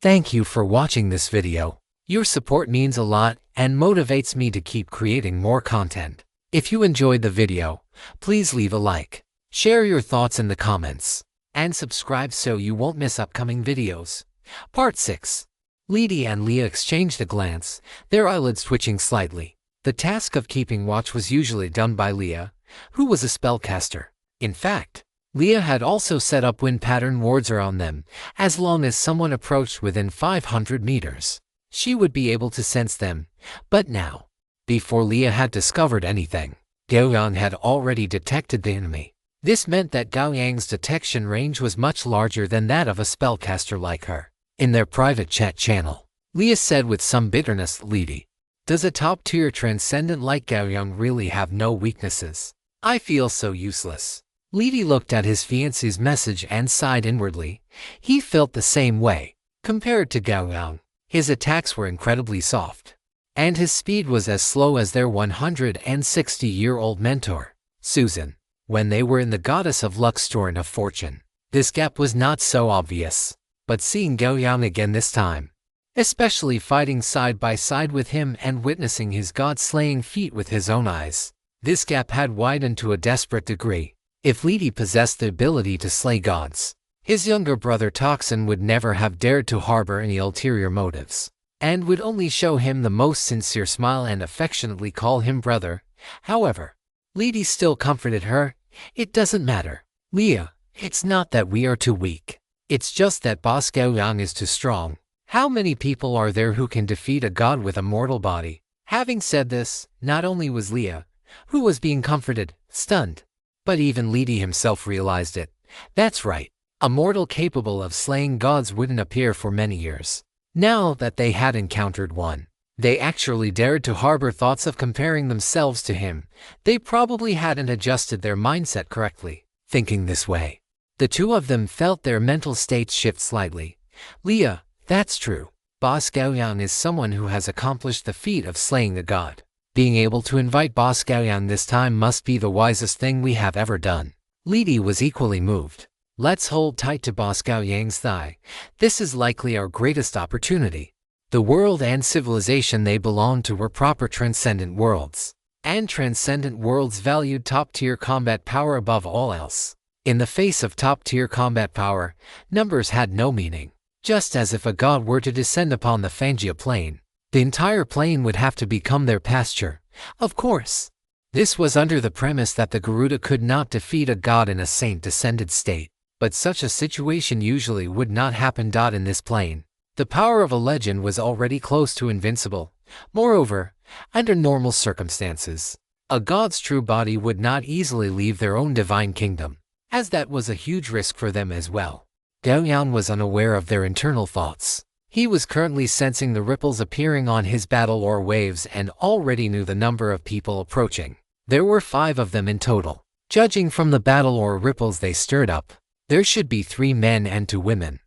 Thank you for watching this video. Your support means a lot and motivates me to keep creating more content. If you enjoyed the video, please leave a like, share your thoughts in the comments, and subscribe so you won't miss upcoming videos. Part 6. Lidi and Leah exchanged a glance, their eyelids twitching slightly. The task of keeping watch was usually done by Leah, who was a spellcaster. In fact, Leah had also set up wind pattern wards around them. As long as someone approached within 500 meters, she would be able to sense them. But now, before Leah had discovered anything, Gao Yang had already detected the enemy. This meant that Gao Yang's detection range was much larger than that of a spellcaster like her. In their private chat channel, Leah said with some bitterness, "Lidi, does a top-tier transcendent like Gao Yang really have no weaknesses? I feel so useless." Lidi looked at his fiancée's message and sighed inwardly. He felt the same way. Compared to Gao Yang, his attacks were incredibly soft, and his speed was as slow as their 160-year-old mentor, Susan. When they were in the Goddess of Luck store and of Fortune, this gap was not so obvious. But seeing Gao Yang again this time, especially fighting side by side with him and witnessing his god-slaying feat with his own eyes, this gap had widened to a desperate degree. If Lidi possessed the ability to slay gods, his younger brother Toxin would never have dared to harbor any ulterior motives, and would only show him the most sincere smile and affectionately call him brother. However, Lidi still comforted her. "It doesn't matter, Leah. It's not that we are too weak. It's just that Boss Gao Yang is too strong. How many people are there who can defeat a god with a mortal body?" Having said this, not only was Leah, who was being comforted, stunned, but even Lidi himself realized it. That's right, a mortal capable of slaying gods wouldn't appear for many years. Now that they had encountered one, they actually dared to harbor thoughts of comparing themselves to him. They probably hadn't adjusted their mindset correctly. Thinking this way, the two of them felt their mental states shift slightly. "Leah, that's true. Boss Gao Yang is someone who has accomplished the feat of slaying a god. Being able to invite Boss Gao Yang this time must be the wisest thing we have ever done." Lidi was equally moved. "Let's hold tight to Boss Gao Yang's thigh. This is likely our greatest opportunity." The world and civilization they belonged to were proper transcendent worlds, and transcendent worlds valued top-tier combat power above all else. In the face of top-tier combat power, numbers had no meaning. Just as if a god were to descend upon the Fangia plane, the entire plane would have to become their pasture. Of course, this was under the premise that the Garuda could not defeat a god in a saint-descended state. But such a situation usually would not happen. In this plane, the power of a legend was already close to invincible. Moreover, under normal circumstances, a god's true body would not easily leave their own divine kingdom, as that was a huge risk for them as well. Gao Yang was unaware of their internal thoughts. He was currently sensing the ripples appearing on his battle ore waves and already knew the number of people approaching. There were 5 of them in total. Judging from the battle ore ripples they stirred up, there should be 3 men and 2 women.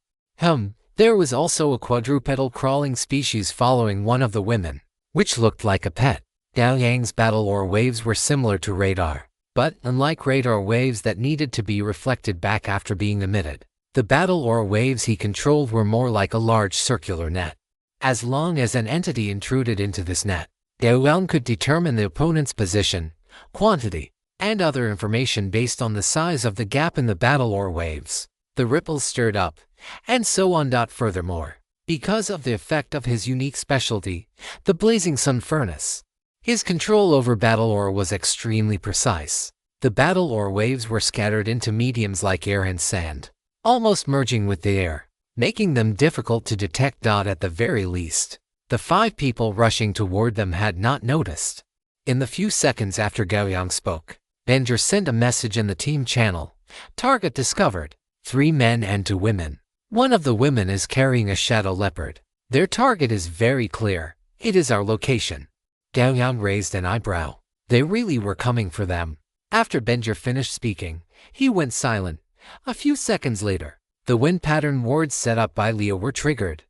There was also a quadrupedal crawling species following one of the women, which looked like a pet. Gao Yang's battle ore waves were similar to radar, but unlike radar waves that needed to be reflected back after being emitted, the battle ore waves he controlled were more like a large circular net. As long as an entity intruded into this net, Gao Yang could determine the opponent's position, quantity, and other information based on the size of the gap in the battle ore waves. The ripples stirred up, and so on. Furthermore, because of the effect of his unique specialty, the blazing sun furnace, his control over battle ore was extremely precise. The battle ore waves were scattered into mediums like air and sand, almost merging with the air, making them difficult to detect. At the very least, the 5 people rushing toward them had not noticed. In the few seconds after Gao Yang spoke, Benjer sent a message in the team channel. "Target discovered. 3 men and 2 women. One of the women is carrying a shadow leopard. Their target is very clear. It is our location." Gao Yang raised an eyebrow. They really were coming for them. After Benjer finished speaking, he went silent. A few seconds later, the wind pattern wards set up by Leah were triggered.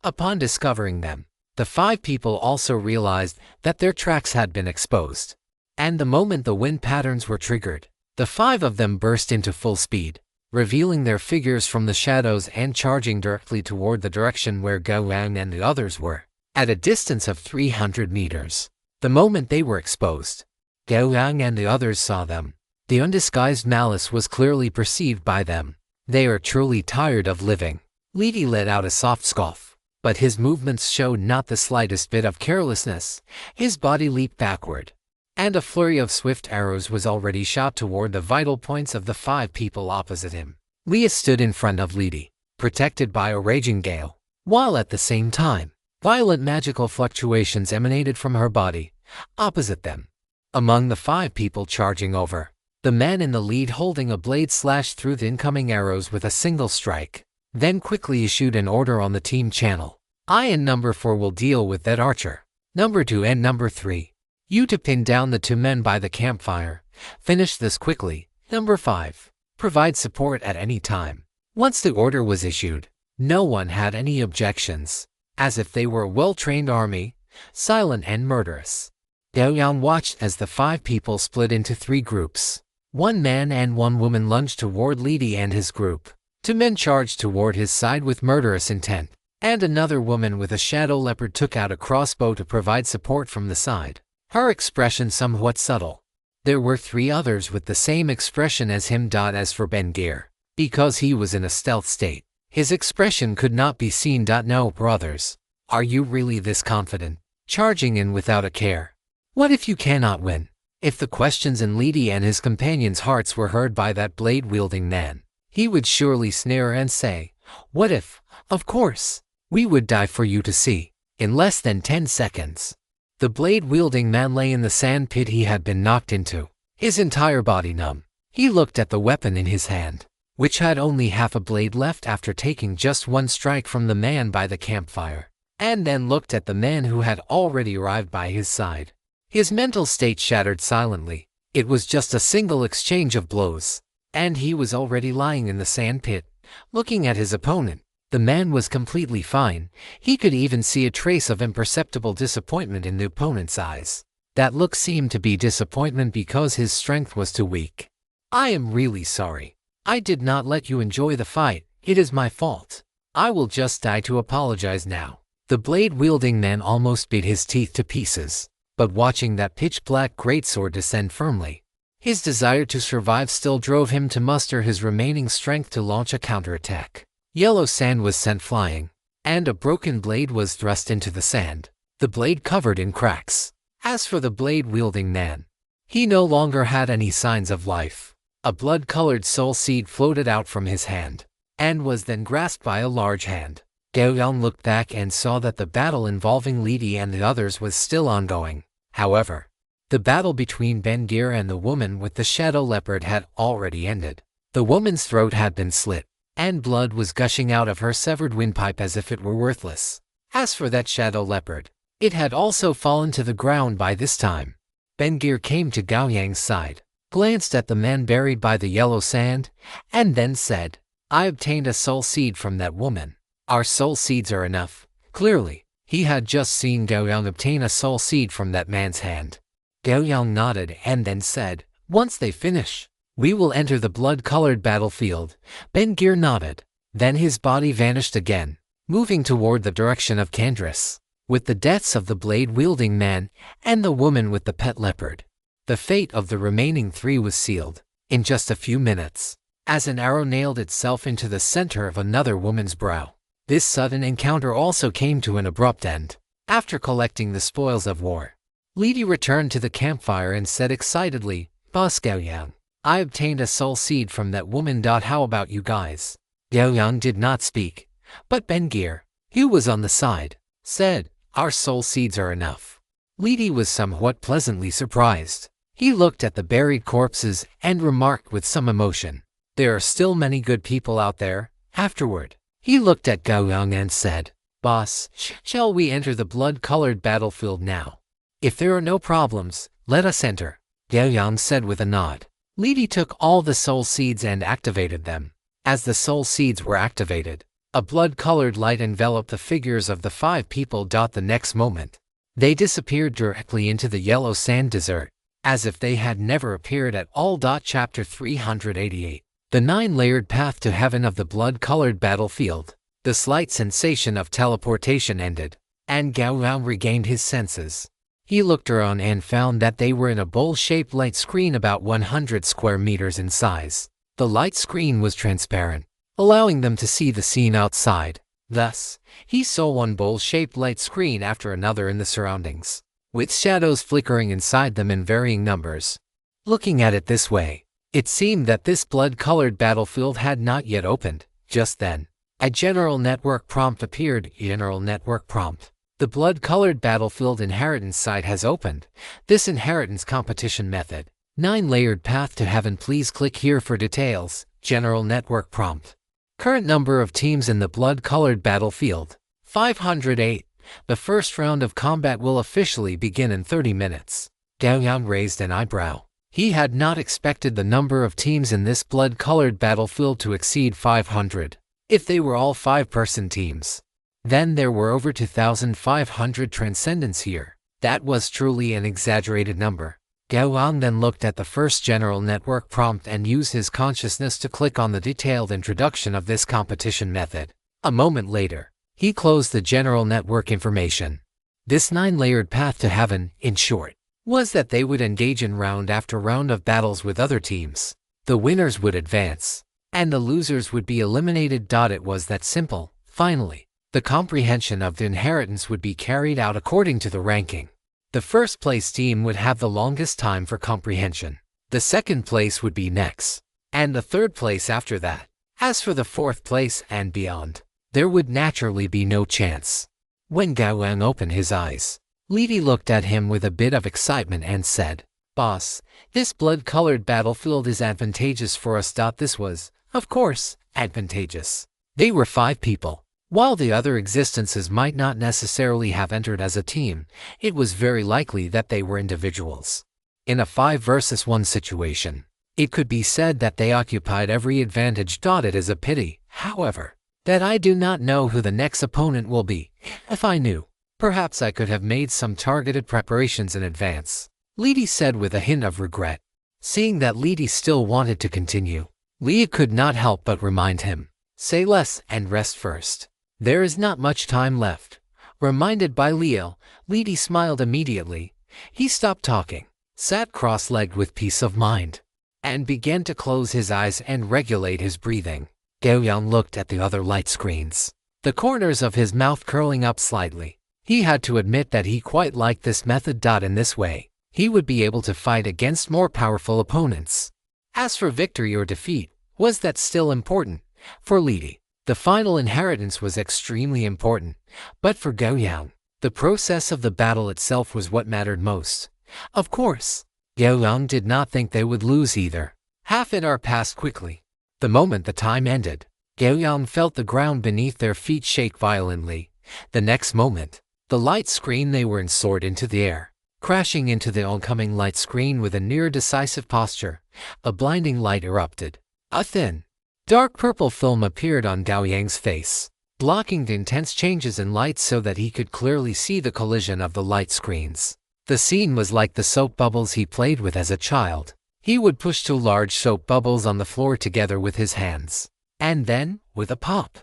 Upon discovering them, the 5 people also realized that their tracks had been exposed. And the moment the wind patterns were triggered, the 5 of them burst into full speed. revealing their figures from the shadows and charging directly toward the direction where Gao Yang and the others were, at a distance of 300 meters. The moment they were exposed, Gao Yang and the others saw them. The undisguised malice was clearly perceived by them. They are truly tired of living. Lidi let out a soft scoff, but his movements showed not the slightest bit of carelessness. His body leaped backward, and a flurry of swift arrows was already shot toward the vital points of the 5 people opposite him. Leah stood in front of Lidi, protected by a raging gale, while at the same time, violent magical fluctuations emanated from her body, opposite them. Among the 5 people charging over, the man in the lead holding a blade slashed through the incoming arrows with a single strike, then quickly issued an order on the team channel. I and number 4 will deal with that archer. Number 2 and number 3. You to pin down the 2 men by the campfire. Finish this quickly. Number 5. Provide support at any time. Once the order was issued, no one had any objections, as if they were a well-trained army, silent and murderous. Gao Yang watched as the 5 people split into 3 groups. 1 man and 1 woman lunged toward Lidi and his group. 2 men charged toward his side with murderous intent, and another woman with a shadow leopard took out a crossbow to provide support from the side, her expression somewhat subtle. There were 3 others with the same expression as him. As for Ben-Gir, because he was in a stealth state, his expression could not be seen. No, brothers, are you really this confident, charging in without a care? What if you cannot win? If the questions in Lidi and his companions' hearts were heard by that blade-wielding man, he would surely sneer and say, "What if? Of course, we would die for you to see." In less than 10 seconds, the blade-wielding man lay in the sand pit he had been knocked into, his entire body numb. He looked at the weapon in his hand, which had only half a blade left after taking just 1 strike from the man by the campfire, and then looked at the man who had already arrived by his side. His mental state shattered silently. It was just a single exchange of blows, and he was already lying in the sand pit, looking at his opponent. The man was completely fine. He could even see a trace of imperceptible disappointment in the opponent's eyes. That look seemed to be disappointment because his strength was too weak. "I am really sorry. I did not let you enjoy the fight. It is my fault. I will just die to apologize now." The blade-wielding man almost beat his teeth to pieces, but watching that pitch-black greatsword descend firmly, his desire to survive still drove him to muster his remaining strength to launch a counterattack. Yellow sand was sent flying, and a broken blade was thrust into the sand, the blade covered in cracks. As for the blade-wielding man, he no longer had any signs of life. A blood-colored soul seed floated out from his hand, and was then grasped by a large hand. Gao Yang looked back and saw that the battle involving Lidi and the others was still ongoing. However, the battle between Ben-Gir and the woman with the shadow leopard had already ended. The woman's throat had been slit, and blood was gushing out of her severed windpipe as if it were worthless. As for that shadow leopard, it had also fallen to the ground by this time. Ben-Gir came to Gao Yang's side, glanced at the man buried by the yellow sand, and then said, "I obtained a soul seed from that woman. Our soul seeds are enough." Clearly, he had just seen Gao Yang obtain a soul seed from that man's hand. Gao Yang nodded and then said, "Once they finish, we will enter the blood-colored battlefield." Ben-Gir nodded. Then his body vanished again, moving toward the direction of Kandris. With the deaths of the blade-wielding man and the woman with the pet leopard, the fate of the remaining 3 was sealed. In just a few minutes, as an arrow nailed itself into the center of another woman's brow, this sudden encounter also came to an abrupt end. After collecting the spoils of war, Lidi returned to the campfire and said excitedly, "Boss Gao Yang, I obtained a soul seed from that woman. How about you guys?" Gao Yang did not speak, but Ben-Gir, who was on the side, said, "Our soul seeds are enough." Lidi was somewhat pleasantly surprised. He looked at the buried corpses and remarked with some emotion, "There are still many good people out there." Afterward, he looked at Gao Yang and said, "Boss, shall we enter the blood-colored battlefield now?" "If there are no problems, let us enter," Gao Yang said with a nod. Lidi took all the soul seeds and activated them. As the soul seeds were activated, a blood-colored light enveloped the figures of the 5 people. The next moment, they disappeared directly into the yellow sand desert, as if they had never appeared at all. Chapter 388. The 9-layered path to heaven of the blood-colored battlefield. The slight sensation of teleportation ended, and Gao Yang regained his senses. He looked around and found that they were in a bowl-shaped light screen about 100 square meters in size. The light screen was transparent, allowing them to see the scene outside. Thus, he saw one bowl-shaped light screen after another in the surroundings, with shadows flickering inside them in varying numbers. Looking at it this way, it seemed that this blood-colored battlefield had not yet opened. Just then, a general network prompt appeared. General network prompt. The blood-colored battlefield inheritance site has opened. This inheritance competition method. 9-layered path to heaven. Please click here for details. General network prompt. Current number of teams in the blood-colored battlefield. 508. The first round of combat will officially begin in 30 minutes. Gao Yang raised an eyebrow. He had not expected the number of teams in this blood-colored battlefield to exceed 500. If they were all 5-person teams, then there were over 2,500 transcendents here. That was truly an exaggerated number. Gao Yang then looked at the first general network prompt and used his consciousness to click on the detailed introduction of this competition method. A moment later, he closed the general network information. This 9-layered path to heaven, in short, was that they would engage in round after round of battles with other teams. The winners would advance, and the losers would be eliminated. It was that simple. Finally, the comprehension of the inheritance would be carried out according to the ranking. The first place team would have the longest time for comprehension. The second place would be next, and the third place after that. As for the fourth place and beyond, there would naturally be no chance. When Gao Yang opened his eyes, Lidi looked at him with a bit of excitement and said, "Boss, this blood-colored battlefield is advantageous for us." This was, of course, advantageous. They were 5 people. While the other existences might not necessarily have entered as a team, it was very likely that they were individuals. In a 5 versus 1 situation, it could be said that they occupied every advantage. It is a pity, however, that I do not know who the next opponent will be. If I knew, perhaps I could have made some targeted preparations in advance, Lidi said with a hint of regret. Seeing that Lidi still wanted to continue, Leah could not help but remind him, "Say less and rest first. There is not much time left." Reminded by Leah, Lidi smiled immediately. He stopped talking, sat cross-legged with peace of mind, and began to close his eyes and regulate his breathing. Gao Yang looked at the other light screens, the corners of his mouth curling up slightly. He had to admit that he quite liked this method. In this way, he would be able to fight against more powerful opponents. As for victory or defeat, was that still important? For Lidi, the final inheritance was extremely important, but for Gao Yang, the process of the battle itself was what mattered most. Of course, Gao Yang did not think they would lose either. Half an hour passed quickly. The moment the time ended, Gao Yang felt the ground beneath their feet shake violently. The next moment, the light screen they were in soared into the air, crashing into the oncoming light screen with a near-decisive posture. A blinding light erupted. A thin, dark purple film appeared on Gao Yang's face, blocking the intense changes in light so that he could clearly see the collision of the light screens. The scene was like the soap bubbles he played with as a child. He would push 2 large soap bubbles on the floor together with his hands, and then, with a pop,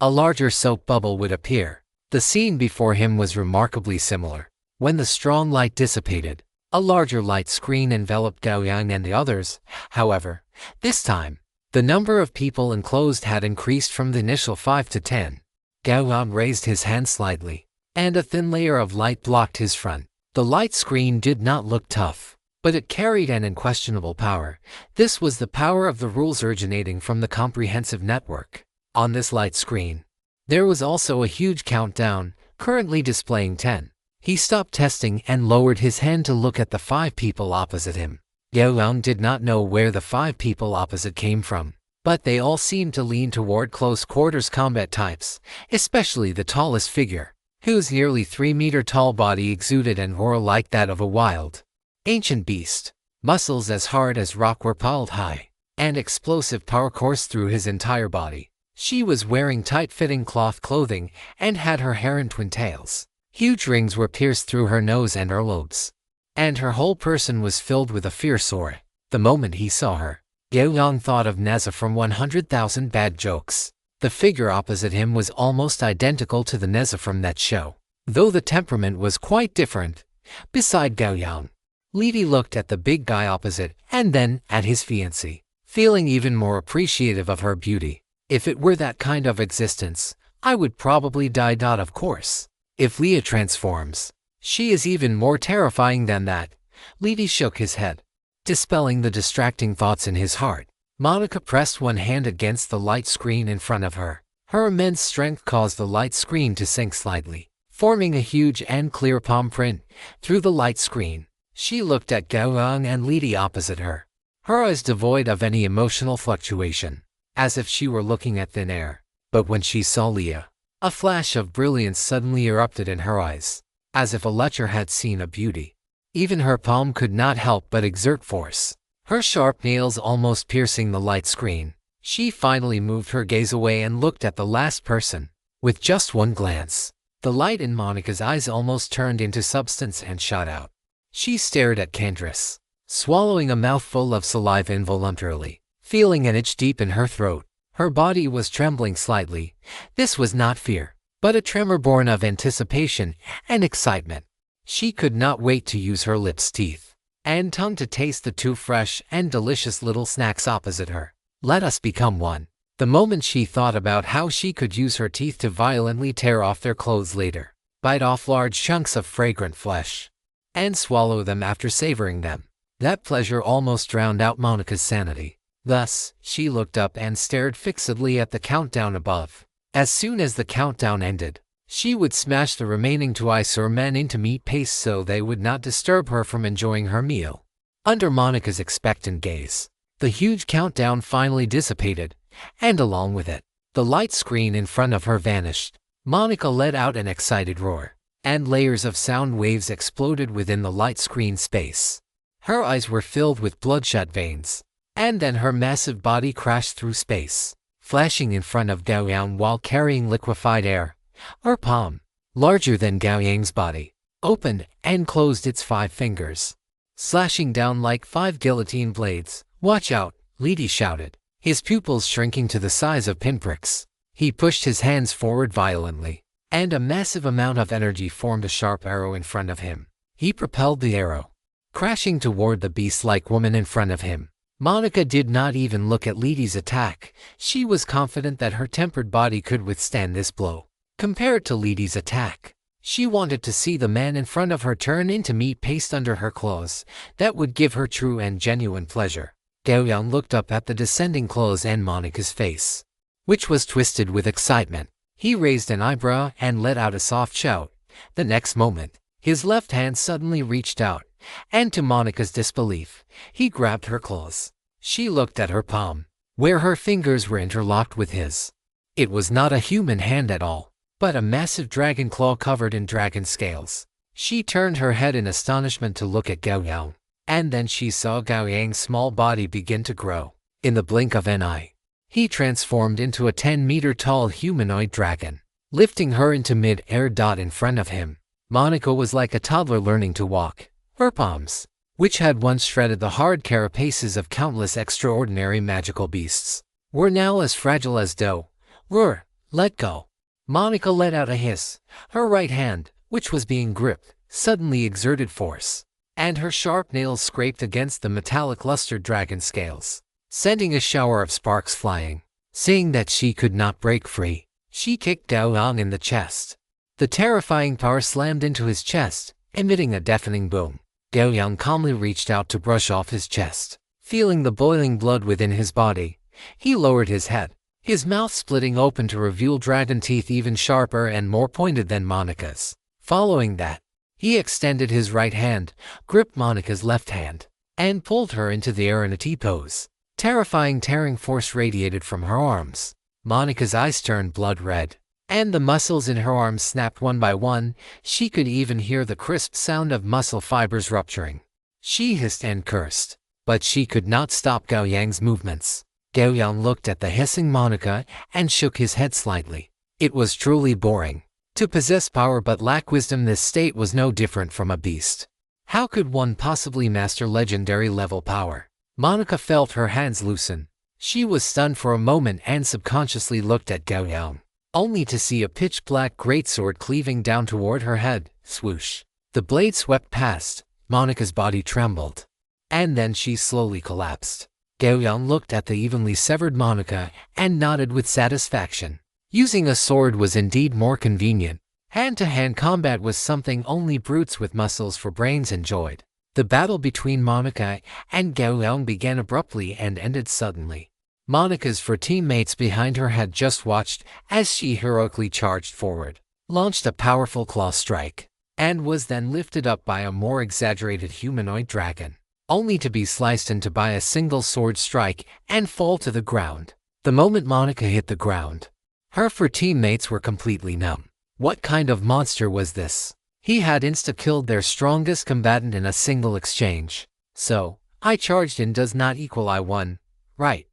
a larger soap bubble would appear. The scene before him was remarkably similar. When the strong light dissipated, a larger light screen enveloped Gao Yang and the others. However, this time, the number of people enclosed had increased from the initial 5 to 10. Gao Yang raised his hand slightly, and a thin layer of light blocked his front. The light screen did not look tough, but it carried an unquestionable power. This was the power of the rules originating from the comprehensive network. On this light screen, there was also a huge countdown, currently displaying 10. He stopped testing and lowered his hand to look at the 5 people opposite him. Gao Yang did not know where the 5 people opposite came from, but they all seemed to lean toward close-quarters combat types, especially the tallest figure, whose nearly 3-meter tall body exuded an aura like that of a wild, ancient beast. Muscles as hard as rock were piled high, and explosive power coursed through his entire body. She was wearing tight-fitting cloth clothing and had her hair in twin tails. Huge rings were pierced through her nose and earlobes, and her whole person was filled with a fierce aura. The moment he saw her, Gao Yang thought of Neza from 100,000 Bad Jokes. The figure opposite him was almost identical to the Neza from that show, though the temperament was quite different. Beside Gao Yang, Lidi looked at the big guy opposite and then at his fiancée, feeling even more appreciative of her beauty. If it were that kind of existence, I would probably die. Of course. If Leah transforms, she is even more terrifying than that. Lidi shook his head, dispelling the distracting thoughts in his heart. Monica pressed one hand against the light screen in front of her. Her immense strength caused the light screen to sink slightly, forming a huge and clear palm print through the light screen. She looked at Gao Yang and Lidi opposite her, her eyes devoid of any emotional fluctuation, as if she were looking at thin air. But when she saw Leah, a flash of brilliance suddenly erupted in her eyes, as if a lecher had seen a beauty. Even her palm could not help but exert force, her sharp nails almost piercing the light screen. She finally moved her gaze away and looked at the last person. With just one glance, the light in Monica's eyes almost turned into substance and shot out. She stared at Candace, swallowing a mouthful of saliva involuntarily, feeling an itch deep in her throat. Her body was trembling slightly. This was not fear, but a tremor born of anticipation and excitement. She could not wait to use her lips, teeth, and tongue to taste the two fresh and delicious little snacks opposite her. Let us become one. The moment she thought about how she could use her teeth to violently tear off their clothes later, bite off large chunks of fragrant flesh, and swallow them after savoring them, that pleasure almost drowned out Monica's sanity. Thus, she looked up and stared fixedly at the countdown above. As soon as the countdown ended, she would smash the remaining two ice or men into meat paste so they would not disturb her from enjoying her meal. Under Monica's expectant gaze, the huge countdown finally dissipated, and along with it, the light screen in front of her vanished. Monica let out an excited roar, and layers of sound waves exploded within the light screen space. Her eyes were filled with bloodshot veins, and then her massive body crashed through space, flashing in front of Gao Yang while carrying liquefied air. Her palm, larger than Gao Yang's body, opened and closed its 5 fingers, slashing down like 5 guillotine blades. "Watch out," Lidi shouted, his pupils shrinking to the size of pinpricks. He pushed his hands forward violently, and a massive amount of energy formed a sharp arrow in front of him. He propelled the arrow, crashing toward the beast-like woman in front of him. Monica did not even look at Lidi's attack. She was confident that her tempered body could withstand this blow. Compared to Lidi's attack, she wanted to see the man in front of her turn into meat paste under her claws. That would give her true and genuine pleasure. Gao Yang looked up at the descending claws and Monica's face, which was twisted with excitement. He raised an eyebrow and let out a soft shout. The next moment, his left hand suddenly reached out, and to Monica's disbelief, he grabbed her claws. She looked at her palm, where her fingers were interlocked with his. It was not a human hand at all, but a massive dragon claw covered in dragon scales. She turned her head in astonishment to look at Gao Yang, and then she saw Gao Yang's small body begin to grow. In the blink of an eye, he transformed into a 10-meter-tall humanoid dragon, lifting her into mid-air. In front of him, Monica was like a toddler learning to walk. Her palms, which had once shredded the hard carapaces of countless extraordinary magical beasts, were now as fragile as dough. "Roar, let go." Monica let out a hiss. Her right hand, which was being gripped, suddenly exerted force, and her sharp nails scraped against the metallic lustered dragon scales, sending a shower of sparks flying. Seeing that she could not break free, she kicked Gao Yang in the chest. The terrifying power slammed into his chest, emitting a deafening boom. Gao Yang calmly reached out to brush off his chest. Feeling the boiling blood within his body, he lowered his head, his mouth splitting open to reveal dragon teeth even sharper and more pointed than Monica's. Following that, he extended his right hand, gripped Monica's left hand, and pulled her into the air in a T-pose. Terrifying tearing force radiated from her arms. Monica's eyes turned blood red, and the muscles in her arms snapped one by one. She could even hear the crisp sound of muscle fibers rupturing. She hissed and cursed, but she could not stop Gao Yang's movements. Gao Yang looked at the hissing Monica and shook his head slightly. It was truly boring. To possess power but lack wisdom, this state was no different from a beast. How could one possibly master legendary level power? Monica felt her hands loosen. She was stunned for a moment and subconsciously looked at Gao Yang, only to see a pitch-black greatsword cleaving down toward her head. Swoosh. The blade swept past. Monica's body trembled, and then she slowly collapsed. Gao Yang looked at the evenly severed Monica and nodded with satisfaction. Using a sword was indeed more convenient. Hand-to-hand combat was something only brutes with muscles for brains enjoyed. The battle between Monica and Gao Yang began abruptly and ended suddenly. Monica's four teammates behind her had just watched as she heroically charged forward, launched a powerful claw strike, and was then lifted up by a more exaggerated humanoid dragon, only to be sliced into by a single sword strike and fall to the ground. The moment Monica hit the ground, her four teammates were completely numb. What kind of monster was this? He had insta-killed their strongest combatant in a single exchange. So, I charged in does not equal I won, right?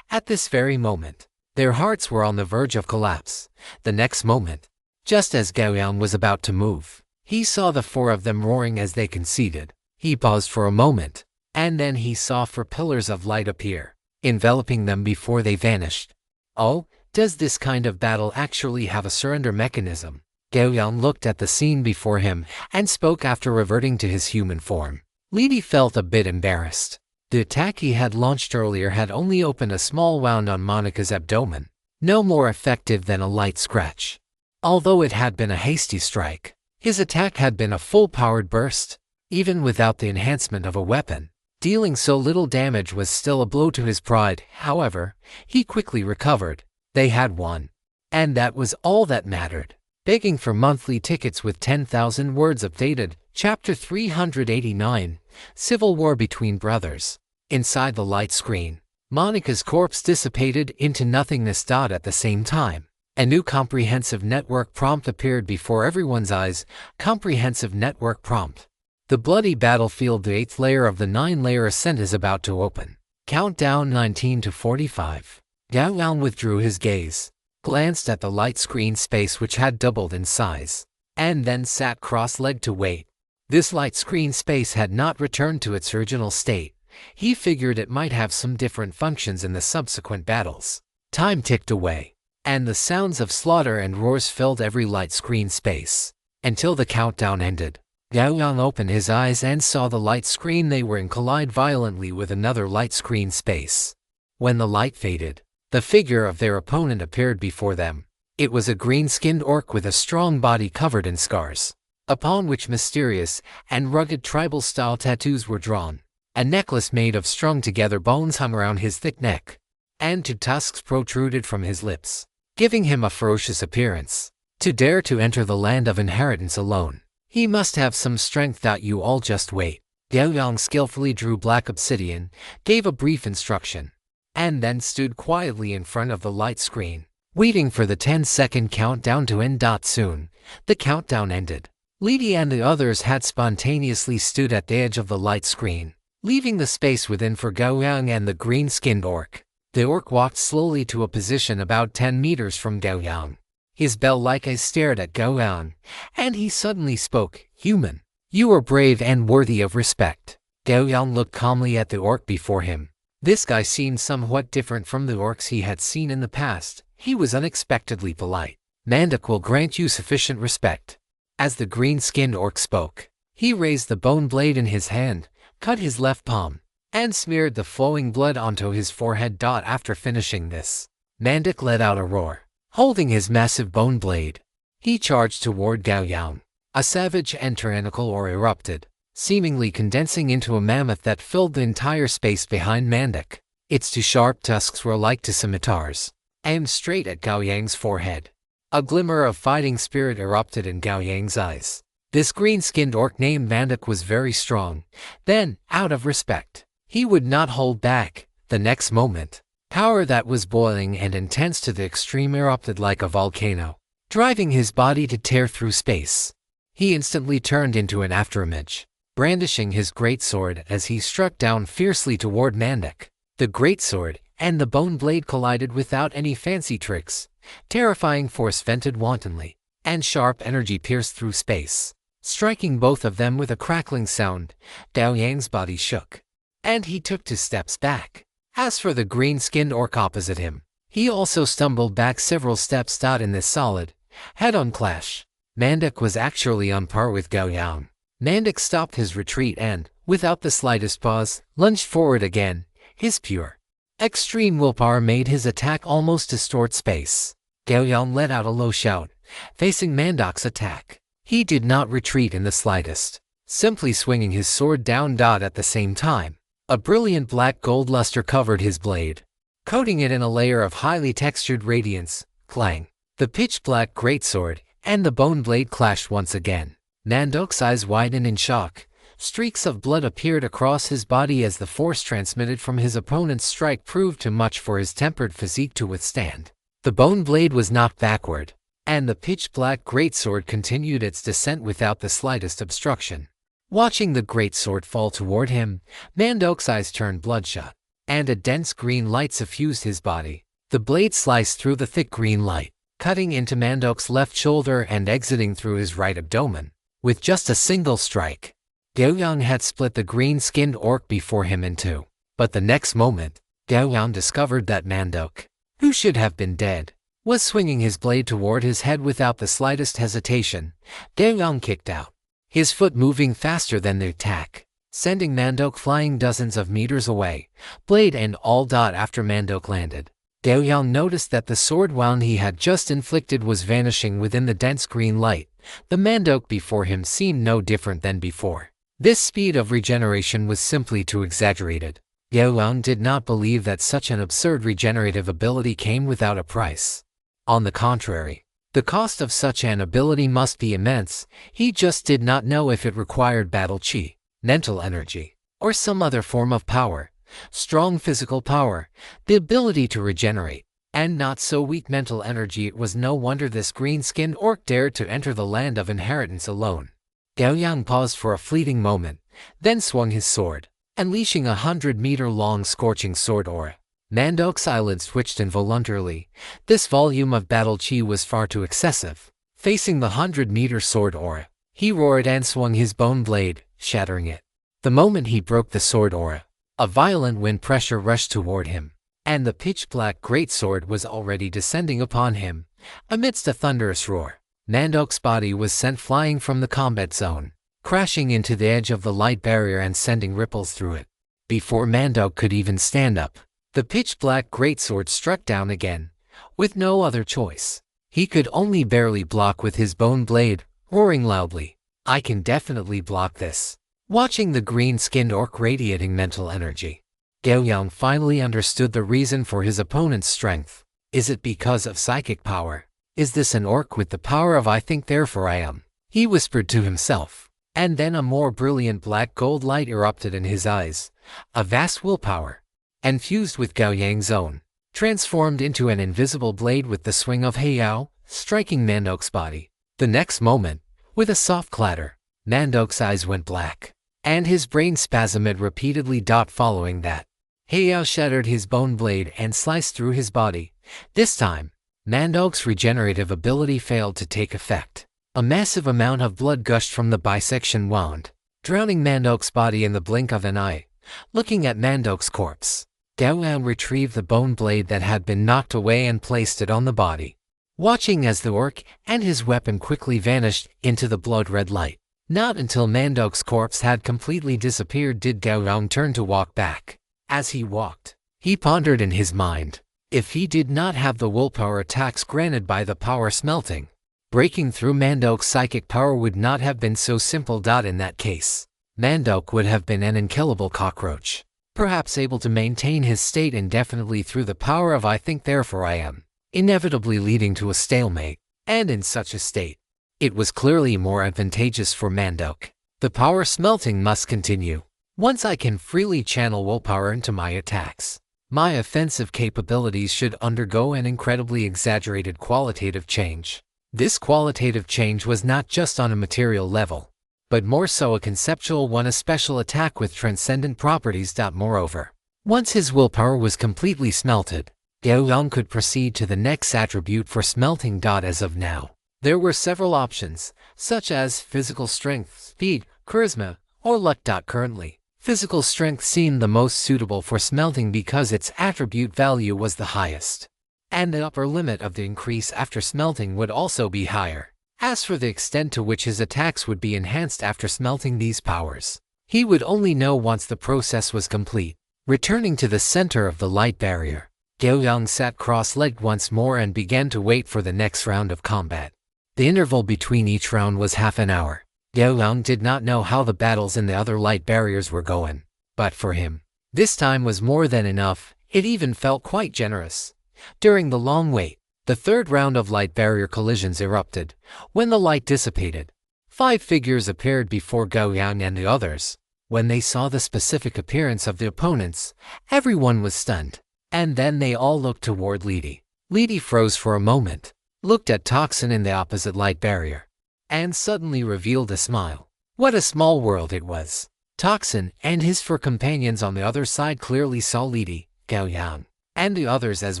At this very moment, their hearts were on the verge of collapse. The next moment, just as Gao Yang was about to move, he saw the four of them roaring as they conceded. He paused for a moment, and then he saw four pillars of light appear, enveloping them before they vanished. Oh, does this kind of battle actually have a surrender mechanism? Gao Yang looked at the scene before him and spoke after reverting to his human form. Li felt a bit embarrassed. The attack he had launched earlier had only opened a small wound on Monica's abdomen, no more effective than a light scratch. Although it had been a hasty strike, his attack had been a full-powered burst. Even without the enhancement of a weapon, dealing so little damage was still a blow to his pride. However, he quickly recovered. They had won, and that was all that mattered. Begging for monthly tickets with 10,000 words updated. Chapter 389, Civil War Between Brothers. Inside the light screen, Monica's corpse dissipated into nothingness. At the same time, a new comprehensive network prompt appeared before everyone's eyes. Comprehensive network prompt. The bloody battlefield, the 8th layer of the 9-layer ascent is about to open. Countdown 19 to 45. Gao Yang withdrew his gaze, glanced at the light screen space which had doubled in size, and then sat cross-legged to wait. This light screen space had not returned to its original state. He figured it might have some different functions in the subsequent battles. Time ticked away, and the sounds of slaughter and roars filled every light screen space, until the countdown ended. Gao Yang opened his eyes and saw the light screen they were in collide violently with another light screen space. When the light faded, the figure of their opponent appeared before them. It was a green-skinned orc with a strong body covered in scars, upon which mysterious and rugged tribal-style tattoos were drawn. A necklace made of strung-together bones hung around his thick neck, and two tusks protruded from his lips, giving him a ferocious appearance. To dare to enter the land of inheritance alone, he must have some strength. You all just wait. Gao Yang skillfully drew black obsidian, gave a brief instruction, and then stood quietly in front of the light screen, waiting for the 10-second countdown to end. Soon, the countdown ended. Li and the others had spontaneously stood at the edge of the light screen, leaving the space within for Gao Yang and the green-skinned orc. The orc walked slowly to a position about 10 meters from Gao Yang. His bell-like eyes stared at Gao Yang, and he suddenly spoke. Human, you are brave and worthy of respect. Gao Yang looked calmly at the orc before him. This guy seemed somewhat different from the orcs he had seen in the past. He was unexpectedly polite. Mandak will grant you sufficient respect. As the green-skinned orc spoke, he raised the bone blade in his hand, cut his left palm, and smeared the flowing blood onto his forehead. After finishing this, Mandak let out a roar. Holding his massive bone blade, he charged toward Gao Yang. A savage and tyrannical roar erupted, seemingly condensing into a mammoth that filled the entire space behind Mandak. Its two sharp tusks were like two scimitars, aimed straight at Gao Yang's forehead. A glimmer of fighting spirit erupted in Gao Yang's eyes. This green-skinned orc named Mandak was very strong. Then, out of respect, he would not hold back. The next moment, power that was boiling and intense to the extreme erupted like a volcano, driving his body to tear through space. He instantly turned into an afterimage, brandishing his greatsword as he struck down fiercely toward Mandak. The greatsword and the bone blade collided without any fancy tricks. Terrifying force vented wantonly, and sharp energy pierced through space, striking both of them with a crackling sound. Gao Yang's body shook, and he took 2 steps back. As for the green-skinned orc opposite him, he also stumbled back several steps. In this solid, head-on clash, Mandak was actually on par with Gao Yang. Mandak stopped his retreat and, without the slightest pause, lunged forward again. His pure, extreme willpower made his attack almost distort space. Gao Yang let out a low shout, facing Mandak's attack. He did not retreat in the slightest, simply swinging his sword down. At the same time, a brilliant black gold luster covered his blade, coating it in a layer of highly textured radiance. Clang! The pitch-black greatsword and the bone blade clashed once again. Mandok's eyes widened in shock. Streaks of blood appeared across his body as the force transmitted from his opponent's strike proved too much for his tempered physique to withstand. The bone blade was knocked backward, and the pitch-black greatsword continued its descent without the slightest obstruction. Watching the greatsword fall toward him, Mandok's eyes turned bloodshot, and a dense green light suffused his body. The blade sliced through the thick green light, cutting into Mandok's left shoulder and exiting through his right abdomen. With just a single strike, Gao Yang had split the green-skinned orc before him in 2. But the next moment, Gao Yang discovered that Mandok, who should have been dead, was swinging his blade toward his head without the slightest hesitation. Gao Yang kicked out, his foot moving faster than the attack, sending Mandok flying dozens of meters away, blade and all. After Mandok landed, Gao Yang noticed that the sword wound he had just inflicted was vanishing within the dense green light. The Mandok before him seemed no different than before. This speed of regeneration was simply too exaggerated. Gao Yang did not believe that such an absurd regenerative ability came without a price. On the contrary, the cost of such an ability must be immense. He just did not know if it required battle chi, mental energy, or some other form of power. Strong physical power, the ability to regenerate, and not so weak mental energy. It was no wonder this green-skinned orc dared to enter the land of inheritance alone. Gao Yang paused for a fleeting moment, then swung his sword, unleashing a 100-meter-long scorching sword aura. Mandok's eyelids twitched involuntarily. This volume of battle chi was far too excessive. Facing the 100-meter sword aura, he roared and swung his bone blade, shattering it. The moment he broke the sword aura, a violent wind pressure rushed toward him, and the pitch-black greatsword was already descending upon him. Amidst a thunderous roar, Mandok's body was sent flying from the combat zone, crashing into the edge of the light barrier and sending ripples through it. Before Mandok could even stand up, the pitch-black greatsword struck down again. With no other choice, he could only barely block with his bone blade, roaring loudly, "I can definitely block this." Watching the green-skinned orc radiating mental energy, Gao Yang finally understood the reason for his opponent's strength. Is it because of psychic power? Is this an orc with the power of "I think therefore I am"? He whispered to himself, and then a more brilliant black gold light erupted in his eyes. A vast willpower, and fused with Gao Yang's own, transformed into an invisible blade with the swing of Heiyao, striking Mandok's body. The next moment, with a soft clatter, Mandok's eyes went black, and his brain spasmed repeatedly. Following that, Heiyao shattered his bone blade and sliced through his body. This time, Mandok's regenerative ability failed to take effect. A massive amount of blood gushed from the bisection wound, drowning Mandok's body in the blink of an eye. Looking at Mandok's corpse, Gao Yang retrieved the bone blade that had been knocked away and placed it on the body, watching as the orc and his weapon quickly vanished into the blood-red light. Not until Mandok's corpse had completely disappeared did Gao Yang turn to walk back. As he walked, he pondered in his mind, if he did not have the willpower attacks granted by the power smelting, breaking through Mandok's psychic power would not have been so simple. In that case, Mandok would have been an unkillable cockroach, perhaps able to maintain his state indefinitely through the power of "I think therefore I am," inevitably leading to a stalemate. And in such a state, it was clearly more advantageous for Mandok. The power smelting must continue. Once I can freely channel willpower into my attacks, my offensive capabilities should undergo an incredibly exaggerated qualitative change. This qualitative change was not just on a material level, but more so a conceptual one, a special attack with transcendent properties. Moreover, once his willpower was completely smelted, Gao Yang could proceed to the next attribute for smelting. As of now, there were several options, such as physical strength, speed, charisma, or luck. Currently, Physical strength seemed the most suitable for smelting because its attribute value was the highest. And the upper limit of the increase after smelting would also be higher. As for the extent to which his attacks would be enhanced after smelting these powers, he would only know once the process was complete. Returning to the center of the light barrier, Gao Yang sat cross-legged once more and began to wait for the next round of combat. The interval between each round was half an hour. Gao Yang did not know how the battles in the other light barriers were going, but for him, this time was more than enough. It even felt quite generous. During the long wait, the third round of light barrier collisions erupted. When the light dissipated, 5 figures appeared before Gao Yang and the others. When they saw the specific appearance of the opponents, everyone was stunned. And then they all looked toward Lidi. Lidi froze for a moment, looked at Toxin in the opposite light barrier, and suddenly revealed a smile. What a small world it was. Toxin and his 4 companions on the other side clearly saw Lidi, Gao Yang, and the others as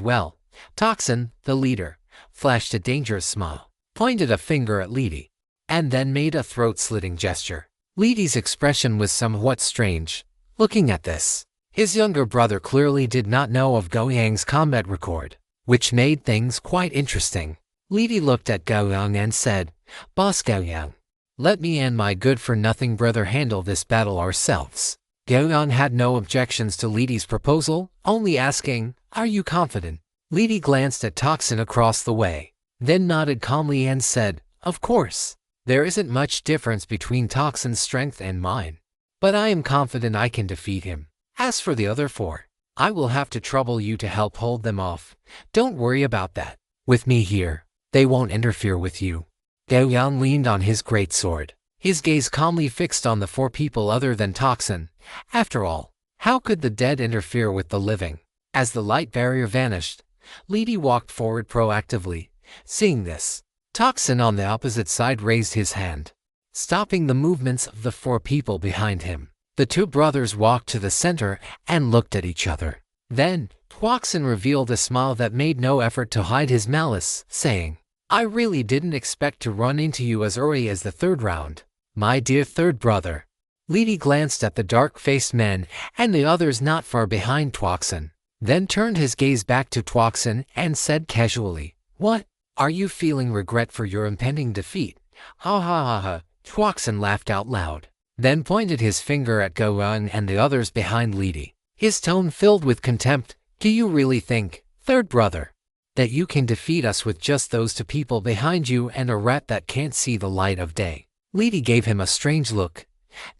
well. Toxin, the leader, flashed a dangerous smile, pointed a finger at Lidi, and then made a throat-slitting gesture. Lidi's expression was somewhat strange. Looking at this, his younger brother clearly did not know of Gao Yang's combat record, which made things quite interesting. Lidi looked at Gao Yang and said, "Boss Gao Yang, let me and my good-for-nothing brother handle this battle ourselves." Gao Yang had no objections to Lidi's proposal, only asking, "Are you confident?" Lidi glanced at Toxin across the way, then nodded calmly and said, "Of course. There isn't much difference between Toxin's strength and mine, but I am confident I can defeat him. As for the other 4, I will have to trouble you to help hold them off. Don't worry about that. With me here, they won't interfere with you." Gao Yang leaned on his greatsword, his gaze calmly fixed on the 4 people other than Toxin. After all, how could the dead interfere with the living? As the light barrier vanished, Lidi walked forward proactively. Seeing this, Toxin on the opposite side raised his hand, stopping the movements of the 4 people behind him. The 2 brothers walked to the center and looked at each other. Then, Toxin revealed a smile that made no effort to hide his malice, saying, "I really didn't expect to run into you as early as the 3rd round, my dear third brother." Lidi glanced at the dark-faced men and the others not far behind Toxin, then turned his gaze back to Toxin and said casually, "What? Are you feeling regret for your impending defeat?" "Ha ha ha ha." Toxin laughed out loud, then pointed his finger at Gao Yang and the others behind Lidi, his tone filled with contempt. "Do you really think, third brother, that you can defeat us with just those 2 people behind you and a rat that can't see the light of day?" Lidi gave him a strange look.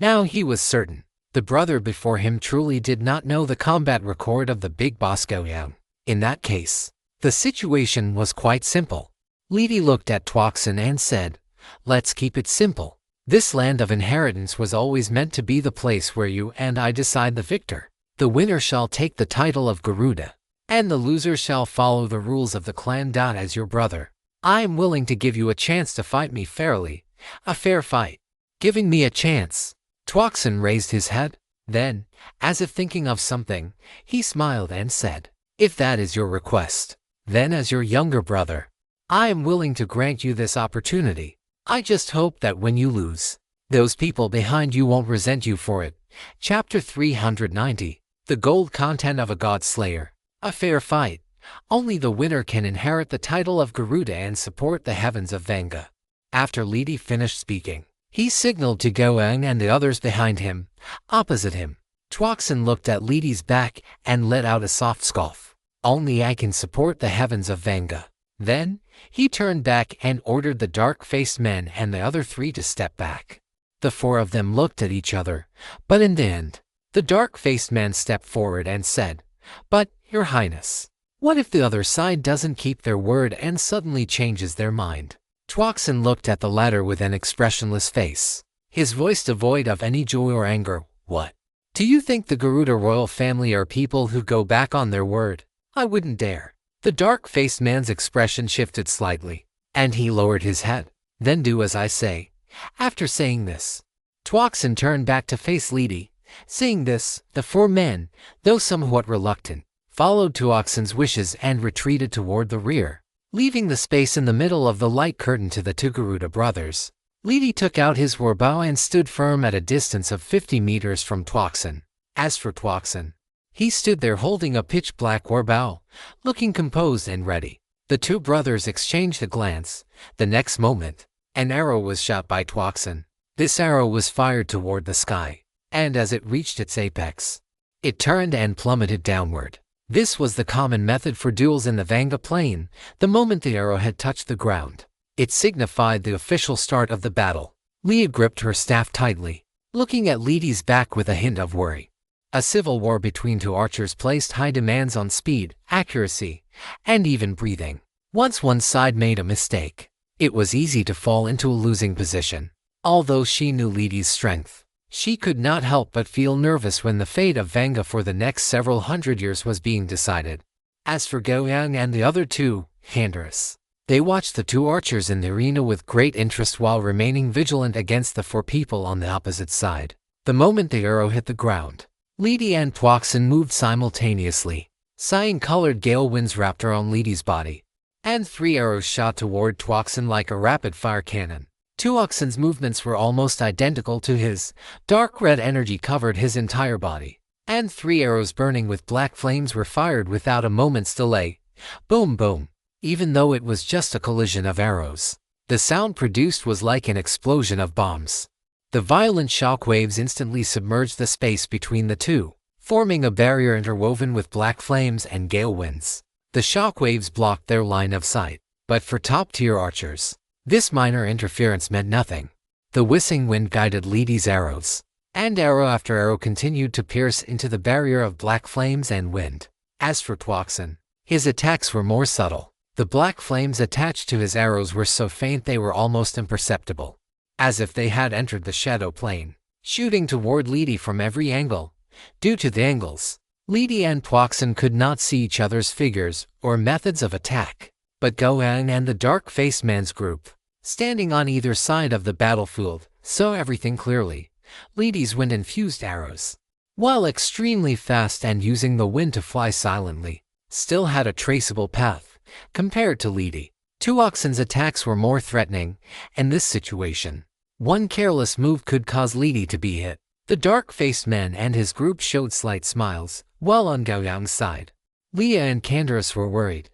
Now he was certain the brother before him truly did not know the combat record of the big boss Gao Yang. In that case, the situation was quite simple. Lidi looked at Toxin and said, "Let's keep it simple. This land of inheritance was always meant to be the place where you and I decide the victor. The winner shall take the title of Garuda, and the loser shall follow the rules of the clan. As your brother, I am willing to give you a chance to fight me fairly, a fair fight." "Giving me a chance?" Toxin raised his head. Then, as if thinking of something, he smiled and said, "If that is your request, then as your younger brother, I am willing to grant you this opportunity. I just hope that when you lose, those people behind you won't resent you for it." Chapter 390. The Gold Content of a God Slayer. A fair fight. Only the winner can inherit the title of Garuda and support the heavens of Vanga. After Lidi finished speaking, he signaled to Gao Yang and the others behind him. Opposite him, Toxin looked at Lidi's back and let out a soft scoff. "Only I can support the heavens of Vanga." Then, he turned back and ordered the dark-faced men and the other 3 to step back. The 4 of them looked at each other, but in the end, the dark-faced man stepped forward and said, "But, Your Highness, what if the other side doesn't keep their word and suddenly changes their mind?" Toxin looked at the latter with an expressionless face, his voice devoid of any joy or anger. "What? Do you think the Garuda royal family are people who go back on their word? I wouldn't dare." The dark-faced man's expression shifted slightly, and he lowered his head. "Then do as I say." After saying this, Toxin turned back to face Lidi. Seeing this, the 4 men, though somewhat reluctant, followed Toxin's wishes and retreated toward the rear, leaving the space in the middle of the light curtain to the 2 Garuda brothers. Lidi took out his warbow and stood firm at a distance of 50 meters from Toxin. As for Toxin, he stood there holding a pitch-black war bow, looking composed and ready. The two brothers exchanged a glance. The next moment, an arrow was shot by Toxin. This arrow was fired toward the sky, and as it reached its apex, it turned and plummeted downward. This was the common method for duels in the Vanga plane. The moment the arrow had touched the ground, it signified the official start of the battle. Leah gripped her staff tightly, looking at Lidi's back with a hint of worry. A civil war between two archers placed high demands on speed, accuracy, and even breathing. Once one side made a mistake, it was easy to fall into a losing position. Although she knew Lidi's strength, she could not help but feel nervous when the fate of Vanga for the next several hundred years was being decided. As for Gao Yang and the other two, Handers, they watched the two archers in the arena with great interest while remaining vigilant against the four people on the opposite side. The moment the arrow hit the ground, Lidi and Toxin moved simultaneously. Cyan-colored gale winds wrapped around Lidi's body, and 3 arrows shot toward Toxin like a rapid-fire cannon. Toxin's movements were almost identical to his. Dark red energy covered his entire body, and 3 arrows burning with black flames were fired without a moment's delay. Boom, boom. Even though it was just a collision of arrows, the sound produced was like an explosion of bombs. The violent shockwaves instantly submerged the space between the two, forming a barrier interwoven with black flames and gale winds. The shockwaves blocked their line of sight, but for top-tier archers, this minor interference meant nothing. The whistling wind guided Lidi's arrows, and arrow after arrow continued to pierce into the barrier of black flames and wind. As for Toxin, his attacks were more subtle. The black flames attached to his arrows were so faint they were almost imperceptible, as if they had entered the shadow plane, shooting toward Lidi from every angle. Due to the angles, Lidi and Toxin could not see each other's figures or methods of attack, but Gao Yang and the dark-faced man's group, standing on either side of the battlefield, saw everything clearly. Lidi's wind-infused arrows, while extremely fast and using the wind to fly silently, still had a traceable path. Compared to Lidi, Toxin's attacks were more threatening. In this situation, one careless move could cause Lidi to be hit. The dark-faced man and his group showed slight smiles, while on Gao Yang's side, Leah and Candace were worried,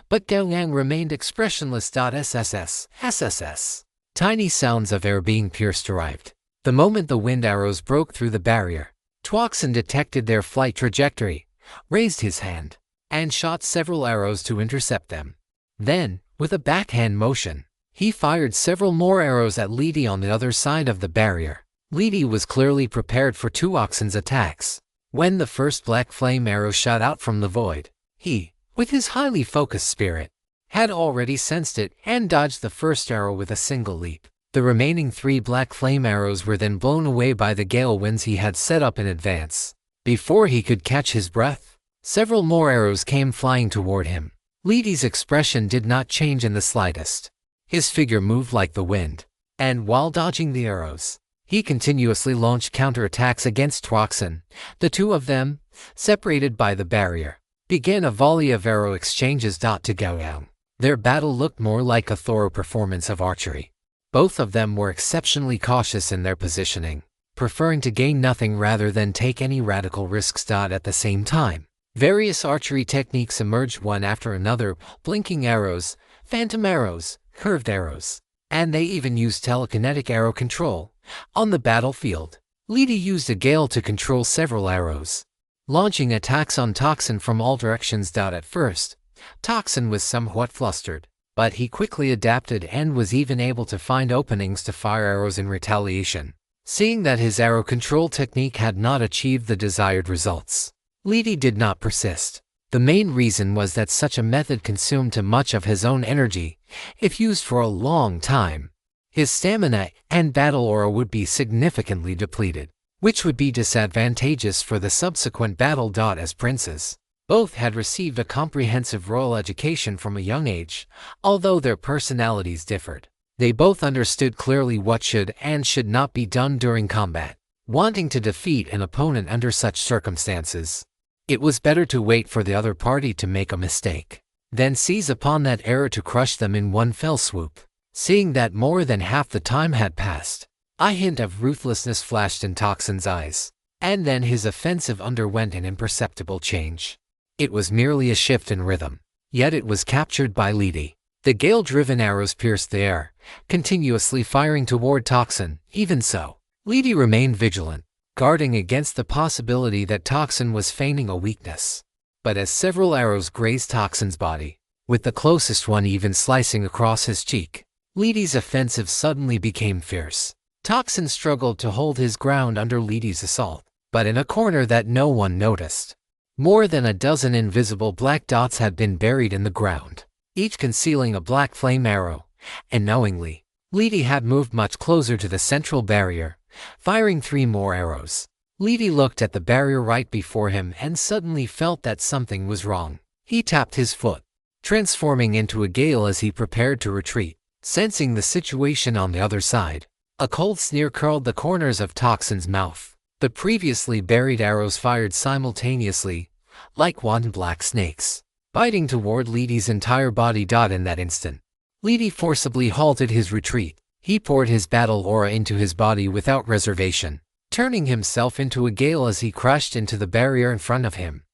but Gao Yang remained expressionless. SSS. Tiny sounds of air being pierced arrived. The moment the wind arrows broke through the barrier, Toxin detected their flight trajectory, raised his hand, and shot several arrows to intercept them. Then, with a backhand motion, he fired several more arrows at Lidi on the other side of the barrier. Lidi was clearly prepared for Toxin's attacks. When the first black flame arrow shot out from the void, he, with his highly focused spirit, had already sensed it and dodged the first arrow with a single leap. The remaining 3 black flame arrows were then blown away by the gale winds he had set up in advance. Before he could catch his breath, several more arrows came flying toward him. Lidi's expression did not change in the slightest. His figure moved like the wind, and while dodging the arrows, he continuously launched counterattacks against Toxin. The two of them, separated by the barrier, began a volley of arrow exchanges. To Gao Yang, their battle looked more like a thorough performance of archery. Both of them were exceptionally cautious in their positioning, preferring to gain nothing rather than take any radical risks. At the same time, various archery techniques emerged one after another: blinking arrows, phantom arrows, curved arrows, and they even used telekinetic arrow control. On the battlefield, Lidi used a gale to control several arrows, launching attacks on Toxin from all directions. At first, Toxin was somewhat flustered, but he quickly adapted and was even able to find openings to fire arrows in retaliation. Seeing that his arrow control technique had not achieved the desired results, Lidi did not persist. The main reason was that such a method consumed too much of his own energy. If used for a long time, his stamina and battle aura would be significantly depleted, which would be disadvantageous for the subsequent battle. As princes, both had received a comprehensive royal education from a young age. Although their personalities differed, they both understood clearly what should and should not be done during combat. Wanting to defeat an opponent under such circumstances, it was better to wait for the other party to make a mistake, then seize upon that error to crush them in one fell swoop. Seeing that more than half the time had passed, a hint of ruthlessness flashed in Toxin's eyes. And then his offensive underwent an imperceptible change. It was merely a shift in rhythm, yet it was captured by Lidi. The gale-driven arrows pierced the air, continuously firing toward Toxin. Even so, Lidi remained vigilant, guarding against the possibility that Toxin was feigning a weakness. But as several arrows grazed Toxin's body, with the closest one even slicing across his cheek, Lidi's offensive suddenly became fierce. Toxin struggled to hold his ground under Lidi's assault, but in a corner that no one noticed, more than a dozen invisible black dots had been buried in the ground, each concealing a black flame arrow, and knowingly, Lidi had moved much closer to the central barrier, firing 3 more arrows. Lidi looked at the barrier right before him and suddenly felt that something was wrong. He tapped his foot, transforming into a gale as he prepared to retreat. Sensing the situation on the other side, a cold sneer curled the corners of Toxin's mouth. The previously buried arrows fired simultaneously, like wanton black snakes, biting toward Lidi's entire body. In that instant, Lidi forcibly halted his retreat. He poured his battle aura into his body without reservation, turning himself into a gale as he crashed into the barrier in front of him.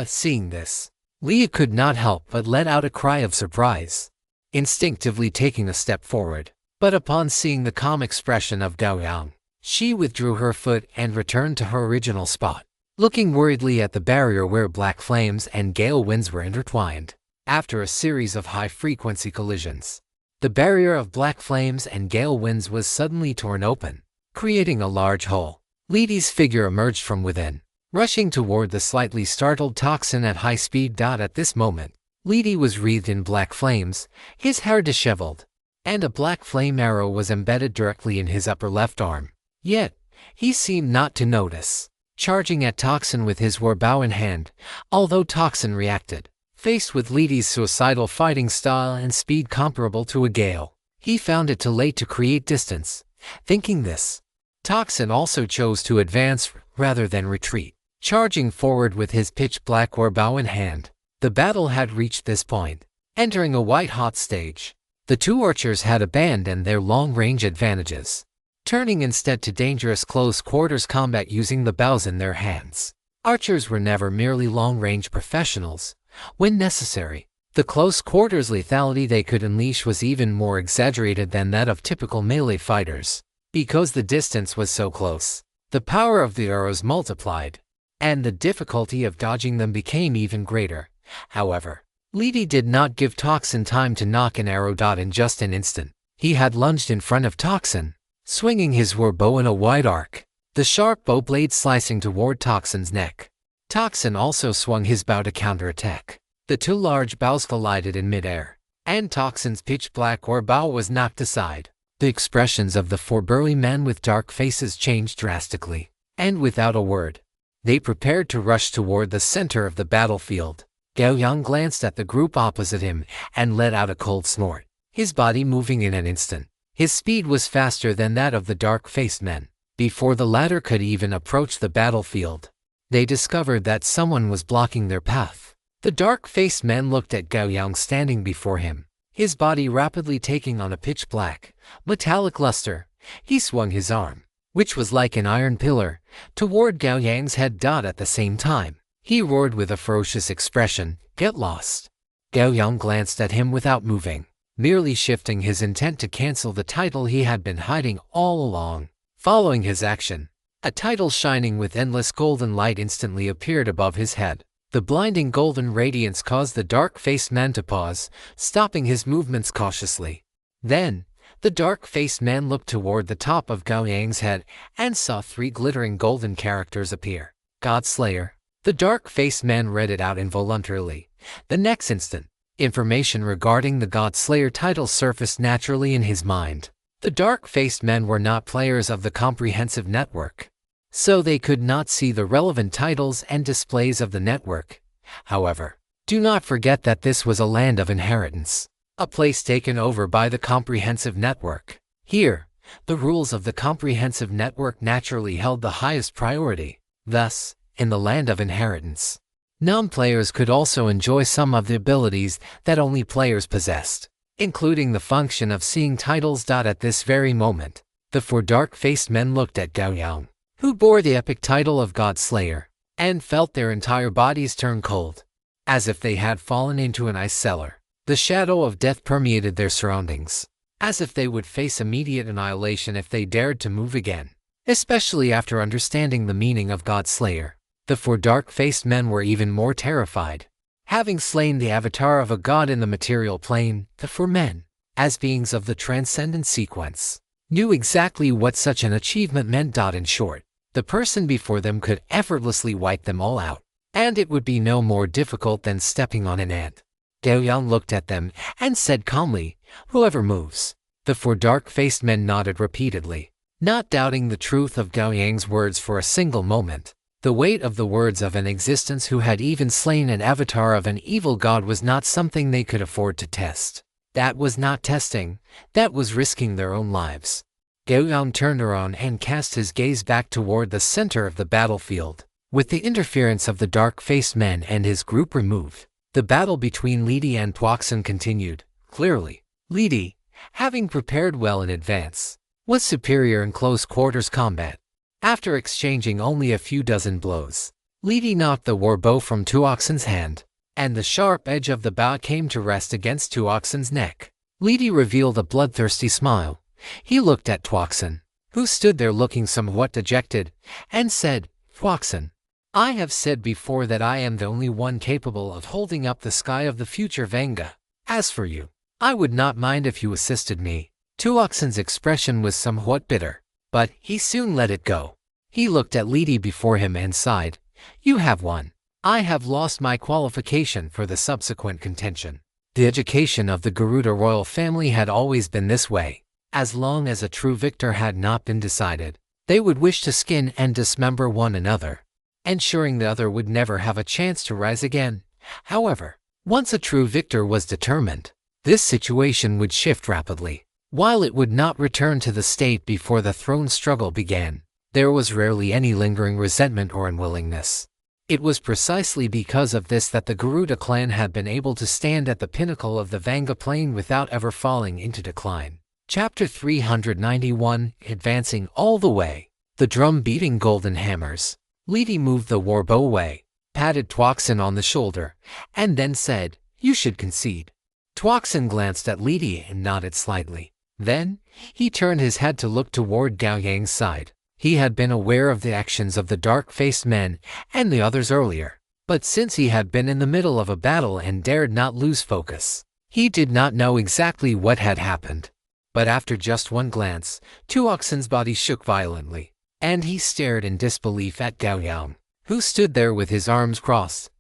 Seeing this, Lidi could not help but let out a cry of surprise, instinctively taking a step forward. But upon seeing the calm expression of Gao Yang, she withdrew her foot and returned to her original spot, looking worriedly at the barrier where black flames and gale winds were intertwined. After a series of high-frequency collisions, the barrier of black flames and gale winds was suddenly torn open, creating a large hole. Lidi's figure emerged from within, rushing toward the slightly startled Toxin at high speed. At this moment, Lidi was wreathed in black flames, his hair disheveled, and a black flame arrow was embedded directly in his upper left arm. Yet, he seemed not to notice, charging at Toxin with his war bow in hand. Although Toxin reacted, faced with Lidi's suicidal fighting style and speed comparable to a gale, he found it too late to create distance. Thinking this, Toxin also chose to advance rather than retreat, charging forward with his pitch-black war bow in hand. The battle had reached this point, entering a white-hot stage. The 2 archers had abandoned their long-range advantages, turning instead to dangerous close-quarters combat using the bows in their hands. Archers were never merely long-range professionals. When necessary, the close-quarters lethality they could unleash was even more exaggerated than that of typical melee fighters. Because the distance was so close, the power of the arrows multiplied, and the difficulty of dodging them became even greater. However, Lidi did not give Toxin time to knock an arrow. In just an instant, he had lunged in front of Toxin, swinging his war bow in a wide arc, the sharp bow blade slicing toward Toxin's neck. Toxin also swung his bow to counterattack. The 2 large bows collided in midair, and Toxin's pitch-black war bow was knocked aside. The expressions of the 4 burly men with dark faces changed drastically, and without a word, they prepared to rush toward the center of the battlefield. Gao Yang glanced at the group opposite him and let out a cold snort, his body moving in an instant. His speed was faster than that of the dark-faced men. Before the latter could even approach the battlefield, they discovered that someone was blocking their path. The dark-faced men looked at Gao Yang standing before him, his body rapidly taking on a pitch-black, metallic luster. He swung his arm, which was like an iron pillar, toward Gao Yang's head. At the same time, he roared with a ferocious expression, "Get lost!" Gao Yang glanced at him without moving, merely shifting his intent to cancel the title he had been hiding all along. Following his action, a title shining with endless golden light instantly appeared above his head. The blinding golden radiance caused the dark-faced man to pause, stopping his movements cautiously. Then, the dark-faced man looked toward the top of Gao Yang's head and saw 3 glittering golden characters appear. Godslayer. The dark-faced man read it out involuntarily. The next instant, information regarding the Godslayer title surfaced naturally in his mind. The dark-faced men were not players of the comprehensive network, so they could not see the relevant titles and displays of the network. However, do not forget that this was a land of inheritance, a place taken over by the comprehensive network. Here, the rules of the comprehensive network naturally held the highest priority. Thus, in the land of inheritance, non-players could also enjoy some of the abilities that only players possessed, including the function of seeing titles. At this very moment, the 4 dark-faced men looked at Gao Yang, who bore the epic title of God Slayer, and felt their entire bodies turn cold, as if they had fallen into an ice cellar. The shadow of death permeated their surroundings, as if they would face immediate annihilation if they dared to move again. Especially after understanding the meaning of God Slayer, the four dark-faced men were even more terrified. Having slain the avatar of a god in the material plane, the four men, as beings of the transcendent sequence, knew exactly what such an achievement meant. In short, the person before them could effortlessly wipe them all out, and it would be no more difficult than stepping on an ant. Gao Yang looked at them and said calmly, "Whoever moves." The four dark-faced men nodded repeatedly, not doubting the truth of Gao Yang's words for a single moment. The weight of the words of an existence who had even slain an avatar of an evil god was not something they could afford to test. That was not testing, that was risking their own lives. Gao Yang turned around and cast his gaze back toward the center of the battlefield. With the interference of the dark-faced men and his group removed, the battle between Lidi and Tuoxin continued. Clearly, Lidi, having prepared well in advance, was superior in close-quarters combat. After exchanging only a few dozen blows, Lidi knocked the war bow from Tuoxin's hand, and the sharp edge of the bow came to rest against Tuoxin's neck. Lidi revealed a bloodthirsty smile. He looked at Tuoxin, who stood there looking somewhat dejected, and said, "Tuoxin, I have said before that I am the only one capable of holding up the sky of the future Vanga. As for you, I would not mind if you assisted me." Tuoxin's expression was somewhat bitter, but he soon let it go. He looked at Lidi before him and sighed, "You have won. I have lost my qualification for the subsequent contention." The education of the Garuda royal family had always been this way. As long as a true victor had not been decided, they would wish to skin and dismember one another, ensuring the other would never have a chance to rise again. However, once a true victor was determined, this situation would shift rapidly. While it would not return to the state before the throne struggle began, there was rarely any lingering resentment or unwillingness. It was precisely because of this that the Garuda clan had been able to stand at the pinnacle of the Vanga plane without ever falling into decline. Chapter 391, Advancing All the Way. The drum-beating golden hammers. Lidi moved the war bow away, patted Tuoxin on the shoulder, and then said, "You should concede." Tuoxin glanced at Lidi and nodded slightly. Then, he turned his head to look toward Gao Yang's side. He had been aware of the actions of the dark-faced men and the others earlier, but since he had been in the middle of a battle and dared not lose focus, he did not know exactly what had happened. But after just one glance, Tuoxin's body shook violently, and he stared in disbelief at Gao Yang, who stood there with his arms crossed.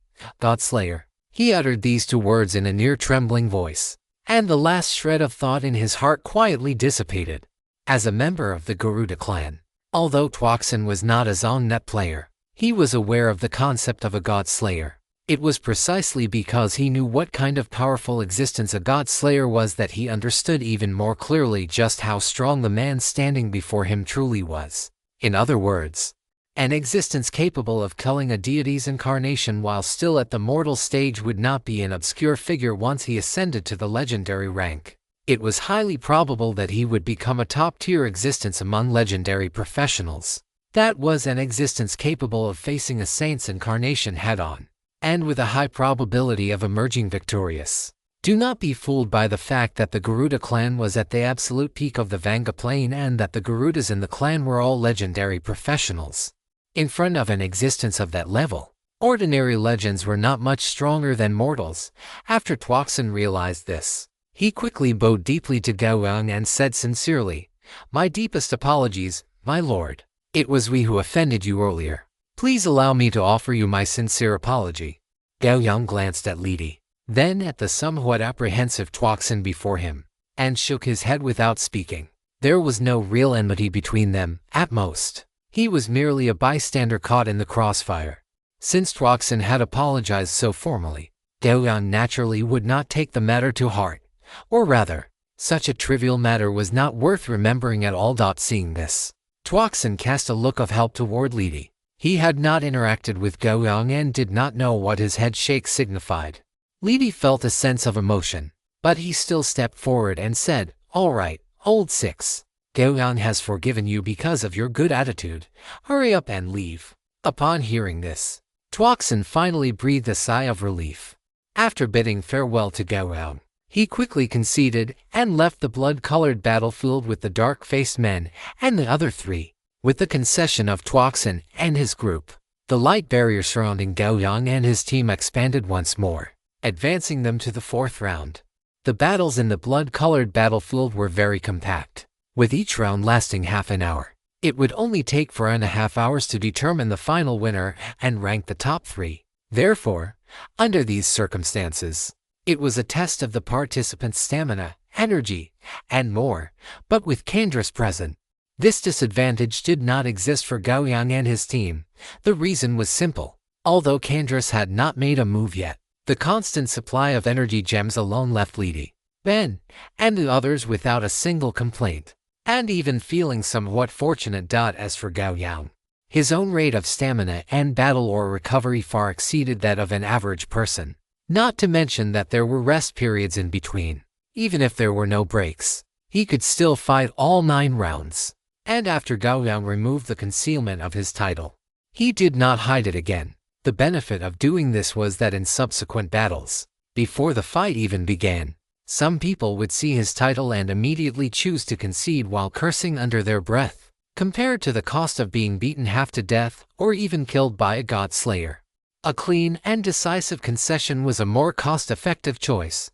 "God Slayer." He uttered these two words in a near-trembling voice, and the last shred of thought in his heart quietly dissipated. As a member of the Garuda clan, although Tuoxin was not a Zongnet player, he was aware of the concept of a God Slayer. It was precisely because he knew what kind of powerful existence a God Slayer was that he understood even more clearly just how strong the man standing before him truly was. In other words, an existence capable of killing a deity's incarnation while still at the mortal stage would not be an obscure figure once he ascended to the legendary rank. It was highly probable that he would become a top-tier existence among legendary professionals. That was an existence capable of facing a saint's incarnation head-on, and with a high probability of emerging victorious. Do not be fooled by the fact that the Garuda clan was at the absolute peak of the Vanga plane and that the Garudas in the clan were all legendary professionals. In front of an existence of that level, ordinary legends were not much stronger than mortals. After Tuoxin realized this, he quickly bowed deeply to Gao Yang and said sincerely, "My deepest apologies, my lord. It was we who offended you earlier. Please allow me to offer you my sincere apology." Gao Yang glanced at Lidi, then at the somewhat apprehensive Tuoxin before him, and shook his head without speaking. There was no real enmity between them, at most. He was merely a bystander caught in the crossfire. Since Tuoxin had apologized so formally, Gao Yang naturally would not take the matter to heart. Or rather, such a trivial matter was not worth remembering at all. Seeing this, Tuoxin cast a look of help toward Lidi. He had not interacted with Gao Yang and did not know what his head shake signified. Lidi felt a sense of emotion, but he still stepped forward and said, "All right, old six. Gao Yang has forgiven you because of your good attitude. Hurry up and leave. Upon hearing this, Tuoxin finally breathed a sigh of relief. After bidding farewell to Gao Yang, he quickly conceded and left the blood-colored battlefield with the dark-faced men and the other three. With the concession of Tuoxin and his group, the light barrier surrounding Gao Yang and his team expanded once more, advancing them to the fourth round. The battles in the blood-colored battlefield were very compact, with each round lasting half an hour. It would only take 4.5 hours to determine the final winner and rank the top 3. Therefore, under these circumstances, it was a test of the participants' stamina, energy, and more, but with Candra's present, this disadvantage did not exist for Gao Yang and his team. The reason was simple. Although Candra's had not made a move yet, the constant supply of energy gems alone left Lidi, Ben, and the others without a single complaint, and even feeling somewhat fortunate. As for Gao Yang, his own rate of stamina and battle or recovery far exceeded that of an average person. Not to mention that there were rest periods in between. Even if there were no breaks, he could still fight all 9 rounds. And after Gao Yang removed the concealment of his title, he did not hide it again. The benefit of doing this was that in subsequent battles, before the fight even began, some people would see his title and immediately choose to concede while cursing under their breath, compared to the cost of being beaten half to death or even killed by a god slayer. A clean and decisive concession was a more cost-effective choice.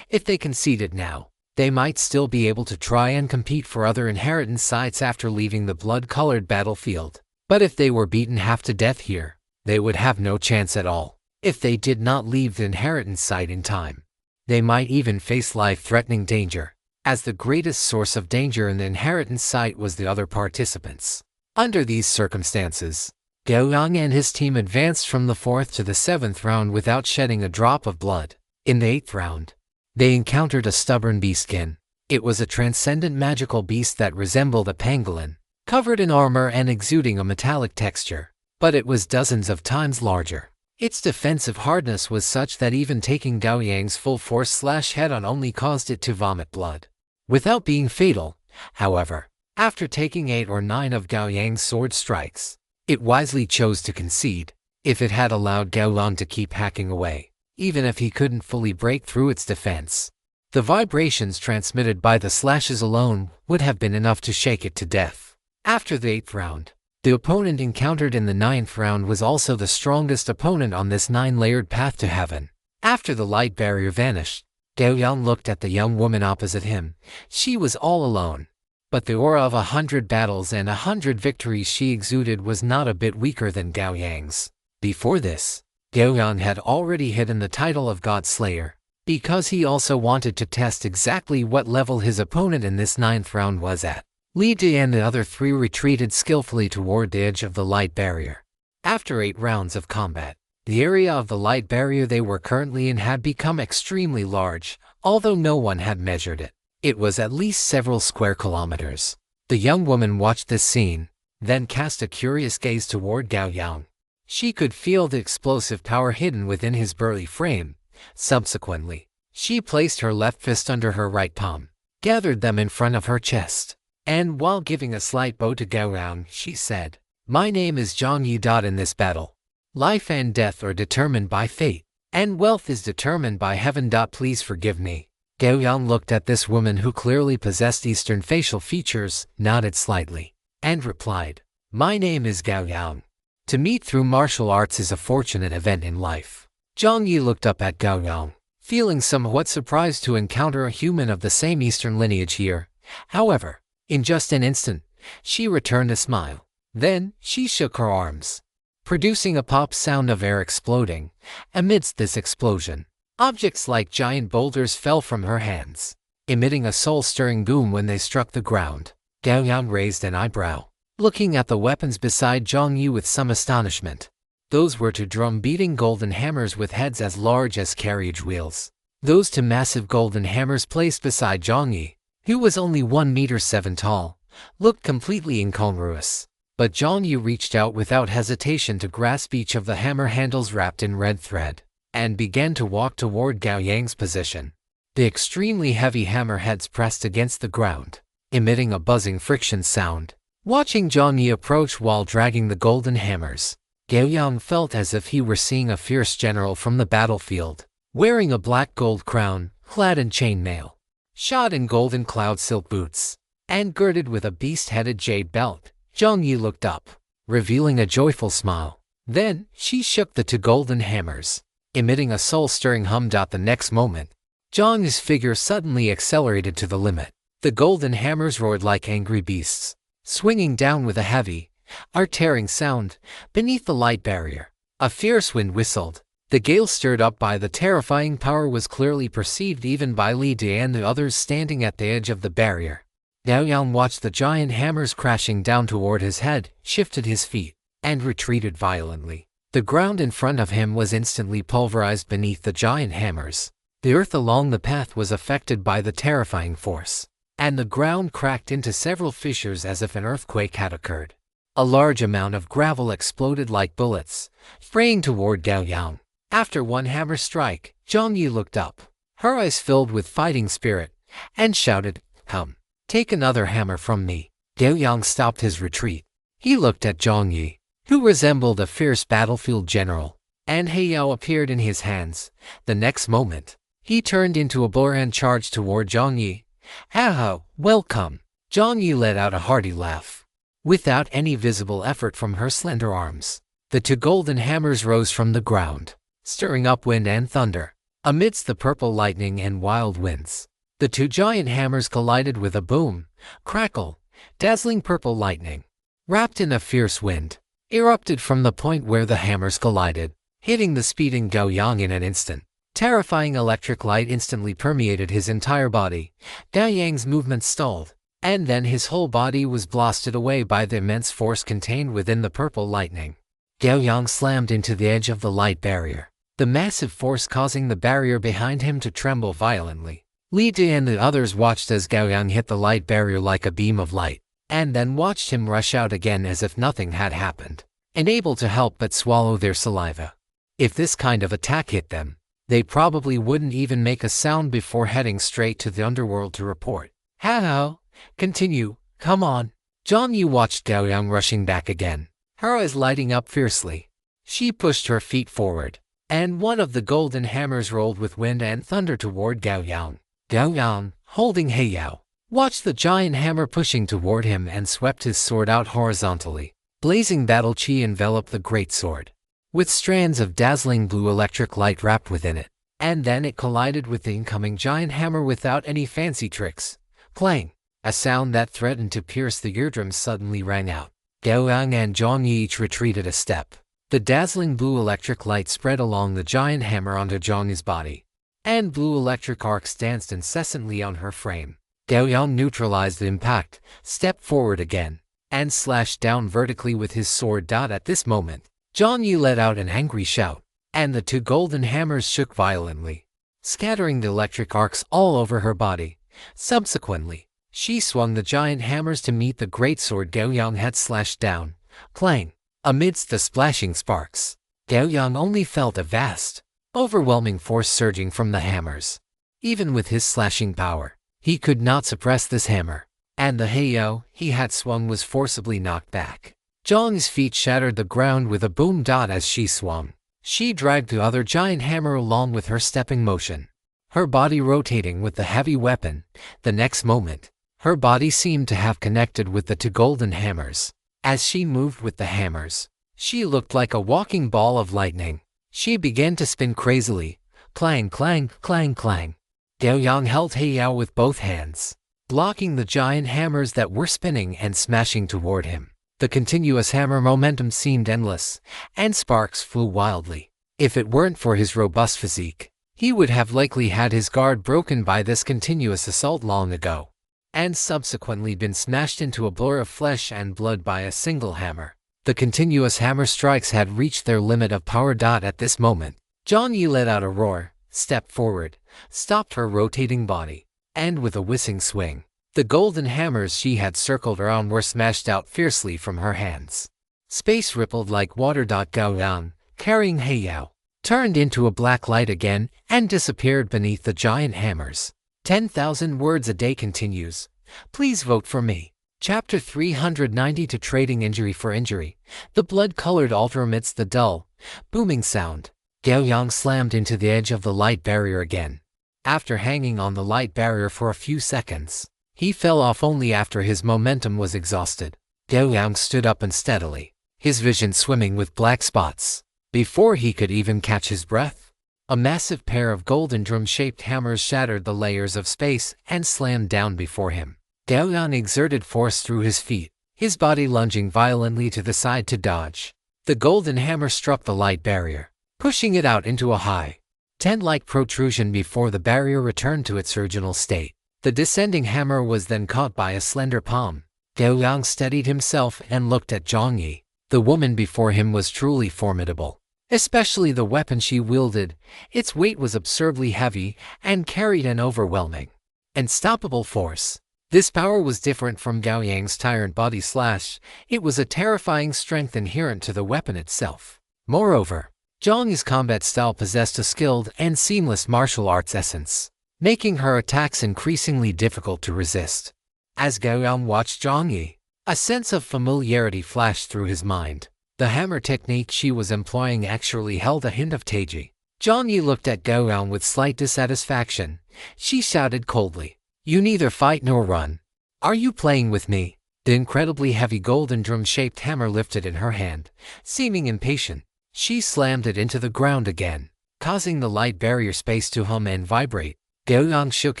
If they conceded now, they might still be able to try and compete for other inheritance sites after leaving the blood-colored battlefield. But if they were beaten half to death here, they would have no chance at all. If they did not leave the inheritance site in time, they might even face life-threatening danger, as the greatest source of danger in the inheritance site was the other participants. Under these circumstances, Gao Yang and his team advanced from the 4th to the 7th round without shedding a drop of blood. In the 8th round, they encountered a stubborn beastkin. It was a transcendent magical beast that resembled a pangolin, covered in armor and exuding a metallic texture, but it was dozens of times larger. Its defensive hardness was such that even taking Gao Yang's full force slash head-on only caused it to vomit blood. Without being fatal, however, after taking 8 or 9 of Gao Yang's sword strikes, it wisely chose to concede. If it had allowed Gao Yang to keep hacking away, even if he couldn't fully break through its defense, the vibrations transmitted by the slashes alone would have been enough to shake it to death. After the 8th round, the opponent encountered in the 9th round was also the strongest opponent on this 9-layered path to heaven. After the light barrier vanished, Gao Yang looked at the young woman opposite him. She was all alone, but the aura of 100 battles and 100 victories she exuded was not a bit weaker than Gao Yang's. Before this, Gao Yang had already hidden the title of God Slayer, because he also wanted to test exactly what level his opponent in this 9th round was at. Li Di and the other 3 retreated skillfully toward the edge of the light barrier. After 8 rounds of combat, the area of the light barrier they were currently in had become extremely large, although no one had measured it. It was at least several square kilometers. The young woman watched this scene, then cast a curious gaze toward Gao Yang. She could feel the explosive power hidden within his burly frame. Subsequently, she placed her left fist under her right palm, gathered them in front of her chest, and while giving a slight bow to Gao Yang, she said, "My name is Zhang Yi. In this battle, life and death are determined by fate, and wealth is determined by heaven. Please forgive me." Gao Yang looked at this woman who clearly possessed Eastern facial features, nodded slightly, and replied, "My name is Gao Yang. To meet through martial arts is a fortunate event in life." Zhang Yi looked up at Gao Yang, feeling somewhat surprised to encounter a human of the same Eastern lineage here. However, in just an instant, she returned a smile. Then, she shook her arms, producing a pop sound of air exploding. Amidst this explosion, objects like giant boulders fell from her hands, emitting a soul-stirring boom when they struck the ground. Gao Yang raised an eyebrow, looking at the weapons beside Zhang Yi with some astonishment. Those were 2 drum-beating golden hammers with heads as large as carriage wheels. Those 2 massive golden hammers placed beside Zhang Yi, who was only 1.7 meters tall, looked completely incongruous. But Zhang Yi reached out without hesitation to grasp each of the hammer handles wrapped in red thread, and began to walk toward Gao Yang's position. The extremely heavy hammer heads pressed against the ground, emitting a buzzing friction sound. Watching Zhang Yi approach while dragging the golden hammers, Gao Yang felt as if he were seeing a fierce general from the battlefield, wearing a black gold crown, clad in chainmail, shod in golden cloud silk boots, and girded with a beast-headed jade belt. Zhang Yi looked up, revealing a joyful smile. Then, she shook the 2 golden hammers, emitting a soul-stirring hum. The next moment, Zhang Yi's figure suddenly accelerated to the limit. The golden hammers roared like angry beasts, swinging down with a heavy, earth-tearing sound. Beneath the light barrier, a fierce wind whistled. The gale stirred up by the terrifying power was clearly perceived even by Li Di and the others standing at the edge of the barrier. Gao Yang watched the giant hammers crashing down toward his head, shifted his feet, and retreated violently. The ground in front of him was instantly pulverized beneath the giant hammers. The earth along the path was affected by the terrifying force, and the ground cracked into several fissures as if an earthquake had occurred. A large amount of gravel exploded like bullets, spraying toward Gao Yang. After one hammer strike, Zhang Yi looked up, her eyes filled with fighting spirit, and shouted, "Come, take another hammer from me." Gao Yang stopped his retreat. He looked at Zhang Yi, who resembled a fierce battlefield general, and Heiyao appeared in his hands. The next moment, he turned into a boar and charged toward Zhang Yi. "Ha, welcome." Zhang Yi let out a hearty laugh. Without any visible effort from her slender arms, the 2 golden hammers rose from the ground, stirring up wind and thunder. Amidst the purple lightning and wild winds, the 2 giant hammers collided with a boom, crackle. Dazzling purple lightning, wrapped in a fierce wind, erupted from the point where the hammers collided, hitting the speeding Gao Yang in an instant. Terrifying electric light instantly permeated his entire body. Gao Yang's movements stalled, and then his whole body was blasted away by the immense force contained within the purple lightning. Gao Yang slammed into the edge of the light barrier, the massive force causing the barrier behind him to tremble violently. Li Di and the others watched as Gao Yang hit the light barrier like a beam of light, and then watched him rush out again as if nothing had happened, unable to help but swallow their saliva. If this kind of attack hit them, they probably wouldn't even make a sound before heading straight to the underworld to report. "How? Continue, come on." Zhang Yi watched Gao Yang rushing back again, her eyes lighting up fiercely. She pushed her feet forward, and one of the golden hammers rolled with wind and thunder toward Gao Yang. Gao Yang, holding Heiyao, watched the giant hammer pushing toward him and swept his sword out horizontally. Blazing battle chi enveloped the greatsword, with strands of dazzling blue electric light wrapped within it, and then it collided with the incoming giant hammer without any fancy tricks. Clang! A sound that threatened to pierce the eardrums suddenly rang out. Gao Yang and Zhang Yi each retreated a step. The dazzling blue electric light spread along the giant hammer onto Zhang Yi's body, and blue electric arcs danced incessantly on her frame. Gao Yang neutralized the impact, stepped forward again, and slashed down vertically with his sword. At this moment, Zhang Yi let out an angry shout, and the 2 golden hammers shook violently, scattering the electric arcs all over her body. Subsequently, she swung the giant hammers to meet the greatsword Gao Yang had slashed down. Clang! Amidst the splashing sparks, Gao Yang only felt a vast, overwhelming force surging from the hammers. Even with his slashing power, he could not suppress this hammer, and the Heiyao he had swung was forcibly knocked back. Zhang's feet shattered the ground with a boom. As she swung, she dragged the other giant hammer along with her stepping motion, her body rotating with the heavy weapon. The next moment, her body seemed to have connected with the 2 golden hammers. As she moved with the hammers, she looked like a walking ball of lightning. She began to spin crazily. Clang, clang, clang, clang. Gao Yang held Heiyao with both hands, blocking the giant hammers that were spinning and smashing toward him. The continuous hammer momentum seemed endless, and sparks flew wildly. If it weren't for his robust physique, he would have likely had his guard broken by this continuous assault long ago, and subsequently been smashed into a blur of flesh and blood by a single hammer. The continuous hammer strikes had reached their limit of power. At this moment, Zhang Yi let out a roar, stepped forward, stopped her rotating body, and with a whizzing swing, the golden hammers she had circled around were smashed out fiercely from her hands. Space rippled like water. Gao Yang, carrying Heiyao, turned into a black light again and disappeared beneath the giant hammers. 10,000 words a day continues. Please vote for me. Chapter 392 Trading Injury for Injury. The blood-colored altar amidst the dull, booming sound. Gao Yang slammed into the edge of the light barrier again. After hanging on the light barrier for a few seconds, he fell off only after his momentum was exhausted. Gao Yang stood up unsteadily, his vision swimming with black spots. Before he could even catch his breath, a massive pair of golden drum-shaped hammers shattered the layers of space and slammed down before him. Gao Yang exerted force through his feet, his body lunging violently to the side to dodge. The golden hammer struck the light barrier, pushing it out into a high, tent-like protrusion before the barrier returned to its original state. The descending hammer was then caught by a slender palm. Gao Yang steadied himself and looked at Zhang Yi. The woman before him was truly formidable, especially the weapon she wielded. Its weight was absurdly heavy and carried an overwhelming, unstoppable force. This power was different from Gao Yang's tyrant body slash. It was a terrifying strength inherent to the weapon itself. Moreover, Zhang Yi's combat style possessed a skilled and seamless martial arts essence, making her attacks increasingly difficult to resist. As Gao Yang watched Zhang Yi, a sense of familiarity flashed through his mind. The hammer technique she was employing actually held a hint of Taiji. Zhang Yi looked at Gao Yang with slight dissatisfaction. She shouted coldly, "You neither fight nor run. Are you playing with me?" The incredibly heavy golden drum-shaped hammer lifted in her hand. Seeming impatient, she slammed it into the ground again, causing the light barrier space to hum and vibrate. Gao Yang shook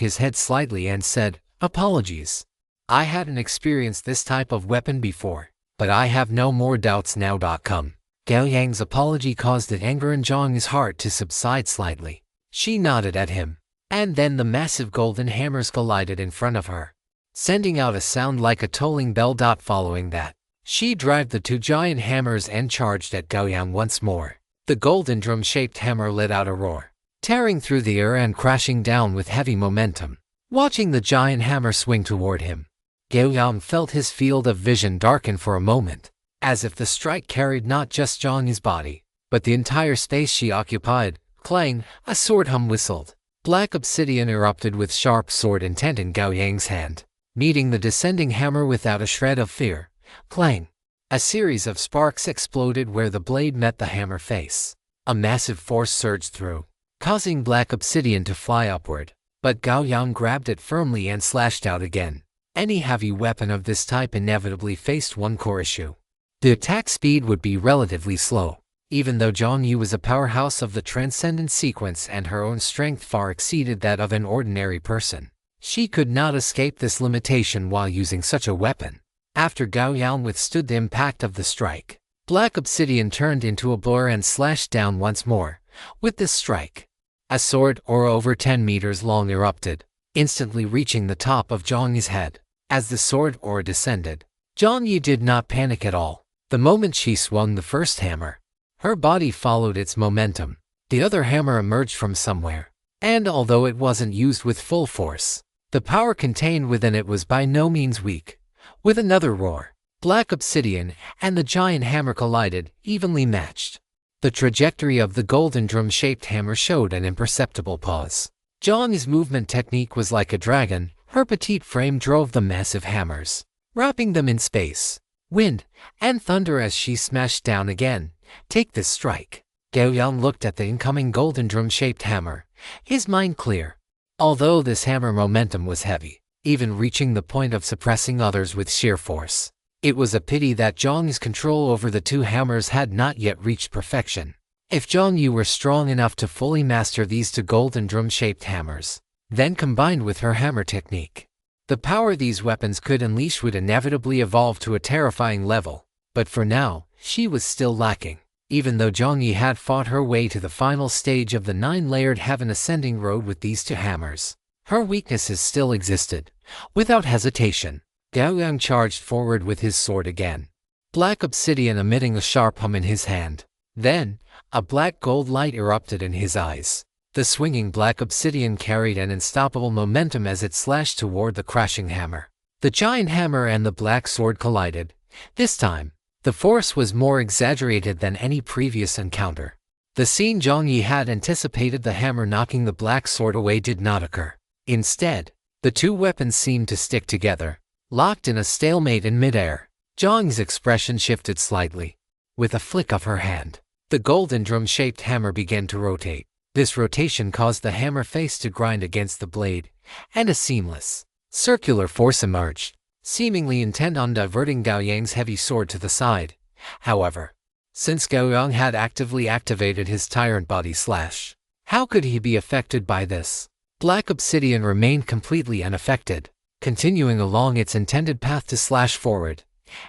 his head slightly and said, "Apologies. I hadn't experienced this type of weapon before, but I have no more doubts now." Gao Yang's apology caused the anger in Zhang Yi's heart to subside slightly. She nodded at him, and then the massive golden hammers collided in front of her, sending out a sound like a tolling bell. Following that, she drove the two giant hammers and charged at Gao Yang once more. The golden drum-shaped hammer let out a roar, tearing through the air and crashing down with heavy momentum. Watching the giant hammer swing toward him, Gao Yang felt his field of vision darken for a moment, as if the strike carried not just Zhang Yi's body, but the entire space she occupied. Clang, a sword hum whistled. Black obsidian erupted with sharp sword intent in Gao Yang's hand, meeting the descending hammer without a shred of fear. Clang! A series of sparks exploded where the blade met the hammer face. A massive force surged through, causing black obsidian to fly upward, but Gao Yang grabbed it firmly and slashed out again. Any heavy weapon of this type inevitably faced one core issue. The attack speed would be relatively slow. Even though Zhang Yi was a powerhouse of the transcendent sequence and her own strength far exceeded that of an ordinary person, she could not escape this limitation while using such a weapon. After Gao Yang withstood the impact of the strike, black obsidian turned into a blur and slashed down once more. With this strike, a sword over 10 meters long erupted, instantly reaching the top of Zhang Yi's head. As the sword descended, Zhang Yi did not panic at all. The moment she swung the first hammer, her body followed its momentum. The other hammer emerged from somewhere, and although it wasn't used with full force, the power contained within it was by no means weak. With another roar, black obsidian and the giant hammer collided, evenly matched. The trajectory of the golden drum-shaped hammer showed an imperceptible pause. Zhang Yi's movement technique was like a dragon. Her petite frame drove the massive hammers, wrapping them in space, wind, and thunder as she smashed down again. Take this strike. Gao Yang looked at the incoming golden drum-shaped hammer, his mind clear. Although this hammer momentum was heavy, even reaching the point of suppressing others with sheer force, it was a pity that Zhang Yi's control over the two hammers had not yet reached perfection. If Zhang Yi were strong enough to fully master these two golden drum-shaped hammers, then combined with her hammer technique, the power these weapons could unleash would inevitably evolve to a terrifying level. But for now, she was still lacking. Even though Zhang Yi had fought her way to the final stage of the 9-layered heaven ascending road with these two hammers, her weaknesses still existed. Without hesitation, Gao Yang charged forward with his sword again, black obsidian emitting a sharp hum in his hand. Then, a black gold light erupted in his eyes. The swinging black obsidian carried an unstoppable momentum as it slashed toward the crashing hammer. The giant hammer and the black sword collided. This time, the force was more exaggerated than any previous encounter. The scene Zhang Yi had anticipated, the hammer knocking the black sword away, did not occur. Instead, The two weapons seemed to stick together, locked in a stalemate in midair. Gao Yang's expression shifted slightly. With a flick of her hand, the golden drum-shaped hammer began to rotate. This rotation caused the hammer face to grind against the blade, and a seamless, circular force emerged, seemingly intent on diverting Gao Yang's heavy sword to the side. However, since Gao Yang had actively activated his tyrant body slash, how could he be affected by this? Black obsidian remained completely unaffected, continuing along its intended path to slash forward.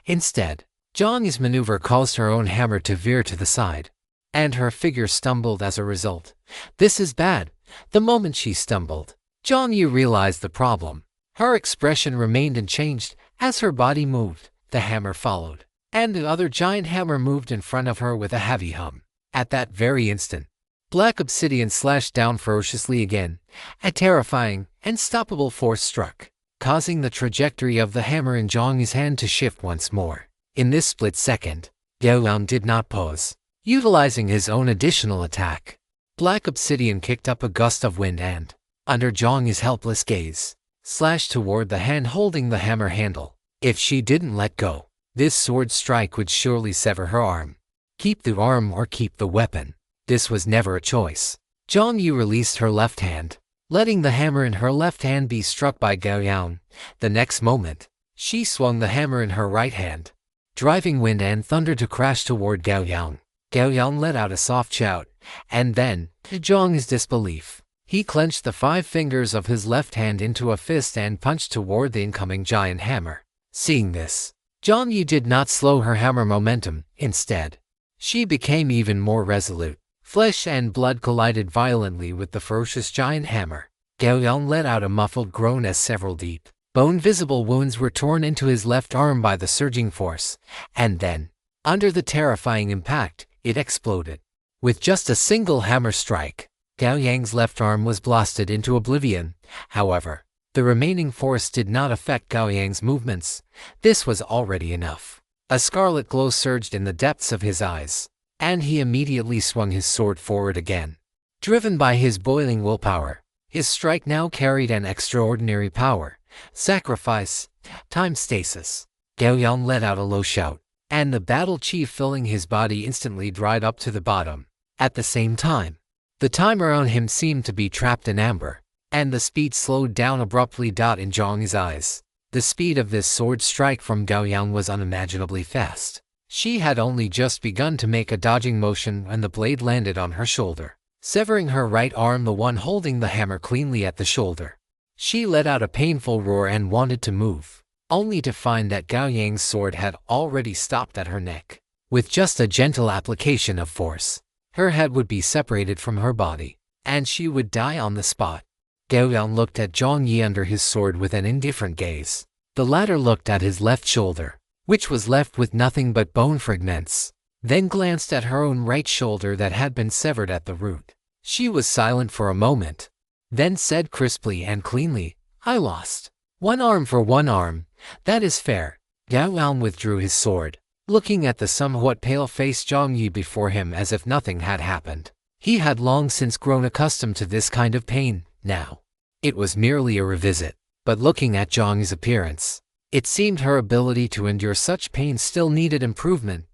Instead, Gao Yang's maneuver caused her own hammer to veer to the side, and her figure stumbled as a result. This is bad. The moment she stumbled, Gao Yang realized the problem. Her expression remained unchanged. As her body moved, the hammer followed, and the other giant hammer moved in front of her with a heavy hum. At that very instant, black obsidian slashed down ferociously again. A terrifying, unstoppable force struck, causing the trajectory of the hammer in Gao Yang's hand to shift once more. In this split second, Gao Yang did not pause, utilizing his own additional attack. Black obsidian kicked up a gust of wind and, under Gao Yang's helpless gaze, slashed toward the hand holding the hammer handle. If she didn't let go, this sword strike would surely sever her arm. Keep the arm or keep the weapon. This was never a choice. Gao Yang released her left hand, letting the hammer in her left hand be struck by Gao Yang. The next moment, she swung the hammer in her right hand, driving wind and thunder to crash toward Gao Yang. Gao Yang let out a soft shout, and then, to Gao Yang's disbelief, he clenched the 5 fingers of his left hand into a fist and punched toward the incoming giant hammer. Seeing this, Gao Yang did not slow her hammer momentum. Instead, she became even more resolute. Flesh and blood collided violently with the ferocious giant hammer. Gao Yang let out a muffled groan as several deep, bone-visible wounds were torn into his left arm by the surging force, and then, under the terrifying impact, it exploded. With just a single hammer strike, Gao Yang's left arm was blasted into oblivion. However, the remaining force did not affect Gao Yang's movements. This was already enough. A scarlet glow surged in the depths of his eyes, and he immediately swung his sword forward again. Driven by his boiling willpower, his strike now carried an extraordinary power. Sacrifice, time stasis. Gao Yang let out a low shout, and the battle chi filling his body instantly dried up to the bottom. At the same time, the time around him seemed to be trapped in amber, and the speed slowed down abruptly. In Gao Yang's eyes, the speed of this sword strike from Gao Yang was unimaginably fast. She had only just begun to make a dodging motion when the blade landed on her shoulder, severing her right arm, the one holding the hammer, cleanly at the shoulder. She let out a painful roar and wanted to move, only to find that Gao Yang's sword had already stopped at her neck. With just a gentle application of force, her head would be separated from her body, and she would die on the spot. Gao Yang looked at Gao Yang under his sword with an indifferent gaze. The latter looked at his left shoulder, which was left with nothing but bone fragments, then glanced at her own right shoulder that had been severed at the root. She was silent for a moment, then said crisply and cleanly, "I lost. 1 arm for 1 arm. That is fair." Gao Yang withdrew his sword, looking at the somewhat pale-faced Gao Yang before him as if nothing had happened. He had long since grown accustomed to this kind of pain. Now, it was merely a revisit, but looking at Gao Yang's appearance, it seemed her ability to endure such pain still needed improvement.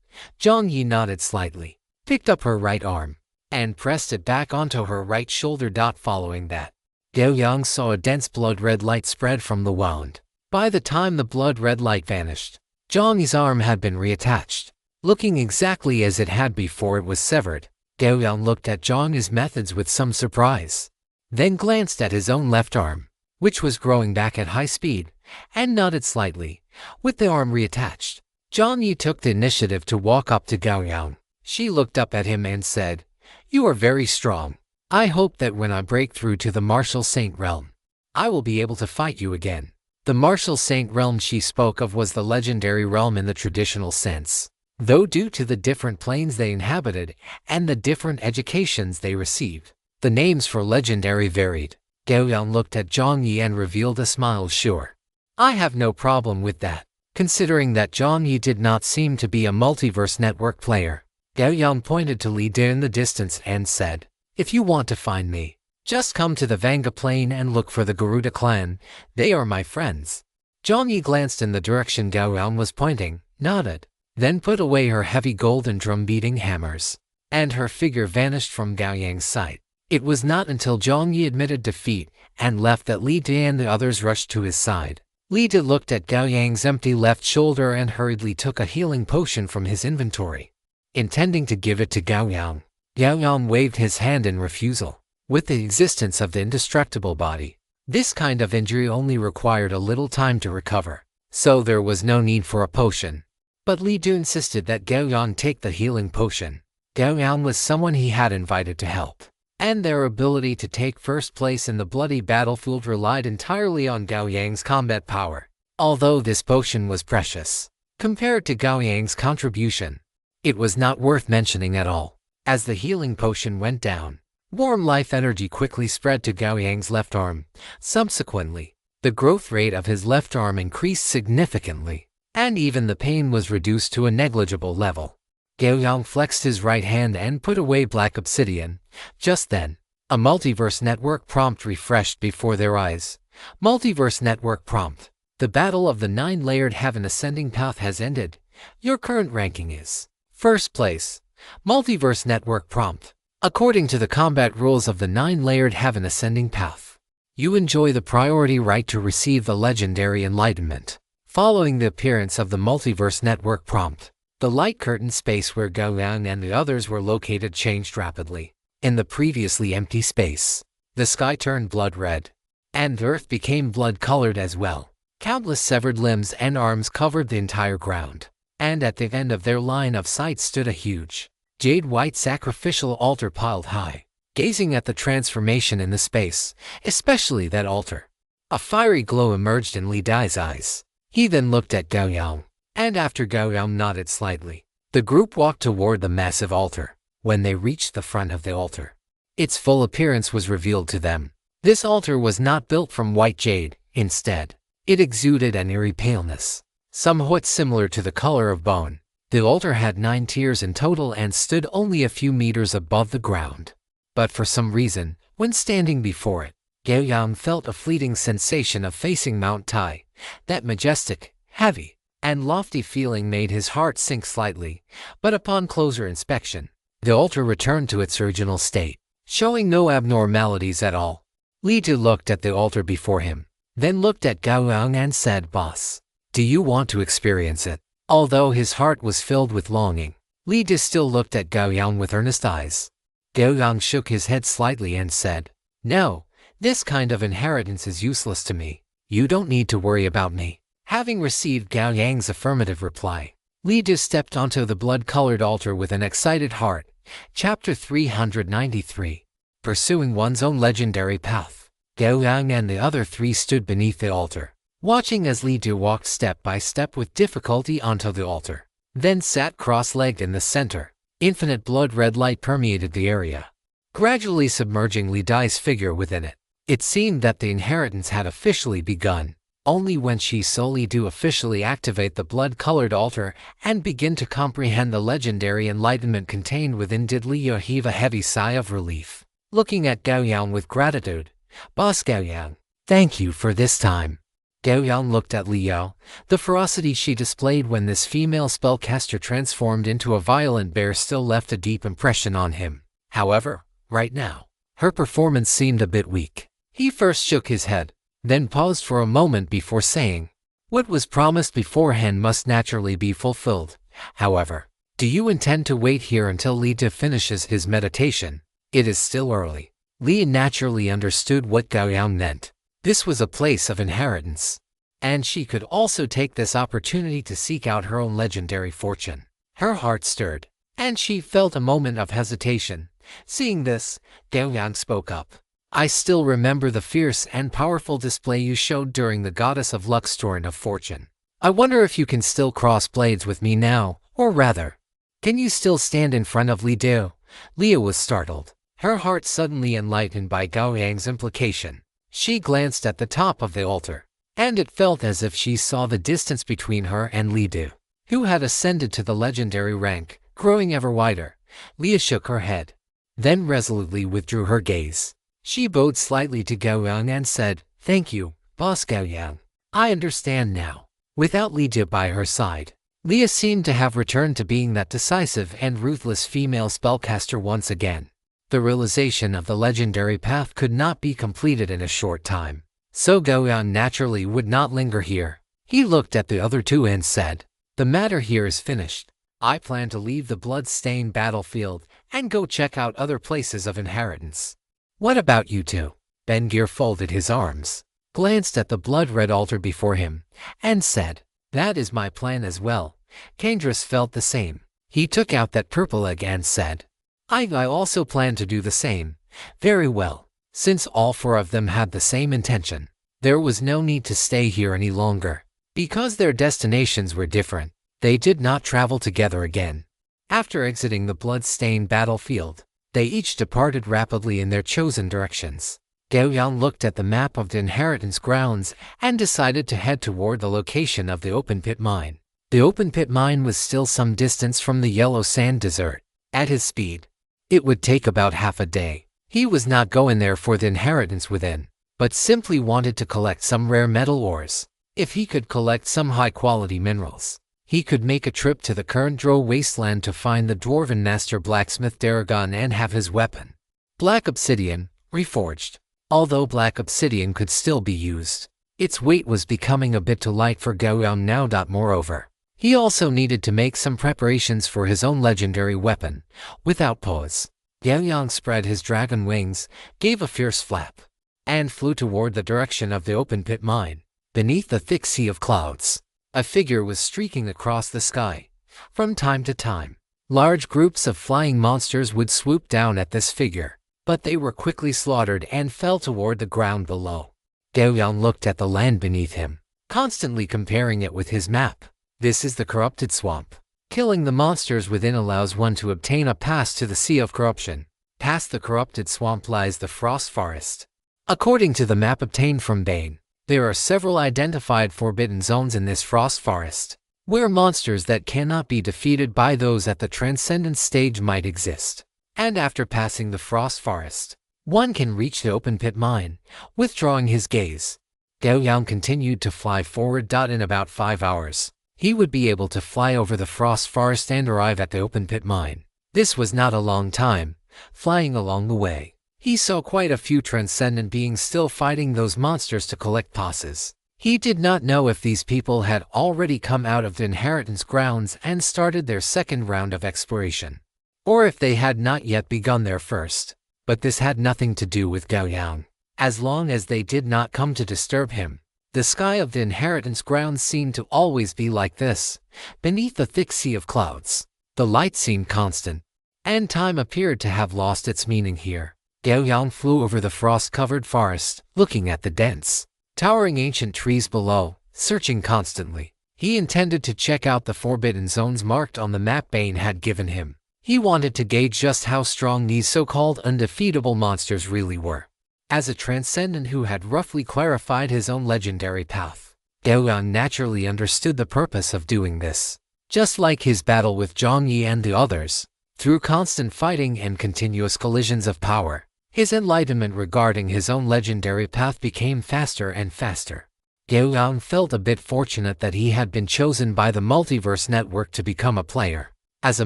Gao Yang nodded slightly, picked up her right arm, and pressed it back onto her right shoulder. Following that, Gao Yang saw a dense blood-red light spread from the wound. By the time the blood-red light vanished, Gao Yang's arm had been reattached, looking exactly as it had before it was severed. Gao Yang looked at Gao Yang's methods with some surprise, then glanced at his own left arm, which was growing back at high speed, and nodded slightly. With the arm reattached, Gao Yang took the initiative to walk up to Gao Yang. She looked up at him and said, "You are very strong. I hope that when I break through to the Martial Saint Realm, I will be able to fight you again." The Martial Saint Realm she spoke of was the legendary realm in the traditional sense, though due to the different planes they inhabited and the different educations they received, the names for legendary varied. Gao Yang looked at Gao Yang and revealed a smile. "Sure. I have no problem with that." Considering that Gao Yang did not seem to be a multiverse network player, Gao Yang pointed to Li De in the distance and said, "If you want to find me, Just come to the Vanga Plain and look for the Garuda clan. They are my friends. Zhang Yi glanced in the direction Gao Yang was pointing, nodded, then put away her heavy golden drum-beating hammers, and her figure vanished from Gao Yang's sight. It was not until Zhang Yi admitted defeat and left that Li De and the others rushed to his side. Li De looked at Gao Yang's empty left shoulder and hurriedly took a healing potion from his inventory, intending to give it to Gao Yang. Gao Yang waved his hand in refusal. With the existence of the indestructible body, this kind of injury only required a little time to recover, so there was no need for a potion. But Li De insisted that Gao Yang take the healing potion. Gao Yang was someone he had invited to help, and their ability to take first place in the bloody battlefield relied entirely on Gao Yang's combat power. Although this potion was precious, compared to Gao Yang's contribution, it was not worth mentioning at all. As the healing potion went down, warm life energy quickly spread to Gao Yang's left arm. Subsequently, the growth rate of his left arm increased significantly, and even the pain was reduced to a negligible level. Gao Yang flexed his right hand and put away black obsidian. Just then, a Multiverse Network prompt refreshed before their eyes. Multiverse Network prompt. The battle of the 9-layered heaven ascending path has ended. Your current ranking is first place. Multiverse Network prompt. According to the combat rules of the 9-layered heaven ascending path, you enjoy the priority right to receive the legendary enlightenment. Following the appearance of the Multiverse Network prompt, the light curtain space where Gao Yang and the others were located changed rapidly. In the previously empty space, the sky turned blood red, and the earth became blood-colored as well. Countless severed limbs and arms covered the entire ground, and at the end of their line of sight stood a huge, jade-white sacrificial altar piled high. Gazing at the transformation in the space, especially that altar, a fiery glow emerged in Li Dai's eyes. He then looked at Gao Yang, and after Gao Yang nodded slightly, the group walked toward the massive altar. When they reached the front of the altar, its full appearance was revealed to them. This altar was not built from white jade. Instead, it exuded an eerie paleness, somewhat similar to the color of bone. The altar had 9 tiers in total and stood only a few meters above the ground. But for some reason, when standing before it, Gao Yang felt a fleeting sensation of facing Mount Tai. That majestic, heavy, and lofty feeling made his heart sink slightly, but upon closer inspection, the altar returned to its original state, showing no abnormalities at all. Li De looked at the altar before him, then looked at Gao Yang and said, "Boss, do you want to experience it?" Although his heart was filled with longing, Li De still looked at Gao Yang with earnest eyes. Gao Yang shook his head slightly and said, "No, this kind of inheritance is useless to me. You don't need to worry about me." Having received Gao Yang's affirmative reply, Li De stepped onto the blood-colored altar with an excited heart. Chapter 393. Pursuing One's Own Legendary Path. Gao Yang and the other 3 stood beneath the altar, watching as Li De walked step by step with difficulty onto the altar, then sat cross-legged in the center. Infinite blood-red light permeated the area, gradually submerging Li Dai's figure within it. It seemed that the inheritance had officially begun. Only when she saw Li De officially activate the blood-colored altar and begin to comprehend the legendary enlightenment contained within did Li De heave a heavy sigh of relief. Looking at Gao Yang with gratitude, "Boss Gao Yang, thank you for this time." Gao Yang looked at Li De. The ferocity she displayed when this female spellcaster transformed into a violent bear still left a deep impression on him. However, right now, her performance seemed a bit weak. He first shook his head, then paused for a moment before saying, "What was promised beforehand must naturally be fulfilled. However, do you intend to wait here until Li De finishes his meditation? It is still early." Li naturally understood what Gao Yang meant. This was a place of inheritance, and she could also take this opportunity to seek out her own legendary fortune. Her heart stirred, and she felt a moment of hesitation. Seeing this, Gao Yang spoke up. "I still remember the fierce and powerful display you showed during the Goddess of Luck's Torrent of Fortune. I wonder if you can still cross blades with me now, or rather, can you still stand in front of Li De?" Leah was startled, her heart suddenly enlightened by Gao Yang's implication. She glanced at the top of the altar, and it felt as if she saw the distance between her and Li De, who had ascended to the legendary rank, growing ever wider. Leah shook her head, then resolutely withdrew her gaze. She bowed slightly to Gao Yang and said, "Thank you, Boss Gao Yang. I understand now." Without Leah by her side, Leah seemed to have returned to being that decisive and ruthless female spellcaster once again. The realization of the legendary path could not be completed in a short time, so Gao Yang naturally would not linger here. He looked at the other two and said, "The matter here is finished. I plan to leave the blood-stained battlefield and go check out other places of inheritance. What about you two?" Ben-Gear folded his arms, glanced at the blood-red altar before him, and said, "That is my plan as well." Kandris felt the same. He took out that purple egg and said, I also plan to do the same." Very well. Since all four of them had the same intention, there was no need to stay here any longer. Because their destinations were different, they did not travel together again. After exiting the blood-stained battlefield, they each departed rapidly in their chosen directions. Gao Yang looked at the map of the inheritance grounds and decided to head toward the location of the open-pit mine. The open-pit mine was still some distance from the yellow sand desert. At his speed, it would take about half a day. He was not going there for the inheritance within, but simply wanted to collect some rare metal ores. If he could collect some high-quality minerals, he could make a trip to the current Dro wasteland to find the dwarven master blacksmith Daragon and have his weapon, black obsidian, reforged. Although black obsidian could still be used, its weight was becoming a bit too light for Gao Yang now. Moreover, he also needed to make some preparations for his own legendary weapon. Without pause, Gao Yang spread his dragon wings, gave a fierce flap, and flew toward the direction of the open-pit mine. Beneath the thick sea of clouds, a figure was streaking across the sky. From time to time, large groups of flying monsters would swoop down at this figure, but they were quickly slaughtered and fell toward the ground below. Gao Yang looked at the land beneath him, constantly comparing it with his map. This is the corrupted swamp. Killing the monsters within allows one to obtain a pass to the Sea of Corruption. Past the corrupted swamp lies the Frost Forest. According to the map obtained from Bane, there are several identified forbidden zones in this Frost Forest, where monsters that cannot be defeated by those at the Transcendence stage might exist. And after passing the Frost Forest, one can reach the open-pit mine. Withdrawing his gaze, Gao Yang continued to fly forward. In about 5 hours, he would be able to fly over the Frost Forest and arrive at the open-pit mine. This was not a long time. Flying along the way, he saw quite a few transcendent beings still fighting those monsters to collect passes. He did not know if these people had already come out of the inheritance grounds and started their second round of exploration, or if they had not yet begun their first. But this had nothing to do with Gao Yang. As long as they did not come to disturb him, the sky of the inheritance grounds seemed to always be like this. Beneath the thick sea of clouds, the light seemed constant, and time appeared to have lost its meaning here. Gao Yang flew over the frost-covered forest, looking at the dense, towering ancient trees below, searching constantly. He intended to check out the forbidden zones marked on the map Bane had given him. He wanted to gauge just how strong these so-called undefeatable monsters really were. As a transcendent who had roughly clarified his own legendary path, Gao Yang naturally understood the purpose of doing this. Just like his battle with Zhang Yi and the others, through constant fighting and continuous collisions of power, his enlightenment regarding his own legendary path became faster and faster. Gao Yang felt a bit fortunate that he had been chosen by the Multiverse Network to become a player. As a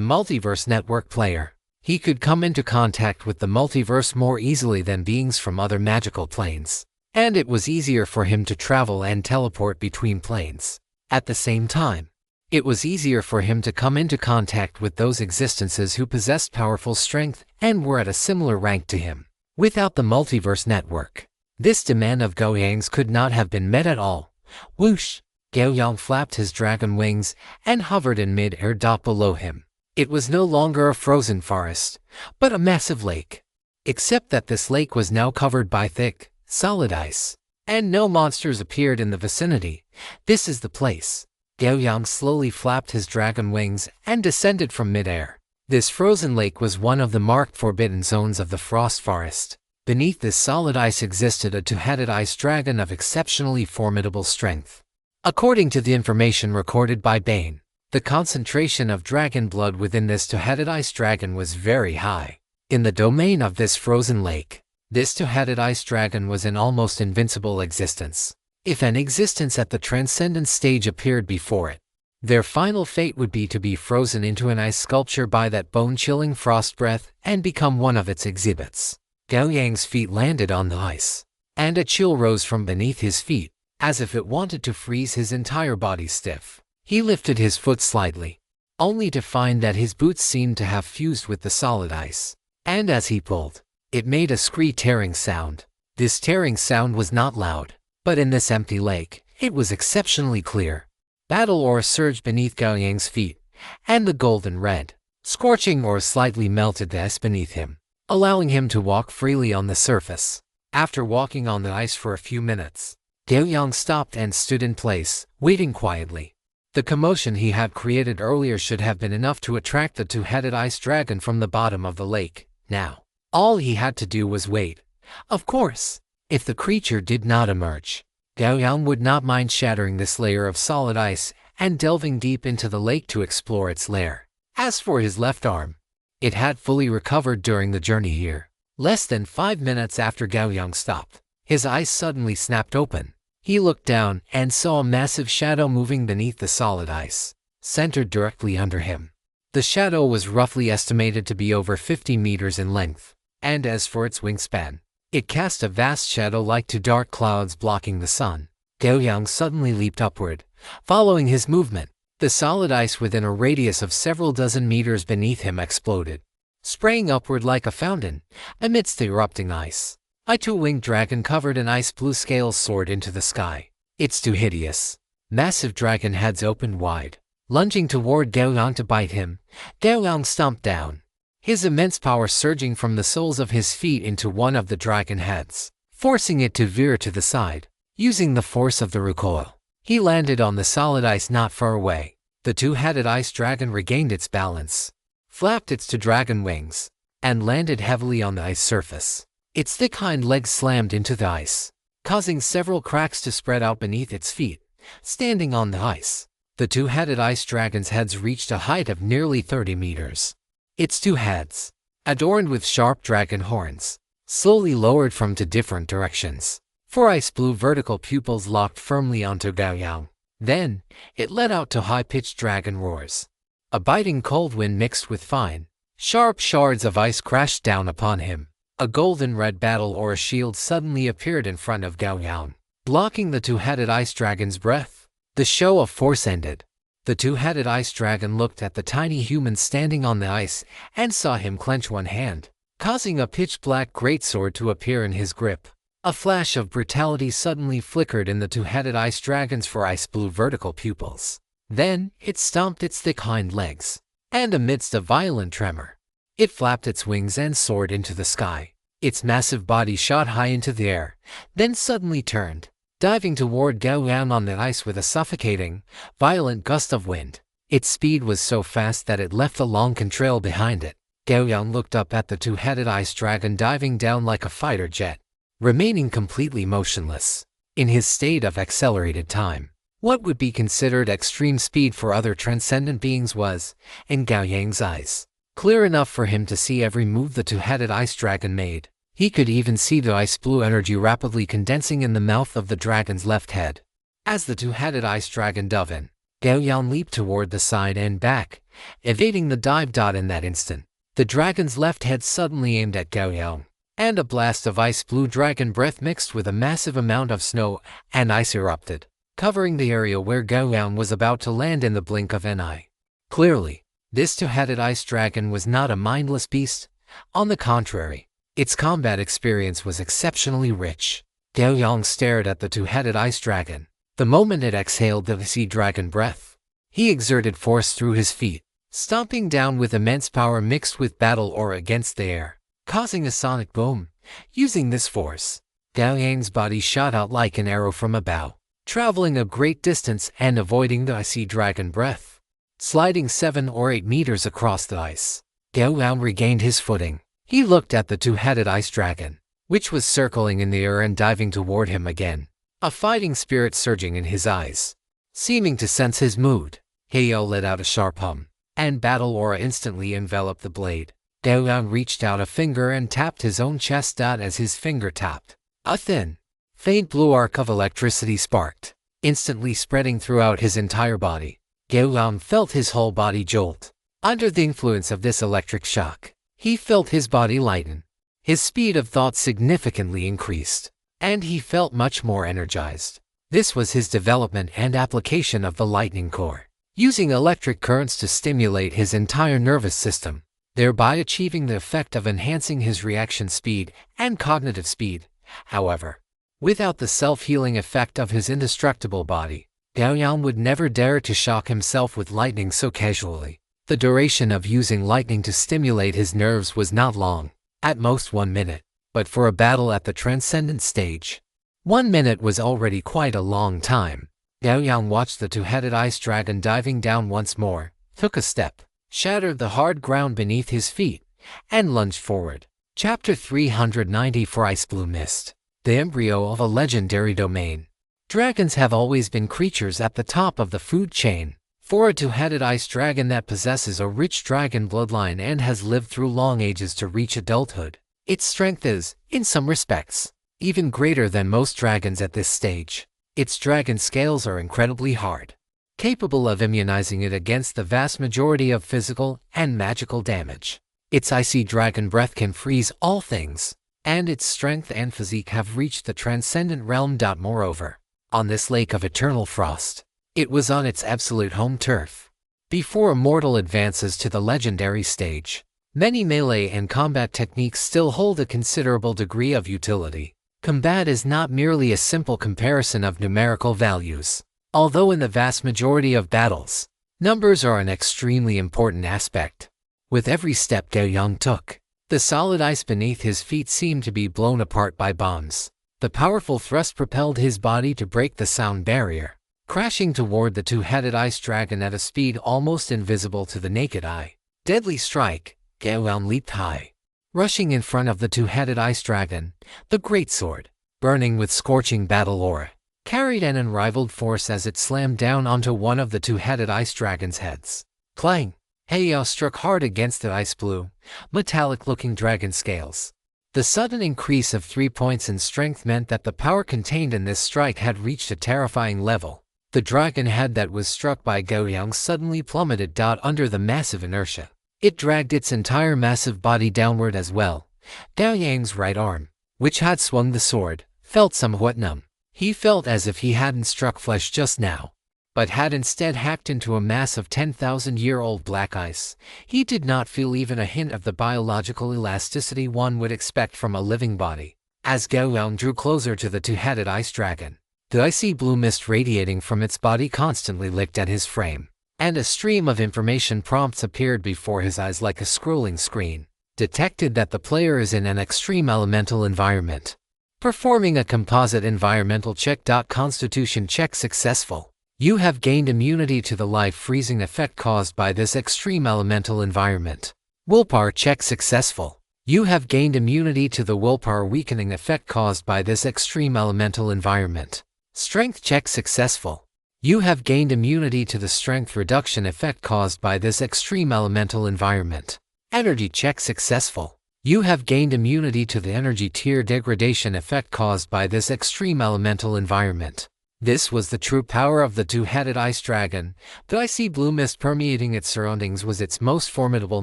Multiverse Network player, he could come into contact with the multiverse more easily than beings from other magical planes, and it was easier for him to travel and teleport between planes. At the same time, it was easier for him to come into contact with those existences who possessed powerful strength and were at a similar rank to him. Without the Multiverse Network, this demand of Gao Yang's could not have been met at all. Whoosh! Gao Yang flapped his dragon wings and hovered in mid-air. Below him, it was no longer a frozen forest, but a massive lake. Except that this lake was now covered by thick, solid ice, and no monsters appeared in the vicinity. This is the place. Gao Yang slowly flapped his dragon wings and descended from mid-air. This frozen lake was one of the marked forbidden zones of the Frost Forest. Beneath this solid ice existed a two-headed ice dragon of exceptionally formidable strength. According to the information recorded by Bane, the concentration of dragon blood within this two-headed ice dragon was very high. In the domain of this frozen lake, This two-headed ice dragon was an almost invincible existence. If an existence at the transcendent stage appeared before it, their final fate would be to be frozen into an ice sculpture by that bone-chilling frost breath and become one of its exhibits. Gao Yang's feet landed on the ice, and a chill rose from beneath his feet, as if it wanted to freeze his entire body stiff. He lifted his foot slightly, only to find that his boots seemed to have fused with the solid ice, and as he pulled, it made a tearing sound. This tearing sound was not loud, but in this empty lake, it was exceptionally clear. Battle ore surged beneath Gao Yang's feet, and the golden red, scorching ore slightly melted the ice beneath him, allowing him to walk freely on the surface. After walking on the ice for a few minutes, Gao Yang stopped and stood in place, waiting quietly. The commotion he had created earlier should have been enough to attract the two-headed ice dragon from the bottom of the lake. Now, all he had to do was wait. Of course, if the creature did not emerge, Gao Yang would not mind shattering this layer of solid ice and delving deep into the lake to explore its lair. As for his left arm, it had fully recovered during the journey here. Less than 5 minutes after Gao Yang stopped, his eyes suddenly snapped open. He looked down and saw a massive shadow moving beneath the solid ice, centered directly under him. The shadow was roughly estimated to be over 50 meters in length, and as for its wingspan, it cast a vast shadow like two dark clouds blocking the sun. Gao Yang suddenly leaped upward, following his movement. The solid ice within a radius of several dozen meters beneath him exploded, spraying upward like a fountain amidst the erupting ice. A two-winged dragon covered in ice blue scales soared into the sky. Its two hideous, massive dragon heads opened wide, lunging toward Gao Yang to bite him. Gao Yang stomped down, his immense power surging from the soles of his feet into one of the dragon heads, forcing it to veer to the side. Using the force of the recoil, he landed on the solid ice not far away. The two-headed ice dragon regained its balance, flapped its two dragon wings, and landed heavily on the ice surface. Its thick hind legs slammed into the ice, causing several cracks to spread out beneath its feet. Standing on the ice, the two-headed ice dragon's heads reached a height of nearly 30 meters. Its two heads, adorned with sharp dragon horns, slowly lowered from two different directions. 4 ice blue vertical pupils locked firmly onto Gao Yang. Then, it let out two high-pitched dragon roars. A biting cold wind mixed with fine, sharp shards of ice crashed down upon him. A golden red battle ore shield suddenly appeared in front of Gao Yang, blocking the two-headed ice dragon's breath. The show of force ended. The two-headed ice dragon looked at the tiny human standing on the ice and saw him clench one hand, causing a pitch-black greatsword to appear in his grip. A flash of brutality suddenly flickered in the two-headed ice dragon's 4 ice blue vertical pupils. Then, it stomped its thick hind legs, and amidst a violent tremor, it flapped its wings and soared into the sky. Its massive body shot high into the air, then suddenly turned, diving toward Gao Yang on the ice with a suffocating, violent gust of wind. Its speed was so fast that it left a long contrail behind it. Gao Yang looked up at the two-headed ice dragon diving down like a fighter jet, remaining completely motionless. In his state of accelerated time, what would be considered extreme speed for other transcendent beings was, in Gao Yang's eyes, clear enough for him to see every move the two-headed ice dragon made. He could even see the ice blue energy rapidly condensing in the mouth of the dragon's left head. As the two-headed ice dragon dove in, Gao Yang leaped toward the side and back, evading the dive. In that instant, the dragon's left head suddenly aimed at Gao Yang, and a blast of ice blue dragon breath mixed with a massive amount of snow and ice erupted, covering the area where Gao Yang was about to land in the blink of an eye. Clearly, this two-headed ice dragon was not a mindless beast. On the contrary, its combat experience was exceptionally rich. Gao Yang stared at the two-headed ice dragon. The moment it exhaled the sea dragon breath, he exerted force through his feet, stomping down with immense power mixed with battle ore against the air, causing a sonic boom. Using this force, Gao Yang's body shot out like an arrow from a bow, traveling a great distance and avoiding the icy dragon breath. Sliding 7 or 8 meters across the ice, Gao Yang regained his footing. He looked at the two-headed ice dragon, which was circling in the air and diving toward him again, a fighting spirit surging in his eyes. Seeming to sense his mood, Gao let out a sharp hum, and battle aura instantly enveloped the blade. Gao Yang reached out a finger and tapped his own chest. As his finger tapped, a thin, faint blue arc of electricity sparked, instantly spreading throughout his entire body. Gao Yang felt his whole body jolt. Under the influence of this electric shock, he felt his body lighten. His speed of thought significantly increased, and he felt much more energized. This was his development and application of the lightning core, using electric currents to stimulate his entire nervous system, thereby achieving the effect of enhancing his reaction speed and cognitive speed. However, without the self-healing effect of his indestructible body, Gao Yang would never dare to shock himself with lightning so casually. The duration of using lightning to stimulate his nerves was not long, at most 1 minute, but for a battle at the transcendent stage, 1 minute was already quite a long time. Gao Yang watched the two-headed ice dragon diving down once more, took a step, shattered the hard ground beneath his feet, and lunged forward. Chapter 394 Ice Blue Mist. The embryo of a legendary domain. Dragons have always been creatures at the top of the food chain. For a two-headed ice dragon that possesses a rich dragon bloodline and has lived through long ages to reach adulthood, its strength is, in some respects, even greater than most dragons at this stage. Its dragon scales are incredibly hard, capable of immunizing it against the vast majority of physical and magical damage. Its icy dragon breath can freeze all things, and its strength and physique have reached the transcendent realm. Moreover, on this lake of eternal frost, it was on its absolute home turf. Before a mortal advances to the legendary stage, many melee and combat techniques still hold a considerable degree of utility. Combat is not merely a simple comparison of numerical values. Although in the vast majority of battles, numbers are an extremely important aspect. With every step Gao Yang took, the solid ice beneath his feet seemed to be blown apart by bombs. The powerful thrust propelled his body to break the sound barrier, crashing toward the two-headed ice dragon at a speed almost invisible to the naked eye. Deadly strike. Gao Yang leaped high, rushing in front of the two-headed ice dragon. The greatsword, burning with scorching battle aura, carried an unrivaled force as it slammed down onto one of the two-headed ice dragon's heads. Clang! Heiyao struck hard against the ice blue, metallic-looking dragon scales. The sudden increase of 3 points in strength meant that the power contained in this strike had reached a terrifying level. The dragon head that was struck by Gao Yang suddenly plummeted. Under the massive inertia, it dragged its entire massive body downward as well. Gao Yang's right arm, which had swung the sword, felt somewhat numb. He felt as if he hadn't struck flesh just now, but had instead hacked into a mass of 10,000-year-old black ice. He did not feel even a hint of the biological elasticity one would expect from a living body. As Gao Yang drew closer to the two-headed ice dragon, the icy blue mist radiating from its body constantly licked at his frame, and a stream of information prompts appeared before his eyes like a scrolling screen. Detected that the player is in an extreme elemental environment. Performing a composite environmental check. Constitution check successful. You have gained immunity to the life-freezing effect caused by this extreme elemental environment. Willpower check successful. You have gained immunity to the willpower weakening effect caused by this extreme elemental environment. Strength check successful. You have gained immunity to the strength reduction effect caused by this extreme elemental environment. Energy check successful. You have gained immunity to the energy tier degradation effect caused by this extreme elemental environment. This was the true power of the two-headed ice dragon. The icy blue mist permeating its surroundings was its most formidable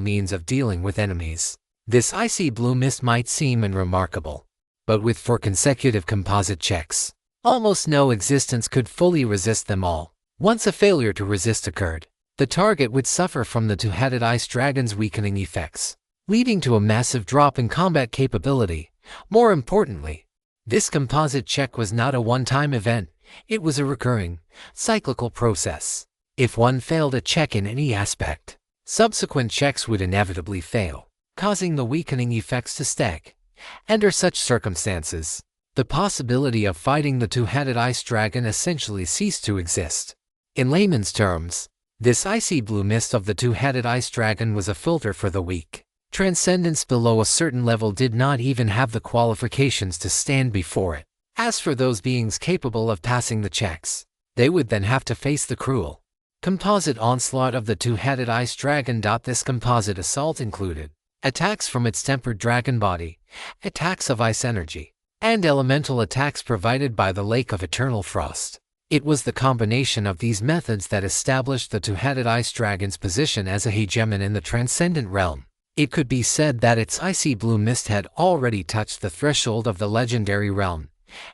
means of dealing with enemies. This icy blue mist might seem unremarkable, but with 4 consecutive composite checks, almost no existence could fully resist them all. Once a failure to resist occurred, the target would suffer from the two-headed ice dragon's weakening effects, leading to a massive drop in combat capability. More importantly, this composite check was not a one-time event. It was a recurring, cyclical process. If one failed a check in any aspect, subsequent checks would inevitably fail, causing the weakening effects to stack. Under such circumstances, the possibility of fighting the two-headed ice dragon essentially ceased to exist. In layman's terms, this icy blue mist of the two-headed ice dragon was a filter for the weak. Transcendence below a certain level did not even have the qualifications to stand before it. As for those beings capable of passing the checks, they would then have to face the cruel, composite onslaught of the two-headed ice dragon. This composite assault included attacks from its tempered dragon body, attacks of ice energy, and elemental attacks provided by the Lake of Eternal Frost. It was the combination of these methods that established the two-headed ice dragon's position as a hegemon in the transcendent realm. It could be said that its icy blue mist had already touched the threshold of the legendary realm.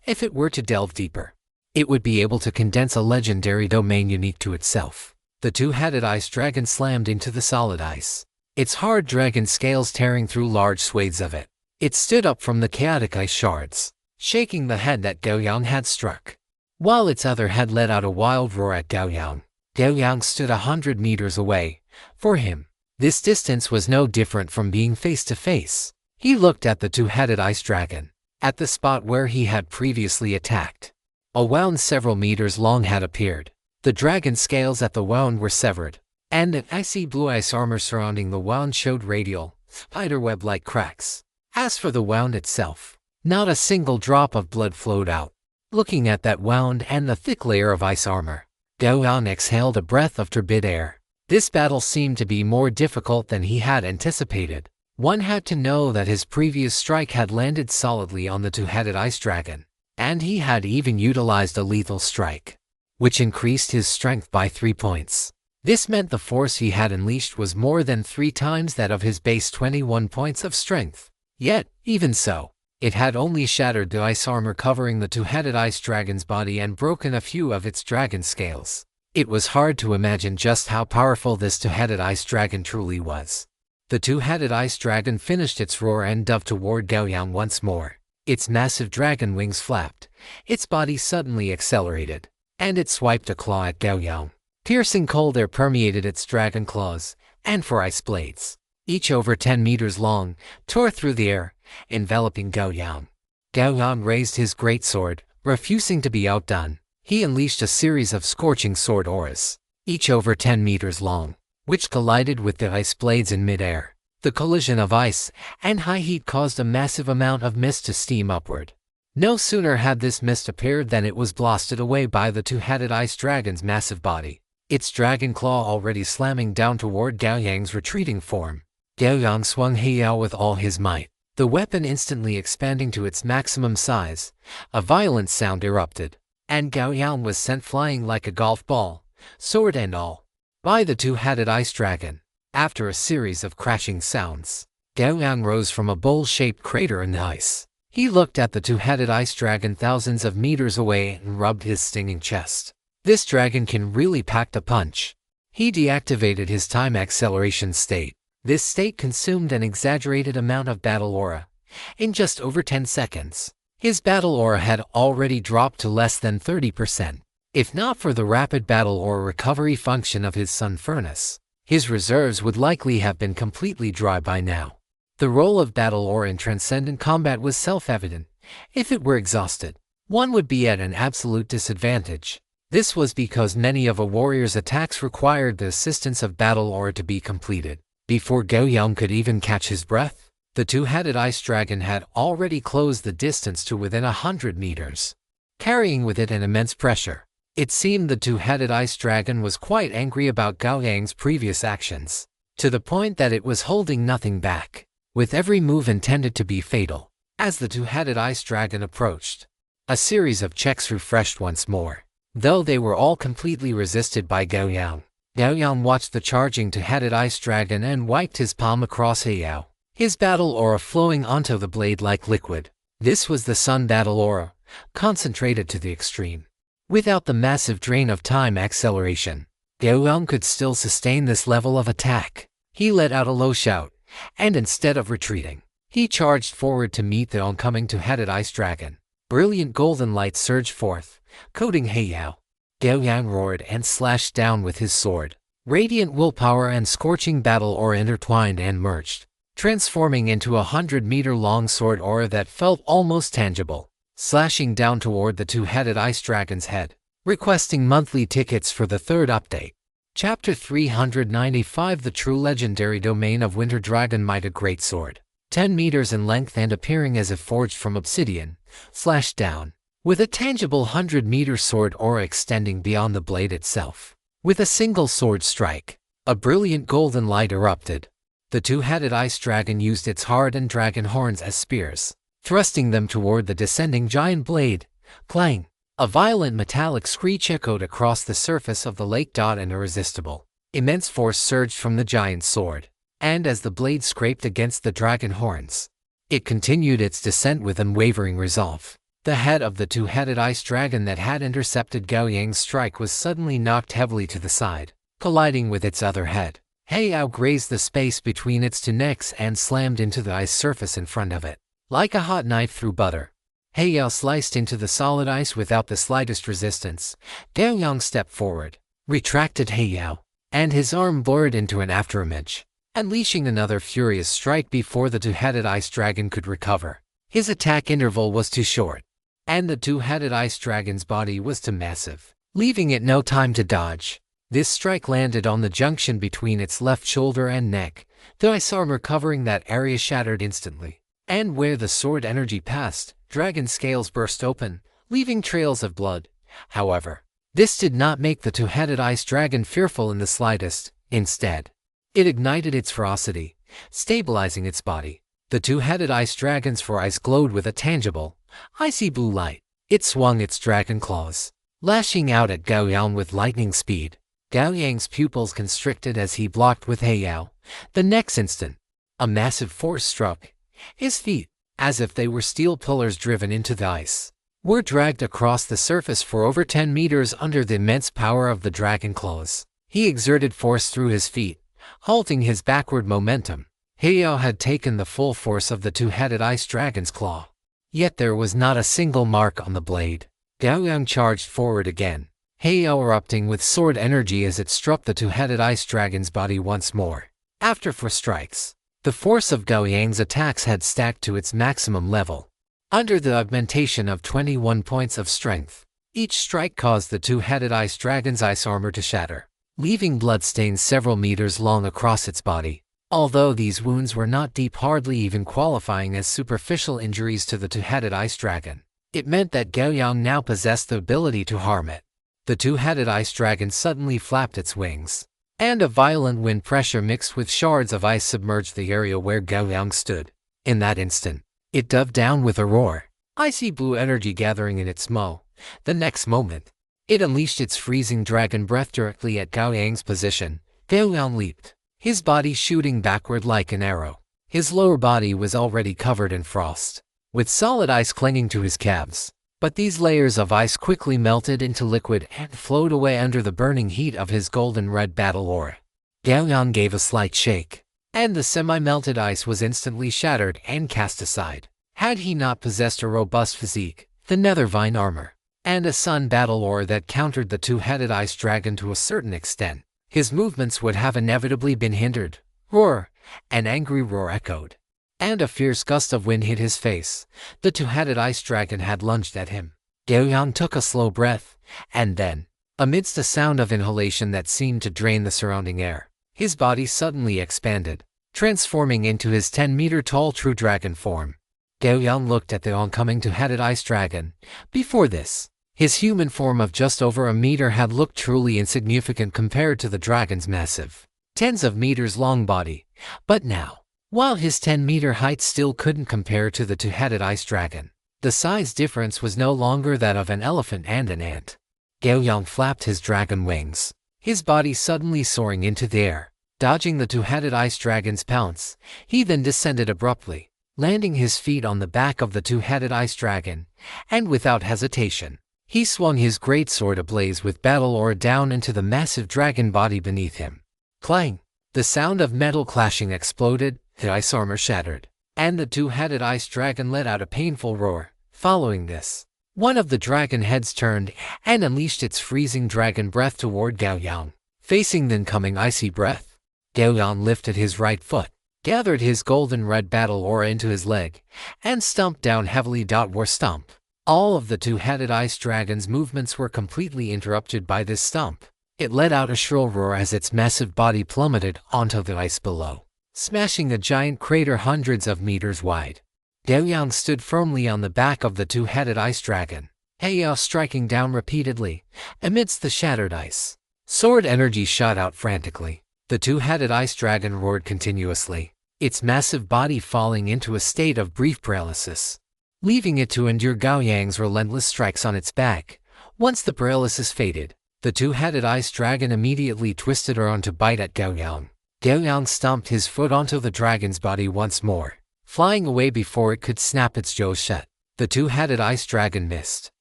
If it were to delve deeper, it would be able to condense a legendary domain unique to itself. The two-headed ice dragon slammed into the solid ice, its hard dragon scales tearing through large swathes of it. It stood up from the chaotic ice shards, shaking the head that Gao Yang had struck, while its other head let out a wild roar at Gao Yang. Gao Yang stood 100 meters away. For him, this distance was no different from being face to face. He looked at the two-headed ice dragon, at the spot where he had previously attacked. A wound several meters long had appeared. The dragon scales at the wound were severed, and an icy blue ice armor surrounding the wound showed radial, spiderweb-like cracks. As for the wound itself, not a single drop of blood flowed out. Looking at that wound and the thick layer of ice armor, Gao Yang exhaled a breath of turbid air. This battle seemed to be more difficult than he had anticipated. One had to know that his previous strike had landed solidly on the two-headed ice dragon, and he had even utilized a lethal strike, which increased his strength by 3 points. This meant the force he had unleashed was more than 3 times that of his base 21 points of strength. Yet, even so, it had only shattered the ice armor covering the two-headed ice dragon's body and broken a few of its dragon scales. It was hard to imagine just how powerful this two-headed ice dragon truly was. The two-headed ice dragon finished its roar and dove toward Gao Yang once more. Its massive dragon wings flapped, its body suddenly accelerated, and it swiped a claw at Gao Yang. Piercing cold air permeated its dragon claws, and 4 ice blades, each over 10 meters long, tore through the air, enveloping Gao Yang. Gao Yang raised his greatsword, refusing to be outdone. He unleashed a series of scorching sword auras, each over 10 meters long, which collided with the ice blades in midair. The collision of ice and high heat caused a massive amount of mist to steam upward. No sooner had this mist appeared than it was blasted away by the two-headed ice dragon's massive body, its dragon claw already slamming down toward Gao Yang's retreating form. Gao Yang swung Heiyao with all his might, the weapon instantly expanding to its maximum size. A violent sound erupted, and Gao Yang was sent flying like a golf ball, sword and all, by the two-headed ice dragon. After a series of crashing sounds, Gao Yang rose from a bowl-shaped crater in the ice. He looked at the two-headed ice dragon thousands of meters away and rubbed his stinging chest. This dragon can really pack a punch. He deactivated his time acceleration state. This state consumed an exaggerated amount of battle aura. In just over 10 seconds, his battle aura had already dropped to less than 30%. If not for the rapid battle aura recovery function of his sun furnace, his reserves would likely have been completely dry by now. The role of battle aura in transcendent combat was self-evident. If it were exhausted, one would be at an absolute disadvantage. This was because many of a warrior's attacks required the assistance of battle aura to be completed. Before Gao Yang could even catch his breath, the two-headed ice dragon had already closed the distance to within 100 meters, carrying with it an immense pressure. It seemed the two-headed ice dragon was quite angry about Gao Yang's previous actions, to the point that it was holding nothing back, with every move intended to be fatal. As the two-headed ice dragon approached, a series of checks refreshed once more, though they were all completely resisted by Gao Yang. Gao Yang watched the charging two-headed ice dragon and wiped his palm across Heiyao, his battle aura flowing onto the blade like liquid. This was the sun battle aura, concentrated to the extreme. Without the massive drain of time acceleration, Gao Yang could still sustain this level of attack. He let out a low shout, and instead of retreating, he charged forward to meet the oncoming two-headed ice dragon. Brilliant golden light surged forth, coating Heiyao. Gao Yang roared and slashed down with his sword. Radiant willpower and scorching battle aura intertwined and merged, transforming into a 100-meter-long sword aura that felt almost tangible, slashing down toward the two-headed ice dragon's head. Requesting monthly tickets for the 3rd update. Chapter 395 The True Legendary Domain of Winter Dragon Might. A great sword, 10 meters in length and appearing as if forged from obsidian, flashed down, with a tangible 100-meter sword aura extending beyond the blade itself. With a single sword strike, a brilliant golden light erupted. The two-headed ice dragon used its hardened dragon horns as spears, thrusting them toward the descending giant blade. Clang! A violent metallic screech echoed across the surface of the lake. An irresistible, immense force surged from the giant's sword, and as the blade scraped against the dragon horns, it continued its descent with unwavering resolve. The head of the two-headed ice dragon that had intercepted Gao Yang's strike was suddenly knocked heavily to the side, colliding with its other head. Yao grazed the space between its two necks and slammed into the ice surface in front of it. Like a hot knife through butter, Yao sliced into the solid ice without the slightest resistance. Gao Yang stepped forward, retracted Yao, and his arm blurred into an afterimage, unleashing another furious strike before the two-headed ice dragon could recover. His attack interval was too short, and the two-headed ice dragon's body was too massive, leaving it no time to dodge. This strike landed on the junction between its left shoulder and neck. The ice armor covering that area shattered instantly, and where the sword energy passed, dragon scales burst open, leaving trails of blood. However, this did not make the two-headed ice dragon fearful in the slightest. Instead, it ignited its ferocity, stabilizing its body. The two-headed ice dragon's eyes glowed with a tangible, icy blue light. It swung its dragon claws, lashing out at Gao Yang with lightning speed. Gao Yang's pupils constricted as he blocked with Yao. The next instant, a massive force struck his feet, as if they were steel pillars driven into the ice, were dragged across the surface for over 10 meters under the immense power of the dragon claws. He exerted force through his feet, halting his backward momentum. Yao had taken the full force of the two-headed ice dragon's claw, yet there was not a single mark on the blade. Gao Yang charged forward again, Yao erupting with sword energy as it struck the two-headed ice dragon's body once more. After 4 strikes, the force of Gao Yang's attacks had stacked to its maximum level, under the augmentation of 21 points of strength. Each strike caused the two-headed ice dragon's ice armor to shatter, leaving bloodstains several meters long across its body. Although these wounds were not deep, hardly even qualifying as superficial injuries to the two-headed ice dragon, it meant that Gao Yang now possessed the ability to harm it. The two-headed ice dragon suddenly flapped its wings, and a violent wind pressure mixed with shards of ice submerged the area where Gao Yang stood. In that instant, it dove down with a roar, icy blue energy gathering in its maw. The next moment, it unleashed its freezing dragon breath directly at Gao Yang's position. Gao Yang leaped, his body shooting backward like an arrow. His lower body was already covered in frost, with solid ice clinging to his calves. But these layers of ice quickly melted into liquid and flowed away under the burning heat of his golden red battle aura. Gao Yang gave a slight shake, and the semi-melted ice was instantly shattered and cast aside. Had he not possessed a robust physique, the nethervine armor, and a sun battle aura that countered the two-headed ice dragon to a certain extent, his movements would have inevitably been hindered. Roar! An angry roar echoed, and a fierce gust of wind hit his face. The two-headed ice dragon had lunged at him. Gao Yang took a slow breath, and then, amidst a sound of inhalation that seemed to drain the surrounding air, his body suddenly expanded, transforming into his 10-meter-tall true dragon form. Gao Yang looked at the oncoming two-headed ice dragon. Before this, his human form of just over a meter had looked truly insignificant compared to the dragon's massive, tens of meters long body. But now, while his 10-meter height still couldn't compare to the two-headed ice dragon, the size difference was no longer that of an elephant and an ant. Gao Yang flapped his dragon wings, his body suddenly soaring into the air, dodging the two-headed ice dragon's pounce. He then descended abruptly, landing his feet on the back of the two-headed ice dragon, and without hesitation, he swung his greatsword ablaze with battle aura down into the massive dragon body beneath him. Clang! The sound of metal clashing exploded, the ice armor shattered, and the two-headed ice dragon let out a painful roar. Following this, one of the dragon heads turned and unleashed its freezing dragon breath toward Gao Yang. Facing the incoming icy breath, Gao Yang lifted his right foot, gathered his golden red battle aura into his leg, and stumped down heavily. War stomp. All of the two-headed ice dragon's movements were completely interrupted by this stomp. It let out a shrill roar as its massive body plummeted onto the ice below, smashing a giant crater hundreds of meters wide. Gao Yang stood firmly on the back of the two-headed ice dragon, Yao striking down repeatedly amidst the shattered ice. Sword energy shot out frantically. The two-headed ice dragon roared continuously, its massive body falling into a state of brief paralysis, leaving it to endure Gao Yang's relentless strikes on its back. Once the paralysis faded, the two-headed ice dragon immediately twisted around to bite at Gao Yang. Gao Yang stomped his foot onto the dragon's body once more, flying away before it could snap its jaws shut. The two-headed ice dragon missed,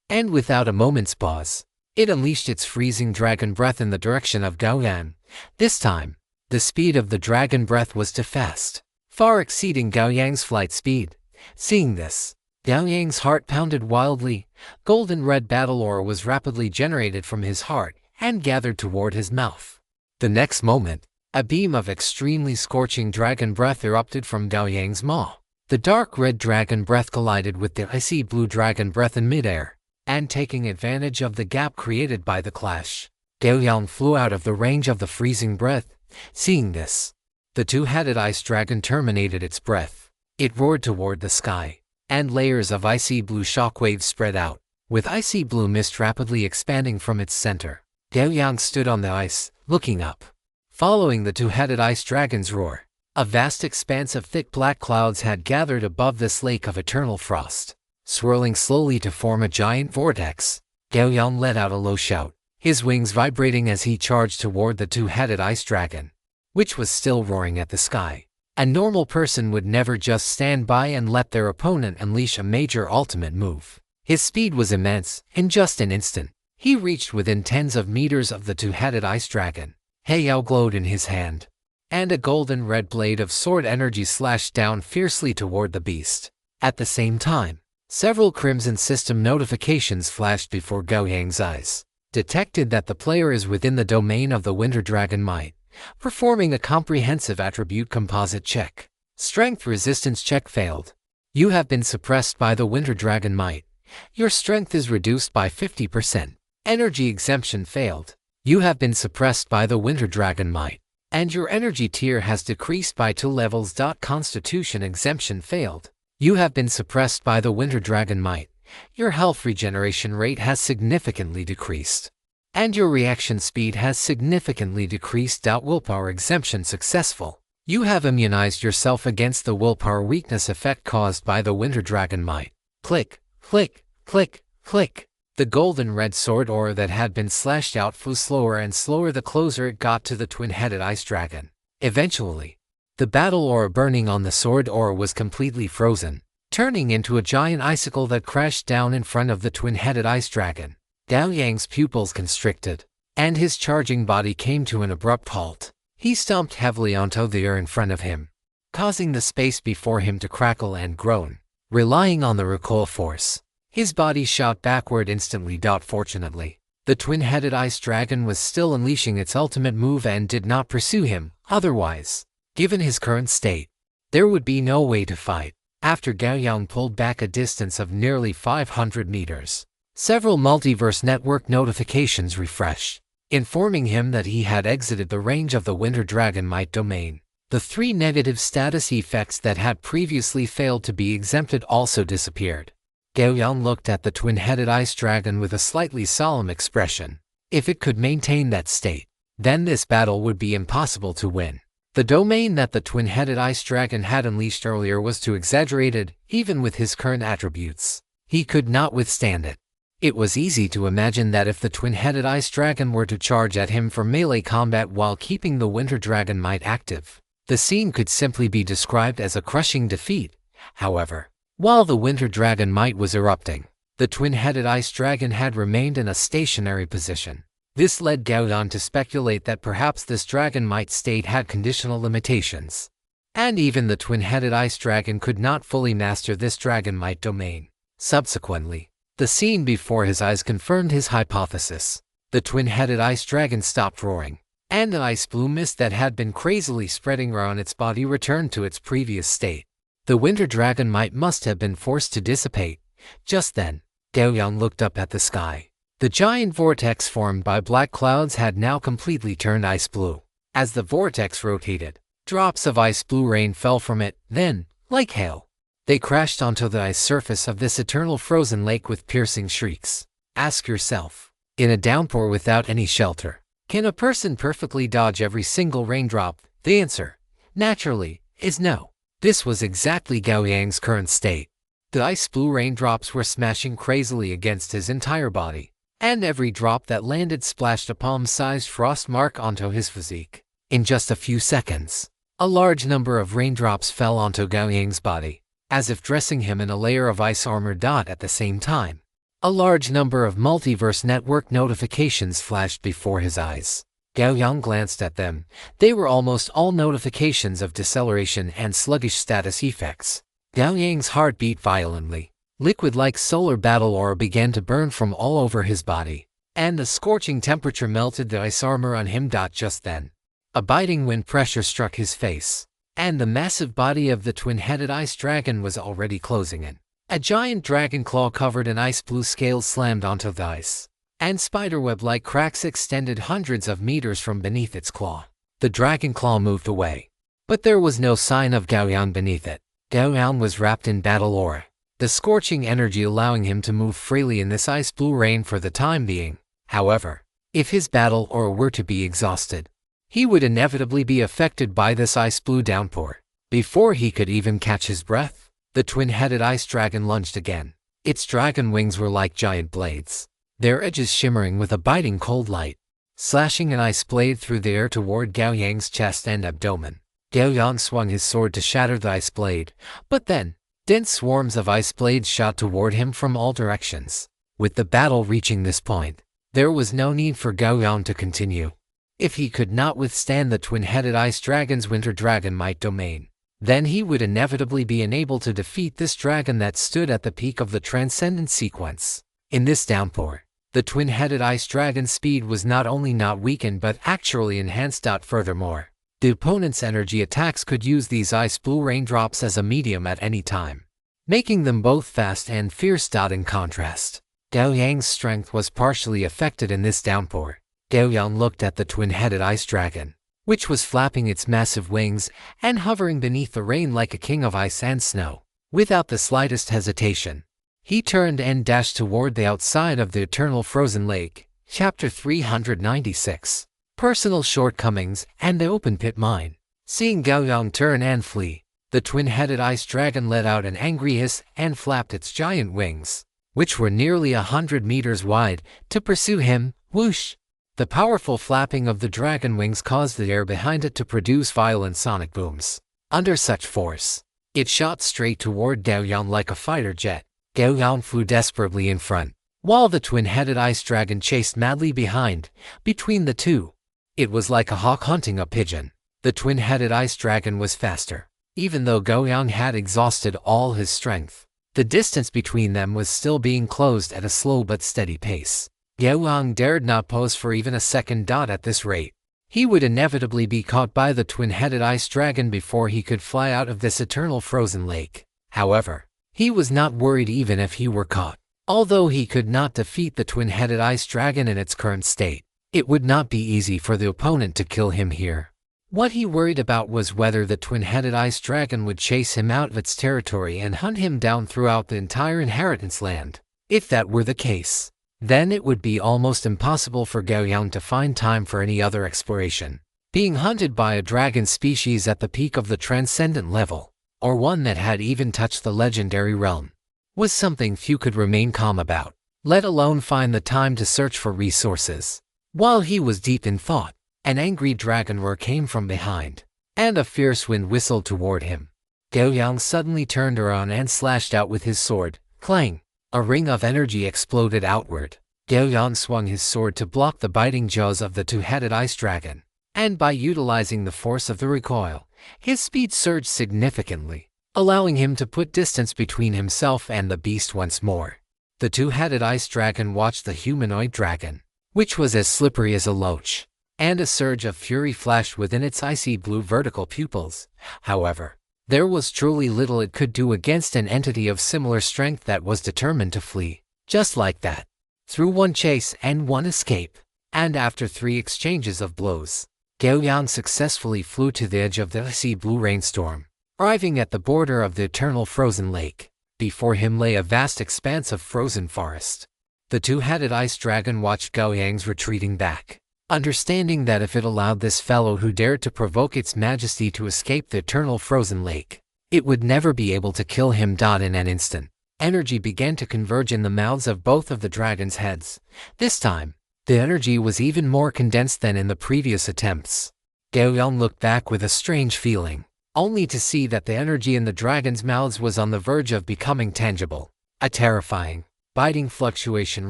and without a moment's pause, it unleashed its freezing dragon breath in the direction of Gao Yang. This time, the speed of the dragon breath was too fast, far exceeding Gao Yang's flight speed. Seeing this, Gao Yang's heart pounded wildly. Golden red battle aura was rapidly generated from his heart and gathered toward his mouth. The next moment, a beam of extremely scorching dragon breath erupted from Gao Yang's maw. The dark red dragon breath collided with the icy blue dragon breath in midair, and taking advantage of the gap created by the clash, Gao Yang flew out of the range of the freezing breath. Seeing this, the two-headed ice dragon terminated its breath. It roared toward the sky, and layers of icy blue shockwaves spread out, with icy blue mist rapidly expanding from its center. Gao Yang stood on the ice, looking up. Following the two-headed ice dragon's roar, a vast expanse of thick black clouds had gathered above this lake of eternal frost, swirling slowly to form a giant vortex. Gao Yang let out a low shout, his wings vibrating as he charged toward the two-headed ice dragon, which was still roaring at the sky. A normal person would never just stand by and let their opponent unleash a major ultimate move. His speed was immense. In just an instant, he reached within tens of meters of the two-headed ice dragon. Heiyao glowed in his hand, and a golden red blade of sword energy slashed down fiercely toward the beast. At the same time, several Crimson System notifications flashed before Gao Yang's eyes. Detected that the player is within the domain of the Winter Dragon Might. Performing a comprehensive attribute composite check. Strength resistance check failed. You have been suppressed by the Winter Dragon Might. Your strength is reduced by 50%. Energy exemption failed. You have been suppressed by the Winter Dragon Might, and your energy tier has decreased by 2 levels. Constitution exemption failed. You have been suppressed by the Winter Dragon Might. Your health regeneration rate has significantly decreased, and your reaction speed has significantly decreased. Willpower exemption successful. You have immunized yourself against the willpower weakness effect caused by the Winter Dragon Might. Click, click, click, click. The golden red sword aura that had been slashed out flew slower and slower the closer it got to the twin-headed ice dragon. Eventually, the battle aura burning on the sword aura was completely frozen, turning into a giant icicle that crashed down in front of the twin-headed ice dragon. Gao Yang's pupils constricted, and his charging body came to an abrupt halt. He stomped heavily onto the air in front of him, causing the space before him to crackle and groan. Relying on the recoil force, his body shot backward instantly. Fortunately, the twin-headed ice dragon was still unleashing its ultimate move and did not pursue him. Otherwise, given his current state, there would be no way to fight. After Gao Yang pulled back a distance of nearly 500 meters, several Multiverse Network notifications refreshed, informing him that he had exited the range of the Winter Dragon Might domain. The 3 negative status effects that had previously failed to be exempted also disappeared. Gao Yang looked at the twin-headed ice dragon with a slightly solemn expression. If it could maintain that state, then this battle would be impossible to win. The domain that the twin-headed ice dragon had unleashed earlier was too exaggerated. Even with his current attributes, he could not withstand it. It was easy to imagine that if the twin-headed ice dragon were to charge at him for melee combat while keeping the Winter Dragon Might active, the scene could simply be described as a crushing defeat. However, while the Winter Dragon Might was erupting, the twin-headed ice dragon had remained in a stationary position. This led Gao Yang to speculate that perhaps this Dragon Might state had conditional limitations, and even the twin-headed ice dragon could not fully master this Dragon Might domain. Subsequently, the scene before his eyes confirmed his hypothesis. The twin-headed ice dragon stopped roaring, and the ice blue mist that had been crazily spreading around its body returned to its previous state. The Winter Dragon Might must have been forced to dissipate. Just then, Gao Yang looked up at the sky. The giant vortex formed by black clouds had now completely turned ice blue. As the vortex rotated, drops of ice blue rain fell from it. Then, like hail, they crashed onto the ice surface of this eternal frozen lake with piercing shrieks. Ask yourself, in a downpour without any shelter, Can a person perfectly dodge every single raindrop? The answer, naturally, is no. This was exactly Gao Yang's current state. The ice blue raindrops were smashing crazily against his entire body, and every drop that landed splashed a palm-sized frost mark onto his physique. In just a few seconds, a large number of raindrops fell onto Gao Yang's body, as if dressing him in a layer of ice armor. At the same time, a large number of Multiverse Network notifications flashed before his eyes. Gao Yang glanced at them. They were almost all notifications of deceleration and sluggish status effects. Gao Yang's heart beat violently. Liquid-like solar battle aura began to burn from all over his body, and the scorching temperature melted the ice armor on him. Just then, a biting wind pressure struck his face, and the massive body of the twin-headed ice dragon was already closing in. A giant dragon claw covered in ice blue scales slammed onto the ice, and spiderweb-like cracks extended hundreds of meters from beneath its claw. The dragon claw moved away, but there was no sign of Gao Yang beneath it. Gao Yang was wrapped in battle aura, the scorching energy allowing him to move freely in this ice blue rain for the time being. However, if his battle aura were to be exhausted, he would inevitably be affected by this ice blue downpour. Before he could even catch his breath, the twin-headed ice dragon lunged again. Its dragon wings were like giant blades, their edges shimmering with a biting cold light, slashing an ice blade through the air toward Gao Yang's chest and abdomen. Gao Yang swung his sword to shatter the ice blade, but then, dense swarms of ice blades shot toward him from all directions. With the battle reaching this point, there was no need for Gao Yang to continue. If he could not withstand the twin-headed ice dragon's winter dragon might domain, then he would inevitably be unable to defeat this dragon that stood at the peak of the transcendent sequence. In this downpour, the twin-headed ice dragon's speed was not only not weakened but actually enhanced. Furthermore, the opponent's energy attacks could use these ice blue raindrops as a medium at any time, making them both fast and fierce. In contrast, Gao Yang's strength was partially affected in this downpour. Gao Yang looked at the twin-headed ice dragon, which was flapping its massive wings and hovering beneath the rain like a king of ice and snow. Without the slightest hesitation, he turned and dashed toward the outside of the eternal frozen lake. Chapter 396. Personal Shortcomings and the Open Pit Mine. Seeing Gao Yang turn and flee, the twin-headed ice dragon let out an angry hiss and flapped its giant wings, which were nearly 100 meters wide, to pursue him. Whoosh! The powerful flapping of the dragon wings caused the air behind it to produce violent sonic booms. Under such force, it shot straight toward Gao Yang like a fighter jet. Gao Yang flew desperately in front, while the twin-headed ice dragon chased madly behind. Between the two, it was like a hawk hunting a pigeon. The twin-headed ice dragon was faster. Even though Gao Yang had exhausted all his strength, the distance between them was still being closed at a slow but steady pace. Gao Yang dared not pose for even a second. At this rate, he would inevitably be caught by the twin-headed ice dragon before he could fly out of this eternal frozen lake. However, he was not worried even if he were caught. Although he could not defeat the twin-headed ice dragon in its current state, it would not be easy for the opponent to kill him here. What he worried about was whether the twin-headed ice dragon would chase him out of its territory and hunt him down throughout the entire inheritance land. If that were the case, then it would be almost impossible for Gao Yang to find time for any other exploration. Being hunted by a dragon species at the peak of the transcendent level, or one that had even touched the legendary realm, was something few could remain calm about, let alone find the time to search for resources. While he was deep in thought, an angry dragon roar came from behind, and a fierce wind whistled toward him. Gao Yang suddenly turned around and slashed out with his sword. Clang! A ring of energy exploded outward. Gao Yang swung his sword to block the biting jaws of the two-headed ice dragon, and by utilizing the force of the recoil, his speed surged significantly, allowing him to put distance between himself and the beast once more. The two-headed ice dragon watched the humanoid dragon, which was as slippery as a loach, and a surge of fury flashed within its icy blue vertical pupils. However, there was truly little it could do against an entity of similar strength that was determined to flee. Just like that, through one chase and one escape, and after 3 exchanges of blows, Gao Yang successfully flew to the edge of the icy blue rainstorm, arriving at the border of the eternal frozen lake. Before him lay a vast expanse of frozen forest. The two-headed ice dragon watched Gao Yang's retreating back, understanding that if it allowed this fellow who dared to provoke its majesty to escape the eternal frozen lake, it would never be able to kill him. In an instant, energy began to converge in the mouths of both of the dragon's heads. This time, the energy was even more condensed than in the previous attempts. Gao Yang looked back with a strange feeling, only to see that the energy in the dragon's mouths was on the verge of becoming tangible. A terrifying, biting fluctuation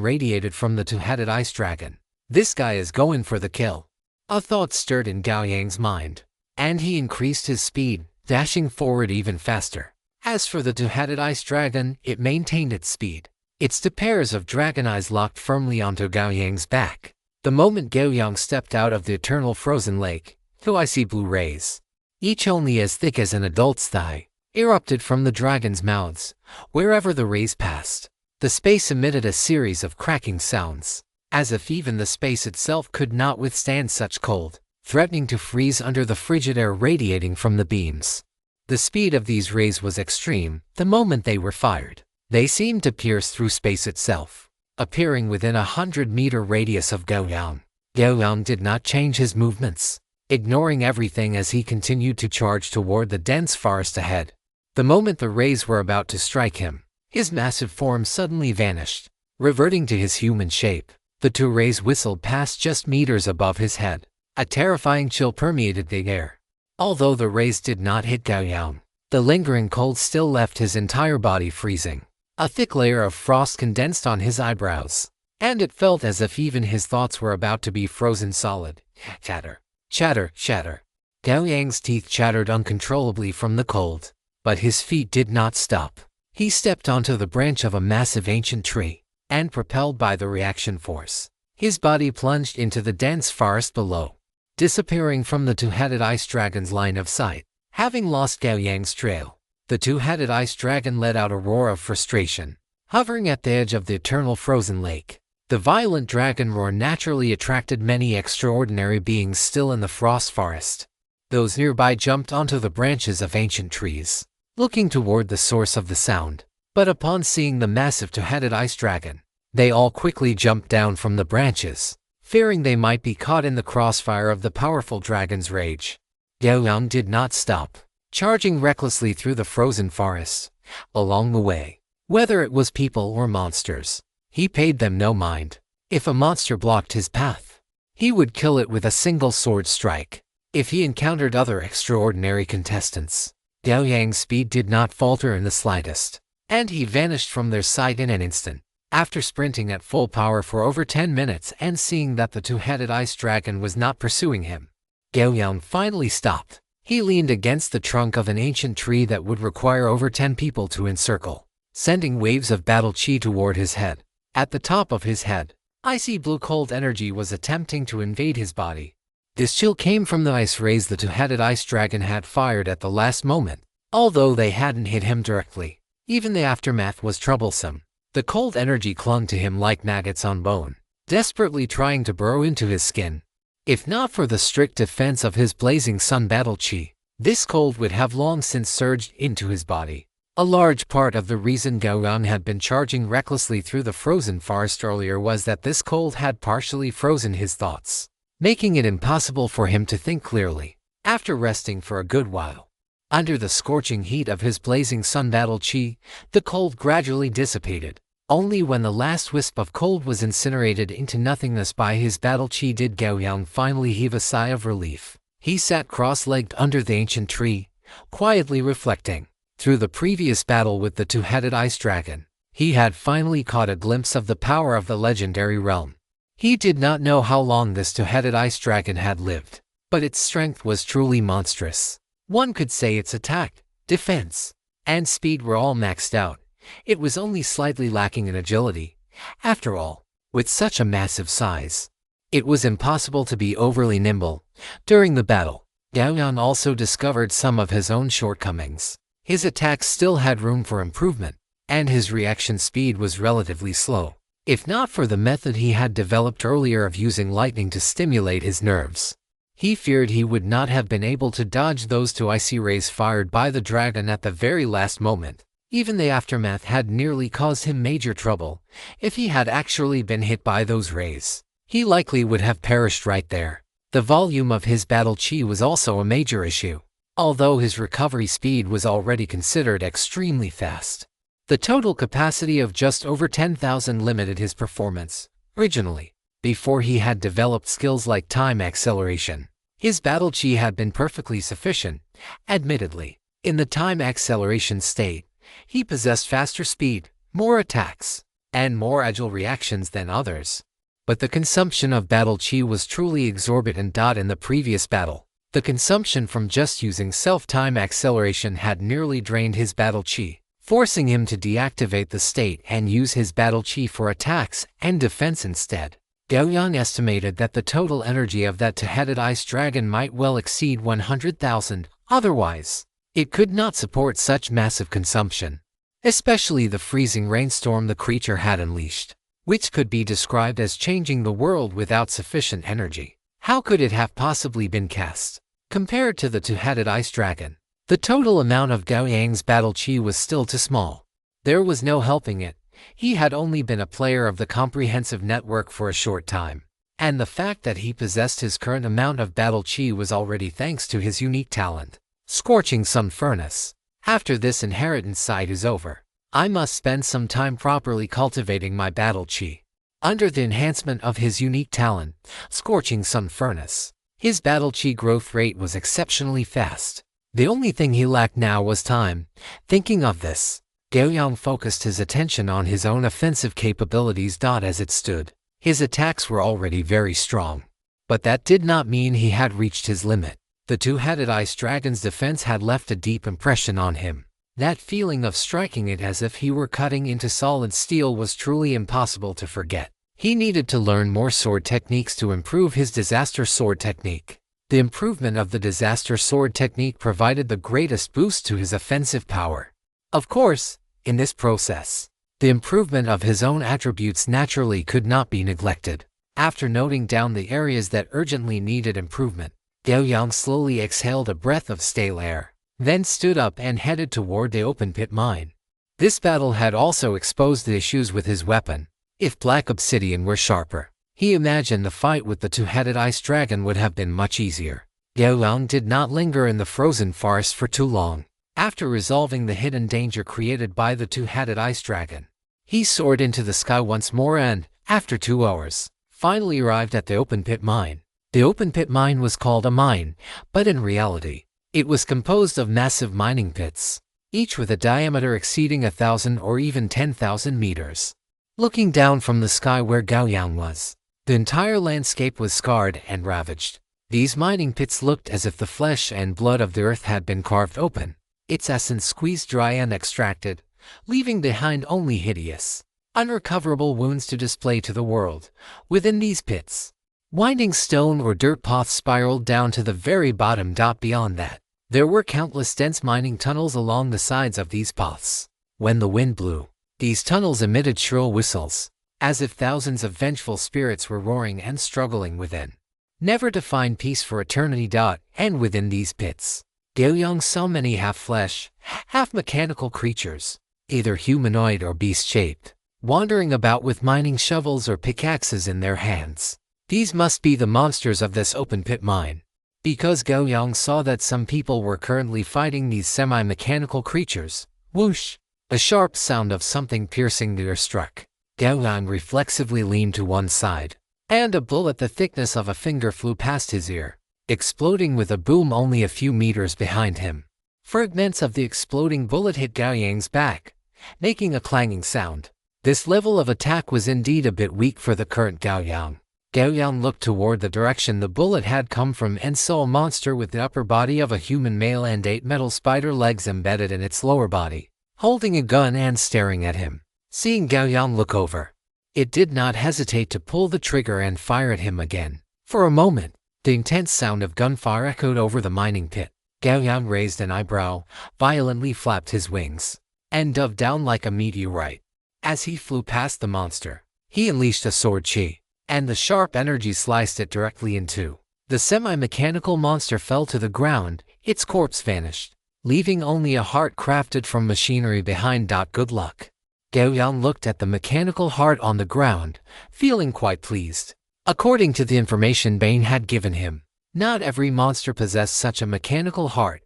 radiated from the two-headed ice dragon. This guy is going for the kill. A thought stirred in Gao Yang's mind, and he increased his speed, dashing forward even faster. As for the two-headed ice dragon, it maintained its speed. Its two pairs of dragon eyes locked firmly onto Gao Yang's back. The moment Gao Yang stepped out of the eternal frozen lake, two icy blue rays, each only as thick as an adult's thigh, erupted from the dragon's mouths. Wherever the rays passed, the space emitted a series of cracking sounds, as if even the space itself could not withstand such cold, threatening to freeze under the frigid air radiating from the beams. The speed of these rays was extreme. The moment they were fired, they seemed to pierce through space itself, appearing within a 100-meter radius of Gao Yang. Gao Yang did not change his movements, ignoring everything as he continued to charge toward the dense forest ahead. The moment the rays were about to strike him, his massive form suddenly vanished, reverting to his human shape. The two rays whistled past just meters above his head. A terrifying chill permeated the air. Although the rays did not hit Gao Yang, the lingering cold still left his entire body freezing. A thick layer of frost condensed on his eyebrows, and it felt as if even his thoughts were about to be frozen solid. Chatter, chatter, chatter. Gao Yang's teeth chattered uncontrollably from the cold, but his feet did not stop. He stepped onto the branch of a massive ancient tree, and propelled by the reaction force, his body plunged into the dense forest below, disappearing from the two-headed ice dragon's line of sight. Having lost Gao Yang's trail, the two-headed ice dragon let out a roar of frustration. Hovering at the edge of the eternal frozen lake, the violent dragon roar naturally attracted many extraordinary beings still in the frost forest. Those nearby jumped onto the branches of ancient trees, looking toward the source of the sound. But upon seeing the massive two-headed ice dragon, they all quickly jumped down from the branches, fearing they might be caught in the crossfire of the powerful dragon's rage. Gao Yang did not stop, charging recklessly through the frozen forest. Along the way, whether it was people or monsters, he paid them no mind. If a monster blocked his path, he would kill it with a single sword strike. If he encountered other extraordinary contestants, Gao Yang's speed did not falter in the slightest, and he vanished from their sight in an instant. After sprinting at full power for over 10 minutes and seeing that the two-headed ice dragon was not pursuing him, Gao Yang finally stopped. He leaned against the trunk of an ancient tree that would require over 10 people to encircle, sending waves of battle chi toward his head. At the top of his head, icy blue cold energy was attempting to invade his body. This chill came from the ice rays the two-headed ice dragon had fired at the last moment. Although they hadn't hit him directly, even the aftermath was troublesome. The cold energy clung to him like maggots on bone, desperately trying to burrow into his skin. If not for the strict defense of his blazing sun battle chi, this cold would have long since surged into his body. A large part of the reason Gao Yang had been charging recklessly through the frozen forest earlier was that this cold had partially frozen his thoughts, making it impossible for him to think clearly. After resting for a good while, under the scorching heat of his blazing sun battle chi, the cold gradually dissipated. Only when the last wisp of cold was incinerated into nothingness by his battle chi did Gao Yang finally heave a sigh of relief. He sat cross-legged under the ancient tree, quietly reflecting. Through the previous battle with the two-headed ice dragon, he had finally caught a glimpse of the power of the legendary realm. He did not know how long this two-headed ice dragon had lived, but its strength was truly monstrous. One could say its attack, defense, and speed were all maxed out. It was only slightly lacking in agility. After all, with such a massive size, it was impossible to be overly nimble. During the battle, Gao Yang also discovered some of his own shortcomings. His attacks still had room for improvement, and his reaction speed was relatively slow. If not for the method he had developed earlier of using lightning to stimulate his nerves, he feared he would not have been able to dodge those two icy rays fired by the dragon at the very last moment. Even the aftermath had nearly caused him major trouble. If he had actually been hit by those rays, he likely would have perished right there. The volume of his battle chi was also a major issue, although his recovery speed was already considered extremely fast. The total capacity of just over 10,000 limited his performance. Originally, before he had developed skills like time acceleration, his battle chi had been perfectly sufficient. Admittedly, in the time acceleration state, he possessed faster speed, more attacks, and more agile reactions than others. But the consumption of battle chi was truly exorbitant. In the previous battle, the consumption from just using self-time acceleration had nearly drained his battle chi, forcing him to deactivate the state and use his battle chi for attacks and defense instead. Gao Yang estimated that the total energy of that two-headed ice dragon might well exceed 100,000, otherwise, it could not support such massive consumption, especially the freezing rainstorm the creature had unleashed, which could be described as changing the world without sufficient energy. How could it have possibly been cast? Compared to the two-headed ice dragon, the total amount of Gao Yang's battle chi was still too small. There was no helping it. He had only been a player of the comprehensive network for a short time, and the fact that he possessed his current amount of battle chi was already thanks to his unique talent, Scorching Sun Furnace. After this inheritance side is over, I must spend some time properly cultivating my battle chi. Under the enhancement of his unique talent, Scorching Sun Furnace, his battle chi growth rate was exceptionally fast. The only thing he lacked now was time. Thinking of this, Gao Yang focused his attention on his own offensive capabilities. As it stood, his attacks were already very strong, but that did not mean he had reached his limit. The two-headed ice dragon's defense had left a deep impression on him. That feeling of striking it as if he were cutting into solid steel was truly impossible to forget. He needed to learn more sword techniques to improve his disaster sword technique. The improvement of the disaster sword technique provided the greatest boost to his offensive power. Of course, in this process, the improvement of his own attributes naturally could not be neglected. After noting down the areas that urgently needed improvement, Gao Yang slowly exhaled a breath of stale air, then stood up and headed toward the open pit mine. This battle had also exposed the issues with his weapon. If black obsidian were sharper, he imagined the fight with the two-headed ice dragon would have been much easier. Gao Yang did not linger in the frozen forest for too long. After resolving the hidden danger created by the two-headed ice dragon, he soared into the sky once more and, after 2 hours, finally arrived at the open pit mine. The open pit mine was called a mine, but in reality, it was composed of massive mining pits, each with a diameter exceeding 1,000 or even 10,000 meters. Looking down from the sky where Gao Yang was, the entire landscape was scarred and ravaged. These mining pits looked as if the flesh and blood of the earth had been carved open, its essence squeezed dry and extracted, leaving behind only hideous, unrecoverable wounds to display to the world. Within these pits, winding stone or dirt paths spiraled down to the very bottom. Beyond that, there were countless dense mining tunnels along the sides of these paths. When the wind blew, these tunnels emitted shrill whistles, as if thousands of vengeful spirits were roaring and struggling within, never to find peace for eternity. And within these pits, Gao Yang saw many half-flesh, half-mechanical creatures, either humanoid or beast-shaped, wandering about with mining shovels or pickaxes in their hands. These must be the monsters of this open-pit mine. Because Gao Yang saw that some people were currently fighting these semi-mechanical creatures, whoosh! A sharp sound of something piercing the air struck. Gao Yang reflexively leaned to one side, and a bullet the thickness of a finger flew past his ear, exploding with a boom only a few meters behind him. Fragments of the exploding bullet hit Gao Yang's back, making a clanging sound. This level of attack was indeed a bit weak for the current Gao Yang. Gao Yang looked toward the direction the bullet had come from and saw a monster with the upper body of a human male and 8 metal spider legs embedded in its lower body, holding a gun and staring at him. Seeing Gao Yang look over, it did not hesitate to pull the trigger and fire at him again. For a moment, the intense sound of gunfire echoed over the mining pit. Gao Yang raised an eyebrow, violently flapped his wings, and dove down like a meteorite. As he flew past the monster, he unleashed a sword chi, and the sharp energy sliced it directly in two. The semi-mechanical monster fell to the ground, its corpse vanished, leaving only a heart crafted from machinery behind. Good luck. Gao Yang looked at the mechanical heart on the ground, feeling quite pleased. According to the information Bane had given him, not every monster possessed such a mechanical heart.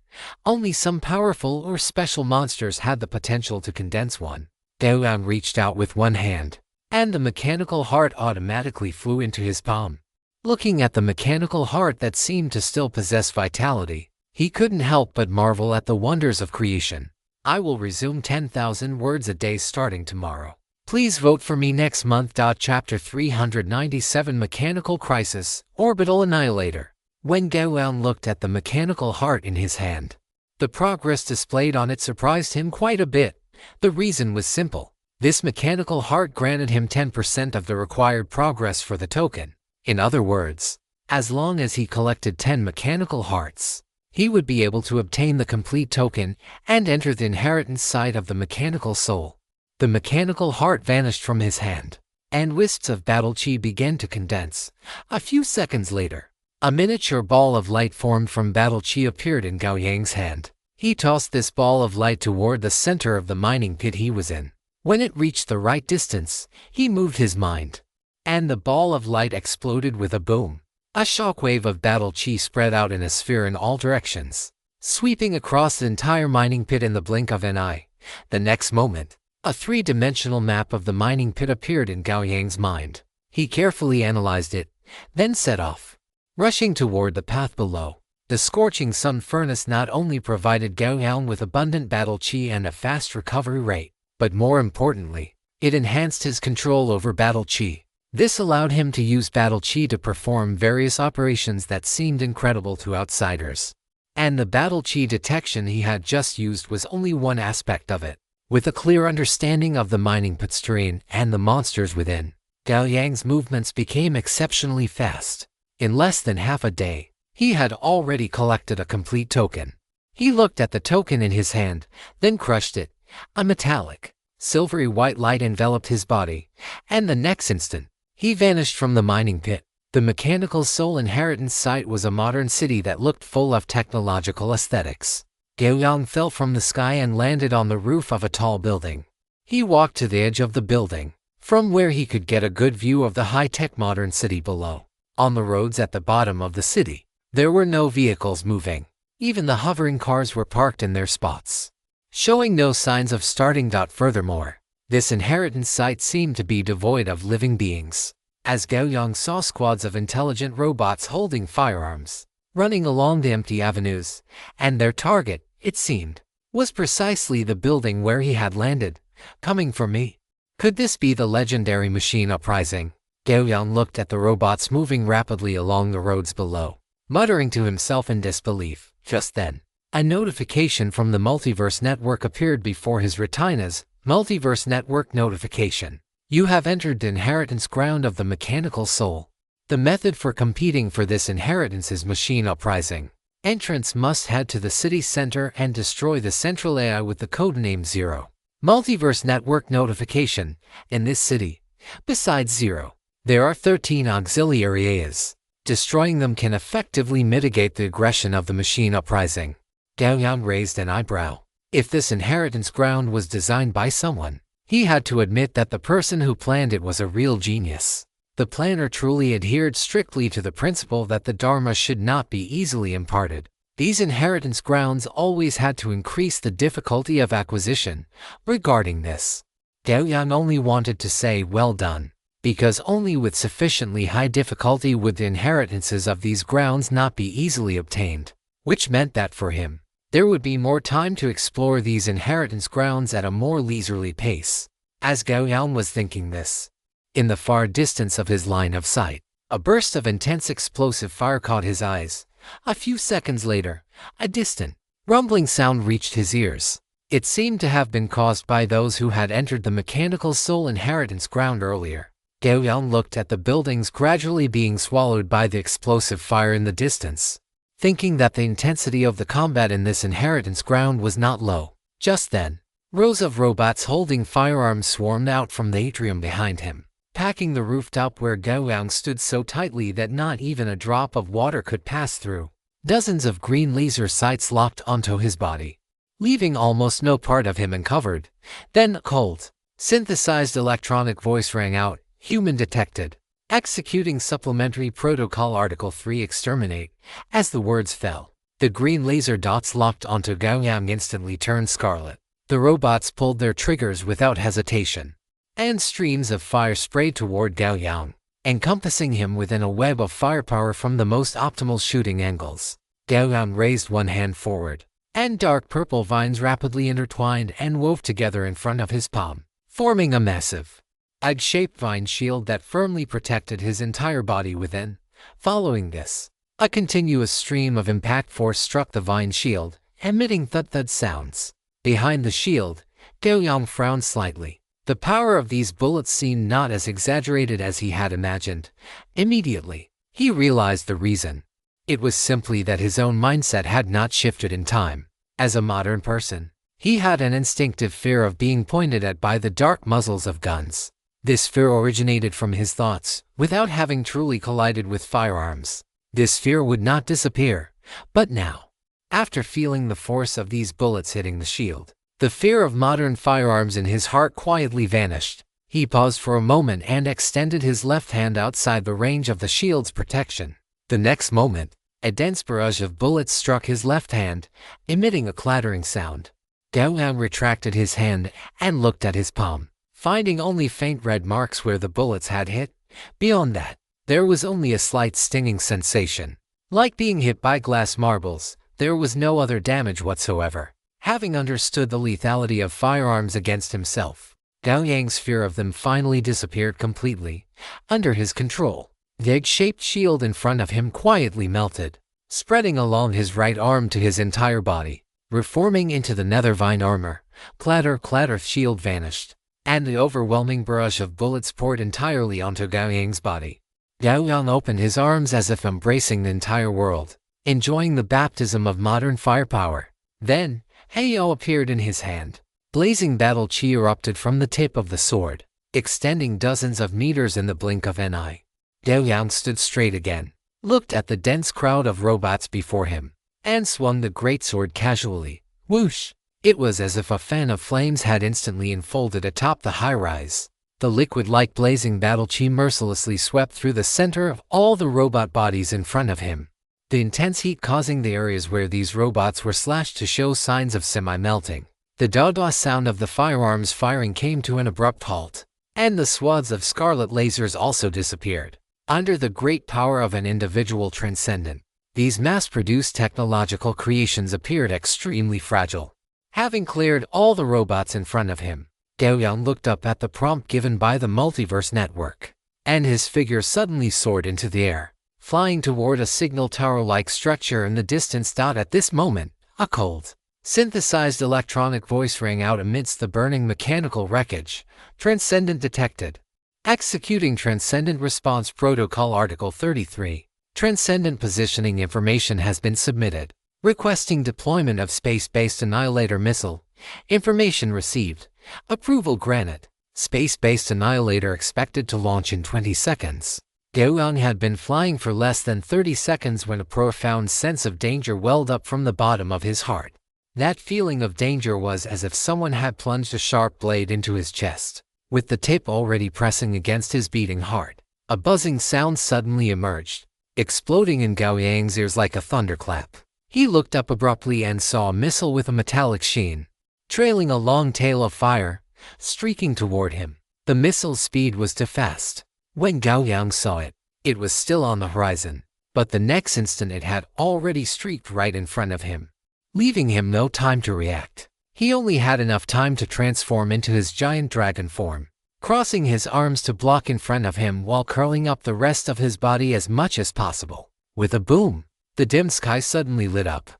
Only some powerful or special monsters had the potential to condense one. Gao Yang reached out with one hand, and the mechanical heart automatically flew into his palm. Looking at the mechanical heart that seemed to still possess vitality, he couldn't help but marvel at the wonders of creation. I will resume 10,000 words a day starting tomorrow. Please vote for me next month. Chapter 397 Mechanical Crisis, Orbital Annihilator. When Gao Yang looked at the mechanical heart in his hand, the progress displayed on it surprised him quite a bit. The reason was simple. This mechanical heart granted him 10% of the required progress for the token. In other words, as long as he collected 10 mechanical hearts, he would be able to obtain the complete token and enter the inheritance side of the mechanical soul. The mechanical heart vanished from his hand, and wisps of battle chi began to condense. A few seconds later, a miniature ball of light formed from battle chi appeared in Gao Yang's hand. He tossed this ball of light toward the center of the mining pit he was in. When it reached the right distance, he moved his mind, and the ball of light exploded with a boom. A shockwave of battle chi spread out in a sphere in all directions, sweeping across the entire mining pit in the blink of an eye. The next moment, a three-dimensional map of the mining pit appeared in Gao Yang's mind. He carefully analyzed it, then set off. Rushing toward the path below, the scorching sun furnace not only provided Gao Yang with abundant battle chi and a fast recovery rate, but more importantly, it enhanced his control over battle chi. This allowed him to use battle chi to perform various operations that seemed incredible to outsiders. And the battle chi detection he had just used was only one aspect of it. With a clear understanding of the mining pit's terrain and the monsters within, Gao Yang's movements became exceptionally fast. In less than half a day, he had already collected a complete token. He looked at the token in his hand, then crushed it. A metallic, silvery white light enveloped his body, and the next instant, he vanished from the mining pit. The mechanical soul inheritance site was a modern city that looked full of technological aesthetics. Gao Yang fell from the sky and landed on the roof of a tall building. He walked to the edge of the building, from where he could get a good view of the high-tech modern city below. On the roads at the bottom of the city, there were no vehicles moving. Even the hovering cars were parked in their spots, showing no signs of starting. Furthermore, this inheritance site seemed to be devoid of living beings, as Gao Yang saw squads of intelligent robots holding firearms, running along the empty avenues, and their target, it seemed, was precisely the building where he had landed. Coming for me? Could this be the legendary machine uprising? Gao Yang looked at the robots moving rapidly along the roads below, muttering to himself in disbelief. Just then, a notification from the Multiverse Network appeared before his retinas. Multiverse Network notification. You have entered the inheritance ground of the mechanical soul. The method for competing for this inheritance is machine uprising. Entrants must head to the city center and destroy the central AI with the codename Zero. Multiverse Network notification. In this city, besides Zero, there are 13 auxiliary AIs. Destroying them can effectively mitigate the aggression of the machine uprising. Gao Yang raised an eyebrow. If this inheritance ground was designed by someone, he had to admit that the person who planned it was a real genius. The planner truly adhered strictly to the principle that the Dharma should not be easily imparted. These inheritance grounds always had to increase the difficulty of acquisition. Regarding this, Gao Yang only wanted to say well done, because only with sufficiently high difficulty would the inheritances of these grounds not be easily obtained, which meant that for him, there would be more time to explore these inheritance grounds at a more leisurely pace. As Gao Yang was thinking this, in the far distance of his line of sight, a burst of intense explosive fire caught his eyes. A few seconds later, a distant, rumbling sound reached his ears. It seemed to have been caused by those who had entered the mechanical soul inheritance ground earlier. Gao Yang looked at the buildings gradually being swallowed by the explosive fire in the distance, thinking that the intensity of the combat in this inheritance ground was not low. Just then, rows of robots holding firearms swarmed out from the atrium behind him, packing the rooftop where Gao Yang stood so tightly that not even a drop of water could pass through. Dozens of green laser sights locked onto his body, leaving almost no part of him uncovered. Then a cold, synthesized electronic voice rang out. Human detected. Executing Supplementary Protocol Article 3 Exterminate. As the words fell, the green laser dots locked onto Gao Yang instantly turned scarlet. The robots pulled their triggers without hesitation, and streams of fire sprayed toward Gao Yang, encompassing him within a web of firepower from the most optimal shooting angles. Gao Yang raised one hand forward, and dark purple vines rapidly intertwined and wove together in front of his palm, forming a massive, egg-shaped vine shield that firmly protected his entire body within. Following this, a continuous stream of impact force struck the vine shield, emitting thud-thud sounds. Behind the shield, Gao Yang frowned slightly. The power of these bullets seemed not as exaggerated as he had imagined. Immediately, he realized the reason. It was simply that his own mindset had not shifted in time. As a modern person, he had an instinctive fear of being pointed at by the dark muzzles of guns. This fear originated from his thoughts, without having truly collided with firearms. This fear would not disappear, but now, after feeling the force of these bullets hitting the shield, the fear of modern firearms in his heart quietly vanished. He paused for a moment and extended his left hand outside the range of the shield's protection. The next moment, a dense barrage of bullets struck his left hand, emitting a clattering sound. Gao Yang retracted his hand and looked at his palm, finding only faint red marks where the bullets had hit. Beyond that, there was only a slight stinging sensation. Like being hit by glass marbles, there was no other damage whatsoever. Having understood the lethality of firearms against himself, Gao Yang's fear of them finally disappeared completely. Under his control, the egg-shaped shield in front of him quietly melted, spreading along his right arm to his entire body, reforming into the nether vine armor. Clatter, clatter, shield vanished, and the overwhelming barrage of bullets poured entirely onto Gao Yang's body. Gao Yang opened his arms as if embracing the entire world, enjoying the baptism of modern firepower. Then, Heyo appeared in his hand. Blazing battle chi erupted from the tip of the sword, extending dozens of meters in the blink of an eye. Gao Yang stood straight again, looked at the dense crowd of robots before him, and swung the greatsword casually. Whoosh! It was as if a fan of flames had instantly unfolded atop the high-rise. The liquid-like blazing battle chi mercilessly swept through the center of all the robot bodies in front of him, the intense heat causing the areas where these robots were slashed to show signs of semi-melting. The da-da sound of the firearms firing came to an abrupt halt, and the swaths of scarlet lasers also disappeared. Under the great power of an individual transcendent, these mass-produced technological creations appeared extremely fragile. Having cleared all the robots in front of him, Gao Yang looked up at the prompt given by the Multiverse Network, and his figure suddenly soared into the air, flying toward a signal tower-like structure in the distance. At this moment, a cold, synthesized electronic voice rang out amidst the burning mechanical wreckage. Transcendent detected. Executing Transcendent Response Protocol Article 33. Transcendent positioning information has been submitted. Requesting deployment of space-based annihilator missile. Information received. Approval granted. Space-based annihilator expected to launch in 20 seconds. Gao Yang had been flying for less than 30 seconds when a profound sense of danger welled up from the bottom of his heart. That feeling of danger was as if someone had plunged a sharp blade into his chest. With the tip already pressing against his beating heart, a buzzing sound suddenly emerged, exploding in Gao Yang's ears like a thunderclap. He looked up abruptly and saw a missile with a metallic sheen, trailing a long tail of fire, streaking toward him. The missile's speed was too fast. When Gao Yang saw it, it was still on the horizon, but the next instant it had already streaked right in front of him, leaving him no time to react. He only had enough time to transform into his giant dragon form, crossing his arms to block in front of him while curling up the rest of his body as much as possible. With a boom, the dim sky suddenly lit up,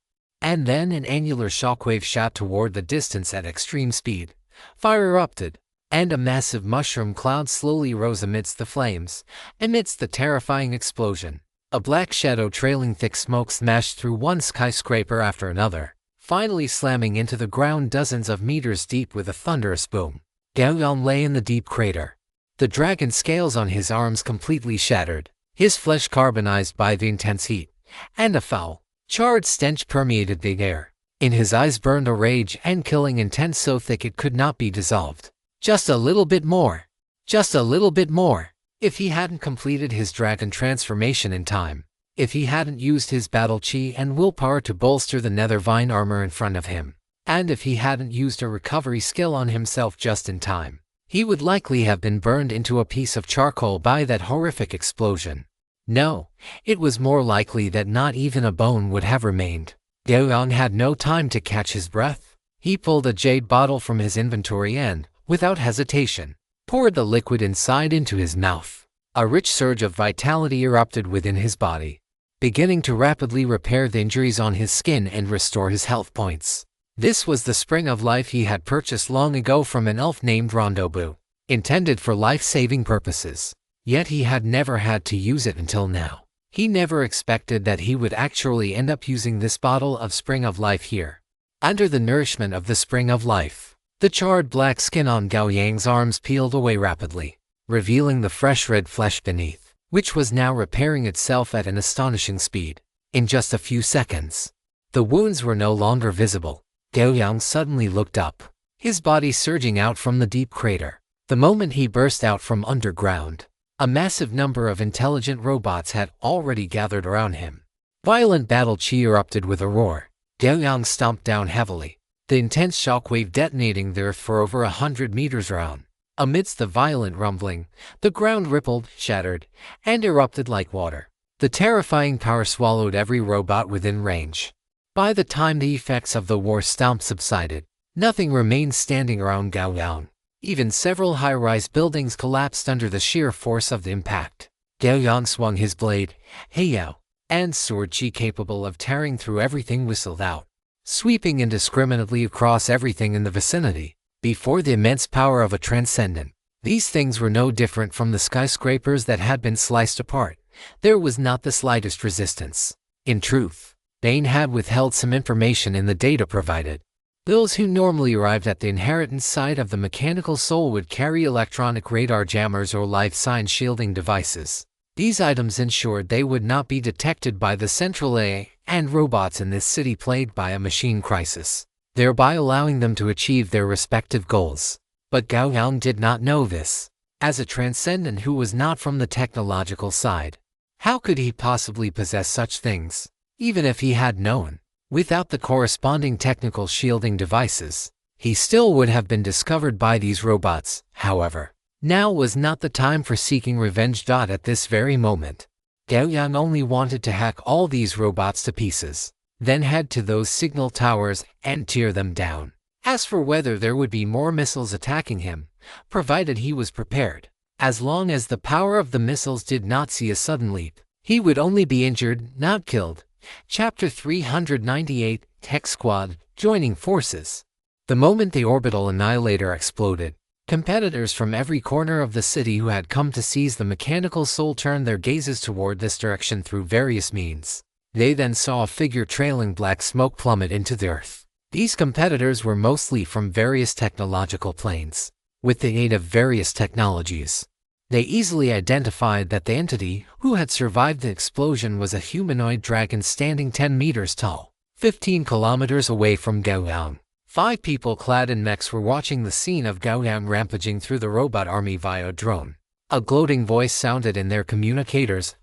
and then an angular shockwave shot toward the distance at extreme speed. Fire erupted, and a massive mushroom cloud slowly rose amidst the flames. Amidst the terrifying explosion, a black shadow trailing thick smoke smashed through one skyscraper after another, finally slamming into the ground dozens of meters deep with a thunderous boom. Gao Yang lay in the deep crater, the dragon scales on his arms completely shattered, his flesh carbonized by the intense heat, and a foul, charred stench permeated the air. In his eyes burned a rage and killing intent so thick it could not be dissolved. Just a little bit more. Just a little bit more. If he hadn't completed his dragon transformation in time, if he hadn't used his battle chi and willpower to bolster the nether vine armor in front of him, and if he hadn't used a recovery skill on himself just in time, he would likely have been burned into a piece of charcoal by that horrific explosion. No, it was more likely that not even a bone would have remained. Gao Yang had no time to catch his breath. He pulled a jade bottle from his inventory and, without hesitation, poured the liquid inside into his mouth. A rich surge of vitality erupted within his body, beginning to rapidly repair the injuries on his skin and restore his health points. This was the spring of life he had purchased long ago from an elf named Rendezvous, intended for life-saving purposes. Yet he had never had to use it until now. He never expected that he would actually end up using this bottle of spring of life here. Under the nourishment of the spring of life, the charred black skin on Gao Yang's arms peeled away rapidly, revealing the fresh red flesh beneath, which was now repairing itself at an astonishing speed. In just a few seconds, the wounds were no longer visible. Gao Yang suddenly looked up, his body surging out from the deep crater. The moment he burst out from underground, a massive number of intelligent robots had already gathered around him. Violent battle chi erupted with a roar. Gao Yang stomped down heavily, the intense shockwave detonating the earth for over 100 meters around. Amidst the violent rumbling, the ground rippled, shattered, and erupted like water. The terrifying power swallowed every robot within range. By the time the effects of the war stomp subsided, nothing remained standing around Gao Yang. Even several high-rise buildings collapsed under the sheer force of the impact. Gao Yang swung his blade, Heiyao, and sword chi capable of tearing through everything whistled out, sweeping indiscriminately across everything in the vicinity. Before the immense power of a transcendent, these things were no different from the skyscrapers that had been sliced apart. There was not the slightest resistance. In truth, Bane had withheld some information in the data provided. Those who normally arrived at the inheritance site of the mechanical soul would carry electronic radar jammers or life sign shielding devices. These items ensured they would not be detected by the central AI and robots in this city plagued by a machine crisis, thereby allowing them to achieve their respective goals. But Gao Yang did not know this. As a transcendent who was not from the technological side, how could he possibly possess such things? Even if he had known, without the corresponding technical shielding devices, he still would have been discovered by these robots. However, now was not the time for seeking revenge. At this very moment, Gao Yang only wanted to hack all these robots to pieces, then head to those signal towers and tear them down. As for whether there would be more missiles attacking him, provided he was prepared, as long as the power of the missiles did not see a sudden leap, he would only be injured, not killed. Chapter 398, Tech Squad, Joining Forces. The moment the orbital annihilator exploded, competitors from every corner of the city who had come to seize the mechanical soul turned their gazes toward this direction through various means. They then saw a figure trailing black smoke plummet into the earth. These competitors were mostly from various technological planes. With the aid of various technologies, they easily identified that the entity who had survived the explosion was a humanoid dragon standing 10 meters tall, 15 kilometers away from Gao Yang. 5 people clad in mechs were watching the scene of Gao Yang rampaging through the robot army via drone. A gloating voice sounded in their communicators,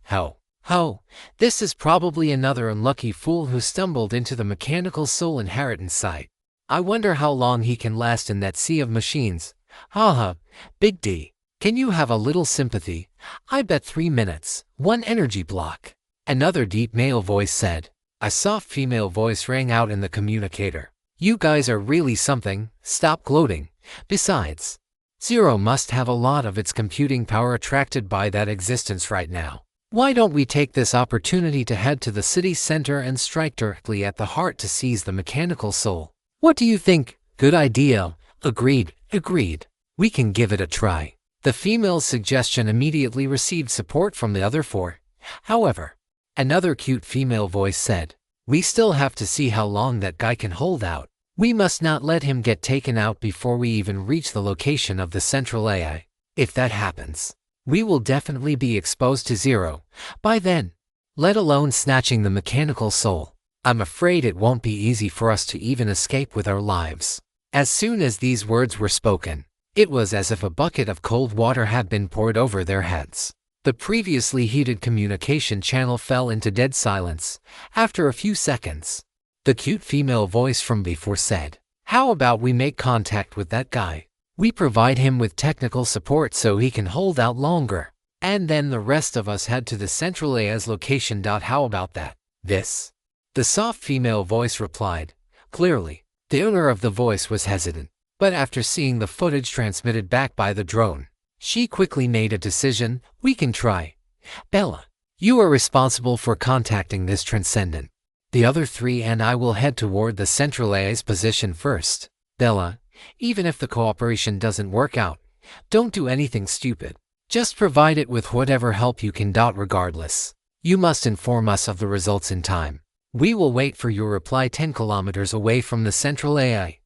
Ho, this is probably another unlucky fool who stumbled into the mechanical soul inheritance site. I wonder how long he can last in that sea of machines. Haha, Big D. Can you have a little sympathy? I bet 3 minutes, 1 energy block. Another deep male voice said. A soft female voice rang out in the communicator. You guys are really something, stop gloating. Besides, Zero must have a lot of its computing power attracted by that existence right now. Why don't we take this opportunity to head to the city center and strike directly at the heart to seize the mechanical soul? What do you think? Good idea. Agreed. We can give it a try. The female's suggestion immediately received support from the other 4. However, another cute female voice said, we still have to see how long that guy can hold out. We must not let him get taken out before we even reach the location of the central AI. If that happens, we will definitely be exposed to Zero by then, let alone snatching the mechanical soul. I'm afraid it won't be easy for us to even escape with our lives. As soon as these words were spoken, It was as if a bucket of cold water had been poured over their heads. The previously heated communication channel fell into dead silence. After a few seconds, the cute female voice from before said, "How about we make contact with that guy? We provide him with technical support so he can hold out longer. And then the rest of us head to the central AI's location. How about that?" The soft female voice replied. Clearly, the owner of the voice was hesitant, but after seeing the footage transmitted back by the drone, she quickly made a decision. "We can try. Bella, you are responsible for contacting this transcendent. The other three and I will head toward the central AI's position first. Bella, even if the cooperation doesn't work out, don't do anything stupid. Just provide it with whatever help you can. Regardless, you must inform us of the results in time. We will wait for your reply 10 kilometers away from the central AI.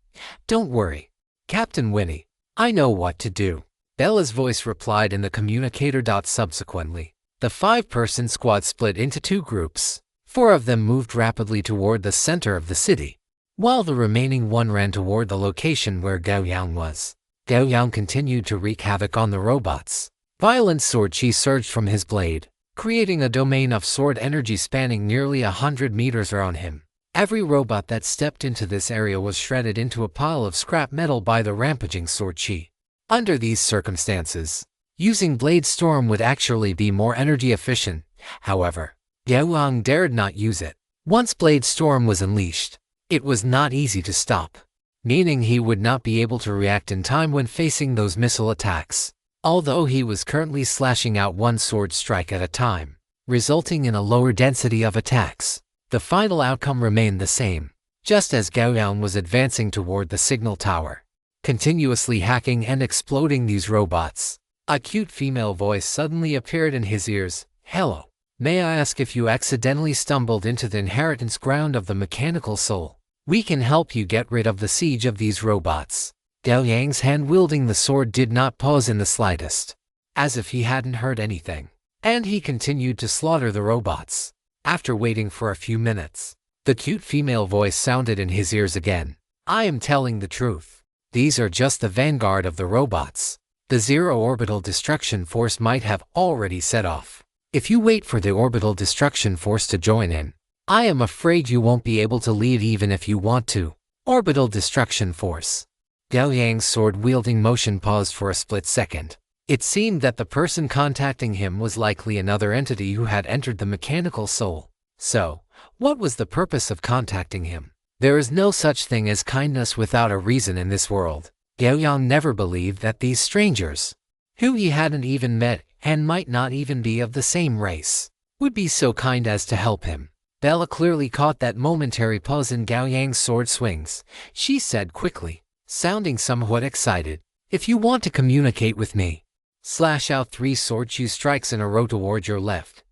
Don't worry, Captain Winnie, I know what to do." Bella's voice replied in the communicator. Subsequently, the 5-person squad split into 2 groups. 4 of them moved rapidly toward the center of the city, while the remaining 1 ran toward the location where Gao Yang was. Gao Yang continued to wreak havoc on the robots. Violent sword chi surged from his blade, creating a domain of sword energy spanning nearly 100 meters around him. Every robot that stepped into this area was shredded into a pile of scrap metal by the rampaging sword chi. Under these circumstances, using Blade Storm would actually be more energy efficient. However, Gao Yang dared not use it. Once Blade Storm was unleashed, it was not easy to stop, meaning he would not be able to react in time when facing those missile attacks. Although he was currently slashing out 1 sword strike at a time, resulting in a lower density of attacks, the final outcome remained the same. Just as Gao Yang was advancing toward the signal tower, continuously hacking and exploding these robots, a cute female voice suddenly appeared in his ears. "Hello, may I ask if you accidentally stumbled into the inheritance ground of the mechanical soul? We can help you get rid of the siege of these robots." Gao Yang's hand wielding the sword did not pause in the slightest, as if he hadn't heard anything, and he continued to slaughter the robots. After waiting for a few minutes, the cute female voice sounded in his ears again. "I am telling the truth. These are just the vanguard of the robots. The zero orbital destruction force might have already set off. If you wait for the orbital destruction force to join in, I am afraid you won't be able to leave even if you want to." Orbital destruction force. Gao Yang's sword-wielding motion paused for a split second. It seemed that the person contacting him was likely another entity who had entered the mechanical soul. So, what was the purpose of contacting him? There is no such thing as kindness without a reason in this world. Gao Yang never believed that these strangers, who he hadn't even met and might not even be of the same race, would be so kind as to help him. Bella clearly caught that momentary pause in Gao Yang's sword swings. She said quickly, sounding somewhat excited, "If you want to communicate with me, slash out 3 sword chi strikes in a row toward your left.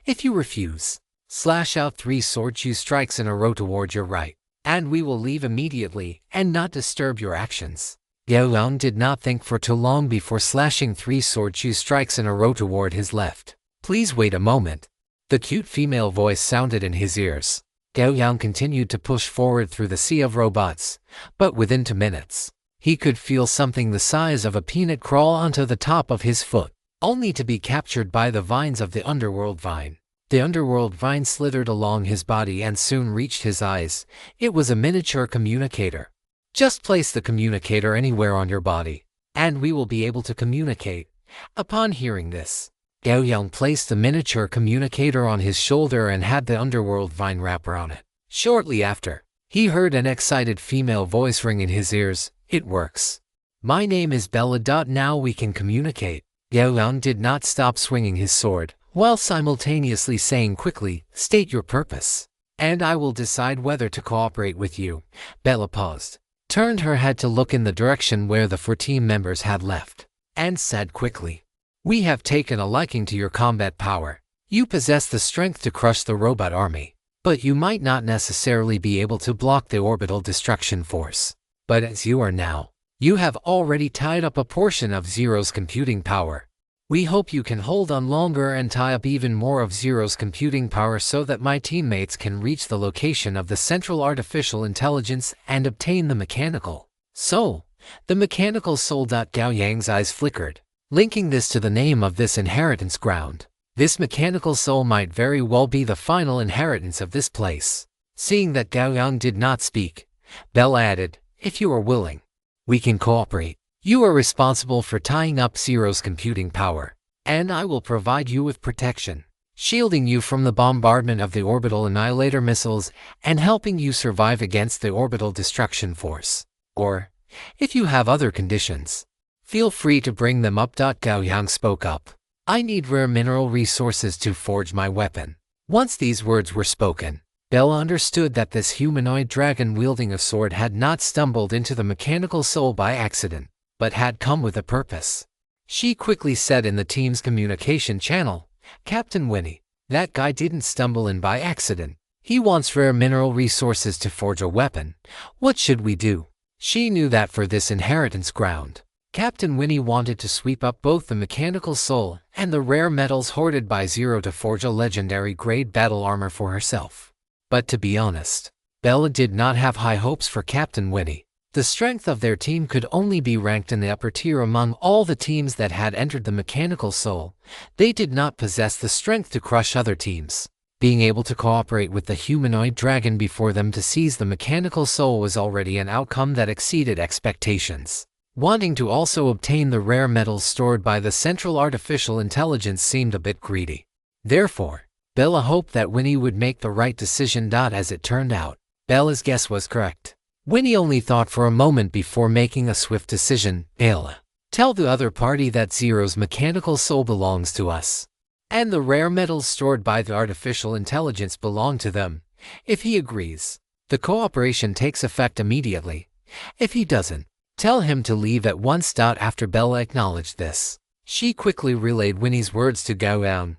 If you refuse, slash out 3 sword chi strikes in a row toward your right, and we will leave immediately and not disturb your actions." Gao Yang did not think for too long before slashing 3 sword chi strikes in a row toward his left. "Please wait a moment." The cute female voice sounded in his ears. Gao Yang continued to push forward through the sea of robots, but within 2 minutes, he could feel something the size of a peanut crawl onto the top of his foot, only to be captured by the vines of the underworld vine. The underworld vine slithered along his body and soon reached his eyes. It was a miniature communicator. "Just place the communicator anywhere on your body, and we will be able to communicate." Upon hearing this, Gao Yang placed the miniature communicator on his shoulder and had the underworld vine wrap around it. Shortly after, he heard an excited female voice ring in his ears. "It works. My name is Bella. Now we can communicate." Gao Yang did not stop swinging his sword, while simultaneously saying quickly, "State your purpose, and I will decide whether to cooperate with you." Bella paused, turned her head to look in the direction where the 4 team members had left, and said quickly, "We have taken a liking to your combat power. You possess the strength to crush the robot army, but you might not necessarily be able to block the orbital destruction force. But as you are now, you have already tied up a portion of Zero's computing power. We hope you can hold on longer and tie up even more of Zero's computing power so that my teammates can reach the location of the central artificial intelligence and obtain the mechanical soul The mechanical soul. Gao Yang's eyes flickered, linking this to the name of this inheritance ground. This mechanical soul might very well be the final inheritance of this place. Seeing that Gao Yang did not speak, Bella added, "If you are willing, we can cooperate. You are responsible for tying up Zero's computing power, and I will provide you with protection, shielding you from the bombardment of the orbital annihilator missiles and helping you survive against the orbital destruction force. Or, if you have other conditions, feel free to bring them up." Gao Yang spoke up. "I need rare mineral resources to forge my weapon." Once these words were spoken, Bella understood that this humanoid dragon wielding a sword had not stumbled into the mechanical soul by accident, but had come with a purpose. She quickly said in the team's communication channel, "Captain Winnie, that guy didn't stumble in by accident. He wants rare mineral resources to forge a weapon. What should we do?" She knew that for this inheritance ground, Captain Winnie wanted to sweep up both the mechanical soul and the rare metals hoarded by Zero to forge a legendary grade battle armor for herself. But to be honest, Bella did not have high hopes for Captain Winnie. The strength of their team could only be ranked in the upper tier among all the teams that had entered the mechanical soul. They did not possess the strength to crush other teams. Being able to cooperate with the humanoid dragon before them to seize the mechanical soul was already an outcome that exceeded expectations. Wanting to also obtain the rare metals stored by the central artificial intelligence seemed a bit greedy. Therefore, Bella hoped that Winnie would make the right decision. As it turned out, Bella's guess was correct. Winnie only thought for a moment before making a swift decision. "Bella, tell the other party that Zero's mechanical soul belongs to us, and the rare metals stored by the artificial intelligence belong to them. If he agrees, the cooperation takes effect immediately. If he doesn't, tell him to leave at once." After Bella acknowledged this, she quickly relayed Winnie's words to Gao Yang.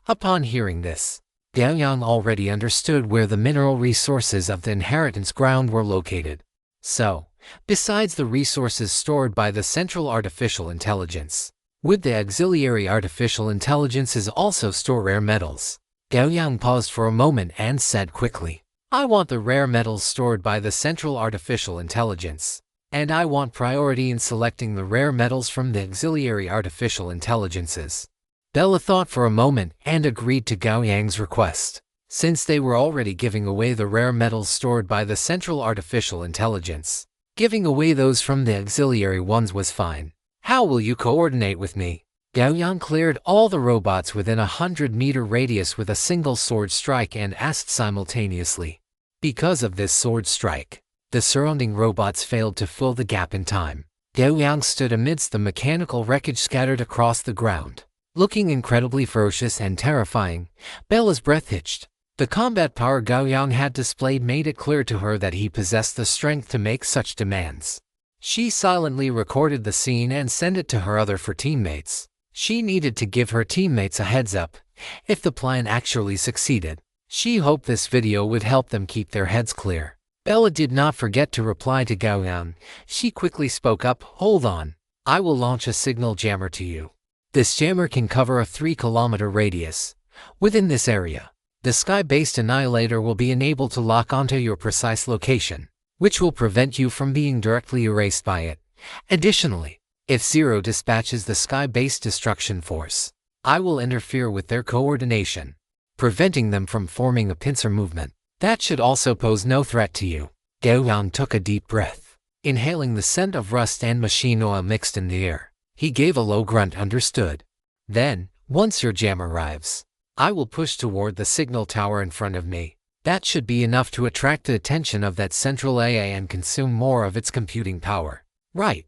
Upon hearing this, Gao Yang already understood where the mineral resources of the inheritance ground were located. So, besides the resources stored by the central artificial intelligence, would the auxiliary artificial intelligences also store rare metals? Gao Yang paused for a moment and said quickly, "I want the rare metals stored by the central artificial intelligence, and I want priority in selecting the rare metals from the auxiliary artificial intelligences." Bella thought for a moment and agreed to Gao Yang's request. Since they were already giving away the rare metals stored by the central artificial intelligence, giving away those from the auxiliary ones was fine. "How will you coordinate with me?" Gao Yang cleared all the robots within a 100-meter radius with a single sword strike and asked simultaneously. Because of this sword strike, the surrounding robots failed to fill the gap in time. Gao Yang stood amidst the mechanical wreckage scattered across the ground, looking incredibly ferocious and terrifying. Bella's breath hitched. The combat power Gao Yang had displayed made it clear to her that he possessed the strength to make such demands. She silently recorded the scene and sent it to her other 4 teammates. She needed to give her teammates a heads up if the plan actually succeeded. She hoped this video would help them keep their heads clear. Bella did not forget to reply to Gao Yang. She quickly spoke up, "Hold on. I will launch a signal jammer to you. This jammer can cover a 3-kilometer radius. Within this area, the sky-based annihilator will be enabled to lock onto your precise location, which will prevent you from being directly erased by it. Additionally, if Zero dispatches the sky-based destruction force, I will interfere with their coordination, preventing them from forming a pincer movement. That should also pose no threat to you." Gao Yang took a deep breath, inhaling the scent of rust and machine oil mixed in the air. He gave a low grunt. "Understood. Then, once your jam arrives, I will push toward the signal tower in front of me. That should be enough to attract the attention of that central AA and consume more of its computing power." "Right."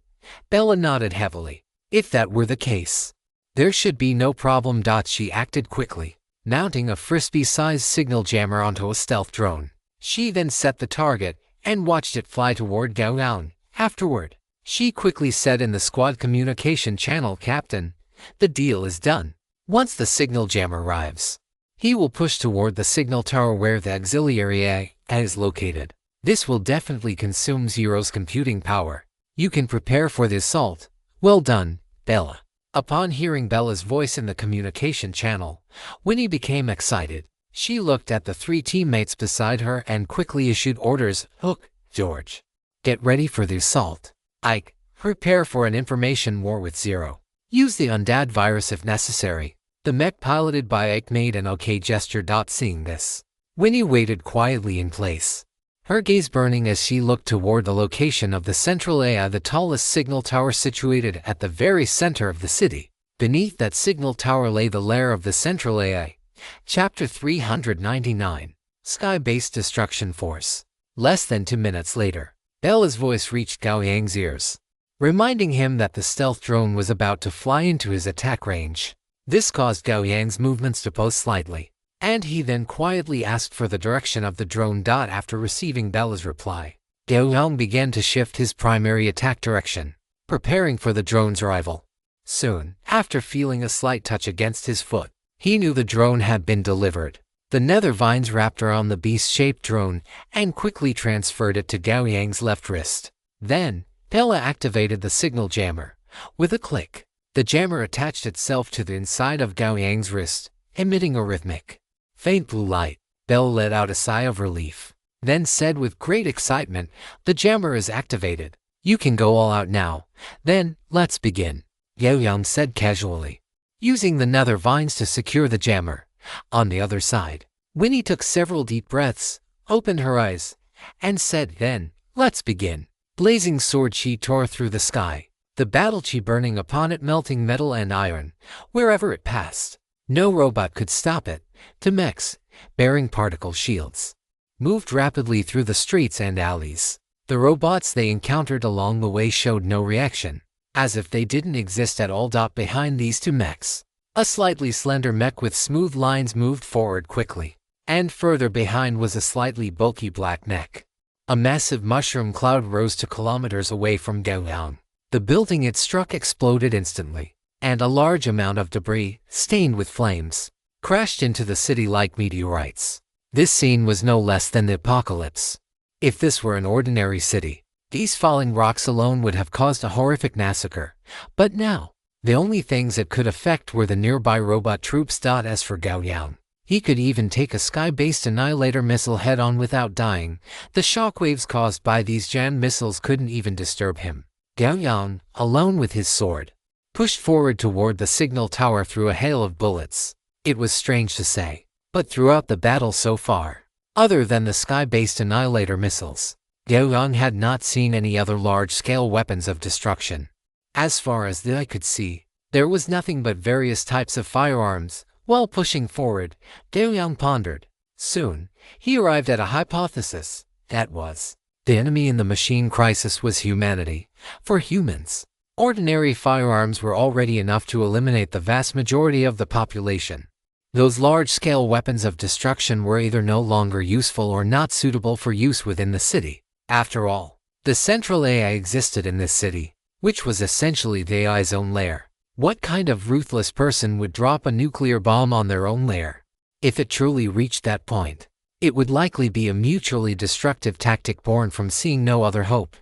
Bella nodded heavily. If that were the case, there should be no problem. She acted quickly, mounting a frisbee-sized signal jammer onto a stealth drone. She then set the target and watched it fly toward Gao Yang. Afterward, she quickly said in the squad communication channel, "Captain, the deal is done. Once the signal jammer arrives, he will push toward the signal tower where the auxiliary A is located. This will definitely consume Zero's computing power. You can prepare for the assault." "Well done, Bella." Upon hearing Bella's voice in the communication channel, Winnie became excited. She looked at the 3 teammates beside her and quickly issued orders. "Hook, George, get ready for the assault. Ike, Prepare for an information war with Zero. Use the undead virus if necessary. The mech piloted by Ike made an okay gesture. Seeing this, Winnie waited quietly in place, her gaze burning as she looked toward the location of the central AI, the tallest signal tower situated at the very center of the city. Beneath that signal tower lay the lair of the central AI. Chapter 399. Sky-based destruction force. Less than 2 minutes later, Bella's voice reached Gao Yang's ears, reminding him that the stealth drone was about to fly into his attack range. This caused Gao Yang's movements to pause slightly, and he then quietly asked for the direction of the drone. After receiving Bella's reply, Gao Yang began to shift his primary attack direction, preparing for the drone's arrival. Soon, after feeling a slight touch against his foot, he knew the drone had been delivered. The nether vines wrapped around the beast-shaped drone and quickly transferred it to Gao Yang's left wrist. Then, Bella activated the signal jammer. With a click, the jammer attached itself to the inside of Gao Yang's wrist, emitting a rhythmic, faint blue light. Bella let out a sigh of relief, then said with great excitement, "The jammer is activated. You can go all out now. Then, let's begin," Gao Yang said casually, using the nether vines to secure the jammer. On the other side, Winnie took several deep breaths, opened her eyes, and said, "Then, let's begin." Blazing sword chi tore through the sky, the battle chi burning upon it, melting metal and iron wherever it passed. No robot could stop it. The mechs, bearing particle shields, moved rapidly through the streets and alleys. The robots they encountered along the way showed no reaction, as if they didn't exist at all. Behind these two mechs, a slightly slender mech with smooth lines moved forward quickly, and further behind was a slightly bulky black mech. A massive mushroom cloud rose to kilometers away from Gao Yang. The building it struck exploded instantly, and a large amount of debris, stained with flames, crashed into the city like meteorites. This scene was no less than the apocalypse. If this were an ordinary city, these falling rocks alone would have caused a horrific massacre. But now, the only things it could affect were the nearby robot troops. As for Gao Yang, he could even take a sky-based annihilator missile head-on without dying. The shockwaves caused by these jammed missiles couldn't even disturb him. Gao Yang, alone with his sword, pushed forward toward the signal tower through a hail of bullets. It was strange to say, but throughout the battle so far, other than the sky-based annihilator missiles, Gao Yang had not seen any other large-scale weapons of destruction. As far as the eye could see, there was nothing but various types of firearms. While pushing forward, Gao Yang pondered. Soon, he arrived at a hypothesis. That was, the enemy in the machine crisis was humanity. For humans, ordinary firearms were already enough to eliminate the vast majority of the population. Those large-scale weapons of destruction were either no longer useful or not suitable for use within the city. After all, the central AI existed in this city, which was essentially the AI's own lair. What kind of ruthless person would drop a nuclear bomb on their own lair? If it truly reached that point, it would likely be a mutually destructive tactic born from seeing no other hope.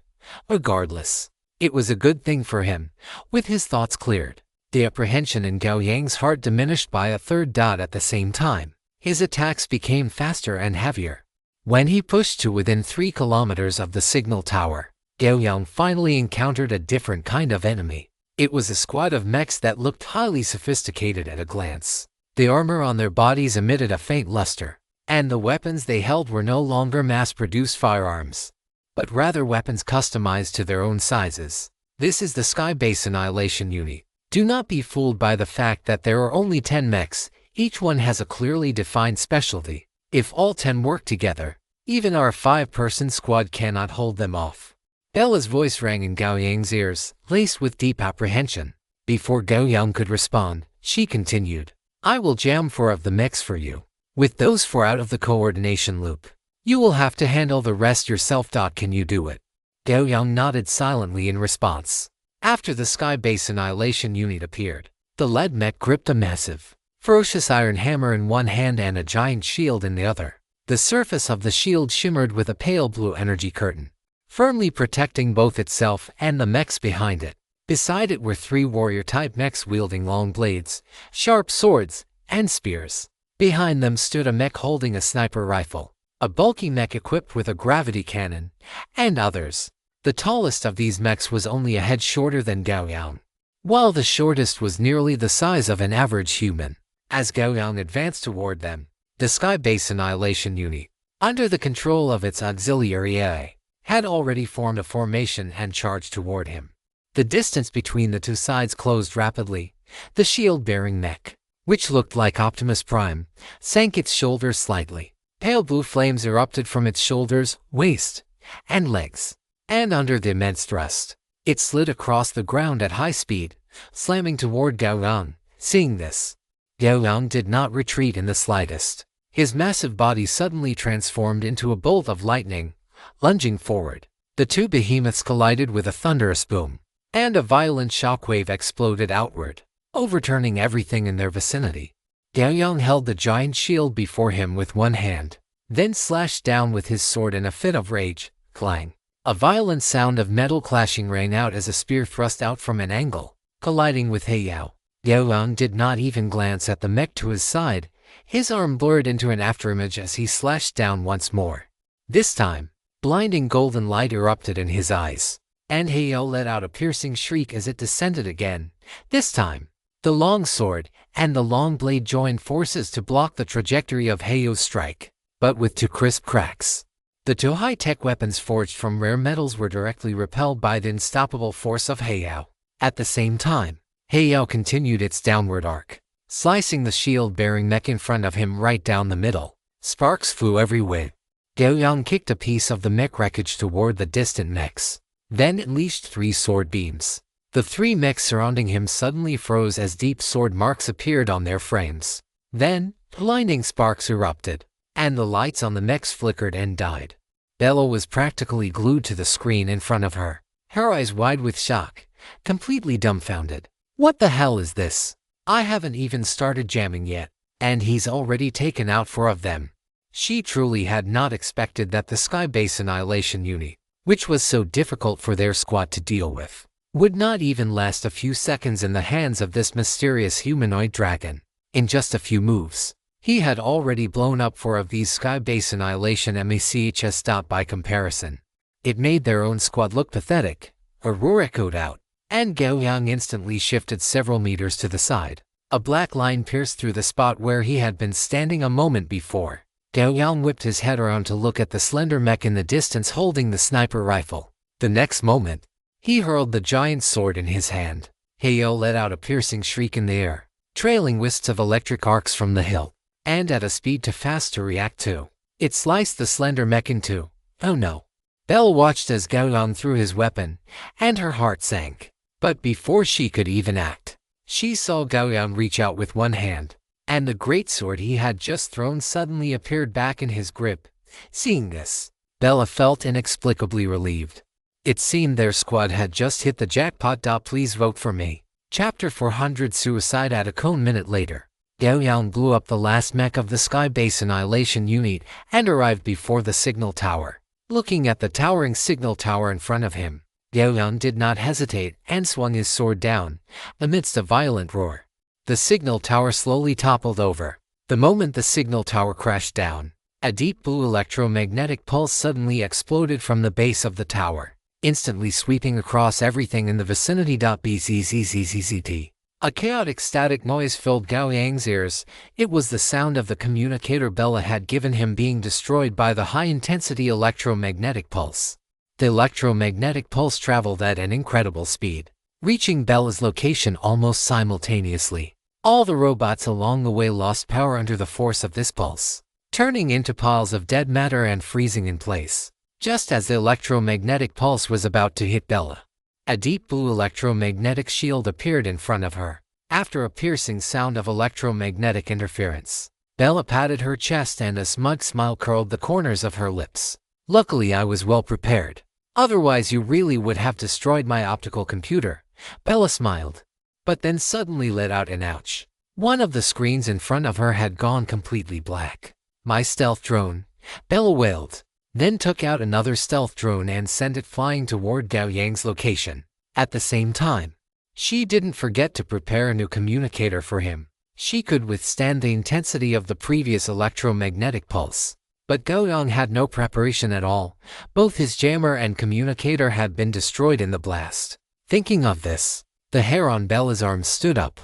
Regardless, it was a good thing for him. With his thoughts cleared, the apprehension in Gao Yang's heart diminished by a third. At the same time, his attacks became faster and heavier. When he pushed to within 3 kilometers of the signal tower, Gao Yang finally encountered a different kind of enemy. It was a squad of mechs that looked highly sophisticated at a glance. The armor on their bodies emitted a faint luster, and the weapons they held were no longer mass-produced firearms, but rather weapons customized to their own sizes. This is the Sky-Base Annihilation Unit. Do not be fooled by the fact that there are only 10 mechs. Each one has a clearly defined specialty. If all 10 work together, even our 5-person squad cannot hold them off. Bella's voice rang in Gao Yang's ears, laced with deep apprehension. Before Gao Yang could respond, she continued, "I will jam 4 of the mechs for you. With those 4 out of the coordination loop, you will have to handle the rest yourself. Can you do it?" Gao Yang nodded silently in response. After the Sky-Base Annihilation Unit appeared, the lead mech gripped a massive, ferocious iron hammer in one hand and a giant shield in the other. The surface of the shield shimmered with a pale blue energy curtain, firmly protecting both itself and the mechs behind it. Beside it were 3 warrior-type mechs wielding long blades, sharp swords, and spears. Behind them stood a mech holding a sniper rifle, a bulky mech equipped with a gravity cannon, and others. The tallest of these mechs was only a head shorter than Gao Yang, while the shortest was nearly the size of an average human. As Gao Yang advanced toward them, the sky-based annihilation unit, under the control of its auxiliary AI, had already formed a formation and charged toward him. The distance between the two sides closed rapidly. The shield-bearing mech, which looked like Optimus Prime, sank its shoulders slightly. Pale blue flames erupted from its shoulders, waist, and legs, and under the immense thrust, it slid across the ground at high speed, slamming toward Gao Yang. Seeing this, Gao Yang did not retreat in the slightest. His massive body suddenly transformed into a bolt of lightning, lunging forward. The two behemoths collided with a thunderous boom, and a violent shockwave exploded outward, overturning everything in their vicinity. Gao Yang held the giant shield before him with one hand, then slashed down with his sword in a fit of rage. Clang! A violent sound of metal clashing rang out as a spear thrust out from an angle, colliding with Heiyao. Gao Yang did not even glance at the mech to his side. His arm blurred into an afterimage as he slashed down once more. This time, blinding golden light erupted in his eyes, and Heiyao let out a piercing shriek as it descended again. This time, the long sword and the long blade joined forces to block the trajectory of Heiyao's strike, but with two crisp cracks. The two high-tech weapons forged from rare metals were directly repelled by the unstoppable force of Heiyao. At the same time, Heiyao continued its downward arc, slicing the shield-bearing mech in front of him right down the middle. Sparks flew every way. Gao Yang kicked a piece of the mech wreckage toward the distant mechs, then unleashed 3 sword beams. The 3 mechs surrounding him suddenly froze as deep sword marks appeared on their frames. Then, blinding sparks erupted, and the lights on the mechs flickered and died. Bella was practically glued to the screen in front of her, her eyes wide with shock, completely dumbfounded. What the hell is this? I haven't even started jamming yet, and he's already taken out 4 of them. She truly had not expected that the sky-based annihilation unit, which was so difficult for their squad to deal with, would not even last a few seconds in the hands of this mysterious humanoid dragon. In just a few moves, he had already blown up 4 of these sky-based annihilation mechs. Stop by comparison. It made their own squad look pathetic. A roar echoed out, and Gao Yang instantly shifted several meters to the side. A black line pierced through the spot where he had been standing a moment before. Gao Yang whipped his head around to look at the slender mech in the distance holding the sniper rifle. The next moment, he hurled the giant sword in his hand. Heiyao let out a piercing shriek in the air, trailing wisps of electric arcs from the hilt, and at a speed too fast to react to. It sliced the slender mech in two. Oh no! Belle watched as Gao Yang threw his weapon, and her heart sank. But before she could even act, she saw Gao Yang reach out with one hand, and the greatsword he had just thrown suddenly appeared back in his grip. Seeing this, Bella felt inexplicably relieved. It seemed their squad had just hit the jackpot. Please vote for me. Chapter 400 Suicide at a Cone. Minute later, Gao Yang blew up the last mech of the sky-based annihilation unit and arrived before the signal tower. Looking at the towering signal tower in front of him, Gao Yang did not hesitate and swung his sword down, amidst a violent roar. The signal tower slowly toppled over. The moment the signal tower crashed down, a deep blue electromagnetic pulse suddenly exploded from the base of the tower, instantly sweeping across everything in the vicinity. Bzzzt. A chaotic static noise filled Gao Yang's ears. It was the sound of the communicator Bella had given him being destroyed by the high-intensity electromagnetic pulse. The electromagnetic pulse traveled at an incredible speed, reaching Bella's location almost simultaneously. All the robots along the way lost power under the force of this pulse, turning into piles of dead matter and freezing in place. Just as the electromagnetic pulse was about to hit Bella, a deep blue electromagnetic shield appeared in front of her. After a piercing sound of electromagnetic interference, Bella patted her chest and a smug smile curled the corners of her lips. Luckily I was well prepared. Otherwise you really would have destroyed my optical computer. Bella smiled, but then suddenly let out an ouch. One of the screens in front of her had gone completely black. My stealth drone, Bella wailed, then took out another stealth drone and sent it flying toward Gao Yang's location. At the same time, she didn't forget to prepare a new communicator for him. She could withstand the intensity of the previous electromagnetic pulse. But Gao Yang had no preparation at all. Both his jammer and communicator had been destroyed in the blast. Thinking of this, the hair on Bella's arm stood up,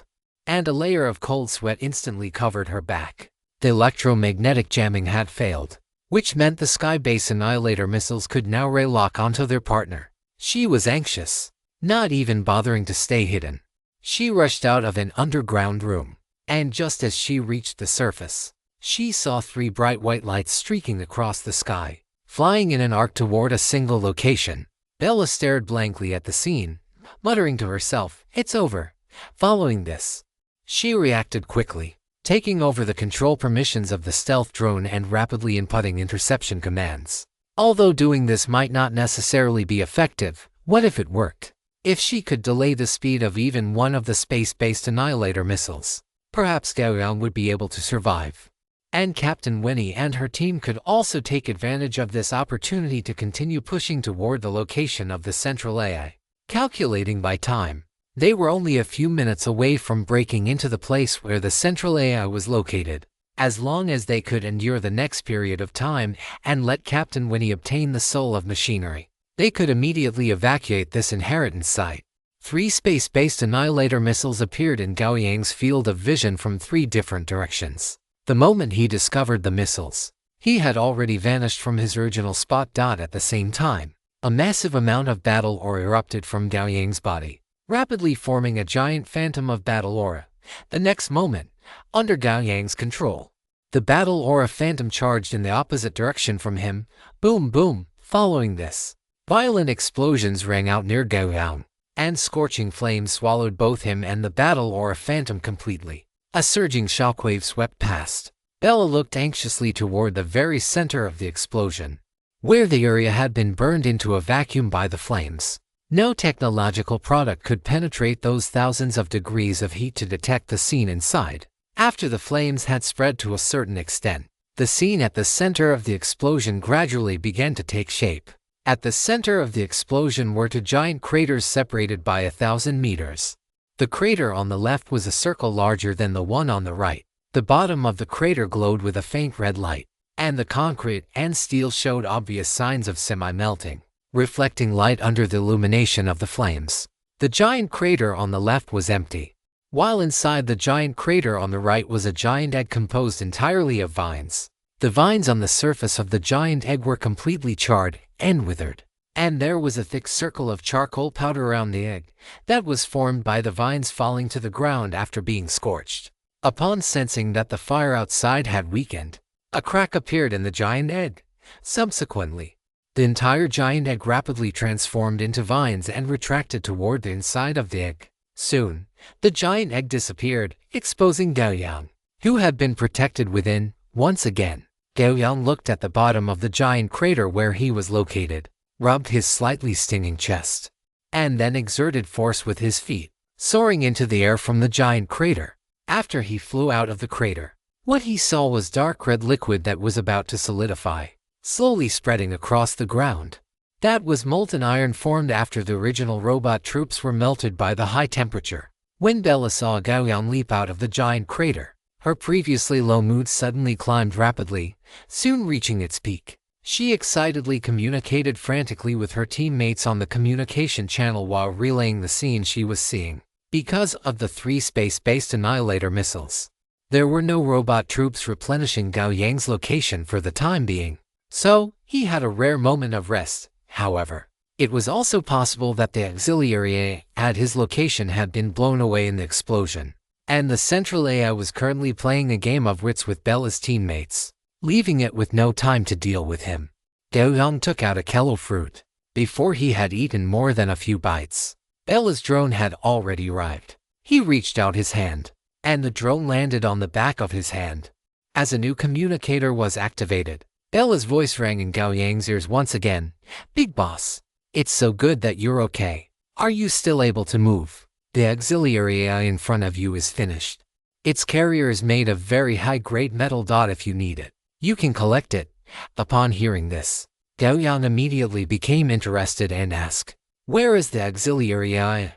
and a layer of cold sweat instantly covered her back. The electromagnetic jamming had failed, which meant the sky-based annihilator missiles could now ray-lock onto their partner. She was anxious, not even bothering to stay hidden. She rushed out of an underground room, and just as she reached the surface, she saw 3 bright white lights streaking across the sky, flying in an arc toward a single location. Bella stared blankly at the scene, muttering to herself, "It's over." Following this, she reacted quickly, taking over the control permissions of the stealth drone and rapidly inputting interception commands. Although doing this might not necessarily be effective, what if it worked? If she could delay the speed of even one of the space-based annihilator missiles, perhaps Gao Yang would be able to survive. And Captain Winnie and her team could also take advantage of this opportunity to continue pushing toward the location of the central AI. Calculating by time, they were only a few minutes away from breaking into the place where the central AI was located. As long as they could endure the next period of time and let Captain Winnie obtain the soul of machinery, they could immediately evacuate this inheritance site. 3 space-based annihilator missiles appeared in Gao Yang's field of vision from 3 different directions. The moment he discovered the missiles, he had already vanished from his original spot. At the same time, a massive amount of battle aura erupted from Gao Yang's body, rapidly forming a giant phantom of battle aura. The next moment, under Gao Yang's control, the battle aura phantom charged in the opposite direction from him. Boom, boom. Following this, violent explosions rang out near Gao Yang, and scorching flames swallowed both him and the battle aura phantom completely. A surging shockwave swept past. Bella looked anxiously toward the very center of the explosion, where the area had been burned into a vacuum by the flames. No technological product could penetrate those thousands of degrees of heat to detect the scene inside. After the flames had spread to a certain extent, the scene at the center of the explosion gradually began to take shape. At the center of the explosion were 2 giant craters separated by 1,000 meters. The crater on the left was a circle larger than the one on the right. The bottom of the crater glowed with a faint red light, and the concrete and steel showed obvious signs of semi-melting, reflecting light under the illumination of the flames. The giant crater on the left was empty, while inside the giant crater on the right was a giant egg composed entirely of vines. The vines on the surface of the giant egg were completely charred and withered, and there was a thick circle of charcoal powder around the egg that was formed by the vines falling to the ground after being scorched. Upon sensing that the fire outside had weakened, a crack appeared in the giant egg. Subsequently, the entire giant egg rapidly transformed into vines and retracted toward the inside of the egg. Soon, the giant egg disappeared, exposing Gao Yang, who had been protected within. Once again, Gao Yang looked at the bottom of the giant crater where he was located, rubbed his slightly stinging chest, and then exerted force with his feet, soaring into the air from the giant crater. After he flew out of the crater, what he saw was dark red liquid that was about to solidify, slowly spreading across the ground. That was molten iron formed after the original robot troops were melted by the high temperature. When Bella saw Gao Yang leap out of the giant crater, her previously low mood suddenly climbed rapidly, soon reaching its peak. She excitedly communicated frantically with her teammates on the communication channel while relaying the scene she was seeing. Because of the 3 space-based annihilator missiles, there were no robot troops replenishing Gao Yang's location for the time being, so he had a rare moment of rest. However, it was also possible that the auxiliary AI at his location had been blown away in the explosion, and the central AI was currently playing a game of wits with Bella's teammates, leaving it with no time to deal with him. Gao Yang took out a kello fruit. Before he had eaten more than a few bites, Bella's drone had already arrived. He reached out his hand, and the drone landed on the back of his hand. As a new communicator was activated, Bella's voice rang in Gao Yang's ears once again. "Big boss, it's so good that you're okay. Are you still able to move? The auxiliary AI in front of you is finished. Its carrier is made of very high-grade metal. If you need it, you can collect it." Upon hearing this, Gao Yang immediately became interested and asked, "Where is the auxiliary AI?"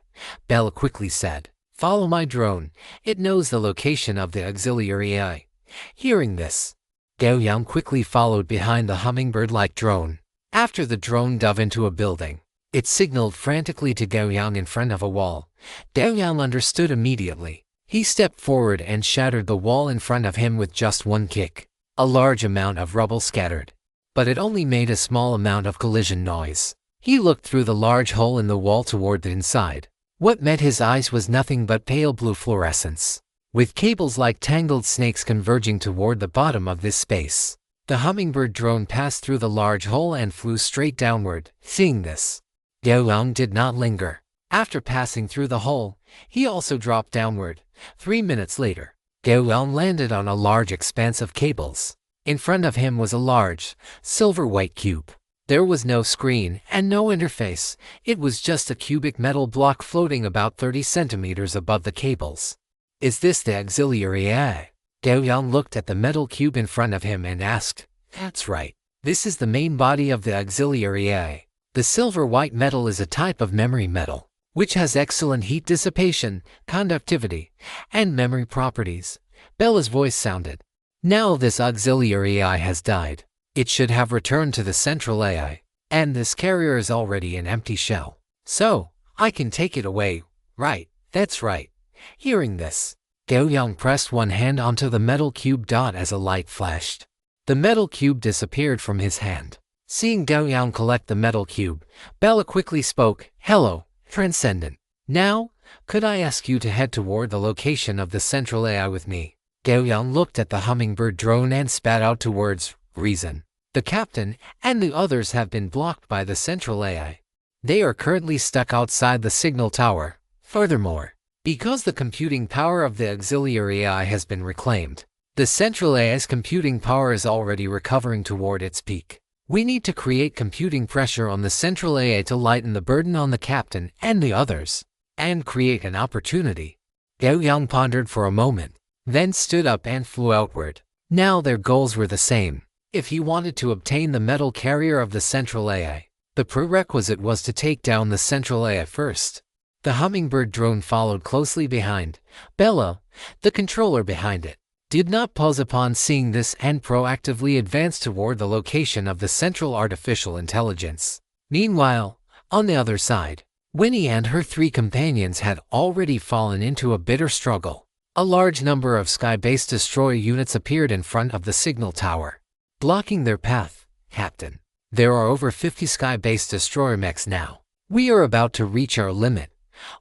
Bella quickly said, "Follow my drone. It knows the location of the auxiliary AI." Hearing this, Gao Yang quickly followed behind the hummingbird-like drone. After the drone dove into a building, it signaled frantically to Gao Yang in front of a wall. Gao Yang understood immediately. He stepped forward and shattered the wall in front of him with just one kick. A large amount of rubble scattered, but it only made a small amount of collision noise. He looked through the large hole in the wall toward the inside. What met his eyes was nothing but pale blue fluorescence, with cables like tangled snakes converging toward the bottom of this space. The hummingbird drone passed through the large hole and flew straight downward. Seeing this, Gao Yang did not linger. After passing through the hole, he also dropped downward. 3 minutes later, Gao Yang landed on a large expanse of cables. In front of him was a large, silver-white cube. There was no screen and no interface. It was just a cubic metal block floating about 30 centimeters above the cables. Is this the auxiliary AI? Gao Yang looked at the metal cube in front of him and asked. That's right. This is the main body of the auxiliary AI. The silver-white metal is a type of memory metal, which has excellent heat dissipation, conductivity, and memory properties. Bella's voice sounded. Now this auxiliary AI has died. It should have returned to the central AI, and this carrier is already an empty shell. So, I can take it away, right? That's right. Hearing this, Gao Yang pressed one hand onto the metal cube. As a light flashed, the metal cube disappeared from his hand. Seeing Gao Yang collect the metal cube, Bella quickly spoke. Hello, Transcendent. Now, could I ask you to head toward the location of the central AI with me? Gao Yang looked at the hummingbird drone and spat out two words. Reason. The captain and the others have been blocked by the central AI. They are currently stuck outside the signal tower. Furthermore, because the computing power of the auxiliary AI has been reclaimed, the central AI's computing power is already recovering toward its peak. We need to create computing pressure on the central AI to lighten the burden on the captain and the others, and create an opportunity. Gao Yang pondered for a moment, then stood up and flew outward. Now their goals were the same. If he wanted to obtain the metal carrier of the central AI, the prerequisite was to take down the central AI first. The hummingbird drone followed closely behind. Bella, the controller behind it, did not pause upon seeing this and proactively advanced toward the location of the central artificial intelligence. Meanwhile, on the other side, Winnie and her 3 companions had already fallen into a bitter struggle. A large number of sky-based destroyer units appeared in front of the signal tower, blocking their path. Captain, there are over 50 sky-based destroyer mechs now. We are about to reach our limit.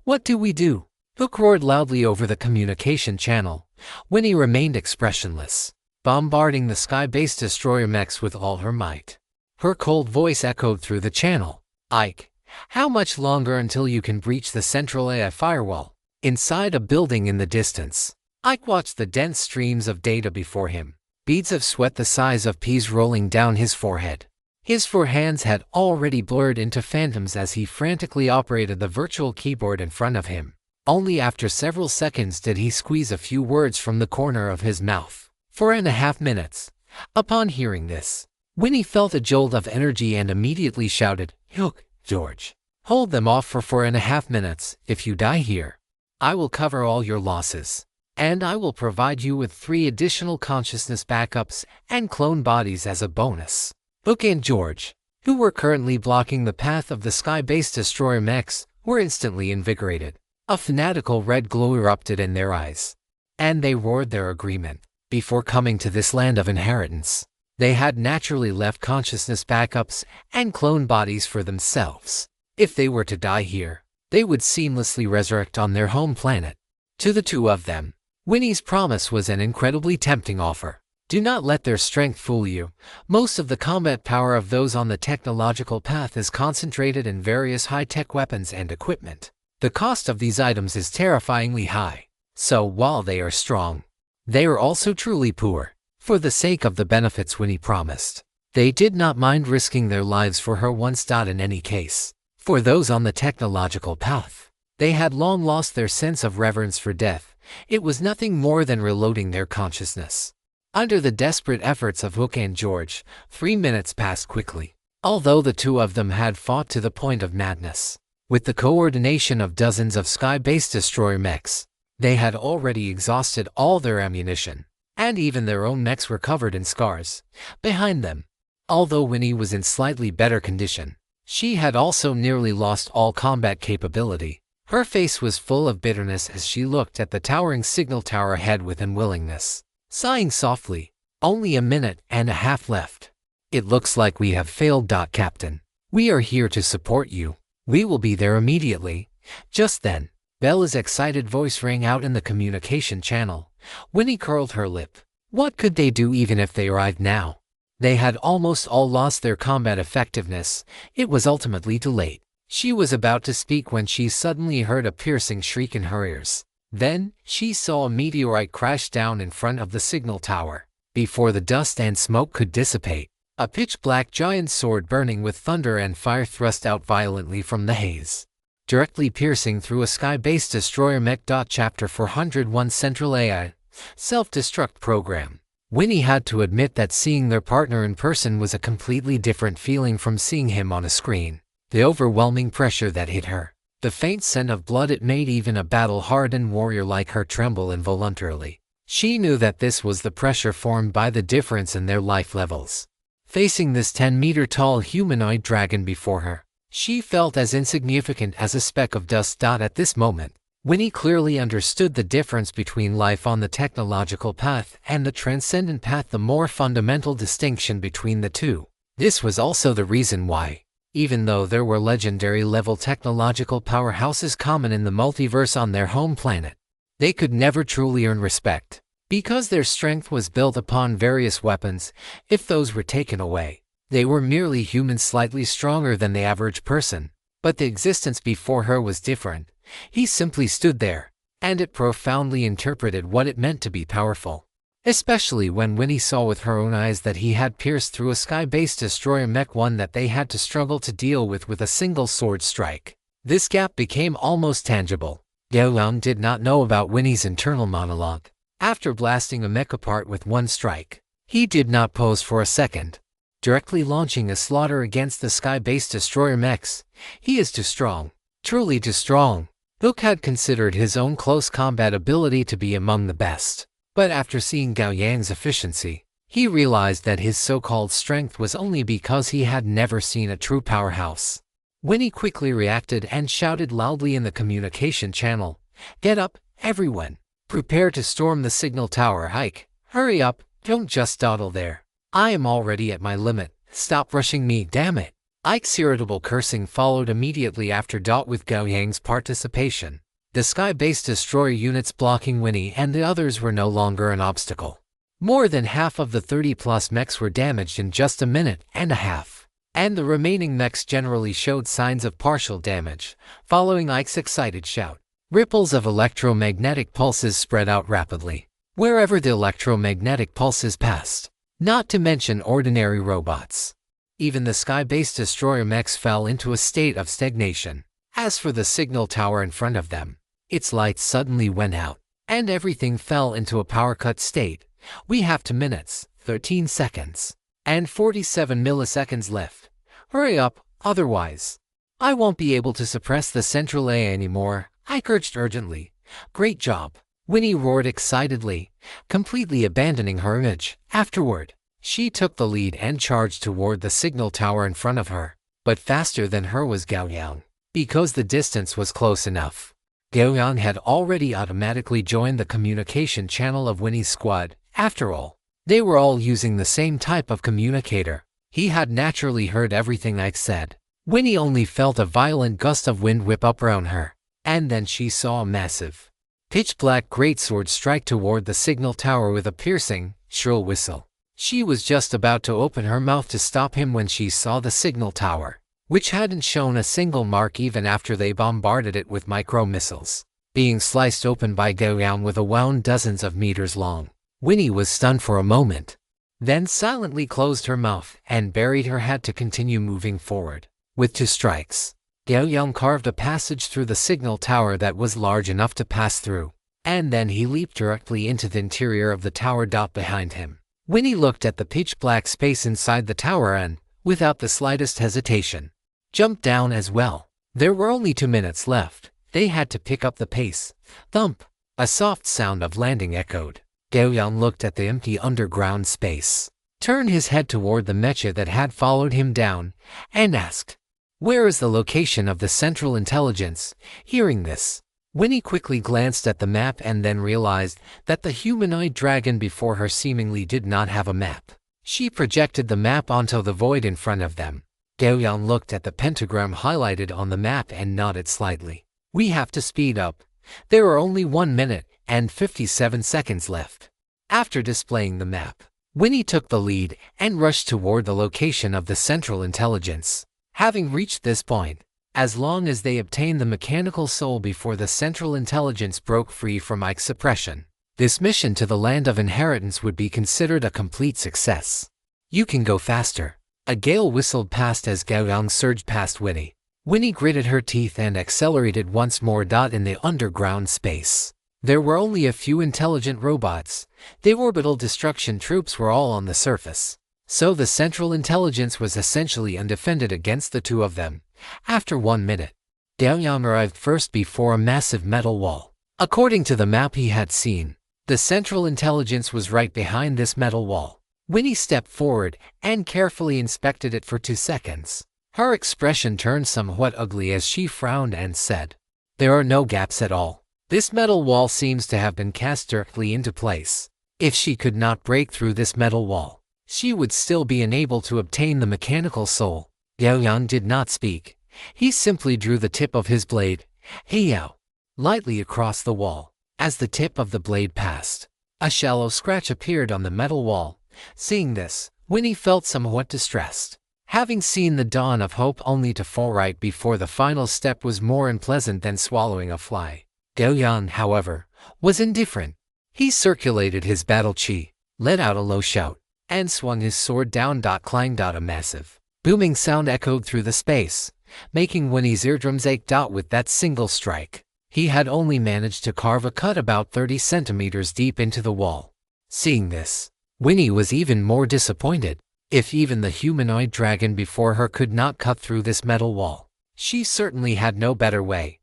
What do we do? Hook roared loudly over the communication channel. Winnie remained expressionless, bombarding the sky-based destroyer mechs with all her might. Her cold voice echoed through the channel. Ike, how much longer until you can breach the central AI firewall? Inside a building in the distance, Ike watched the dense streams of data before him, beads of sweat the size of peas rolling down his forehead. His 4 hands had already blurred into phantoms as he frantically operated the virtual keyboard in front of him. Only after several seconds did he squeeze a few words from the corner of his mouth. 4.5 minutes. Upon hearing this, Winnie felt a jolt of energy and immediately shouted, Hook, George, hold them off for 4.5 minutes. If you die here, I will cover all your losses, and I will provide you with 3 additional consciousness backups and clone bodies as a bonus. Hook and George, who were currently blocking the path of the sky-based destroyer mechs, were instantly invigorated. A fanatical red glow erupted in their eyes, and they roared their agreement. Before coming to this land of inheritance, they had naturally left consciousness backups and clone bodies for themselves. If they were to die here, they would seamlessly resurrect on their home planet. To the 2 of them, Winnie's promise was an incredibly tempting offer. Do not let their strength fool you. Most of the combat power of those on the technological path is concentrated in various high-tech weapons and equipment. The cost of these items is terrifyingly high. So while they are strong, they are also truly poor. For the sake of the benefits Winnie promised, they did not mind risking their lives for her once. In any case, for those on the technological path, they had long lost their sense of reverence for death. It was nothing more than reloading their consciousness. Under the desperate efforts of Hook and George, 3 minutes passed quickly. Although the 2 of them had fought to the point of madness, with the coordination of dozens of sky-based destroyer mechs, they had already exhausted all their ammunition. and even their own mechs were covered in scars. Behind them, although Winnie was in slightly better condition, she had also nearly lost all combat capability. Her face was full of bitterness as she looked at the towering signal tower ahead with unwillingness. Sighing softly, "Only a minute and a half left. It looks like we have failed. Captain. We are here to support you. We will be there immediately." Just then, Bella's excited voice rang out in the communication channel. Winnie curled her lip. What could they do even if they arrived now? They had almost all lost their combat effectiveness. It was ultimately too late. She was about to speak when she suddenly heard a piercing shriek in her ears. Then, she saw a meteorite crash down in front of the signal tower. Before the dust and smoke could dissipate, a pitch-black giant sword burning with thunder and fire thrust out violently from the haze, directly piercing through a sky-based destroyer mech. Chapter 401 Central AI Self-Destruct Program. Winnie had to admit that seeing their partner in person was a completely different feeling from seeing him on a screen. The overwhelming pressure that hit her, the faint scent of blood, it made even a battle-hardened warrior like her tremble involuntarily. She knew that this was the pressure formed by the difference in their life levels. Facing this 10-meter-tall humanoid dragon before her, she felt as insignificant as a speck of dust. At this moment, Winnie clearly understood the difference between life on the technological path and the transcendent path, the more fundamental distinction between the two. This was also the reason why, even though there were legendary-level technological powerhouses common in the multiverse on their home planet, they could never truly earn respect. Because their strength was built upon various weapons, if those were taken away, they were merely humans slightly stronger than the average person. But the existence before her was different. He simply stood there, and it profoundly interpreted what it meant to be powerful. Especially when Winnie saw with her own eyes that he had pierced through a sky-based destroyer mech, one that they had to struggle to deal with a single sword strike. This gap became almost tangible. Gao Yang did not know about Winnie's internal monologue. After blasting a mech apart with one strike, he did not pause for a second, directly launching a slaughter against the sky-based destroyer mechs. He is too strong, truly too strong. Book had considered his own close combat ability to be among the best, but after seeing Gao Yang's efficiency, he realized that his so-called strength was only because he had never seen a true powerhouse. Winnie quickly reacted and shouted loudly in the communication channel, "Get up, everyone! Prepare to storm the signal tower. Ike, hurry up, don't just dawdle there. I am already at my limit. Stop rushing me, damn it." Ike's irritable cursing followed immediately after. With Gao Yang's participation, the sky-based destroyer units blocking Winnie and the others were no longer an obstacle. More than half of the 30-plus mechs were damaged in just a minute and a half, and the remaining mechs generally showed signs of partial damage. Following Ike's excited shout, ripples of electromagnetic pulses spread out rapidly wherever the electromagnetic pulses passed, not to mention ordinary robots. Even the sky-based destroyer mechs fell into a state of stagnation. As for the signal tower in front of them, its lights suddenly went out, and everything fell into a power-cut state. "We have 2 minutes, 13 seconds, and 47 milliseconds left. Hurry up, otherwise I won't be able to suppress the central AI anymore," Ike urged urgently. "Great job," Winnie roared excitedly, completely abandoning her image. Afterward, she took the lead and charged toward the signal tower in front of her. But faster than her was Gao Yang, because the distance was close enough. Gao Yang had already automatically joined the communication channel of Winnie's squad. After all, they were all using the same type of communicator. He had naturally heard everything Ike said. Winnie only felt a violent gust of wind whip up around her, and then she saw a massive, pitch-black greatsword strike toward the signal tower with a piercing, shrill whistle. She was just about to open her mouth to stop him when she saw the signal tower, which hadn't shown a single mark even after they bombarded it with micro-missiles, being sliced open by Gao Yang with a wound dozens of meters long. Winnie was stunned for a moment, then silently closed her mouth and buried her head to continue moving forward. With 2 strikes, Gao Yang carved a passage through the signal tower that was large enough to pass through, and then he leaped directly into the interior of the tower. Behind him, Winnie looked at the pitch-black space inside the tower and, without the slightest hesitation, jumped down as well. There were only 2 minutes left. They had to pick up the pace. Thump! A soft sound of landing echoed, Gao Yang looked at the empty underground space, turned his head toward the mecha that had followed him down, and asked, "Where is the location of the central intelligence?" Hearing this, Winnie quickly glanced at the map and then realized that the humanoid dragon before her seemingly did not have a map. She projected the map onto the void in front of them. Gao Yang looked at the pentagram highlighted on the map and nodded slightly. "We have to speed up. There are only 1 minute and 57 seconds left." After displaying the map, Winnie took the lead and rushed toward the location of the central intelligence. Having reached this point, as long as they obtained the mechanical soul before the central intelligence broke free from Ike suppression, this mission to the land of inheritance would be considered a complete success. "You can go faster." A gale whistled past as Gao Yang surged past Winnie. Winnie gritted her teeth and accelerated once more. In the underground space, there were only a few intelligent robots. The orbital destruction troops were all on the surface, so the central intelligence was essentially undefended against the two of them. After 1 minute, Gao Yang arrived first before a massive metal wall. According to the map he had seen, the central intelligence was right behind this metal wall. Winnie stepped forward and carefully inspected it for 2 seconds. Her expression turned somewhat ugly as she frowned and said, "There are no gaps at all. This metal wall seems to have been cast directly into place. If she could not break through this metal wall, she would still be unable to obtain the mechanical soul." Gao Yang did not speak. He simply drew the tip of his blade, "Heyo," lightly across the wall. As the tip of the blade passed, a shallow scratch appeared on the metal wall. Seeing this, Winnie felt somewhat distressed. Having seen the dawn of hope only to fall right before the final step was more unpleasant than swallowing a fly. Gao Yang, however, was indifferent. He circulated his battle chi, let out a low shout, and swung his sword down. Clang. A massive, booming sound echoed through the space, making Winnie's eardrums ache. With that single strike, he had only managed to carve a cut about 30 centimeters deep into the wall. Seeing this, Winnie was even more disappointed. If even the humanoid dragon before her could not cut through this metal wall, she certainly had no better way.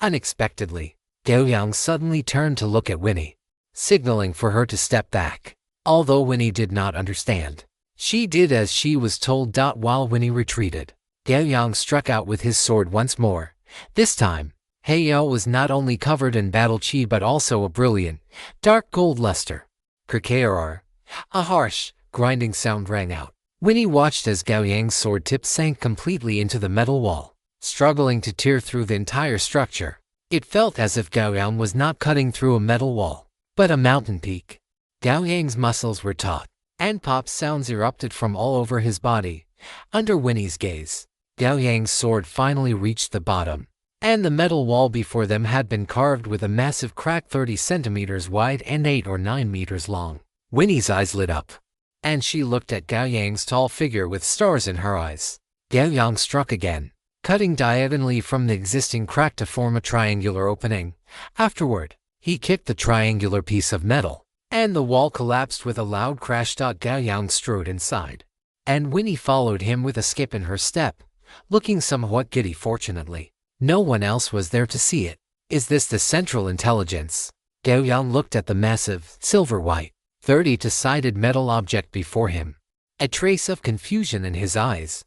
Unexpectedly, Gao Yang suddenly turned to look at Winnie, signaling for her to step back. Although Winnie did not understand, she did as she was told. While Winnie retreated, Gao Yang struck out with his sword once more. This time, Heyo was not only covered in battle chi but also a brilliant, dark gold luster. Krkr. A harsh, grinding sound rang out. Winnie watched as Gao Yang's sword tip sank completely into the metal wall, struggling to tear through the entire structure. It felt as if Gao Yang was not cutting through a metal wall, but a mountain peak. Gao Yang's muscles were taut, and pop sounds erupted from all over his body. Under Winnie's gaze, Gao Yang's sword finally reached the bottom, and the metal wall before them had been carved with a massive crack 30 centimeters wide and 8 or 9 meters long. Winnie's eyes lit up, and she looked at Gao Yang's tall figure with stars in her eyes. Gao Yang struck again, cutting diagonally from the existing crack to form a triangular opening. Afterward, he kicked the triangular piece of metal, and the wall collapsed with a loud crash. Gao Yang strode inside, and Winnie followed him with a skip in her step, looking somewhat giddy. Fortunately, no one else was there to see it. "Is this the central intelligence?" Gao Yang looked at the massive, silver-white, 32-sided metal object before him, a trace of confusion in his eyes.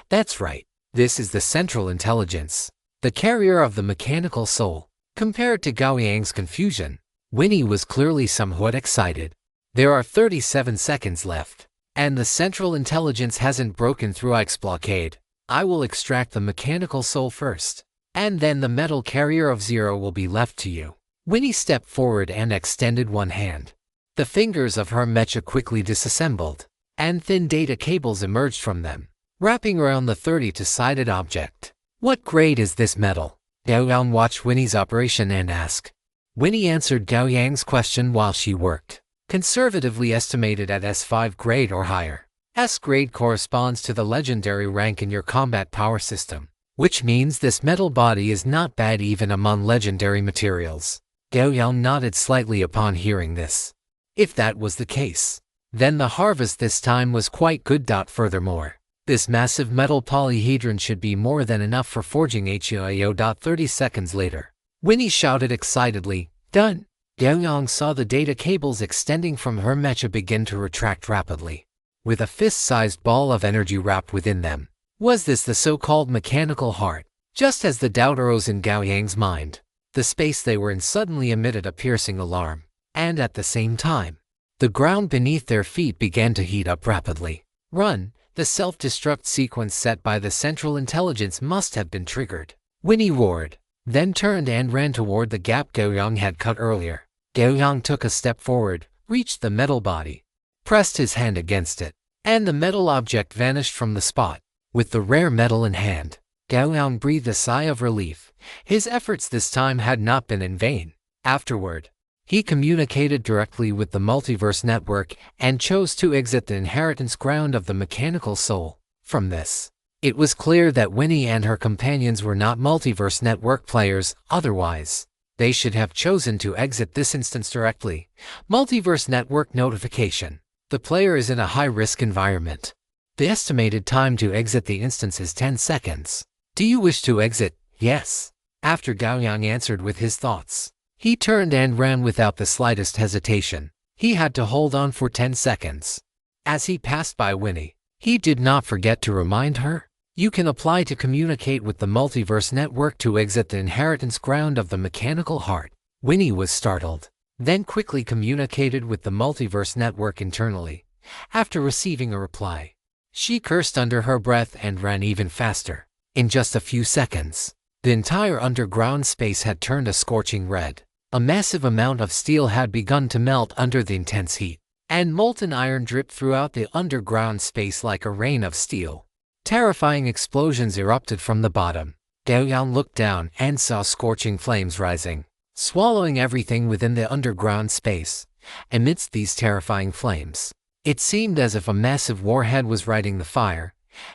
"That's right. This is the central intelligence, the carrier of the mechanical soul." Compared to Gao Yang's confusion, Winnie was clearly somewhat excited. "There are 37 seconds left, and the central intelligence hasn't broken through Ike's blockade. I will extract the mechanical soul first, and then the metal carrier of Zero will be left to you." Winnie stepped forward and extended one hand. The fingers of her mecha quickly disassembled, and thin data cables emerged from them, wrapping around the 32-sided object. "What grade is this metal?" Gao Yang watched Winnie's operation and asked. Winnie answered Gao Yang's question while she worked. "Conservatively estimated at S5 grade or higher. S grade corresponds to the legendary rank in your combat power system, which means this metal body is not bad even among legendary materials." Gao Yang nodded slightly upon hearing this. If that was the case, then the harvest this time was quite good. Furthermore, this massive metal polyhedron should be more than enough for forging HEIO. 30 seconds later, Winnie shouted excitedly, "Done!" Gao Yang saw the data cables extending from her mecha begin to retract rapidly, with a fist-sized ball of energy wrapped within them. Was this the so-called mechanical heart? Just as the doubt arose in Gao Yang's mind, the space they were in suddenly emitted a piercing alarm, and at the same time, the ground beneath their feet began to heat up rapidly. Run! The self-destruct sequence set by the Central Intelligence must have been triggered. Winnie roared, then turned and ran toward the gap Gao Yang had cut earlier. Gao Yang took a step forward, reached the metal body, pressed his hand against it, and the metal object vanished from the spot. With the rare metal in hand, Gao Yang breathed a sigh of relief. His efforts this time had not been in vain. Afterward, he communicated directly with the Multiverse Network and chose to exit the inheritance ground of the mechanical soul. From this, it was clear that Winnie and her companions were not Multiverse Network players, otherwise, they should have chosen to exit this instance directly. Multiverse Network notification. The player is in a high-risk environment. The estimated time to exit the instance is 10 seconds. Do you wish to exit? Yes. After Gao Yang answered with his thoughts, he turned and ran without the slightest hesitation. He had to hold on for 10 seconds. As he passed by Winnie, he did not forget to remind her, you can apply to communicate with the Multiverse Network to exit the inheritance ground of the mechanical heart. Winnie was startled, then quickly communicated with the Multiverse Network internally. After receiving a reply, she cursed under her breath and ran even faster. In just a few seconds, the entire underground space had turned a scorching red. A massive amount of steel had begun to melt under the intense heat, and molten iron dripped throughout the underground space like a rain of steel. Terrifying explosions erupted from the bottom. Gao Yang looked down and saw scorching flames rising, swallowing everything within the underground space. Amidst these terrifying flames, it seemed as if a massive warhead was riding the fire,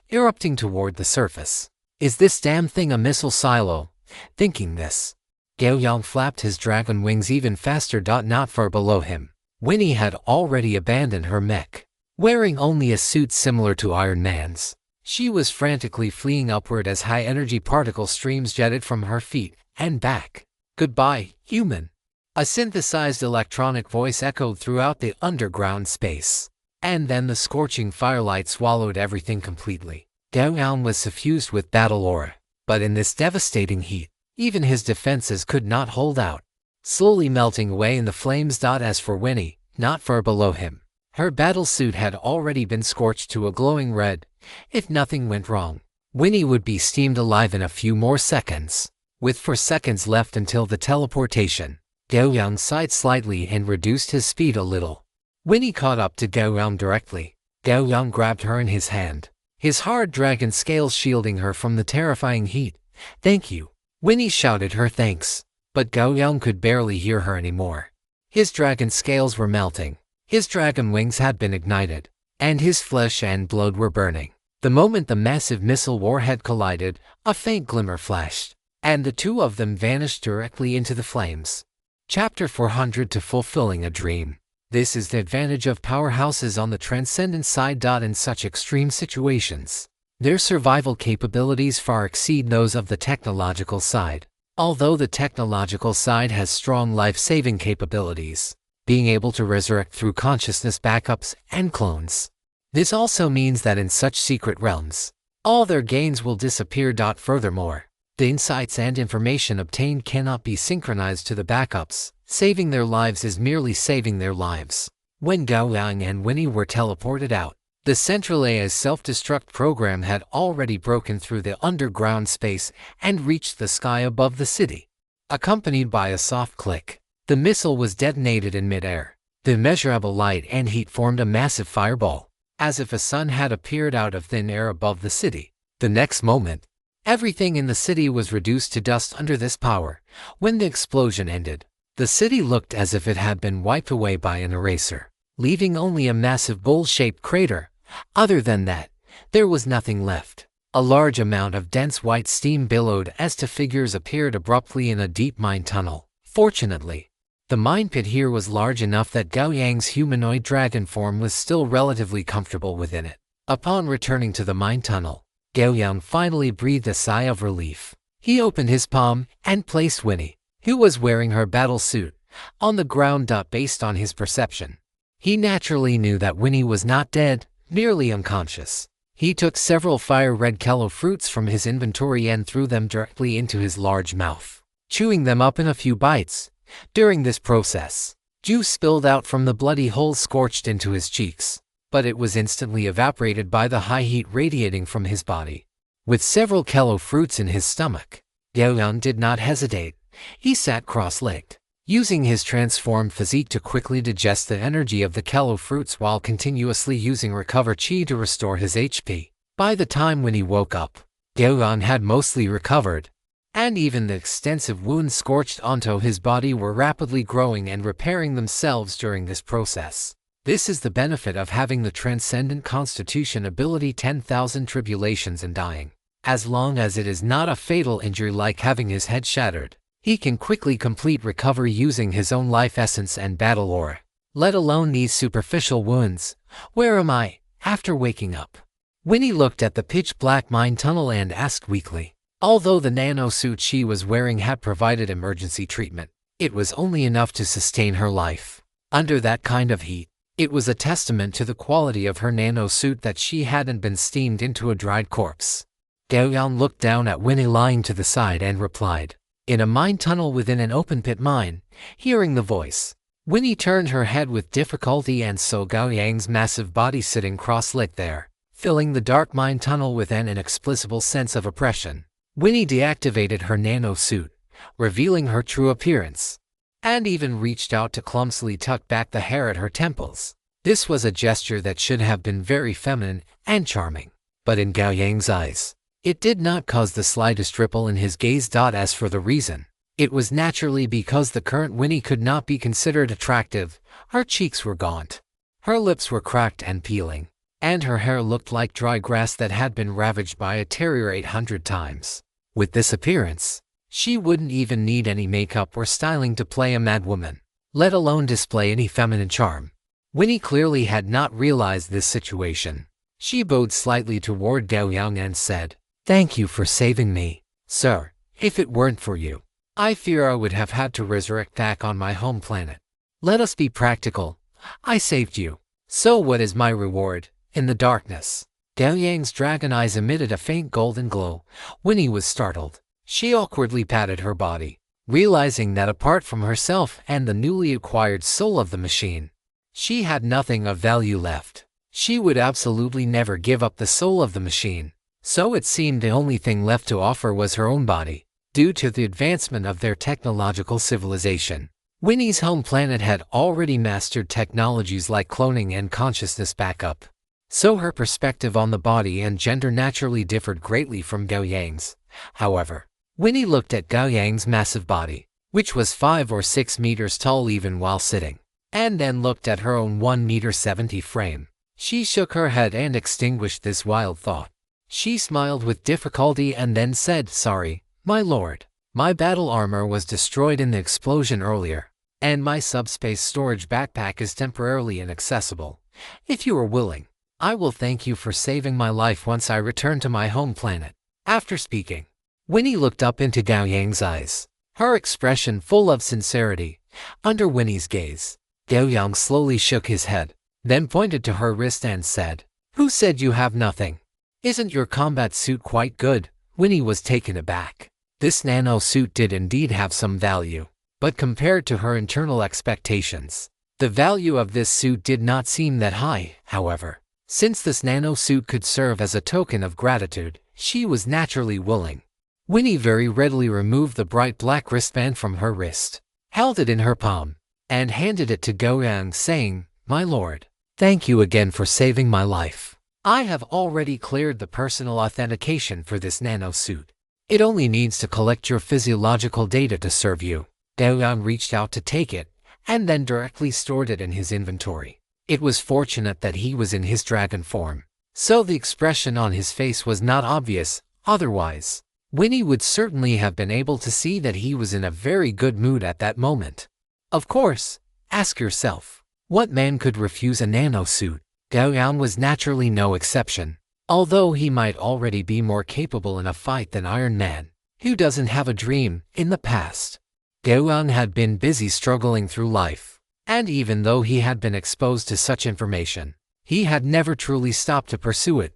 erupting toward the surface. Is this damn thing a missile silo? Thinking this, Gao Yang flapped his dragon wings even faster. Not far below him, Winnie had already abandoned her mech. Wearing only a suit similar to Iron Man's, she was frantically fleeing upward as high-energy particle streams jetted from her feet and back. Goodbye, human. A synthesized electronic voice echoed throughout the underground space, and then the scorching firelight swallowed everything completely. Gao Yang was suffused with battle aura, but in this devastating heat, even his defenses could not hold out, slowly melting away in the flames. As for Winnie, not far below him, her battle suit had already been scorched to a glowing red. If nothing went wrong, Winnie would be steamed alive in a few more seconds. With 4 seconds left until the teleportation, Gao Yang sighed slightly and reduced his speed a little. Winnie caught up to Gao Yang directly. Gao Yang grabbed her in his hand, his hard dragon scales shielding her from the terrifying heat. Thank you. Winnie shouted her thanks, but Gao Yang could barely hear her anymore. His dragon scales were melting, his dragon wings had been ignited, and his flesh and blood were burning. The moment the massive missile warhead collided, a faint glimmer flashed, and the two of them vanished directly into the flames. Chapter 400 To Fulfilling a Dream. This is the advantage of powerhouses on the transcendent side. In such extreme situations, their survival capabilities far exceed those of the technological side. Although the technological side has strong life-saving capabilities, being able to resurrect through consciousness backups and clones, this also means that in such secret realms, all their gains will disappear. Furthermore, the insights and information obtained cannot be synchronized to the backups. Saving their lives is merely saving their lives. When Gao Yang and Winnie were teleported out, the Central AI's self-destruct program had already broken through the underground space and reached the sky above the city. Accompanied by a soft click, the missile was detonated in midair. The immeasurable light and heat formed a massive fireball, as if a sun had appeared out of thin air above the city. The next moment, everything in the city was reduced to dust under this power. When the explosion ended, the city looked as if it had been wiped away by an eraser, leaving only a massive bowl-shaped crater. Other than that, there was nothing left. A large amount of dense white steam billowed as two figures appeared abruptly in a deep mine tunnel. Fortunately, the mine pit here was large enough that Gao Yang's humanoid dragon form was still relatively comfortable within it. Upon returning to the mine tunnel, Gao Yang finally breathed a sigh of relief. He opened his palm and placed Winnie, who was wearing her battle suit, on the ground. Based on his perception, he naturally knew that Winnie was not dead, merely unconscious. He took several fire-red callow fruits from his inventory and threw them directly into his large mouth, chewing them up in a few bites. During this process, juice spilled out from the bloody holes scorched into his cheeks, but it was instantly evaporated by the high heat radiating from his body. With several callow fruits in his stomach, Gao Yang did not hesitate. He sat cross-legged, using his transformed physique to quickly digest the energy of the callow fruits while continuously using recover chi to restore his HP. By the time when he woke up, Gao Yang had mostly recovered, and even the extensive wounds scorched onto his body were rapidly growing and repairing themselves during this process. This is the benefit of having the Transcendent Constitution ability 10,000 tribulations and dying. As long as it is not a fatal injury like having his head shattered, he can quickly complete recovery using his own life essence and battle aura. Let alone these superficial wounds. Where am I? After waking up, Winnie looked at the pitch-black mine tunnel and asked weakly. Although the nanosuit she was wearing had provided emergency treatment, it was only enough to sustain her life. Under that kind of heat, it was a testament to the quality of her nanosuit that she hadn't been steamed into a dried corpse. Gao Yang looked down at Winnie lying to the side and replied, "In a mine tunnel within an open-pit mine." Hearing the voice, Winnie turned her head with difficulty and saw Gao Yang's massive body sitting cross-legged there, filling the dark mine tunnel with an inexplicable sense of oppression. Winnie deactivated her nanosuit, revealing her true appearance, and even reached out to clumsily tuck back the hair at her temples. This was a gesture that should have been very feminine and charming, but in Gao Yang's eyes, it did not cause the slightest ripple in his gaze. As for the reason, it was naturally because the current Winnie could not be considered attractive. Her cheeks were gaunt, her lips were cracked and peeling, and her hair looked like dry grass that had been ravaged by a terrier 800 times. With this appearance, she wouldn't even need any makeup or styling to play a madwoman, let alone display any feminine charm. Winnie clearly had not realized this situation. She bowed slightly toward Gao Yang and said, "Thank you for saving me, sir. If it weren't for you, I fear I would have had to resurrect back on my home planet. Let us be practical. I saved you. So what is my reward?" In the darkness, Gao Yang's dragon eyes emitted a faint golden glow. Winnie was startled. She awkwardly patted her body, realizing that apart from herself and the newly acquired soul of the machine, she had nothing of value left. She would absolutely never give up the soul of the machine, so it seemed the only thing left to offer was her own body. Due to the advancement of their technological civilization, Winnie's home planet had already mastered technologies like cloning and consciousness backup. So her perspective on the body and gender naturally differed greatly from Gao Yang's. However, Winnie looked at Gao Yang's massive body, which was 5 or 6 meters tall even while sitting, and then looked at her own 1.70 meter frame. She shook her head and extinguished this wild thought. She smiled with difficulty and then said, "Sorry, my lord. My battle armor was destroyed in the explosion earlier, and my subspace storage backpack is temporarily inaccessible. If you are willing, I will thank you for saving my life once I return to my home planet." After speaking, Winnie looked up into Gao Yang's eyes, her expression full of sincerity. Under Winnie's gaze, Gao Yang slowly shook his head, then pointed to her wrist and said, "Who said you have nothing? Isn't your combat suit quite good?" Winnie was taken aback. This nano suit did indeed have some value, but compared to her internal expectations, the value of this suit did not seem that high. However, since this nano suit could serve as a token of gratitude, she was naturally willing. Winnie very readily removed the bright black wristband from her wrist, held it in her palm, and handed it to Gao Yang, saying, "My lord, thank you again for saving my life. I have already cleared the personal authentication for this nano suit. It only needs to collect your physiological data to serve you." Gao Yang reached out to take it, and then directly stored it in his inventory. It was fortunate that he was in his dragon form, so the expression on his face was not obvious. Otherwise, Winnie would certainly have been able to see that he was in a very good mood at that moment. Of course, ask yourself, what man could refuse a nanosuit? Gao Yang was naturally no exception. Although he might already be more capable in a fight than Iron Man, who doesn't have a dream? In the past, Gao Yang had been busy struggling through life, and even though he had been exposed to such information, he had never truly stopped to pursue it.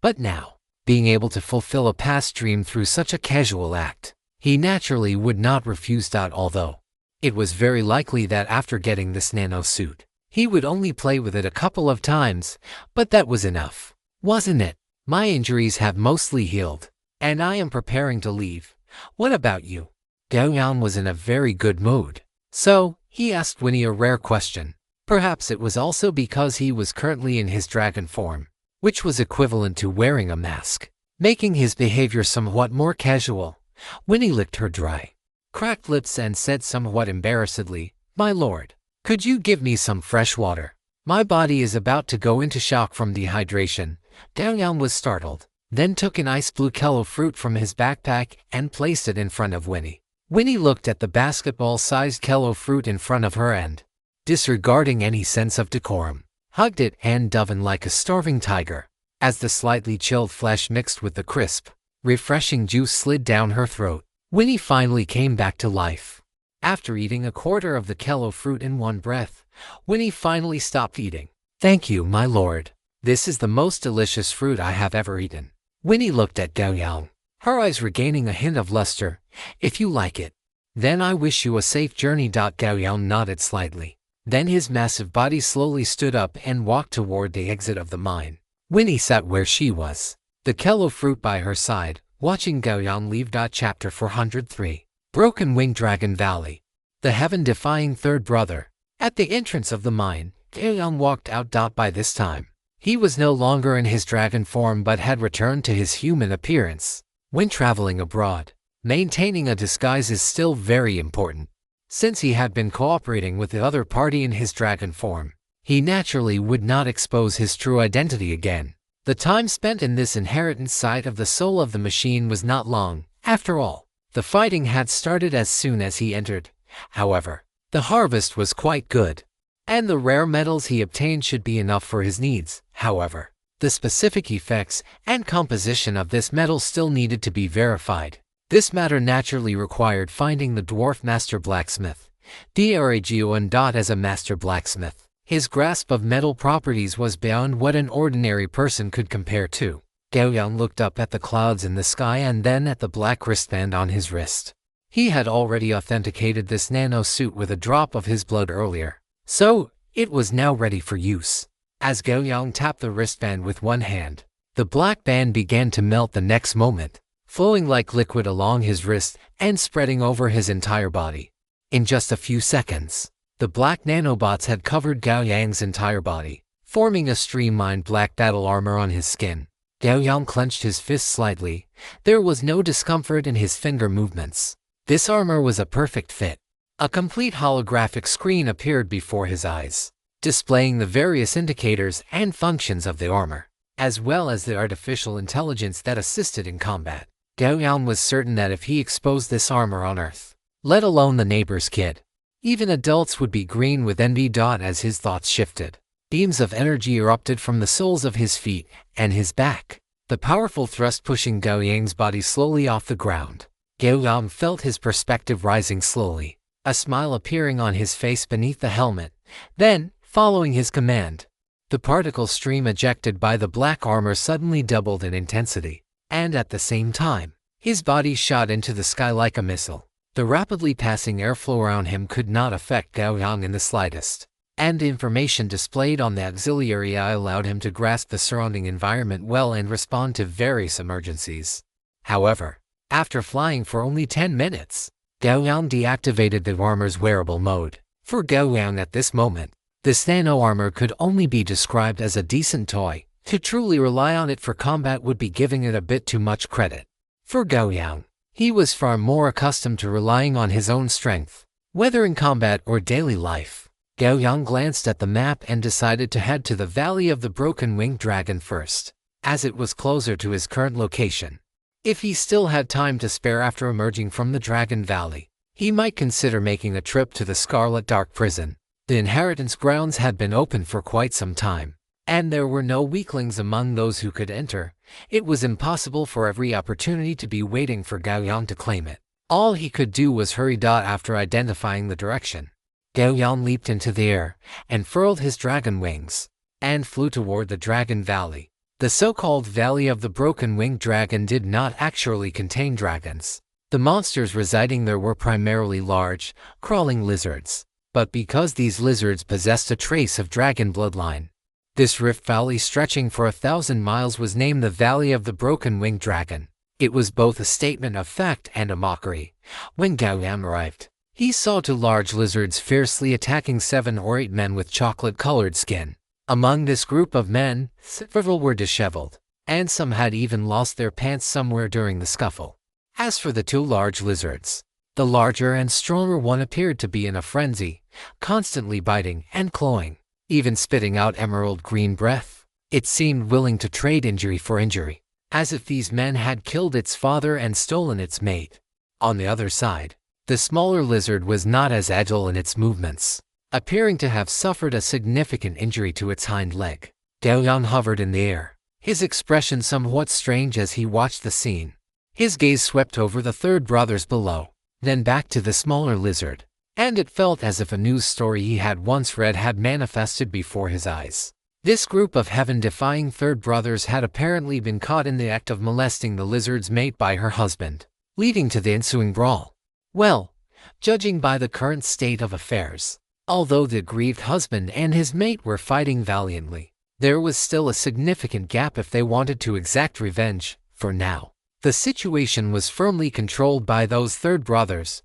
But now, being able to fulfill a past dream through such a casual act, he naturally would not refuse that, although it was very likely that after getting this nano suit, he would only play with it a couple of times, but that was enough, wasn't it? My injuries have mostly healed, and I am preparing to leave. What about you? Gao Yang was in a very good mood, so he asked Winnie a rare question. Perhaps it was also because he was currently in his dragon form, which was equivalent to wearing a mask, making his behavior somewhat more casual. Winnie licked her dry, cracked lips and said somewhat embarrassedly, "My lord, could you give me some fresh water? My body is about to go into shock from dehydration." Gao Yang was startled, then took an ice blue kello fruit from his backpack and placed it in front of Winnie. Winnie looked at the basketball-sized kello fruit in front of her and, disregarding any sense of decorum, hugged it and dove in like a starving tiger. As the slightly chilled flesh mixed with the crisp, refreshing juice slid down her throat, Winnie finally came back to life. After eating a quarter of the kello fruit in one breath, Winnie finally stopped eating. "Thank you, my lord. This is the most delicious fruit I have ever eaten." Winnie looked at Gao Yang, her eyes regaining a hint of luster. "If you like it, then I wish you a safe journey." Gao Yang nodded slightly. Then his massive body slowly stood up and walked toward the exit of the mine. Winnie sat where she was, the kello fruit by her side, watching Gao Yang leave. Chapter 403. Broken Wing Dragon Valley. The heaven-defying third brother. At the entrance of the mine, Gao Yang walked out. By this time, he was no longer in his dragon form but had returned to his human appearance. When traveling abroad, maintaining a disguise is still very important. Since he had been cooperating with the other party in his dragon form, he naturally would not expose his true identity again. The time spent in this inheritance side of the soul of the machine was not long. After all, the fighting had started as soon as he entered. However, the harvest was quite good, and the rare metals he obtained should be enough for his needs. However, the specific effects and composition of this metal still needed to be verified. This matter naturally required finding the dwarf master blacksmith, LitRPG. As a master blacksmith, his grasp of metal properties was beyond what an ordinary person could compare to. Gao Yang looked up at the clouds in the sky and then at the black wristband on his wrist. He had already authenticated this nano suit with a drop of his blood earlier, so it was now ready for use. As Gao Yang tapped the wristband with one hand, the black band began to melt the next moment, flowing like liquid along his wrist and spreading over his entire body. In just a few seconds, the black nanobots had covered Gao Yang's entire body, forming a streamlined black battle armor on his skin. Gao Yang clenched his fist slightly. There was no discomfort in his finger movements. This armor was a perfect fit. A complete holographic screen appeared before his eyes, displaying the various indicators and functions of the armor, as well as the artificial intelligence that assisted in combat. Gao Yang was certain that if he exposed this armor on Earth, let alone the neighbor's kid, even adults would be green with envy. As his thoughts shifted, beams of energy erupted from the soles of his feet and his back, the powerful thrust pushing Gao Yang's body slowly off the ground. Gao Yang felt his perspective rising slowly, a smile appearing on his face beneath the helmet. Then, following his command, the particle stream ejected by the black armor suddenly doubled in intensity, and at the same time, his body shot into the sky like a missile. The rapidly passing airflow around him could not affect Gao Yang in the slightest, and the information displayed on the auxiliary eye allowed him to grasp the surrounding environment well and respond to various emergencies. However, after flying for only 10 minutes, Gao Yang deactivated the armor's wearable mode. For Gao Yang at this moment, this nano armor could only be described as a decent toy. To truly rely on it for combat would be giving it a bit too much credit. For Gao Yang, he was far more accustomed to relying on his own strength, whether in combat or daily life. Gao Yang glanced at the map and decided to head to the Valley of the Broken Winged Dragon first, as it was closer to his current location. If he still had time to spare after emerging from the Dragon Valley, he might consider making a trip to the Scarlet Dark Prison. The inheritance grounds had been open for quite some time, and there were no weaklings among those who could enter. It was impossible for every opportunity to be waiting for Gao Yang to claim it. All he could do was hurry. After identifying the direction, Gao Yang leaped into the air and furled his dragon wings and flew toward the Dragon Valley. The so-called Valley of the Broken-Winged Dragon did not actually contain dragons. The monsters residing there were primarily large, crawling lizards. But because these lizards possessed a trace of dragon bloodline, this rift valley stretching for 1,000 miles was named the Valley of the Broken-Winged Dragon. It was both a statement of fact and a mockery. When Gao Yang arrived, he saw 2 large lizards fiercely attacking 7 or 8 men with chocolate-colored skin. Among this group of men, several were disheveled, and some had even lost their pants somewhere during the scuffle. As for the 2 large lizards, the larger and stronger one appeared to be in a frenzy, constantly biting and clawing, even spitting out emerald green breath. It seemed willing to trade injury for injury, as if these men had killed its father and stolen its mate. On the other side, the smaller lizard was not as agile in its movements, appearing to have suffered a significant injury to its hind leg. Gao Yang hovered in the air, his expression somewhat strange as he watched the scene. His gaze swept over the 3rd brothers below, then back to the smaller lizard, and it felt as if a news story he had once read had manifested before his eyes. This group of heaven-defying 3rd brothers had apparently been caught in the act of molesting the lizard's mate by her husband, leading to the ensuing brawl. Well, judging by the current state of affairs, although the aggrieved husband and his mate were fighting valiantly, there was still a significant gap if they wanted to exact revenge. For now, the situation was firmly controlled by those 3rd brothers.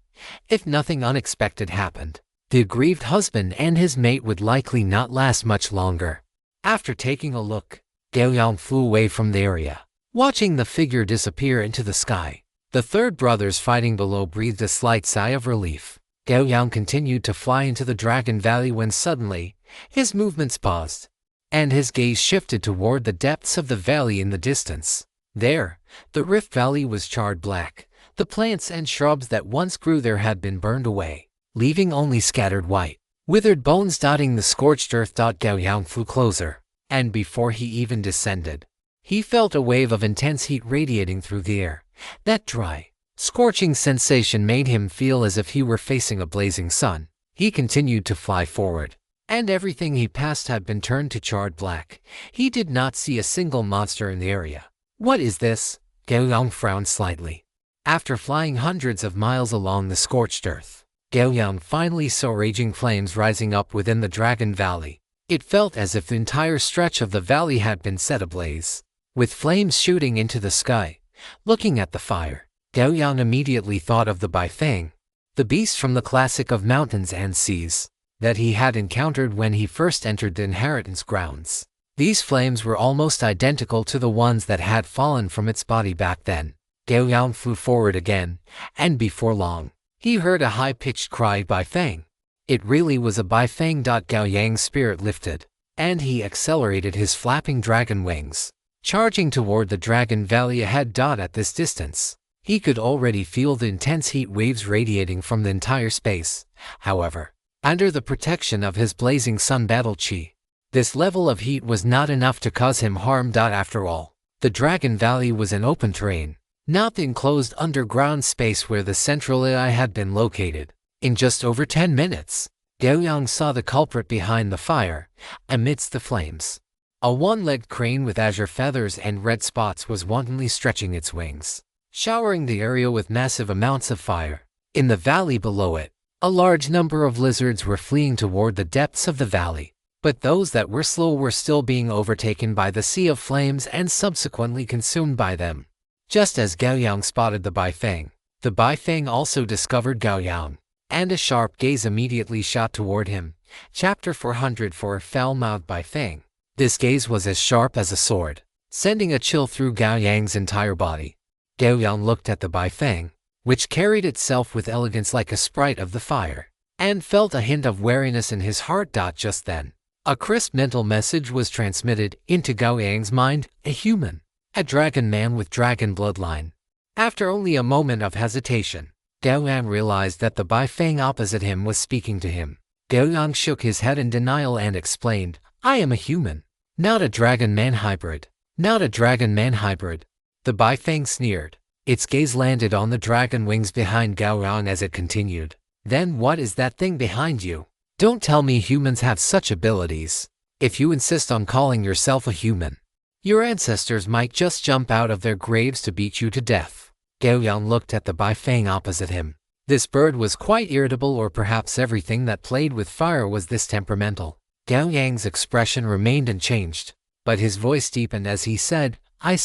If nothing unexpected happened, the aggrieved husband and his mate would likely not last much longer. After taking a look, Gao Yang flew away from the area, watching the figure disappear into the sky. The 3rd brothers fighting below breathed a slight sigh of relief. Gao Yang continued to fly into the Dragon Valley when suddenly, his movements paused, and his gaze shifted toward the depths of the valley in the distance. There, the Rift Valley was charred black. The plants and shrubs that once grew there had been burned away, leaving only scattered white, withered bones dotting the scorched earth. Gao Yang flew closer, and before he even descended, he felt a wave of intense heat radiating through the air. That dry, scorching sensation made him feel as if he were facing a blazing sun. He continued to fly forward, and everything he passed had been turned to charred black. He did not see a single monster in the area. What is this? Gao Yang frowned slightly. After flying hundreds of miles along the scorched earth, Gao Yang finally saw raging flames rising up within the Dragon Valley. It felt as if the entire stretch of the valley had been set ablaze, with flames shooting into the sky. Looking at the fire, Gao Yang immediately thought of the Baifeng, the beast from the classic of mountains and seas, that he had encountered when he first entered the inheritance grounds. These flames were almost identical to the ones that had fallen from its body back then. Gao Yang flew forward again, and before long, he heard a high-pitched cry, Baifeng. It really was a Baifeng. Gao Yang's spirit lifted, and he accelerated his flapping dragon wings, charging toward the Dragon Valley ahead. At this distance, he could already feel the intense heat waves radiating from the entire space. However, under the protection of his blazing sun battle chi, this level of heat was not enough to cause him harm. After all, the Dragon Valley was an open terrain, not the enclosed underground space where the central AI had been located. In just over 10 minutes, Gao Yang saw the culprit behind the fire, amidst the flames. A one-legged crane with azure feathers and red spots was wantonly stretching its wings, showering the area with massive amounts of fire. In the valley below it, a large number of lizards were fleeing toward the depths of the valley, but those that were slow were still being overtaken by the sea of flames and subsequently consumed by them. Just as Gao Yang spotted the Baifeng also discovered Gao Yang, and a sharp gaze immediately shot toward him. Chapter 404 Foul-mouthed Baifeng. This gaze was as sharp as a sword, sending a chill through Gao Yang's entire body. Gao Yang looked at the Baifeng, which carried itself with elegance like a sprite of the fire, and felt a hint of wariness in his heart. Just then, a crisp mental message was transmitted into Gao Yang's mind: a human, a dragon man with dragon bloodline. After only a moment of hesitation, Gao Yang realized that the Baifeng opposite him was speaking to him. Gao Yang shook his head in denial and explained, "I am a human, not a dragon man hybrid. Not a dragon man hybrid." The Baifeng sneered, Its gaze landed on the dragon wings behind Gao Yang as it continued. Then what is that thing behind you? Don't tell me humans have such abilities. If you insist on calling yourself a human, your ancestors might just jump out of their graves to beat you to death. Gao Yang looked at the Baifeng opposite him. This bird was quite irritable, or perhaps everything that played with fire was this temperamental. Gao Yang's expression remained unchanged, but his voice deepened as he said, I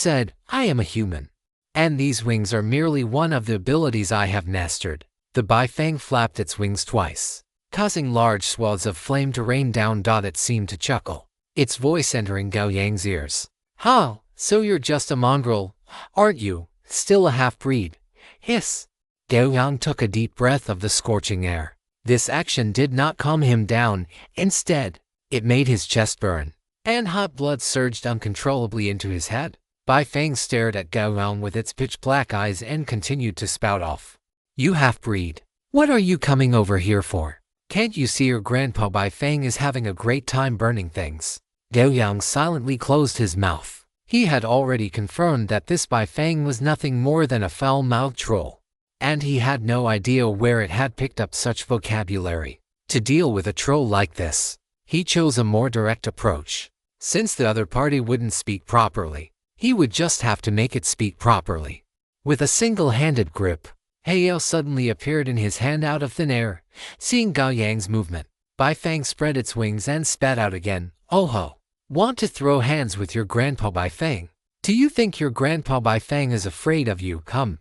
am a human. And these wings are merely one of the abilities I have mastered. The Baifeng flapped its wings twice, causing large swaths of flame to rain down. It seemed to chuckle, its voice entering Gao Yang's ears. Ha, so you're just a mongrel, aren't you? Still a half-breed. Hiss. Gao Yang took a deep breath of the scorching air. This action did not calm him down. Instead, it made his chest burn, and hot blood surged uncontrollably into his head. Baifeng stared at Gao Yang with its pitch-black eyes and continued to spout off. You half-breed. What are you coming over here for? Can't you see your grandpa Baifeng is having a great time burning things? Gao Yang silently closed his mouth. He had already confirmed that this Baifeng was nothing more than a foul-mouthed troll, and he had no idea where it had picked up such vocabulary. To deal with a troll like this, he chose a more direct approach. Since the other party wouldn't speak properly, he would just have to make it speak properly. With a single-handed grip, Heiyao suddenly appeared in his hand out of thin air. Seeing Gao Yang's movement, Baifeng spread its wings and spat out again. Oh ho! Want to throw hands with your grandpa Baifeng? Do you think your grandpa Baifeng is afraid of you? Come.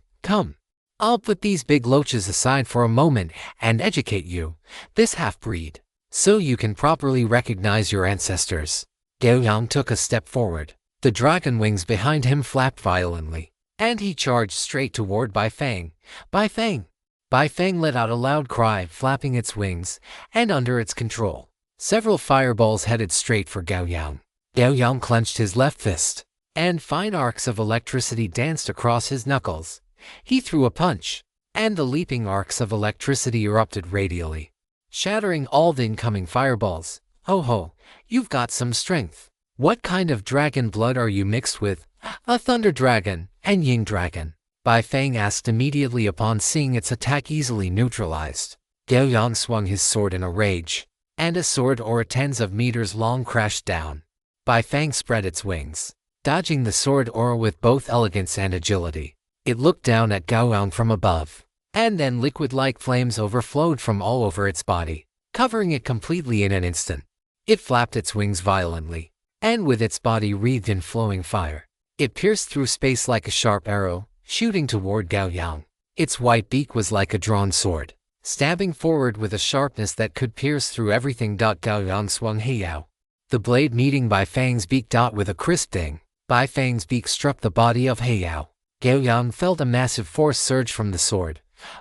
I'll put these big loaches aside for a moment and educate you, this half-breed, so you can properly recognize your ancestors. Gao Yang took a step forward. The dragon wings behind him flapped violently, and he charged straight toward Baifeng. Baifeng! Baifeng let out a loud cry, flapping its wings, and under its control, several fireballs headed straight for Gao Yang. Gao Yang clenched his left fist, and fine arcs of electricity danced across his knuckles. He threw a punch, and the leaping arcs of electricity erupted radially, shattering all the incoming fireballs. Oh ho, you've got some strength. What kind of dragon blood are you mixed with? A thunder dragon and yin dragon? Baifeng asked immediately upon seeing its attack easily neutralized. Gao Yang swung his sword in a rage, and a sword aura tens of meters long crashed down. Baifeng spread its wings, dodging the sword aura with both elegance and agility. It looked down at Gao Yang from above, and then liquid-like flames overflowed from all over its body, covering it completely in an instant. It flapped its wings violently, and with its body wreathed in flowing fire, it pierced through space like a sharp arrow, shooting toward Gao Yang. Its white beak was like a drawn sword, stabbing forward with a sharpness that could pierce through everything. Gao Yang swung Heiyao, the blade meeting Baifeng's beak. With a crisp ding, Baifeng's beak struck the body of Heiyao. Gao Yang felt a massive force surge from the sword,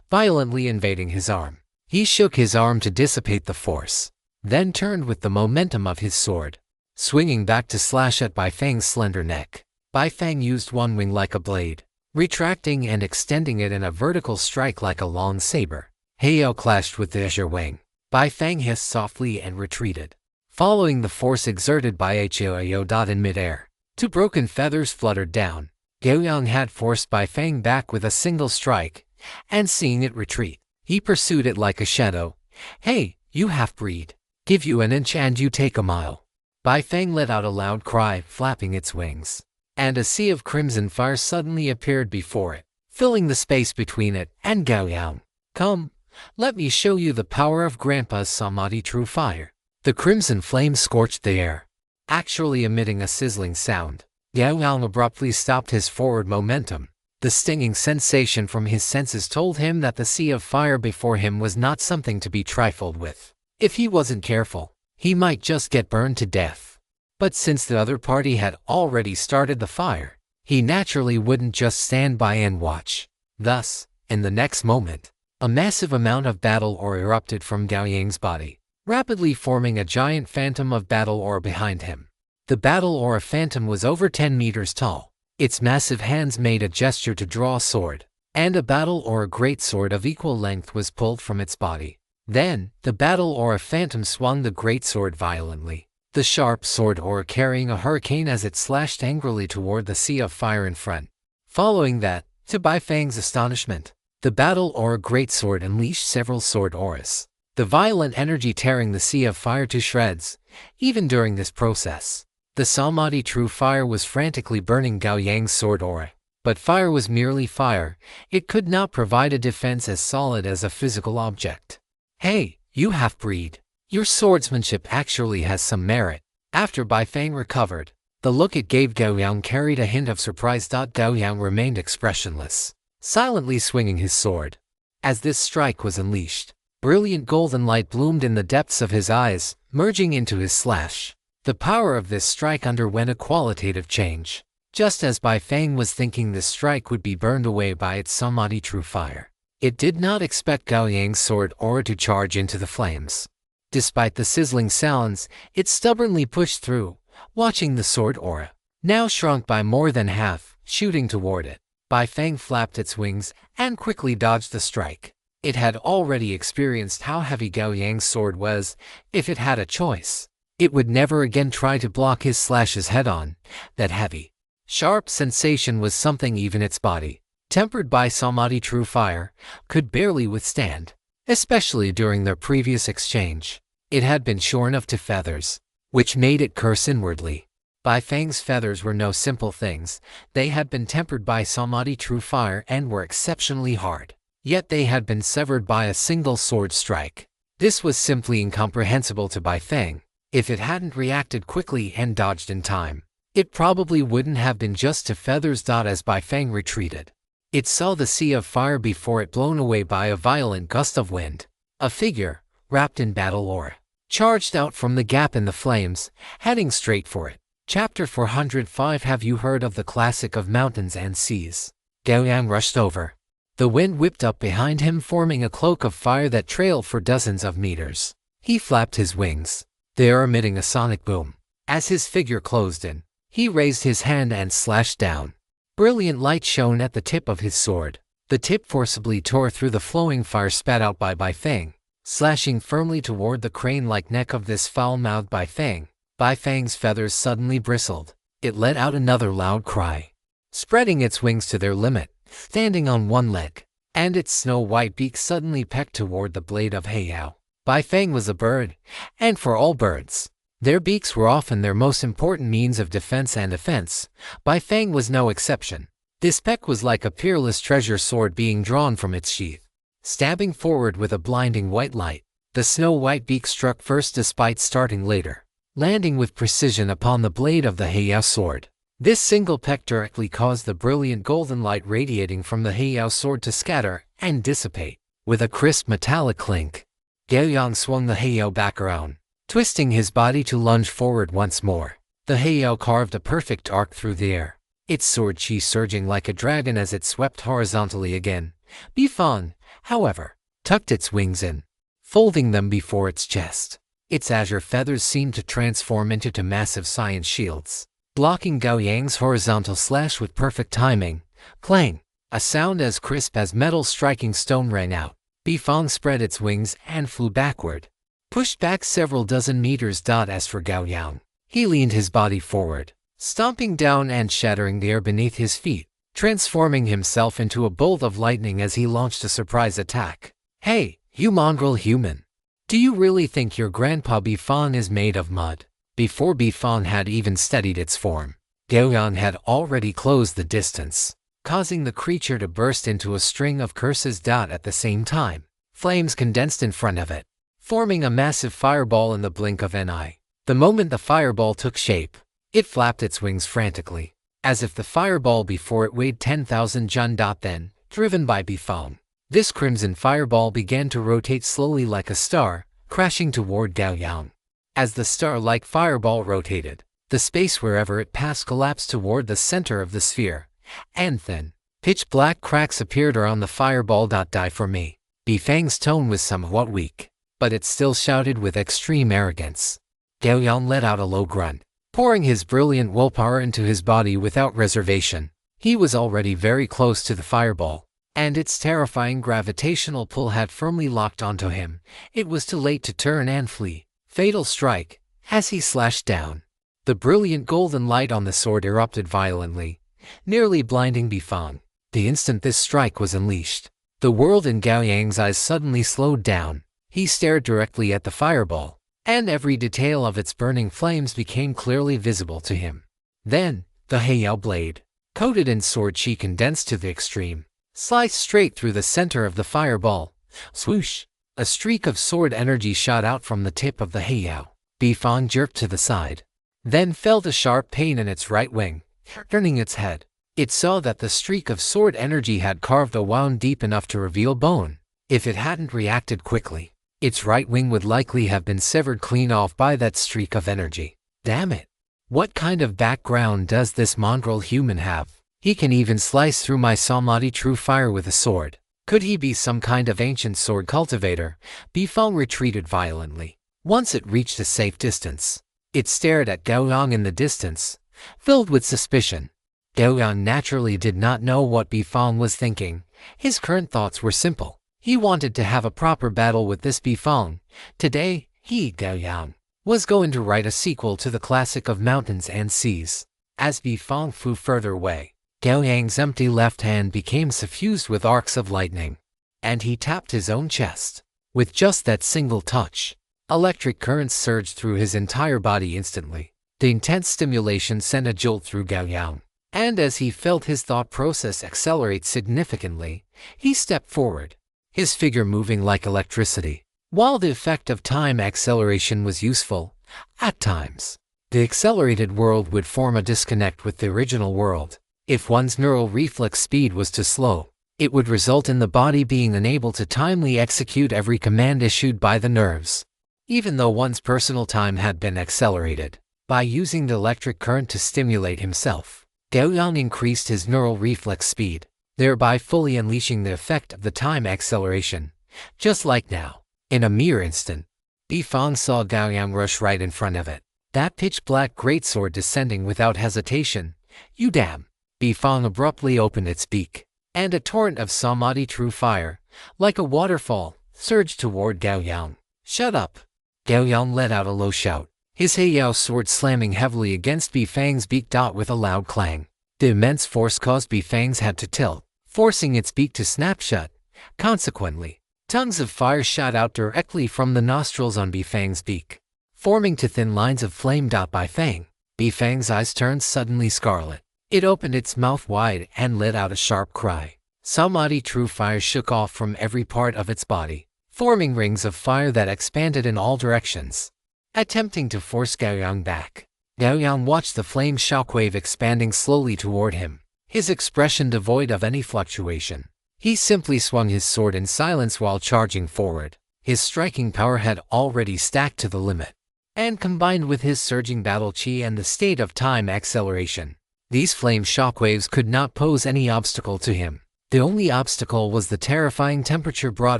violently invading his arm. He shook his arm to dissipate the force, then turned with the momentum of his sword, swinging back to slash at Baifeng's slender neck. Baifeng used one wing like a blade, retracting and extending it in a vertical strike like a long saber. Heiyao clashed with the azure wing. Baifeng hissed softly and retreated, following the force exerted by Heiyao. In midair, two broken feathers fluttered down. Gao Yang had forced Baifeng back with a single strike, and seeing it retreat, he pursued it like a shadow. Hey, you half-breed! Give you an inch and you take a mile. Baifeng let out a loud cry, flapping its wings, and a sea of crimson fire suddenly appeared before it, filling the space between it and Gao Yang. Come, let me show you the power of Grandpa's Samadhi true fire. The crimson flame scorched the air, actually emitting a sizzling sound. Gao Yang abruptly stopped his forward momentum. The stinging sensation from his senses told him that the sea of fire before him was not something to be trifled with. If he wasn't careful, he might just get burned to death. But since the other party had already started the fire, he naturally wouldn't just stand by and watch. Thus, in the next moment, a massive amount of battle ore erupted from Gao Yang's body, rapidly forming a giant phantom of battle ore behind him. The battle aura phantom was over 10 meters tall. Its massive hands made a gesture to draw a sword, and a battle aura greatsword of equal length was pulled from its body. Then, the battle aura phantom swung the greatsword violently, the sharp sword aura carrying a hurricane as it slashed angrily toward the sea of fire in front. Following that, To Bai Fang's astonishment, the battle aura greatsword unleashed several sword auras, the violent energy tearing the sea of fire to shreds. Even during this process, the Samadhi true fire was frantically burning Gao Yang's sword aura. But fire was merely fire. It could not provide a defense as solid as a physical object. Hey, you half-breed. Your swordsmanship actually has some merit. After Bai Fang recovered, the look it gave Gao Yang carried a hint of surprise. Gao Yang remained expressionless, silently swinging his sword. As this strike was unleashed, brilliant golden light bloomed in the depths of his eyes, merging into his slash. The power of this strike underwent a qualitative change. Just as Bai Fang was thinking this strike would be burned away by its Samadhi true fire, it did not expect Gao Yang's sword aura to charge into the flames. Despite the sizzling sounds, it stubbornly pushed through, watching the sword aura, now shrunk by more than half, shooting toward it. Bai Fang flapped its wings and quickly dodged the strike. It had already experienced how heavy Gao Yang's sword was. If it had a choice, it would never again try to block his slashes head-on. That heavy, sharp sensation was something even its body, tempered by Samadhi true fire, could barely withstand. Especially during their previous exchange, it had been shorn of to feathers, which made it curse inwardly. Bai Fang's feathers were no simple things. They had been tempered by Samadhi true fire and were exceptionally hard. Yet they had been severed by a single sword strike. This was simply incomprehensible to Bai Fang. If it hadn't reacted quickly and dodged in time, it probably wouldn't have been just to feathers. As Bai Fang retreated, it saw the sea of fire before it blown away by a violent gust of wind. A figure, wrapped in battle aura, charged out from the gap in the flames, heading straight for it. Chapter 405. Have you heard of the classic of mountains and seas? Gao Yang rushed over. The wind whipped up behind him, forming a cloak of fire that trailed for dozens of meters. He flapped his wings, there emitting a sonic boom. As his figure closed in, he raised his hand and slashed down. Brilliant light shone at the tip of his sword. The tip forcibly tore through the flowing fire spat out by Bai Fang, slashing firmly toward the crane-like neck of this foul-mouthed Bai Fang. Bai Fang's feathers suddenly bristled. It let out another loud cry, spreading its wings to their limit, standing on one leg, and its snow-white beak suddenly pecked toward the blade of Heiyao. Bai Fang was a bird, and for all birds, their beaks were often their most important means of defense and offense. Bai Fang was no exception. This peck was like a peerless treasure sword being drawn from its sheath. Stabbing forward with a blinding white light, the snow-white beak struck first despite starting later, landing with precision upon the blade of the Heiyao sword. This single peck directly caused the brilliant golden light radiating from the Heiyao sword to scatter and dissipate. With a crisp metallic clink, Gao Yang swung the Heiyao back around, twisting his body to lunge forward once more. The Heiyao carved a perfect arc through the air, its sword chi surging like a dragon as it swept horizontally again. Bifan, however, tucked its wings in, folding them before its chest. Its azure feathers seemed to transform into massive science shields, blocking Gao Yang's horizontal slash with perfect timing. Clang! A sound as crisp as metal striking stone rang out. Bifang spread its wings and flew backward, pushed back several dozen meters. As for Gao Yang, he leaned his body forward, stomping down and shattering the air beneath his feet, transforming himself into a bolt of lightning as he launched a surprise attack. Hey, you mongrel human! Do you really think your grandpa Bifang is made of mud? Before Bifang had even steadied its form, Gao Yang had already closed the distance, causing the creature to burst into a string of curses. At the same time, flames condensed in front of it, forming a massive fireball in the blink of an eye. The moment the fireball took shape, it flapped its wings frantically, as if the fireball before it weighed 10,000 jun. Then, driven by Bifang, this crimson fireball began to rotate slowly like a star, crashing toward Gao Yang. As the star-like fireball rotated, the space wherever it passed collapsed toward the center of the sphere, and then, pitch-black cracks appeared around the fireball. Die for me. Bifang's tone was somewhat weak, but it still shouted with extreme arrogance. Gao Yang let out a low grunt, pouring his brilliant willpower into his body without reservation. He was already very close to the fireball, and its terrifying gravitational pull had firmly locked onto him. It was too late to turn and flee. Fatal strike. As he slashed down, the brilliant golden light on the sword erupted violently, nearly blinding Bifang. The instant this strike was unleashed, the world in Gao Yang's eyes suddenly slowed down. He stared directly at the fireball, and every detail of its burning flames became clearly visible to him. Then, the Heiyao blade, coated in sword chi condensed to the extreme, sliced straight through the center of the fireball. Swoosh! A streak of sword energy shot out from the tip of the Heiyao. Bifang jerked to the side, then felt a sharp pain in its right wing. Turning its head, it saw that the streak of sword energy had carved a wound deep enough to reveal bone. If it hadn't reacted quickly, its right wing would likely have been severed clean off by that streak of energy. Damn it! What kind of background does this mongrel human have? He can even slice through my samadhi true fire with a sword. Could he be some kind of ancient sword cultivator? Bifang retreated violently. Once it reached a safe distance, it stared at Gao Yang in the distance, filled with suspicion. Gao Yang naturally did not know what Bifang was thinking. His current thoughts were simple. He wanted to have a proper battle with this Bifang. Today, he, Gao Yang, was going to write a sequel to the classic of mountains and seas. As Bifang flew further away, Gao Yang's empty left hand became suffused with arcs of lightning, and he tapped his own chest. With just that single touch, electric currents surged through his entire body instantly. The intense stimulation sent a jolt through Gao Yang, and as he felt his thought process accelerate significantly, he stepped forward, his figure moving like electricity. While the effect of time acceleration was useful, at times, the accelerated world would form a disconnect with the original world. If one's neural reflex speed was too slow, it would result in the body being unable to timely execute every command issued by the nerves. Even though one's personal time had been accelerated, by using the electric current to stimulate himself, Gao Yang increased his neural reflex speed, thereby fully unleashing the effect of the time acceleration. Just like now, in a mere instant, Bifang saw Gao Yang rush right in front of it, that pitch-black greatsword descending without hesitation. You damn! Bifang abruptly opened its beak, and a torrent of samadhi true fire, like a waterfall, surged toward Gao Yang. Shut up! Gao Yang let out a low shout, his Heiyao sword slamming heavily against Bifang's beak. With a loud clang, the immense force caused Bifang's head to tilt, forcing its beak to snap shut. Consequently, tongues of fire shot out directly from the nostrils on Bifang's beak, forming to thin lines of flame. Bifang's eyes turned suddenly scarlet. It opened its mouth wide and let out a sharp cry. Samadhi true fire shook off from every part of its body, forming rings of fire that expanded in all directions, attempting to force Gao Yang back. Gao Yang watched the flame shockwave expanding slowly toward him, his expression devoid of any fluctuation. He simply swung his sword in silence while charging forward. His striking power had already stacked to the limit, and combined with his surging battle chi and the state of time acceleration, these flame shockwaves could not pose any obstacle to him. The only obstacle was the terrifying temperature brought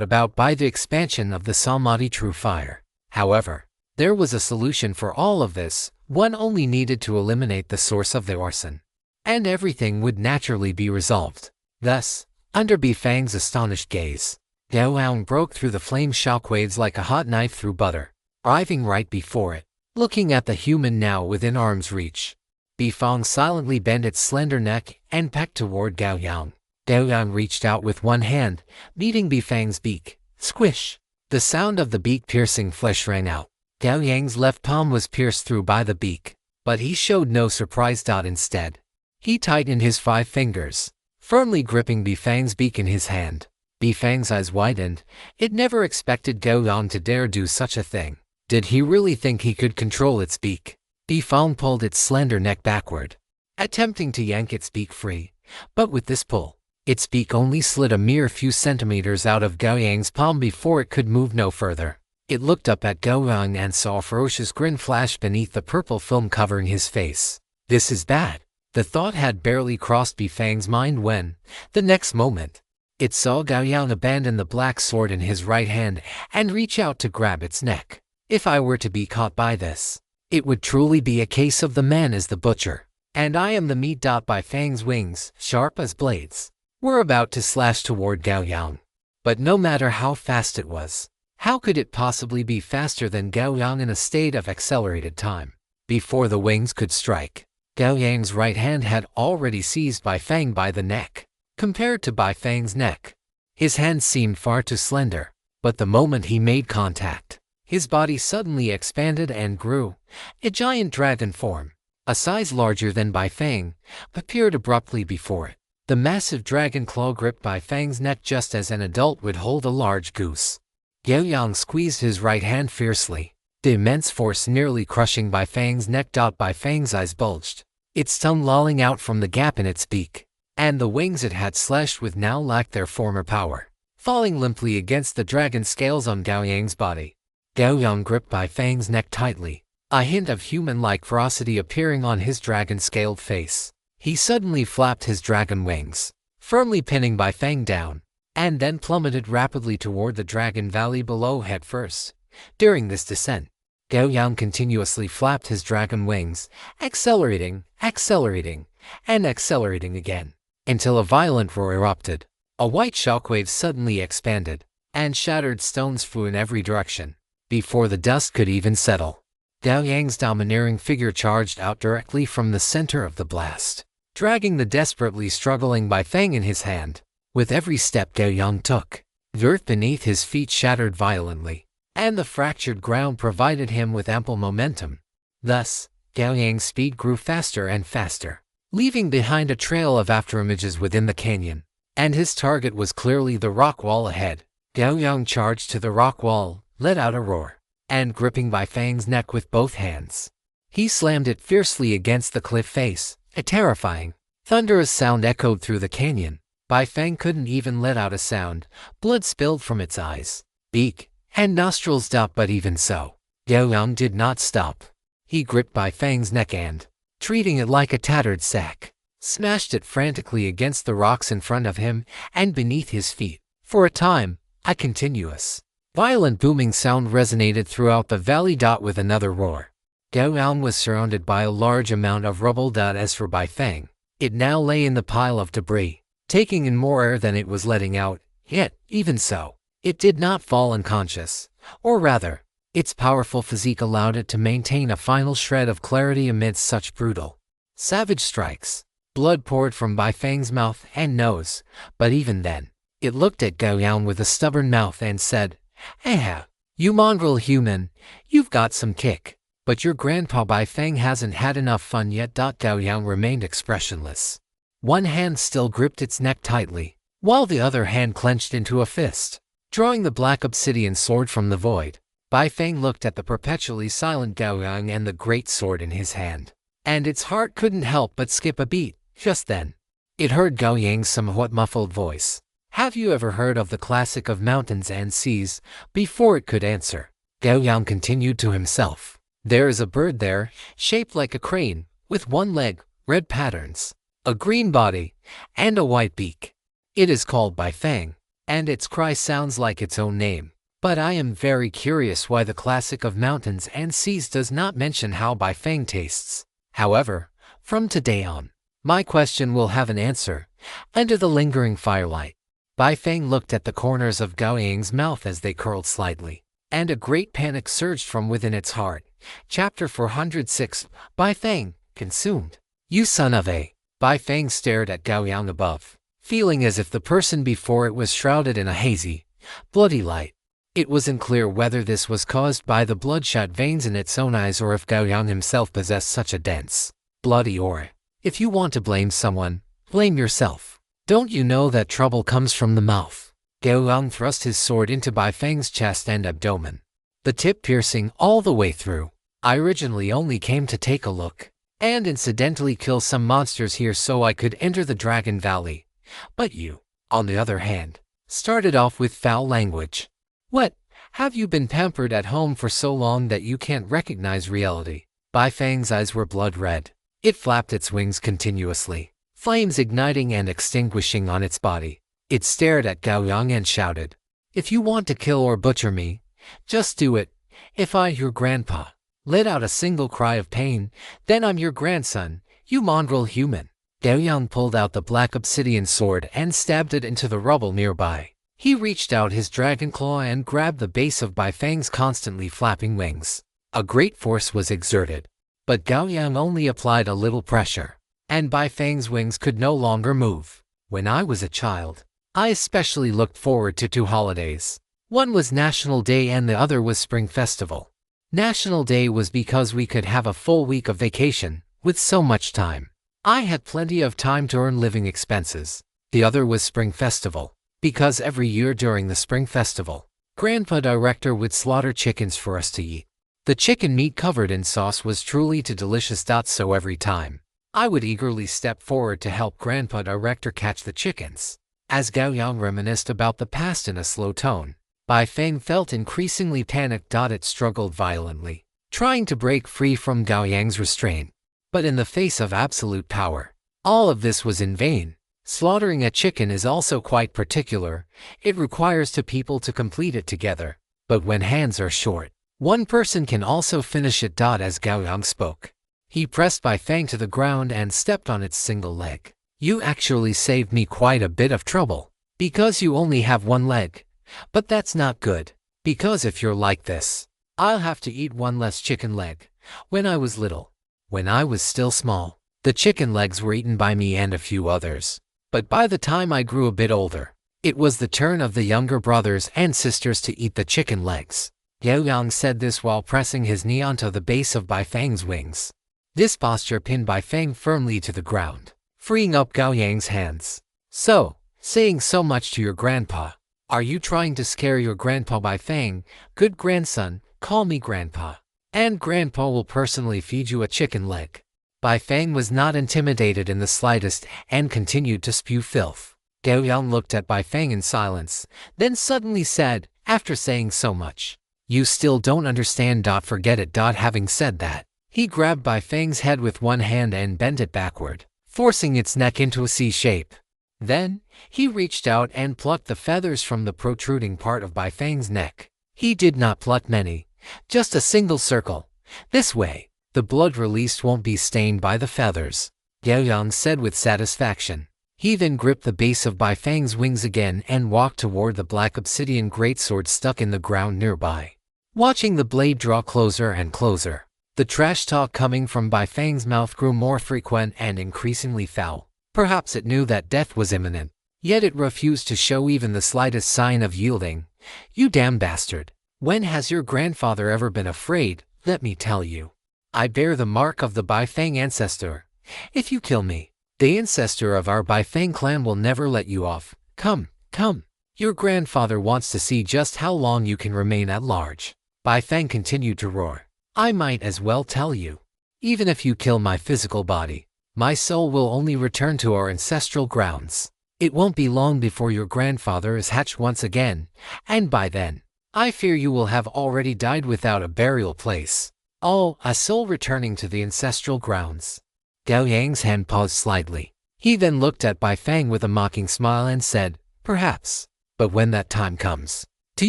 about by the expansion of the samadhi true fire. However, there was a solution for all of this. One only needed to eliminate the source of the arson, and everything would naturally be resolved. Thus, under Bifang's astonished gaze, Gao Yang broke through the flame shockwaves like a hot knife through butter, arriving right before it. Looking at the human now within arm's reach, Bifang silently bent its slender neck and pecked toward Gao Yang. Gao Yang reached out with one hand, meeting Bifang's beak. Squish! The sound of the beak-piercing flesh rang out. Gao Yang's left palm was pierced through by the beak, but he showed no surprise. Instead, he tightened his 5 fingers, firmly gripping Bifang's beak in his hand. Bifang's eyes widened. It never expected Gao Yang to dare do such a thing. Did he really think he could control its beak? Bifang pulled its slender neck backward, attempting to yank its beak free, but with this pull, its beak only slid a mere few centimeters out of Gao Yang's palm before it could move no further. It looked up at Gao Yang and saw a ferocious grin flash beneath the purple film covering his face. This is bad. The thought had barely crossed Bifang's mind when, the next moment, it saw Gao Yang abandon the black sword in his right hand and reach out to grab its neck. If I were to be caught by this, it would truly be a case of the man is the butcher, and I am the meat. Bifang's wings, sharp as blades, were about to slash toward Gao Yang. But no matter how fast it was, how could it possibly be faster than Gao Yang in a state of accelerated time? Before the wings could strike, Gao Yang's right hand had already seized Bifang by the neck. compared to Bai Fang's neck. His hands seemed far too slender, but the moment he made contact, his body suddenly expanded and grew. A giant dragon form, a size larger than Bai Fang, appeared abruptly before it. The massive dragon claw gripped Bai Fang's neck just as an adult would hold a large goose. Gao Yang squeezed his right hand fiercely, the immense force nearly crushing Bai Fang's neck. Bai Fang's eyes bulged, its tongue lolling out from the gap in its beak, and the wings it had slashed with now lacked their former power, falling limply against the dragon scales on Gao Yang's body. Gao Yang gripped Bai Fang's neck tightly, a hint of human-like ferocity appearing on his dragon-scaled face. He suddenly flapped his dragon wings, firmly pinning Bai Fang down, and then plummeted rapidly toward the dragon valley below headfirst. During this descent, Gao Yang continuously flapped his dragon wings, accelerating, and accelerating again, until a violent roar erupted. A white shockwave suddenly expanded, and shattered stones flew in every direction. Before the dust could even settle, Gao Yang's domineering figure charged out directly from the center of the blast, dragging the desperately struggling Bai Fang in his hand. With every step Gao Yang took, the earth beneath his feet shattered violently, and the fractured ground provided him with ample momentum. Thus, Gao Yang's speed grew faster and faster, leaving behind a trail of afterimages within the canyon, and his target was clearly the rock wall ahead. Gao Yang charged to the rock wall, let out a roar, and gripping Bai Fang's neck with both hands, he slammed it fiercely against the cliff face. A terrifying, thunderous sound echoed through the canyon. Bai Fang couldn't even let out a sound. Blood spilled from its eyes, beak, and nostrils. But even so, Gao Yang did not stop. He gripped Bai Fang's neck and, treating it like a tattered sack, smashed it frantically against the rocks in front of him and beneath his feet. For a time, a continuous, violent booming sound resonated throughout the valley. With another roar, Gao Yang was surrounded by a large amount of rubble. As for Bai Fang, it now lay in the pile of debris, taking in more air than it was letting out. Yet, even so, it did not fall unconscious, or rather, its powerful physique allowed it to maintain a final shred of clarity amidst such brutal, savage strikes. Blood poured from Bai Fang's mouth and nose, but even then, it looked at Gao Yang with a stubborn mouth and said, "Ah, you mongrel human, you've got some kick, but your grandpa Bai Fang hasn't had enough fun yet." Gao Yang remained expressionless. One hand still gripped its neck tightly, while the other hand clenched into a fist. Drawing the black obsidian sword from the void, Bai Fang looked at the perpetually silent Gao Yang and the great sword in his hand, and its heart couldn't help but skip a beat. Just then, it heard Gao Yang's somewhat muffled voice. "Have you ever heard of the classic of mountains and seas?" Before it could answer, Gao Yang continued to himself. "There is a bird there, shaped like a crane, with one leg, red patterns, a green body, and a white beak. It is called Bai Fang, and its cry sounds like its own name. But I am very curious why the classic of mountains and seas does not mention how Bai Fang tastes. However, from today on, my question will have an answer." Under the lingering firelight, Bai Fang looked at the corners of Gao Yang's mouth as they curled slightly, and a great panic surged from within its heart. Chapter 406, Bai Fang, consumed. "You son of a..." Bai Fang stared at Gao Yang above, feeling as if the person before it was shrouded in a hazy, bloody light. It wasn't clear whether this was caused by the bloodshot veins in its own eyes or if Gao Yang himself possessed such a dense, bloody aura. If you want to blame someone, blame yourself. Don't you know that trouble comes from the mouth? Gao Yang thrust his sword into Bai Fang's chest and abdomen, the tip piercing all the way through. "I originally only came to take a look, and incidentally kill some monsters here so I could enter the Dragon Valley. But you, on the other hand, started off with foul language. What, have you been pampered at home for so long that you can't recognize reality?" Bai Fang's eyes were blood red. It flapped its wings continuously, flames igniting and extinguishing on its body. It stared at Gao Yang and shouted, "If you want to kill or butcher me, just do it. If I, your grandpa, let out a single cry of pain, then I'm your grandson, you mongrel human." Gao Yang pulled out the black obsidian sword and stabbed it into the rubble nearby. He reached out his dragon claw and grabbed the base of Bai Fang's constantly flapping wings. A great force was exerted, but Gao Yang only applied a little pressure, and Bai Fang's wings could no longer move. When I was a child, I especially looked forward to two holidays. One was National Day and the other was Spring Festival. National Day was because we could have a full week of vacation, with so much time. I had plenty of time to earn living expenses. The other was Spring Festival, because every year during the Spring Festival, Grandpa Director would slaughter chickens for us to eat. The chicken meat covered in sauce was truly too delicious. So every time, I would eagerly step forward to help Grandpa Director catch the chickens. As Gao Yang reminisced about the past in a slow tone, Bai Feng felt increasingly panicked. It struggled violently, trying to break free from Gao Yang's restraint. But in the face of absolute power, all of this was in vain. Slaughtering a chicken is also quite particular. It requires two people to complete it together. But when hands are short, one person can also finish it. As Gao Yang spoke, he pressed Bai Feng to the ground and stepped on its single leg. You actually saved me quite a bit of trouble, because you only have one leg. But that's not good, because if you're like this, I'll have to eat one less chicken leg. When I was little, when I was still small, the chicken legs were eaten by me and a few others. But by the time I grew a bit older, it was the turn of the younger brothers and sisters to eat the chicken legs. Gao Yang said this while pressing his knee onto the base of Bai Feng's wings. This posture pinned Bai Feng firmly to the ground, freeing up Gao Yang's hands. So, saying so much to your grandpa, are you trying to scare your grandpa? Bai Feng, good grandson, call me grandpa. And grandpa will personally feed you a chicken leg. Bai Feng was not intimidated in the slightest and continued to spew filth. Gao Yang looked at Bai Feng in silence, then suddenly said, after saying so much, you still don't understand. Forget it. Having said that, he grabbed Bai Feng's head with one hand and bent it backward, forcing its neck into a C shape. Then, he reached out and plucked the feathers from the protruding part of Bai Feng's neck. He did not pluck many, just a single circle. This way, the blood released won't be stained by the feathers, Gao Yang said with satisfaction. He then gripped the base of Bai Feng's wings again and walked toward the black obsidian greatsword stuck in the ground nearby. Watching the blade draw closer and closer, the trash talk coming from Bai Feng's mouth grew more frequent and increasingly foul. Perhaps it knew that death was imminent, yet it refused to show even the slightest sign of yielding. You damn bastard. When has your grandfather ever been afraid? Let me tell you. I bear the mark of the Bai Feng ancestor. If you kill me, the ancestor of our Bai Feng clan will never let you off. Come, come. Your grandfather wants to see just how long you can remain at large. Bai Feng continued to roar. I might as well tell you. Even if you kill my physical body, my soul will only return to our ancestral grounds. It won't be long before your grandfather is hatched once again, and by then, I fear you will have already died without a burial place. Oh, a soul returning to the ancestral grounds. Gao Yang's hand paused slightly. He then looked at Bai Feng with a mocking smile and said, perhaps. But when that time comes, do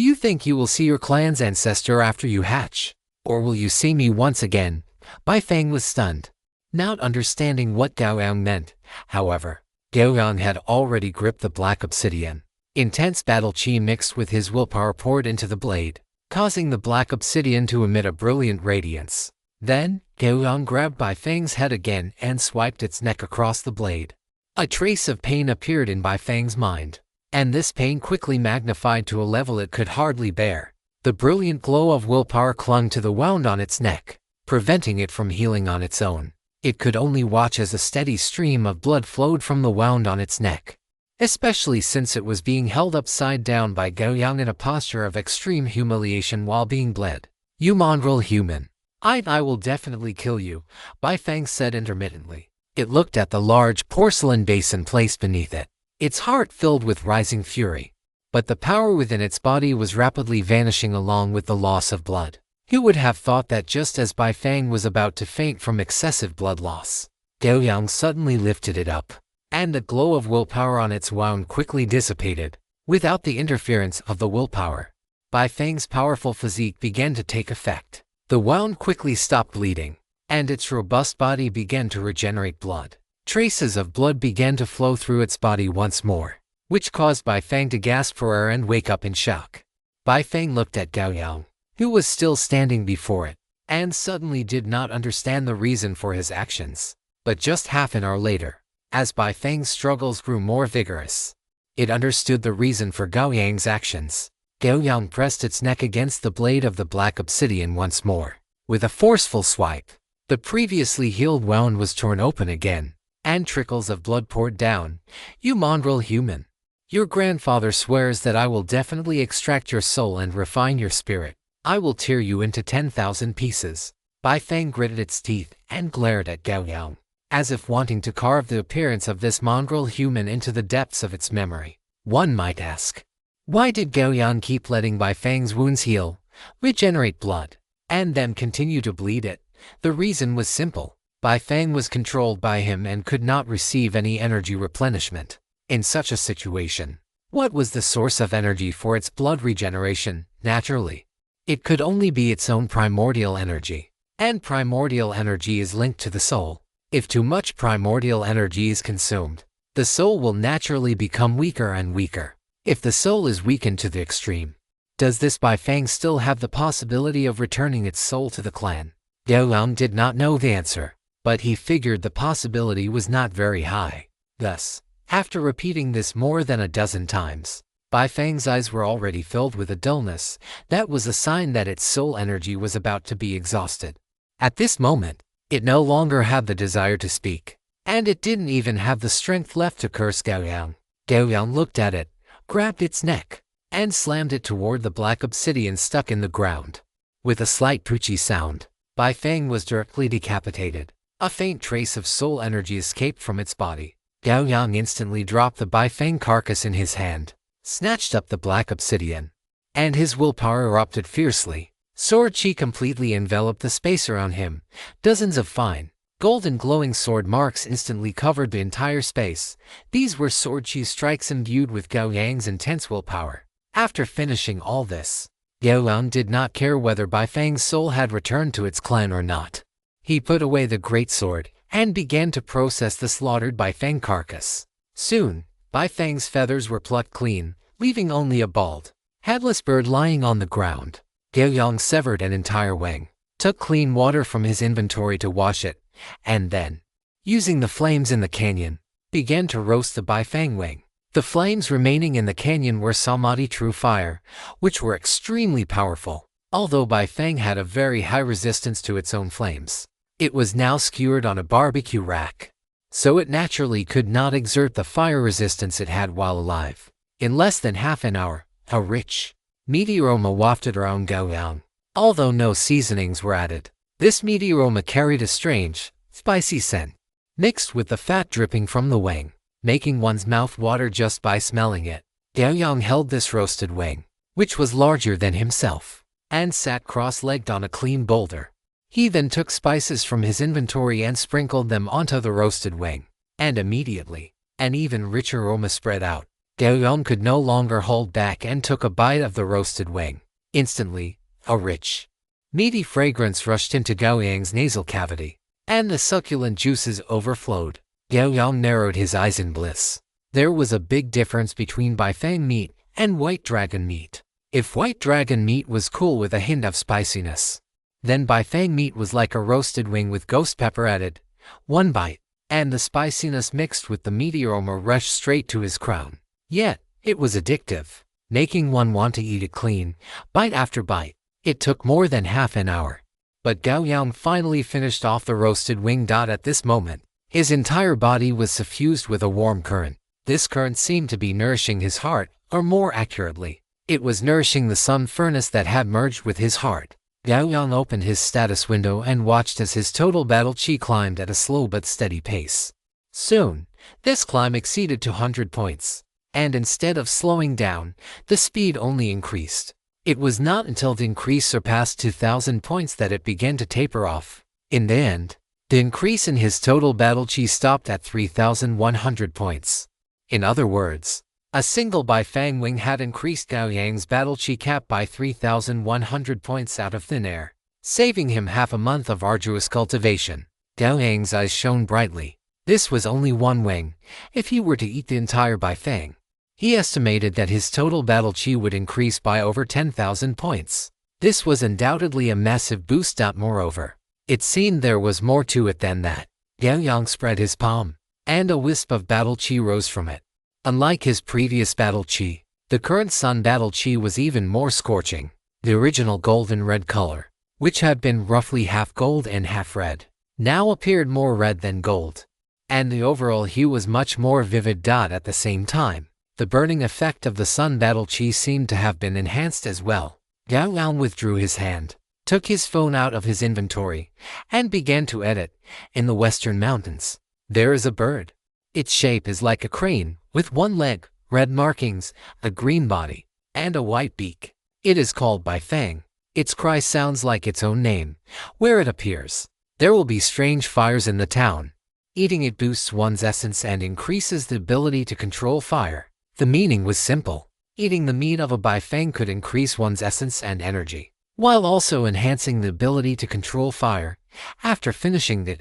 you think you will see your clan's ancestor after you hatch? Or will you see me once again? Bai Feng was stunned, not understanding what Gao Yang meant. However, Gao Yang had already gripped the black obsidian. Intense battle chi mixed with his willpower poured into the blade, causing the black obsidian to emit a brilliant radiance. Then, Gao Yang grabbed Bai Feng's head again and swiped its neck across the blade. A trace of pain appeared in Bai Feng's mind, and this pain quickly magnified to a level it could hardly bear. The brilliant glow of willpower clung to the wound on its neck, preventing it from healing on its own. It could only watch as a steady stream of blood flowed from the wound on its neck, especially since it was being held upside down by Gao Yang in a posture of extreme humiliation while being bled. You mongrel human. I will definitely kill you, Bai Feng said intermittently. It looked at the large porcelain basin placed beneath it, its heart filled with rising fury. But the power within its body was rapidly vanishing along with the loss of blood. Who would have thought that just as Bai Feng was about to faint from excessive blood loss, Gao Yang suddenly lifted it up, and the glow of willpower on its wound quickly dissipated, without the interference of the willpower. Bai Feng's powerful physique began to take effect. The wound quickly stopped bleeding, and its robust body began to regenerate blood. Traces of blood began to flow through its body once more, which caused Bai Feng to gasp for air and wake up in shock. Bai Feng looked at Gao Yang, who was still standing before it, and suddenly did not understand the reason for his actions. But just half an hour later, as Bai Feng's struggles grew more vigorous. It understood the reason for Gao Yang's actions. Gao Yang pressed its neck against the blade of the black obsidian once more. With a forceful swipe, the previously healed wound was torn open again, and trickles of blood poured down. "You mongrel human! Your grandfather swears that I will definitely extract your soul and refine your spirit. I will tear you into 10,000 pieces." Bai Feng gritted its teeth and glared at Gao Yang, as if wanting to carve the appearance of this mongrel human into the depths of its memory. One might ask, why did Gao Yang keep letting Bai Feng's wounds heal, regenerate blood, and then continue to bleed it? The reason was simple. Bai Feng was controlled by him and could not receive any energy replenishment. In such a situation, what was the source of energy for its blood regeneration? Naturally, it could only be its own primordial energy. And primordial energy is linked to the soul. If too much primordial energy is consumed, the soul will naturally become weaker and weaker. If the soul is weakened to the extreme, does this Bai Feng still have the possibility of returning its soul to the clan? Gao Yang did not know the answer, but he figured the possibility was not very high. Thus, after repeating this more than a dozen times, Bai Feng's eyes were already filled with a dullness. That was a sign that its soul energy was about to be exhausted. At this moment, it no longer had the desire to speak, and it didn't even have the strength left to curse Gao Yang. Gao Yang looked at it, grabbed its neck, and slammed it toward the black obsidian stuck in the ground. With a slight poochie sound, Bai Feng was directly decapitated. A faint trace of soul energy escaped from its body. Gao Yang instantly dropped the Bai Feng carcass in his hand, snatched up the black obsidian, and his willpower erupted fiercely. Sword chi completely enveloped the space around him. Dozens of fine, golden glowing sword marks instantly covered the entire space. These were sword chi strikes imbued with Gao Yang's intense willpower. After finishing all this, Gao Yang did not care whether Bai Feng's soul had returned to its clan or not. He put away the greatsword and began to process the slaughtered Bai Feng carcass. Soon, Bai Feng's feathers were plucked clean, leaving only a bald, headless bird lying on the ground. Gao Yang severed an entire wing, took clean water from his inventory to wash it, and then, using the flames in the canyon, began to roast the Bai Feng wing. The flames remaining in the canyon were samadhi true fire, which were extremely powerful. Although Bai Feng had a very high resistance to its own flames, it was now skewered on a barbecue rack, so it naturally could not exert the fire resistance it had while alive. In less than half an hour, a rich, meaty aroma wafted around Gao Yang. Although no seasonings were added, this meaty aroma carried a strange, spicy scent, mixed with the fat dripping from the wing, making one's mouth water just by smelling it. Gao Yang held this roasted wing, which was larger than himself, and sat cross-legged on a clean boulder. He then took spices from his inventory and sprinkled them onto the roasted wing, and immediately, an even richer aroma spread out. Gao Yang could no longer hold back and took a bite of the roasted wing. Instantly, a rich, meaty fragrance rushed into Gao Yang's nasal cavity, and the succulent juices overflowed. Gao Yang narrowed his eyes in bliss. There was a big difference between Bai Feng meat and white dragon meat. If white dragon meat was cool with a hint of spiciness, then Bai Feng meat was like a roasted wing with ghost pepper added. One bite, and the spiciness mixed with the meaty aroma rushed straight to his crown. Yet, it was addictive, making one want to eat it clean, bite after bite. It took more than half an hour, but Gao Yang finally finished off the roasted wing. At this moment, his entire body was suffused with a warm current. This current seemed to be nourishing his heart, or more accurately, it was nourishing the sun furnace that had merged with his heart. Gao Yang opened his status window and watched as his total battle chi climbed at a slow but steady pace. Soon, this climb exceeded 200 points. And instead of slowing down, the speed only increased. It was not until the increase surpassed 2,000 points that it began to taper off. In the end, the increase in his total battle chi stopped at 3,100 points. In other words, a single Bai Feng wing had increased Gao Yang's battle chi cap by 3,100 points out of thin air, saving him half a month of arduous cultivation. Gao Yang's eyes shone brightly. This was only one wing. If he were to eat the entire Bai Feng, he estimated that his total battle chi would increase by over 10,000 points. This was undoubtedly a massive boost. Moreover, it seemed there was more to it than that. Gao Yang spread his palm, and a wisp of battle chi rose from it. Unlike his previous battle chi, the current sun battle chi was even more scorching. The original golden red color, which had been roughly half gold and half red, now appeared more red than gold. And the overall hue was much more vivid. At the same time, the burning effect of the sun battle chi seemed to have been enhanced as well. Gao Yang withdrew his hand, took his phone out of his inventory, and began to edit. In the western mountains, there is a bird. Its shape is like a crane, with one leg, red markings, a green body, and a white beak. It is called Baifang. Its cry sounds like its own name. Where it appears, there will be strange fires in the town. Eating it boosts one's essence and increases the ability to control fire. The meaning was simple. Eating the meat of a Baifang could increase one's essence and energy, while also enhancing the ability to control fire. After finishing it,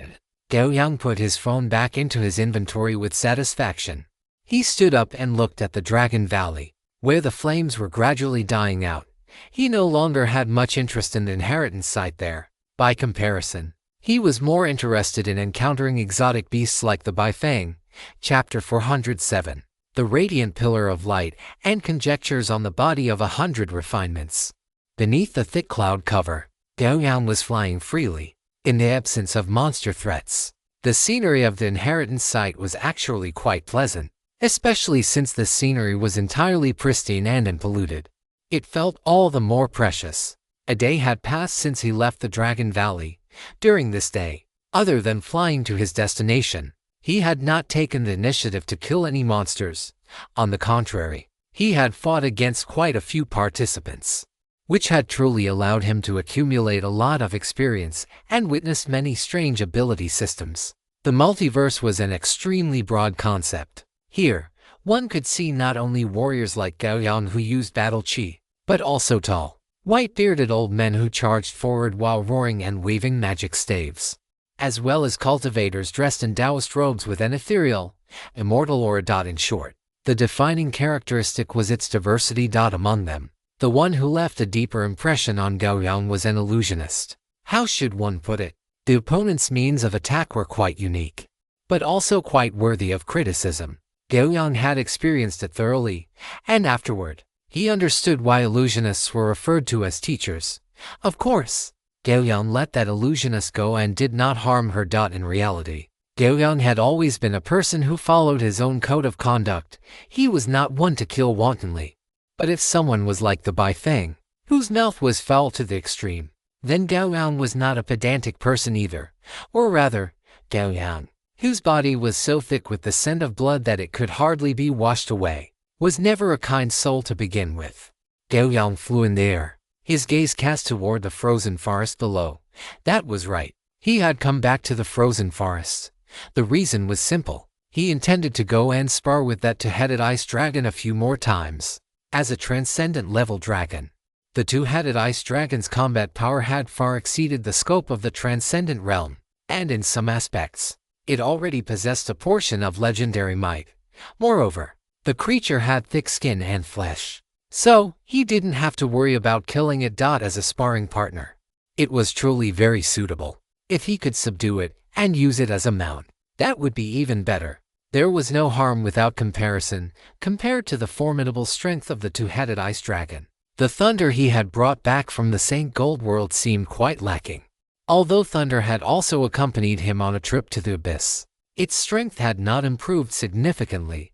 Gao Yang put his phone back into his inventory with satisfaction. He stood up and looked at the Dragon Valley, where the flames were gradually dying out. He no longer had much interest in the inheritance site there. By comparison, he was more interested in encountering exotic beasts like the Baifang. Chapter 407. The Radiant Pillar of Light and Conjectures on the Body of 100 Refinements. Beneath the thick cloud cover, Gao Yang was flying freely. In the absence of monster threats, the scenery of the inheritance site was actually quite pleasant, especially since the scenery was entirely pristine and unpolluted. It felt all the more precious. A day had passed since he left the Dragon Valley. During this day, other than flying to his destination, he had not taken the initiative to kill any monsters. On the contrary, he had fought against quite a few participants, which had truly allowed him to accumulate a lot of experience and witness many strange ability systems. The multiverse was an extremely broad concept. Here, one could see not only warriors like Gao Yang who used battle chi, but also tall, white-bearded old men who charged forward while roaring and waving magic staves, as well as cultivators dressed in Taoist robes with an ethereal, immortal aura. In short, the defining characteristic was its diversity. Among them, the one who left a deeper impression on Gao Yang was an illusionist. How should one put it? The opponent's means of attack were quite unique, but also quite worthy of criticism. Gao Yang had experienced it thoroughly, and afterward, he understood why illusionists were referred to as teachers. Of course, Gao Yang let that illusionist go and did not harm her. In reality, Gao Yang had always been a person who followed his own code of conduct. He was not one to kill wantonly. But if someone was like the Baifang, whose mouth was foul to the extreme, then Gao Yang was not a pedantic person either. Or rather, Gao Yang, whose body was so thick with the scent of blood that it could hardly be washed away, was never a kind soul to begin with. Gao Yang flew in the air, his gaze cast toward the frozen forest below. That was right. He had come back to the frozen forest. The reason was simple. He intended to go and spar with that two-headed ice dragon a few more times. As a transcendent level dragon, the two-headed ice dragon's combat power had far exceeded the scope of the transcendent realm, and in some aspects, it already possessed a portion of legendary might. Moreover, the creature had thick skin and flesh, so he didn't have to worry about killing it. As a sparring partner, it was truly very suitable. If he could subdue it and use it as a mount, that would be even better. There was no harm without comparison, compared to the formidable strength of the two-headed ice dragon. The thunder he had brought back from the St. Gold world seemed quite lacking. Although thunder had also accompanied him on a trip to the abyss, its strength had not improved significantly.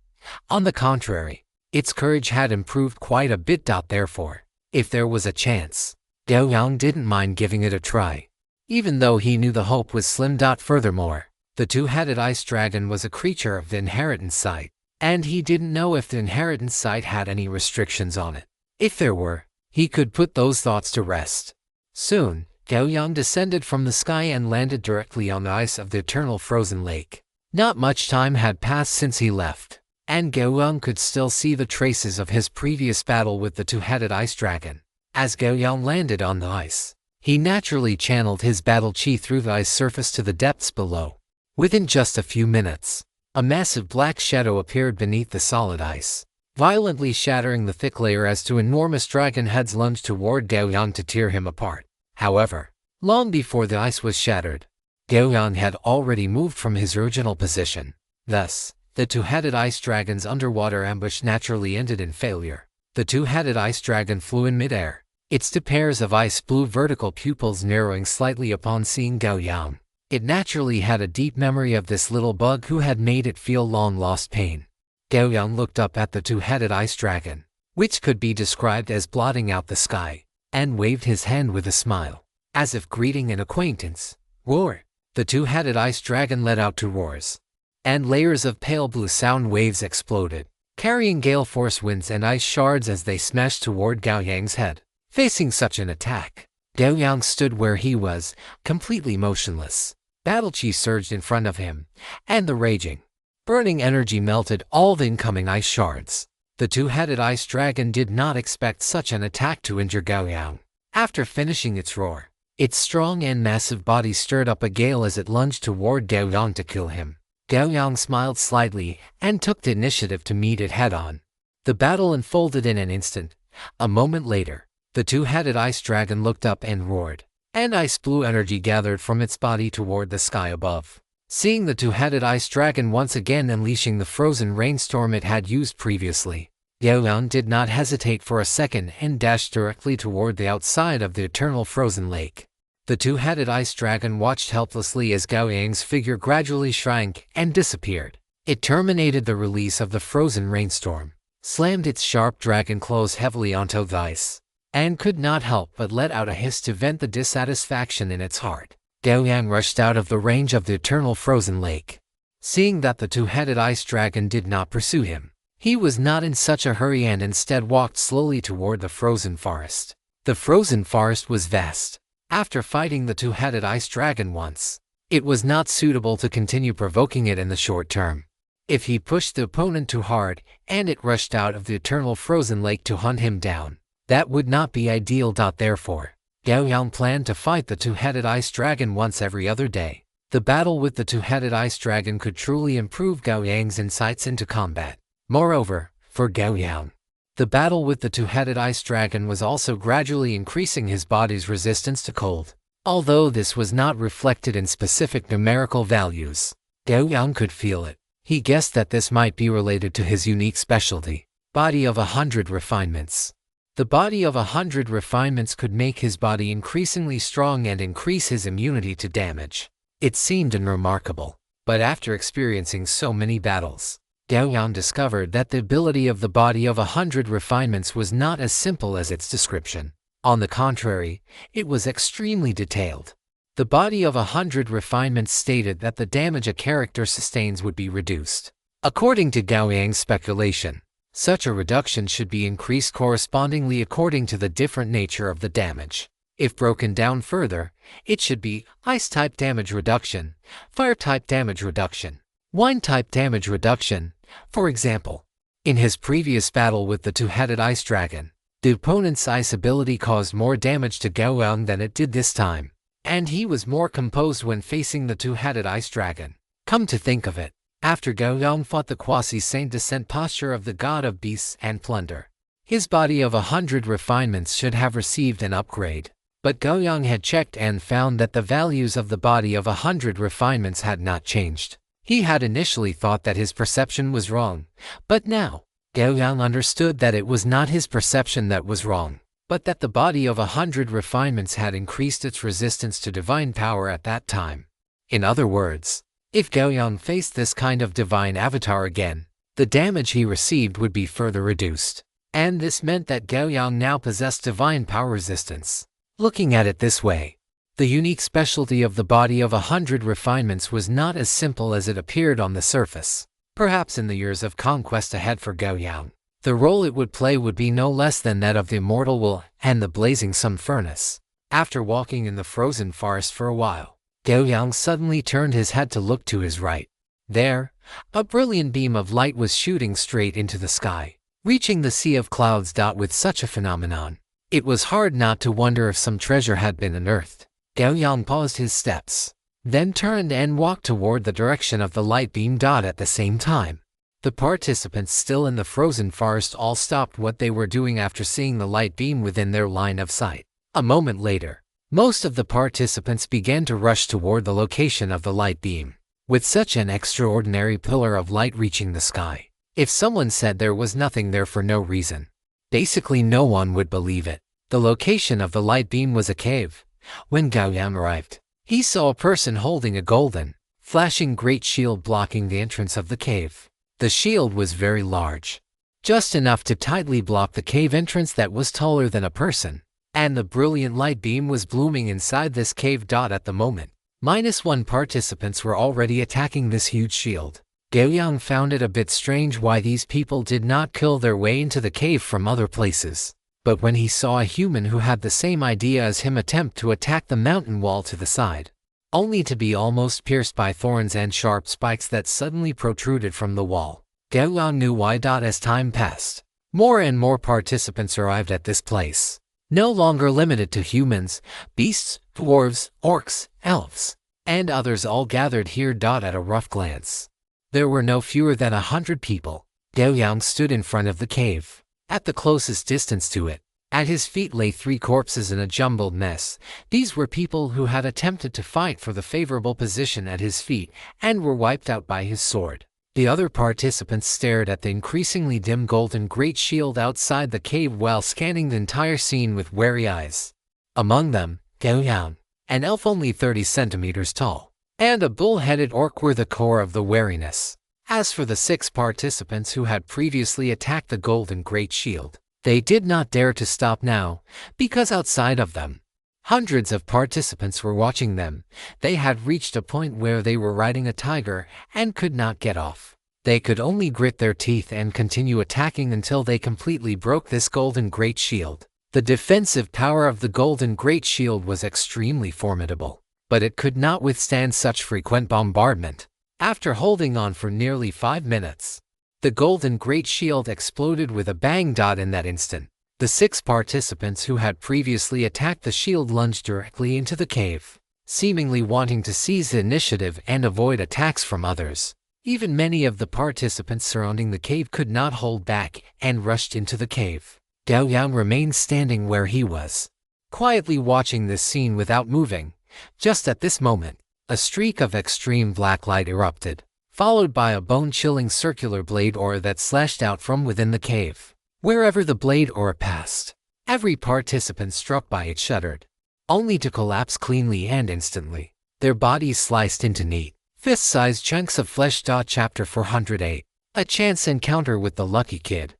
On the contrary, its courage had improved quite a bit. Therefore, if there was a chance, Gao Yang didn't mind giving it a try, even though he knew the hope was slim. Furthermore, the two-headed ice dragon was a creature of the inheritance site, and he didn't know if the inheritance site had any restrictions on it. If there were, he could put those thoughts to rest. Soon, Gao Yang descended from the sky and landed directly on the ice of the eternal frozen lake. Not much time had passed since he left, and Gao Yang could still see the traces of his previous battle with the two-headed ice dragon. As Gao Yang landed on the ice, he naturally channeled his battle chi through the ice surface to the depths below. Within just a few minutes, a massive black shadow appeared beneath the solid ice, violently shattering the thick layer as two enormous dragon heads lunged toward Gao Yang to tear him apart. However, long before the ice was shattered, Gao Yang had already moved from his original position. Thus, the two-headed ice dragon's underwater ambush naturally ended in failure. The two-headed ice dragon flew in midair, its two pairs of ice blue vertical pupils narrowing slightly upon seeing Gao Yang. It naturally had a deep memory of this little bug who had made it feel long-lost pain. Gao Yang looked up at the two-headed ice dragon, which could be described as blotting out the sky, and waved his hand with a smile, as if greeting an acquaintance. Roar! The two-headed ice dragon let out two roars, and layers of pale blue sound waves exploded, carrying gale force winds and ice shards as they smashed toward Gao Yang's head. Facing such an attack, Gao Yang stood where he was, completely motionless. Battle chi surged in front of him, and the raging, burning energy melted all the incoming ice shards. The two-headed ice dragon did not expect such an attack to injure Gao Yang. After finishing its roar, its strong and massive body stirred up a gale as it lunged toward Gao Yang to kill him. Gao Yang smiled slightly and took the initiative to meet it head-on. The battle unfolded in an instant. A moment later, the two-headed ice dragon looked up and roared, and ice blue energy gathered from its body toward the sky above. Seeing the two-headed ice dragon once again unleashing the frozen rainstorm it had used previously, Gao Yang did not hesitate for a second and dashed directly toward the outside of the eternal frozen lake. The two-headed ice dragon watched helplessly as Gao Yang's figure gradually shrank and disappeared. It terminated the release of the frozen rainstorm, slammed its sharp dragon claws heavily onto the ice, and could not help but let out a hiss to vent the dissatisfaction in its heart. Gao Yang rushed out of the range of the eternal frozen lake. Seeing that the two-headed ice dragon did not pursue him, he was not in such a hurry and instead walked slowly toward the frozen forest. The frozen forest was vast. After fighting the two-headed ice dragon once, it was not suitable to continue provoking it in the short term. If he pushed the opponent too hard and it rushed out of the eternal frozen lake to hunt him down, that would not be ideal. Therefore, Gao Yang planned to fight the two-headed ice dragon once every other day. The battle with the two-headed ice dragon could truly improve Gao Yang's insights into combat. Moreover, for Gao Yang, the battle with the two-headed ice dragon was also gradually increasing his body's resistance to cold. Although this was not reflected in specific numerical values, Gao Yang could feel it. He guessed that this might be related to his unique specialty, body of 100 refinements. The body of 100 refinements could make his body increasingly strong and increase his immunity to damage. It seemed unremarkable, but after experiencing so many battles, Gao Yang discovered that the ability of the body of 100 refinements was not as simple as its description. On the contrary, it was extremely detailed. The body of 100 refinements stated that the damage a character sustains would be reduced. According to Gao Yang's speculation, such a reduction should be increased correspondingly according to the different nature of the damage. If broken down further, it should be Ice-type damage reduction, Fire-type damage reduction, Wind-type damage reduction. For example, in his previous battle with the two-headed ice dragon, the opponent's ice ability caused more damage to Gao Yang than it did this time, and he was more composed when facing the two-headed ice dragon. Come to think of it, after Gao Yang fought the quasi-saint descent posture of the god of beasts and plunder, his body of 100 refinements should have received an upgrade. But Gao Yang had checked and found that the values of the body of 100 refinements had not changed. He had initially thought that his perception was wrong, but now, Gao Yang understood that it was not his perception that was wrong, but that the body of 100 refinements had increased its resistance to divine power at that time. In other words, if Gao Yang faced this kind of divine avatar again, the damage he received would be further reduced. And this meant that Gao Yang now possessed divine power resistance. Looking at it this way, the unique specialty of the body of 100 refinements was not as simple as it appeared on the surface. Perhaps in the years of conquest ahead for Gao Yang, the role it would play would be no less than that of the immortal will and the blazing sun furnace. After walking in the frozen forest for a while, Gao Yang suddenly turned his head to look to his right. There, a brilliant beam of light was shooting straight into the sky, reaching the sea of clouds. With such a phenomenon, it was hard not to wonder if some treasure had been unearthed. Gao Yang paused his steps, then turned and walked toward the direction of the light beam. At the same time, the participants still in the frozen forest all stopped what they were doing after seeing the light beam within their line of sight. A moment later, most of the participants began to rush toward the location of the light beam. With such an extraordinary pillar of light reaching the sky, if someone said there was nothing there for no reason, basically no one would believe it. The location of the light beam was a cave. When Gao Yang arrived, he saw a person holding a golden, flashing great shield blocking the entrance of the cave. The shield was very large, just enough to tightly block the cave entrance that was taller than a person, and the brilliant light beam was blooming inside this cave. At the moment, -1 participants were already attacking this huge shield. Gao Yang found it a bit strange why these people did not kill their way into the cave from other places. But when he saw a human who had the same idea as him attempt to attack the mountain wall to the side, only to be almost pierced by thorns and sharp spikes that suddenly protruded from the wall, Gao Yang knew why. As time passed, more and more participants arrived at this place, no longer limited to humans, beasts, dwarves, orcs, elves, and others all gathered here. At a rough glance, there were no fewer than 100 people. Gao Yang stood in front of the cave, at the closest distance to it. At his feet lay 3 corpses in a jumbled mess. These were people who had attempted to fight for the favorable position at his feet and were wiped out by his sword. The other participants stared at the increasingly dim golden great shield outside the cave while scanning the entire scene with wary eyes. Among them, Gao Yang, an elf only 30 centimeters tall, and a bull-headed orc were the core of the wariness. As for the 6 participants who had previously attacked the golden great shield, they did not dare to stop now, because outside of them, hundreds of participants were watching them. They had reached a point where they were riding a tiger and could not get off. They could only grit their teeth and continue attacking until they completely broke this golden great shield. The defensive power of the golden great shield was extremely formidable, but it could not withstand such frequent bombardment. After holding on for nearly 5 minutes, the golden great shield exploded with a bang. In that instant, the 6 participants who had previously attacked the shield lunged directly into the cave, seemingly wanting to seize the initiative and avoid attacks from others. Even many of the participants surrounding the cave could not hold back and rushed into the cave. Gao Yang remained standing where he was, quietly watching this scene without moving. Just at this moment, a streak of extreme black light erupted, followed by a bone-chilling circular blade aura that slashed out from within the cave. Wherever the blade aura passed, every participant struck by it shuddered, only to collapse cleanly and instantly, their bodies sliced into neat, fist-sized chunks of flesh. Chapter 408. A chance encounter with the lucky kid.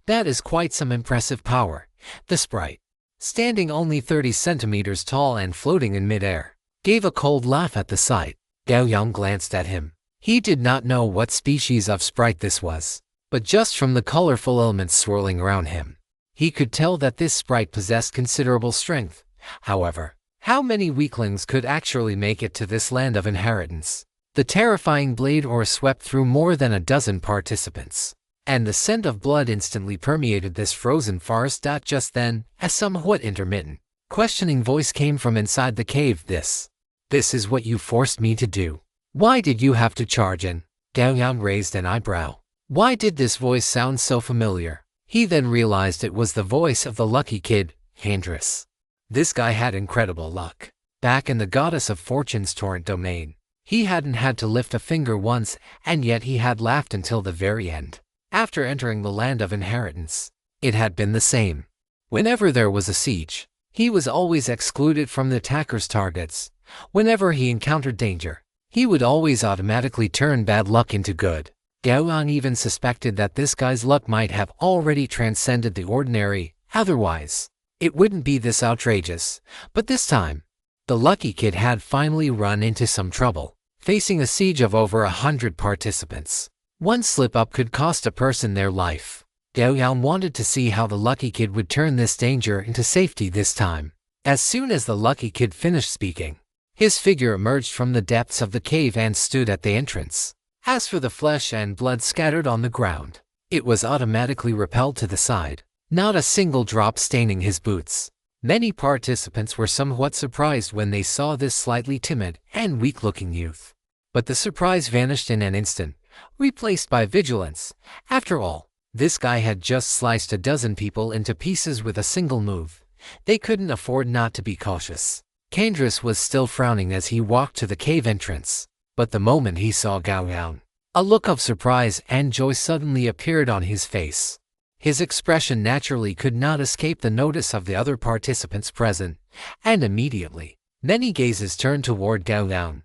That is quite some impressive power. The sprite, standing only 30 centimeters tall and floating in midair, gave a cold laugh at the sight. Gao Yang glanced at him. He did not know what species of sprite this was, but just from the colorful elements swirling around him, he could tell that this sprite possessed considerable strength. However, how many weaklings could actually make it to this land of inheritance? The terrifying blade aura swept through more than a dozen participants, and the scent of blood instantly permeated this frozen forest. Just then, a somewhat intermittent, questioning voice came from inside the cave. This is what you forced me to do. Why did you have to charge in? Gao Yang raised an eyebrow. Why did this voice sound so familiar? He then realized it was the voice of the lucky kid, Handris. This guy had incredible luck. Back in the Goddess of Fortune's torrent domain, he hadn't had to lift a finger once, and yet he had laughed until the very end. After entering the land of inheritance, it had been the same. Whenever there was a siege, he was always excluded from the attacker's targets. Whenever he encountered danger, he would always automatically turn bad luck into good. Gao Yang even suspected that this guy's luck might have already transcended the ordinary, otherwise, it wouldn't be this outrageous. But this time, the lucky kid had finally run into some trouble, facing a siege of over 100 participants. One slip-up could cost a person their life. Gao Yang wanted to see how the lucky kid would turn this danger into safety this time. As soon as the lucky kid finished speaking, his figure emerged from the depths of the cave and stood at the entrance. As for the flesh and blood scattered on the ground, it was automatically repelled to the side, not a single drop staining his boots. Many participants were somewhat surprised when they saw this slightly timid and weak-looking youth. But the surprise vanished in an instant, replaced by vigilance. After all, this guy had just sliced a dozen people into pieces with a single move. They couldn't afford not to be cautious. Handris was still frowning as he walked to the cave entrance. But the moment he saw Gao Yang, a look of surprise and joy suddenly appeared on his face. His expression naturally could not escape the notice of the other participants present, and immediately, many gazes turned toward Gao Yang,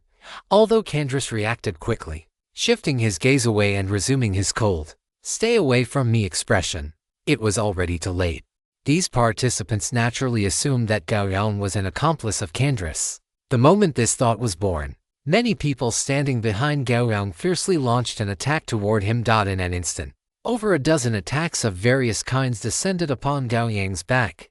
although Candace reacted quickly, shifting his gaze away and resuming his cold, "Stay away from me" expression. It was already too late. These participants naturally assumed that Gao Yang was an accomplice of Candace. The moment this thought was born, many people standing behind Gao Yang fiercely launched an attack toward him. In an instant, over a dozen attacks of various kinds descended upon Gao Yang's back.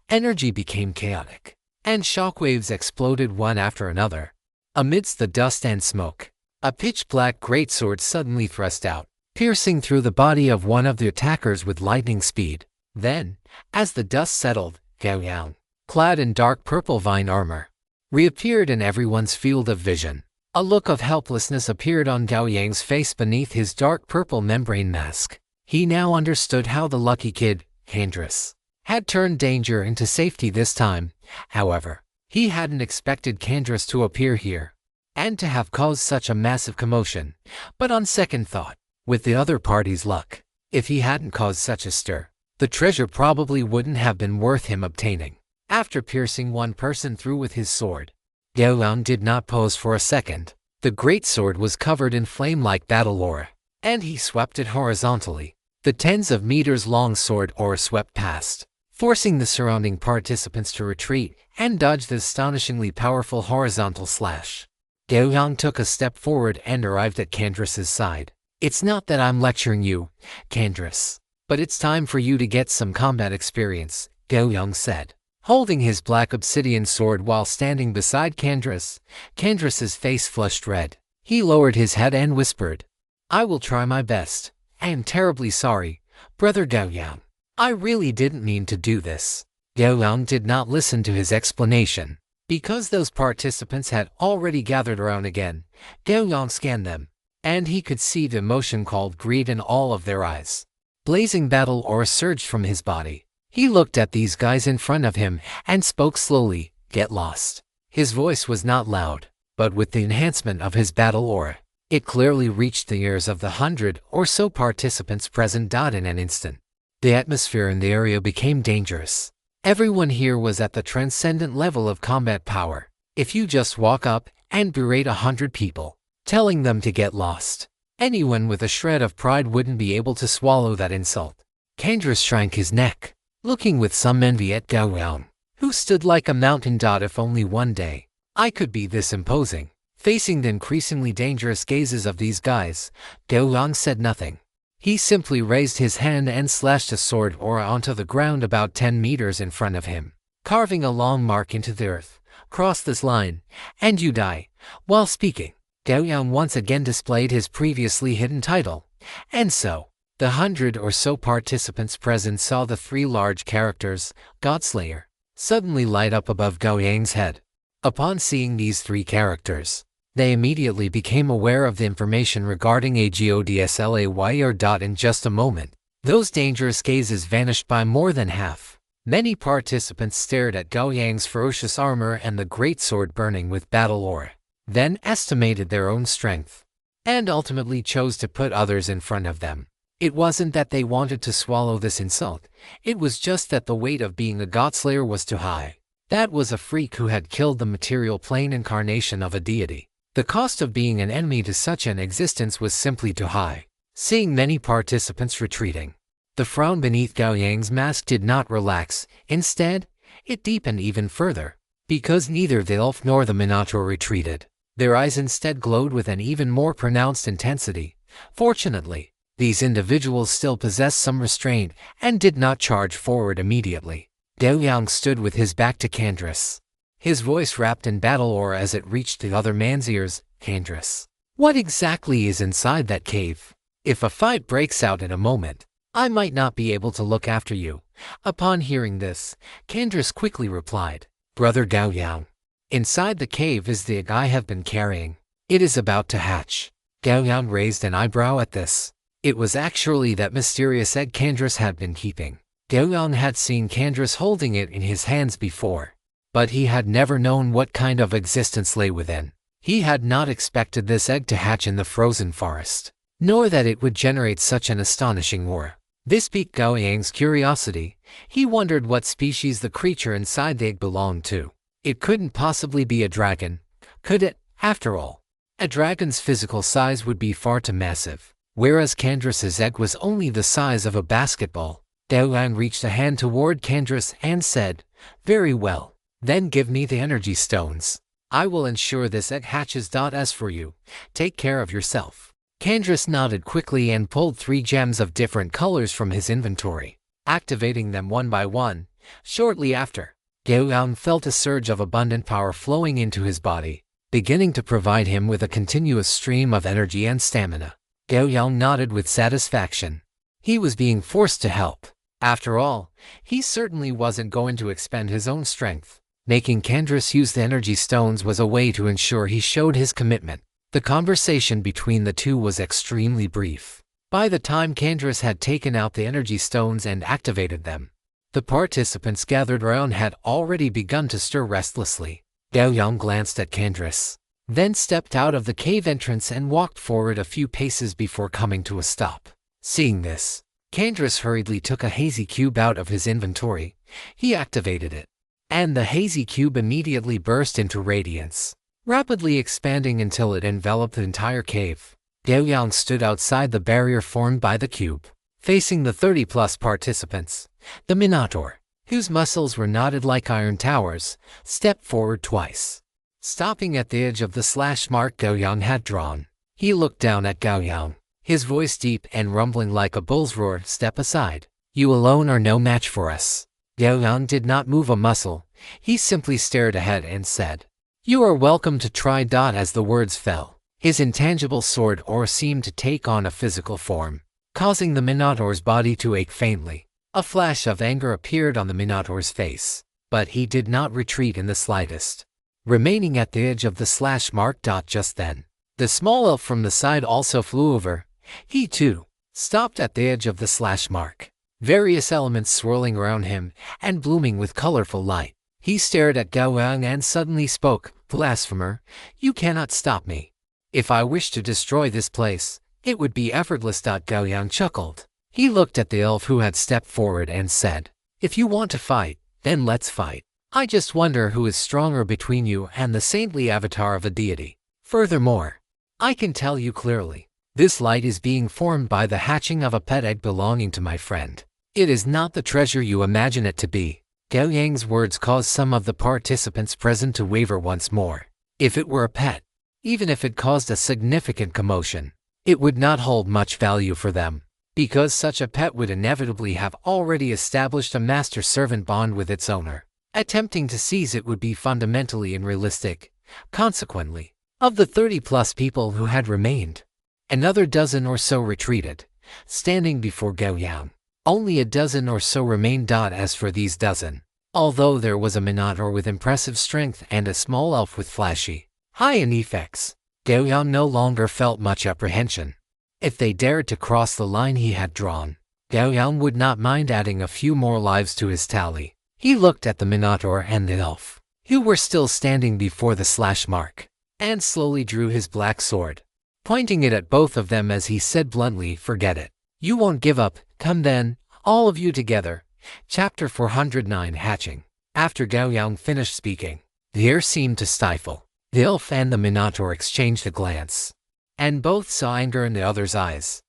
Energy became chaotic, and shockwaves exploded one after another. Amidst the dust and smoke, a pitch-black greatsword suddenly thrust out, piercing through the body of one of the attackers with lightning speed. Then, as the dust settled, Gao Yang, clad in dark purple vine armor, reappeared in everyone's field of vision. A look of helplessness appeared on Gao Yang's face beneath his dark purple membrane mask. He now understood how the lucky kid, Candace, had turned danger into safety this time. However, he hadn't expected Candace to appear here, and to have caused such a massive commotion. But on second thought, with the other party's luck, if he hadn't caused such a stir, the treasure probably wouldn't have been worth him obtaining. After piercing one person through with his sword, Gao Yang did not pause for a second. The great sword was covered in flame-like battle aura, and he swept it horizontally. The tens of meters long sword aura swept past, forcing the surrounding participants to retreat and dodge the astonishingly powerful horizontal slash. Gao Yang took a step forward and arrived at Candace's side. "It's not that I'm lecturing you, Candace, but it's time for you to get some combat experience," Gao Yang said, holding his black obsidian sword while standing beside Candace. Candace's face flushed red. He lowered his head and whispered, "I will try my best. I am terribly sorry, Brother Gao Yang. I really didn't mean to do this." Gao Yang did not listen to his explanation. Because those participants had already gathered around again, Gao Yang scanned them, and he could see the emotion called greed in all of their eyes. Blazing battle aura surged from his body. He looked at these guys in front of him and spoke slowly, "Get lost." His voice was not loud, but with the enhancement of his battle aura, it clearly reached the ears of the 100 or so participants present. In an instant, the atmosphere in the area became dangerous. Everyone here was at the transcendent level of combat power. If you just walk up and berate 100 people, telling them to get lost, anyone with a shred of pride wouldn't be able to swallow that insult. Candace shrank his neck, looking with some envy at Gao Yang, who stood like a mountain. If only one day I could be this imposing. Facing the increasingly dangerous gazes of these guys, Gao Yang said nothing. He simply raised his hand and slashed a sword aura onto the ground about 10 meters in front of him, carving a long mark into the earth. "Cross this line, and you die." While speaking, Gao Yang once again displayed his previously hidden title, and so, the 100 or so participants present saw the three large characters, Godslayer, suddenly light up above Gao Yang's head. Upon seeing these three characters, they immediately became aware of the information regarding a Godslayer. In just a moment, those dangerous gazes vanished by more than half. Many participants stared at Gao Yang's ferocious armor and the great sword burning with battle aura, then estimated their own strength, and ultimately chose to put others in front of them. It wasn't that they wanted to swallow this insult, it was just that the weight of being a Godslayer was too high. That was a freak who had killed the material plane incarnation of a deity. The cost of being an enemy to such an existence was simply too high. Seeing many participants retreating, the frown beneath Gao Yang's mask did not relax. Instead, it deepened even further, because neither the elf nor the Minotaur retreated. Their eyes instead glowed with an even more pronounced intensity. Fortunately, these individuals still possessed some restraint and did not charge forward immediately. Gao Yang stood with his back to Candace, his voice wrapped in battle aura as it reached the other man's ears. "Candace, what exactly is inside that cave? If a fight breaks out in a moment, I might not be able to look after you." Upon hearing this, Candace quickly replied, "Brother Gao Yang, inside the cave is the egg I have been carrying. It is about to hatch." Gao Yang raised an eyebrow at this. It was actually that mysterious egg Candace had been keeping. Gao Yang had seen Candace holding it in his hands before, but he had never known what kind of existence lay within. He had not expected this egg to hatch in the frozen forest, nor that it would generate such an astonishing roar. This piqued Gao Yang's curiosity. He wondered what species the creature inside the egg belonged to. It couldn't possibly be a dragon, could it? After all, a dragon's physical size would be far too massive, whereas Candras's egg was only the size of a basketball. Gao Yang reached a hand toward Candras and said, "Very well, then give me the energy stones. I will ensure this egg hatches. As for you, take care of yourself." Candras nodded quickly and pulled 3 gems of different colors from his inventory, activating them one by one. Shortly after, Gao Yang felt a surge of abundant power flowing into his body, beginning to provide him with a continuous stream of energy and stamina. Gao Yang nodded with satisfaction. He was being forced to help. After all, he certainly wasn't going to expend his own strength. Making Candras use the energy stones was a way to ensure he showed his commitment. The conversation between the two was extremely brief. By the time Candras had taken out the energy stones and activated them, the participants gathered around had already begun to stir restlessly. Gao Yang glanced at Candras, then stepped out of the cave entrance and walked forward a few paces before coming to a stop. Seeing this, Candras hurriedly took a hazy cube out of his inventory. He activated it, and the hazy cube immediately burst into radiance, rapidly expanding until it enveloped the entire cave. Gao Yang stood outside the barrier formed by the cube, facing the 30-plus participants. The Minotaur, whose muscles were knotted like iron towers, stepped forward twice, stopping at the edge of the slash mark Gao Yang had drawn. He looked down at Gao Yang, his voice deep and rumbling like a bull's roar. "Step aside. You alone are no match for us." Gao Yang did not move a muscle. He simply stared ahead and said, "You are welcome to try." As the words fell, his intangible sword ore seemed to take on a physical form, causing the Minotaur's body to ache faintly. A flash of anger appeared on the Minotaur's face, but he did not retreat in the slightest, remaining at the edge of the slash mark. Just then, the small elf from the side also flew over. He too stopped at the edge of the slash mark, various elements swirling around him and blooming with colorful light. He stared at Gao Yang and suddenly spoke, "Blasphemer, you cannot stop me. If I wish to destroy this place, it would be effortless." Gao Yang chuckled. He looked at the elf who had stepped forward and said, "If you want to fight, then let's fight. I just wonder who is stronger between you and the saintly avatar of a deity. Furthermore, I can tell you clearly, this light is being formed by the hatching of a pet egg belonging to my friend. It is not the treasure you imagine it to be." Gao Yang's words caused some of the participants present to waver once more. If it were a pet, even if it caused a significant commotion, it would not hold much value for them, because such a pet would inevitably have already established a master-servant bond with its owner. Attempting to seize it would be fundamentally unrealistic. Consequently, of the 30-plus people who had remained, another dozen or so retreated, standing before Gao Yang. Only a dozen or so remained. As for these dozen, although there was a Minotaur with impressive strength and a small elf with flashy, high-end effects, Gao Yang no longer felt much apprehension. If they dared to cross the line he had drawn, Gao Yang would not mind adding a few more lives to his tally. He looked at the Minotaur and the elf, who were still standing before the slash mark, and slowly drew his black sword, pointing it at both of them as he said bluntly, "Forget it. You won't give up. Come then, all of you together." Chapter 409 Hatching. After Gao Yang finished speaking, the air seemed to stifle. The elf and the Minotaur exchanged a glance, and both saw anger in the other's eyes.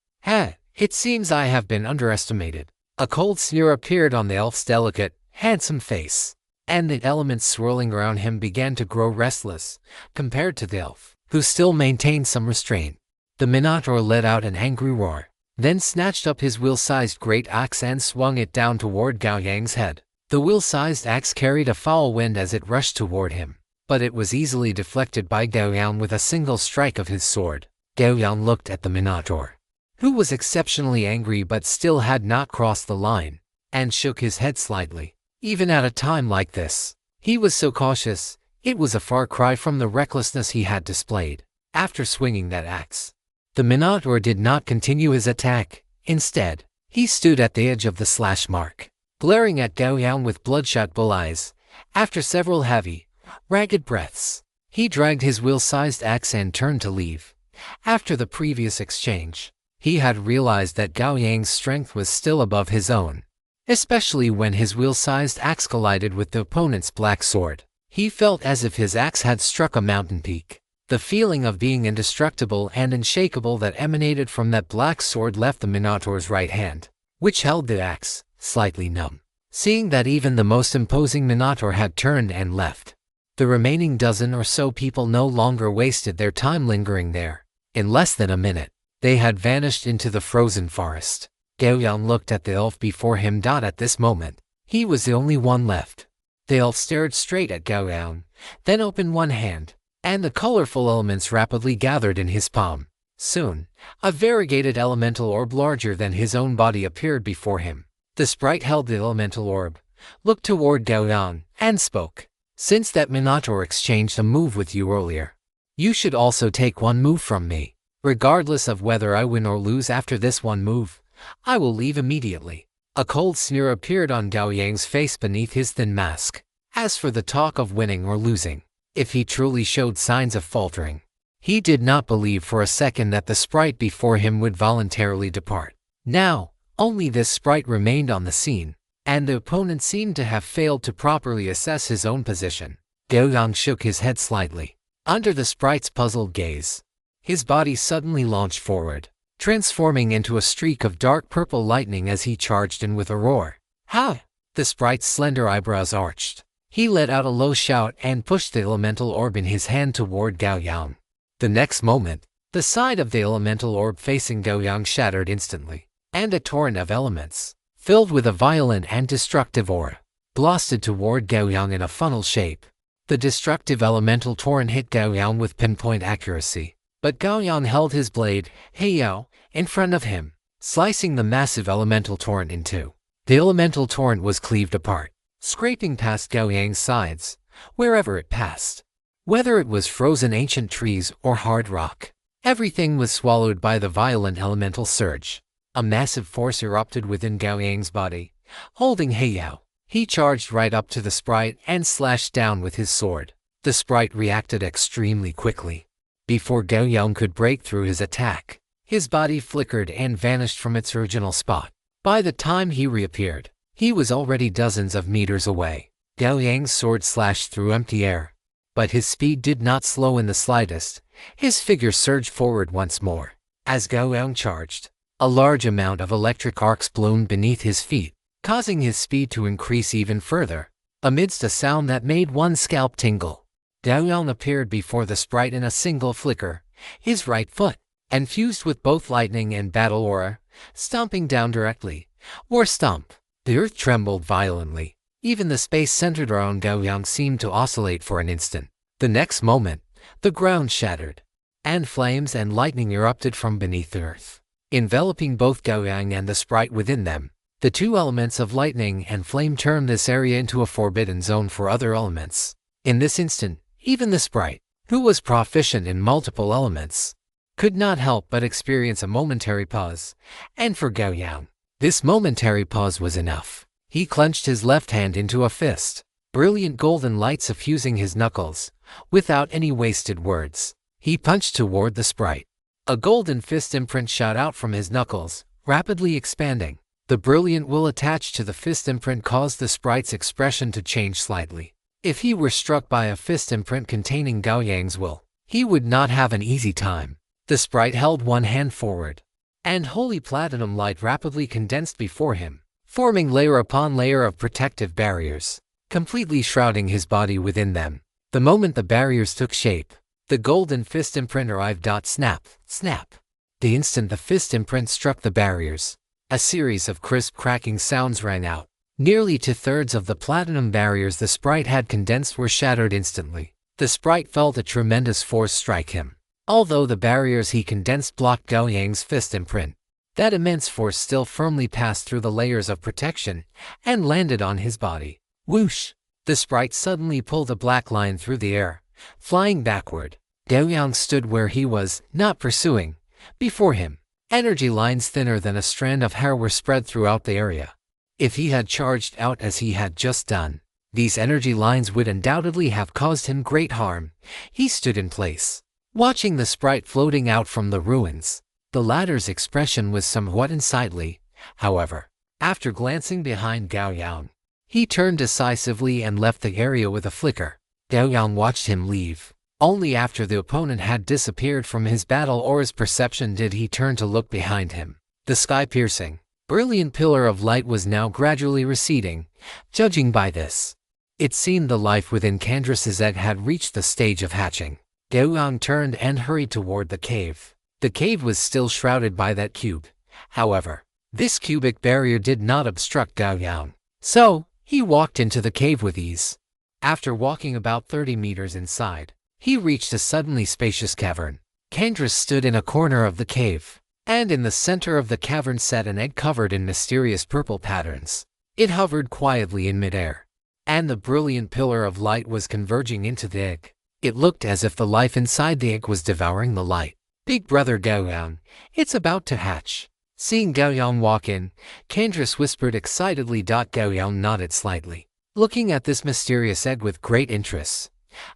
It seems I have been underestimated." A cold sneer appeared on the elf's delicate, handsome face, and the elements swirling around him began to grow restless, compared to the elf, who still maintained some restraint. The Minotaur let out an angry roar, then snatched up his wheel-sized great axe and swung it down toward Gao Yang's head. The wheel-sized axe carried a foul wind as it rushed toward him, but it was easily deflected by Gao Yang with a single strike of his sword. Gao Yang looked at the Minotaur, who was exceptionally angry but still had not crossed the line, and shook his head slightly. Even at a time like this, he was so cautious. It was a far cry from the recklessness he had displayed. After swinging that axe, the Minotaur did not continue his attack. Instead, he stood at the edge of the slash mark, glaring at Gao Yang with bloodshot bull eyes. After several heavy, ragged breaths, He dragged his will-sized axe and turned to leave. After the previous exchange, he had realized that Gao Yang's strength was still above his own, especially when his will-sized axe collided with the opponent's black sword. He felt as if his axe had struck a mountain peak. The feeling of being indestructible and unshakable that emanated from that black sword left the Minotaur's right hand, which held the axe, slightly numb. Seeing that even the most imposing Minotaur had turned and left, the remaining dozen or so people no longer wasted their time lingering there. In less than a minute, they had vanished into the frozen forest. Gao Yang looked at the elf before him. At this moment, he was the only one left. The elf stared straight at Gao Yang, then opened one hand, and the colorful elements rapidly gathered in his palm. Soon, a variegated elemental orb larger than his own body appeared before him. The sprite held the elemental orb, looked toward Gao Yang, and spoke. Since that Minotaur exchanged a move with you earlier, you should also take one move from me. Regardless of whether I win or lose after this one move, I will leave immediately. A cold sneer appeared on Gao Yang's face beneath his thin mask. As for the talk of winning or losing, if he truly showed signs of faltering, he did not believe for a second that the sprite before him would voluntarily depart. Now, only this sprite remained on the scene, and the opponent seemed to have failed to properly assess his own position. Gao Yang shook his head slightly. Under the sprite's puzzled gaze, his body suddenly launched forward, transforming into a streak of dark purple lightning as he charged in with a roar. Ha! The sprite's slender eyebrows arched. He let out a low shout and pushed the elemental orb in his hand toward Gao Yang. The next moment, the side of the elemental orb facing Gao Yang shattered instantly, and a torrent of elements, filled with a violent and destructive aura, blasted toward Gao Yang in a funnel shape. The destructive elemental torrent hit Gao Yang with pinpoint accuracy, but Gao Yang held his blade, Heiyao, in front of him, slicing the massive elemental torrent in two. The elemental torrent was cleaved apart, scraping past Gao Yang's sides, wherever it passed. Whether it was frozen ancient trees or hard rock, everything was swallowed by the violent elemental surge. A massive force erupted within Gao Yang's body. Holding Heiyao, he charged right up to the sprite and slashed down with his sword. The sprite reacted extremely quickly. Before Gao Yang could break through his attack, his body flickered and vanished from its original spot. By the time he reappeared, he was already dozens of meters away. Gao Yang's sword slashed through empty air, but his speed did not slow in the slightest. His figure surged forward once more. As Gao Yang charged, a large amount of electric arcs bloomed beneath his feet, causing his speed to increase even further. Amidst a sound that made one's scalp tingle, Gao Yang appeared before the sprite in a single flicker, his right foot, infused with both lightning and battle aura, stomping down directly. Or stomp. The earth trembled violently. Even the space centered around Gao Yang seemed to oscillate for an instant. The next moment, the ground shattered, and flames and lightning erupted from beneath the earth, enveloping both Gao Yang and the sprite within them. The two elements of lightning and flame turned this area into a forbidden zone for other elements. In this instant, even the sprite, who was proficient in multiple elements, could not help but experience a momentary pause. And for Gao Yang, this momentary pause was enough. He clenched his left hand into a fist, brilliant golden light suffusing his knuckles. Without any wasted words, he punched toward the sprite. A golden fist imprint shot out from his knuckles, rapidly expanding. The brilliant will attached to the fist imprint caused the sprite's expression to change slightly. If he were struck by a fist imprint containing Gao Yang's will, he would not have an easy time. The sprite held one hand forward, and holy platinum light rapidly condensed before him, forming layer upon layer of protective barriers, completely shrouding his body within them. The moment the barriers took shape, the golden fist imprint arrived. Snap, snap. The instant the fist imprint struck the barriers, a series of crisp cracking sounds rang out. Nearly 2/3 of the platinum barriers the sprite had condensed were shattered instantly. The sprite felt a tremendous force strike him. Although the barriers he condensed blocked Gao Yang's fist imprint, that immense force still firmly passed through the layers of protection and landed on his body. Whoosh! The sprite suddenly pulled a black line through the air, flying backward. Gao Yang stood where he was, not pursuing. Before him, energy lines thinner than a strand of hair were spread throughout the area. If he had charged out as he had just done, These energy lines would undoubtedly have caused him great harm. He stood in place, watching the sprite floating out from the ruins. The latter's expression was somewhat unsightly, however. After glancing behind Gao Yang, he turned decisively and left the area with a flicker. Gao Yang watched him leave. Only after the opponent had disappeared from his battle or his perception did he turn to look behind him. The sky-piercing, brilliant pillar of light was now gradually receding. Judging by this, it seemed the life within Candras's egg had reached the stage of hatching. Gao Yang turned and hurried toward the cave. The cave was still shrouded by that cube. However, this cubic barrier did not obstruct Gao Yang, so he walked into the cave with ease. After walking about 30 meters inside, he reached a suddenly spacious cavern. Candras stood in a corner of the cave, and in the center of the cavern sat an egg covered in mysterious purple patterns. It hovered quietly in midair, and the brilliant pillar of light was converging into the egg. It looked as if the life inside the egg was devouring the light. "Big brother Gao Yang, it's about to hatch." Seeing Gao Yang walk in, Candras whispered excitedly. Gao Yang nodded slightly, looking at this mysterious egg with great interest.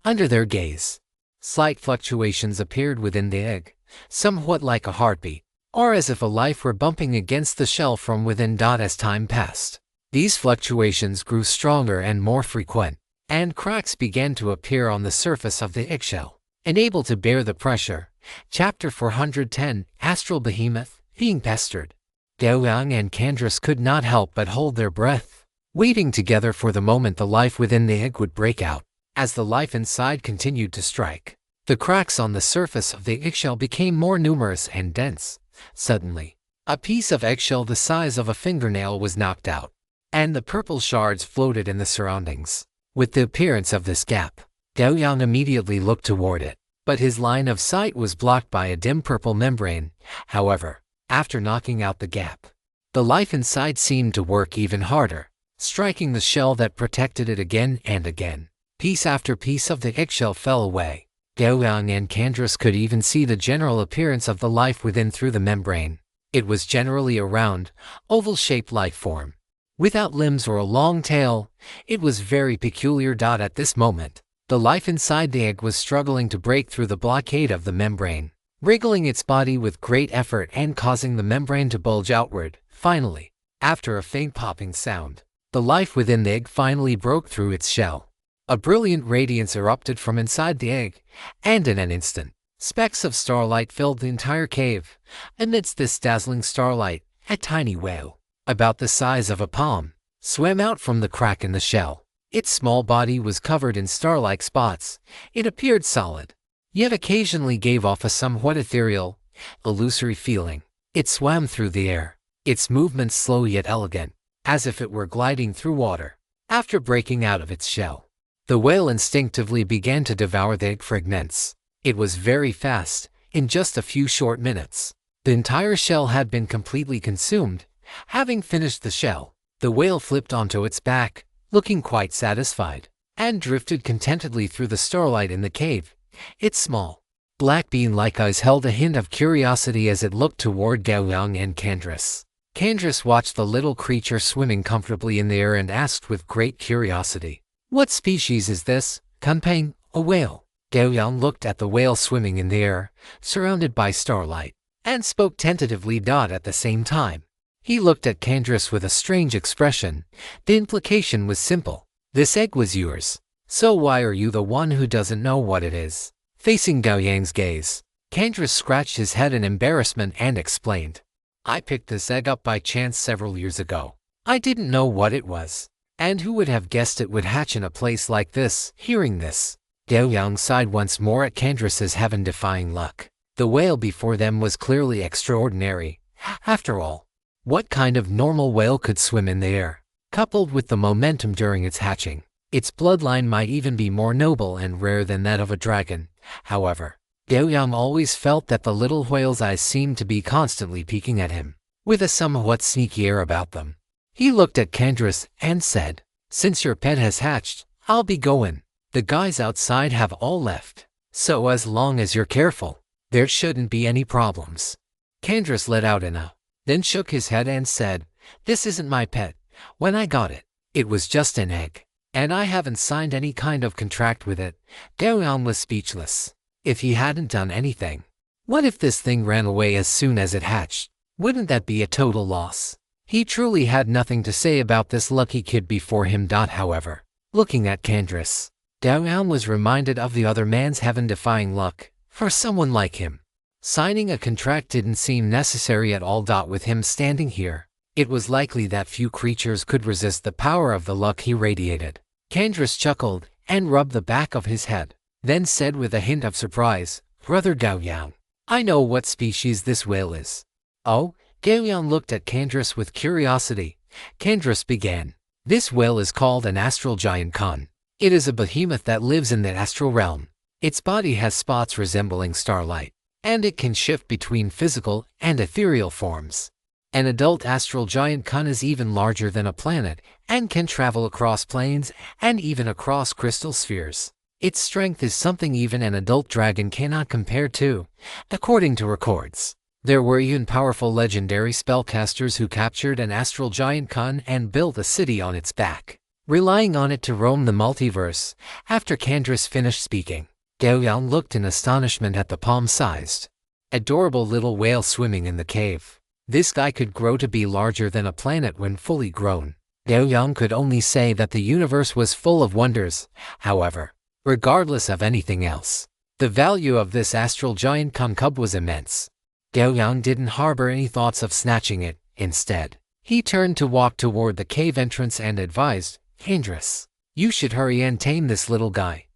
Under their gaze, slight fluctuations appeared within the egg, somewhat like a heartbeat, or as if a life were bumping against the shell from within. As time passed, these fluctuations grew stronger and more frequent, and cracks began to appear on the surface of the eggshell, unable to bear the pressure. Chapter 410, Astral Behemoth, Being Pestered. Gao Yang and Candras could not help but hold their breath, waiting together for the moment the life within the egg would break out. As the life inside continued to strike, the cracks on the surface of the eggshell became more numerous and dense. Suddenly, a piece of eggshell the size of a fingernail was knocked out, and the purple shards floated in the surroundings. With the appearance of this gap, Gao Yang immediately looked toward it, but his line of sight was blocked by a dim purple membrane. However, after knocking out the gap, the life inside seemed to work even harder, striking the shell that protected it again and again. Piece after piece of the eggshell fell away. Gao Yang and Candras could even see the general appearance of the life within through the membrane. It was generally a round, oval-shaped life form, without limbs or a long tail. It was very peculiar. At this moment, the life inside the egg was struggling to break through the blockade of the membrane, wriggling its body with great effort and causing the membrane to bulge outward. Finally, after a faint popping sound, the life within the egg finally broke through its shell. A brilliant radiance erupted from inside the egg, and in an instant, specks of starlight filled the entire cave. Amidst this dazzling starlight, a tiny whale, about the size of a palm, swam out from the crack in the shell. Its small body was covered in star-like spots. It appeared solid, yet occasionally gave off a somewhat ethereal, illusory feeling. It swam through the air, its movements slow yet elegant, as if it were gliding through water. After breaking out of its shell, the whale instinctively began to devour the egg fragments. It was very fast. In just a few short minutes, the entire shell had been completely consumed. Having finished the shell, the whale flipped onto its back, looking quite satisfied, and drifted contentedly through the starlight in the cave. Its small, black bean-like eyes held a hint of curiosity as it looked toward Gao Yang and Candras. Candras watched the little creature swimming comfortably in the air and asked with great curiosity, "What species is this, Kunpeng?" "A whale." Gao Yang looked at the whale swimming in the air, surrounded by starlight, and spoke tentatively. At the same time, he looked at Candras with a strange expression. The implication was simple. This egg was yours. So why are you the one who doesn't know what it is? Facing Gao Yang's gaze, Candras scratched his head in embarrassment and explained, "I picked this egg up by chance several years ago. I didn't know what it was. And who would have guessed it would hatch in a place like this?" Hearing this, Gao Yang sighed once more at Candras's heaven-defying luck. The whale before them was clearly extraordinary. After all, what kind of normal whale could swim in the air? Coupled with the momentum during its hatching, its bloodline might even be more noble and rare than that of a dragon. However, Gao Yang always felt that the little whale's eyes seemed to be constantly peeking at him, with a somewhat sneaky air about them. He looked at Candras and said, "Since your pet has hatched, I'll be going. The guys outside have all left, so as long as you're careful, there shouldn't be any problems." Candras let out an then shook his head and said, "This isn't my pet. When I got it, it was just an egg. And I haven't signed any kind of contract with it. Gao Yang was speechless. If he hadn't done anything, what if this thing ran away as soon as it hatched? Wouldn't that be a total loss? He truly had nothing to say about this lucky kid before him. However, looking at Candace, Gao Yang was reminded of the other man's heaven-defying luck. For someone like him, signing a contract didn't seem necessary at all. With him standing here, it was likely that few creatures could resist the power of the luck he radiated. Candace chuckled and rubbed the back of his head, then said with a hint of surprise, "Brother Gao Yang, I know what species this whale is." Oh? Gao Yang looked at Candace with curiosity. Candace began. "This whale is called an astral giant Khan. It is a behemoth that lives in the astral realm. Its body has spots resembling starlight, and it can shift between physical and ethereal forms. An adult astral giant Khan is even larger than a planet and can travel across planes and even across crystal spheres. Its strength is something even an adult dragon cannot compare to, according to records. There were even powerful legendary spellcasters who captured an astral giant Khan and built a city on its back, relying on it to roam the multiverse." After Candace finished speaking, Gao Yang looked in astonishment at the palm-sized, adorable little whale swimming in the cave. This guy could grow to be larger than a planet when fully grown. Gao Yang could only say that the universe was full of wonders. However, regardless of anything else, the value of this astral giant Khan cub was immense. Gao Yang didn't harbor any thoughts of snatching it. Instead, he turned to walk toward the cave entrance and advised, "Candace, you should hurry and tame this little guy.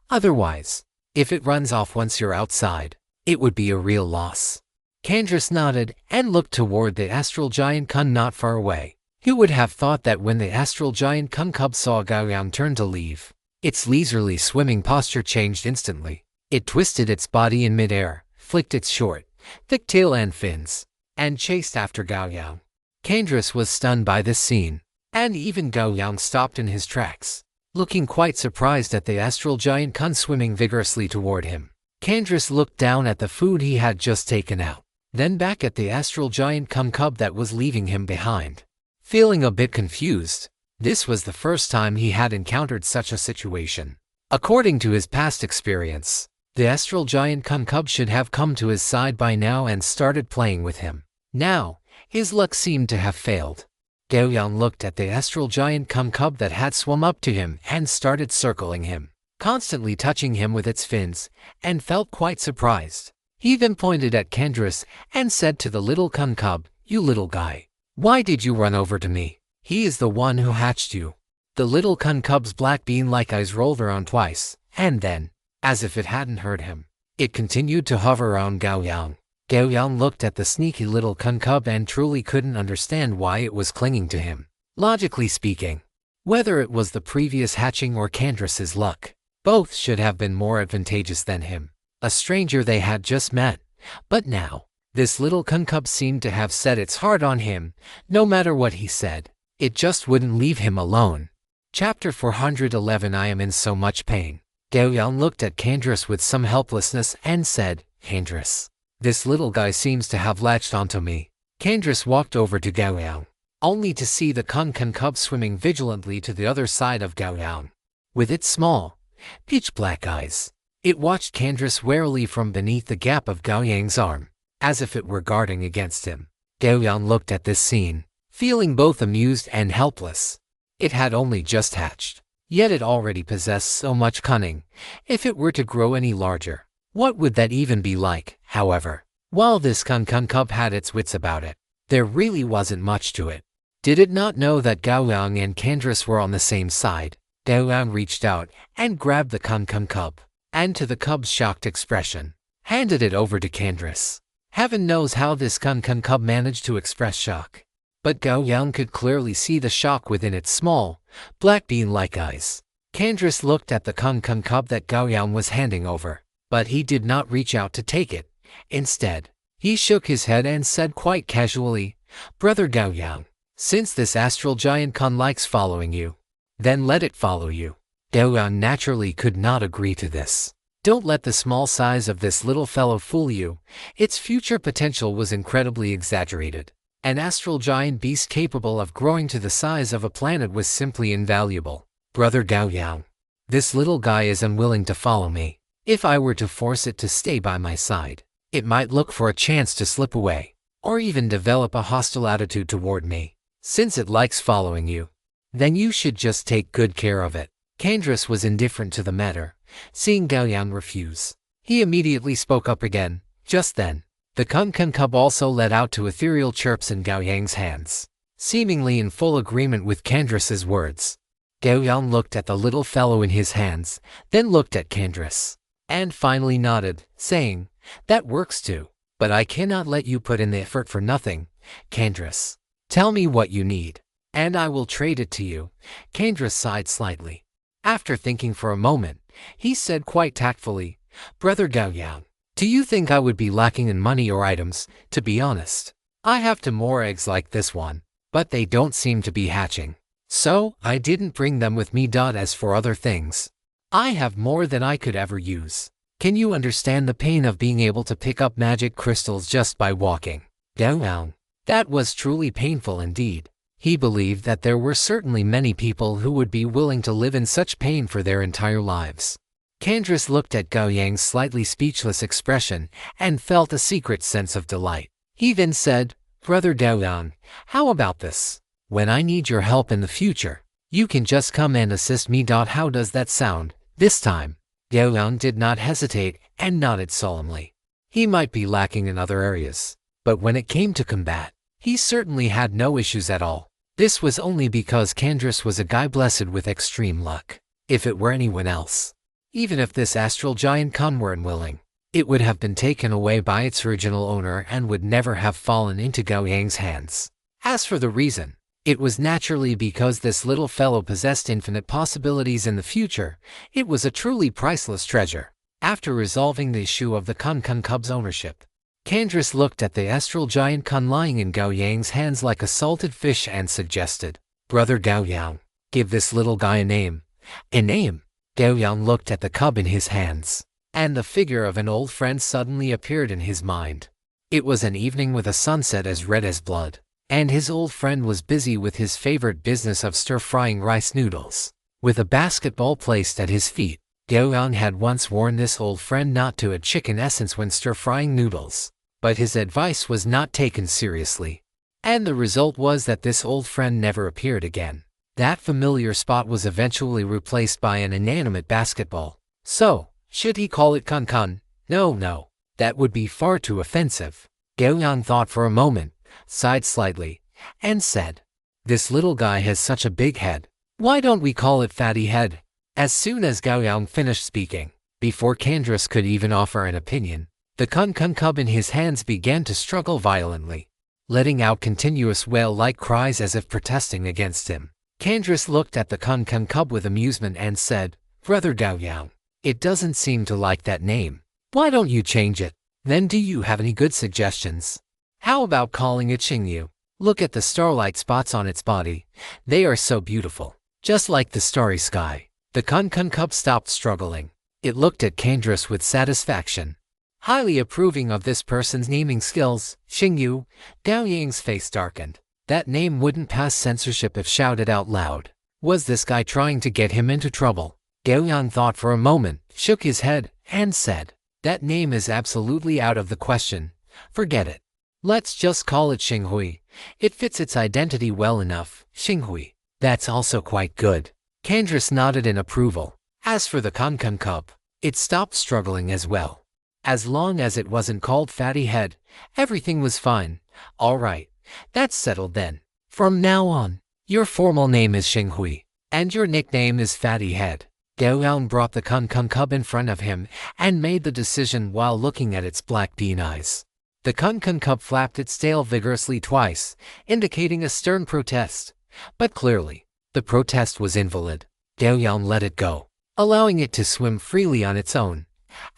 Otherwise, if it runs off once you're outside, it would be a real loss." Candace nodded and looked toward the astral giant Khan not far away. Who would have thought that when the astral giant Khan cub saw Gao Yang turn to leave, its leisurely swimming posture changed instantly. It twisted its body in midair, flicked its short, thick tail and fins, and chased after Gao Yang. Candace was stunned by this scene, and even Gao Yang stopped in his tracks, looking quite surprised at the astral giant Khan swimming vigorously toward him. Candace looked down at the food he had just taken out, then back at the astral giant Khan cub that was leaving him behind. Feeling a bit confused, this was the first time he had encountered such a situation. According to his past experience, the astral giant Khan cub should have come to his side by now and started playing with him. Now, his luck seemed to have failed. Gao Yang looked at the astral giant Khan cub that had swum up to him and started circling him, constantly touching him with its fins, and felt quite surprised. He then pointed at Candace and said to the little Khan cub, "You little guy, why did you run over to me? He is the one who hatched you." The little Khan cub's black bean-like eyes rolled around twice, and then, as if it hadn't heard him, it continued to hover around Gao Yang. Gao Yang looked at the sneaky little Khan cub and truly couldn't understand why it was clinging to him. Logically speaking, whether it was the previous hatching or Candace's luck, both should have been more advantageous than him, a stranger they had just met. But now, this little Khan cub seemed to have set its heart on him. No matter what he said, it just wouldn't leave him alone. Chapter 411. I am in so much pain. Gao Yang looked at Candace with some helplessness and said, "Candace, this little guy seems to have latched onto me." Candace walked over to Gao Yang, only to see the Khan cub swimming vigilantly to the other side of Gao Yang. With its small, pitch-black eyes, it watched Candace warily from beneath the gap of Gao Yang's arm, as if it were guarding against him. Gao Yang looked at this scene, feeling both amused and helpless. It had only just hatched, yet it already possessed so much cunning. If it were to grow any larger, what would that even be like? However, while this Khan cub had its wits about it, there really wasn't much to it. Did it not know that Gao Yang and Candace were on the same side? Gao Yang reached out and grabbed the Khan cub, and to the cub's shocked expression, handed it over to Candace. Heaven knows how this Khan cub managed to express shock, but Gao Yang could clearly see the shock within its small, black bean-like eyes. Candace looked at the Khan cub that Gao Yang was handing over, but he did not reach out to take it. Instead, he shook his head and said quite casually, "Brother Gao Yang, since this astral giant Khan likes following you, then let it follow you." Gao Yang naturally could not agree to this. Don't let the small size of this little fellow fool you. Its future potential was incredibly exaggerated. An astral giant beast capable of growing to the size of a planet was simply invaluable. Brother Gao Yang. This little guy is unwilling to follow me. If I were to force it to stay by my side, it might look for a chance to slip away, or even develop a hostile attitude toward me. Since it likes following you, then you should just take good care of it. Candace was indifferent to the matter, seeing Gao Yang refuse. He immediately spoke up again. Just then, the Kun cub also let out two ethereal chirps in Gao Yang's hands, seemingly in full agreement with Candace's words. Gao Yang looked at the little fellow in his hands, then looked at Candace, and finally nodded, saying, "That works too. But I cannot let you put in the effort for nothing, Candace. Tell me what you need, and I will trade it to you." Candace sighed slightly. After thinking for a moment, he said quite tactfully, "Brother Gao Yang, do you think I would be lacking in money or items? To be honest, I have two more eggs like this one, but they don't seem to be hatching. So, I didn't bring them with me. As for other things, I have more than I could ever use. Can you understand the pain of being able to pick up magic crystals just by walking?" Gao Yang. That was truly painful indeed. He believed that there were certainly many people who would be willing to live in such pain for their entire lives. Candace looked at Gao Yang's slightly speechless expression and felt a secret sense of delight. He then said, "Brother Gao Yang, how about this? When I need your help in the future, you can just come and assist me. How does that sound?" This time, Gao Yang did not hesitate and nodded solemnly. He might be lacking in other areas, but when it came to combat, he certainly had no issues at all. This was only because Candace was a guy blessed with extreme luck. If it were anyone else, even if this astral giant Kun were unwilling, it would have been taken away by its original owner and would never have fallen into Gao Yang's hands. As for the reason, it was naturally because this little fellow possessed infinite possibilities in the future. It was a truly priceless treasure. After resolving the issue of the Kun cub's ownership, Candace looked at the astral giant Kun lying in Gao Yang's hands like a salted fish and suggested, "Brother Gao Yang, give this little guy a name." "A name?" Gao Yang looked at the cub in his hands, and the figure of an old friend suddenly appeared in his mind. It was an evening with a sunset as red as blood, and his old friend was busy with his favorite business of stir-frying rice noodles. With a basketball placed at his feet, Gao Yang had once warned this old friend not to add chicken essence when stir-frying noodles, but his advice was not taken seriously, and the result was that this old friend never appeared again. That familiar spot was eventually replaced by an inanimate basketball. So, should he call it Kun? No, that would be far too offensive. Gao Yang thought for a moment, sighed slightly, and said, "This little guy has such a big head. Why don't we call it Fatty Head?" As soon as Gao Yang finished speaking, before Candace could even offer an opinion, the Kun cub in his hands began to struggle violently, letting out continuous wail-like cries as if protesting against him. Candace looked at the Kun cub with amusement and said, "Brother Gao Yang, it doesn't seem to like that name. Why don't you change it? Then do you have any good suggestions? How about calling it Xingyu? Look at the starlight spots on its body. They are so beautiful, just like the starry sky." The Kun cub stopped struggling. It looked at Candace with satisfaction, highly approving of this person's naming skills. Xingyu. Gao Yang's face darkened. That name wouldn't pass censorship if shouted out loud. Was this guy trying to get him into trouble? Gao Yang thought for a moment, shook his head, and said, "That name is absolutely out of the question. Forget it. Let's just call it Xinghui. It fits its identity well enough." Xinghui. That's also quite good. Candace nodded in approval. As for the Kun cub, it stopped struggling as well. As long as it wasn't called Fatty Head, everything was fine. "All right, that's settled then. From now on, your formal name is Xinghui, and your nickname is Fatty Head." Gao Yang brought the Kun cub in front of him and made the decision while looking at its black bean eyes. The Kun cub flapped its tail vigorously twice, indicating a stern protest. But clearly, the protest was invalid. Gao Yang let it go, allowing it to swim freely on its own.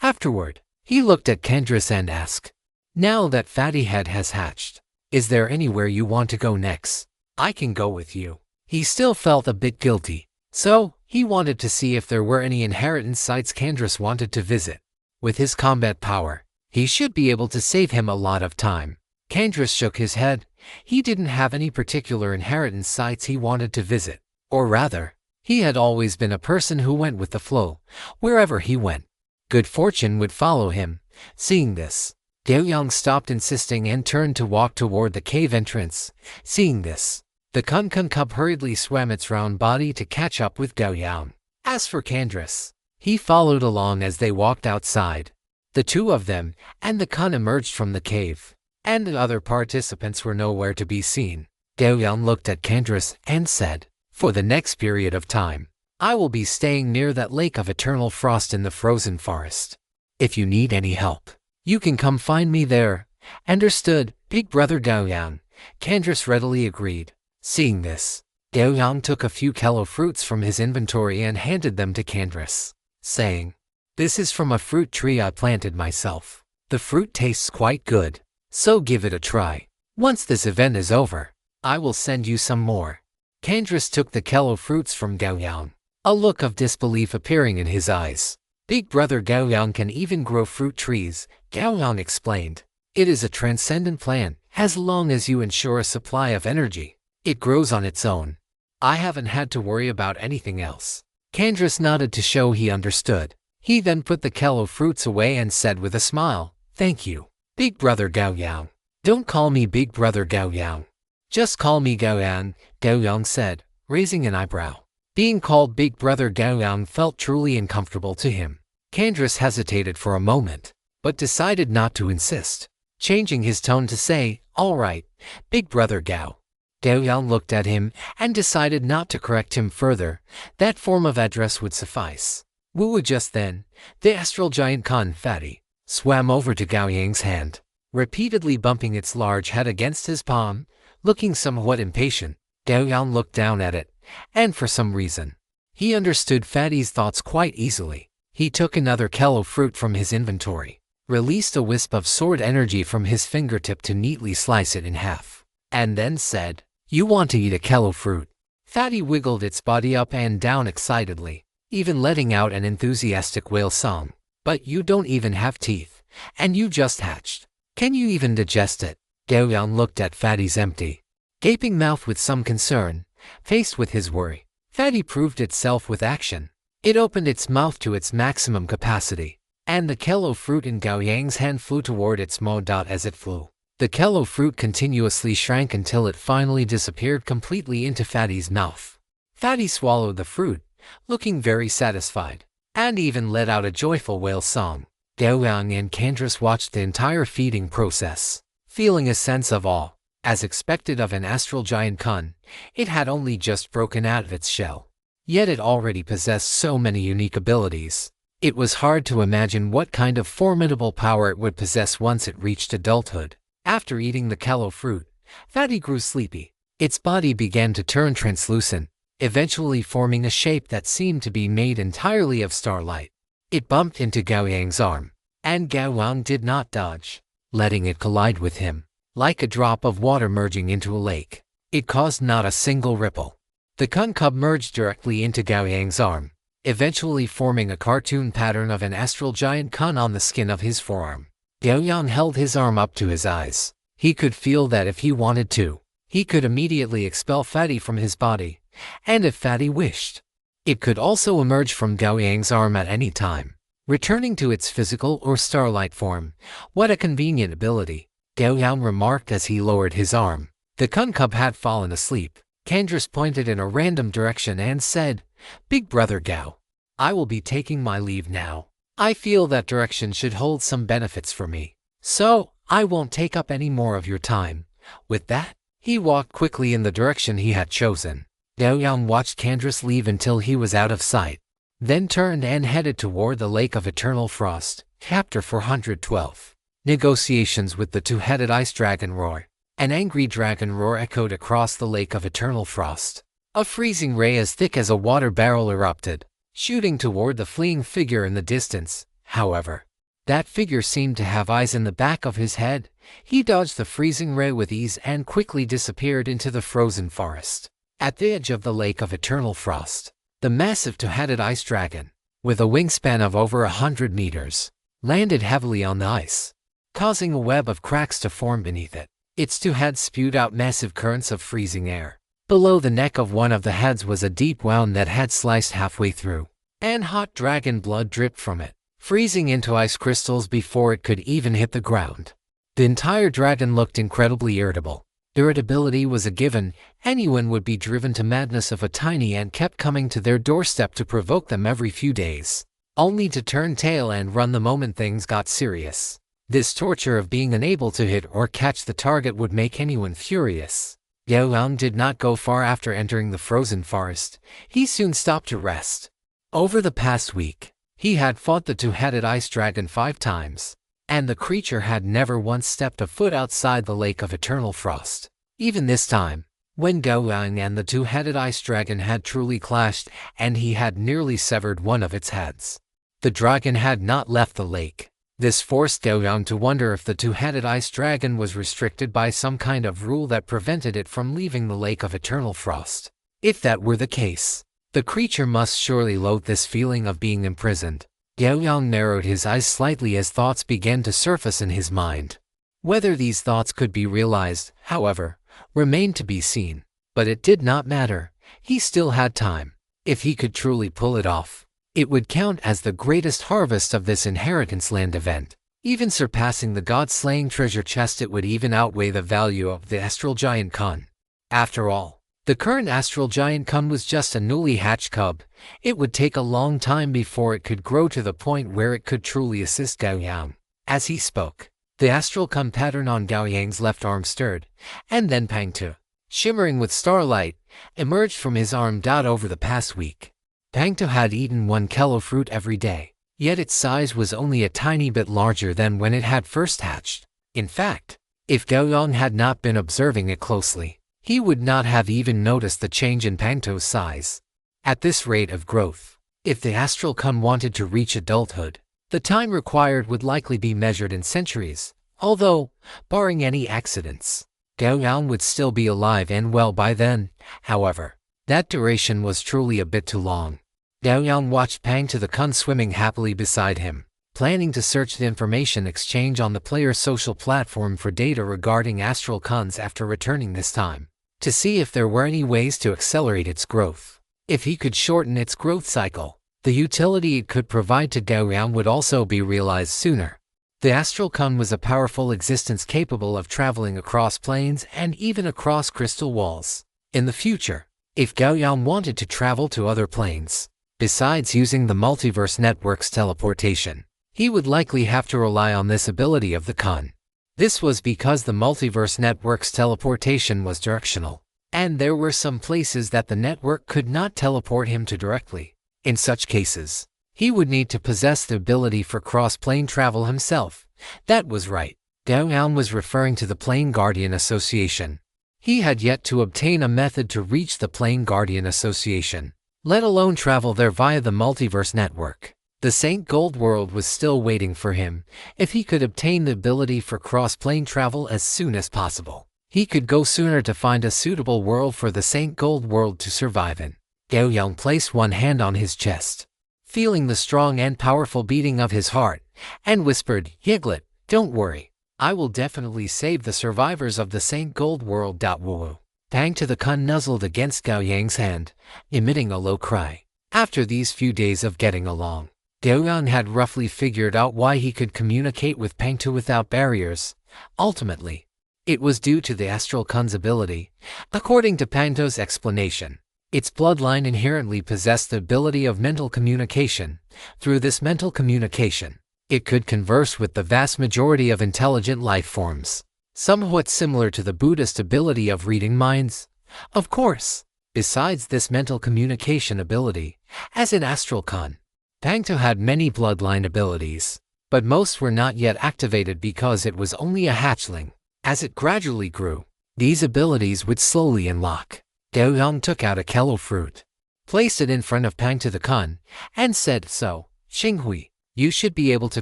Afterward, he looked at Candace and asked, "Now that Fatty Head has hatched, is there anywhere you want to go next? I can go with you." He still felt a bit guilty, so he wanted to see if there were any inheritance sites Candace wanted to visit. With his combat power, he should be able to save him a lot of time. Candace shook his head. He didn't have any particular inheritance sites he wanted to visit. Or rather, He had always been a person who went with the flow. Wherever he went, good fortune would follow him. Seeing this, Gao Yang stopped insisting and turned to walk toward the cave entrance. Seeing this, the Kun cub hurriedly swam its round body to catch up with Gao Yang. As for Candace, he followed along as they walked outside. The two of them and the Kun emerged from the cave, and the other participants were nowhere to be seen. Gao Yang looked at Candace and said, "For the next period of time, I will be staying near that lake of eternal frost in the frozen forest. If you need any help, you can come find me there." "Understood, big brother Gao Yang," Candace readily agreed. Seeing this, Gao Yang took a few kello fruits from his inventory and handed them to Candace, saying, "This is from a fruit tree I planted myself. The fruit tastes quite good, so give it a try. Once this event is over, I will send you some more." Candace took the kello fruits from Gao Yang, a look of disbelief appearing in his eyes. "Big brother Gao Yang can even grow fruit trees," Gao Yang explained. "It is a transcendent plant. As long as you ensure a supply of energy, it grows on its own. I haven't had to worry about anything else." Candace nodded to show he understood. He then put the kello fruits away and said with a smile, "Thank you, big brother Gao Yang." "Don't call me big brother Gao Yang. Just call me Gao Yang," Gao Yang said, raising an eyebrow. Being called big brother Gao Yang felt truly uncomfortable to him. Candace hesitated for a moment, but decided not to insist, changing his tone to say, "All right, big brother Gao." Gao Yang looked at him and decided not to correct him further. That form of address would suffice. Wu just then, the astral giant Kun Fatty swam over to Gao Yang's hand, repeatedly bumping its large head against his palm. Looking somewhat impatient, Gao Yang looked down at it, and for some reason, he understood Fatty's thoughts quite easily. He took another kello fruit from his inventory, released a wisp of sword energy from his fingertip to neatly slice it in half, and then said, "You want to eat a kello fruit?" Fatty wiggled its body up and down excitedly, even letting out an enthusiastic whale song. "But you don't even have teeth, and you just hatched. Can you even digest it?" Gao Yang looked at Fatty's empty, gaping mouth with some concern. Faced with his worry, Fatty proved itself with action. It opened its mouth to its maximum capacity, and the kello fruit in Gao Yang's hand flew toward its mouth. As it flew, the kello fruit continuously shrank until it finally disappeared completely into Fatty's mouth. Fatty swallowed the fruit, looking very satisfied, and even let out a joyful whale song. Gao Yang and Candace watched the entire feeding process, feeling a sense of awe. As expected of an astral giant Kun, it had only just broken out of its shell. Yet it already possessed so many unique abilities. It was hard to imagine what kind of formidable power it would possess once it reached adulthood. After eating the kello fruit, Fatty grew sleepy. Its body began to turn translucent, eventually forming a shape that seemed to be made entirely of starlight. It bumped into Gao Yang's arm, and Gao Yang did not dodge, letting it collide with him. Like a drop of water merging into a lake, it caused not a single ripple. The Kun cub merged directly into Gao Yang's arm, eventually forming a cartoon pattern of an astral giant Kun on the skin of his forearm. Gao Yang held his arm up to his eyes. He could feel that if he wanted to, he could immediately expel Fatty from his body, and if Fatty wished, it could also emerge from Gao Yang's arm at any time, returning to its physical or starlight form. What a convenient ability, Gao Yang remarked as he lowered his arm. The Kun cub had fallen asleep. Candace pointed in a random direction and said, "Big brother Gao, I will be taking my leave now. I feel that direction should hold some benefits for me, so I won't take up any more of your time." With that, he walked quickly in the direction he had chosen. Gao Yang watched Candace leave until he was out of sight, then turned and headed toward the Lake of Eternal Frost. Chapter 412. Negotiations with the two-headed ice dragon roar. An angry dragon roar echoed across the Lake of Eternal Frost. A freezing ray as thick as a water barrel erupted, shooting toward the fleeing figure in the distance. However, that figure seemed to have eyes in the back of his head. He dodged the freezing ray with ease and quickly disappeared into the frozen forest. At the edge of the Lake of Eternal Frost, the massive two-headed ice dragon, with a wingspan of over 100 meters, landed heavily on the ice, causing a web of cracks to form beneath it. Its two heads spewed out massive currents of freezing air, Below the neck of one of the heads was a deep wound that had sliced halfway through, and hot dragon blood dripped from it, freezing into ice crystals before it could even hit the ground. The entire dragon looked incredibly irritable. Irritability was a given. Anyone would be driven to madness if a tiny ant kept coming to their doorstep to provoke them every few days, only to turn tail and run the moment things got serious. This torture of being unable to hit or catch the target would make anyone furious. Gao Yang did not go far after entering the frozen forest. He soon stopped to rest. Over the past week, he had fought the two-headed ice dragon 5 times, and the creature had never once stepped a foot outside the lake of eternal frost. Even this time, when Gao Yang and the two-headed ice dragon had truly clashed and he had nearly severed one of its heads, the dragon had not left the lake. This forced Gao Yang to wonder if the two-headed ice dragon was restricted by some kind of rule that prevented it from leaving the lake of eternal frost. If that were the case, the creature must surely loathe this feeling of being imprisoned. Gao Yang narrowed his eyes slightly as thoughts began to surface in his mind. Whether these thoughts could be realized, however, remained to be seen. But it did not matter. He still had time. If he could truly pull it off, it would count as the greatest harvest of this inheritance land event. Even surpassing the god-slaying treasure chest, it would even outweigh the value of the astral giant Kun. After all, the current astral giant Kun was just a newly hatched cub. It would take a long time before it could grow to the point where it could truly assist Gao Yang. As he spoke, the astral Kun pattern on Gao Yang's left arm stirred, and then Pangtu, shimmering with starlight, emerged from his arm. Over the past week, Pangtu had eaten 1 kilo fruit every day, yet its size was only a tiny bit larger than when it had first hatched. In fact, if Gao Yang had not been observing it closely, he would not have even noticed the change in Pangtu's size. At this rate of growth, if the astral Kun wanted to reach adulthood, the time required would likely be measured in centuries, although, barring any accidents, Gao Yang would still be alive and well by then. However, that duration was truly a bit too long. Gao Yang watched Pangtu the Kun swimming happily beside him, planning to search the information exchange on the player's social platform for data regarding astral Kuns after returning this time, to see if there were any ways to accelerate its growth. If he could shorten its growth cycle, the utility it could provide to Gao Yang would also be realized sooner. The astral Kun was a powerful existence capable of traveling across planes and even across crystal walls. In the future, if Gao Yang wanted to travel to other planes, besides using the Multiverse Network's teleportation, he would likely have to rely on this ability of the Kun. This was because the Multiverse Network's teleportation was directional, and there were some places that the network could not teleport him to directly. In such cases, he would need to possess the ability for cross-plane travel himself. That was right. Gao Yang was referring to the Plane Guardian Association. He had yet to obtain a method to reach the Plane Guardian Association, let alone travel there via the Multiverse Network. The Saint Gold world was still waiting for him. If he could obtain the ability for cross-plane travel as soon as possible, he could go sooner to find a suitable world for the Saint Gold world to survive in. Gao Yang placed one hand on his chest, feeling the strong and powerful beating of his heart, and whispered, "Yiglet, don't worry. I will definitely save the survivors of the Saint Gold world." Woo. Pangtu the Kun nuzzled against Gao Yang's hand, emitting a low cry. After these few days of getting along, Gao Yang had roughly figured out why he could communicate with Pangtu without barriers. Ultimately, it was due to the astral Kun's ability. According to Pangtu's explanation, its bloodline inherently possessed the ability of mental communication. Through this mental communication, it could converse with the vast majority of intelligent life forms, somewhat similar to the Buddhist ability of reading minds. Of course, besides this mental communication ability, as an astral Kun, Pangtu had many bloodline abilities, but most were not yet activated because it was only a hatchling. As it gradually grew, these abilities would slowly unlock. Gao Yang took out a kelo fruit, placed it in front of Pangtu the Kun, and said, "So, Xinghui, you should be able to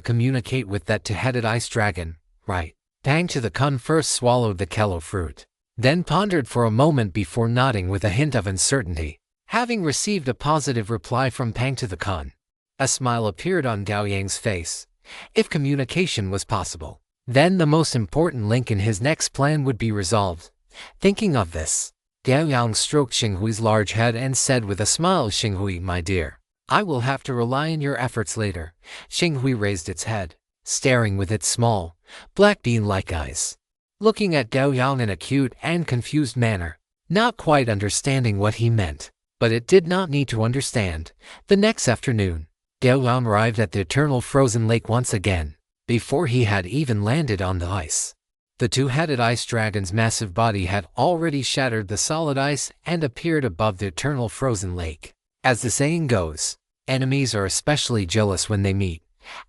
communicate with that two-headed ice dragon, right?" Pangtu the Kun first swallowed the kelo fruit, then pondered for a moment before nodding with a hint of uncertainty. Having received a positive reply from Pangtu the Kun, a smile appeared on Gao Yang's face. If communication was possible, then the most important link in his next plan would be resolved. Thinking of this, Gao Yang stroked Xinghui's large head and said with a smile, "Xinghui, my dear, I will have to rely on your efforts later." Xinghui raised its head, staring with its small, black bean-like eyes, looking at Gao Yang in a cute and confused manner, not quite understanding what he meant. But it did not need to understand. The next afternoon, Gao Yang arrived at the eternal frozen lake once again, before he had even landed on the ice. The two-headed ice dragon's massive body had already shattered the solid ice and appeared above the eternal frozen lake. As the saying goes, enemies are especially jealous when they meet.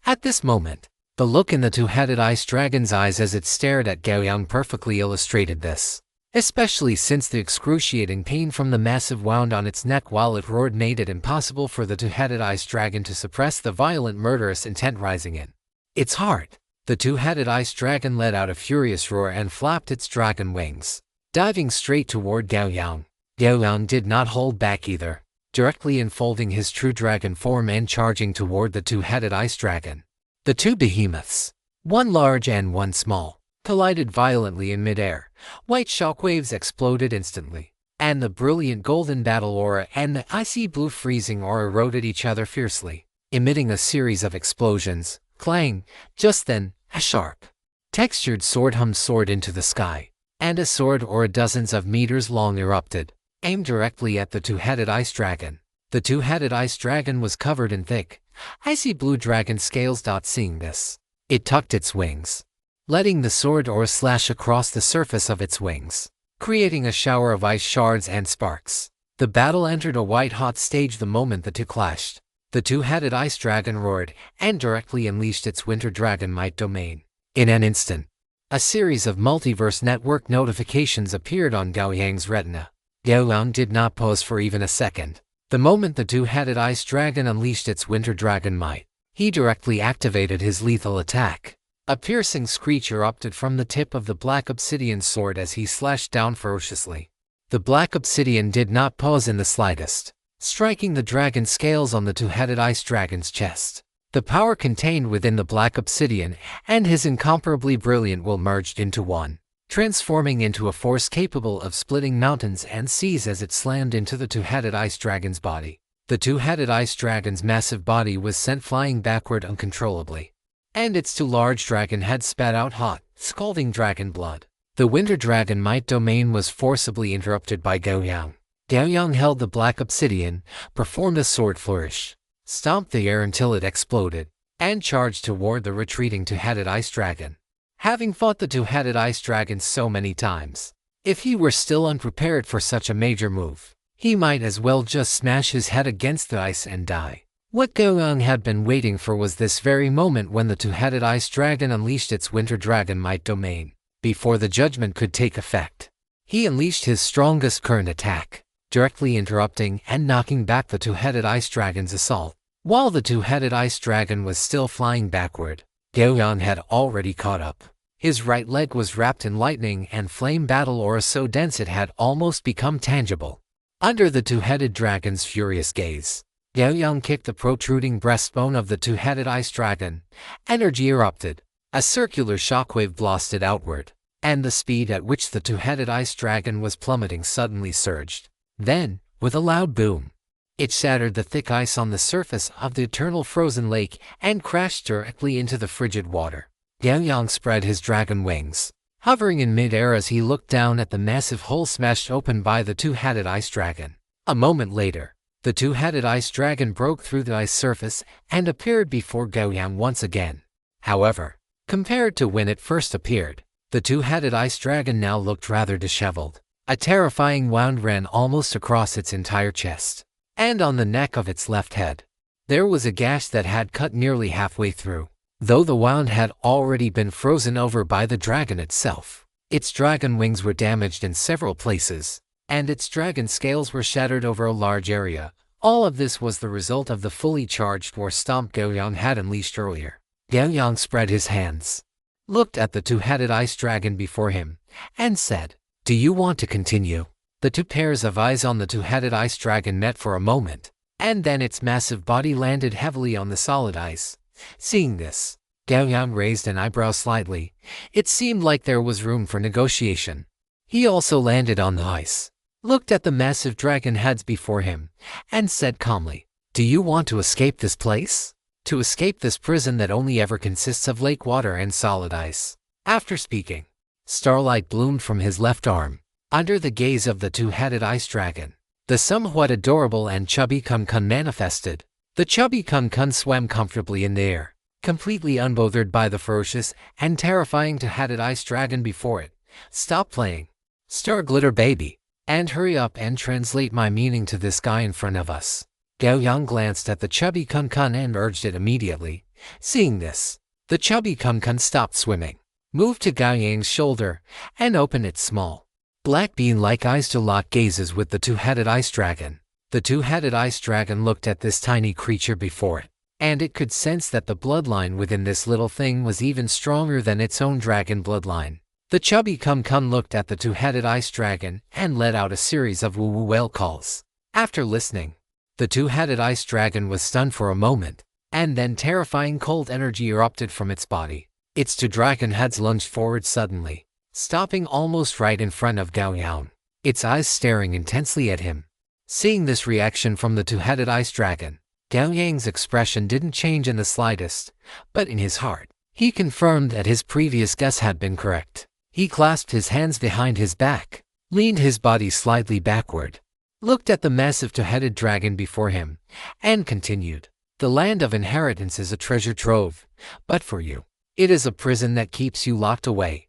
At this moment, the look in the two-headed ice dragon's eyes as it stared at Gao Yang perfectly illustrated this. Especially since the excruciating pain from the massive wound on its neck while it roared made it impossible for the two-headed ice dragon to suppress the violent murderous intent rising in its heart. The two-headed ice dragon let out a furious roar and flapped its dragon wings, diving straight toward Gao Yang. Gao Yang did not hold back either, directly unfolding his true dragon form and charging toward the two-headed ice dragon. The two behemoths, one large and one small, collided violently in midair. White shockwaves exploded instantly, and the brilliant golden battle aura and the icy blue freezing aura eroded each other fiercely, emitting a series of explosions. Clang! Just then, a sharp, textured sword hummed soared into the sky, and a sword aura dozens of meters long erupted, aimed directly at the two-headed ice dragon. The two-headed ice dragon was covered in thick, icy blue dragon scales. Seeing this, it tucked its wings, letting the sword aura slash across the surface of its wings, creating a shower of ice shards and sparks. The battle entered a white-hot stage the moment the two clashed. The two-headed ice dragon roared and directly unleashed its winter dragon might domain. In an instant, a series of multiverse network notifications appeared on Gao Yang's retina. Gao Yang did not pause for even a second. The moment the two-headed ice dragon unleashed its winter dragon might, he directly activated his lethal attack. A piercing screech erupted from the tip of the black obsidian sword as he slashed down ferociously. The black obsidian did not pause in the slightest, striking the dragon scales on the two-headed ice dragon's chest. The power contained within the black obsidian and his incomparably brilliant will merged into one, transforming into a force capable of splitting mountains and seas as it slammed into the two-headed ice dragon's body. The two-headed ice dragon's massive body was sent flying backward uncontrollably, and its two large dragon heads spat out hot, scalding dragon blood. The winter dragon might domain was forcibly interrupted by Gao Yang. Gao Yang held the black obsidian, performed a sword flourish, stomped the air until it exploded, and charged toward the retreating two-headed ice dragon. Having fought the two-headed ice dragon so many times, if he were still unprepared for such a major move, he might as well just smash his head against the ice and die. What Gao Yang had been waiting for was this very moment when the two-headed ice dragon unleashed its winter dragon might domain. Before the judgment could take effect, he unleashed his strongest current attack, directly interrupting and knocking back the two-headed ice dragon's assault. While the two-headed ice dragon was still flying backward, Gao Yang had already caught up. His right leg was wrapped in lightning and flame battle aura so dense it had almost become tangible. Under the two-headed dragon's furious gaze, Gao Yang kicked the protruding breastbone of the two-headed ice dragon. Energy erupted. A circular shockwave blasted outward, and the speed at which the two-headed ice dragon was plummeting suddenly surged. Then, with a loud boom, it shattered the thick ice on the surface of the eternal frozen lake and crashed directly into the frigid water. Gao Yang spread his dragon wings, hovering in mid-air as he looked down at the massive hole smashed open by the two-headed ice dragon. A moment later, the two-headed ice dragon broke through the ice surface and appeared before Gao Yang once again. However, compared to when it first appeared, the two-headed ice dragon now looked rather disheveled. A terrifying wound ran almost across its entire chest, and on the neck of its left head, there was a gash that had cut nearly halfway through. Though the wound had already been frozen over by the dragon itself, its dragon wings were damaged in several places, and its dragon scales were shattered over a large area. All of this was the result of the fully charged war stomp Gao Yang had unleashed earlier. Gao Yang spread his hands, looked at the two-headed ice dragon before him, and said, "Do you want to continue?" The two pairs of eyes on the two-headed ice dragon met for a moment, and then its massive body landed heavily on the solid ice. Seeing this, Gao Yang raised an eyebrow slightly. It seemed like there was room for negotiation. He also landed on the ice, looked at the massive dragon heads before him, and said calmly, "Do you want to escape this place? To escape this prison that only ever consists of lake water and solid ice?" After speaking, starlight bloomed from his left arm. Under the gaze of the two-headed ice dragon, the somewhat adorable and chubby Kun manifested. The chubby Kun swam comfortably in the air, completely unbothered by the ferocious and terrifying two-headed ice dragon before it. "Stop playing, Star Glitter Baby, and hurry up and translate my meaning to this guy in front of us." Gao Yang glanced at the chubby Kun and urged it immediately. Seeing this, the chubby Kun stopped swimming, moved to Gao Yang's shoulder, and opened its small, black bean-like eyes to lock gazes with the two-headed ice dragon. The two-headed ice dragon looked at this tiny creature before it, and it could sense that the bloodline within this little thing was even stronger than its own dragon bloodline. The chubby Kun looked at the two-headed ice dragon and let out a series of woo-woo whale calls. After listening, the two-headed ice dragon was stunned for a moment, and then terrifying cold energy erupted from its body. Its two dragon heads lunged forward suddenly, stopping almost right in front of Gao Yang, its eyes staring intensely at him. Seeing this reaction from the two-headed ice dragon, Gao Yang's expression didn't change in the slightest, but in his heart, he confirmed that his previous guess had been correct. He clasped his hands behind his back, leaned his body slightly backward, looked at the massive two-headed dragon before him, and continued, "The land of inheritance is a treasure trove, but for you, it is a prison that keeps you locked away.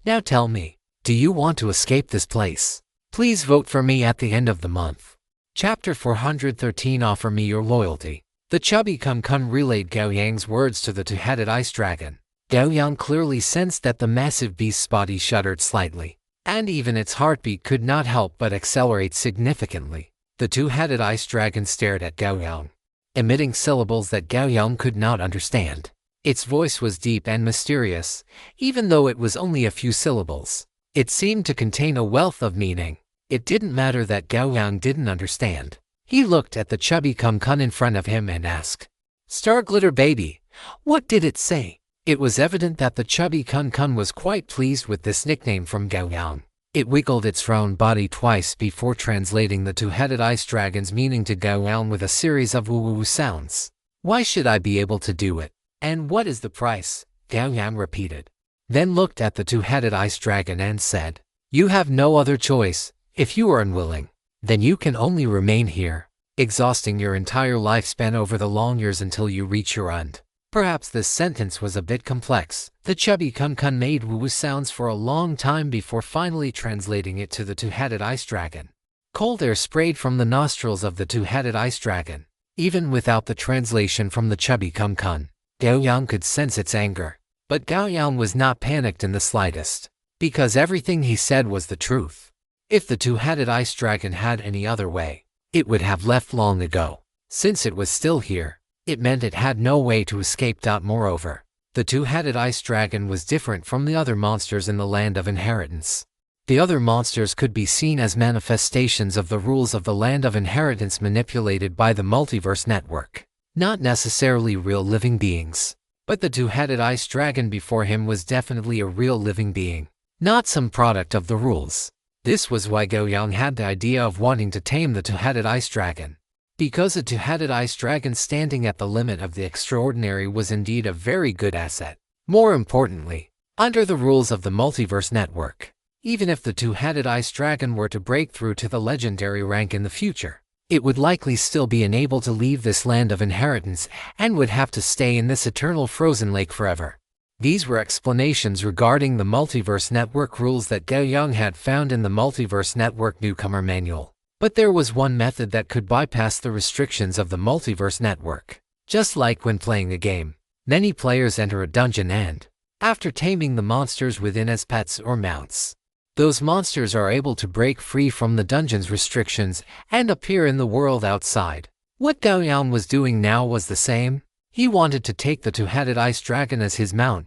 Now tell me, do you want to escape this place? Please vote for me at the end of the month." Chapter 413 Offer Me Your Loyalty. The chubby Kun relayed Gao Yang's words to the two-headed ice dragon. Gao Yang clearly sensed that the massive beast's body shuddered slightly, and even its heartbeat could not help but accelerate significantly. The two-headed ice dragon stared at Gao Yang, emitting syllables that Gao Yang could not understand. Its voice was deep and mysterious, even though it was only a few syllables. It seemed to contain a wealth of meaning. It didn't matter that Gao Yang didn't understand. He looked at the chubby Kun in front of him and asked, "Star Glitter Baby, what did it say?" It was evident that the chubby Kun was quite pleased with this nickname from Gao Yang. It wiggled its round body twice before translating the two-headed ice dragon's meaning to Gao Yang with a series of woo-woo sounds. "Why should I be able to do it? And what is the price?" Gao Yang repeated. Then looked at the two-headed ice dragon and said, "You have no other choice. If you are unwilling, then you can only remain here, exhausting your entire lifespan over the long years until you reach your end." Perhaps this sentence was a bit complex. The chubby Kun made woo-woo sounds for a long time before finally translating it to the two-headed ice dragon. Cold air sprayed from the nostrils of the two-headed ice dragon. Even without the translation from the chubby Kun, Gao Yang could sense its anger. But Gao Yang was not panicked in the slightest, because everything he said was the truth. If the two-headed ice dragon had any other way, it would have left long ago. Since it was still here, it meant it had no way to escape. Moreover, the two-headed ice dragon was different from the other monsters in the land of inheritance. The other monsters could be seen as manifestations of the rules of the land of inheritance manipulated by the Multiverse Network, not necessarily real living beings. But the two-headed ice dragon before him was definitely a real living being, not some product of the rules. This was why Gao Yang had the idea of wanting to tame the two-headed ice dragon. Because a two-headed ice dragon standing at the limit of the extraordinary was indeed a very good asset. More importantly, under the rules of the Multiverse Network, even if the two-headed ice dragon were to break through to the legendary rank in the future, it would likely still be unable to leave this land of inheritance and would have to stay in this eternal frozen lake forever. These were explanations regarding the Multiverse Network rules that Gao Yang had found in the Multiverse Network Newcomer Manual. But there was one method that could bypass the restrictions of the Multiverse Network. Just like when playing a game, many players enter a dungeon and, after taming the monsters within as pets or mounts, those monsters are able to break free from the dungeon's restrictions and appear in the world outside. What Gao Yang was doing now was the same. He wanted to take the two-headed ice dragon as his mount.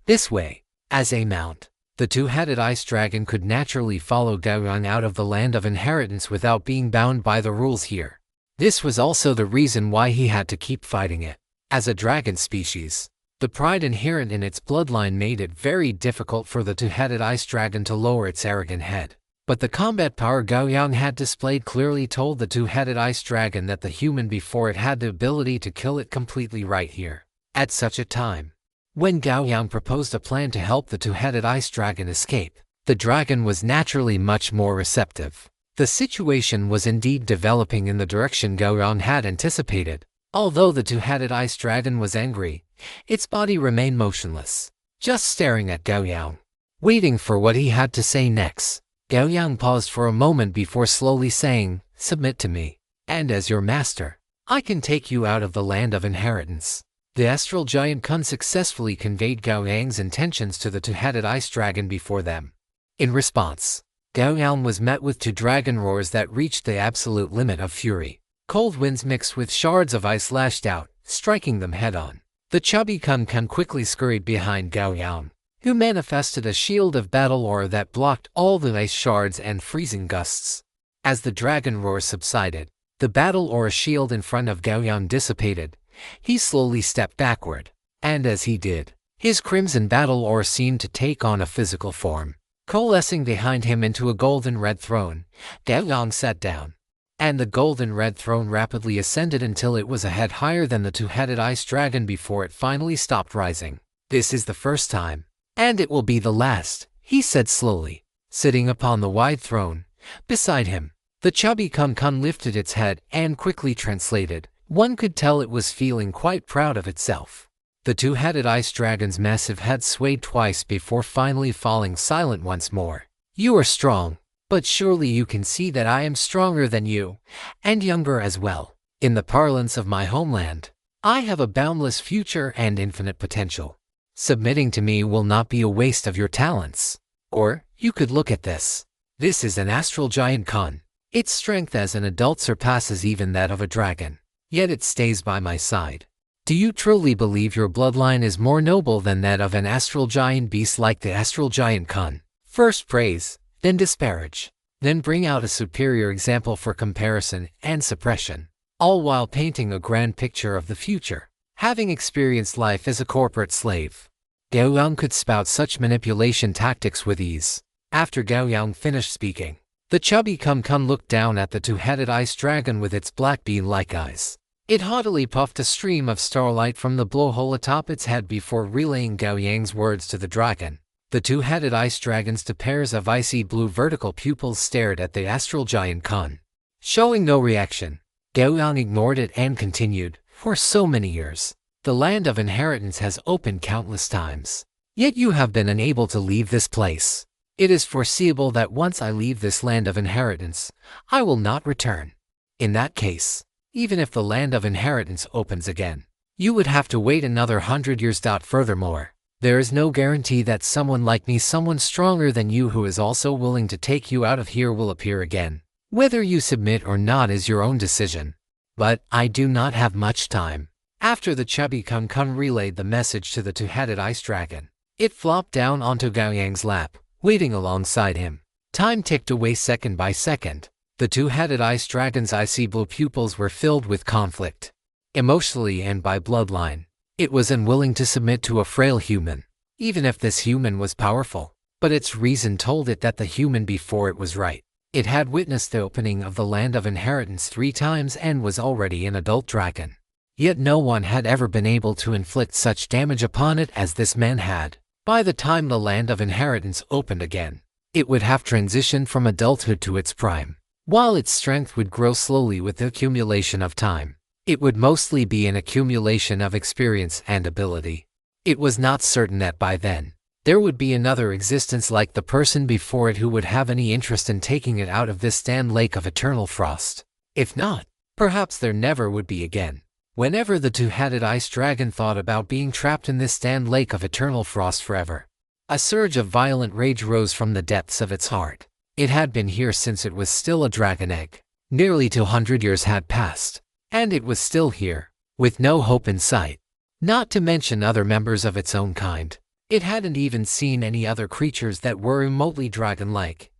This way, as a mount, the two-headed ice dragon could naturally follow Gao Yang out of the land of inheritance without being bound by the rules here. This was also the reason why he had to keep fighting it. As a dragon species, the pride inherent in its bloodline made it very difficult for the two-headed ice dragon to lower its arrogant head. But the combat power Gao Yang had displayed clearly told the two-headed ice dragon that the human before it had the ability to kill it completely right here, at such a time. When Gao Yang proposed a plan to help the two-headed ice dragon escape, the dragon was naturally much more receptive. The situation was indeed developing in the direction Gao Yang had anticipated. Although the two-headed ice dragon was angry, its body remained motionless, just staring at Gao Yang, waiting for what he had to say next. Gao Yang paused for a moment before slowly saying, "Submit to me, and as your master, I can take you out of the land of inheritance." The astral giant Kun successfully conveyed Gao Yang's intentions to the two-headed ice dragon before them. In response, Gao Yang was met with two dragon roars that reached the absolute limit of fury. Cold winds mixed with shards of ice lashed out, striking them head-on. The chubby Kun quickly scurried behind Gao Yang, who manifested a shield of battle aura that blocked all the ice shards and freezing gusts. As the dragon roar subsided, the battle aura shield in front of Gao Yang dissipated. He slowly stepped backward, and as he did, his crimson battle aura seemed to take on a physical form. Coalescing behind him into a golden red throne, Gao Yang sat down, and the golden red throne rapidly ascended until it was a head higher than the two-headed ice dragon before it finally stopped rising. "This is the first time, and it will be the last," he said slowly, sitting upon the wide throne. Beside him, the chubby Kun lifted its head and quickly translated. One could tell it was feeling quite proud of itself. The two-headed ice dragon's massive head swayed twice before finally falling silent once more. "You are strong, but surely you can see that I am stronger than you, and younger as well. In the parlance of my homeland, I have a boundless future and infinite potential. Submitting to me will not be a waste of your talents. Or, you could look at this. This is an astral giant Kun. Its strength as an adult surpasses even that of a dragon. Yet it stays by my side. Do you truly believe your bloodline is more noble than that of an astral giant beast like the astral giant Kun? First praise, then disparage, then bring out a superior example for comparison and suppression, all while painting a grand picture of the future, having experienced life as a corporate slave." Gao Yang could spout such manipulation tactics with ease. After Gao Yang finished speaking, the chubby Kun looked down at the two-headed ice dragon with its black bean-like eyes. It haughtily puffed a stream of starlight from the blowhole atop its head before relaying Gao Yang's words to the dragon. The two-headed ice dragon's two pairs of icy blue vertical pupils stared at the astral giant Kun. Showing no reaction, Gao Yang ignored it and continued, "For so many years, the land of inheritance has opened countless times. Yet you have been unable to leave this place. It is foreseeable that once I leave this land of inheritance, I will not return. In that case, even if the land of inheritance opens again, you would have to wait another 100 years. Furthermore, there is no guarantee that someone like me, someone stronger than you who is also willing to take you out of here, will appear again. Whether you submit or not is your own decision. But I do not have much time." After the chubby Kun relayed the message to the two-headed ice dragon, it flopped down onto Gao Yang's lap, waiting alongside him. Time ticked away second by second. The two-headed ice dragon's icy blue pupils were filled with conflict. Emotionally and by bloodline, it was unwilling to submit to a frail human, even if this human was powerful. But its reason told it that the human before it was right. It had witnessed the opening of the land of inheritance 3 times and was already an adult dragon. Yet no one had ever been able to inflict such damage upon it as this man had. By the time the land of inheritance opened again, it would have transitioned from adulthood to its prime. While its strength would grow slowly with the accumulation of time, it would mostly be an accumulation of experience and ability. It was not certain that by then, there would be another existence like the person before it who would have any interest in taking it out of this stand lake of eternal frost. If not, perhaps there never would be again. Whenever the two-headed ice dragon thought about being trapped in this stand lake of eternal frost forever, a surge of violent rage rose from the depths of its heart. It had been here since it was still a dragon egg. Nearly 200 years had passed, and it was still here, with no hope in sight. Not to mention other members of its own kind. It hadn't even seen any other creatures that were remotely dragon-like.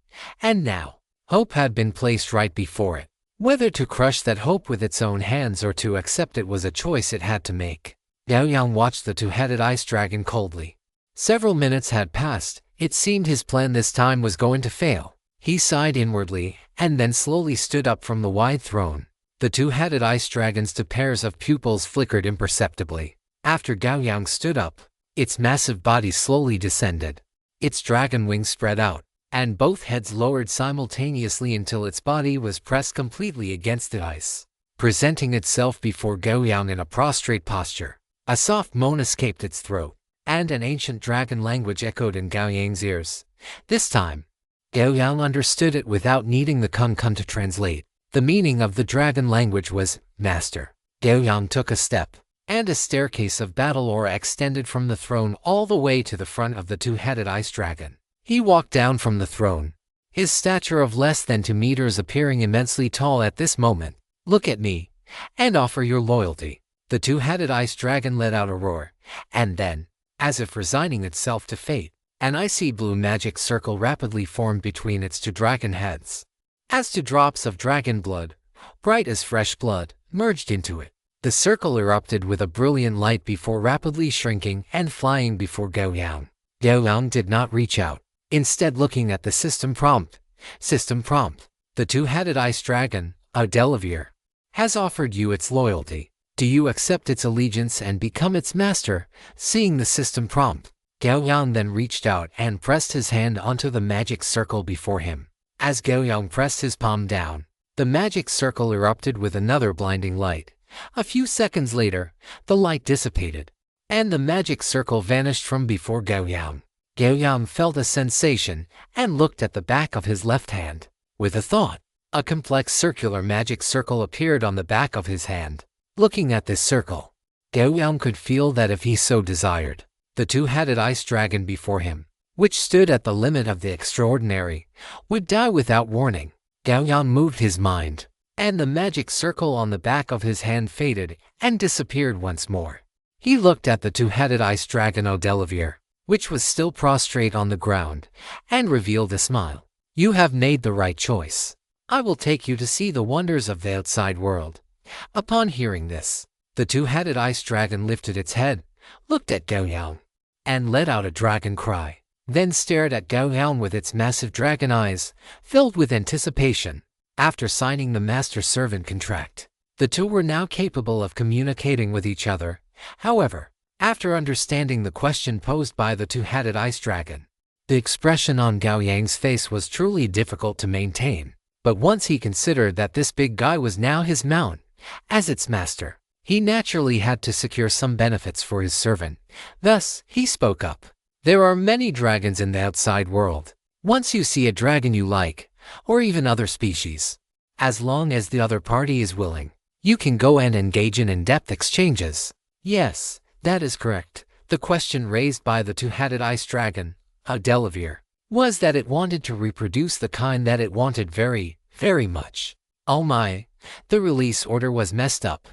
And now, hope had been placed right before it. Whether to crush that hope with its own hands or to accept it was a choice it had to make. Gao Yang watched the two-headed ice dragon coldly. Several minutes had passed. It seemed his plan this time was going to fail. He sighed inwardly, and then slowly stood up from the wide throne. The two-headed ice dragon's two pairs of pupils flickered imperceptibly. After Gao Yang stood up, its massive body slowly descended. Its dragon wings spread out, and both heads lowered simultaneously until its body was pressed completely against the ice, presenting itself before Gao Yang in a prostrate posture. A soft moan escaped its throat, and an ancient dragon language echoed in Gao Yang's ears. This time, Gao Yang understood it without needing the kun to translate. The meaning of the dragon language was, Master. Gao Yang took a step, and a staircase of battle aura extended from the throne all the way to the front of the two-headed ice dragon. He walked down from the throne, his stature of less than 2 meters appearing immensely tall at this moment. Look at me, and offer your loyalty. The two-headed ice dragon let out a roar, and then, as if resigning itself to fate, an icy blue magic circle rapidly formed between its two dragon heads. As two drops of dragon blood, bright as fresh blood, merged into it. The circle erupted with a brilliant light before rapidly shrinking and flying before Gao Yang. Gao Yang did not reach out, instead looking at the system prompt. System prompt. The two-headed ice dragon, Adelivir, has offered you its loyalty. Do you accept its allegiance and become its master? Seeing the system prompt, Gao Yang then reached out and pressed his hand onto the magic circle before him. As Gao Yang pressed his palm down, the magic circle erupted with another blinding light. A few seconds later, the light dissipated, and the magic circle vanished from before Gao Yang. Gao Yang felt a sensation and looked at the back of his left hand. With a thought, a complex circular magic circle appeared on the back of his hand. Looking at this circle, Gao Yang could feel that if he so desired, the two-headed ice dragon before him, which stood at the limit of the extraordinary, would die without warning. Gao Yang moved his mind, and the magic circle on the back of his hand faded and disappeared once more. He looked at the two-headed ice dragon Adelivir, which was still prostrate on the ground, and revealed a smile. You have made the right choice. I will take you to see the wonders of the outside world. Upon hearing this, the two-headed ice dragon lifted its head, looked at Gao Yang, and let out a dragon cry, then stared at Gao Yang with its massive dragon eyes, filled with anticipation. After signing the master-servant contract, the two were now capable of communicating with each other. However, after understanding the question posed by the two-headed ice dragon, the expression on Gao Yang's face was truly difficult to maintain. But once he considered that this big guy was now his mount, as its master, he naturally had to secure some benefits for his servant. Thus, he spoke up. There are many dragons in the outside world. Once you see a dragon you like, or even other species, as long as the other party is willing, you can go and engage in in-depth exchanges. Yes, that is correct. The question raised by the two-headed ice dragon, Adelivir, was that it wanted to reproduce the kind that it wanted very, very much. Oh my, the release order was messed up.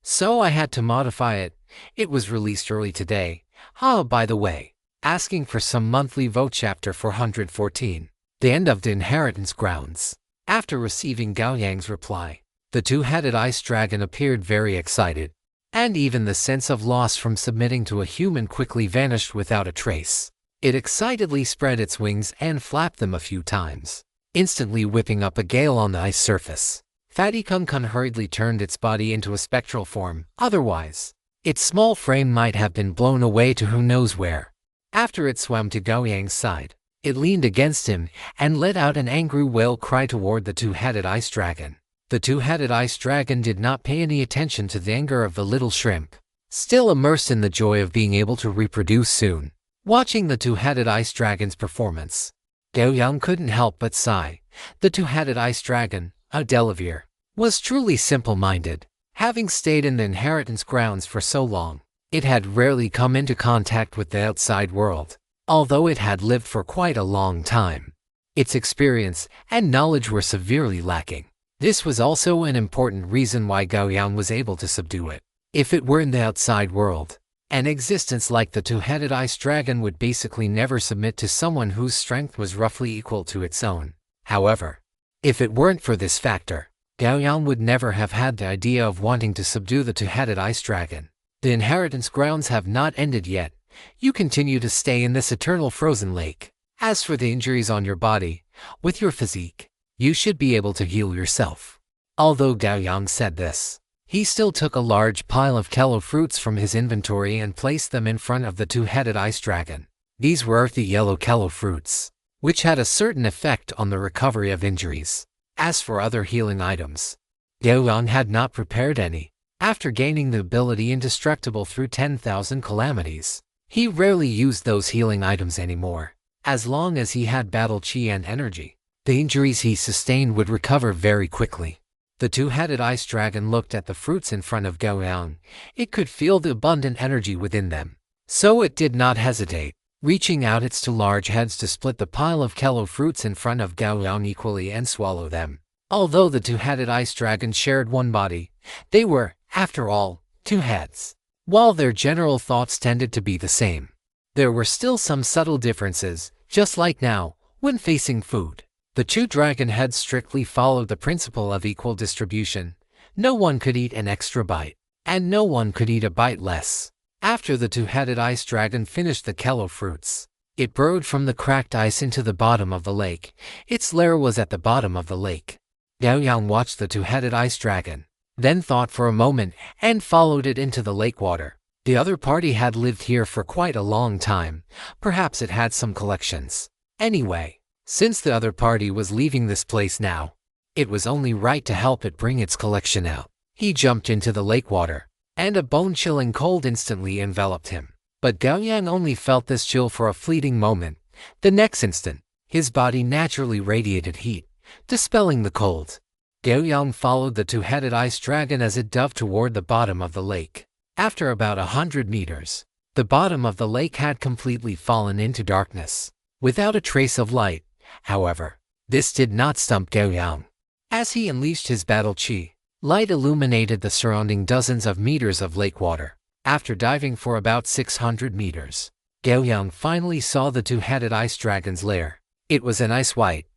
So I had to modify it. It was released early today. By the way, asking for some monthly vote. Chapter 414. The end of the inheritance grounds. After receiving Gao Yang's reply, the two-headed ice dragon appeared very excited, and even the sense of loss from submitting to a human quickly vanished without a trace. It excitedly spread its wings and flapped them a few times, instantly whipping up a gale on the ice surface. Fatty Kun hurriedly turned its body into a spectral form, otherwise, its small frame might have been blown away to who knows where. After it swam to Gao Yang's side, it leaned against him and let out an angry wail cry toward the two-headed ice dragon. The two-headed ice dragon did not pay any attention to the anger of the little shrimp, still immersed in the joy of being able to reproduce soon. Watching the two-headed ice dragon's performance, Gao Yang couldn't help but sigh. The two-headed ice dragon, Adelivir, was truly simple-minded. Having stayed in the inheritance grounds for so long, it had rarely come into contact with the outside world. Although it had lived for quite a long time, its experience and knowledge were severely lacking. This was also an important reason why Gao Yang was able to subdue it. If it were in the outside world, an existence like the two-headed ice dragon would basically never submit to someone whose strength was roughly equal to its own. However, if it weren't for this factor, Gao Yang would never have had the idea of wanting to subdue the two-headed ice dragon. The inheritance grounds have not ended yet. You continue to stay in this eternal frozen lake. As for the injuries on your body, With your physique, you should be able to heal yourself. Although Gao Yang said this, he still took a large pile of kello fruits from his inventory and placed them in front of the two-headed ice dragon. These were earthy yellow kello fruits, which had a certain effect on the recovery of injuries. As for other healing items, Gao Yang had not prepared any. After gaining the ability Indestructible through 10,000 calamities, he rarely used those healing items anymore. As long as he had battle chi and energy, the injuries he sustained would recover very quickly. The two-headed ice dragon looked at the fruits in front of Gao Yang. It could feel the abundant energy within them, so it did not hesitate, reaching out its two large heads to split the pile of kello fruits in front of Gao Yang equally and swallow them. Although the two-headed ice dragon shared one body, they were, after all, two heads. While their general thoughts tended to be the same, there were still some subtle differences, just like now, when facing food. The two dragon heads strictly followed the principle of equal distribution. No one could eat an extra bite, and no one could eat a bite less. After the two-headed ice dragon finished the kello fruits, it burrowed from the cracked ice into the bottom of the lake. Its lair was at the bottom of the lake. Gao Yang watched the two-headed ice dragon, then thought for a moment and followed it into the lake water. The other party had lived here for quite a long time. Perhaps it had some collections. Anyway, since the other party was leaving this place now, it was only right to help it bring its collection out. He jumped into the lake water, and a bone-chilling cold instantly enveloped him. But Gao Yang only felt this chill for a fleeting moment. The next instant, his body naturally radiated heat, dispelling the cold. Gao Yang followed the two-headed ice dragon as it dove toward the bottom of the lake. After about 100 meters, the bottom of the lake had completely fallen into darkness, without a trace of light. However, this did not stump Gao Yang. As he unleashed his battle chi, light illuminated the surrounding dozens of meters of lake water. After diving for about 600 meters, Gao Yang finally saw the two-headed ice dragon's lair. It was an ice-white,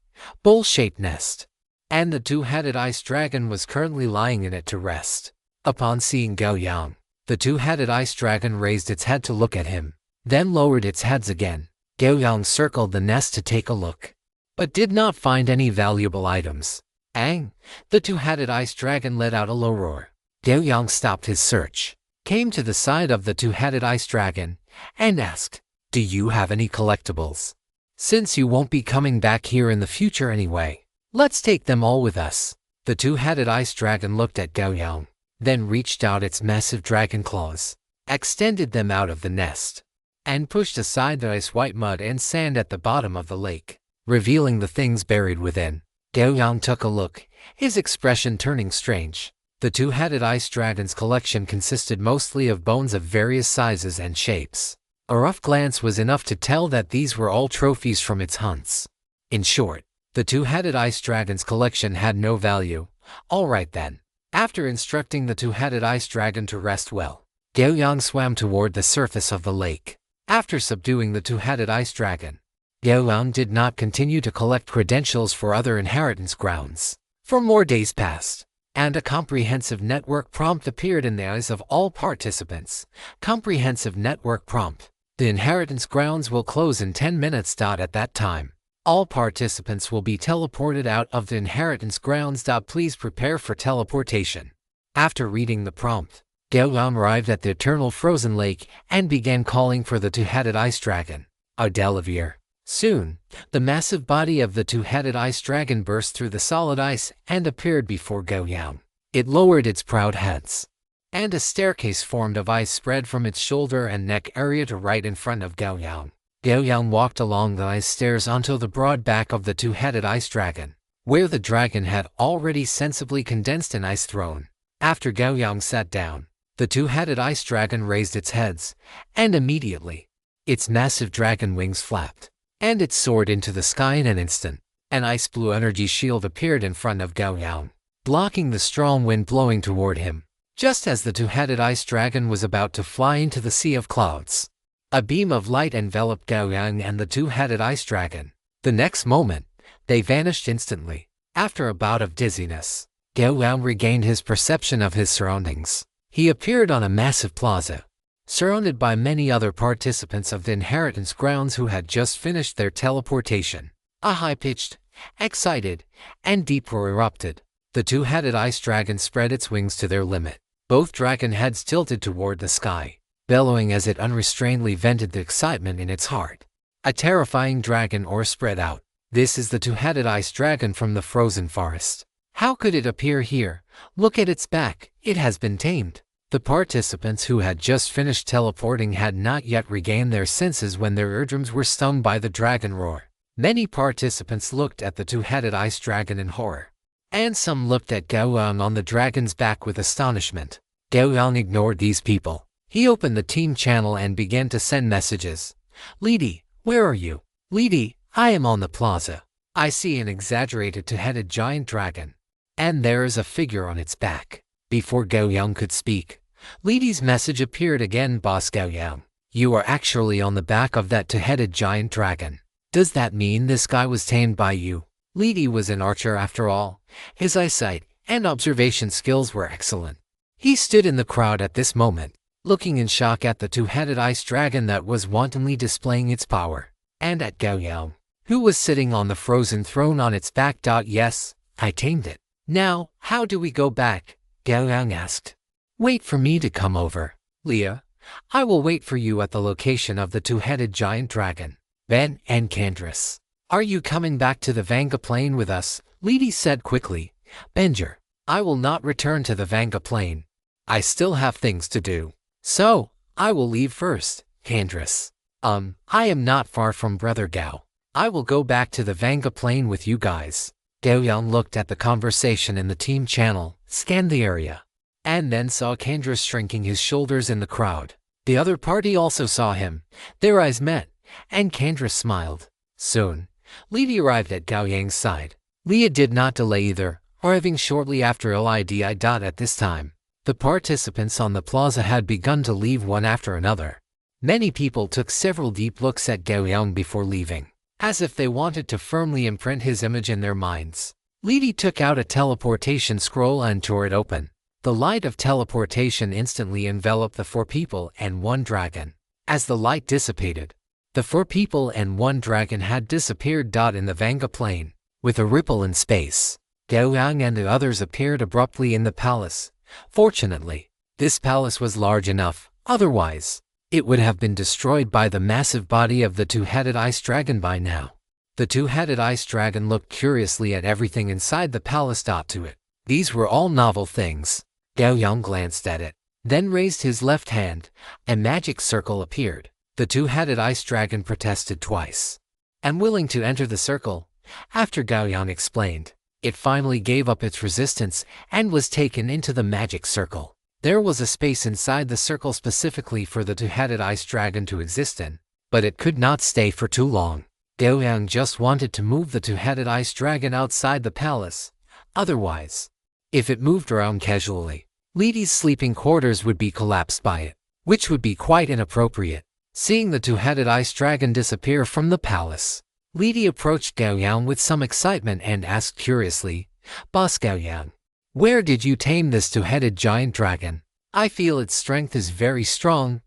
bowl-shaped nest, and the two-headed ice dragon was currently lying in it to rest. Upon seeing Gao Yang, the two-headed ice dragon raised its head to look at him, then lowered its heads again. Gao Yang circled the nest to take a look, but did not find any valuable items. Ang! The two-headed ice dragon let out a low roar. Gao Yang stopped his search, came to the side of the two-headed ice dragon, and asked, "Do you have any collectibles? Since you won't be coming back here in the future anyway, let's take them all with us." The two-headed ice dragon looked at Gao Yang, then reached out its massive dragon claws, extended them out of the nest, and pushed aside the ice-white mud and sand at the bottom of the lake, revealing the things buried within. Gao Yang took a look, his expression turning strange. The two-headed ice dragon's collection consisted mostly of bones of various sizes and shapes. A rough glance was enough to tell that these were all trophies from its hunts. In short, the two-headed ice dragon's collection had no value. All right then. After instructing the two-headed ice dragon to rest well, Gao Yang swam toward the surface of the lake. After subduing the two-headed ice dragon, Gao Yang did not continue to collect credentials for other inheritance grounds. For more days passed, and a comprehensive network prompt appeared in the eyes of all participants. Comprehensive network prompt. The inheritance grounds will close in 10 minutes. At that time, all participants will be teleported out of the inheritance grounds. Please prepare for teleportation. After reading the prompt, Gao Yang arrived at the eternal frozen lake and began calling for the two-headed ice dragon, Adelivir. Soon, the massive body of the two-headed ice dragon burst through the solid ice and appeared before Gao Yang. It lowered its proud heads, and a staircase formed of ice spread from its shoulder and neck area to right in front of Gao Yang. Gao Yang walked along the ice stairs onto the broad back of the two-headed ice dragon, where the dragon had already sensibly condensed an ice throne. After Gao Yang sat down, the two-headed ice dragon raised its heads, and immediately, its massive dragon wings flapped, and it soared into the sky in an instant. An ice-blue energy shield appeared in front of Gao Yang, blocking the strong wind blowing toward him. Just as the two-headed ice dragon was about to fly into the sea of clouds, a beam of light enveloped Gao Yang and the two-headed ice dragon. The next moment, they vanished instantly. After a bout of dizziness, Gao Yang regained his perception of his surroundings. He appeared on a massive plaza, surrounded by many other participants of the inheritance grounds who had just finished their teleportation. A high-pitched, excited, and deep roar erupted. The two-headed ice dragon spread its wings to their limit. Both dragon heads tilted toward the sky, bellowing as it unrestrainedly vented the excitement in its heart. A terrifying dragon roar spread out. This is the two-headed ice dragon from the frozen forest. How could it appear here? Look at its back, it has been tamed. The participants who had just finished teleporting had not yet regained their senses when their eardrums were stung by the dragon roar. Many participants looked at the two-headed ice dragon in horror, and some looked at Gao Yang on the dragon's back with astonishment. Gao Yang ignored these people. He opened the team channel and began to send messages. "Lidi, where are you? Lidi, I am on the plaza. I see an exaggerated two-headed giant dragon, and there is a figure on its back." Before Gao Yang could speak, Lidi's message appeared again. "Boss Gao Yang, you are actually on the back of that two-headed giant dragon. Does that mean this guy was tamed by you?" Lidi was an archer after all. His eyesight and observation skills were excellent. He stood in the crowd at this moment, looking in shock at the two-headed ice dragon that was wantonly displaying its power, and at Gao Yang, who was sitting on the frozen throne on its back. "Yes, I tamed it. Now, how do we go back?" Gao Yang asked. "Wait for me to come over, Leah. I will wait for you at the location of the two-headed giant dragon. Ben and Candace, are you coming back to the Vanga Plain with us?" Lidi said quickly. "Benjer, I will not return to the Vanga Plain. I still have things to do. So, I will leave first." Candace, I am not far from Brother Gao. I will go back to the Vanga Plain with you guys." Gao Yang looked at the conversation in the team channel, scanned the area, and then saw Candace shrinking his shoulders in the crowd. The other party also saw him. Their eyes met, and Candace smiled. Soon, Lidi arrived at Gao Yang's side. Leah did not delay either, arriving shortly after Lidi. At this time, the participants on the plaza had begun to leave one after another. Many people took several deep looks at Gao Yang before leaving, as if they wanted to firmly imprint his image in their minds. Lidi took out a teleportation scroll and tore it open. The light of teleportation instantly enveloped the 4 people and 1 dragon. As the light dissipated, the 4 people and 1 dragon had disappeared. In the Vanga Plain, with a ripple in space, Gao Yang and the others appeared abruptly in the palace. Fortunately, this palace was large enough, otherwise, it would have been destroyed by the massive body of the two-headed ice dragon by now. The two-headed ice dragon looked curiously at everything inside the palace. To it, these were all novel things. Gao Yang glanced at it, then raised his left hand. A magic circle appeared. The two-headed ice dragon protested twice, unwilling to enter the circle. After Gao Yang explained, it finally gave up its resistance and was taken into the magic circle. There was a space inside the circle specifically for the two-headed ice dragon to exist in, but it could not stay for too long. Gao Yang just wanted to move the two-headed ice dragon outside the palace. Otherwise, if it moved around casually, Lidi's sleeping quarters would be collapsed by it, which would be quite inappropriate. Seeing the two-headed ice dragon disappear from the palace, Lidi approached Gao Yang with some excitement and asked curiously, "Boss Gao Yang, where did you tame this two-headed giant dragon? I feel its strength is very strong."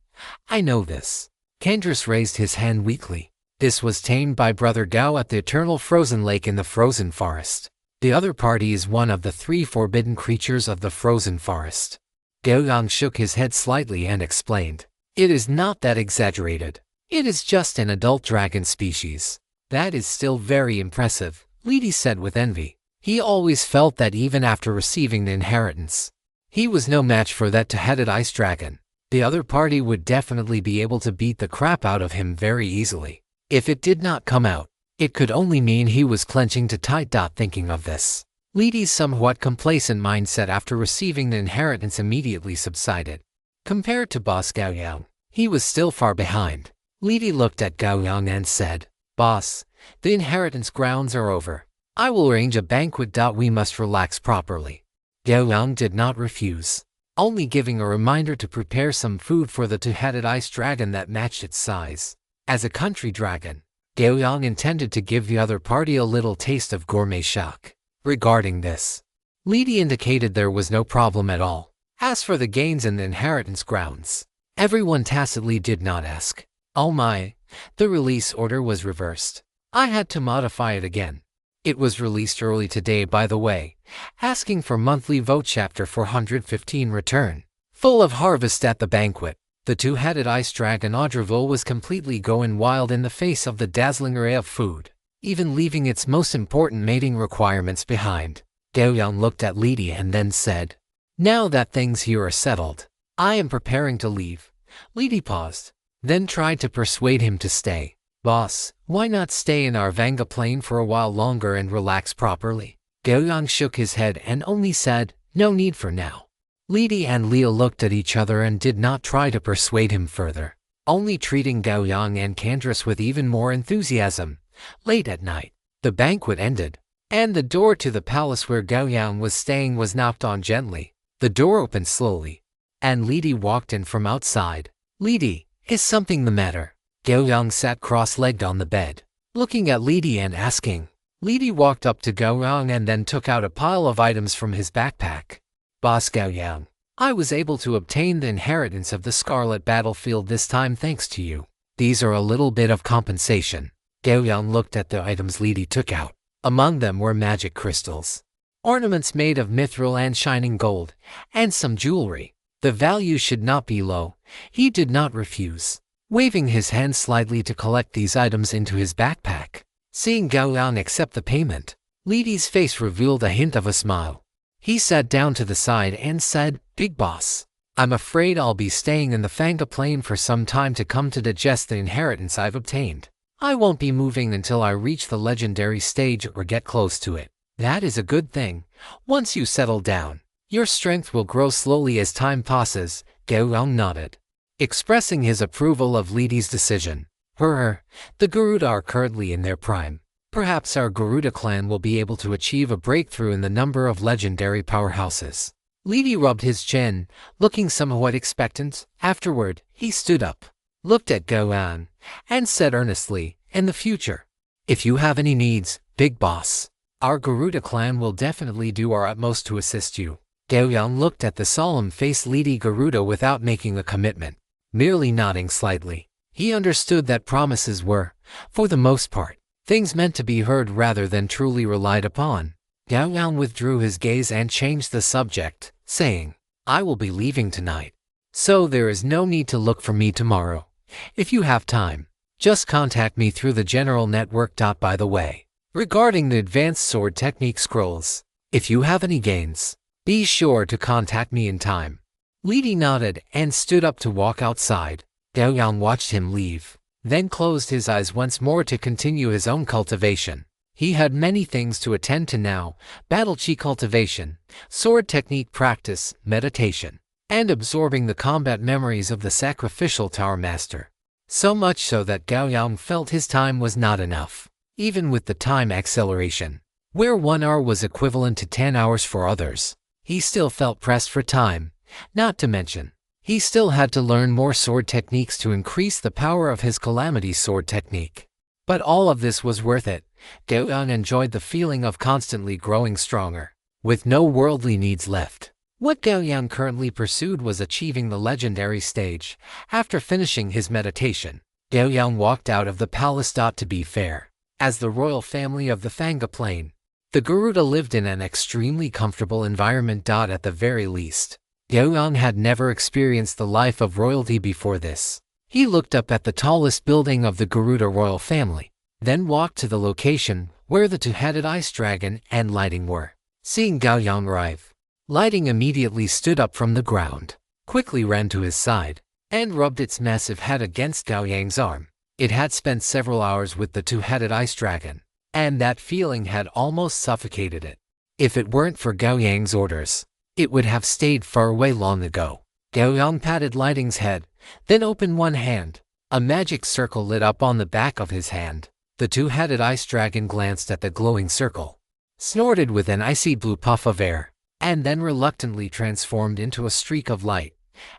"I know this." Candace raised his hand weakly. "This was tamed by Brother Gao at the eternal frozen lake in the frozen forest. The other party is one of the 3 forbidden creatures of the frozen forest." Gao Yang shook his head slightly and explained, "It is not that exaggerated. It is just an adult dragon species." "That is still very impressive," Lidi said with envy. He always felt that even after receiving the inheritance, he was no match for that two-headed ice dragon. The other party would definitely be able to beat the crap out of him very easily. If it did not come out, it could only mean he was clenching too tight. Thinking of this, Lidi's somewhat complacent mindset after receiving the inheritance immediately subsided. Compared to Boss Gao Yang, he was still far behind. Lidi looked at Gao Yang and said, "Boss, the inheritance grounds are over. I will arrange a banquet. We must relax properly." Gao Yang did not refuse, only giving a reminder to prepare some food for the two-headed ice dragon that matched its size. As a country dragon, Gao Yang intended to give the other party a little taste of gourmet shock. Regarding this, Lidi indicated there was no problem at all. As for the gains in the inheritance grounds, everyone tacitly did not ask. "Oh my, the release order was reversed. I had to modify it again." It was released early today, by the way, asking for monthly vote. Chapter 415 Return. Full of harvest at the banquet, the two-headed ice dragon Audreville was completely going wild in the face of the dazzling array of food, even leaving its most important mating requirements behind. Gao Yang looked at Lidi and then said, "Now that things here are settled, I am preparing to leave." Lidi paused, then tried to persuade him to stay. "Boss, why not stay in our Vanga plane for a while longer and relax properly?" Gao Yang shook his head and only said, "No need for now." Lidi and Leo looked at each other and did not try to persuade him further, only treating Gao Yang and Candrace with even more enthusiasm. Late at night, the banquet ended, and the door to the palace where Gao Yang was staying was knocked on gently. The door opened slowly, and Lidi walked in from outside. "Lidi, is something the matter?" Gao Yang sat cross-legged on the bed, looking at Lidi and asking. Lidi walked up to Gao Yang and then took out a pile of items from his backpack. "Boss Gao Yang, I was able to obtain the inheritance of the Scarlet Battlefield this time thanks to you. These are a little bit of compensation." Gao Yang looked at the items Lidi took out. Among them were magic crystals, ornaments made of mithril and shining gold, and some jewelry. The value should not be low. He did not refuse, waving his hand slightly to collect these items into his backpack. Seeing Gao Yang accept the payment, Lidi's face revealed a hint of a smile. He sat down to the side and said, "Big boss, I'm afraid I'll be staying in the Fanga plane for some time to come to digest the inheritance I've obtained. I won't be moving until I reach the legendary stage or get close to it." "That is a good thing. Once you settle down, your strength will grow slowly as time passes." Gao Yang nodded, expressing his approval of Lidi's decision. The Garuda are currently in their prime. Perhaps our Garuda clan will be able to achieve a breakthrough in the number of legendary powerhouses." Lidi rubbed his chin, looking somewhat expectant. Afterward, he stood up, looked at Gao Yang, and said earnestly, "In the future, if you have any needs, big boss, our Garuda clan will definitely do our utmost to assist you." Gao Yang looked at the solemn-faced Lidi Garuda without making a commitment, merely nodding slightly. He understood that promises were, for the most part, things meant to be heard rather than truly relied upon. Gao Yang withdrew his gaze and changed the subject, saying, "I will be leaving tonight, so there is no need to look for me tomorrow. If you have time, just contact me through the general network. By the way, regarding the advanced sword technique scrolls, if you have any gains, be sure to contact me in time." Lidi nodded and stood up to walk outside. Gao Yang watched him leave, then closed his eyes once more to continue his own cultivation. He had many things to attend to now: battle chi cultivation, sword technique practice, meditation, and absorbing the combat memories of the sacrificial tower master. So much so that Gao Yang felt his time was not enough. Even with the time acceleration, where 1 hour was equivalent to 10 hours for others, he still felt pressed for time. Not to mention, he still had to learn more sword techniques to increase the power of his calamity sword technique. But all of this was worth it. Gao Yang enjoyed the feeling of constantly growing stronger, with no worldly needs left. What Gao Yang currently pursued was achieving the legendary stage. After finishing his meditation, Gao Yang walked out of the palace. To be fair, as the royal family of the Fanga Plain, the Garuda lived in an extremely comfortable environment. At the very least, Gao Yang had never experienced the life of royalty before this. He looked up at the tallest building of the Garuda royal family, then walked to the location where the two-headed ice dragon and Lighting were. Seeing Gao Yang arrive, Lighting immediately stood up from the ground, quickly ran to his side, and rubbed its massive head against Gao Yang's arm. It had spent several hours with the two-headed ice dragon, and that feeling had almost suffocated it. If it weren't for Gao Yang's orders, it would have stayed far away long ago. Gao Yang patted Lighting's head, then opened one hand. A magic circle lit up on the back of his hand. The two-headed ice dragon glanced at the glowing circle, snorted with an icy blue puff of air, and then reluctantly transformed into a streak of light,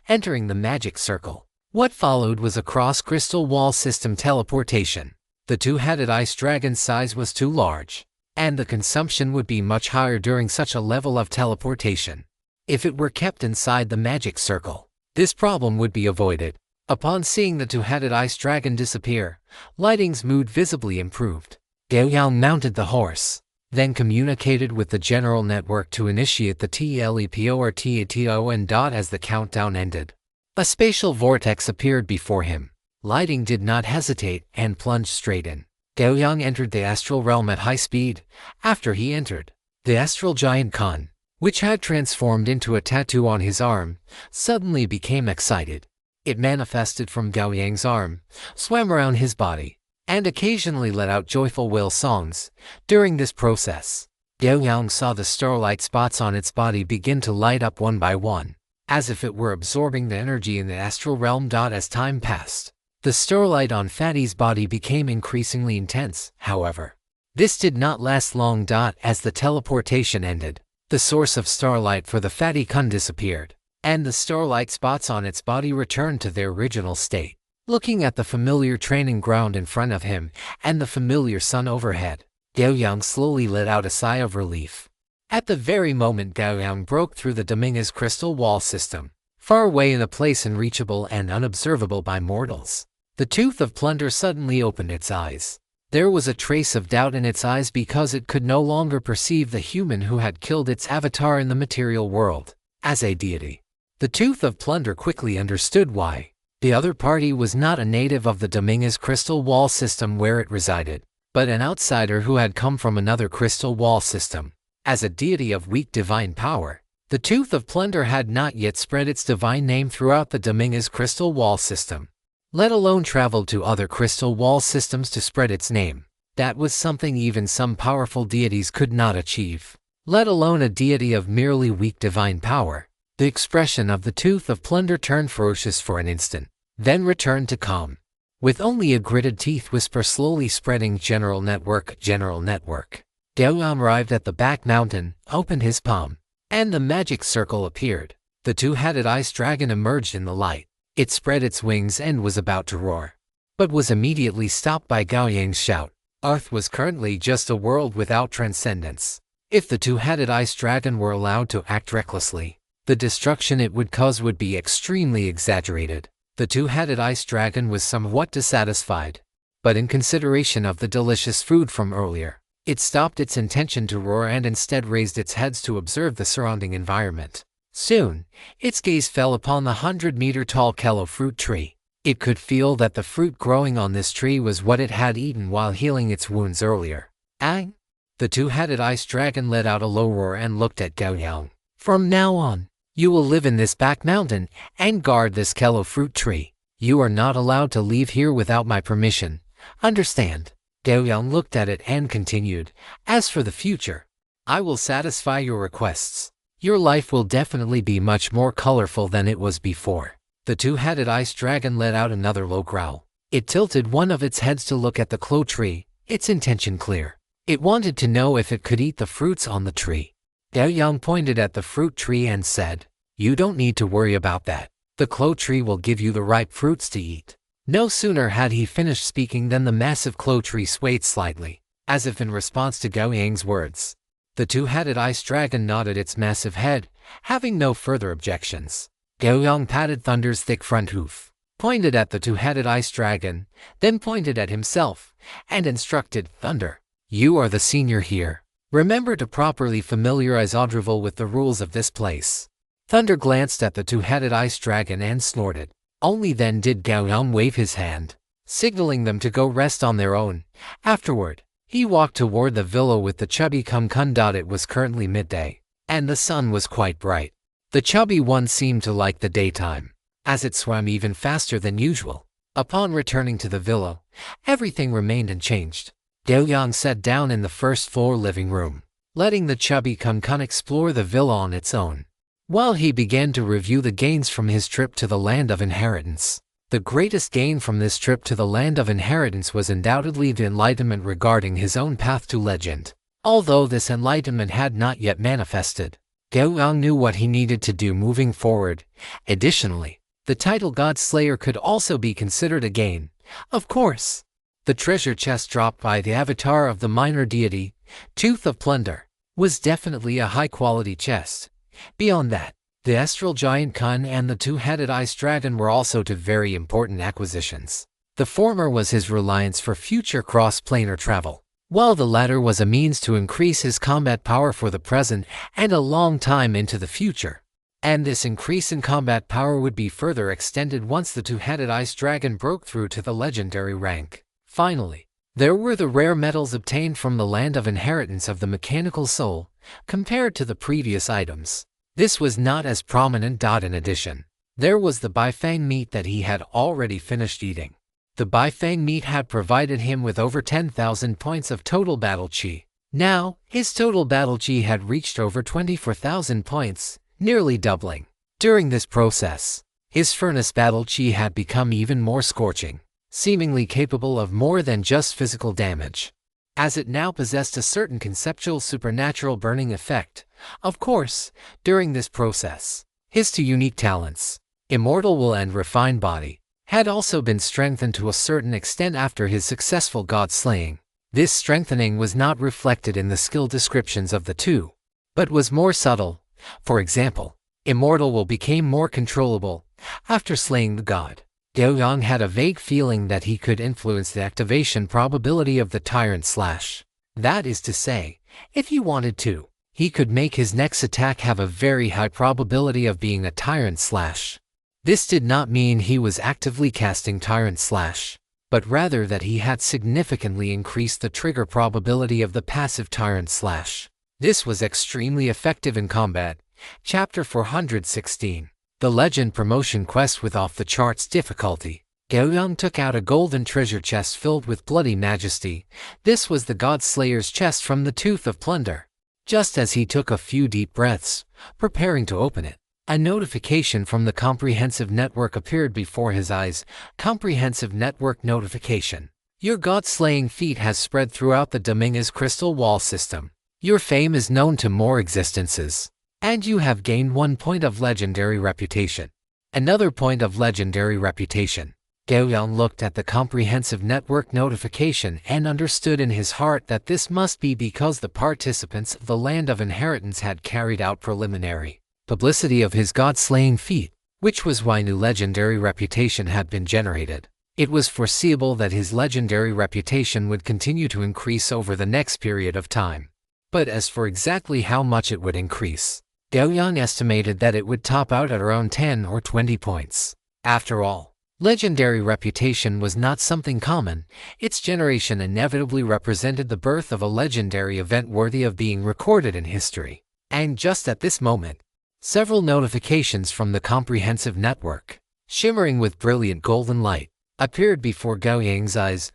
entering the magic circle. What followed was a cross-crystal wall system teleportation. The two-headed ice dragon's size was too large, and the consumption would be much higher during such a level of teleportation. If it were kept inside the magic circle, this problem would be avoided. Upon seeing the two-headed ice dragon disappear, Lighting's mood visibly improved. Gao Yang mounted the horse, then communicated with the general network to initiate the teleportation. As the countdown ended, a spatial vortex appeared before him. Lighting did not hesitate and plunged straight in. Gao Yang entered the astral realm at high speed. After he entered, the astral giant Khan, which had transformed into a tattoo on his arm, suddenly became excited. It manifested from Gao Yang's arm, swam around his body, and occasionally let out joyful wail songs. During this process, Gao Yang saw the starlight spots on its body begin to light up one by one, as if it were absorbing the energy in the astral realm. As time passed, the starlight on Fatty's body became increasingly intense. However, this did not last long. As the teleportation ended, the source of starlight for the Fatty Kun disappeared, and the starlight spots on its body returned to their original state. Looking at the familiar training ground in front of him and the familiar sun overhead, Gao Yang slowly let out a sigh of relief. At the very moment Gao Yang broke through the Dominguez crystal wall system, far away in a place unreachable and unobservable by mortals, the Tooth of Plunder suddenly opened its eyes. There was a trace of doubt in its eyes because it could no longer perceive the human who had killed its avatar in the material world as a deity. The Tooth of Plunder quickly understood why. The other party was not a native of the Dominguez crystal wall system where it resided, but an outsider who had come from another crystal wall system. As a deity of weak divine power, the Tooth of Plunder had not yet spread its divine name throughout the Dominguez crystal wall system, let alone traveled to other crystal wall systems to spread its name. That was something even some powerful deities could not achieve, let alone a deity of merely weak divine power. The expression of the Tooth of Plunder turned ferocious for an instant, then returned to calm. With only a gritted teeth whisper slowly spreading, General Network. General Network. Gao Yang arrived at the back mountain, opened his palm, and the magic circle appeared. The two-headed ice dragon emerged in the light. It spread its wings and was about to roar, but was immediately stopped by Gao Yang's shout. Earth was currently just a world without transcendence. If the two-headed ice dragon were allowed to act recklessly, the destruction it would cause would be extremely exaggerated. The two-headed ice dragon was somewhat dissatisfied, but in consideration of the delicious food from earlier, it stopped its intention to roar and instead raised its heads to observe the surrounding environment. Soon, its gaze fell upon the 100-meter-tall kello fruit tree. It could feel that the fruit growing on this tree was what it had eaten while healing its wounds earlier. Ang! The two-headed ice dragon let out a low roar and looked at Gao Yang. From now on, you will live in this back mountain and guard this kello fruit tree. You are not allowed to leave here without my permission. Understand? Gao Yang looked at it and continued, as for the future, I will satisfy your requests. Your life will definitely be much more colorful than it was before. The two-headed ice dragon let out another low growl. It tilted one of its heads to look at the clo tree, its intention clear. It wanted to know if it could eat the fruits on the tree. Gao Yang pointed at the fruit tree and said, you don't need to worry about that. The clo tree will give you the ripe fruits to eat. No sooner had he finished speaking than the massive clo tree swayed slightly, as if in response to Gao Yang's words. The two-headed ice dragon nodded its massive head, having no further objections. Gao Yang patted Thunder's thick front hoof, pointed at the two-headed ice dragon, then pointed at himself, and instructed, Thunder, you are the senior here. Remember to properly familiarize Audrival with the rules of this place. Thunder glanced at the two-headed ice dragon and snorted. Only then did Gao Yang wave his hand, signaling them to go rest on their own. Afterward, he walked toward the villa with the chubby Kun. It was currently midday, and the sun was quite bright. The chubby one seemed to like the daytime, as it swam even faster than usual. Upon returning to the villa, everything remained unchanged. Gao Yang sat down in the first-floor living room, letting the chubby Kun explore the villa on its own, while he began to review the gains from his trip to the Land of Inheritance. The greatest gain from this trip to the Land of Inheritance was undoubtedly the enlightenment regarding his own path to legend. Although this enlightenment had not yet manifested, Gao Yang knew what he needed to do moving forward. Additionally, the title God Slayer could also be considered a gain. Of course, the treasure chest dropped by the avatar of the minor deity, Tooth of Plunder, was definitely a high-quality chest. Beyond that, the astral giant Kun and the two-headed ice dragon were also two very important acquisitions. The former was his reliance for future cross-planar travel, while the latter was a means to increase his combat power for the present and a long time into the future. And this increase in combat power would be further extended once the two-headed ice dragon broke through to the legendary rank. Finally, there were the rare metals obtained from the land of inheritance of the mechanical soul, compared to the previous items. This was not as prominent. In addition, there was the Bifang meat that he had already finished eating. The Bifang meat had provided him with over 10,000 points of total battle chi. Now, his total battle chi had reached over 24,000 points, nearly doubling. During this process, his furnace battle chi had become even more scorching, seemingly capable of more than just physical damage, as it now possessed a certain conceptual supernatural burning effect. Of course, during this process, his two unique talents, Immortal Will and Refined Body, had also been strengthened to a certain extent after his successful god slaying. This strengthening was not reflected in the skill descriptions of the two, but was more subtle. For example, Immortal Will became more controllable after slaying the god. Gao Yang had a vague feeling that he could influence the activation probability of the Tyrant Slash. That is to say, if he wanted to, he could make his next attack have a very high probability of being a Tyrant Slash. This did not mean he was actively casting Tyrant Slash, but rather that he had significantly increased the trigger probability of the passive Tyrant Slash. This was extremely effective in combat. Chapter 416. The Legend Promotion Quest with off-the-charts difficulty. Gao Yang took out a golden treasure chest filled with bloody majesty. This was the God Slayer's chest from the Tooth of Plunder. Just as he took a few deep breaths, preparing to open it, a notification from the Comprehensive Network appeared before his eyes. Comprehensive Network notification. Your god-slaying feat has spread throughout the Dominguez Crystal Wall system. Your fame is known to more existences, and you have gained 1 point of legendary reputation. Another point of legendary reputation. Gao Yang looked at the Comprehensive Network notification and understood in his heart that this must be because the participants of the Land of Inheritance had carried out preliminary publicity of his god-slaying feat, which was why new legendary reputation had been generated. It was foreseeable that his legendary reputation would continue to increase over the next period of time. But as for exactly how much it would increase, Gao Yang estimated that it would top out at around 10 or 20 points. After all, legendary reputation was not something common. Its generation inevitably represented the birth of a legendary event worthy of being recorded in history. And just at this moment, several notifications from the Comprehensive Network, shimmering with brilliant golden light, appeared before Gao Yang's eyes.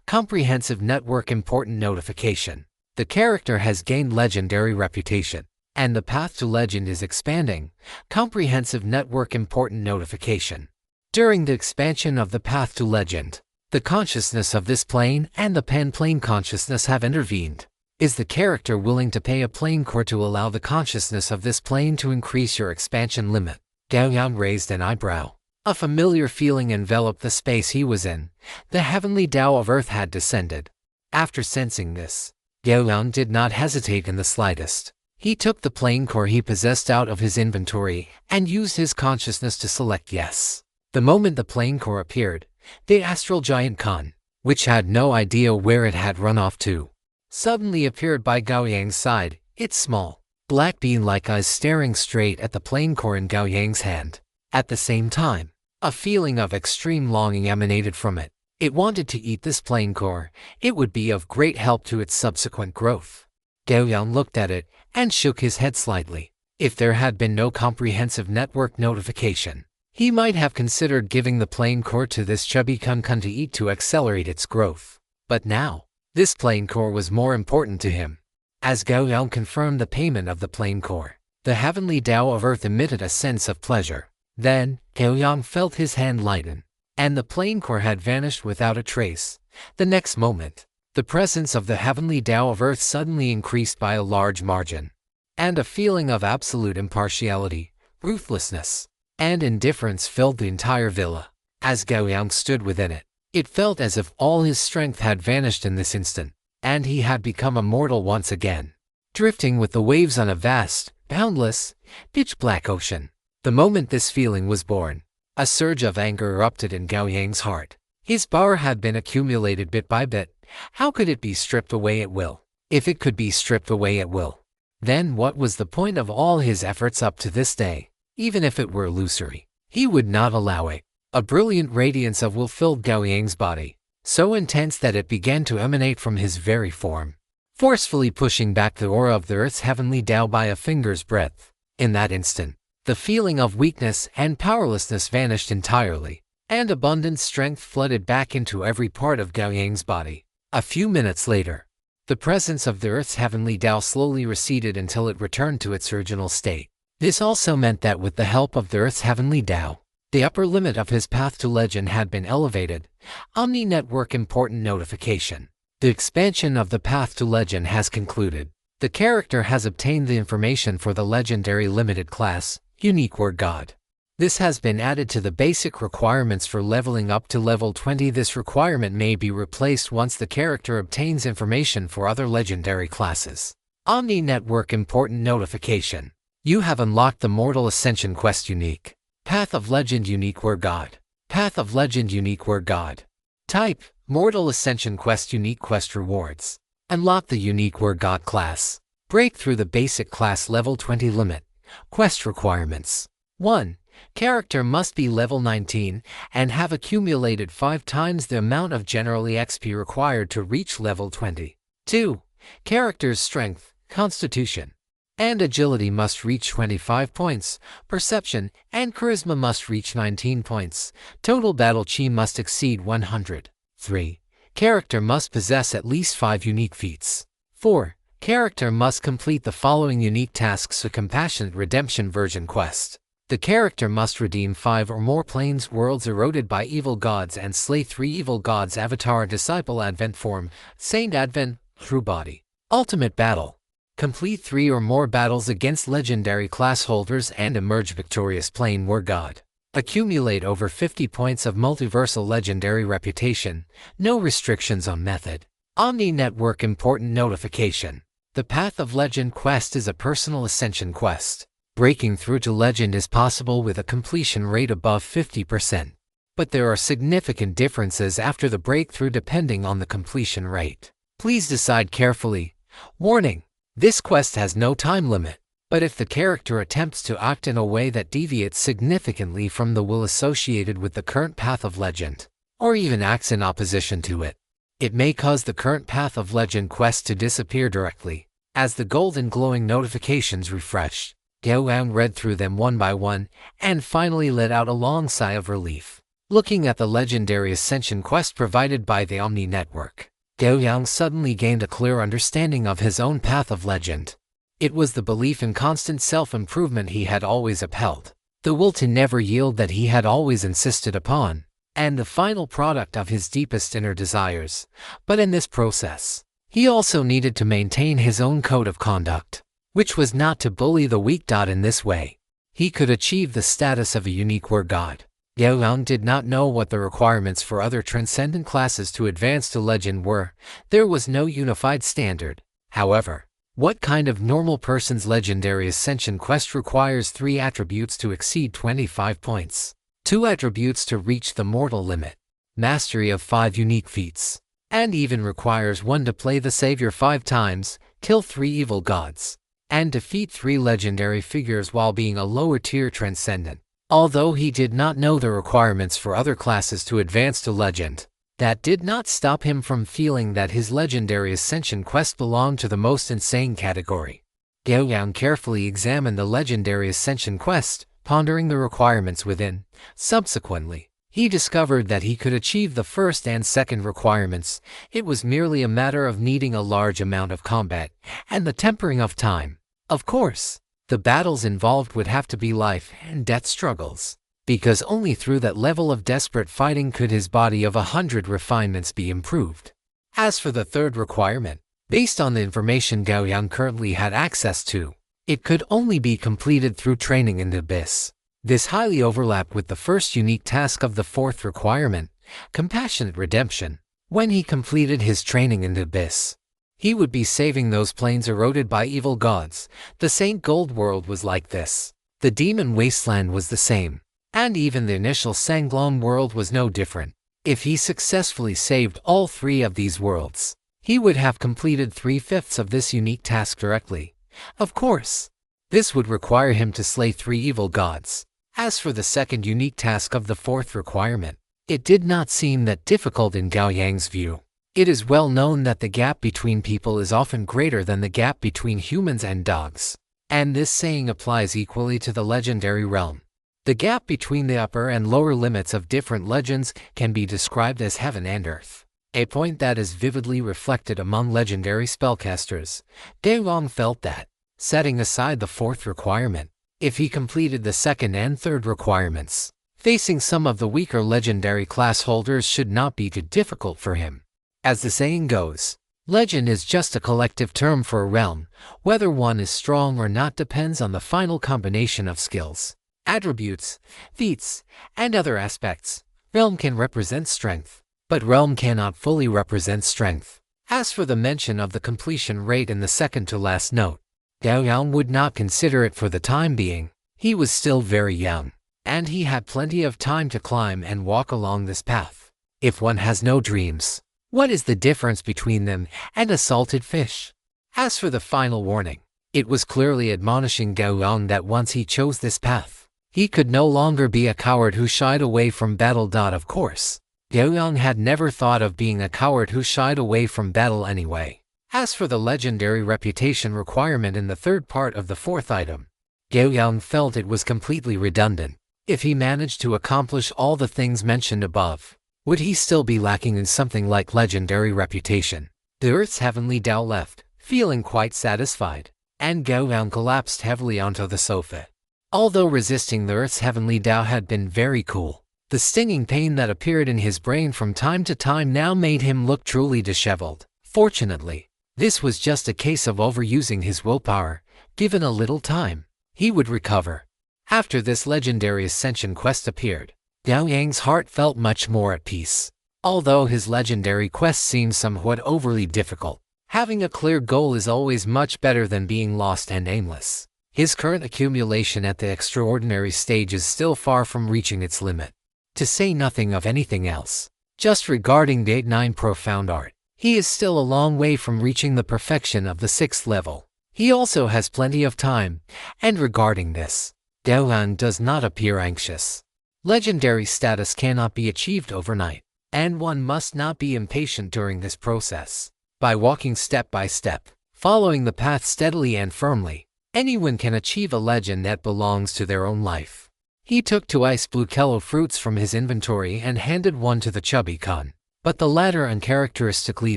Comprehensive Network important notification. The character has gained legendary reputation, and the path to legend is expanding. Comprehensive Network important notification. During the expansion of the path to legend, the consciousness of this plane and the pen plane consciousness have intervened. Is the character willing to pay a plane core to allow the consciousness of this plane to increase your expansion limit? Gao Yang raised an eyebrow. A familiar feeling enveloped the space he was in. The heavenly Tao of Earth had descended. After sensing this, Gao Yang did not hesitate in the slightest. He took the plane core he possessed out of his inventory and used his consciousness to select yes. The moment the plane core appeared, the astral giant Khan, which had no idea where it had run off to, suddenly appeared by Gao Yang's side, its small, black bean-like eyes staring straight at the plane core in Gao Yang's hand. At the same time, a feeling of extreme longing emanated from it. It wanted to eat this plane core. It would be of great help to its subsequent growth. Gao Yang looked at it and shook his head slightly. If there had been no Comprehensive Network notification, he might have considered giving the plane core to this chubby kun to eat to accelerate its growth. But now, this plane core was more important to him. As Gao Yang confirmed the payment of the plane core, the heavenly Tao of Earth emitted a sense of pleasure. Then, Gao Yang felt his hand lighten, and the plane core had vanished without a trace. The next moment, the presence of the heavenly Tao of Earth suddenly increased by a large margin, and a feeling of absolute impartiality, ruthlessness, and indifference filled the entire villa. As Gao Yang stood within it, it felt as if all his strength had vanished in this instant, and he had become a mortal once again, drifting with the waves on a vast, boundless, pitch-black ocean. The moment this feeling was born, a surge of anger erupted in Gao Yang's heart. His power had been accumulated bit by bit, how could it be stripped away at will? If it could be stripped away at will, then what was the point of all his efforts up to this day? Even if it were illusory, he would not allow it. A brilliant radiance of will filled Gao Yang's body, so intense that it began to emanate from his very form, forcefully pushing back the aura of the Earth's heavenly Tao by a finger's breadth. In that instant, the feeling of weakness and powerlessness vanished entirely, and abundant strength flooded back into every part of Gao Yang's body. A few minutes later, the presence of the Earth's heavenly Tao slowly receded until it returned to its original state. This also meant that with the help of the Earth's heavenly Tao, the upper limit of his path to legend had been elevated. Omni Network important notification. The expansion of the path to legend has concluded. The character has obtained the information for the legendary limited class, unique word God. This has been added to the basic requirements for leveling up to level 20. This requirement may be replaced once the character obtains information for other legendary classes. Omni Network important notification. You have unlocked the Mortal Ascension Quest unique. Path of Legend unique word God. Path of Legend unique word God. Type, Mortal Ascension Quest unique quest rewards. Unlock the unique word God class. Break through the basic class level 20 limit. Quest requirements. 1. Character must be level 19 and have accumulated 5 times the amount of generally XP required to reach level 20. 2. Character's strength, constitution, and agility must reach 25 points. Perception and charisma must reach 19 points. Total battle chi must exceed 100. 3. Character must possess at least 5 unique feats. 4. Character must complete the following unique tasks: a Compassionate Redemption Version Quest. The character must redeem 5 or more planes worlds eroded by evil gods and slay 3 evil gods. Avatar Disciple Advent Form, Saint Advent, True Body. Ultimate Battle. Complete 3 or more battles against legendary class holders and emerge victorious. Plane War God. Accumulate over 50 points of multiversal legendary reputation. No restrictions on method. Omni Network important notification. The Path of Legend quest is a personal ascension quest. Breaking through to legend is possible with a completion rate above 50%. But there are significant differences after the breakthrough depending on the completion rate. Please decide carefully. Warning: this quest has no time limit, but if the character attempts to act in a way that deviates significantly from the will associated with the current path of legend, or even acts in opposition to it, it may cause the current path of legend quest to disappear directly. As the golden glowing notifications refreshed, Gao Yang read through them one by one, and finally let out a long sigh of relief. Looking at the legendary ascension quest provided by the Omni Network, Gao Yang suddenly gained a clear understanding of his own path of legend. It was the belief in constant self-improvement he had always upheld, the will to never yield that he had always insisted upon, and the final product of his deepest inner desires. But in this process, he also needed to maintain his own code of conduct, which was not to bully the weak. In this way, he could achieve the status of a unique word God. Gao Yang did not know what the requirements for other transcendent classes to advance to legend were. There was no unified standard. However, what kind of normal person's legendary ascension quest requires 3 attributes to exceed 25 points, 2 attributes to reach the mortal limit, mastery of 5 unique feats, and even requires 1 to play the savior 5 times, kill 3 evil gods, and defeat 3 legendary figures while being a lower tier transcendent. Although he did not know the requirements for other classes to advance to legend, that did not stop him from feeling that his legendary ascension quest belonged to the most insane category. Gao Yang carefully examined the legendary ascension quest, pondering the requirements within. Subsequently, he discovered that he could achieve the first and second requirements. It was merely a matter of needing a large amount of combat and the tempering of time. Of course, the battles involved would have to be life and death struggles, because only through that level of desperate fighting could his body of 100 refinements be improved. As for the third requirement, based on the information Gao Yang currently had access to, it could only be completed through training in the abyss. This highly overlapped with the first unique task of the fourth requirement, Compassionate Redemption. When he completed his training in the abyss, he would be saving those planes eroded by evil gods. The Saint Gold world was like this. The Demon Wasteland was the same. And even the initial Sanglong world was no different. If he successfully saved all 3 of these worlds, he would have completed 3/5 of this unique task directly. Of course, this would require him to slay 3 evil gods. As for the second unique task of the 4th requirement, it did not seem that difficult in Gao Yang's view. It is well known that the gap between people is often greater than the gap between humans and dogs. And this saying applies equally to the legendary realm. The gap between the upper and lower limits of different legends can be described as heaven and earth, a point that is vividly reflected among legendary spellcasters. Gao Yang felt that, setting aside the 4th requirement, if he completed the 2nd and 3rd requirements, facing some of the weaker legendary class holders should not be too difficult for him. As the saying goes, legend is just a collective term for a realm. Whether one is strong or not depends on the final combination of skills, attributes, feats, and other aspects. Realm can represent strength, but realm cannot fully represent strength. As for the mention of the completion rate in the second to last note, Gao Yang would not consider it for the time being. He was still very young, and he had plenty of time to climb and walk along this path. If one has no dreams, what is the difference between them and a salted fish? As for the final warning, it was clearly admonishing Gao Yang that once he chose this path, he could no longer be a coward who shied away from battle. Of course, Gao Yang had never thought of being a coward who shied away from battle anyway. As for the legendary reputation requirement in the 3rd part of the 4th item, Gao Yang felt it was completely redundant. If he managed to accomplish all the things mentioned above, would he still be lacking in something like legendary reputation? The Earth's heavenly Tao left, feeling quite satisfied, and Gao Yang collapsed heavily onto the sofa. Although resisting the Earth's heavenly Tao had been very cool, the stinging pain that appeared in his brain from time to time now made him look truly disheveled. Fortunately, this was just a case of overusing his willpower. Given a little time, he would recover. After this legendary ascension quest appeared, Gao Yang's heart felt much more at peace. Although his legendary quest seemed somewhat overly difficult, having a clear goal is always much better than being lost and aimless. His current accumulation at the extraordinary stage is still far from reaching its limit. To say nothing of anything else, just regarding the 8-9 profound art, he is still a long way from reaching the perfection of the 6th level. He also has plenty of time, and regarding this, Gao Yang does not appear anxious. Legendary status cannot be achieved overnight, and one must not be impatient during this process. By walking step by step, following the path steadily and firmly, anyone can achieve a legend that belongs to their own life. He took 2 ice blue kello fruits from his inventory and handed one to the chubby con, but the latter uncharacteristically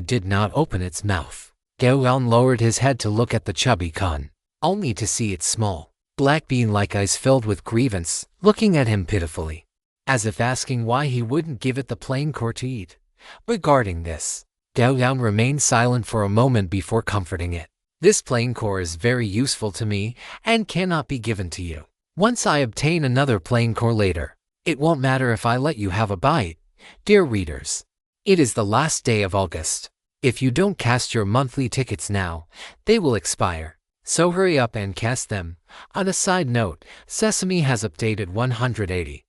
did not open its mouth. Gao Yang lowered his head to look at the chubby con, only to see its small, black bean-like eyes filled with grievance, looking at him pitifully, as if asking why he wouldn't give it the plain core to eat. Regarding this, Gao Yang remained silent for a moment before comforting it. This plain core is very useful to me and cannot be given to you. Once I obtain another plain core later, it won't matter if I let you have a bite. Dear readers, it is the last day of August. If you don't cast your monthly tickets now, they will expire. So hurry up and cast them. On a side note, Sesame has updated 180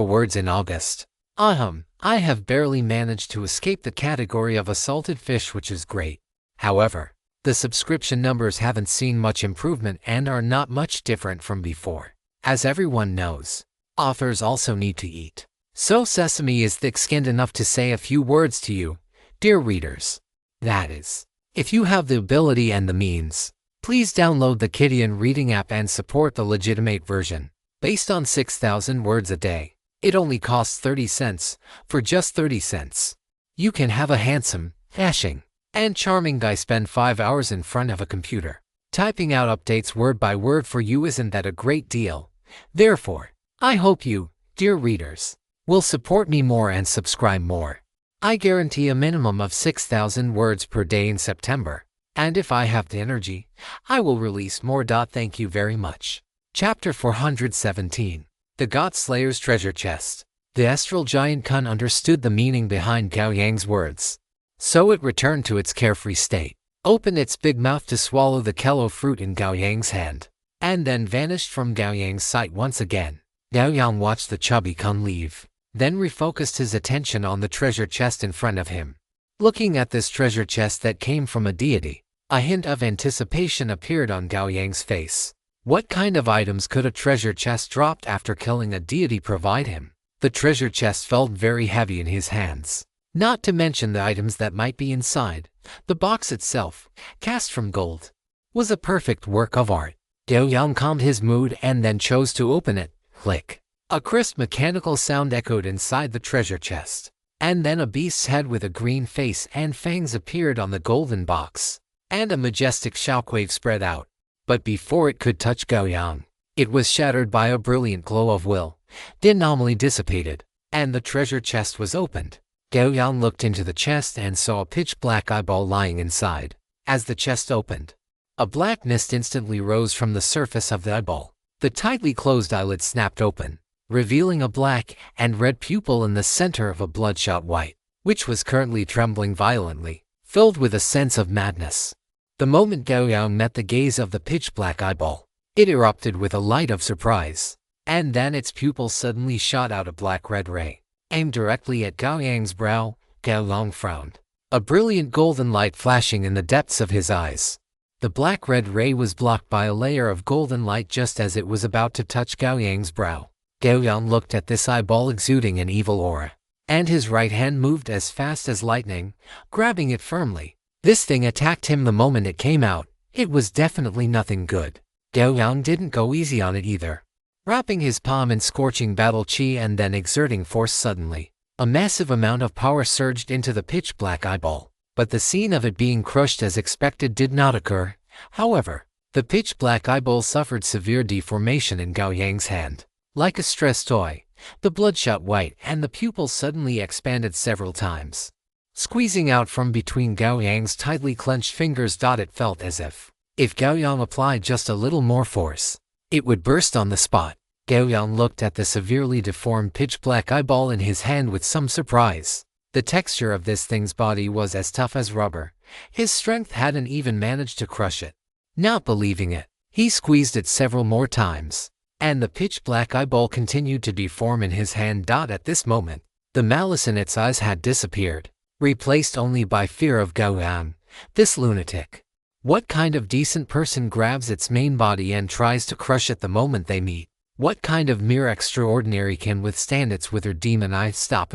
words in August. I have barely managed to escape the category of a salted fish, which is great. However, the subscription numbers haven't seen much improvement and are not much different from before. As everyone knows, authors also need to eat. So Sesame is thick-skinned enough to say a few words to you, dear readers. That is, if you have the ability and the means, please download the Kidian reading app and support the legitimate version. Based on 6,000 words a day, it only costs 30 cents. For just 30 cents, you can have a handsome, dashing, and charming guy spend 5 hours in front of a computer. Typing out updates word by word for you isn't that a great deal? Therefore, I hope you, dear readers, will support me more and subscribe more. I guarantee a minimum of 6,000 words per day in September, and if I have the energy, I will release more. Thank you very much. Chapter 417. The God Slayer's Treasure Chest. The astral giant Kun understood the meaning behind Gao Yang's words. So it returned to its carefree state, opened its big mouth to swallow the kello fruit in Gao Yang's hand, and then vanished from Gao Yang's sight once again. Gao Yang watched the chubby Kun leave. then refocused his attention on the treasure chest in front of him. Looking at this treasure chest that came from a deity, a hint of anticipation appeared on Gao Yang's face. What kind of items could a treasure chest dropped after killing a deity provide him? The treasure chest felt very heavy in his hands. Not to mention the items that might be inside. The box itself, cast from gold, was a perfect work of art. Gao Yang calmed his mood and then chose to open it. Click. A crisp mechanical sound echoed inside the treasure chest. And then a beast's head with a green face and fangs appeared on the golden box. And a majestic shockwave spread out. But before it could touch Gao Yang, it was shattered by a brilliant glow of will. The anomaly dissipated, and the treasure chest was opened. Gao Yang looked into the chest and saw a pitch-black eyeball lying inside. As the chest opened, a black mist instantly rose from the surface of the eyeball. The tightly closed eyelid snapped open, revealing a black and red pupil in the center of a bloodshot white, which was currently trembling violently, filled with a sense of madness. The moment Gao Yang met the gaze of the pitch-black eyeball, it erupted with a light of surprise, and then its pupil suddenly shot out a black-red ray, aimed directly at Gao Yang's brow. Gao Yang frowned, a brilliant golden light flashing in the depths of his eyes. The black-red ray was blocked by a layer of golden light just as it was about to touch Gao Yang's brow. Gao Yang looked at this eyeball exuding an evil aura, and his right hand moved as fast as lightning, grabbing it firmly. This thing attacked him the moment it came out. It was definitely nothing good. Gao Yang didn't go easy on it either. Wrapping his palm in scorching battle chi and then exerting force suddenly, a massive amount of power surged into the pitch-black eyeball. But the scene of it being crushed as expected did not occur. However, the pitch-black eyeball suffered severe deformation in Gao Yang's hand. Like a stressed toy, the bloodshot white and the pupil suddenly expanded several times, squeezing out from between Gao Yang's tightly clenched fingers. It felt as if Gao Yang applied just a little more force, it would burst on the spot. Gao Yang looked at the severely deformed pitch-black eyeball in his hand with some surprise. The texture of this thing's body was as tough as rubber. His strength hadn't even managed to crush it. Not believing it, he squeezed it several more times, and the pitch-black eyeball continued to deform in his hand. At this moment, the malice in its eyes had disappeared, replaced only by fear of Gao Yang, this lunatic. What kind of decent person grabs its main body and tries to crush it the moment they meet? What kind of mere extraordinary can withstand its withered demon eye? Stop.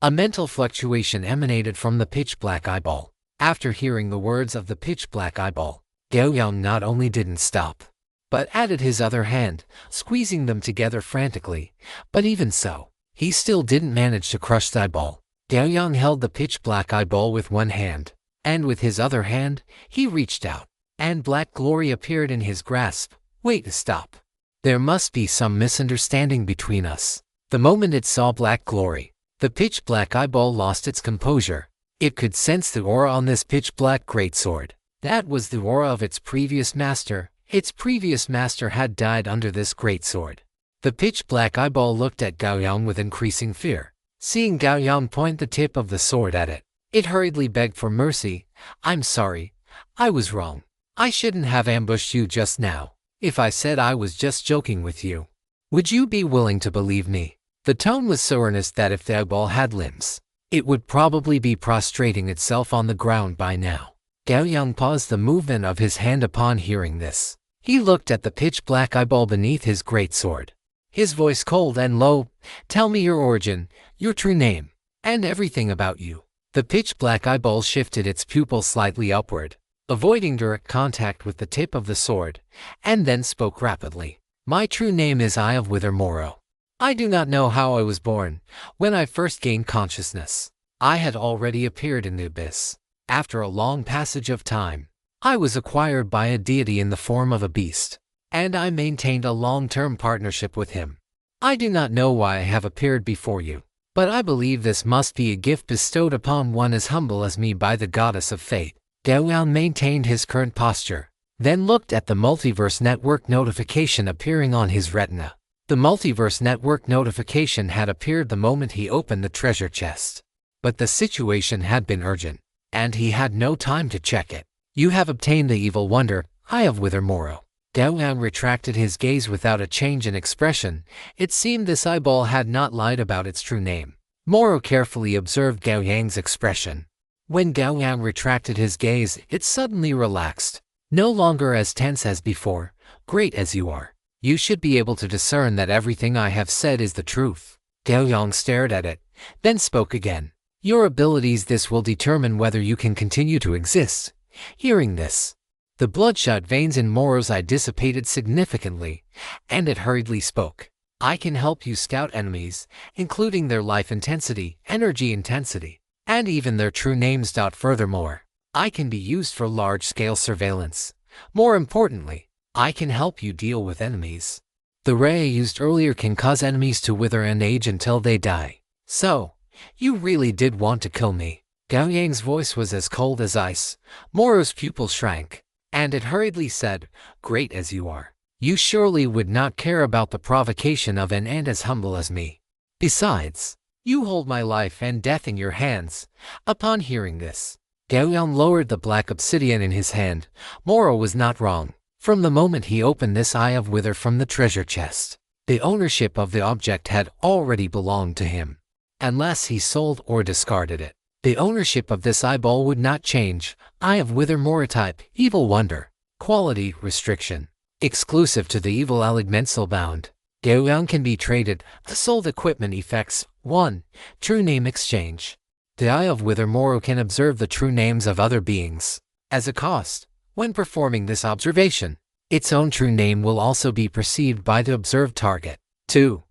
A mental fluctuation emanated from the pitch-black eyeball. After hearing the words of the pitch-black eyeball, Gao Yang not only didn't stop, but added his other hand, squeezing them together frantically. But even so, he still didn't manage to crush the eyeball. Gao Yang held the pitch-black eyeball with one hand, and with his other hand, he reached out, and black glory appeared in his grasp. Wait, stop. There must be some misunderstanding between us. The moment it saw black glory, the pitch-black eyeball lost its composure. It could sense the aura on this pitch-black greatsword. That was the aura of its previous master. Its previous master had died under this greatsword. The pitch-black eyeball looked at Gao Yang with increasing fear. Seeing Gao Yang point the tip of the sword at it, it hurriedly begged for mercy. I'm sorry. I was wrong. I shouldn't have ambushed you just now. If I said I was just joking with you, would you be willing to believe me? The tone was so earnest that if the eyeball had limbs, it would probably be prostrating itself on the ground by now. Gao Yang paused the movement of his hand upon hearing this. He looked at the pitch-black eyeball beneath his greatsword. His voice cold and low. Tell me your origin, your true name, and everything about you. The pitch-black eyeball shifted its pupil slightly upward, avoiding direct contact with the tip of the sword, and then spoke rapidly. My true name is Eye of Withermorrow. I do not know how I was born. When I first gained consciousness, I had already appeared in the abyss. After a long passage of time, I was acquired by a deity in the form of a beast, and I maintained a long-term partnership with him. I do not know why I have appeared before you, but I believe this must be a gift bestowed upon one as humble as me by the goddess of fate. Gao Yang maintained his current posture, then looked at the Multiverse Network notification appearing on his retina. The Multiverse Network notification had appeared the moment he opened the treasure chest. But the situation had been urgent, and he had no time to check it. You have obtained the evil wonder, Eye of Withermorrow. Gao Yang retracted his gaze without a change in expression. It seemed this eyeball had not lied about its true name. Moro carefully observed Gao Yang's expression. When Gao Yang retracted his gaze, it suddenly relaxed. No longer as tense as before. Great as you are, you should be able to discern that everything I have said is the truth. Gao Yang stared at it, then spoke again. Your abilities, this will determine whether you can continue to exist. Hearing this, the bloodshot veins in Moro's eye dissipated significantly, and it hurriedly spoke. I can help you scout enemies, including their life intensity, energy intensity, and even their true names. Furthermore, I can be used for large-scale surveillance. More importantly, I can help you deal with enemies. The ray I used earlier can cause enemies to wither and age until they die. So, you really did want to kill me. Gao Yang's voice was as cold as ice. Moro's pupils shrank, and it hurriedly said, Great as you are, you surely would not care about the provocation of an ant as humble as me. Besides, you hold my life and death in your hands. Upon hearing this, Gao Yang lowered the black obsidian in his hand. Moro was not wrong. From the moment he opened this eye of wither from the treasure chest, the ownership of the object had already belonged to him. Unless he sold or discarded it, the ownership of this eyeball would not change. Eye of Wither Moro type, Evil Wonder. Quality, restriction. Exclusive to the evil elemental bound. Gao Yang can be traded. Sold equipment effects. 1. True name exchange. The Eye of Wither Moro can observe the true names of other beings. As a cost, when performing this observation, its own true name will also be perceived by the observed target. 2.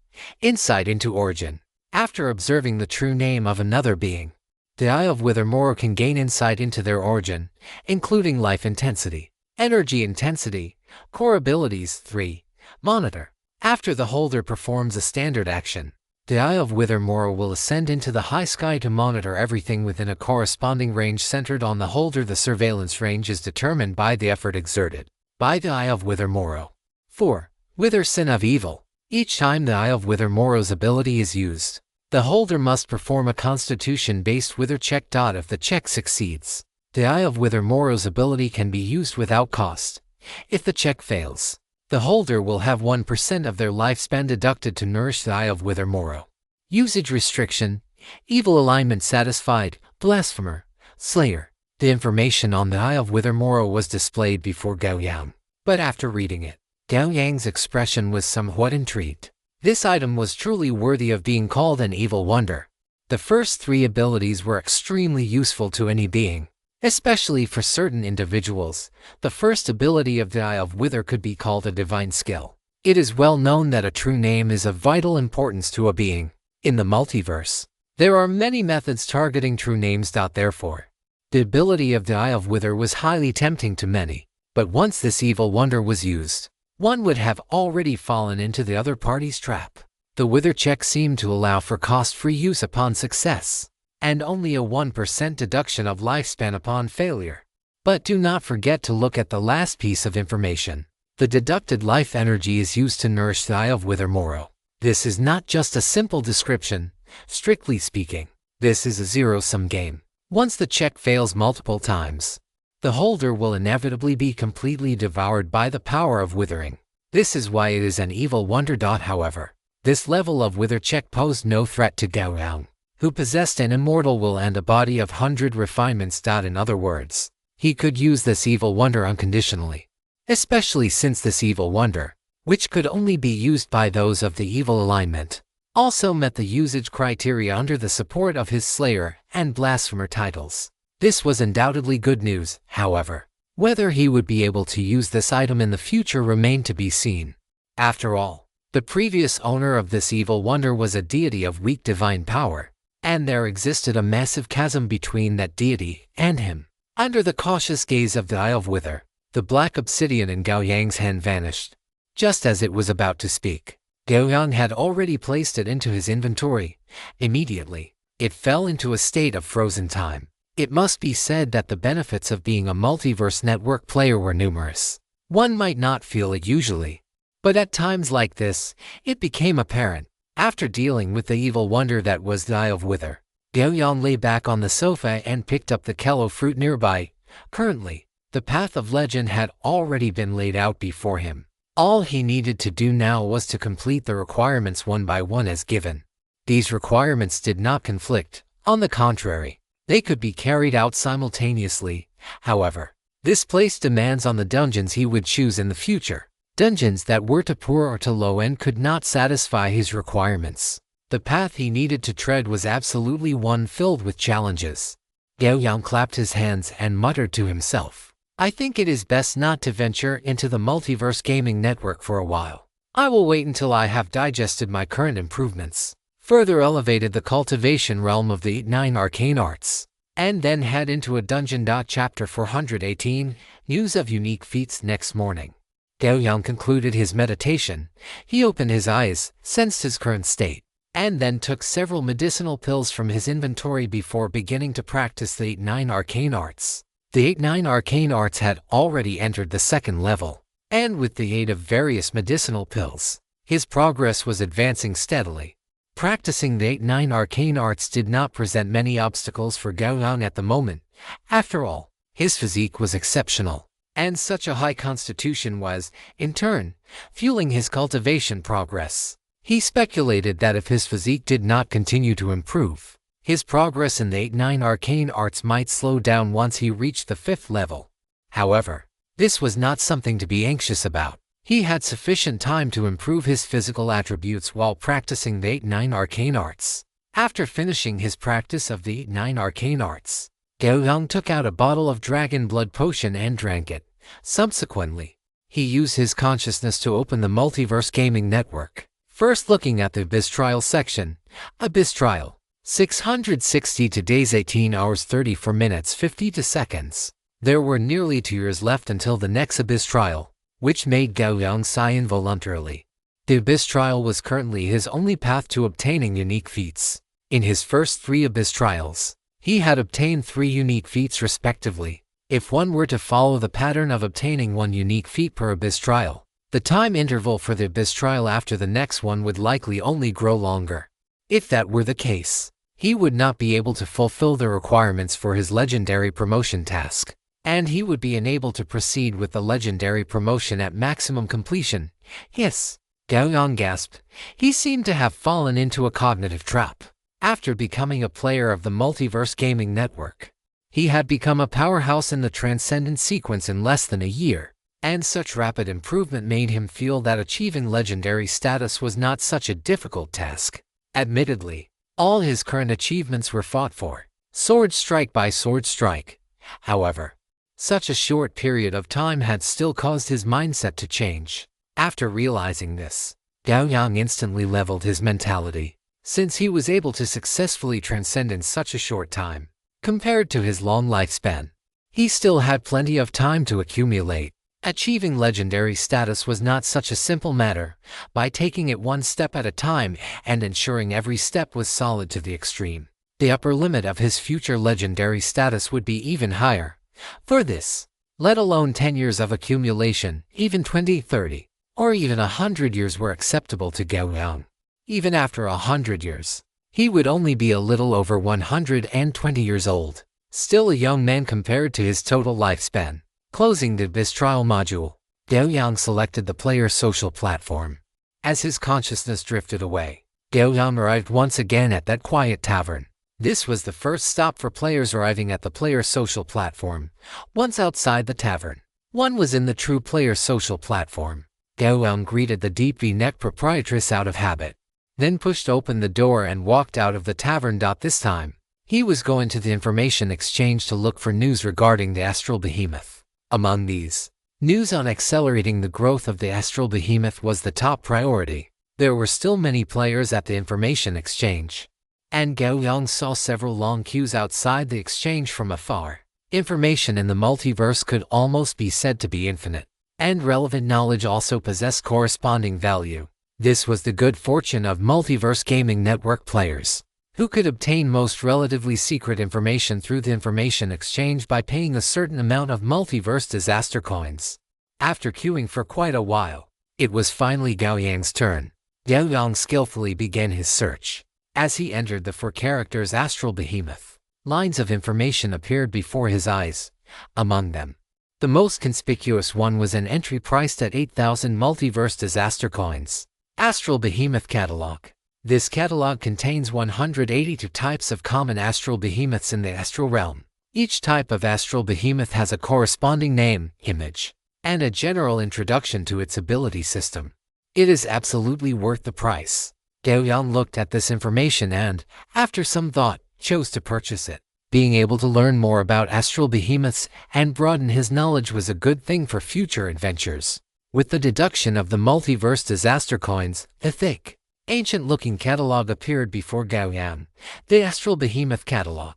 Insight into origin. After observing the true name of another being, the Eye of Wither Moro can gain insight into their origin, including life intensity, energy intensity, core abilities. 3. Monitor. After the holder performs a standard action, the Eye of Wither Moro will ascend into the high sky to monitor everything within a corresponding range centered on the holder. The surveillance range is determined by the effort exerted by the Eye of Wither Moro. 4. Wither Sin of Evil. Each time the Eye of Wither Moro's ability is used, the holder must perform a constitution-based wither check. If the check succeeds, the Eye of Wither Moro's ability can be used without cost. If the check fails, the holder will have 1% of their lifespan deducted to nourish the Eye of Wither Moro. Usage restriction. Evil alignment satisfied. Blasphemer. Slayer. The information on the Eye of Wither Moro was displayed before Gao Yang, but after reading it, Gao Yang's expression was somewhat intrigued. This item was truly worthy of being called an evil wonder. The first 3 abilities were extremely useful to any being, especially for certain individuals. The first ability of the Eye of Wither could be called a divine skill. It is well known that a true name is of vital importance to a being. In the multiverse, there are many methods targeting true names. Therefore, the ability of the Eye of Wither was highly tempting to many. But once this evil wonder was used, one would have already fallen into the other party's trap. The wither check seemed to allow for cost-free use upon success, and only a 1% deduction of lifespan upon failure. But do not forget to look at the last piece of information. The deducted life energy is used to nourish the Eye of Wither Moro. This is not just a simple description. Strictly speaking, this is a zero-sum game. Once the check fails multiple times, the holder will inevitably be completely devoured by the power of withering. This is why it is an evil wonder. However, this level of wither check posed no threat to Gao Yang, who possessed an immortal will and a body of 100 refinements. In other words, he could use this evil wonder unconditionally, especially since this evil wonder, which could only be used by those of the evil alignment, also met the usage criteria under the support of his Slayer and Blasphemer titles. This was undoubtedly good news. However, whether he would be able to use this item in the future remained to be seen. After all, the previous owner of this evil wonder was a deity of weak divine power, and there existed a massive chasm between that deity and him. Under the cautious gaze of the Eye of Wither, the black obsidian in Gao Yang's hand vanished. Just as it was about to speak, Gao Yang had already placed it into his inventory. Immediately, it fell into a state of frozen time. It must be said that the benefits of being a multiverse network player were numerous. One might not feel it usually, but at times like this, it became apparent. After dealing with the evil wonder that was the Eye of Wither, Gao Yang lay back on the sofa and picked up the kello fruit nearby. Currently, The path of legend had already been laid out before him. All he needed to do now was to complete the requirements one by one as given. These requirements did not conflict. On the contrary, they could be carried out simultaneously. However, this placed demands on the dungeons he would choose in the future. Dungeons that were too poor or too low end could not satisfy his requirements. The path he needed to tread was absolutely one filled with challenges. Gao Yang clapped his hands and muttered to himself, "I think it is best not to venture into the Multiverse Gaming Network for a while. I will wait until I have digested my current improvements, further elevated the cultivation realm of the 9 arcane arts, and then head into a dungeon." Chapter 418, News of Unique Feats. Next morning, Gao Yang concluded his meditation. He opened his eyes, sensed his current state, and then took several medicinal pills from his inventory before beginning to practice the 9 arcane arts. The 9 arcane arts had already entered the second level, and with the aid of various medicinal pills, his progress was advancing steadily. Practicing the 9 arcane arts did not present many obstacles for Gao Yang at the moment. After all, his physique was exceptional, and such a high constitution was, in turn, fueling his cultivation progress. He speculated that if his physique did not continue to improve, his progress in the 9 arcane arts might slow down once he reached the 5th level. However, this was not something to be anxious about. He had sufficient time to improve his physical attributes while practicing the 9 arcane arts. After finishing his practice of the 9 arcane arts, Gao Yang took out a bottle of dragon blood potion and drank it. Subsequently, he used his consciousness to open the Multiverse Gaming Network. First, looking at the Abyss Trial section. Abyss Trial, 660 to days, 18 hours 34 minutes 52 seconds. There were nearly 2 years left until the next Abyss Trial, which made Gao Yang sigh involuntarily. The Abyss Trial was currently his only path to obtaining unique feats. In his first 3 Abyss Trials, he had obtained 3 unique feats respectively. If one were to follow the pattern of obtaining 1 unique feat per Abyss Trial, the time interval for the Abyss Trial after the next one would likely only grow longer. If that were the case, he would not be able to fulfill the requirements for his legendary promotion task, and he would be unable to proceed with the legendary promotion at maximum completion. Yes, Gao Yang gasped. He seemed to have fallen into a cognitive trap. After becoming a player of the Multiverse Gaming Network, he had become a powerhouse in the Transcendent sequence in less than a year, and such rapid improvement made him feel that achieving legendary status was not such a difficult task. Admittedly, all his current achievements were fought for, sword strike by sword strike. However, such a short period of time had still caused his mindset to change. After realizing this, Gao Yang instantly leveled his mentality, since he was able to successfully transcend in such a short time. Compared to his long lifespan, he still had plenty of time to accumulate. Achieving legendary status was not such a simple matter. By taking it one step at a time and ensuring every step was solid to the extreme, the upper limit of his future legendary status would be even higher. For this, let alone 10 years of accumulation, even 20, 30, or even 100 years were acceptable to Gao Yang. Even after 100 years, he would only be a little over 120 years old, still a young man compared to his total lifespan. Closing the Abyss Trial module, Gao Yang selected the player's social platform. As his consciousness drifted away, Gao Yang arrived once again at that quiet tavern. This was the first stop for players arriving at the player's social platform. Once outside the tavern, one was in the true player's social platform. Gao Yang greeted the deep V-neck proprietress out of habit, then pushed open the door and walked out of the tavern. This time, he was going to the information exchange to look for news regarding the Astral Behemoth. Among these, news on accelerating the growth of the Astral Behemoth was the top priority. There were still many players at the information exchange, and Gao Yang saw several long queues outside the exchange from afar. Information in the multiverse could almost be said to be infinite, and relevant knowledge also possessed corresponding value. This was the good fortune of Multiverse Gaming Network players, who could obtain most relatively secret information through the information exchange by paying a certain amount of multiverse disaster coins. After queuing for quite a while, it was finally Gao Yang's turn. Gao Yang skillfully began his search. As he entered the 4 characters Astral Behemoth, lines of information appeared before his eyes. Among them, The most conspicuous one was an entry priced at 8,000 multiverse disaster coins. Astral Behemoth Catalog. This catalog contains 182 types of common astral behemoths in the astral realm. Each type of astral behemoth has a corresponding name, image, and a general introduction to its ability system. It is absolutely worth the price. Gao Yang looked at this information and, after some thought, chose to purchase it. Being able to learn more about astral behemoths and broaden his knowledge was a good thing for future adventures. With the deduction of the multiverse disaster coins, a thick, ancient-looking catalog appeared before Gao Yang, the Astral Behemoth Catalog.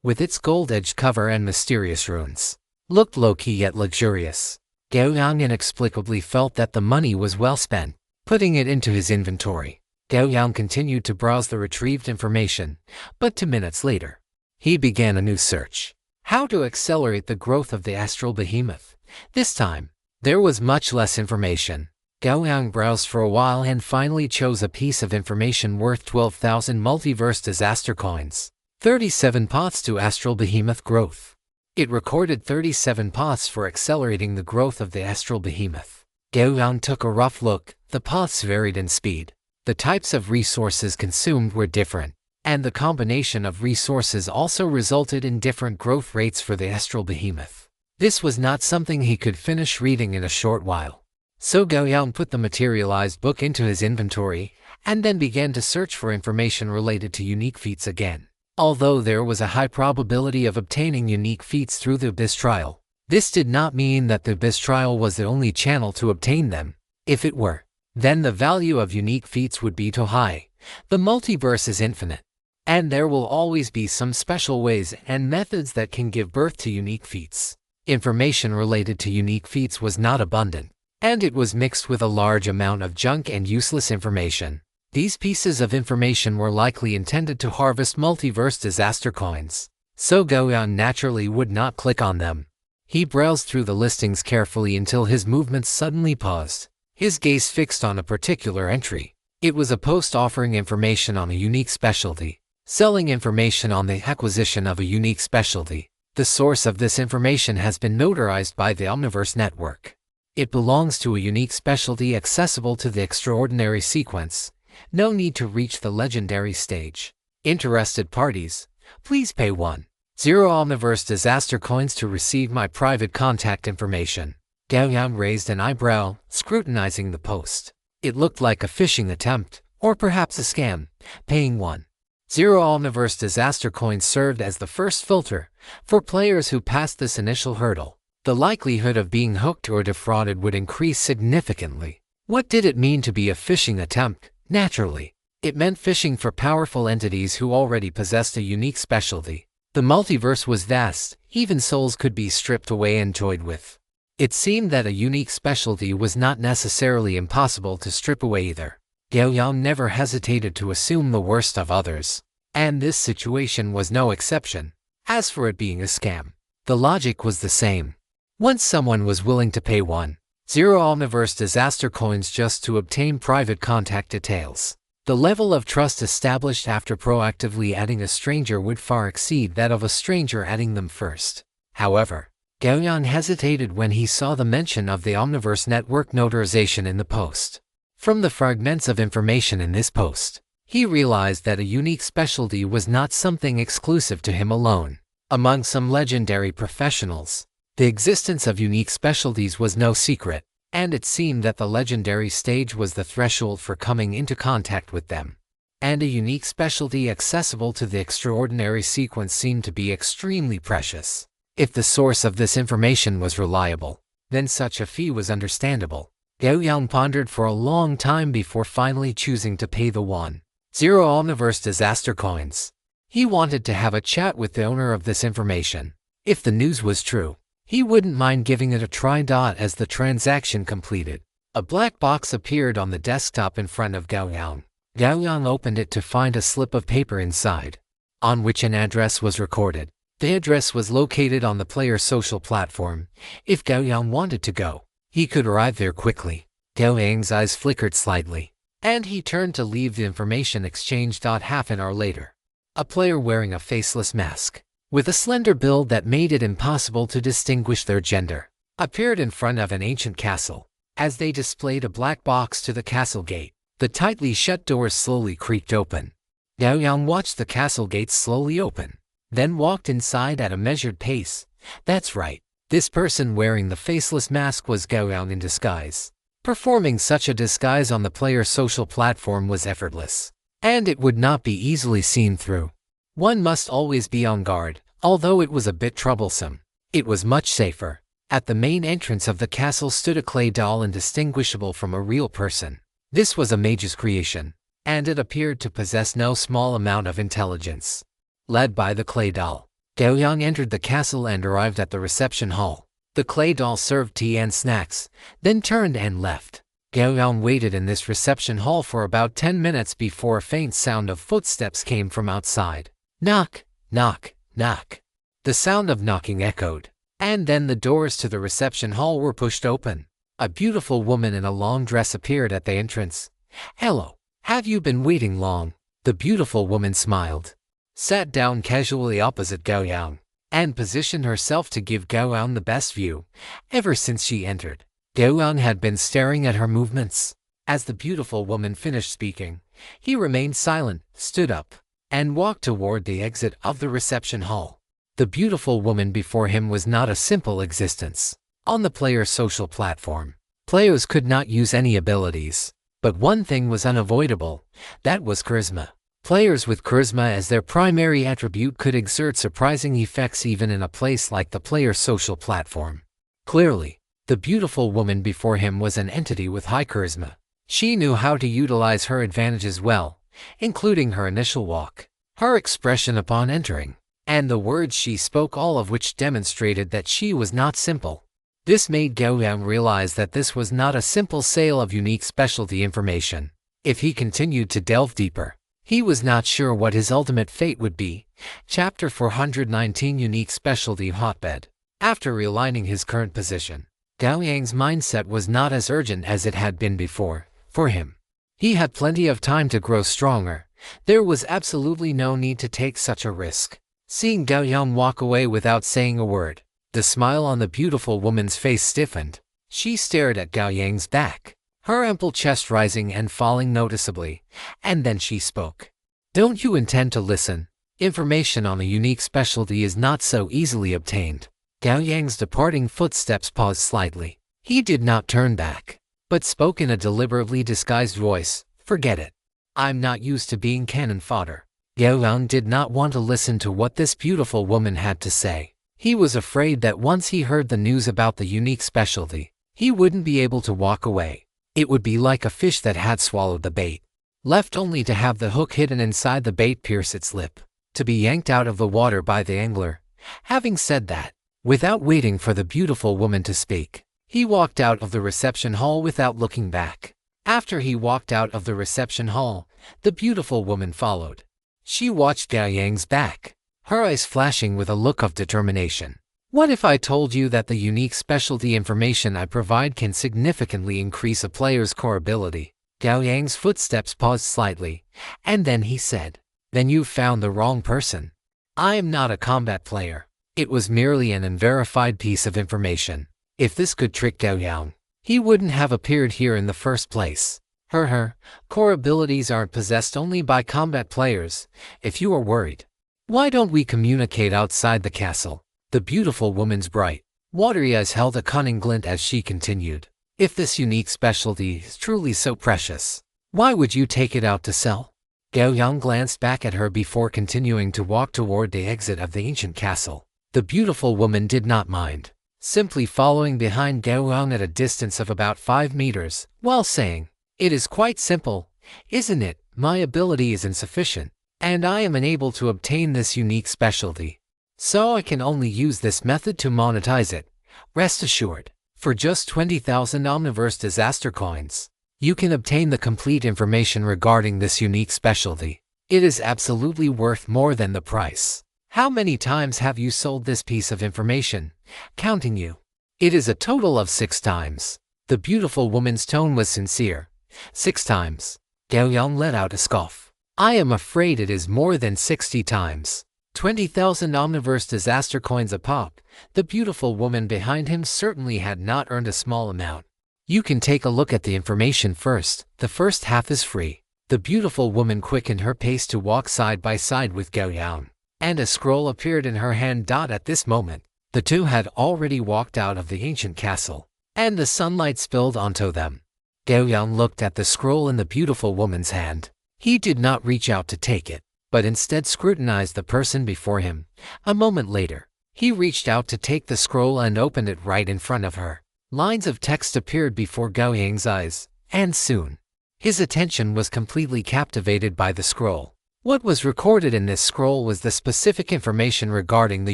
With its gold-edged cover and mysterious runes, looked low-key yet luxurious. Gao Yang inexplicably felt that the money was well spent. Putting it into his inventory, Gao Yang continued to browse the retrieved information, but 2 minutes later, he began a new search. How to accelerate the growth of the Astral Behemoth. This time, there was much less information. Gao Yang browsed for a while and finally chose a piece of information worth 12,000 multiverse disaster coins. 37 paths to Astral Behemoth growth. It recorded 37 paths for accelerating the growth of the Astral Behemoth. Gao Yang took a rough look. The paths varied in speed. The types of resources consumed were different, and the combination of resources also resulted in different growth rates for the Astral Behemoth. This was not something he could finish reading in a short while. So Gao Yang put the materialized book into his inventory, and then began to search for information related to unique feats again. Although there was a high probability of obtaining unique feats through the Abyss Trial, this did not mean that the Abyss Trial was the only channel to obtain them. If it were, then the value of unique feats would be too high. The multiverse is infinite, and there will always be some special ways and methods that can give birth to unique feats. Information related to unique feats was not abundant, and it was mixed with a large amount of junk and useless information. These pieces of information were likely intended to harvest multiverse disaster coins, so Gao Yang naturally would not click on them. He browsed through the listings carefully until his movements suddenly paused. His gaze fixed on a particular entry. It was a post offering information on a unique specialty, selling information on the acquisition of a unique specialty. The source of this information has been notarized by the Omniverse Network. It belongs to a unique specialty accessible to the extraordinary sequence. No need to reach the legendary stage. Interested parties, please pay 1.0 Omniverse disaster coins to receive my private contact information. Gao Yang raised an eyebrow, scrutinizing the post. It looked like a phishing attempt, or perhaps a scam. Paying 1.0 Omniverse disaster coins served as the first filter for players who passed this initial hurdle. The likelihood of being hooked or defrauded would increase significantly. What did it mean to be a phishing attempt? Naturally, it meant phishing for powerful entities who already possessed a unique specialty. The multiverse was vast, even souls could be stripped away and toyed with. It seemed that a unique specialty was not necessarily impossible to strip away either. Gao Yang never hesitated to assume the worst of others, and this situation was no exception. As for it being a scam, the logic was the same. Once someone was willing to pay 1.0 Omniverse disaster coins just to obtain private contact details, the level of trust established after proactively adding a stranger would far exceed that of a stranger adding them first. However, Gao Yang hesitated when he saw the mention of the Omniverse Network notarization in the post. From the fragments of information in this post, he realized that a unique specialty was not something exclusive to him alone. Among some legendary professionals, the existence of unique specialties was no secret, and it seemed that the legendary stage was the threshold for coming into contact with them. And a unique specialty accessible to the extraordinary sequence seemed to be extremely precious. If the source of this information was reliable, then such a fee was understandable. Gao Yang pondered for a long time before finally choosing to pay the 1.0 Omniverse disaster coins. He wanted to have a chat with the owner of this information. If the news was true, he wouldn't mind giving it a try. As the transaction completed, a black box appeared on the desktop in front of Gao Yang. Gao Yang opened it to find a slip of paper inside, on which an address was recorded. The address was located on the player's social platform. If Gao Yang wanted to go, he could arrive there quickly. Gao Yang's eyes flickered slightly, and he turned to leave the information exchange. Half an hour later, a player wearing a faceless mask, with a slender build that made it impossible to distinguish their gender, appeared in front of an ancient castle. As they displayed a black box to the castle gate, the tightly shut doors slowly creaked open. Gao Yang watched the castle gates slowly open, then walked inside at a measured pace. That's right, this person wearing the faceless mask was Gao Yang in disguise. Performing such a disguise on the player's social platform was effortless, and it would not be easily seen through. One must always be on guard, although it was a bit troublesome. It was much safer. At the main entrance of the castle stood a clay doll indistinguishable from a real person. This was a mage's creation, and it appeared to possess no small amount of intelligence. Led by the clay doll, Gao Yang entered the castle and arrived at the reception hall. The clay doll served tea and snacks, then turned and left. Gao Yang waited in this reception hall for about 10 minutes before a faint sound of footsteps came from outside. Knock, knock, knock. The sound of knocking echoed, and then the doors to the reception hall were pushed open. A beautiful woman in a long dress appeared at the entrance. Hello, have you been waiting long? The beautiful woman smiled, sat down casually opposite Gao Yang, and positioned herself to give Gao Yang the best view. Ever since she entered, Gao Yang had been staring at her movements. As the beautiful woman finished speaking, he remained silent, stood up, and walked toward the exit of the reception hall. The beautiful woman before him was not a simple existence. On the player's social platform, players could not use any abilities, but one thing was unavoidable, that was charisma. Players with charisma as their primary attribute could exert surprising effects even in a place like the player's social platform. Clearly, the beautiful woman before him was an entity with high charisma. She knew how to utilize her advantages well, including her initial walk, her expression upon entering, and the words she spoke, all of which demonstrated that she was not simple. This made Gao Yang realize that this was not a simple sale of unique specialty information. If he continued to delve deeper, he was not sure what his ultimate fate would be. Chapter 419 Unique Specialty Hotbed. After realigning his current position, Gao Yang's mindset was not as urgent as it had been before. For him, he had plenty of time to grow stronger. There was absolutely no need to take such a risk. Seeing Gao Yang walk away without saying a word, the smile on the beautiful woman's face stiffened. She stared at Gao Yang's back, her ample chest rising and falling noticeably, and then she spoke. Don't you intend to listen? Information on a unique specialty is not so easily obtained. Gao Yang's departing footsteps paused slightly. He did not turn back, but spoke in a deliberately disguised voice. Forget it. I'm not used to being cannon fodder. Gao Yang did not want to listen to what this beautiful woman had to say. He was afraid that once he heard the news about the unique specialty, he wouldn't be able to walk away. It would be like a fish that had swallowed the bait, left only to have the hook hidden inside the bait pierce its lip, to be yanked out of the water by the angler. Having said that, without waiting for the beautiful woman to speak, he walked out of the reception hall without looking back. After he walked out of the reception hall, the beautiful woman followed. She watched Gao Yang's back, her eyes flashing with a look of determination. What if I told you that the unique specialty information I provide can significantly increase a player's core ability? Gao Yang's footsteps paused slightly, and then he said, Then you've found the wrong person. I am not a combat player. It was merely an unverified piece of information. If this could trick Gao Yang, he wouldn't have appeared here in the first place. Core abilities aren't possessed only by combat players. If you are worried, why don't we communicate outside the castle? The beautiful woman's bright, watery eyes held a cunning glint as she continued. If this unique specialty is truly so precious, why would you take it out to sell? Gao Yang glanced back at her before continuing to walk toward the exit of the ancient castle. The beautiful woman did not mind, simply following behind Gao Yang at a distance of about 5 meters, while saying, It is quite simple, isn't it? My ability is insufficient, and I am unable to obtain this unique specialty. So I can only use this method to monetize it. Rest assured, for just 20,000 Omniverse disaster coins, you can obtain the complete information regarding this unique specialty. It is absolutely worth more than the price. How many times have you sold this piece of information? Counting you. It is a total of 6 times. The beautiful woman's tone was sincere. 6 times. Gao Yang let out a scoff. I am afraid it is more than 60 times. 20,000 Omniverse disaster coins a pop. The beautiful woman behind him certainly had not earned a small amount. You can take a look at the information first. The first half is free. The beautiful woman quickened her pace to walk side by side with Gao Yang, and a scroll appeared in her hand. At this moment, the two had already walked out of the ancient castle, and the sunlight spilled onto them. Gao Yang looked at the scroll in the beautiful woman's hand. He did not reach out to take it, but instead scrutinized the person before him. A moment later, he reached out to take the scroll and opened it right in front of her. Lines of text appeared before Gao Yang's eyes, and soon, his attention was completely captivated by the scroll. What was recorded in this scroll was the specific information regarding the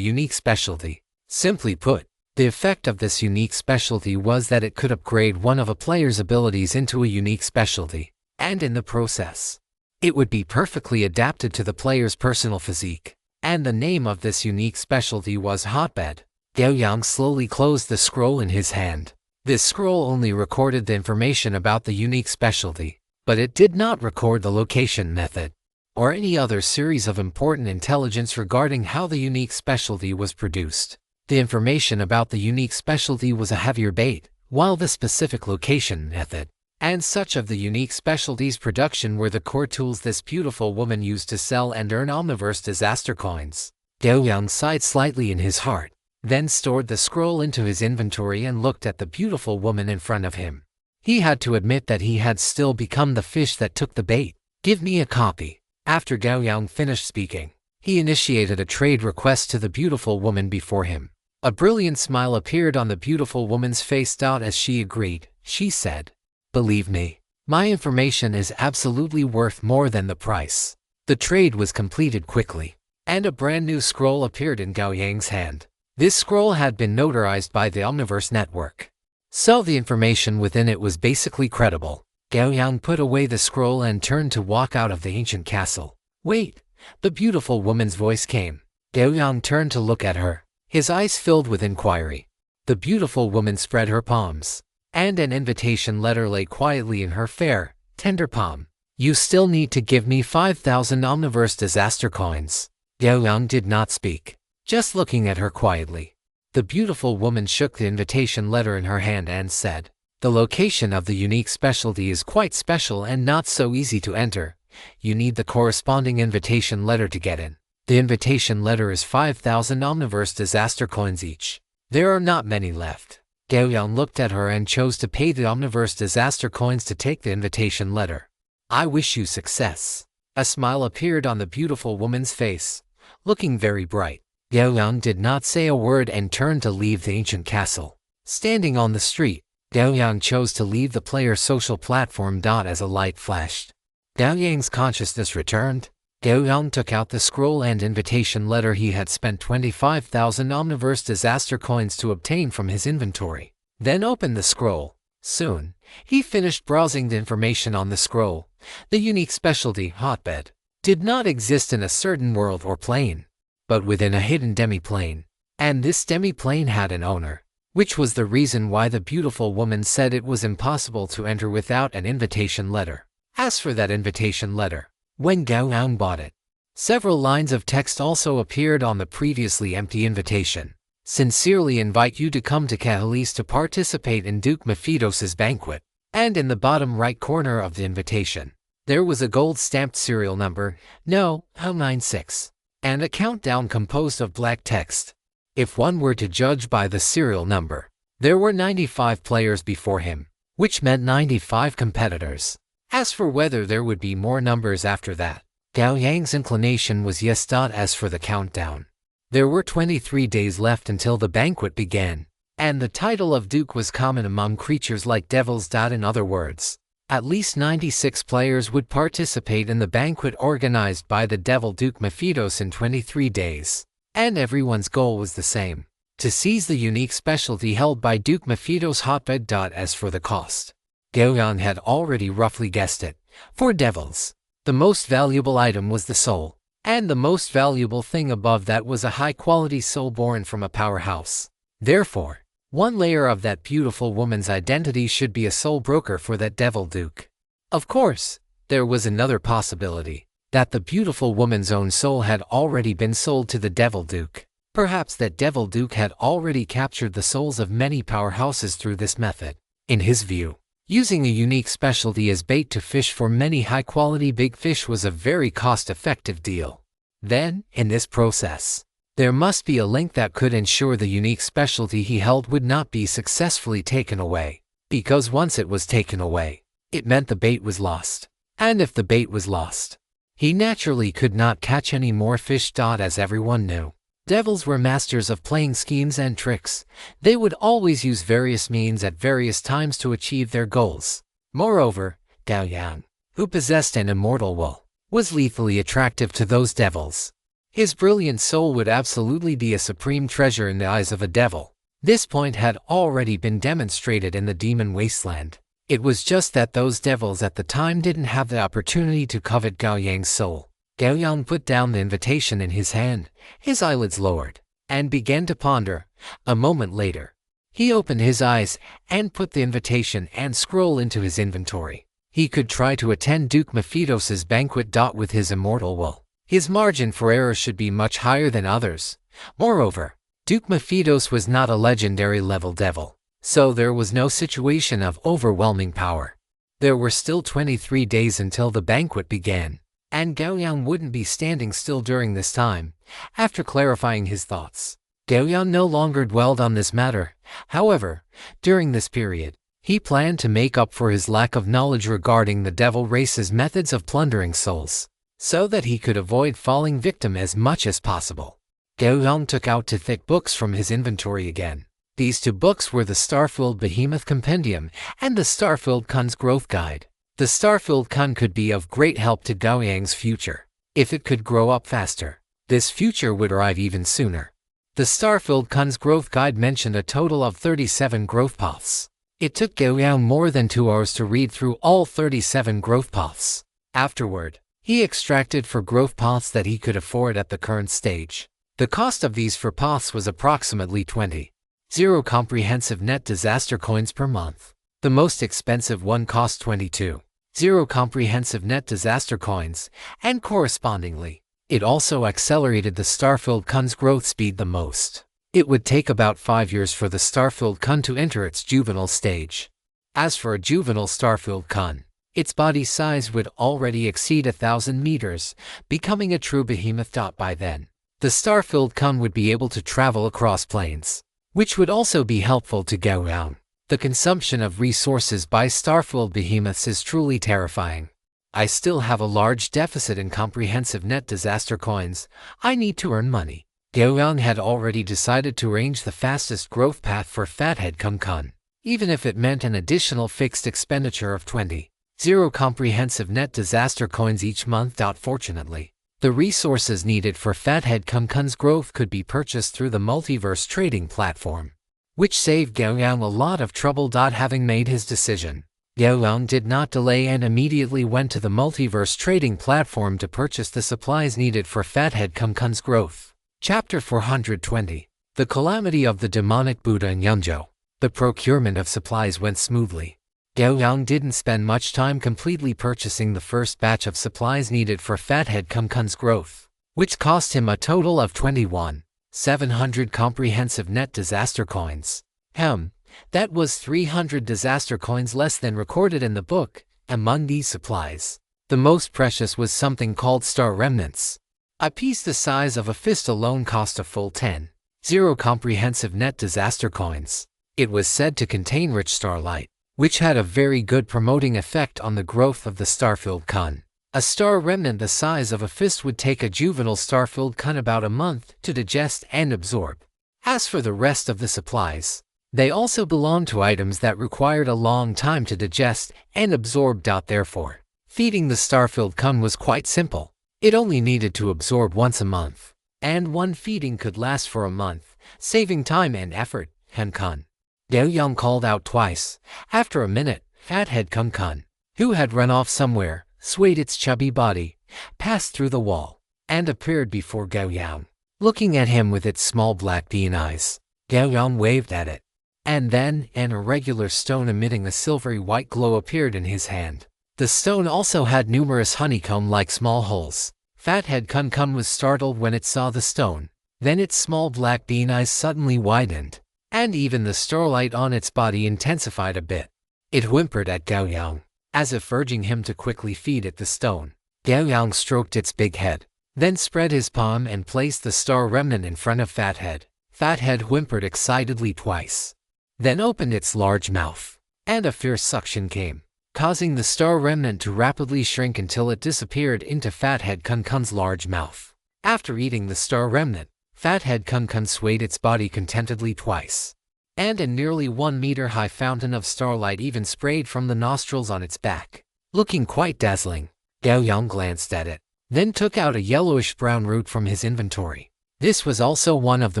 unique specialty. Simply put, the effect of this unique specialty was that it could upgrade one of a player's abilities into a unique specialty, and in the process, it would be perfectly adapted to the player's personal physique. And the name of this unique specialty was Hotbed. Gao Yang slowly closed the scroll in his hand. This scroll only recorded the information about the unique specialty, but it did not record the location method, or any other series of important intelligence regarding how the unique specialty was produced. The information about the unique specialty was a heavier bait, while the specific location method and such of the unique specialty's production were the core tools this beautiful woman used to sell and earn Omniverse disaster coins. Gao Yang sighed slightly in his heart, then stored the scroll into his inventory and looked at the beautiful woman in front of him. He had to admit that he had still become the fish that took the bait. "Give me a copy." After Gao Yang finished speaking, he initiated a trade request to the beautiful woman before him. A brilliant smile appeared on the beautiful woman's face. As she agreed, she said, "Believe me, my information is absolutely worth more than the price." The trade was completed quickly, and a brand new scroll appeared in Gao Yang's hand. This scroll had been notarized by the Omniverse Network, so the information within it was basically credible. Gao Yang put away the scroll and turned to walk out of the ancient castle. "Wait!" The beautiful woman's voice came. Gao Yang turned to look at her, his eyes filled with inquiry. The beautiful woman spread her palms, and an invitation letter lay quietly in her fair, tender palm. "You still need to give me 5,000 Omniverse disaster coins." Gao Yang did not speak, just looking at her quietly. The beautiful woman shook the invitation letter in her hand and said, "The location of the unique specialty is quite special and not so easy to enter. You need the corresponding invitation letter to get in. The invitation letter is 5,000 Omniverse disaster coins each. There are not many left." Gao Yang looked at her and chose to pay the Omniverse disaster coins to take the invitation letter. "I wish you success." A smile appeared on the beautiful woman's face, looking very bright. Gao Yang did not say a word and turned to leave the ancient castle. Standing on the street, Gao Yang chose to leave the player's social platform. As a light flashed, Gao Yang's consciousness returned. Gao Yang took out the scroll and invitation letter he had spent 25,000 Omniverse disaster coins to obtain from his inventory, then opened the scroll. Soon, he finished browsing the information on the scroll. The unique specialty, Hotbed, did not exist in a certain world or plane, but within a hidden demi-plane, and this demi-plane had an owner, which was the reason why the beautiful woman said it was impossible to enter without an invitation letter. As for that invitation letter, when Gao Yang bought it, several lines of text also appeared on the previously empty invitation. "Sincerely invite you to come to Kahalis to participate in Duke Mephitos' banquet." And in the bottom right corner of the invitation, there was a gold-stamped serial number, No. 96, and a countdown composed of black text. If one were to judge by the serial number, there were 95 players before him, which meant 95 competitors. As for whether there would be more numbers after that, Gao Yang's inclination was yes. As for the countdown, there were 23 days left until the banquet began, and the title of Duke was common among creatures like devils. In other words, at least 96 players would participate in the banquet organized by the devil Duke Mephitos in 23 days, and everyone's goal was the same: to seize the unique specialty held by Duke Mephitos' Hotbed. As for the cost, Gao Yang had already roughly guessed it. For devils, the most valuable item was the soul, and the most valuable thing above that was a high-quality soul born from a powerhouse. Therefore, one layer of that beautiful woman's identity should be a soul broker for that devil duke. Of course, there was another possibility. that the beautiful woman's own soul had already been sold to the Devil Duke. Perhaps that Devil Duke had already captured the souls of many powerhouses through this method. In his view, using a unique specialty as bait to fish for many high-quality big fish was a very cost-effective deal. Then, in this process, there must be a link that could ensure the unique specialty he held would not be successfully taken away. Because once it was taken away, it meant the bait was lost. And if the bait was lost, he naturally could not catch any more fish. As everyone knew, devils were masters of playing schemes and tricks. They would always use various means at various times to achieve their goals. Moreover, Gao Yang, who possessed an immortal will, was lethally attractive to those devils. His brilliant soul would absolutely be a supreme treasure in the eyes of a devil. This point had already been demonstrated in the demon wasteland. It was just that those devils at the time didn't have the opportunity to covet Gao Yang's soul. Gao Yang put down the invitation in his hand, his eyelids lowered, and began to ponder. A moment later, he opened his eyes and put the invitation and scroll into his inventory. He could try to attend Duke Mephitos' banquet. With his immortal will, his margin for error should be much higher than others. Moreover, Duke Mephitos was not a legendary level devil, so there was no situation of overwhelming power. There were still 23 days until the banquet began, and Gao Yang wouldn't be standing still during this time. After clarifying his thoughts, Gao Yang no longer dwelled on this matter. However, during this period, he planned to make up for his lack of knowledge regarding the devil race's methods of plundering souls, so that he could avoid falling victim as much as possible. Gao Yang took out two thick books from his inventory again. These two books were the Starfield Behemoth Compendium and the Starfield Kun's Growth Guide. The Starfield Kun could be of great help to Gao Yang's future. If it could grow up faster, this future would arrive even sooner. The Starfield Kun's Growth Guide mentioned a total of 37 growth paths. It took Gao Yang more than 2 hours to read through all 37 growth paths. Afterward, he extracted for growth paths that he could afford at the current stage. The cost of these 4 paths was approximately 20.0 comprehensive net disaster coins per month. The most expensive one cost 22.0 comprehensive net disaster coins, and correspondingly, it also accelerated the Starfield Kun's growth speed the most. It would take about 5 years for the Starfield Kun to enter its juvenile stage. As for a juvenile Starfield Kun, its body size would already exceed 1,000 meters, becoming a true behemoth. By then, the Starfield Kun would be able to travel across planes, which would also be helpful to Gao Yang. The consumption of resources by Starfield behemoths is truly terrifying. I still have a large deficit in comprehensive net disaster coins. I need to earn money. Gao Yang had already decided to arrange the fastest growth path for Fathead Kun, even if it meant an additional fixed expenditure of 20.0 comprehensive net disaster coins each month. Fortunately, the resources needed for Fathead Kun's growth could be purchased through the Multiverse trading platform, which saved Gao Yang a lot of trouble. Having made his decision, Gao Yang did not delay and immediately went to the Multiverse trading platform to purchase the supplies needed for Fathead Kun's growth. Chapter 420. The Calamity of the Demonic Buddha in Yunzhou. The procurement of supplies went smoothly. Gao Yang didn't spend much time completely purchasing the first batch of supplies needed for Fathead Kun's growth, which cost him a total of 21,700 comprehensive net disaster coins. That was 300 disaster coins less than recorded in the book. Among these supplies, the most precious was something called star remnants. A piece the size of a fist alone cost a full 10.0 comprehensive net disaster coins. It was said to contain rich starlight, which had a very good promoting effect on the growth of the Starfield Kun. A star remnant the size of a fist would take a juvenile Starfield Kun about a month to digest and absorb. As for the rest of the supplies, they also belonged to items that required a long time to digest and absorb. Therefore, feeding the Starfield Kun was quite simple. It only needed to absorb once a month, and one feeding could last for a month, saving time and effort. Kun. Gao Yang called out twice. After a minute, Fathead Kun, who had run off somewhere, swayed its chubby body, passed through the wall, and appeared before Gao Yang. Looking at him with its small black bean eyes, Gao Yang waved at it. And then, an irregular stone emitting a silvery white glow appeared in his hand. The stone also had numerous honeycomb-like small holes. Fathead Kun Kun was startled when it saw the stone. Then its small black bean eyes suddenly widened, and even the starlight on its body intensified a bit. It whimpered at Gao Yang, as if urging him to quickly feed it the stone. Gao Yang stroked its big head, then spread his palm and placed the star remnant in front of Fathead. Fathead whimpered excitedly twice, then opened its large mouth, and a fierce suction came, causing the star remnant to rapidly shrink until it disappeared into Fathead Kun Kun's large mouth. After eating the star remnant, Fathead Kun Kun swayed its body contentedly twice, and a nearly 1 meter high fountain of starlight even sprayed from the nostrils on its back. Looking quite dazzling, Gao Yang glanced at it, then took out a yellowish-brown root from his inventory. This was also one of the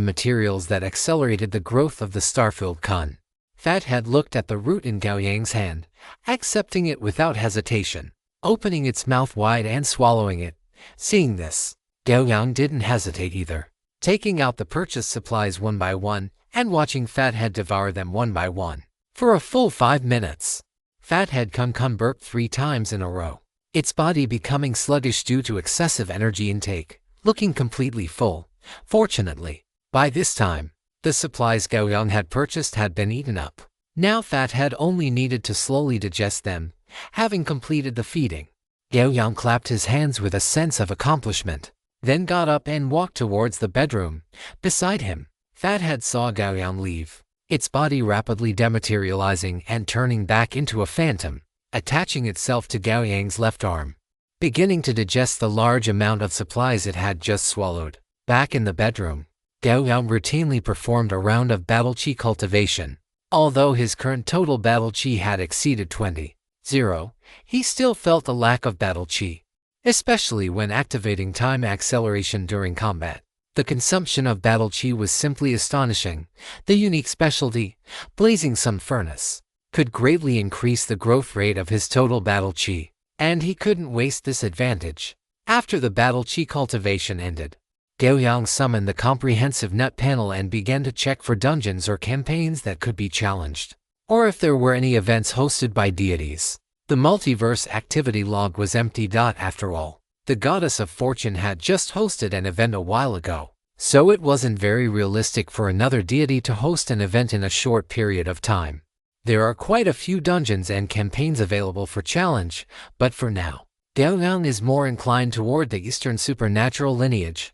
materials that accelerated the growth of the star-filled kun. Fathead looked at the root in Gao Yang's hand, accepting it without hesitation, opening its mouth wide and swallowing it. Seeing this, Gao Yang didn't hesitate either, taking out the purchased supplies one by one and watching Fathead devour them one by one. For a full 5 minutes, Fathead Kun Kun burped 3 times in a row, its body becoming sluggish due to excessive energy intake, looking completely full. Fortunately, by this time, the supplies Gao Yang had purchased had been eaten up. Now Fathead only needed to slowly digest them, having completed the feeding. Gao Yang clapped his hands with a sense of accomplishment, then got up and walked towards the bedroom. Beside him, Fathead saw Gao Yang leave, its body rapidly dematerializing and turning back into a phantom, attaching itself to Gao Yang's left arm, beginning to digest the large amount of supplies it had just swallowed. Back in the bedroom, Gao Yang routinely performed a round of battle chi cultivation. Although his current total battle chi had exceeded 20,000, he still felt a lack of battle chi, especially when activating time acceleration during combat. The consumption of battle chi was simply astonishing. The unique specialty, Blazing Sun Furnace, could greatly increase the growth rate of his total battle chi, and he couldn't waste this advantage. After the battle chi cultivation ended, Gao Yang summoned the comprehensive net panel and began to check for dungeons or campaigns that could be challenged, or if there were any events hosted by deities. The multiverse activity log was empty. After all, the goddess of fortune had just hosted an event a while ago, so it wasn't very realistic for another deity to host an event in a short period of time. There are quite a few dungeons and campaigns available for challenge, but for now, Gao Yang is more inclined toward the Eastern supernatural lineage.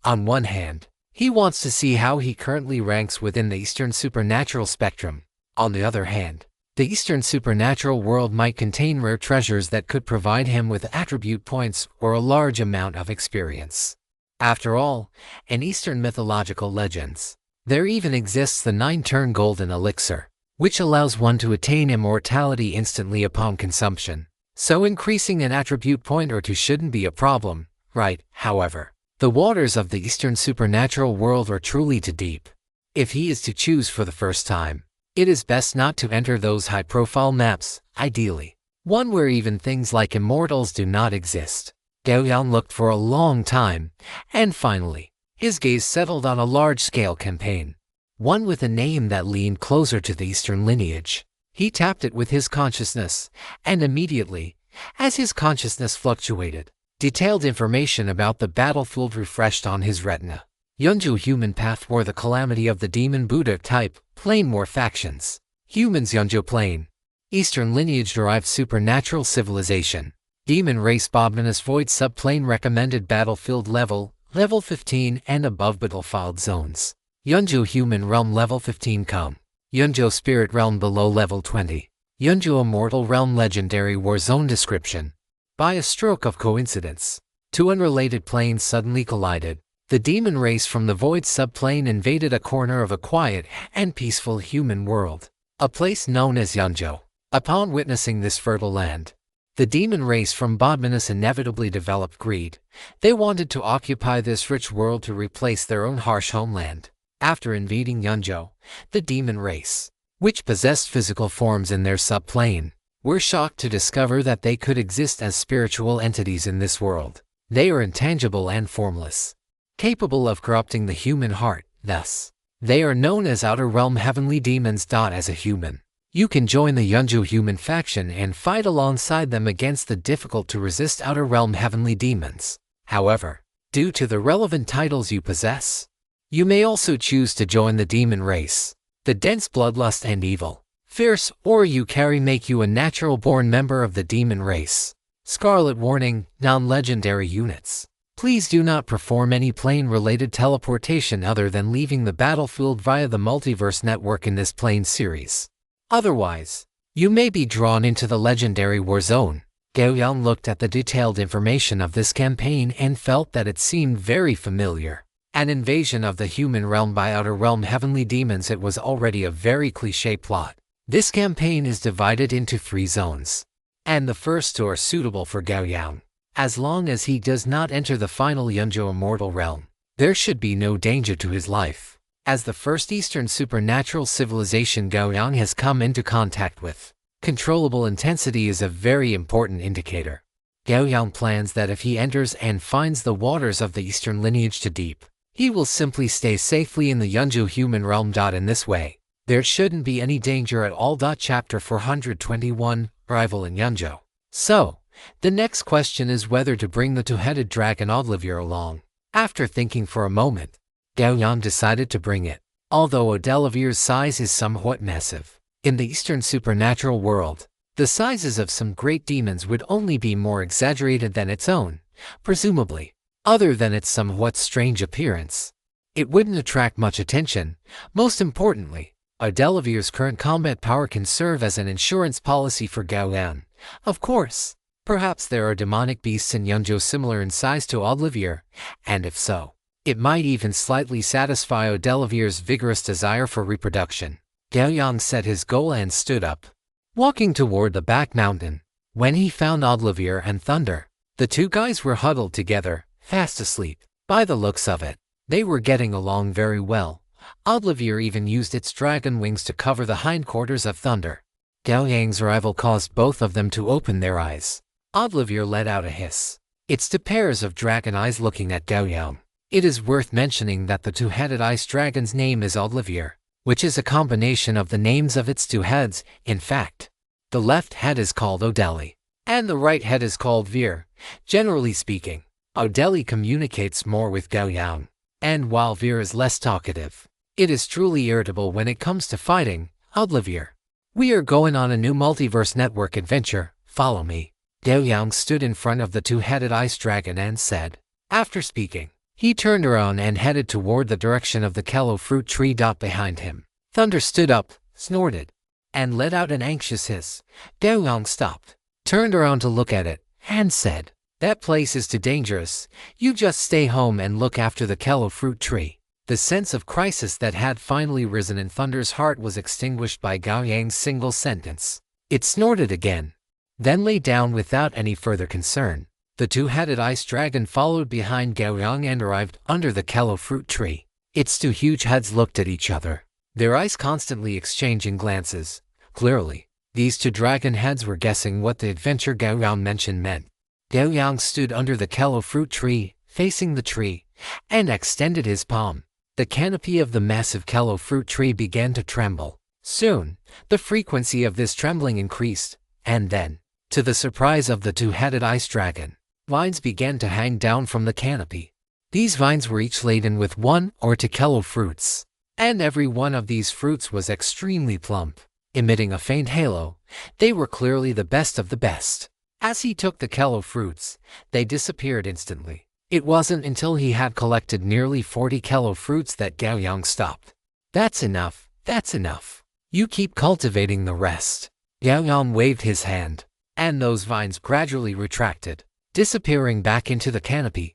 On one hand, he wants to see how he currently ranks within the Eastern supernatural spectrum. On the other hand, the Eastern supernatural world might contain rare treasures that could provide him with attribute points or a large amount of experience. After all, in Eastern mythological legends, there even exists the 9-turn golden elixir, which allows one to attain immortality instantly upon consumption. So increasing an attribute point or two shouldn't be a problem, right? However, the waters of the Eastern supernatural world are truly too deep. If he is to choose for the first time, it is best not to enter those high-profile maps, ideally one where even things like immortals do not exist. Gao Yang looked for a long time, and finally, his gaze settled on a large-scale campaign, one with a name that leaned closer to the Eastern lineage. He tapped it with his consciousness, and immediately, as his consciousness fluctuated, detailed information about the battlefield refreshed on his retina. Yunju human path were the calamity of the demon Buddha type, plane more factions. Humans Yunju plane. Eastern lineage derived supernatural civilization. Demon race Bobmanus void subplane recommended battlefield level 15 and above battlefield zones. Yunju human realm level 15 come. Yunju spirit realm below level 20. Yunju immortal realm legendary war zone description. By a stroke of coincidence, 2 unrelated planes suddenly collided. The demon race from the void subplane invaded a corner of a quiet and peaceful human world, a place known as Yunju. Upon witnessing this fertile land, the demon race from Bodmanus inevitably developed greed. They wanted to occupy this rich world to replace their own harsh homeland. After invading Yunju, the demon race, which possessed physical forms in their subplane, were shocked to discover that they could exist as spiritual entities in this world. They are intangible and formless, capable of corrupting the human heart. Thus, they are known as outer realm heavenly demons. As a human, You can join the Yunjo human faction and fight alongside them against the difficult-to-resist Outer Realm heavenly demons. However, due to the relevant titles you possess, you may also choose to join the demon race. The dense bloodlust and evil, fierce, or you carry make you a natural-born member of the demon race. Scarlet warning, non-legendary units. Please do not perform any plane-related teleportation other than leaving the battlefield via the Multiverse Network in this plane series. Otherwise, you may be drawn into the legendary war zone. Gao Yang looked at the detailed information of this campaign and felt that it seemed very familiar. An invasion of the human realm by Outer Realm heavenly demons. It was already a very cliché plot. This campaign is divided into 3 zones, and the first 2 are suitable for Gao Yang. As long as he does not enter the final Yunjo immortal realm, there should be no danger to his life. As the first Eastern supernatural civilization Gao Yang has come into contact with, controllable intensity is a very important indicator. Gao Yang plans that if he enters and finds the waters of the Eastern lineage too deep, he will simply stay safely in the Yunjo human realm. In this way, there shouldn't be any danger at all. Chapter 421, Rival in Yunjo. So, the next question is whether to bring the 2-headed dragon Olivier along. After thinking for a moment, Gao Yang decided to bring it. Although Olivier's size is somewhat massive, in the Eastern supernatural world, the sizes of some great demons would only be more exaggerated than its own, presumably. Other than its somewhat strange appearance, it wouldn't attract much attention. Most importantly, Olivier's current combat power can serve as an insurance policy for Gao Yang. Of course, perhaps there are demonic beasts in Yunjo similar in size to Olivier, and if so, it might even slightly satisfy Olivier's vigorous desire for reproduction. Gao Yang set his goal and stood up, walking toward the back mountain. When he found Olivier and Thunder, the 2 guys were huddled together, fast asleep. By the looks of it, they were getting along very well. Olivier even used its dragon wings to cover the hindquarters of Thunder. Gao Yang's arrival caused both of them to open their eyes. Olivier let out a hiss. It's 2 pairs of dragon eyes looking at Gao Yang. It is worth mentioning that the 2-headed ice dragon's name is Olivier, which is a combination of the names of its 2 heads. In fact, the left head is called Odeli, and the right head is called Veer. Generally speaking, Odeli communicates more with Gao Yang, and while Veer is less talkative, it is truly irritable when it comes to fighting. Olivier, we are going on a new Multiverse Network adventure, follow me. Gao Yang stood in front of the 2-headed ice dragon and said. After speaking, he turned around and headed toward the direction of the Kello fruit tree. Behind him, Thunder stood up, snorted, and let out an anxious hiss. Gao Yang stopped, turned around to look at it, and said, that place is too dangerous. You just stay home and look after the Kello fruit tree. The sense of crisis that had finally risen in Thunder's heart was extinguished by Gao Yang's single sentence. It snorted again, then lay down without any further concern. The 2-headed ice dragon followed behind Gao Yang and arrived under the Kello fruit tree. Its 2 huge heads looked at each other, their eyes constantly exchanging glances. Clearly, these 2 dragon heads were guessing what the adventure Gao Yang mentioned meant. Gao Yang stood under the Kello fruit tree, facing the tree, and extended his palm. The canopy of the massive Kello fruit tree began to tremble. Soon, the frequency of this trembling increased, and then, to the surprise of the 2-headed ice dragon, vines began to hang down from the canopy. These vines were each laden with 1 or 2 Kello fruits, and every one of these fruits was extremely plump, emitting a faint halo. They were clearly the best of the best. As he took the Kello fruits, they disappeared instantly. It wasn't until he had collected nearly 40 Kello fruits that Gao Yang stopped. That's enough, that's enough. You keep cultivating the rest. Gao Yang waved his hand, and those vines gradually retracted, disappearing back into the canopy.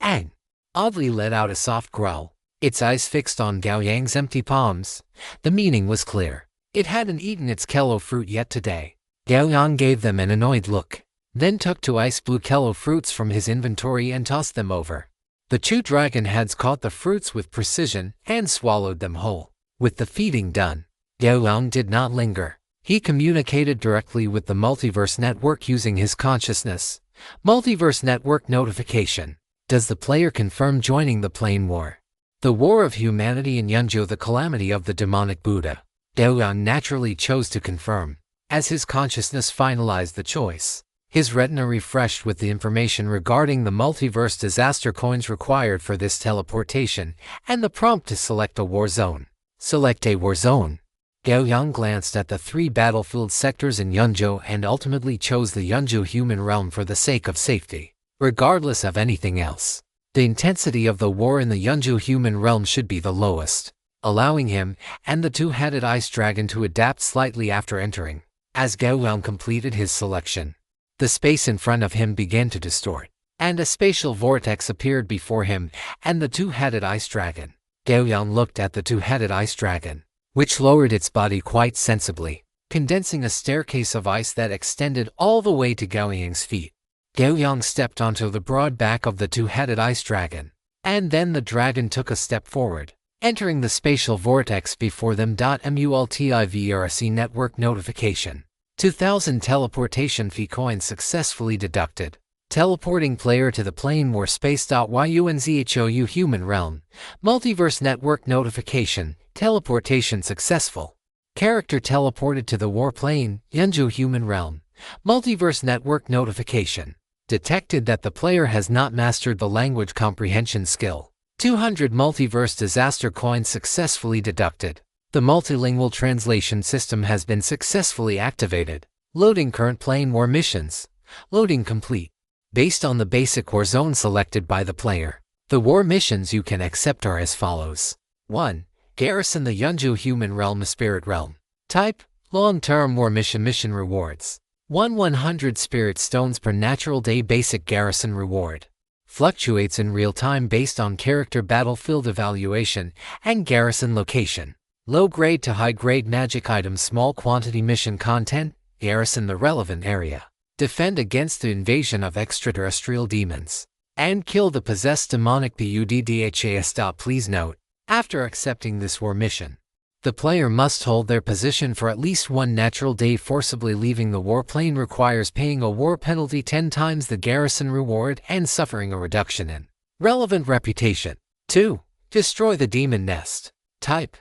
And oddly let out a soft growl, its eyes fixed on Gao Yang's empty palms. The meaning was clear. It hadn't eaten its Kello fruit yet today. Gao Yang gave them an annoyed look, then took 2 ice blue Kello fruits from his inventory and tossed them over. The 2 dragon heads caught the fruits with precision and swallowed them whole. With the feeding done, Gao Yang did not linger. He communicated directly with the Multiverse Network using his consciousness. Multiverse Network notification. Does the player confirm joining the Plane War? The War of Humanity in Yunjo, the calamity of the demonic Buddha. Gao Yang naturally chose to confirm, as his consciousness finalized the choice. His retina refreshed with the information regarding the multiverse disaster coins required for this teleportation, and the prompt to select a war zone. Select a war zone. Gao Yang glanced at the 3 battlefield sectors in Yunzhou and ultimately chose the Yunzhou human realm for the sake of safety, regardless of anything else. The intensity of the war in the Yunzhou human realm should be the lowest, allowing him and the 2-headed ice dragon to adapt slightly after entering. As Gao Yang completed his selection, the space in front of him began to distort, and a spatial vortex appeared before him and the 2-headed ice dragon. Gao Yang looked at the 2-headed ice dragon, which lowered its body quite sensibly, condensing a staircase of ice that extended all the way to Gao Yang's feet. Gao Yang stepped onto the broad back of the 2-headed ice dragon, and then the dragon took a step forward, entering the spatial vortex before them. Multiverse Network notification. 2000 teleportation fee coins successfully deducted. Teleporting player to the plane war space. Yunzhou human realm. Multiverse Network notification. Teleportation successful. Character teleported to the war plane, Yunzhou human realm. Multiverse Network notification. Detected that the player has not mastered the language comprehension skill. 200 multiverse disaster coins successfully deducted. The multilingual translation system has been successfully activated. Loading current plane war missions. Loading complete. Based on the basic war zone selected by the player, the war missions you can accept are as follows. 1. Garrison the Yunzhou human realm spirit realm. Type: long-term war mission. Mission rewards: 100 spirit stones per natural day. Basic garrison reward fluctuates in real time based on character battlefield evaluation and garrison location. Low grade to high grade magic items. Small quantity. Mission content: garrison the relevant area, defend against the invasion of extraterrestrial demons, and kill the possessed demonic PUDDHAS. Please note, after accepting this war mission, the player must hold their position for at least 1 natural day. Forcibly leaving the war plane requires paying a war penalty 10 times the garrison reward and suffering a reduction in relevant reputation. 2. Destroy the demon nest. Type: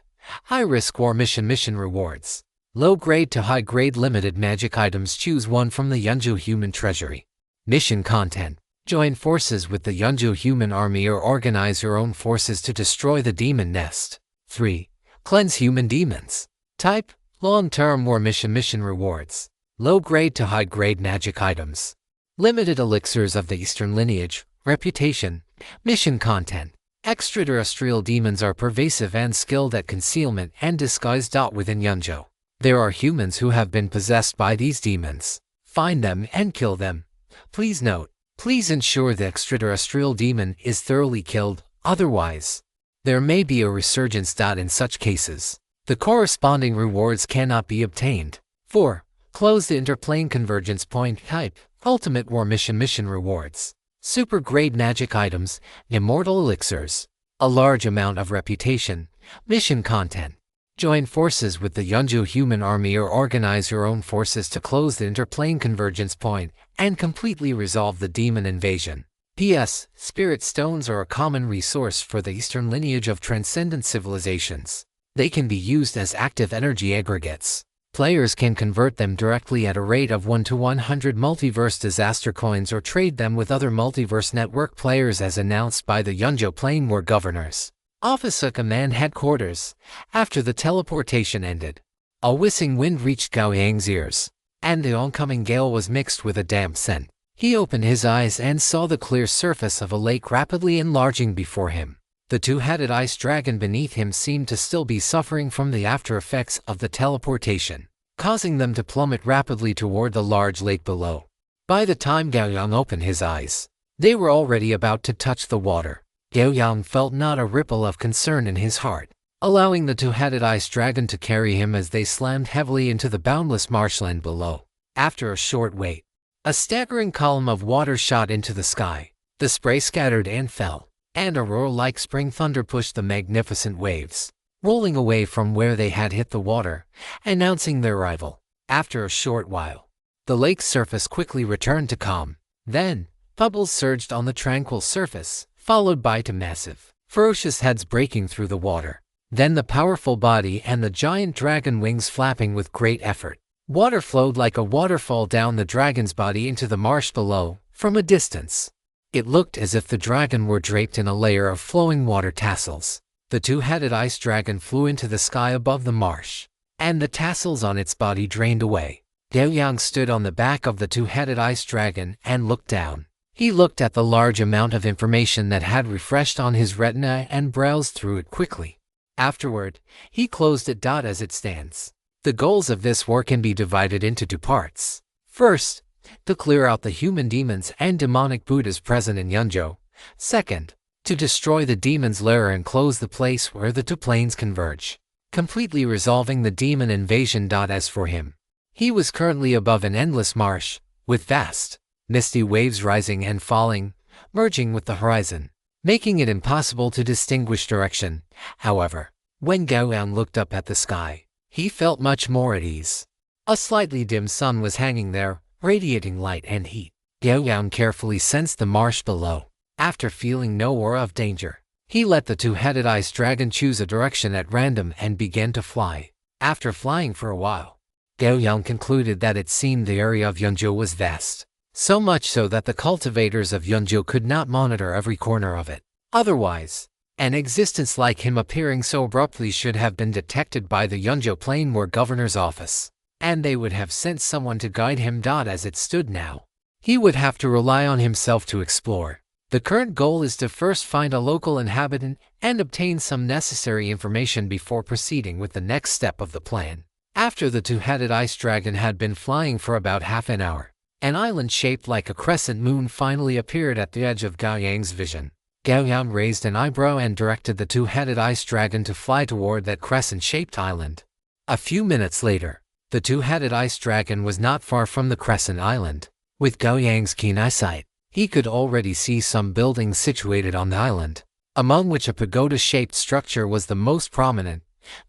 high-risk war mission. Mission rewards: low grade to high grade limited magic items. Choose one from the Yunzhou human treasury. Mission content: join forces with the Yunzhou human army or organize your own forces to destroy the demon nest. 3. Cleanse human demons. Type: long-term war mission. Mission rewards: low grade to high grade magic items. Limited elixirs of the Eastern lineage. Reputation. Mission content: extraterrestrial demons are pervasive and skilled at concealment and disguise. Within Yunzhou, there are humans who have been possessed by these demons. Find them and kill them. Please note, please ensure the extraterrestrial demon is thoroughly killed, otherwise there may be a resurgence. In such cases, the corresponding rewards cannot be obtained. 4. Close the interplane convergence point. Type: ultimate war mission. Mission rewards: super grade magic items, immortal elixirs, a large amount of reputation. Mission content: join forces with the Yunzhou human army or organize your own forces to close the interplane convergence point and completely resolve the demon invasion. P.S. Spirit stones are a common resource for the Eastern lineage of transcendent civilizations. They can be used as active energy aggregates. Players can convert them directly at a rate of 1 to 100 multiverse disaster coins or trade them with other multiverse network players as announced by the Yunzhou Plane War Governors. Office of Command Headquarters. After the teleportation ended, a whistling wind reached Gao Yang's ears, and the oncoming gale was mixed with a damp scent. He opened his eyes and saw the clear surface of a lake rapidly enlarging before him. The 2-headed ice dragon beneath him seemed to still be suffering from the after effects of the teleportation, causing them to plummet rapidly toward the large lake below. By the time Gao Yang opened his eyes, they were already about to touch the water. Gao Yang felt not a ripple of concern in his heart, allowing the 2-headed ice dragon to carry him as they slammed heavily into the boundless marshland below. After a short wait, a staggering column of water shot into the sky. The spray scattered and fell, and a roar like spring thunder pushed the magnificent waves, rolling away from where they had hit the water, announcing their arrival. After a short while, the lake's surface quickly returned to calm. Then, bubbles surged on the tranquil surface, followed by two massive, ferocious heads breaking through the water. then the powerful body and the giant dragon wings flapping with great effort. Water flowed like a waterfall down the dragon's body into the marsh below, from a distance. It looked as if the dragon were draped in a layer of flowing water tassels. The two-headed ice dragon flew into the sky above the marsh, and the tassels on its body drained away. Gao Yang stood on the back of the two-headed ice dragon and looked down. He looked at the large amount of information that had refreshed on his retina and browsed through it quickly. Afterward, he closed it. As it stands, the goals of this war can be divided into two parts. First, to clear out the human demons and demonic Buddhas present in Yunzhou. Second, to destroy the demon's lair and close the place where the two planes converge, completely resolving the demon invasion. As for him, he was currently above an endless marsh, with vast, misty waves rising and falling, merging with the horizon, making it impossible to distinguish direction. However, when Gao Yang looked up at the sky, he felt much more at ease. A slightly dim sun was hanging there, radiating light and heat. Gao Yang carefully sensed the marsh below. After feeling no aura of danger, he let the two-headed ice dragon choose a direction at random and began to fly. After flying for a while, Gao Yang concluded that it seemed the area of Yunzhou was vast, so much so that the cultivators of Yunzhou could not monitor every corner of it. Otherwise, an existence like him appearing so abruptly should have been detected by the Yunzhou Plain War Governor's office, and they would have sent someone to guide him. As it stood now, he would have to rely on himself to explore. The current goal is to first find a local inhabitant and obtain some necessary information before proceeding with the next step of the plan. After the two-headed ice dragon had been flying for about half an hour, an island shaped like a crescent moon finally appeared at the edge of Gao Yang's vision. Gao Yang raised an eyebrow and directed the two-headed ice dragon to fly toward that crescent-shaped island. A few minutes later, the two-headed ice dragon was not far from the crescent island. With Gao Yang's keen eyesight, he could already see some buildings situated on the island, among which a pagoda-shaped structure was the most prominent.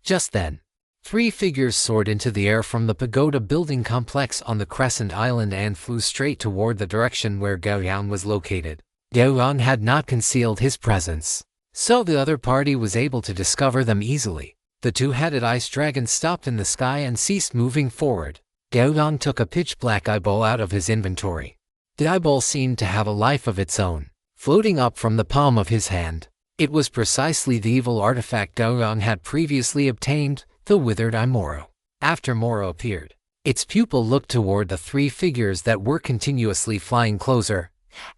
Just then, 3 figures soared into the air from the pagoda building complex on the crescent island and flew straight toward the direction where Gao Yang was located. Gao Yang had not concealed his presence, so the other party was able to discover them easily. The two-headed ice dragon stopped in the sky and ceased moving forward. Gao Yang took a pitch-black eyeball out of his inventory. The eyeball seemed to have a life of its own, floating up from the palm of his hand. It was precisely the evil artifact Gao Yang had previously obtained, the withered eye Moro. After Moro appeared, its pupil looked toward the 3 figures that were continuously flying closer,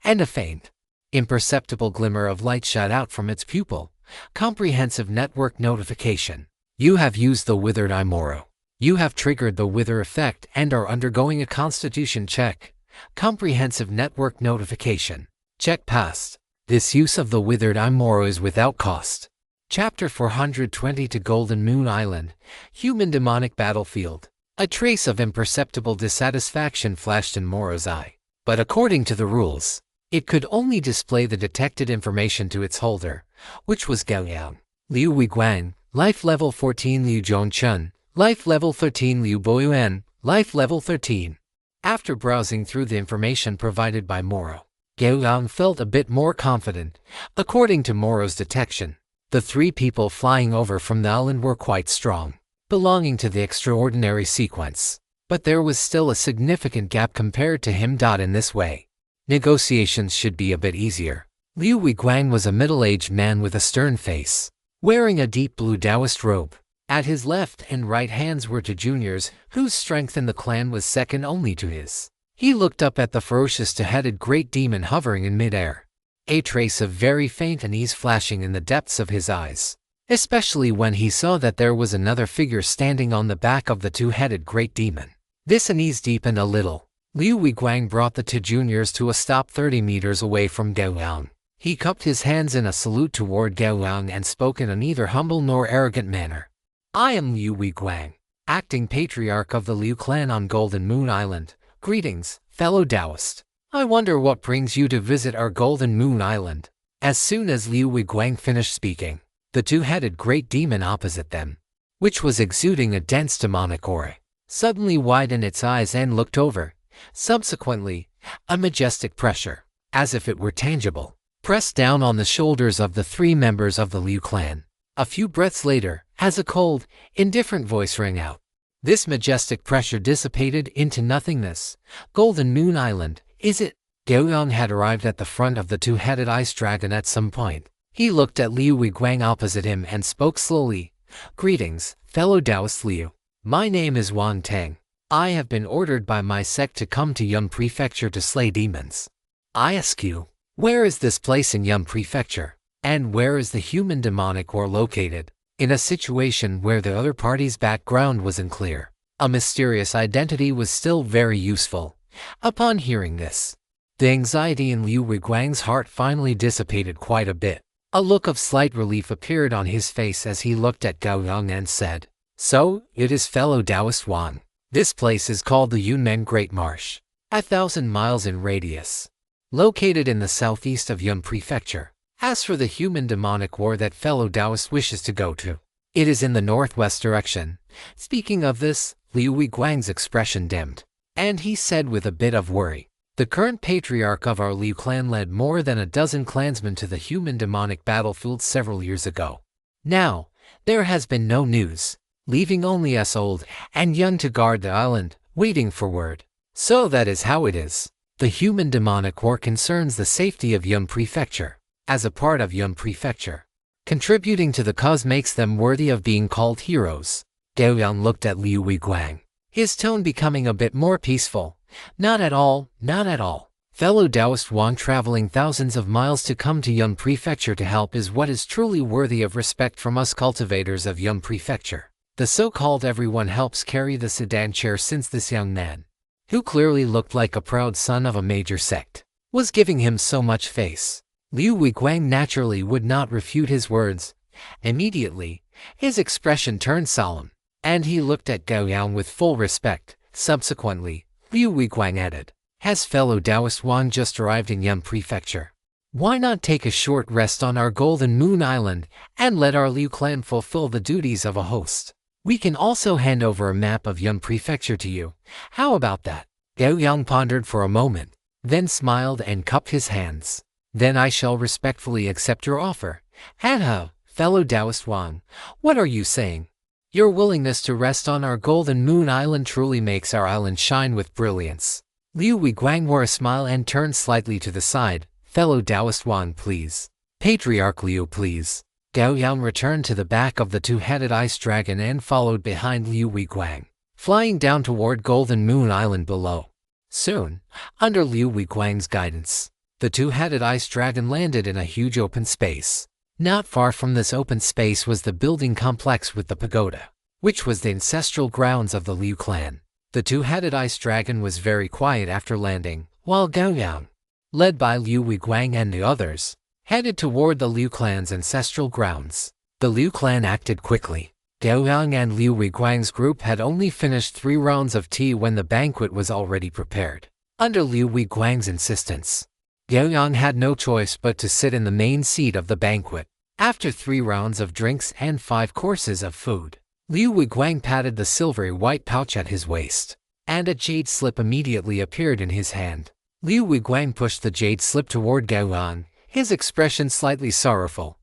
and a faint, imperceptible glimmer of light shot out from its pupil. Comprehensive network notification. You have used the withered eye Moro. You have triggered the wither effect and are undergoing a constitution check. Comprehensive network notification. Check passed. This use of the withered eye Moro is without cost. Chapter 420 to Golden Moon Island, Human Demonic Battlefield. A trace of imperceptible dissatisfaction flashed in Moro's eye. But according to the rules, it could only display the detected information to its holder, which was Gao Yang. Liu Weiguang, Life Level 14 Liu Zhongchun, Life Level 13 Liu Boyuan, Life Level 13. After browsing through the information provided by Moro, Gao Yang felt a bit more confident. According to Moro's detection, the 3 people flying over from the island were quite strong, belonging to the extraordinary sequence. But there was still a significant gap compared to him. In this way, negotiations should be a bit easier. Liu Weiguang was a middle-aged man with a stern face, wearing a deep blue Taoist robe. At his left and right hands were 2 juniors, whose strength in the clan was second only to his. He looked up at the ferocious two-headed great demon hovering in midair, a trace of very faint unease flashing in the depths of his eyes, especially when he saw that there was another figure standing on the back of the two-headed great demon. This unease deepened a little. Liu Weiguang brought the 2 juniors to a stop 30 meters away from Gao Yang. He cupped his hands in a salute toward Gao Yang and spoke in a neither humble nor arrogant manner. I am Liu Weiguang, acting patriarch of the Liu clan on Golden Moon Island. Greetings, fellow Taoist. I wonder what brings you to visit our Golden Moon Island. As soon as Liu Weiguang finished speaking, the two-headed great demon opposite them, which was exuding a dense demonic aura, suddenly widened its eyes and looked over. Subsequently, a majestic pressure, as if it were tangible, pressed down on the shoulders of the 3 members of the Liu clan. A few breaths later, as a cold, indifferent voice rang out. This majestic pressure dissipated into nothingness. Golden Moon Island, is it? Gao Yang had arrived at the front of the two-headed ice dragon at some point. He looked at Liu Weiguang opposite him and spoke slowly. Greetings, fellow Taoist Liu. My name is Wang Tang. I have been ordered by my sect to come to Yun Prefecture to slay demons. I ask you, where is this place in Yun Prefecture? And where is the human demonic war located? In a situation where the other party's background was unclear, a mysterious identity was still very useful. Upon hearing this, the anxiety in Liu Weiguang's heart finally dissipated quite a bit. A look of slight relief appeared on his face as he looked at Gao Yang and said, "So, it is fellow Taoist Wang. This place is called the Yunmen Great Marsh, 1,000 miles in radius, located in the southeast of Yun Prefecture. As for the human demonic war that fellow Taoist wishes to go to, it is in the northwest direction." Speaking of this, Liu Weiguang's expression dimmed, and he said with a bit of worry, "The current patriarch of our Liu clan led more than a dozen clansmen to the human demonic battlefield several years ago. Now, there has been no news, leaving only us old and young to guard the island, waiting for word. So that is how it is. The human demonic war concerns the safety of Yun Prefecture. As a part of Yun Prefecture, contributing to the cause makes them worthy of being called heroes." Gao Yang looked at Liu Weiguang, his tone becoming a bit more peaceful. Not at all, not at all. Fellow Taoist Wang traveling thousands of miles to come to Yun Prefecture to help is what is truly worthy of respect from us cultivators of Yun Prefecture. The so-called everyone helps carry the sedan chair since this young man, who clearly looked like a proud son of a major sect, was giving him so much face. Liu Weiguang naturally would not refute his words. Immediately, his expression turned solemn, and he looked at Gao Yang with full respect. Subsequently, Liu Weiguang added, "Has fellow Taoist Wang just arrived in Yun Prefecture? Why not take a short rest on our Golden Moon Island and let our Liu clan fulfill the duties of a host? We can also hand over a map of Yun Prefecture to you. How about that?" Gao Yang pondered for a moment, then smiled and cupped his hands. "Then I shall respectfully accept your offer." Fellow Taoist Wang, what are you saying? Your willingness to rest on our Golden Moon Island truly makes our island shine with brilliance. Liu Weiguang wore a smile and turned slightly to the side. "Fellow Taoist Wang, please. Patriarch Liu, please." Gao Yang returned to the back of the two-headed ice dragon and followed behind Liu Weiguang, flying down toward Golden Moon Island below. Soon, under Liu Weiguang's guidance, the two-headed ice dragon landed in a huge open space. Not far from this open space was the building complex with the pagoda, which was the ancestral grounds of the Liu clan. The two-headed ice dragon was very quiet after landing, while Gao Yang, led by Liu Weiguang and the others, headed toward the Liu clan's ancestral grounds. The Liu clan acted quickly. Gao Yang and Liu Weiguang's group had only finished 3 rounds of tea when the banquet was already prepared. Under Liu Weiguang's insistence, Gao Yang had no choice but to sit in the main seat of the banquet. After 3 rounds of drinks and 5 courses of food, Liu Weiguang patted the silvery white pouch at his waist, and a jade slip immediately appeared in his hand. Liu Weiguang pushed the jade slip toward Gao Yang, his expression slightly sorrowful,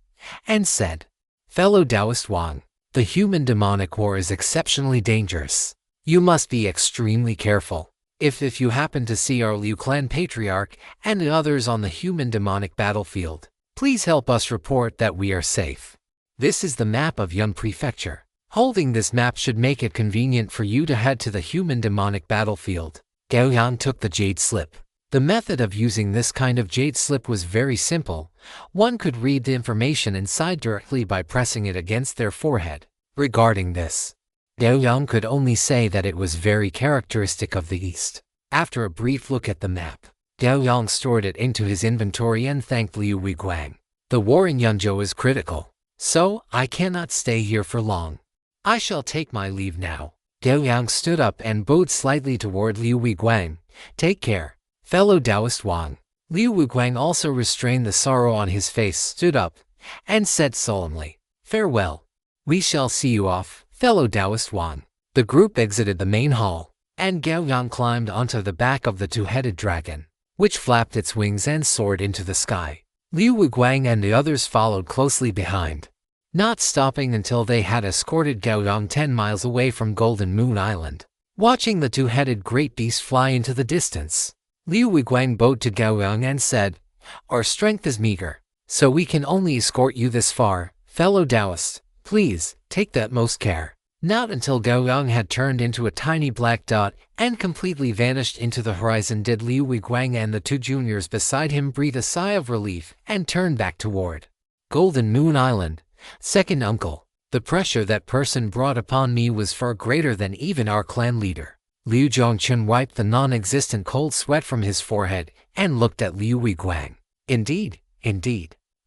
and said, "Fellow Taoist Wang, the human demonic war is exceptionally dangerous. You must be extremely careful. If you happen to see our Liu clan patriarch and the others on the human demonic battlefield, please help us report that we are safe." This is the map of Yun Prefecture. Holding this map should make it convenient for you to head to the human demonic battlefield. Gao Yang took the jade slip. The method of using this kind of jade slip was very simple. One could read the information inside directly by pressing it against their forehead. Regarding this, Gao Yang could only say that it was very characteristic of the East. After a brief look at the map, Gao Yang stored it into his inventory and thanked Liu Weiguang. "The war in Yunzhou is critical, so I cannot stay here for long. I shall take my leave now." Gao Yang stood up and bowed slightly toward Liu Weiguang. "Take care, fellow Taoist Wang." Liu Weiguang also restrained the sorrow on his face, stood up, and said solemnly, "Farewell. We shall see you off, fellow Taoist Wang." The group exited the main hall, and Gao Yang climbed onto the back of the two-headed dragon, which flapped its wings and soared into the sky. Liu Weiguang and the others followed closely behind. not stopping until they had escorted Gao Yang 10 miles away from Golden Moon Island. Watching the two-headed great beast fly into the distance, Liu Wiguang bowed to Gao Yang and said, "Our strength is meager, so we can only escort you this far. Fellow Taoist, please, take the utmost care." Not until Gao Yang had turned into a tiny black dot and completely vanished into the horizon did Liu Wiguang and the two juniors beside him breathe a sigh of relief and turn back toward Golden Moon Island. Second uncle, the pressure that person brought upon me was far greater than even our clan leader. Liu Zhongchun wiped the non-existent cold sweat from his forehead and looked at Liu Wiguang. Indeed,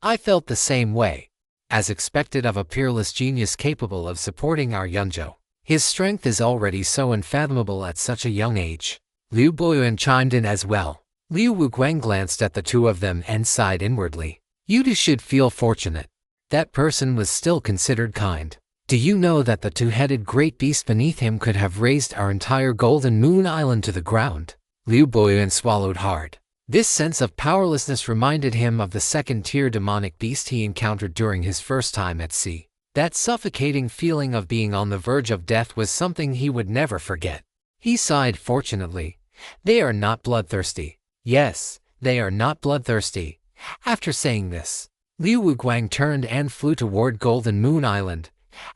I felt the same way. As expected of a peerless genius capable of supporting our Yunzhou, his strength is already so unfathomable at such a young age. Liu Boyuan chimed in as well. Liu Wiguang glanced at the two of them and sighed inwardly. You two should feel fortunate. That person was still considered kind. Do you know that the two-headed great beast beneath him could have razed our entire Golden Moon Island to the ground? Liu Boyuan swallowed hard. This sense of powerlessness reminded him of the second-tier demonic beast he encountered during his first time at sea. That suffocating feeling of being on the verge of death was something he would never forget. He sighed. Fortunately, they are not bloodthirsty. Yes, they are not bloodthirsty. After saying this, Liu Wiguang turned and flew toward Golden Moon Island.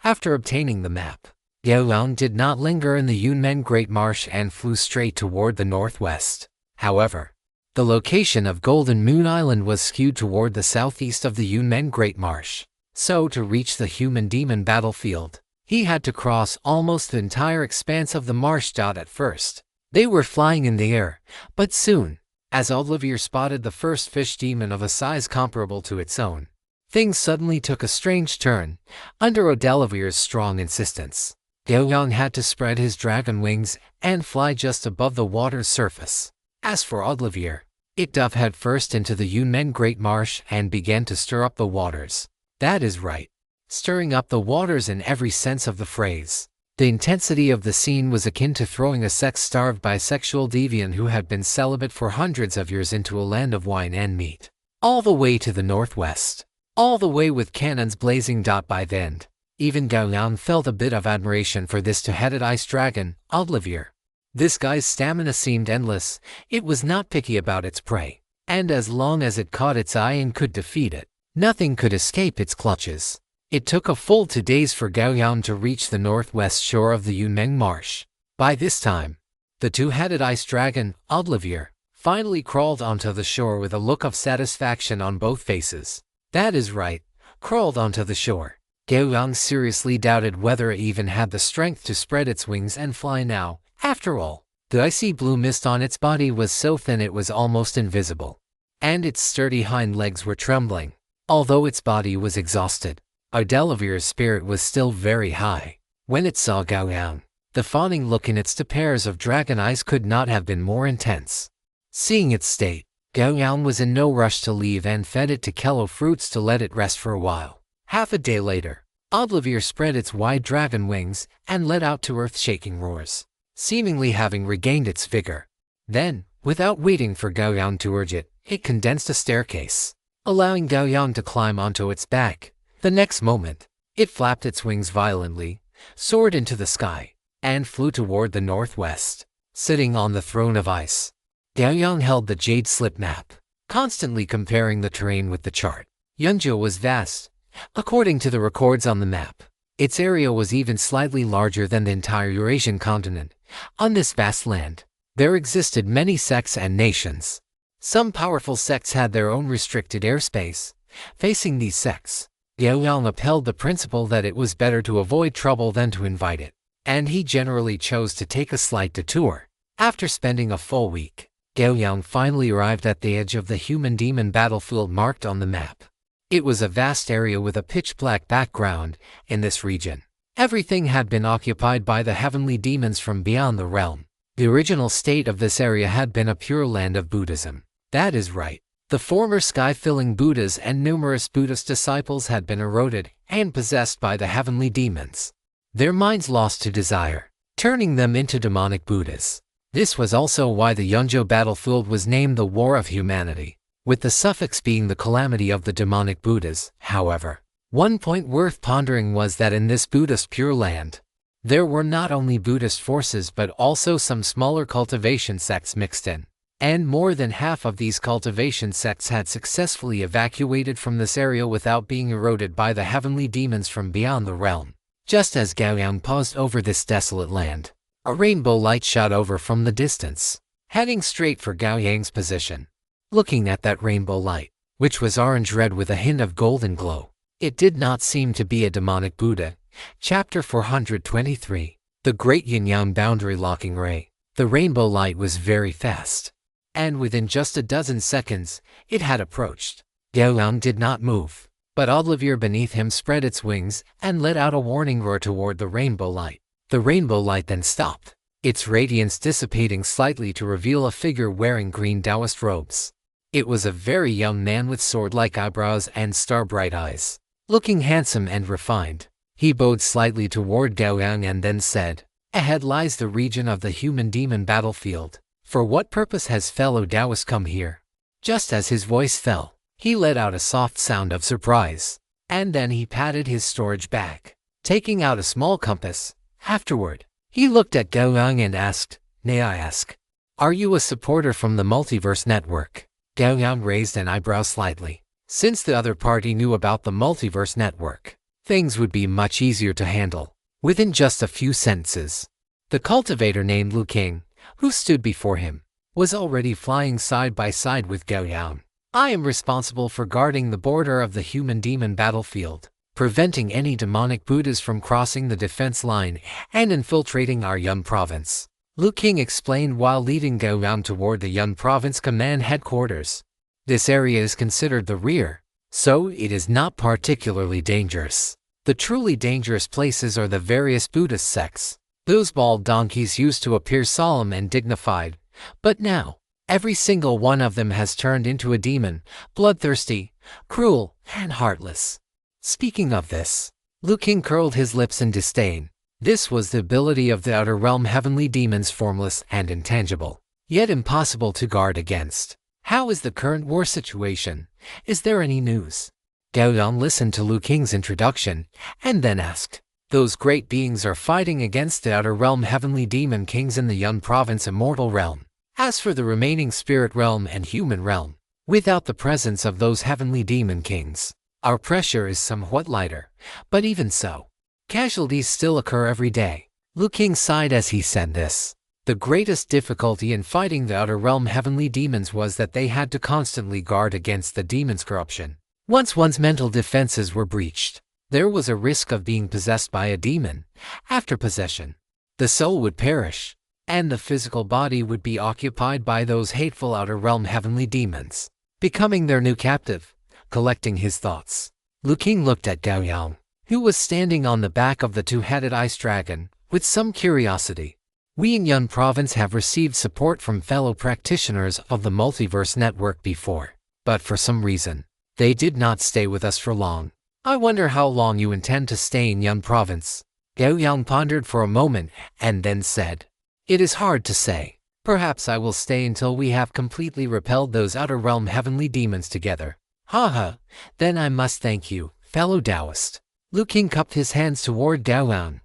After obtaining the map, Gao Yang did not linger in the Yunmen Great Marsh and flew straight toward the northwest. However, the location of Golden Moon Island was skewed toward the southeast of the Yunmen Great Marsh. So to reach the human-demon battlefield, he had to cross almost the entire expanse of the marsh. At first, they were flying in the air, but soon, as Olivier spotted the first fish demon of a size comparable to its own, things suddenly took a strange turn. Under Odelivier's strong insistence, Gao Yang had to spread his dragon wings and fly just above the water's surface. As for Olivier, it dove head first into the Yunmen Great Marsh and began to stir up the waters. That is right, stirring up the waters in every sense of the phrase. The intensity of the scene was akin to throwing a sex-starved bisexual deviant who had been celibate for hundreds of years into a land of wine and meat. All the way to the northwest. All the way with cannons blazing. By then, even Gao Yang felt a bit of admiration for this two-headed ice dragon, Olivier. This guy's stamina seemed endless. It was not picky about its prey, and as long as it caught its eye and could defeat it, nothing could escape its clutches. It took a full 2 days for Gao Yang to reach the northwest shore of the Yunmen Marsh. By this time, the two-headed ice dragon, Olivier, finally crawled onto the shore with a look of satisfaction on both faces. That is right, crawled onto the shore. Gao Yang seriously doubted whether it even had the strength to spread its wings and fly now. After all, the icy blue mist on its body was so thin it was almost invisible, and its sturdy hind legs were trembling. Although its body was exhausted, Ardelivier's spirit was still very high. When it saw Gao Yang, the fawning look in its 2 pairs of dragon eyes could not have been more intense. Seeing its state, Gao Yang was in no rush to leave and fed it Kello fruits to let it rest for a while. Half a day later, Olivier spread its wide dragon wings and let out 2 earth-shaking roars, seemingly having regained its vigor. Then, without waiting for Gao Yang to urge it, it condensed a staircase, allowing Gao Yang to climb onto its back. The next moment, it flapped its wings violently, soared into the sky, and flew toward the northwest. Sitting on the throne of ice, Gao Yang held the jade slip map, constantly comparing the terrain with the chart. Yunzhou was vast. According to the records on the map, its area was even slightly larger than the entire Eurasian continent. On this vast land, there existed many sects and nations. Some powerful sects had their own restricted airspace. Facing these sects, Gao Yang upheld the principle that it was better to avoid trouble than to invite it, and he generally chose to take a slight detour. After spending a full week, Gao Yang finally arrived at the edge of the human-demon battlefield marked on the map. It was a vast area with a pitch-black background. In this region, everything had been occupied by the heavenly demons from beyond the realm. The original state of this area had been a pure land of Buddhism. That is right. The former sky-filling Buddhas and numerous Buddhist disciples had been eroded and possessed by the heavenly demons, their minds lost to desire, turning them into demonic Buddhas. This was also why the Yunzhou battlefield was named the War of Humanity, with the suffix being the calamity of the demonic Buddhas. However, One point worth pondering was that in this Buddhist Pure Land, there were not only Buddhist forces but also some smaller cultivation sects mixed in. And more than half of these cultivation sects had successfully evacuated from this area without being eroded by the heavenly demons from beyond the realm. Just as Gao Yang paused over this desolate land, a rainbow light shot over from the distance, heading straight for Gao Yang's position. Looking at that rainbow light, which was orange-red with a hint of golden glow, it did not seem to be a demonic Buddha. Chapter 423. The Great Yin-Yang Boundary Locking Ray. The rainbow light was very fast, and within just a dozen seconds, it had approached. Gao Yang did not move, but Olivier beneath him spread its wings and let out a warning roar toward the rainbow light. The rainbow light then stopped, its radiance dissipating slightly to reveal a figure wearing green Taoist robes. It was a very young man with sword-like eyebrows and star-bright eyes. Looking handsome and refined, he bowed slightly toward Gao Yang and then said, "Ahead lies the region of the human-demon battlefield. For what purpose has fellow Taoist come here?" Just as his voice fell, he let out a soft sound of surprise, and then he patted his storage bag, taking out a small compass. Afterward, he looked at Gao Yang and asked, "May I ask, are you a supporter from the Multiverse Network?" Gao Yang raised an eyebrow slightly. Since the other party knew about the Multiverse Network, things would be much easier to handle. Within just a few sentences, the cultivator named Lu King, who stood before him, was already flying side by side with Gao Yang. "I am responsible for guarding the border of the human-demon battlefield, preventing any demonic Buddhas from crossing the defense line and infiltrating our Yun province," Lu King explained while leading Gao Yang toward the Yun province command headquarters. "This area is considered the rear, so it is not particularly dangerous. The truly dangerous places are the various Buddhist sects. Those bald donkeys used to appear solemn and dignified, but now, every single one of them has turned into a demon, bloodthirsty, cruel, and heartless." Speaking of this, Lu King curled his lips in disdain. This was the ability of the outer realm heavenly demons, formless and intangible, yet impossible to guard against. "How is the current war situation? Is there any news?" Gao Yang listened to Lu King's introduction and then asked. "Those great beings are fighting against the outer realm heavenly demon kings in the Yun province immortal realm. As for the remaining spirit realm and human realm, without the presence of those heavenly demon kings, our pressure is somewhat lighter, but even so, casualties still occur every day." Lu King sighed as he said this. The greatest difficulty in fighting the outer realm heavenly demons was that they had to constantly guard against the demon's corruption. Once one's mental defenses were breached, there was a risk of being possessed by a demon. After possession, the soul would perish, and the physical body would be occupied by those hateful outer realm heavenly demons, becoming their new captive. Collecting his thoughts, Lu King looked at Gao Yang, who was standing on the back of the two-headed ice dragon, with some curiosity. "We in Yun province have received support from fellow practitioners of the Multiverse Network before, but for some reason, they did not stay with us for long. I wonder how long you intend to stay in Yun province." Gao Yang pondered for a moment and then said, "It is hard to say. Perhaps I will stay until we have completely repelled those outer realm heavenly demons together." "Haha, then I must thank you, fellow Taoist." Lu King cupped his hands toward Gao Yang.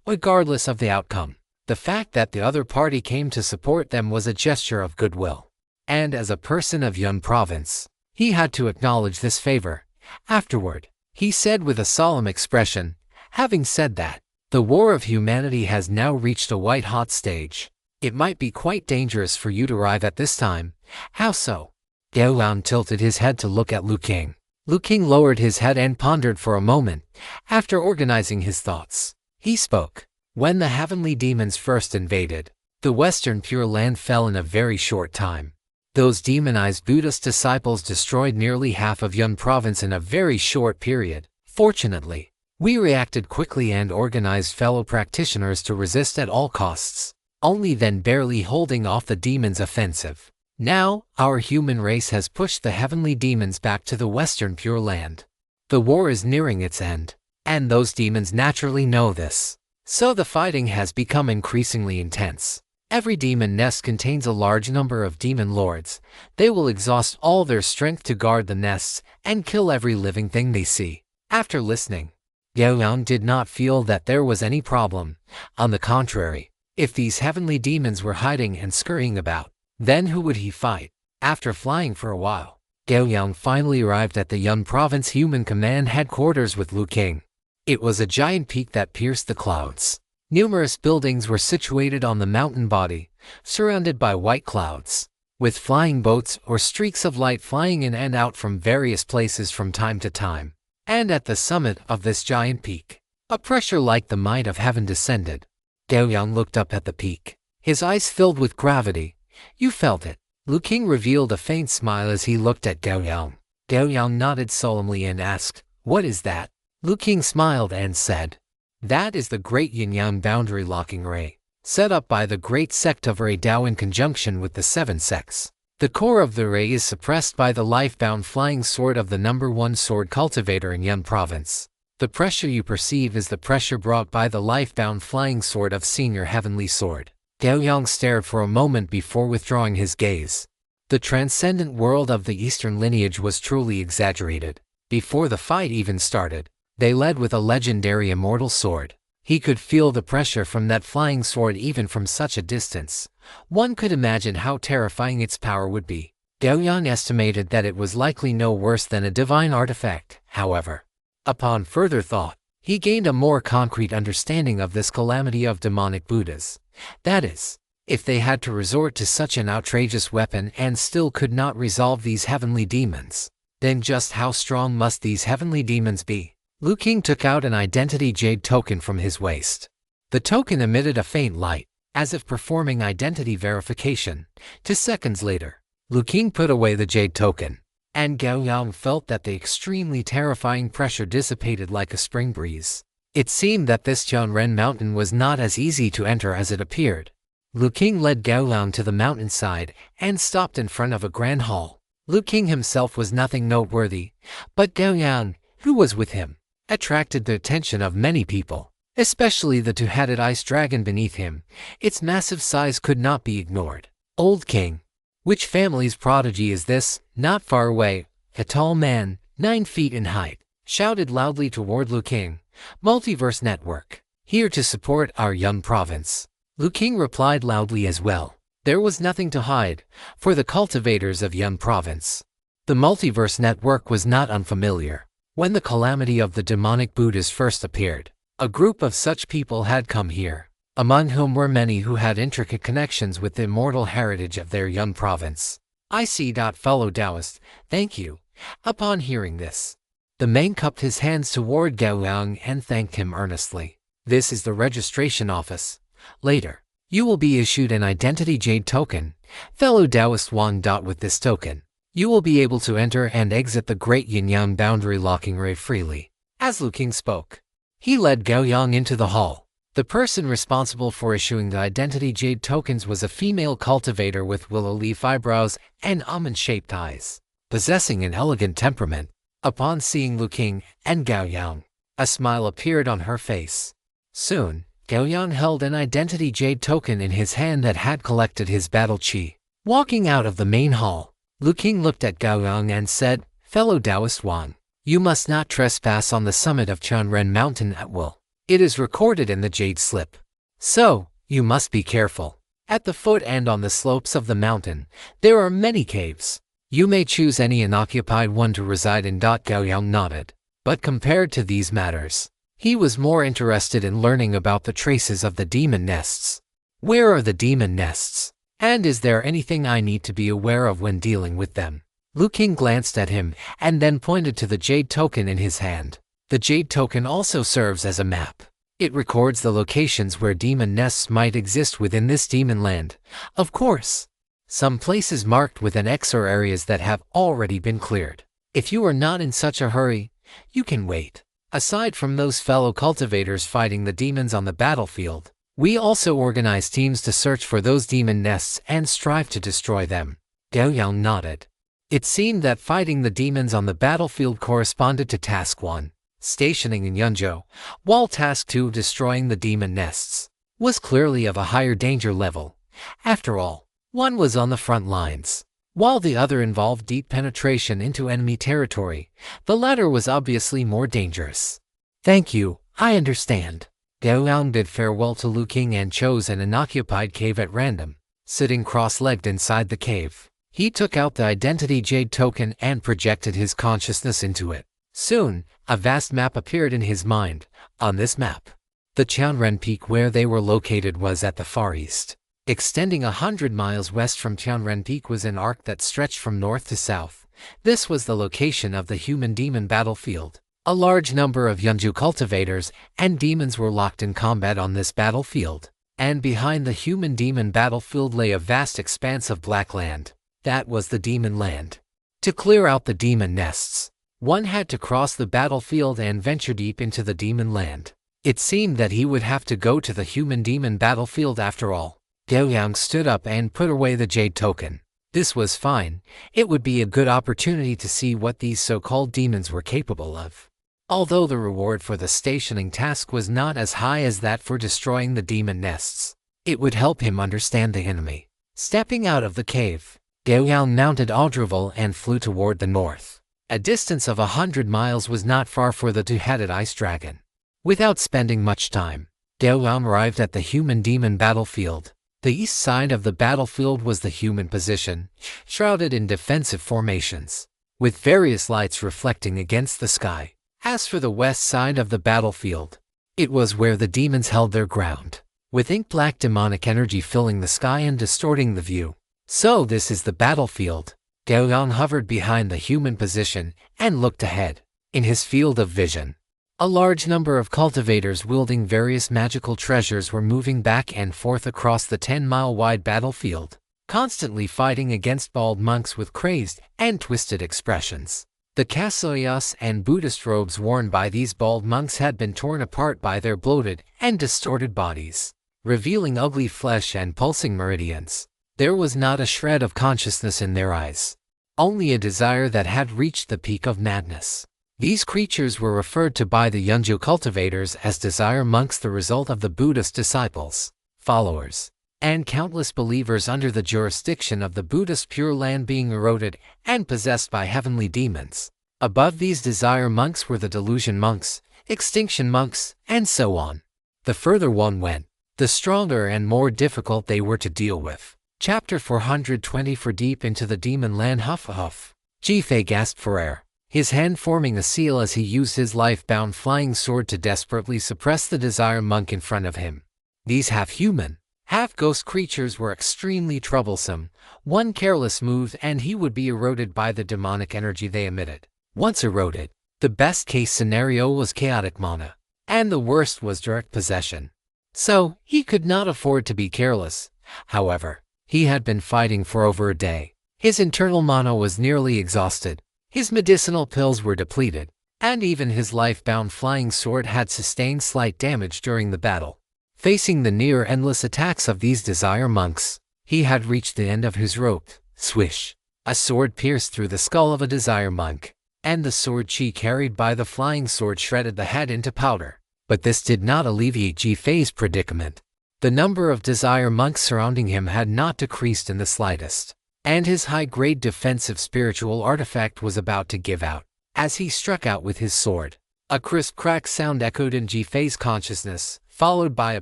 Regardless of the outcome, the fact that the other party came to support them was a gesture of goodwill. And as a person of Yun province, he had to acknowledge this favor. Afterward, he said with a solemn expression, "Having said that, the war of humanity has now reached a white-hot stage. It might be quite dangerous for you to arrive at this time." "How so?" Gao Yang tilted his head to look at Lu King. Lu King lowered his head and pondered for a moment. After organizing his thoughts, he spoke. "When the heavenly demons first invaded, the Western Pure Land fell in a very short time. Those demonized Buddhist disciples destroyed nearly half of Yun province in a very short period. Fortunately, we reacted quickly and organized fellow practitioners to resist at all costs, only then barely holding off the demons' offensive. Now, our human race has pushed the heavenly demons back to the Western Pure Land. The war is nearing its end, and those demons naturally know this. So the fighting has become increasingly intense. Every demon nest contains a large number of demon lords. They will exhaust all their strength to guard the nests and kill every living thing they see. After listening, Gao Yang did not feel that there was any problem. On the contrary, if these heavenly demons were hiding and scurrying about, then who would he fight? After flying for a while, Gao Yang finally arrived at the Yun Province Human Command headquarters with Lu King. It was a giant peak that pierced the clouds. Numerous buildings were situated on the mountain body, surrounded by white clouds, with flying boats or streaks of light flying in and out from various places from time to time. And at the summit of this giant peak, a pressure like the might of heaven descended. Gao Yang looked up at the peak, his eyes filled with gravity. You felt it. Lu King revealed a faint smile as he looked at Gao Yang. Gao Yang nodded solemnly and asked, "What is that?" Lu King smiled and said, "That is the Great Yin-Yang Boundary Locking Ray, set up by the Great Sect of Ray Dao in conjunction with the Seven Sects. The core of the ray is suppressed by the life-bound flying sword of the #1 sword cultivator in Yun Province. The pressure you perceive is the pressure brought by the life-bound flying sword of Senior Heavenly Sword." Gao Yang stared for a moment before withdrawing his gaze. The transcendent world of the Eastern lineage was truly exaggerated. Before the fight even started, they led with a legendary immortal sword. He could feel the pressure from that flying sword even from such a distance. One could imagine how terrifying its power would be. Gao Yang estimated that it was likely no worse than a divine artifact, however. Upon further thought, he gained a more concrete understanding of this calamity of demonic Buddhas. That is, if they had to resort to such an outrageous weapon and still could not resolve these heavenly demons, then just how strong must these heavenly demons be? Lu King took out an identity jade token from his waist. The token emitted a faint light, as if performing identity verification. 2 seconds later, Lu King put away the jade token, and Gao Yang felt that the extremely terrifying pressure dissipated like a spring breeze. It seemed that this Jianren mountain was not as easy to enter as it appeared. Lu King led Gao Yang to the mountainside and stopped in front of a grand hall. Lu King himself was nothing noteworthy, but Gao Yang, who was with him, attracted the attention of many people, especially the two-headed ice dragon beneath him. Its massive size could not be ignored. "Old King, which family's prodigy is this?" Not far away, a tall man, 9 feet in height, shouted loudly toward Lu King. "Multiverse Network, here to support our Yun Province." Lu King replied loudly as well. There was nothing to hide for the cultivators of Yun Province. The Multiverse Network was not unfamiliar. When the calamity of the demonic Buddhas first appeared, a group of such people had come here, among whom were many who had intricate connections with the immortal heritage of their Yun Province. "I see. Fellow Taoist, thank you." Upon hearing this, the man cupped his hands toward Gao Yang and thanked him earnestly. "This is the registration office. Later, you will be issued an identity jade token. Fellow Taoist Wang. With this token, you will be able to enter and exit the Great Yin-Yang Boundary Locking Ray freely." As Lu King spoke, he led Gao Yang into the hall. The person responsible for issuing the identity jade tokens was a female cultivator with willow leaf eyebrows and almond-shaped eyes, possessing an elegant temperament. Upon seeing Lu King and Gao Yang, a smile appeared on her face. Soon, Gao Yang held an identity jade token in his hand that had collected his battle chi. Walking out of the main hall, Lu King looked at Gao Yang and said, "Fellow Taoist Wang, you must not trespass on the summit of Jianren Mountain at will. It is recorded in the jade slip. So, you must be careful. At the foot and on the slopes of the mountain, there are many caves. You may choose any unoccupied one to reside in." Gao Yang nodded. But compared to these matters, he was more interested in learning about the traces of the demon nests. Where are the demon nests? And is there anything I need to be aware of when dealing with them? Lu King glanced at him and then pointed to the jade token in his hand. The jade token also serves as a map. It records the locations where demon nests might exist within this demon land. Of course, some places marked with an X are areas that have already been cleared. If you are not in such a hurry, you can wait. Aside from those fellow cultivators fighting the demons on the battlefield, we also organize teams to search for those demon nests and strive to destroy them. Gao Yang nodded. It seemed that fighting the demons on the battlefield corresponded to Task 1, stationing in Yunzhou, while Task 2, destroying the demon nests, was clearly of a higher danger level. After all, one was on the front lines. while the other involved deep penetration into enemy territory. The latter was obviously more dangerous. "Thank you, I understand." Gao Yang bid farewell to Lu King and chose an unoccupied cave at random. Sitting cross-legged inside the cave, he took out the identity jade token and projected his consciousness into it. Soon, a vast map appeared in his mind. On this map, the Tianren Peak where they were located was at the far east. Extending 100 miles west from Tianren Peak was an arc that stretched from north to south. This was the location of the human-demon battlefield. A large number of Yunju cultivators and demons were locked in combat on this battlefield. And behind the human-demon battlefield lay a vast expanse of black land. That was the demon land. To clear out the demon nests, one had to cross the battlefield and venture deep into the demon land. It seemed that he would have to go to the human-demon battlefield after all. Gao Yang stood up and put away the jade token. This was fine. It would be a good opportunity to see what these so-called demons were capable of. Although the reward for the stationing task was not as high as that for destroying the demon nests, it would help him understand the enemy. Stepping out of the cave, Gao Yang mounted Audrival and flew toward the north. A distance of 100 miles was not far for the two-headed ice dragon. Without spending much time, Gao Yang arrived at the human-demon battlefield. The east side of the battlefield was the human position, shrouded in defensive formations, with various lights reflecting against the sky. As for the west side of the battlefield, it was where the demons held their ground, with ink-black demonic energy filling the sky and distorting the view. So this is the battlefield. Gao Yang hovered behind the human position and looked ahead. In his field of vision, a large number of cultivators wielding various magical treasures were moving back and forth across the 10-mile-wide battlefield, constantly fighting against bald monks with crazed and twisted expressions. The cassoyas and Buddhist robes worn by these bald monks had been torn apart by their bloated and distorted bodies, revealing ugly flesh and pulsing meridians. There was not a shred of consciousness in their eyes, only a desire that had reached the peak of madness. These creatures were referred to by the Yunju cultivators as desire monks, the result of the Buddhist disciples, followers, and countless believers under the jurisdiction of the Buddhist Pure Land being eroded and possessed by heavenly demons. Above these desire monks were the delusion monks, extinction monks, and so on. The further one went, the stronger and more difficult they were to deal with. Chapter 420. For deep into the demon land. Huff. Jifei gasped for air, his hand forming a seal as he used his life-bound flying sword to desperately suppress the desire monk in front of him. These half-human, half-ghost creatures were extremely troublesome. One careless move and he would be eroded by the demonic energy they emitted. Once eroded, the best-case scenario was chaotic mana, and the worst was direct possession. So, he could not afford to be careless. However, he had been fighting for over a day. His internal mana was nearly exhausted, his medicinal pills were depleted, and even his life-bound flying sword had sustained slight damage during the battle. Facing the near-endless attacks of these desire monks, he had reached the end of his rope. Swish! A sword pierced through the skull of a desire monk, and the sword chi carried by the flying sword shredded the head into powder. But this did not alleviate Jifei's predicament. The number of desire monks surrounding him had not decreased in the slightest, and his high-grade defensive spiritual artifact was about to give out. As he struck out with his sword, a crisp crack sound echoed in Jifei's consciousness, followed by a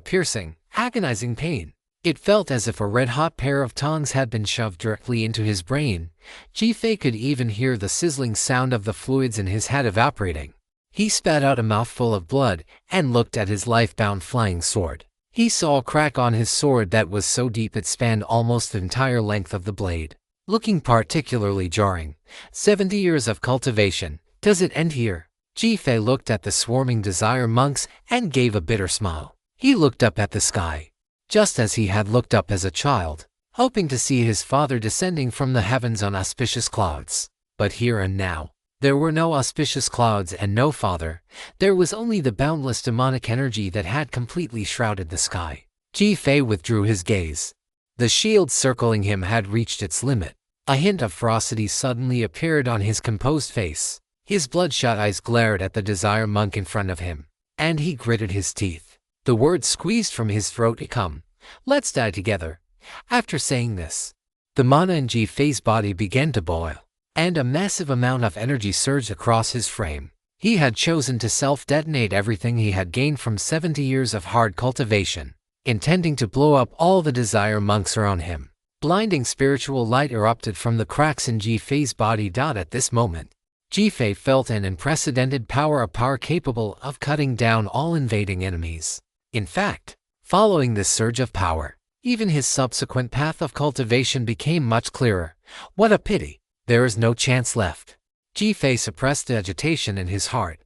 piercing, agonizing pain. It felt as if a red-hot pair of tongs had been shoved directly into his brain. Jifei could even hear the sizzling sound of the fluids in his head evaporating. He spat out a mouthful of blood and looked at his life-bound flying sword. He saw a crack on his sword that was so deep it spanned almost the entire length of the blade. Looking particularly jarring. 70 years of cultivation. Does it end here? Jifei looked at the swarming desire monks and gave a bitter smile. He looked up at the sky, just as he had looked up as a child, hoping to see his father descending from the heavens on auspicious clouds. But here and now, there were no auspicious clouds and no father. There was only the boundless demonic energy that had completely shrouded the sky. Jifei withdrew his gaze. The shield circling him had reached its limit. A hint of ferocity suddenly appeared on his composed face. His bloodshot eyes glared at the desire monk in front of him, and he gritted his teeth. The words squeezed from his throat. Come, let's die together. After saying this, The mana in Ji-Fei's body began to boil, and a massive amount of energy surged across his frame. He had chosen to self-detonate everything he had gained from 70 years of hard cultivation, intending to blow up all the desire monks around him. Blinding spiritual light erupted from the cracks in Ji-Fei's body. At this moment, Ji-Fei felt an unprecedented power, a power capable of cutting down all invading enemies. In fact, following this surge of power, even his subsequent path of cultivation became much clearer. What a pity, there is no chance left. Ji-Fei suppressed the agitation in his heart.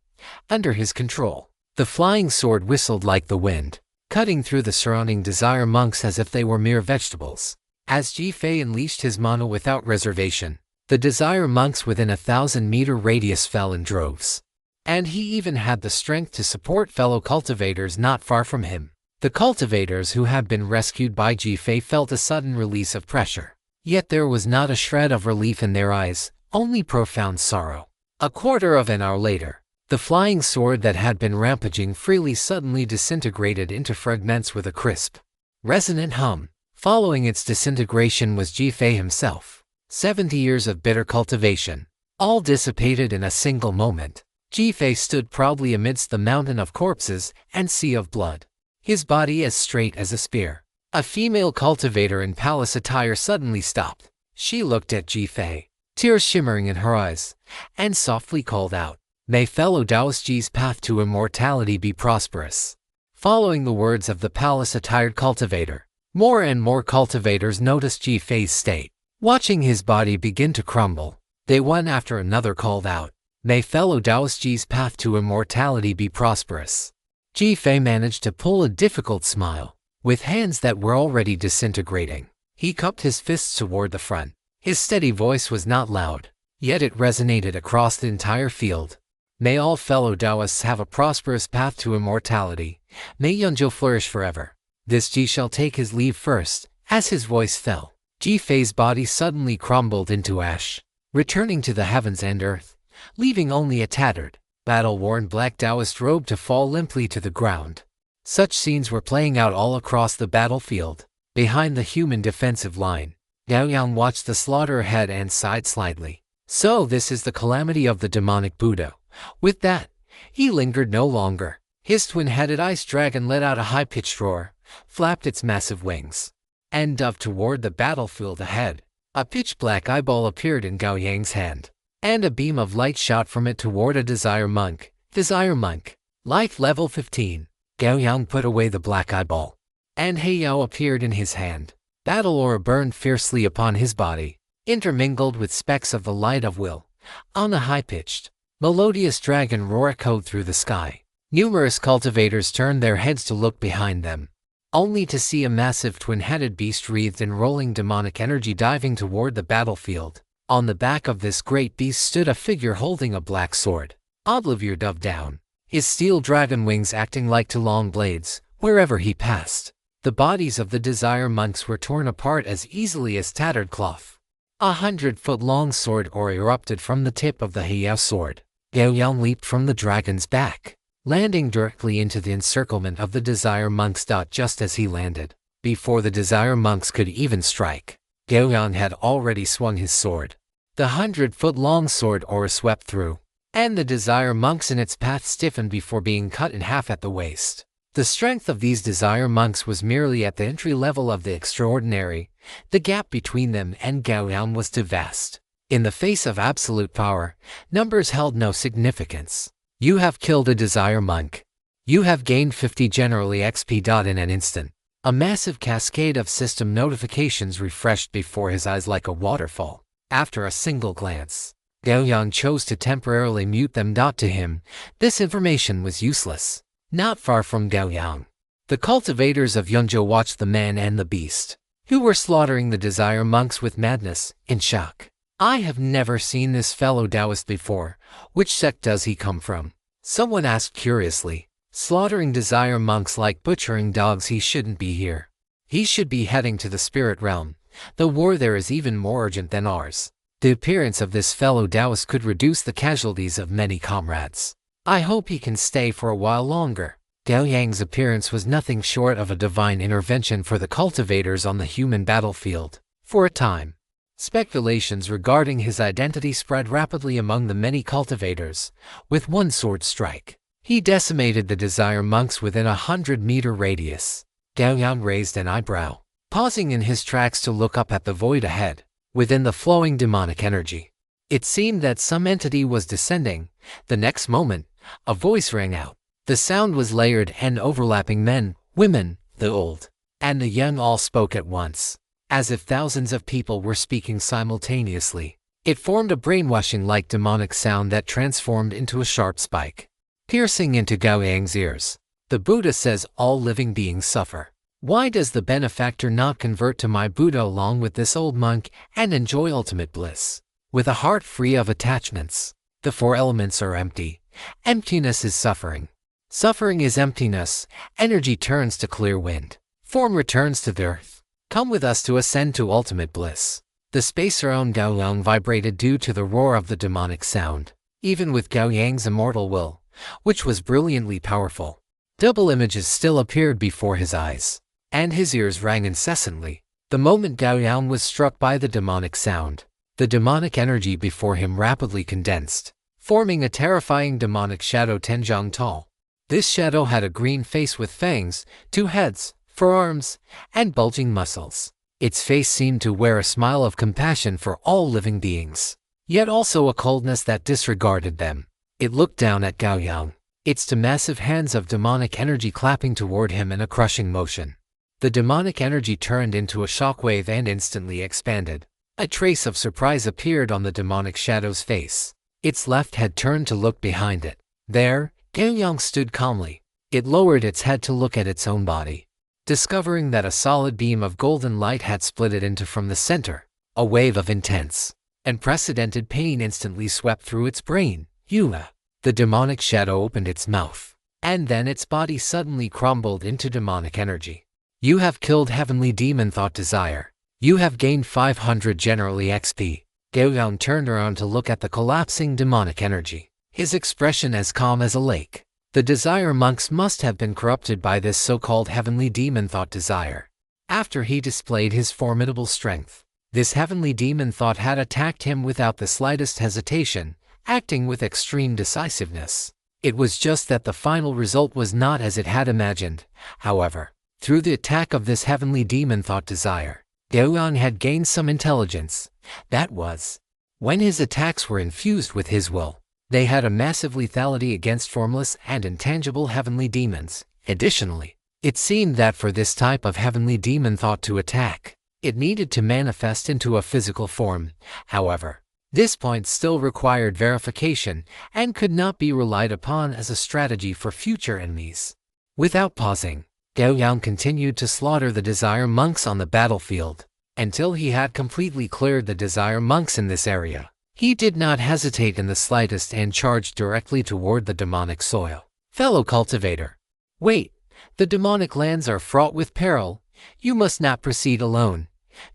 Under his control, the flying sword whistled like the wind, cutting through the surrounding desire monks as if they were mere vegetables. As Ji-Fei unleashed his mana without reservation, the desire monks within a 1,000-meter radius fell in droves. And he even had the strength to support fellow cultivators not far from him. The cultivators who had been rescued by Ji-Fei felt a sudden release of pressure. Yet there was not a shred of relief in their eyes, only profound sorrow. A quarter of an hour later, the flying sword that had been rampaging freely suddenly disintegrated into fragments with a crisp, resonant hum. Following its disintegration was Ji-Fei himself. 70 years of bitter cultivation, all dissipated in a single moment. Ji-Fei stood proudly amidst the mountain of corpses and sea of blood, his body as straight as a spear. A female cultivator in palace attire suddenly stopped. She looked at Ji-Fei, tears shimmering in her eyes, and softly called out, "May fellow Taoist Ji's path to immortality be prosperous." Following the words of the palace-attired cultivator, more and more cultivators noticed Ji-Fei's state. Watching his body begin to crumble, they one after another called out, "May fellow Taoist Ji's path to immortality be prosperous." Ji-Fei managed to pull a difficult smile. With hands that were already disintegrating, he cupped his fists toward the front. His steady voice was not loud, yet it resonated across the entire field. "May all fellow Taoists have a prosperous path to immortality. May Yunzhou flourish forever." This Ji shall take his leave first. As his voice fell, Ji-Fei's body suddenly crumbled into ash, returning to the heavens and earth, leaving only a tattered, battle-worn black Taoist robe to fall limply to the ground. Such scenes were playing out all across the battlefield. Behind the human defensive line, Gao Yang watched the slaughter ahead and sighed slightly. So this is the calamity of the demonic Buddha. With that, he lingered no longer. His twin-headed ice dragon let out a high-pitched roar, flapped its massive wings, and dove toward the battlefield ahead. A pitch-black eyeball appeared in Gao Yang's hand, and a beam of light shot from it toward a desire monk. Desire monk. Life level 15. Gao Yang put away the black eyeball, and Heiyao appeared in his hand. Battle aura burned fiercely upon his body, intermingled with specks of the light of will. On a high-pitched, melodious dragon roar echoed through the sky. Numerous cultivators turned their heads to look behind them, only to see a massive twin-headed beast wreathed in rolling demonic energy diving toward the battlefield. On the back of this great beast stood a figure holding a black sword. Odlivier dove down, his steel dragon wings acting like two long blades, wherever he passed. The bodies of the desire monks were torn apart as easily as tattered cloth. 100-foot-long sword aura erupted from the tip of the Heiyao sword. Gao Yang leaped from the dragon's back, landing directly into the encirclement of the desire monks. Just as he landed, before the desire monks could even strike, Gao Yang had already swung his sword. The 100-foot-long sword aura swept through, and the desire monks in its path stiffened before being cut in half at the waist. The strength of these desire monks was merely at the entry level of the extraordinary. The gap between them and Gao Yang was too vast. In the face of absolute power, numbers held no significance. You have killed a desire monk. You have gained 50 generally XP. In an instant, a massive cascade of system notifications refreshed before his eyes like a waterfall. After a single glance, Gao Yang chose to temporarily mute them. To him, this information was useless. Not far from Gao Yang, the cultivators of Yunzhou watched the man and the beast, who were slaughtering the desire monks with madness, in shock. "I have never seen this fellow Taoist before. Which sect does he come from?" someone asked curiously. "Slaughtering desire monks like butchering dogs. He shouldn't be here. He should be heading to the spirit realm. The war there is even more urgent than ours. The appearance of this fellow Taoist could reduce the casualties of many comrades. I hope he can stay for a while longer." Gao Yang's appearance was nothing short of a divine intervention for the cultivators on the human battlefield. For a time, speculations regarding his identity spread rapidly among the many cultivators. With one sword strike, he decimated the Desire monks within a 100-meter radius. Gao Yang raised an eyebrow, pausing in his tracks to look up at the void ahead. Within the flowing demonic energy, it seemed that some entity was descending. The next moment, a voice rang out. The sound was layered and overlapping. Men, women, the old, and the young all spoke at once, as if thousands of people were speaking simultaneously. It formed a brainwashing-like demonic sound that transformed into a sharp spike, piercing into Gao Yang's ears. The Buddha says all living beings suffer. Why does the benefactor not convert to my Buddha along with this old monk and enjoy ultimate bliss? With a heart free of attachments, the four elements are empty. Emptiness is suffering. Suffering is emptiness. Energy turns to clear wind. Form returns to the earth. Come with us to ascend to ultimate bliss. The space around Gao Yang vibrated due to the roar of the demonic sound. Even with Gao Yang's immortal will, which was brilliantly powerful, double images still appeared before his eyes, and his ears rang incessantly. The moment Gao Yang was struck by the demonic sound, the demonic energy before him rapidly condensed, forming a terrifying demonic shadow 10 zhang tall. This shadow had a green face with fangs, 2 heads, forearms, and bulging muscles. Its face seemed to wear a smile of compassion for all living beings, yet also a coldness that disregarded them. It looked down at Gao Yang, its two massive hands of demonic energy clapping toward him in a crushing motion. The demonic energy turned into a shockwave and instantly expanded. A trace of surprise appeared on the demonic shadow's face. Its left head turned to look behind it. There, Gao Yang stood calmly. It lowered its head to look at its own body, discovering that a solid beam of golden light had split it into from the center. A wave of intense, unprecedented pain instantly swept through its brain. Yua. The demonic shadow opened its mouth, and then its body suddenly crumbled into demonic energy. You have killed heavenly demon thought desire. You have gained 500 generally XP. Gao Yang turned around to look at the collapsing demonic energy, his expression as calm as a lake. The Desire monks must have been corrupted by this so-called heavenly demon thought desire. After he displayed his formidable strength, this heavenly demon thought had attacked him without the slightest hesitation, acting with extreme decisiveness. It was just that the final result was not as it had imagined. However, through the attack of this heavenly demon thought desire, Gao Yang had gained some intelligence. That was, when his attacks were infused with his will, they had a massive lethality against formless and intangible heavenly demons. Additionally, it seemed that for this type of heavenly demon thought to attack, it needed to manifest into a physical form. However, this point still required verification and could not be relied upon as a strategy for future enemies. Without pausing, Gao Yang continued to slaughter the Desire monks on the battlefield until he had completely cleared the Desire monks in this area. He did not hesitate in the slightest and charged directly toward the demonic soil. Fellow cultivator, wait, the demonic lands are fraught with peril. You must not proceed alone.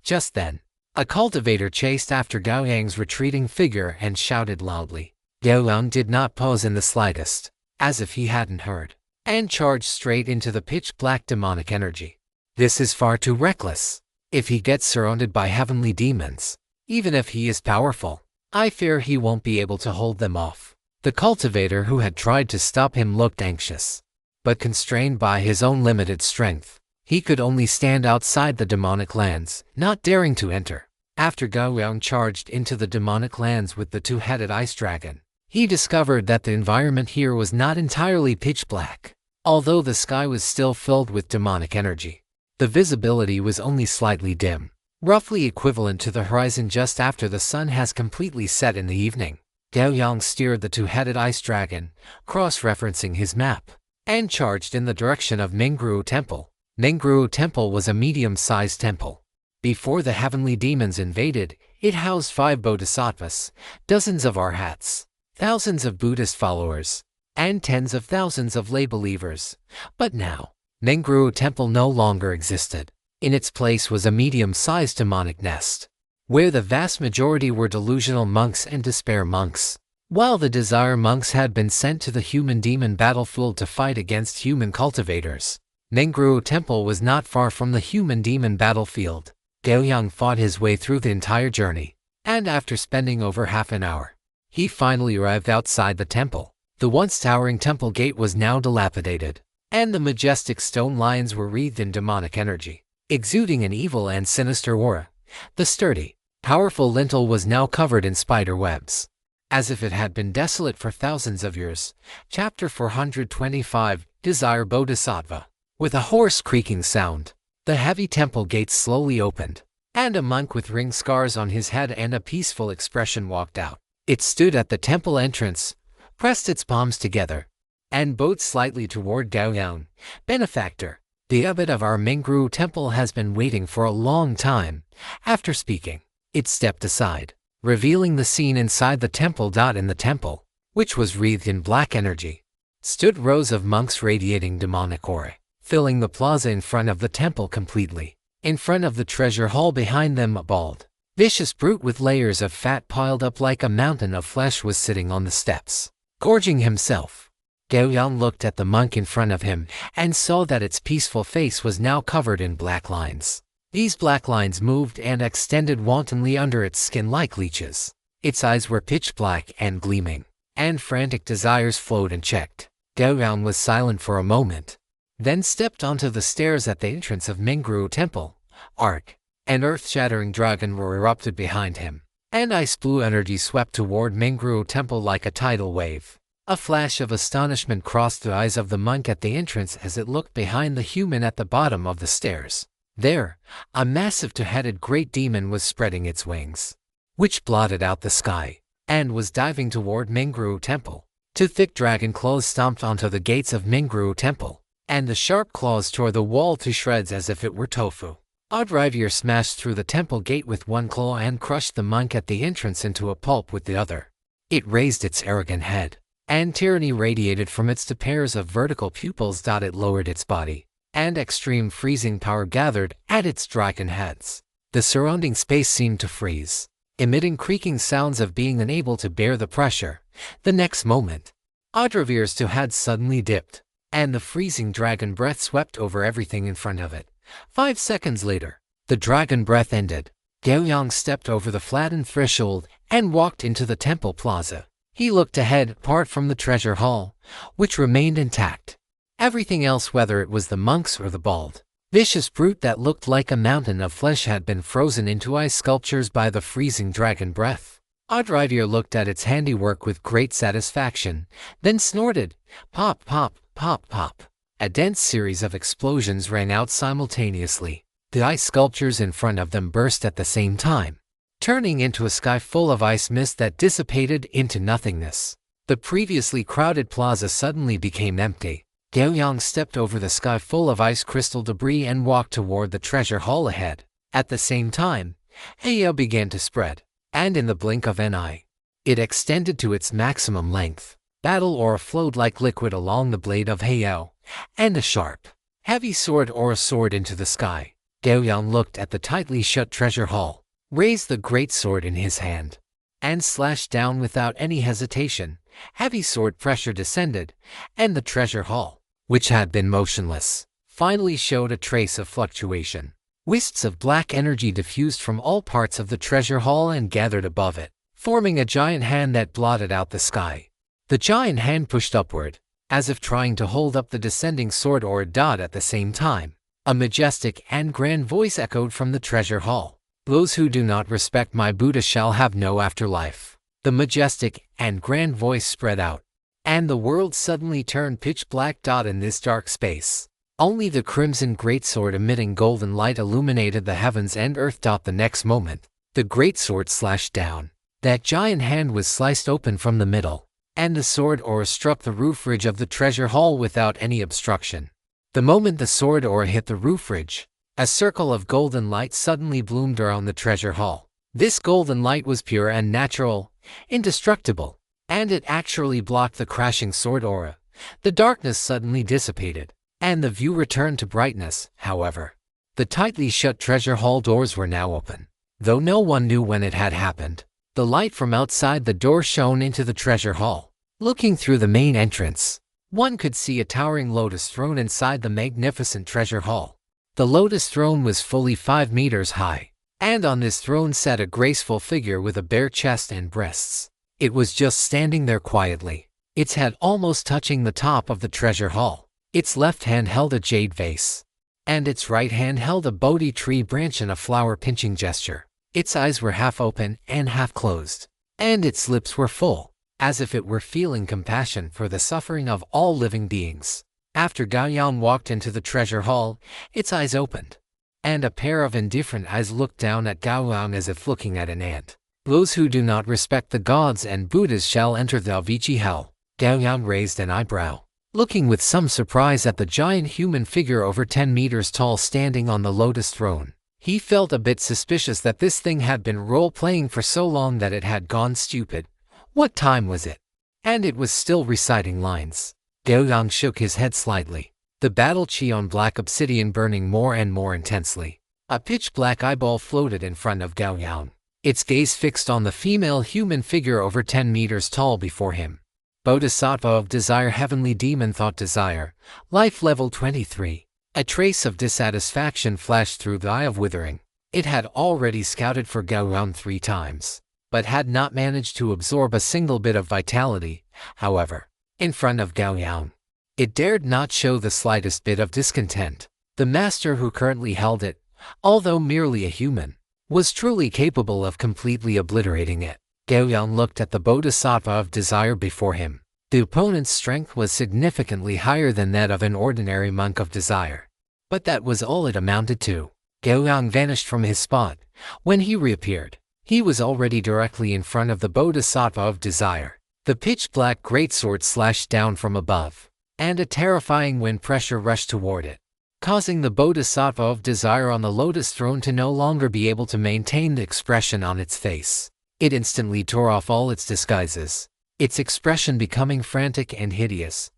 Just then, a cultivator chased after Gao Yang's retreating figure and shouted loudly. Gao Yang did not pause in the slightest, as if he hadn't heard, and charged straight into the pitch-black demonic energy. This is far too reckless. If he gets surrounded by heavenly demons, even if he is powerful, I fear he won't be able to hold them off. The cultivator who had tried to stop him looked anxious, but constrained by his own limited strength, he could only stand outside the demonic lands, not daring to enter. After Gao Yang charged into the demonic lands with the two-headed ice dragon, he discovered that the environment here was not entirely pitch black. Although the sky was still filled with demonic energy, the visibility was only slightly dim, roughly equivalent to the horizon just after the sun has completely set in the evening. Gao Yang steered the two-headed ice dragon, cross-referencing his map, and charged in the direction of Ningguo Temple. Ningguo Temple was a medium-sized temple. Before the heavenly demons invaded, it housed 5 bodhisattvas, dozens of arhats, thousands of Buddhist followers, and tens of thousands of lay believers. But now, Ningguo Temple no longer existed. In its place was a medium-sized demonic nest, where the vast majority were delusional monks and despair monks. While the Desire monks had been sent to the human-demon battlefield to fight against human cultivators, Ningguo Temple was not far from the human-demon battlefield. Gao Yang fought his way through the entire journey, and after spending over half an hour, he finally arrived outside the temple. The once towering temple gate was now dilapidated, and the majestic stone lions were wreathed in demonic energy, exuding an evil and sinister aura. The sturdy, powerful lintel was now covered in spider webs, as if it had been desolate for thousands of years. Chapter 425, Desire Bodhisattva. With a hoarse creaking sound, the heavy temple gates slowly opened, and a monk with ring scars on his head and a peaceful expression walked out. It stood at the temple entrance, pressed its palms together, and bowed slightly toward Gao Yang. Benefactor, the abbot of our Mingru temple has been waiting for a long time. After speaking, it stepped aside, revealing the scene inside the temple. In the temple, which was wreathed in black energy, stood rows of monks radiating demonic aura, filling the plaza in front of the temple completely. In front of the treasure hall behind them, a bald, vicious brute with layers of fat piled up like a mountain of flesh was sitting on the steps, gorging himself. Gao Yang looked at the monk in front of him and saw that its peaceful face was now covered in black lines. These black lines moved and extended wantonly under its skin like leeches. Its eyes were pitch black and gleaming, and frantic desires flowed unchecked. Gao Yang was silent for a moment, then stepped onto the stairs at the entrance of Mingru Temple. Arc, an earth-shattering dragon roar erupted behind him, and ice blue energy swept toward Mingru Temple like a tidal wave. A flash of astonishment crossed the eyes of the monk at the entrance as it looked behind the human at the bottom of the stairs. There, a massive two-headed great demon was spreading its wings, which blotted out the sky, and was diving toward Mingru Temple. Two thick dragon claws stomped onto the gates of Mingru Temple, and the sharp claws tore the wall to shreds as if it were tofu. Oddrivier smashed through the temple gate with one claw and crushed the monk at the entrance into a pulp with the other. It raised its arrogant head, and tyranny radiated from its two pairs of vertical pupils. It lowered its body, and extreme freezing power gathered at its dragon heads. The surrounding space seemed to freeze, emitting creaking sounds of being unable to bear the pressure. The next moment, Oddrivier's two heads suddenly dipped, and the freezing dragon breath swept over everything in front of it. 5 seconds later, the dragon breath ended. Gao Yang stepped over the flattened threshold and walked into the temple plaza. He looked ahead, apart from the treasure hall, which remained intact. Everything else, whether it was the monks or the bald, vicious brute that looked like a mountain of flesh, had been frozen into ice sculptures by the freezing dragon breath. Oddrivier looked at its handiwork with great satisfaction, then snorted, "Pop, pop, pop, pop." A dense series of explosions rang out simultaneously. The ice sculptures in front of them burst at the same time, turning into a sky full of ice mist that dissipated into nothingness. The previously crowded plaza suddenly became empty. Gao Yang stepped over the sky full of ice crystal debris and walked toward the treasure hall ahead. At the same time, Heiyao began to spread, and in the blink of an eye, it extended to its maximum length. Battle aura flowed like liquid along the blade of Heiyao, and a sharp, heavy sword aura soared into the sky. Gao Yang looked at the tightly shut treasure hall, raised the great sword in his hand, and slashed down without any hesitation. Heavy sword pressure descended, and the treasure hall, which had been motionless, finally showed a trace of fluctuation. Wisps of black energy diffused from all parts of the treasure hall and gathered above it, forming a giant hand that blotted out the sky. The giant hand pushed upward, as if trying to hold up the descending sword aura. At the same time, a majestic and grand voice echoed from the treasure hall. "Those who do not respect my Buddha shall have no afterlife." The majestic and grand voice spread out, and the world suddenly turned pitch black. In this dark space, only the crimson greatsword emitting golden light illuminated the heavens and earth. The next moment, the greatsword slashed down. That giant hand was sliced open from the middle, and the sword aura struck the roof ridge of the treasure hall without any obstruction. The moment the sword aura hit the roof ridge, a circle of golden light suddenly bloomed around the treasure hall. This golden light was pure and natural, indestructible, and it actually blocked the crashing sword aura. The darkness suddenly dissipated, and the view returned to brightness. However, the tightly shut treasure hall doors were now open, though no one knew when it had happened. The light from outside the door shone into the treasure hall. Looking through the main entrance, one could see a towering lotus throne inside the magnificent treasure hall. The lotus throne was fully 5 meters high, and on this throne sat a graceful figure with a bare chest and breasts. It was just standing there quietly, its head almost touching the top of the treasure hall. Its left hand held a jade vase, and its right hand held a Bodhi tree branch in a flower-pinching gesture. Its eyes were half open and half closed, and its lips were full, as if it were feeling compassion for the suffering of all living beings. After Gao Yang walked into the treasure hall, its eyes opened, and a pair of indifferent eyes looked down at Gao Yang as if looking at an ant. Those who do not respect the gods and Buddhas shall enter the Avicii hell. Gao Yang raised an eyebrow, looking with some surprise at the giant human figure over 10 meters tall standing on the lotus throne. He felt a bit suspicious that this thing had been role-playing for so long that it had gone stupid. What time was it? And it was still reciting lines. Gao Yang shook his head slightly, the battle chi on black obsidian burning more and more intensely. A pitch-black eyeball floated in front of Gao Yang, its gaze fixed on the female human figure over 10 meters tall before him. Bodhisattva of Desire, Heavenly Demon, Thought Desire, Life Level 23. A trace of dissatisfaction flashed through the eye of Withering. It had already scouted for Gao Yang 3 times, but had not managed to absorb a single bit of vitality. However, in front of Gao Yang, it dared not show the slightest bit of discontent. The master who currently held it, although merely a human, was truly capable of completely obliterating it. Gao Yang looked at the Bodhisattva of Desire before him. The opponent's strength was significantly higher than that of an ordinary monk of desire, but that was all it amounted to. Gao Yang vanished from his spot. When he reappeared, he was already directly in front of the Bodhisattva of Desire. The pitch-black greatsword slashed down from above, and a terrifying wind pressure rushed toward it, causing the Bodhisattva of Desire on the lotus throne to no longer be able to maintain the expression on its face. It instantly tore off all its disguises, its expression becoming frantic and hideous.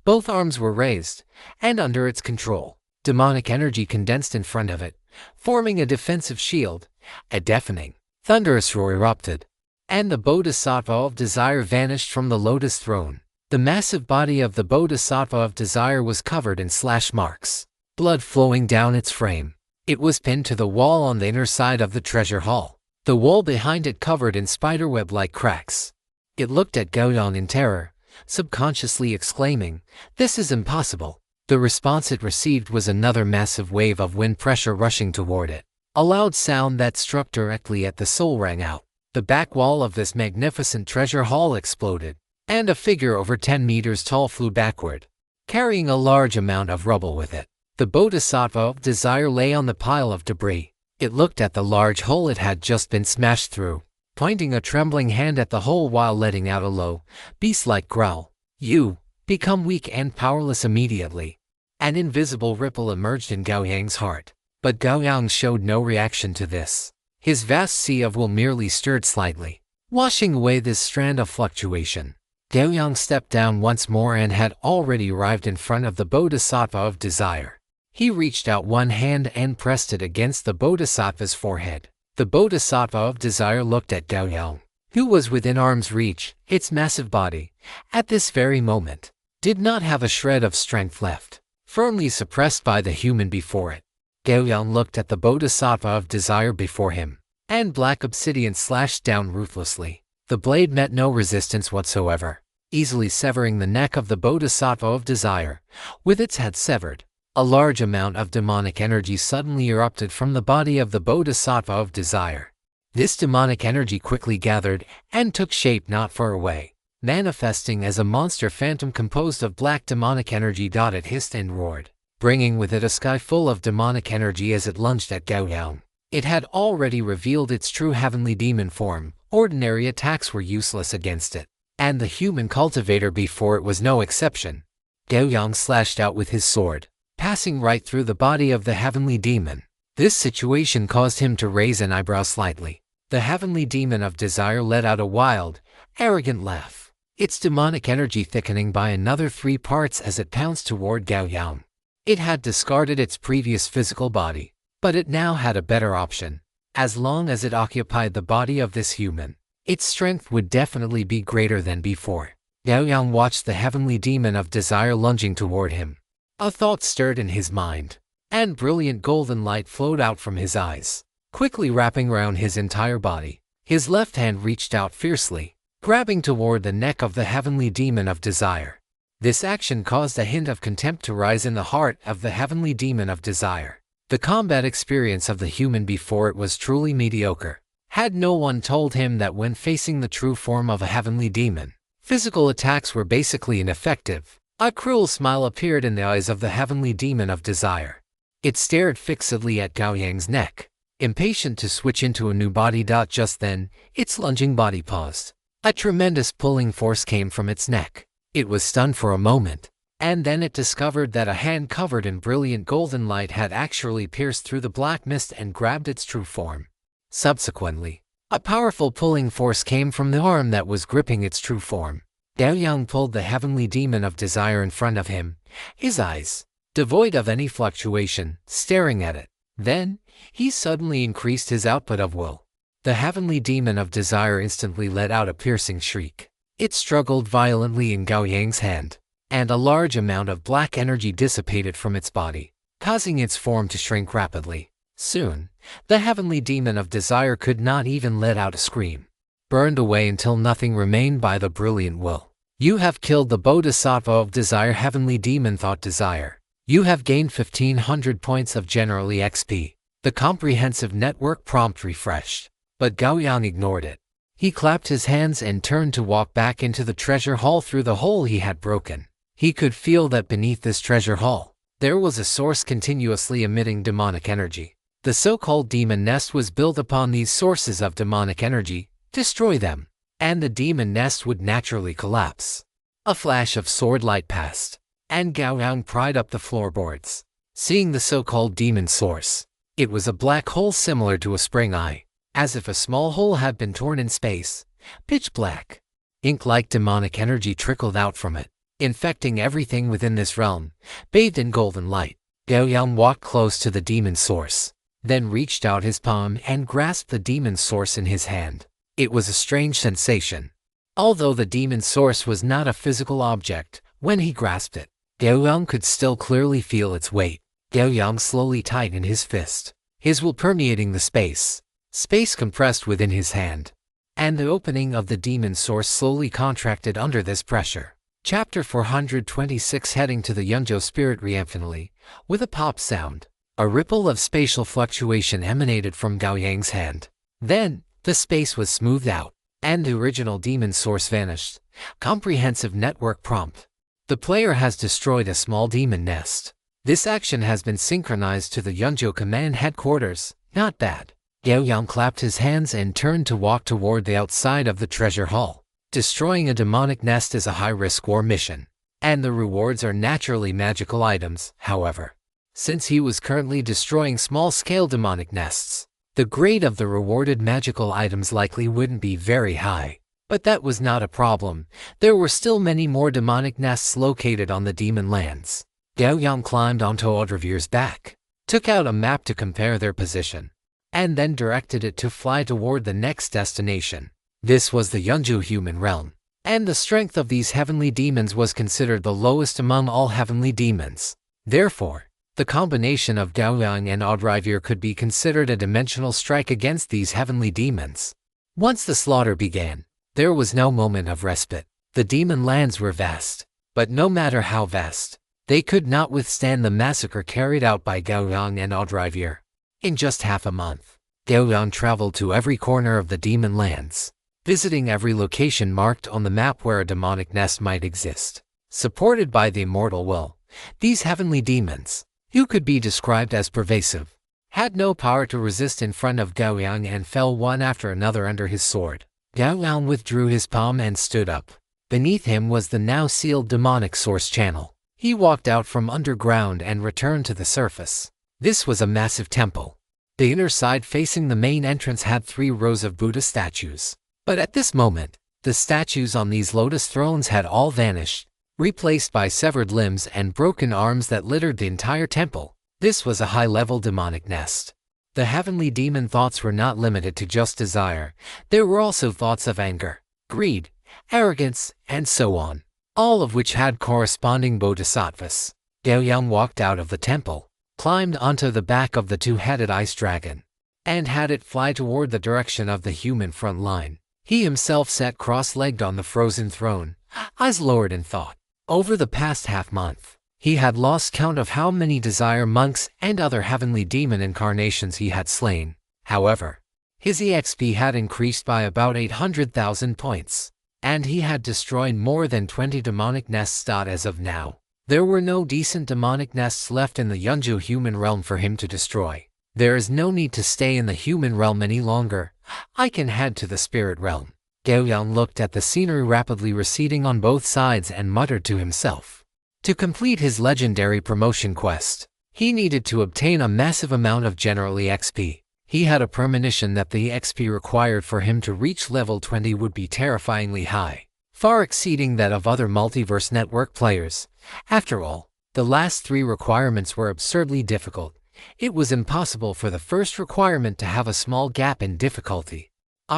Both arms were raised, and under its control, demonic energy condensed in front of it, forming a defensive shield. A deafening, thunderous roar erupted, and the Bodhisattva of Desire vanished from the lotus throne. The massive body of the Bodhisattva of Desire was covered in slash marks, blood flowing down its frame. It was pinned to the wall on the inner side of the treasure hall, the wall behind it covered in spiderweb-like cracks. It looked at Gao Yang in terror, subconsciously exclaiming, "This is impossible." The response it received was another massive wave of wind pressure rushing toward it. A loud sound that struck directly at the soul rang out. The back wall of this magnificent treasure hall exploded, and a figure over 10 meters tall flew backward, carrying a large amount of rubble with it. The Bodhisattva of Desire lay on the pile of debris. It looked at the large hole it had just been smashed through, pointing a trembling hand at the hole while letting out a low, beast-like growl. "You become weak and powerless immediately." An invisible ripple emerged in Gao Yang's heart, but Gao Yang showed no reaction to this. His vast sea of will merely stirred slightly, washing away this strand of fluctuation. Gao Yang stepped down once more and had already arrived in front of the Bodhisattva of Desire. He reached out one hand and pressed it against the Bodhisattva's forehead. The Bodhisattva of Desire looked at Gao Yang, who was within arm's reach. Its massive body, at this very moment, did not have a shred of strength left, firmly suppressed by the human before it. Gao Yang looked at the Bodhisattva of Desire before him, and black obsidian slashed down ruthlessly. The blade met no resistance whatsoever, easily severing the neck of the Bodhisattva of Desire. With its head severed, a large amount of demonic energy suddenly erupted from the body of the Bodhisattva of Desire. This demonic energy quickly gathered and took shape not far away, manifesting as a monster phantom composed of black demonic energy. It hissed and roared, bringing with it a sky full of demonic energy as it lunged at Gao Yang. It had already revealed its true heavenly demon form. Ordinary attacks were useless against it, and the human cultivator before it was no exception. Gao Yang slashed out with his sword, passing right through the body of the heavenly demon. This situation caused him to raise an eyebrow slightly. The heavenly demon of Desire let out a wild, arrogant laugh, its demonic energy thickening by another 3 parts as it pounced toward Gao Yang. It had discarded its previous physical body, but it now had a better option. As long as it occupied the body of this human, its strength would definitely be greater than before. Gao Yang watched the heavenly demon of Desire lunging toward him. A thought stirred in his mind. and brilliant golden light flowed out from his eyes, quickly wrapping around his entire body. His left hand reached out fiercely, grabbing toward the neck of the heavenly demon of desire. This action caused a hint of contempt to rise in the heart of the heavenly demon of desire. The combat experience of the human before it was truly mediocre. Had no one told him that when facing the true form of a heavenly demon, physical attacks were basically ineffective, a cruel smile appeared in the eyes of the heavenly demon of desire. It stared fixedly at Gao Yang's neck, impatient to switch into a new body. Just then, its lunging body paused. A tremendous pulling force came from its neck. It was stunned for a moment, and then it discovered that a hand covered in brilliant golden light had actually pierced through the black mist and grabbed its true form. Subsequently, a powerful pulling force came from the arm that was gripping its true form. Gao Yang pulled the heavenly demon of desire in front of him, his eyes, devoid of any fluctuation, staring at it. Then, he suddenly increased his output of will. The heavenly demon of desire instantly let out a piercing shriek. It struggled violently in Gao Yang's hand, and a large amount of black energy dissipated from its body, causing its form to shrink rapidly. Soon, the heavenly demon of desire could not even let out a scream. Burned away until nothing remained by the brilliant will. You have killed the Bodhisattva of desire. Heavenly demon thought desire. You have gained 1500 points of generally XP. The comprehensive network prompt refreshed, but Gao Yang ignored it. He clapped his hands and turned to walk back into the treasure hall through the hole he had broken. He could feel that beneath this treasure hall, there was a source continuously emitting demonic energy. The so-called demon nest was built upon these sources of demonic energy. Destroy them, and the demon nest would naturally collapse. A flash of sword light passed, and Gao Yang pried up the floorboards. Seeing the so-called demon source, it was a black hole similar to a spring eye, as if a small hole had been torn in space, pitch black. Ink-like demonic energy trickled out from it, infecting everything within this realm, bathed in golden light. Gao Yang walked close to the demon source, then reached out his palm and grasped the demon source in his hand. It was a strange sensation. Although the demon source was not a physical object, when he grasped it, Gao Yang could still clearly feel its weight. Gao Yang slowly tightened his fist, his will permeating the space. Space compressed within his hand, and the opening of the demon source slowly contracted under this pressure. Chapter 426. Heading to the Yunzhou spirit reinfinitely, with a pop sound, a ripple of spatial fluctuation emanated from Gao Yang's hand. Then, the space was smoothed out, and the original demon source vanished. Comprehensive network prompt. The player has destroyed a small demon nest. This action has been synchronized to the Yunzhou command headquarters. Not bad. Gao Yang clapped his hands and turned to walk toward the outside of the treasure hall. Destroying a demonic nest is a high-risk war mission, and the rewards are naturally magical items. However, since he was currently destroying small-scale demonic nests, the grade of the rewarded magical items likely wouldn't be very high. But that was not a problem. There were still many more demonic nests located on the demon lands. Gao Yang climbed onto Audrevir's back, took out a map to compare their position, and then directed it to fly toward the next destination. This was the Yunzhou human realm, and the strength of these heavenly demons was considered the lowest among all heavenly demons. Therefore, the combination of Gao Yang and Audrivir could be considered a dimensional strike against these heavenly demons. Once the slaughter began, there was no moment of respite. The demon lands were vast, but no matter how vast, they could not withstand the massacre carried out by Gao Yang and Audrivir. In just half a month, Gao Yang traveled to every corner of the demon lands, visiting every location marked on the map where a demonic nest might exist. Supported by the immortal will, these heavenly demons, who could be described as pervasive, had no power to resist in front of Gao Yang and fell one after another under his sword. Gao Yang withdrew his palm and stood up. Beneath him was the now sealed demonic source channel. He walked out from underground and returned to the surface. This was a massive temple. The inner side facing the main entrance had 3 rows of Buddha statues. But at this moment, the statues on these lotus thrones had all vanished, replaced by severed limbs and broken arms that littered the entire temple. This was a high-level demonic nest. The heavenly demon thoughts were not limited to just desire. There were also thoughts of anger, greed, arrogance, and so on, all of which had corresponding bodhisattvas. Gao Yang walked out of the temple, climbed onto the back of the two-headed ice dragon, and had it fly toward the direction of the human front line. He himself sat cross-legged on the frozen throne, eyes lowered in thought. Over the past half-month, he had lost count of how many desire monks and other heavenly demon incarnations he had slain. However, his EXP had increased by about 800,000 points, and he had destroyed more than 20 demonic nests. As of now, there were no decent demonic nests left in the Yeonju human realm for him to destroy. There is no need to stay in the human realm any longer. I can head to the spirit realm. Gao Yang looked at the scenery rapidly receding on both sides and muttered to himself. To complete his legendary promotion quest, he needed to obtain a massive amount of general EXP. He had a premonition that the EXP required for him to reach level 20 would be terrifyingly high, far exceeding that of other Multiverse Network players. After all, the last 3 requirements were absurdly difficult. It was impossible for the first requirement to have a small gap in difficulty.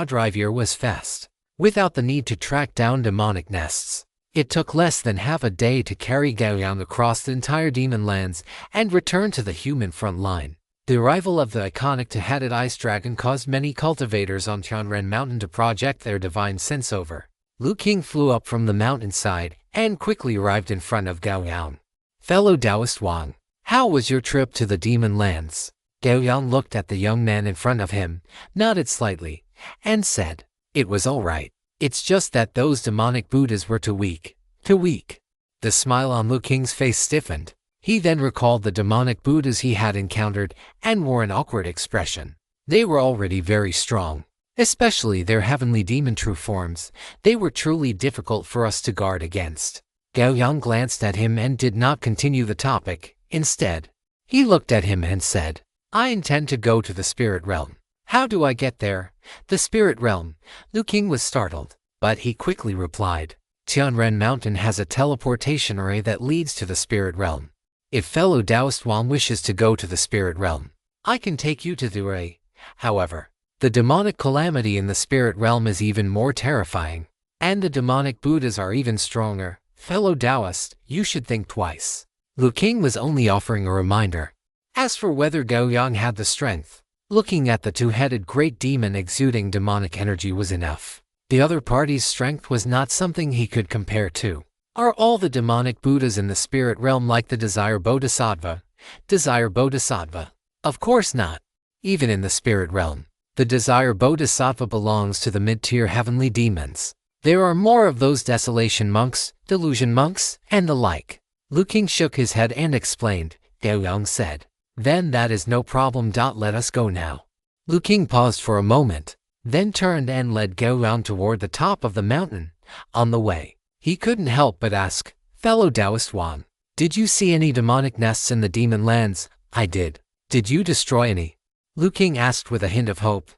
Drive was fast, without the need to track down demonic nests. It took less than half a day to carry Gao Yang across the entire demon lands and return to the human front line. The arrival of the iconic two-headed ice dragon caused many cultivators on Tianren Mountain to project their divine sense over. Lu King flew up from the mountainside and quickly arrived in front of Gao Yang. Fellow Taoist Wang, how was your trip to the demon lands? Gao Yang looked at the young man in front of him, nodded slightly, and said, "It was all right. It's just that those demonic Buddhas were too weak. Too weak." The smile on Lu King's face stiffened. He then recalled the demonic Buddhas he had encountered and wore an awkward expression. They were already very strong, especially their heavenly demon true forms. They were truly difficult for us to guard against. Gao Yang glanced at him and did not continue the topic. Instead, he looked at him and said, "I intend to go to the spirit realm. How do I get there?" The spirit realm. Lu King was startled, but he quickly replied, "Tianren Mountain has a teleportation array that leads to the spirit realm. If fellow Taoist Wang wishes to go to the spirit realm, I can take you to the array. However, the demonic calamity in the spirit realm is even more terrifying, and the demonic Buddhas are even stronger. Fellow Taoist, you should think twice." Lu King was only offering a reminder. As for whether Gao Yang had the strength, looking at the two-headed great demon exuding demonic energy was enough. The other party's strength was not something he could compare to. Are all the demonic Buddhas in the spirit realm like the Desire Bodhisattva? Desire Bodhisattva? Of course not. Even in the spirit realm, the Desire Bodhisattva belongs to the mid-tier heavenly demons. There are more of those desolation monks, delusion monks, and the like. Lu King shook his head and explained. Gao Yang said, "Then that is no problem. Let us go now." Lu King paused for a moment, then turned and led Gao Yang toward the top of the mountain. On the way, he couldn't help but ask, "Fellow Taoist Wang, did you see any demonic nests in the demon lands?" "I did. Did you destroy any?" Lu King asked with a hint of hope.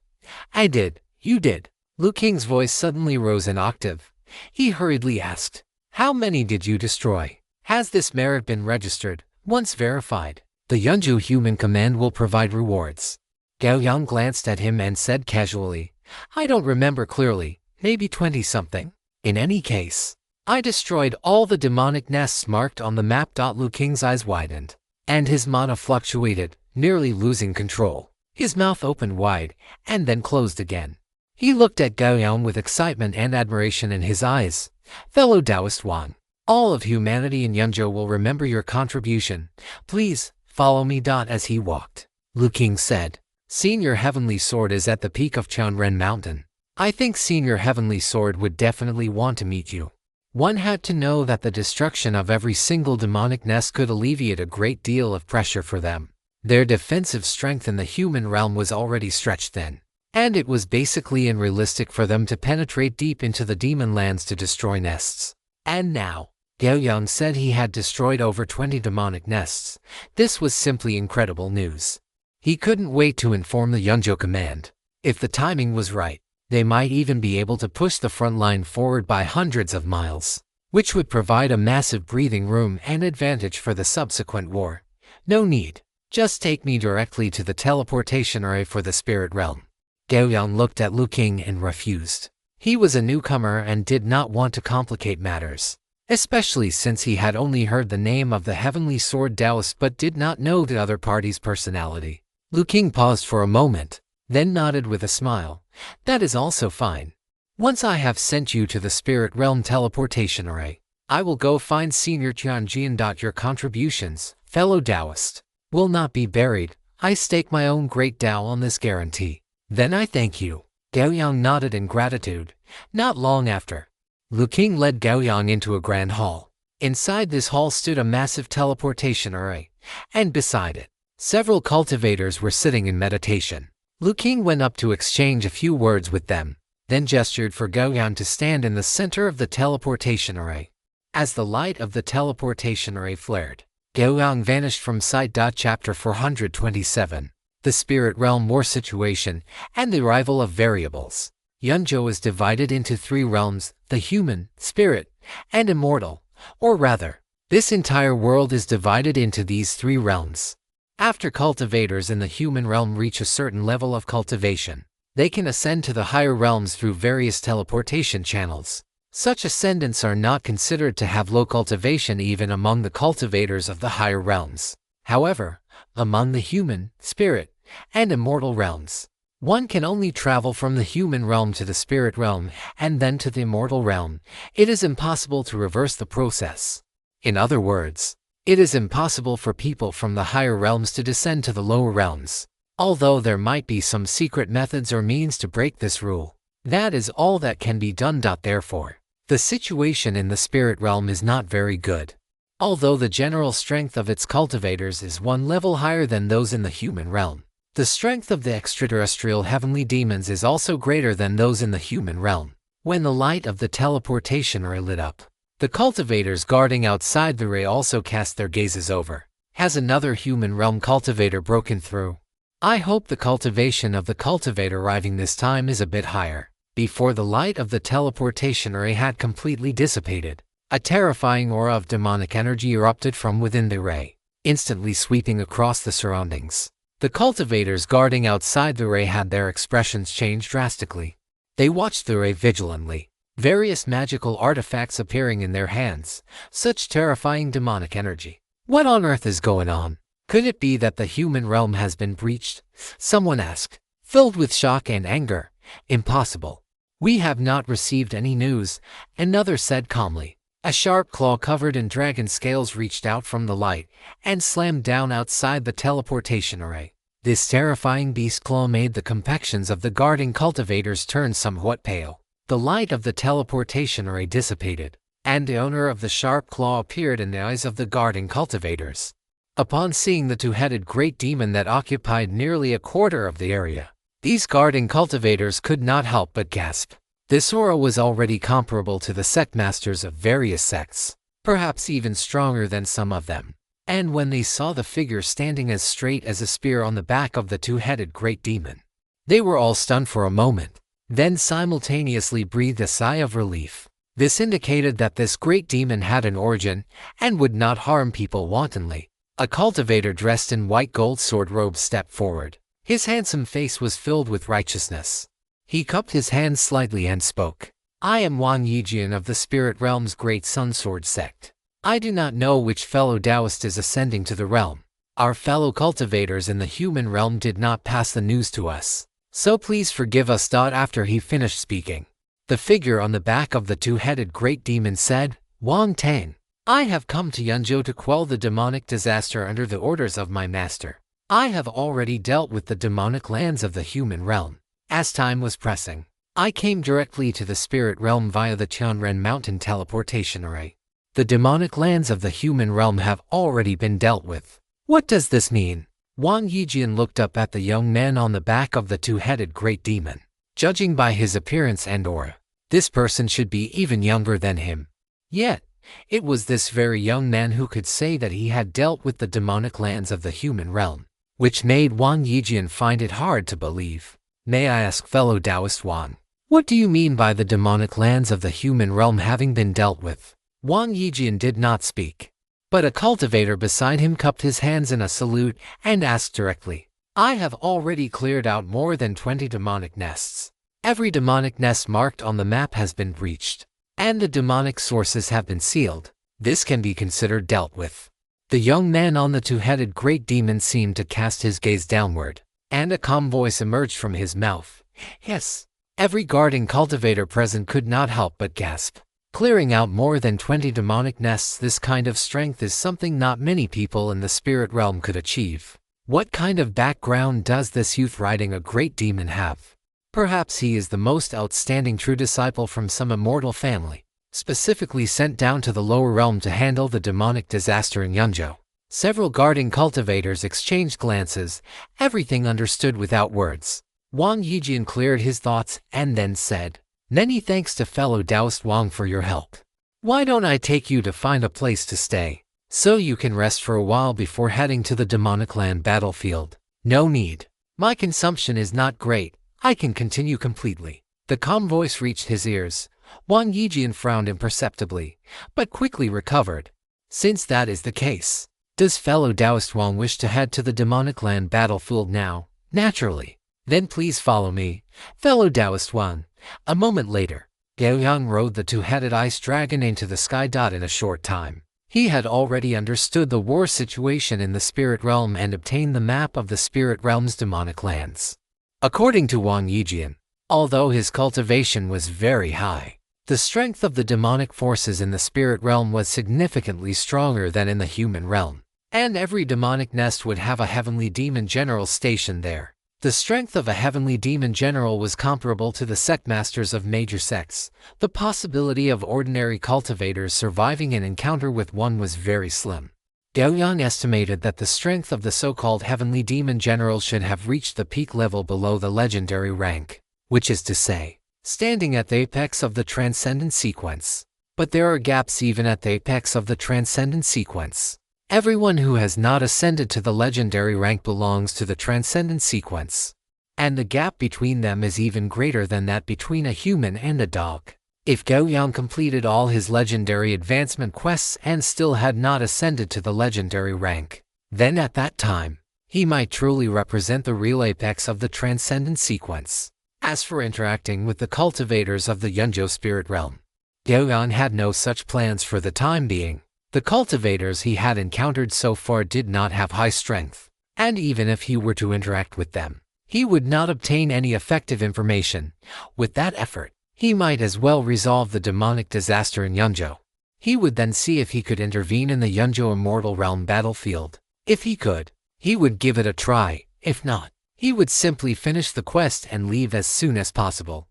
"I did. You did." Lu King's voice suddenly rose an octave. He hurriedly asked, "How many did you destroy? Has this merit been registered? Once verified, the Yeonju Human Command will provide rewards." Gao Yang glanced at him and said casually, "I don't remember clearly, maybe 20-something. In any case, I destroyed all the demonic nests marked on the map." Lu King's eyes widened, and his mana fluctuated, nearly losing control. His mouth opened wide, and then closed again. He looked at Gao Yang with excitement and admiration in his eyes. "Fellow Taoist Wang, all of humanity in Yeonju will remember your contribution. Please, follow me." As he walked, Lu King said, "Senior Heavenly Sword is at the peak of Tianren Mountain. I think Senior Heavenly Sword would definitely want to meet you." One had to know that the destruction of every single demonic nest could alleviate a great deal of pressure for them. Their defensive strength in the human realm was already stretched thin, and it was basically unrealistic for them to penetrate deep into the demon lands to destroy nests. And now, Gao Yang said he had destroyed over 20 demonic nests. This was simply incredible news. He couldn't wait to inform the Yeonju Command. If the timing was right, they might even be able to push the front line forward by hundreds of miles, which would provide a massive breathing room and advantage for the subsequent war. "No need. Just take me directly to the teleportation array for the spirit realm." Gao Yang looked at Lu King and refused. He was a newcomer and did not want to complicate matters. especially since he had only heard the name of the heavenly sword Taoist but did not know the other party's personality. Lu King paused for a moment, then nodded with a smile. That is also fine. Once I have sent you to the spirit realm teleportation array, I will go find Senior Tianjin. Your contributions, fellow Taoist, will not be buried. I stake my own great Tao on this guarantee. Then I thank you. Gao Yang nodded in gratitude. Not long after, Lu King led Gao Yang into a grand hall. Inside this hall stood a massive teleportation array, and beside it, several cultivators were sitting in meditation. Lu King went up to exchange a few words with them, then gestured for Gao Yang to stand in the center of the teleportation array. As the light of the teleportation array flared, Gao Yang vanished from sight. Chapter 427. The Spirit Realm War Situation and the Arrival of Variables. Yunzhou is divided into three realms, the human, spirit, and immortal. Or rather, this entire world is divided into these three realms. After cultivators in the human realm reach a certain level of cultivation, they can ascend to the higher realms through various teleportation channels. Such ascendants are not considered to have low cultivation even among the cultivators of the higher realms. However, among the human, spirit, and immortal realms, one can only travel from the human realm to the spirit realm and then to the immortal realm. It is impossible to reverse the process. In other words, it is impossible for people from the higher realms to descend to the lower realms. Although there might be some secret methods or means to break this rule, that is all that can be done. Therefore, the situation in the spirit realm is not very good. Although the general strength of its cultivators is one level higher than those in the human realm, the strength of the extraterrestrial heavenly demons is also greater than those in the human realm. When the light of the teleportation array lit up, the cultivators guarding outside the array also cast their gazes over. Has another human realm cultivator broken through? I hope the cultivation of the cultivator arriving this time is a bit higher. Before the light of the teleportation array had completely dissipated, a terrifying aura of demonic energy erupted from within the array, instantly sweeping across the surroundings. The cultivators guarding outside the array had their expressions change drastically. They watched the array vigilantly, various magical artifacts appearing in their hands, such terrifying demonic energy. What on earth is going on? Could it be that the human realm has been breached? Someone asked, filled with shock and anger. Impossible. We have not received any news, another said calmly. A sharp claw covered in dragon scales reached out from the light and slammed down outside the teleportation array. This terrifying beast claw made the complexions of the guarding cultivators turn somewhat pale. The light of the teleportation array dissipated, and the owner of the sharp claw appeared in the eyes of the guarding cultivators. Upon seeing the two-headed great demon that occupied nearly a quarter of the area, these guarding cultivators could not help but gasp. This aura was already comparable to the sect masters of various sects, perhaps even stronger than some of them. And when they saw the figure standing as straight as a spear on the back of the two-headed great demon, they were all stunned for a moment, then simultaneously breathed a sigh of relief. This indicated that this great demon had an origin and would not harm people wantonly. A cultivator dressed in white gold sword robes stepped forward. His handsome face was filled with righteousness. He cupped his hands slightly and spoke. I am Wang Yijian of the Spirit Realm's Great Sun Sword Sect. I do not know which fellow Taoist is ascending to the realm. Our fellow cultivators in the human realm did not pass the news to us, so please forgive us. After he finished speaking, the figure on the back of the two-headed great demon said, Wang Tang, I have come to Yunzhou to quell the demonic disaster under the orders of my master. I have already dealt with the demonic lands of the human realm. As time was pressing, I came directly to the spirit realm via the Tianren Mountain teleportation array. The demonic lands of the human realm have already been dealt with. What does this mean? Wang Yijian looked up at the young man on the back of the two-headed great demon. Judging by his appearance and aura, this person should be even younger than him. Yet, it was this very young man who could say that he had dealt with the demonic lands of the human realm, which made Wang Yijian find it hard to believe. May I ask, fellow Taoist Wang, what do you mean by the demonic lands of the human realm having been dealt with? Wang Yijian did not speak, but a cultivator beside him cupped his hands in a salute and asked directly, I have already cleared out more than 20 demonic nests. Every demonic nest marked on the map has been breached, and the demonic sources have been sealed, this can be considered dealt with. The young man on the two-headed great demon seemed to cast his gaze downward, and a calm voice emerged from his mouth. Yes. Every guarding cultivator present could not help but gasp. Clearing out more than 20 demonic nests, this kind of strength is something not many people in the spirit realm could achieve. What kind of background does this youth riding a great demon have? Perhaps he is the most outstanding true disciple from some immortal family, specifically sent down to the lower realm to handle the demonic disaster in Yunzhou. Several guarding cultivators exchanged glances, everything understood without words. Wang Yijian cleared his thoughts and then said, "Many thanks to fellow Taoist Wang for your help. Why don't I take you to find a place to stay, so you can rest for a while before heading to the demonic land battlefield?" "No need. My consumption is not great. I can continue completely." The calm voice reached his ears. Wang Yijian frowned imperceptibly, but quickly recovered. "Since that is the case, does fellow Taoist Wang wish to head to the demonic land battlefield now?" "Naturally. Then please follow me, fellow Taoist Wang." A moment later, Gao Yang rode the two-headed ice dragon into the sky. In a short time, he had already understood the war situation in the spirit realm and obtained the map of the spirit realm's demonic lands. According to Wang Yijian, although his cultivation was very high, the strength of the demonic forces in the spirit realm was significantly stronger than in the human realm, and every demonic nest would have a heavenly demon general stationed there. The strength of a heavenly demon general was comparable to the sectmasters of major sects. The possibility of ordinary cultivators surviving an encounter with one was very slim. Gao Yang estimated that the strength of the so-called heavenly demon general should have reached the peak level below the legendary rank, which is to say, standing at the apex of the transcendent sequence. But there are gaps even at the apex of the transcendent sequence. Everyone who has not ascended to the legendary rank belongs to the transcendent sequence, and the gap between them is even greater than that between a human and a dog. If Gao Yang completed all his legendary advancement quests and still had not ascended to the legendary rank, then at that time, he might truly represent the real apex of the transcendent sequence. As for interacting with the cultivators of the Yunzhou spirit realm, Gao Yang had no such plans for the time being. The cultivators he had encountered so far did not have high strength, and even if he were to interact with them, he would not obtain any effective information. With that effort, he might as well resolve the demonic disaster in Yunzhou. He would then see if he could intervene in the Yunzhou immortal realm battlefield. If he could, he would give it a try. If not, he would simply finish the quest and leave as soon as possible.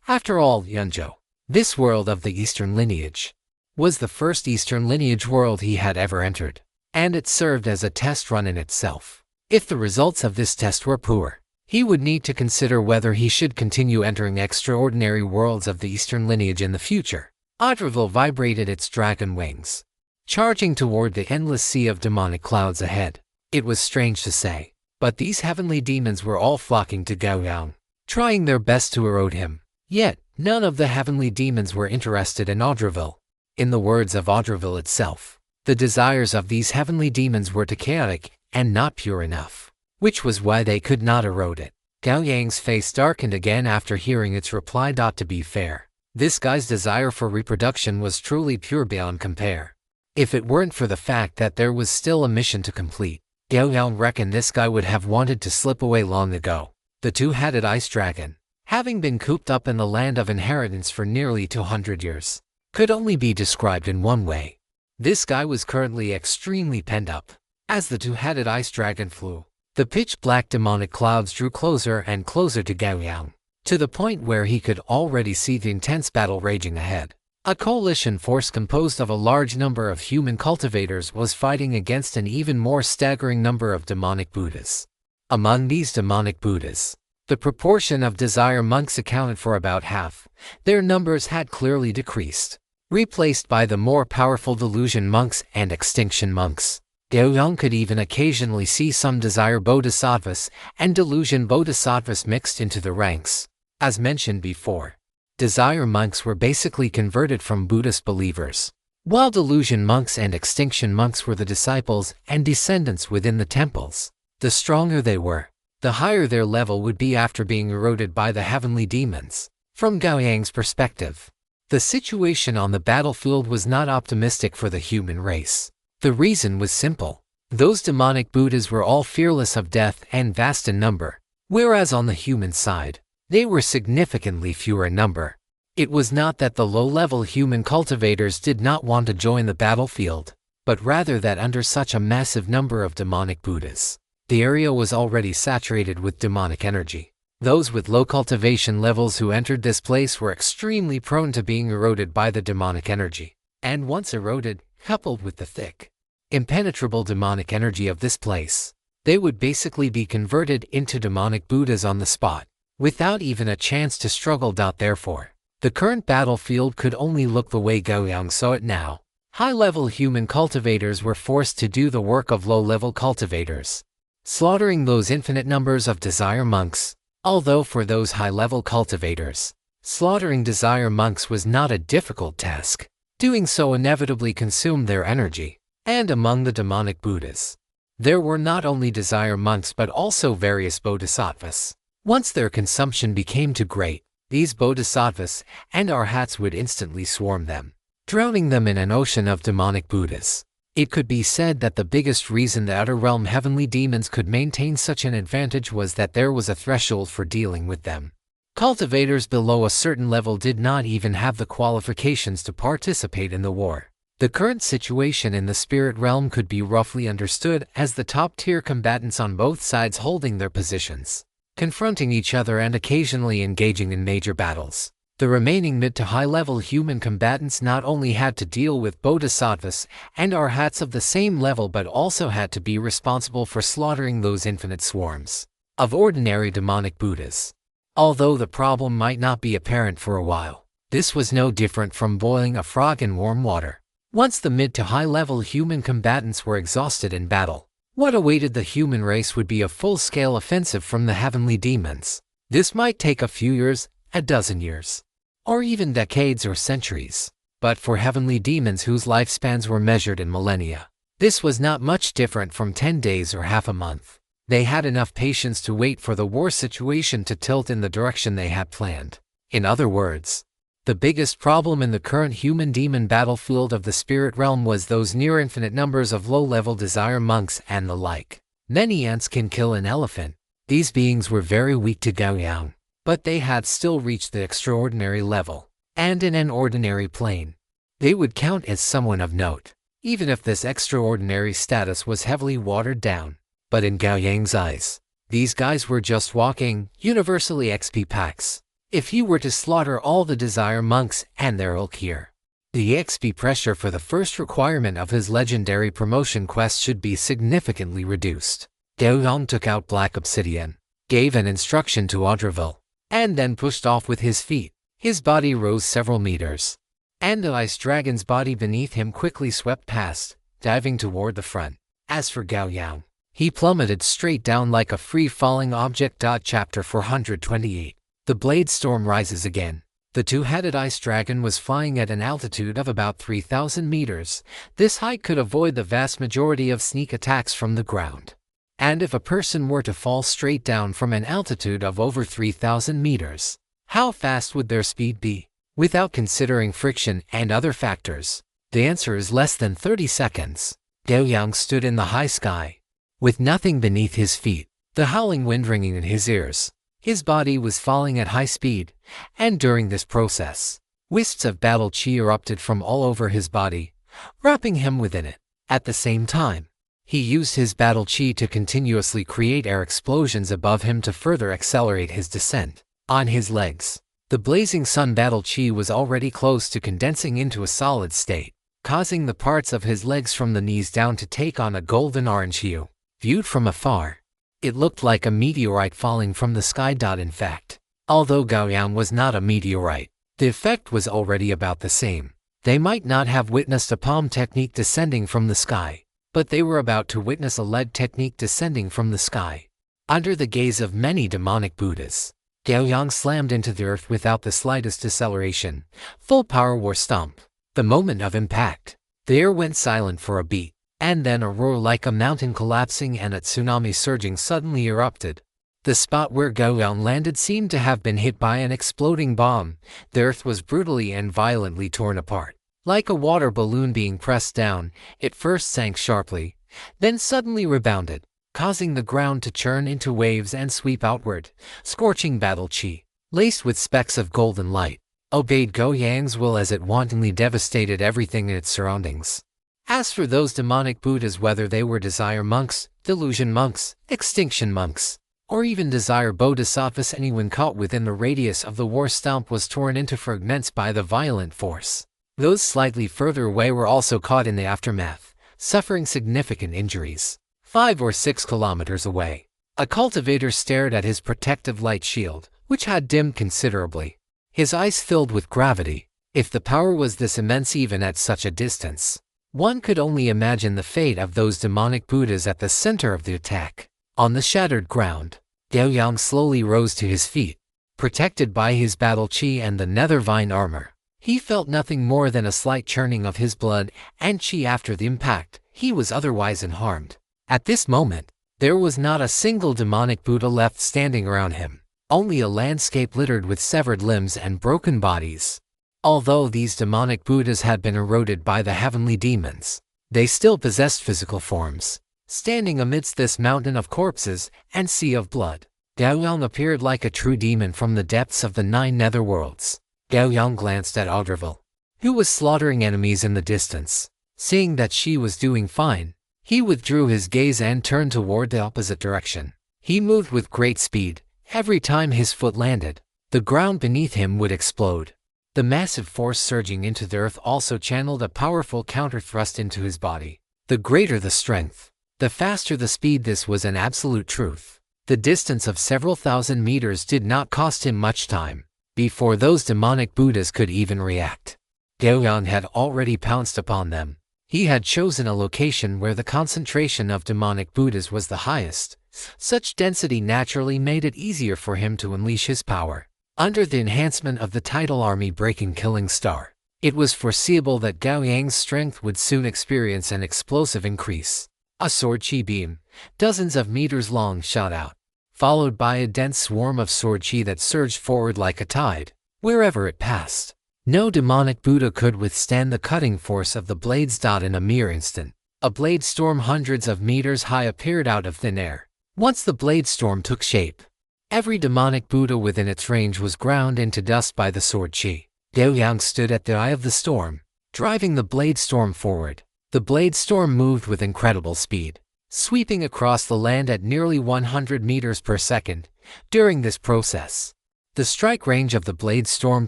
After all, Yunzhou, this world of the Eastern lineage, was the first Eastern lineage world he had ever entered, and it served as a test run in itself. If the results of this test were poor, he would need to consider whether he should continue entering extraordinary worlds of the Eastern lineage in the future. Audreville vibrated its dragon wings, charging toward the endless sea of demonic clouds ahead. It was strange to say, but these heavenly demons were all flocking to Gao Yang, trying their best to erode him. Yet, none of the heavenly demons were interested in Audreville. In the words of Audreville itself, the desires of these heavenly demons were too chaotic and not pure enough, which was why they could not erode it. Gao Yang's face darkened again after hearing its reply. To be fair, this guy's desire for reproduction was truly pure beyond compare. If it weren't for the fact that there was still a mission to complete, Gao Yang reckoned this guy would have wanted to slip away long ago. The two-headed ice dragon, having been cooped up in the land of inheritance for nearly 200 years, could only be described in one way. This guy was currently extremely pent up. As the two-headed ice dragon flew, the pitch-black demonic clouds drew closer and closer to Gao Yang, to the point where he could already see the intense battle raging ahead. A coalition force composed of a large number of human cultivators was fighting against an even more staggering number of demonic Buddhas. Among these demonic Buddhas, the proportion of desire monks accounted for about half. Their numbers had clearly decreased, replaced by the more powerful delusion monks and extinction monks. Gao Yang could even occasionally see some desire bodhisattvas and delusion bodhisattvas mixed into the ranks. As mentioned before, desire monks were basically converted from Buddhist believers, while delusion monks and extinction monks were the disciples and descendants within the temples. The stronger they were, the higher their level would be after being eroded by the heavenly demons. From Gao Yang's perspective, The situation on the battlefield was not optimistic for the human race. The reason was simple. Those demonic Buddhas were all fearless of death and vast in number, whereas on the human side, they were significantly fewer in number. It was not that the low-level human cultivators did not want to join the battlefield, but rather that under such a massive number of demonic Buddhas, the area was already saturated with demonic energy. Those with low cultivation levels who entered this place were extremely prone to being eroded by the demonic energy, and once eroded, coupled with the thick, impenetrable demonic energy of this place, they would basically be converted into demonic Buddhas on the spot, without even a chance to struggle. Therefore, the current battlefield could only look the way Gao Yang saw it now. High-level human cultivators were forced to do the work of low-level cultivators, slaughtering those infinite numbers of desire monks. Although for those high-level cultivators, slaughtering desire monks was not a difficult task, doing so inevitably consumed their energy. And among the demonic Buddhas, there were not only desire monks but also various bodhisattvas. Once their consumption became too great, these bodhisattvas and arhats would instantly swarm them, drowning them in an ocean of demonic Buddhas. It could be said that the biggest reason the Outer Realm heavenly demons could maintain such an advantage was that there was a threshold for dealing with them. Cultivators below a certain level did not even have the qualifications to participate in the war. The current situation in the spirit realm could be roughly understood as the top-tier combatants on both sides holding their positions, confronting each other and occasionally engaging in major battles. The remaining mid to high-level human combatants not only had to deal with bodhisattvas and arhats of the same level but also had to be responsible for slaughtering those infinite swarms of ordinary demonic Buddhas. Although the problem might not be apparent for a while, this was no different from boiling a frog in warm water. Once the mid to high-level human combatants were exhausted in battle, what awaited the human race would be a full-scale offensive from the heavenly demons. This might take a few years, a dozen years, or even decades or centuries. But for heavenly demons whose lifespans were measured in millennia, this was not much different from 10 days or half a month. They had enough patience to wait for the war situation to tilt in the direction they had planned. In other words, the biggest problem in the current human-demon battlefield of the spirit realm was those near-infinite numbers of low-level desire monks and the like. Many ants can kill an elephant. These beings were very weak to Gao Yang, but they had still reached the extraordinary level, and in an ordinary plane, they would count as someone of note, even if this extraordinary status was heavily watered down. But in Gao Yang's eyes, these guys were just walking, universally XP packs. If he were to slaughter all the desire monks and their ilk here, the XP pressure for the first requirement of his legendary promotion quest should be significantly reduced. Gao Yang took out black obsidian, gave an instruction to Audreville, and then pushed off with his feet. His body rose several meters, and the ice dragon's body beneath him quickly swept past, diving toward the front. As for Gao Yang, he plummeted straight down like a free-falling object. Chapter 428. The blade storm rises again. The two-headed ice dragon was flying at an altitude of about 3,000 meters. This height could avoid the vast majority of sneak attacks from the ground. And if a person were to fall straight down from an altitude of over 3,000 meters, how fast would their speed be? Without considering friction and other factors, the answer is less than 30 seconds. Gao Yang stood in the high sky, with nothing beneath his feet, the howling wind ringing in his ears. His body was falling at high speed, and during this process, wisps of battle chi erupted from all over his body, wrapping him within it. At the same time, he used his battle chi to continuously create air explosions above him to further accelerate his descent. On his legs, the blazing sun battle chi was already close to condensing into a solid state, causing the parts of his legs from the knees down to take on a golden-orange hue. Viewed from afar, it looked like a meteorite falling from the sky. In fact, although Gao Yang was not a meteorite, the effect was already about the same. They might not have witnessed a palm technique descending from the sky, but they were about to witness a lead technique descending from the sky. Under the gaze of many demonic Buddhas, Gao Yang slammed into the earth without the slightest deceleration. Full power war stomp. The moment of impact, the air went silent for a beat, and then a roar like a mountain collapsing and a tsunami surging suddenly erupted. The spot where Gao Yang landed seemed to have been hit by an exploding bomb. The earth was brutally and violently torn apart. Like a water balloon being pressed down, it first sank sharply, then suddenly rebounded, causing the ground to churn into waves and sweep outward. Scorching battle chi, laced with specks of golden light, obeyed Gao Yang's will as it wantonly devastated everything in its surroundings. As for those demonic Buddhas, whether they were desire monks, delusion monks, extinction monks, or even desire bodhisattvas, anyone caught within the radius of the war stomp was torn into fragments by the violent force. Those slightly further away were also caught in the aftermath, suffering significant injuries. 5 or 6 kilometers away, a cultivator stared at his protective light shield, which had dimmed considerably. His eyes filled with gravity. If the power was this immense even at such a distance, one could only imagine the fate of those demonic Buddhas at the center of the attack. On the shattered ground, Gao Yang slowly rose to his feet. Protected by his battle chi and the nethervine armor, he felt nothing more than a slight churning of his blood and chi after the impact. He was otherwise unharmed. At this moment, there was not a single demonic Buddha left standing around him, only a landscape littered with severed limbs and broken bodies. Although these demonic Buddhas had been eroded by the heavenly demons, they still possessed physical forms. Standing amidst this mountain of corpses and sea of blood, Gao Yang appeared like a true demon from the depths of the 9 netherworlds. Gao Yang glanced at Audreville, who was slaughtering enemies in the distance. Seeing that she was doing fine, he withdrew his gaze and turned toward the opposite direction. He moved with great speed. Every time his foot landed, the ground beneath him would explode. The massive force surging into the earth also channeled a powerful counter-thrust into his body. The greater the strength, the faster the speed. This was an absolute truth. The distance of several thousand meters did not cost him much time before those demonic Buddhas could even react. Gao Yang had already pounced upon them. He had chosen a location where the concentration of demonic Buddhas was the highest. Such density naturally made it easier for him to unleash his power. Under the enhancement of the tidal army breaking killing star, it was foreseeable that Gao Yang's strength would soon experience an explosive increase. A sword chi beam, dozens of meters long, shot out, followed by a dense swarm of sword chi that surged forward like a tide, wherever it passed. No demonic Buddha could withstand the cutting force of the blades. In a mere instant, a blade storm hundreds of meters high appeared out of thin air. Once the blade storm took shape, every demonic Buddha within its range was ground into dust by the sword chi. Gao Yang stood at the eye of the storm, driving the blade storm forward. The blade storm moved with incredible speed, sweeping across the land at nearly 100 meters per second. During this process, the strike range of the blade storm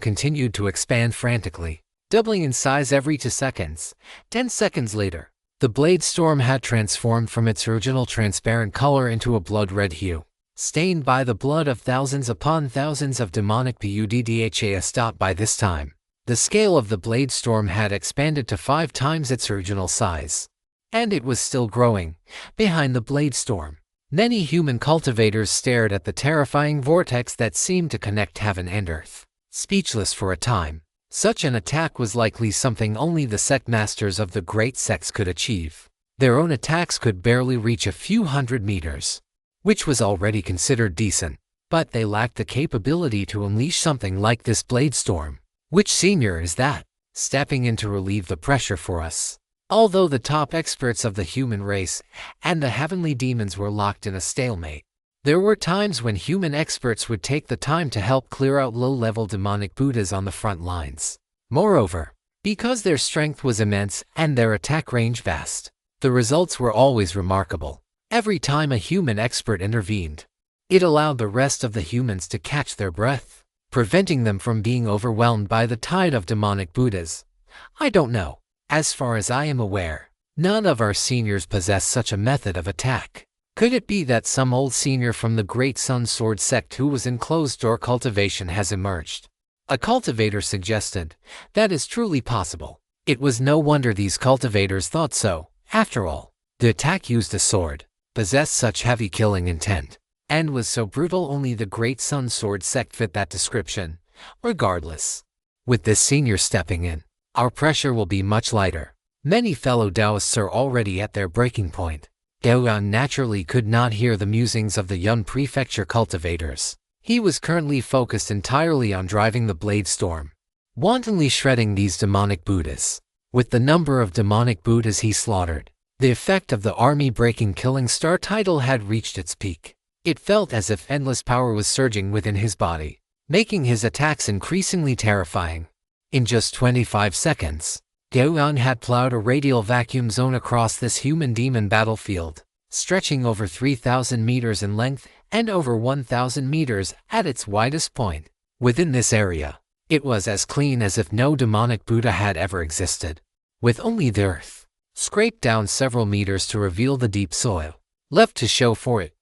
continued to expand frantically, doubling in size every 2 seconds. 10 seconds later, the blade storm had transformed from its original transparent color into a blood-red hue, stained by the blood of thousands upon thousands of demonic Buddhas. By this time, the scale of the blade storm had expanded to 5 times its original size, and it was still growing. Behind the blade storm, many human cultivators stared at the terrifying vortex that seemed to connect heaven and earth, speechless for a time. Such an attack was likely something only the sect masters of the great sects could achieve. Their own attacks could barely reach a few hundred meters, which was already considered decent, but they lacked the capability to unleash something like this blade storm. Which senior is that, stepping in to relieve the pressure for us? Although the top experts of the human race and the heavenly demons were locked in a stalemate, there were times when human experts would take the time to help clear out low-level demonic Buddhas on the front lines. Moreover, because their strength was immense and their attack range vast, the results were always remarkable. Every time a human expert intervened, it allowed the rest of the humans to catch their breath, preventing them from being overwhelmed by the tide of demonic Buddhas. I don't know. As far as I am aware, none of our seniors possess such a method of attack. Could it be that some old senior from the Great Sun Sword sect who was in closed-door cultivation has emerged? A cultivator suggested. That is truly possible. It was no wonder these cultivators thought so. After all, the attack used a sword, possessed such heavy killing intent, and was so brutal only the Great Sun Sword sect fit that description. Regardless, with this senior stepping in, our pressure will be much lighter. Many fellow Taoists are already at their breaking point. Gao Yang naturally could not hear the musings of the Yun Prefecture cultivators. He was currently focused entirely on driving the blade storm, wantonly shredding these demonic Buddhas. With the number of demonic Buddhas he slaughtered, the effect of the army-breaking killing star title had reached its peak. It felt as if endless power was surging within his body, making his attacks increasingly terrifying. In just 25 seconds, Gao Yang had plowed a radial vacuum zone across this human-demon battlefield, stretching over 3,000 meters in length and over 1,000 meters at its widest point. Within this area, it was as clean as if no demonic Buddha had ever existed, with only the earth, scraped down several meters to reveal the deep soil, left to show for it.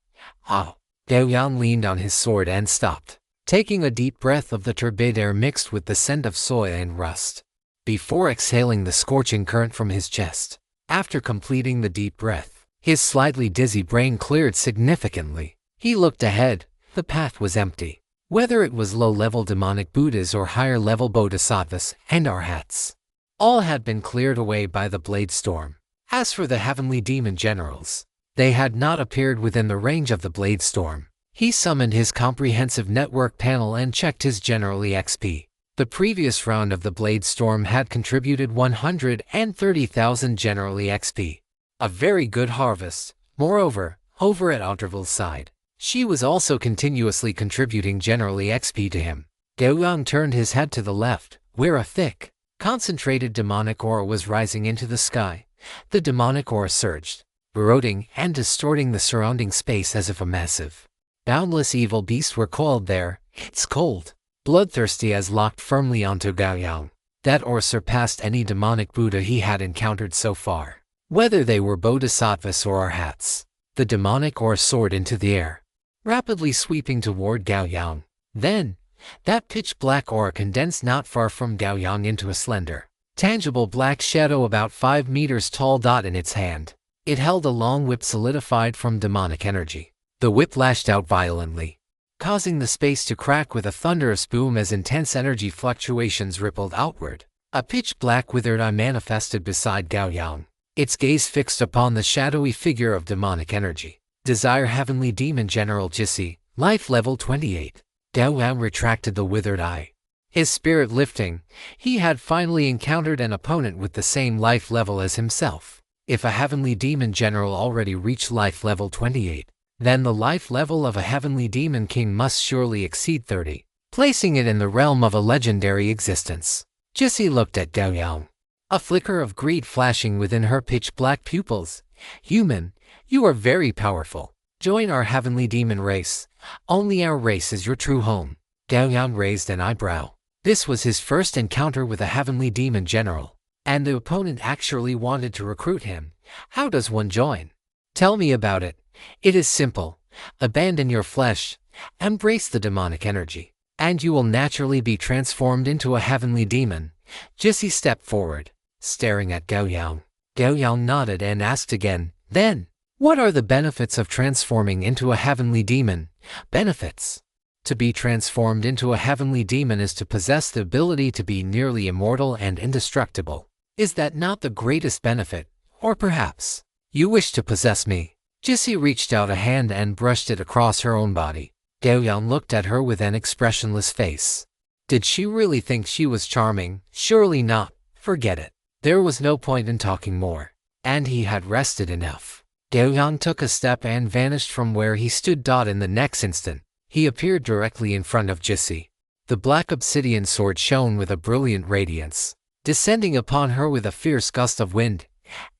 Gao Yang leaned on his sword and stopped, taking a deep breath of the turbid air mixed with the scent of soil and rust, before exhaling the scorching current from his chest. After completing the deep breath, his slightly dizzy brain cleared significantly. He looked ahead. The path was empty. Whether it was low-level demonic Buddhas or higher-level bodhisattvas and arhats, all had been cleared away by the blade storm. As for the heavenly demon generals, they had not appeared within the range of the blade storm. He summoned his comprehensive network panel and checked his general EXP. The previous round of the blade storm had contributed 130,000 general EXP. A very good harvest. Moreover, over at Outerville's side, she was also continuously contributing general EXP to him. Gao Yang turned his head to the left, where a thick, concentrated demonic aura was rising into the sky. The demonic aura surged, eroding and distorting the surrounding space as if a massive, boundless evil beast were coiled there. Its cold, bloodthirsty as locked firmly onto Gao Yang. That aura surpassed any demonic Buddha he had encountered so far, whether they were bodhisattvas or arhats. The demonic aura soared into the air, rapidly sweeping toward Gao Yang. Then, that pitch-black aura condensed not far from Gao Yang into a slender, tangible black shadow about 5 meters tall. In its hand, it held a long whip solidified from demonic energy. The whip lashed out violently, causing the space to crack with a thunderous boom as intense energy fluctuations rippled outward. A pitch-black withered eye manifested beside Gao Yang, its gaze fixed upon the shadowy figure of demonic energy. Desire Heavenly Demon General Jissi, life level 28. Gao Yang retracted the withered eye, his spirit lifting. He had finally encountered an opponent with the same life level as himself. If a Heavenly Demon General already reached life level 28, then the life level of a Heavenly Demon King must surely exceed 30, placing it in the realm of a legendary existence. Jissi looked at Gao Yang, a flicker of greed flashing within her pitch-black pupils. Human, you are very powerful. Join our Heavenly Demon race. Only our race is your true home. Gao Yang raised an eyebrow. This was his first encounter with a Heavenly Demon General, and the opponent actually wanted to recruit him. How does one join? Tell me about it. It is simple. Abandon your flesh, embrace the demonic energy, and you will naturally be transformed into a heavenly demon. Jissi stepped forward, staring at Gao Yang. Gao Yang nodded and asked again, then, what are the benefits of transforming into a heavenly demon? Benefits. To be transformed into a heavenly demon is to possess the ability to be nearly immortal and indestructible. Is that not the greatest benefit? Or perhaps, you wish to possess me? Jissi reached out a hand and brushed it across her own body. Gao Yang looked at her with an expressionless face. Did she really think she was charming? Surely not. Forget it. There was no point in talking more, and he had rested enough. Gao Yang took a step and vanished from where he stood. In the next instant, he appeared directly in front of Jissi. The black obsidian sword shone with a brilliant radiance, descending upon her with a fierce gust of wind,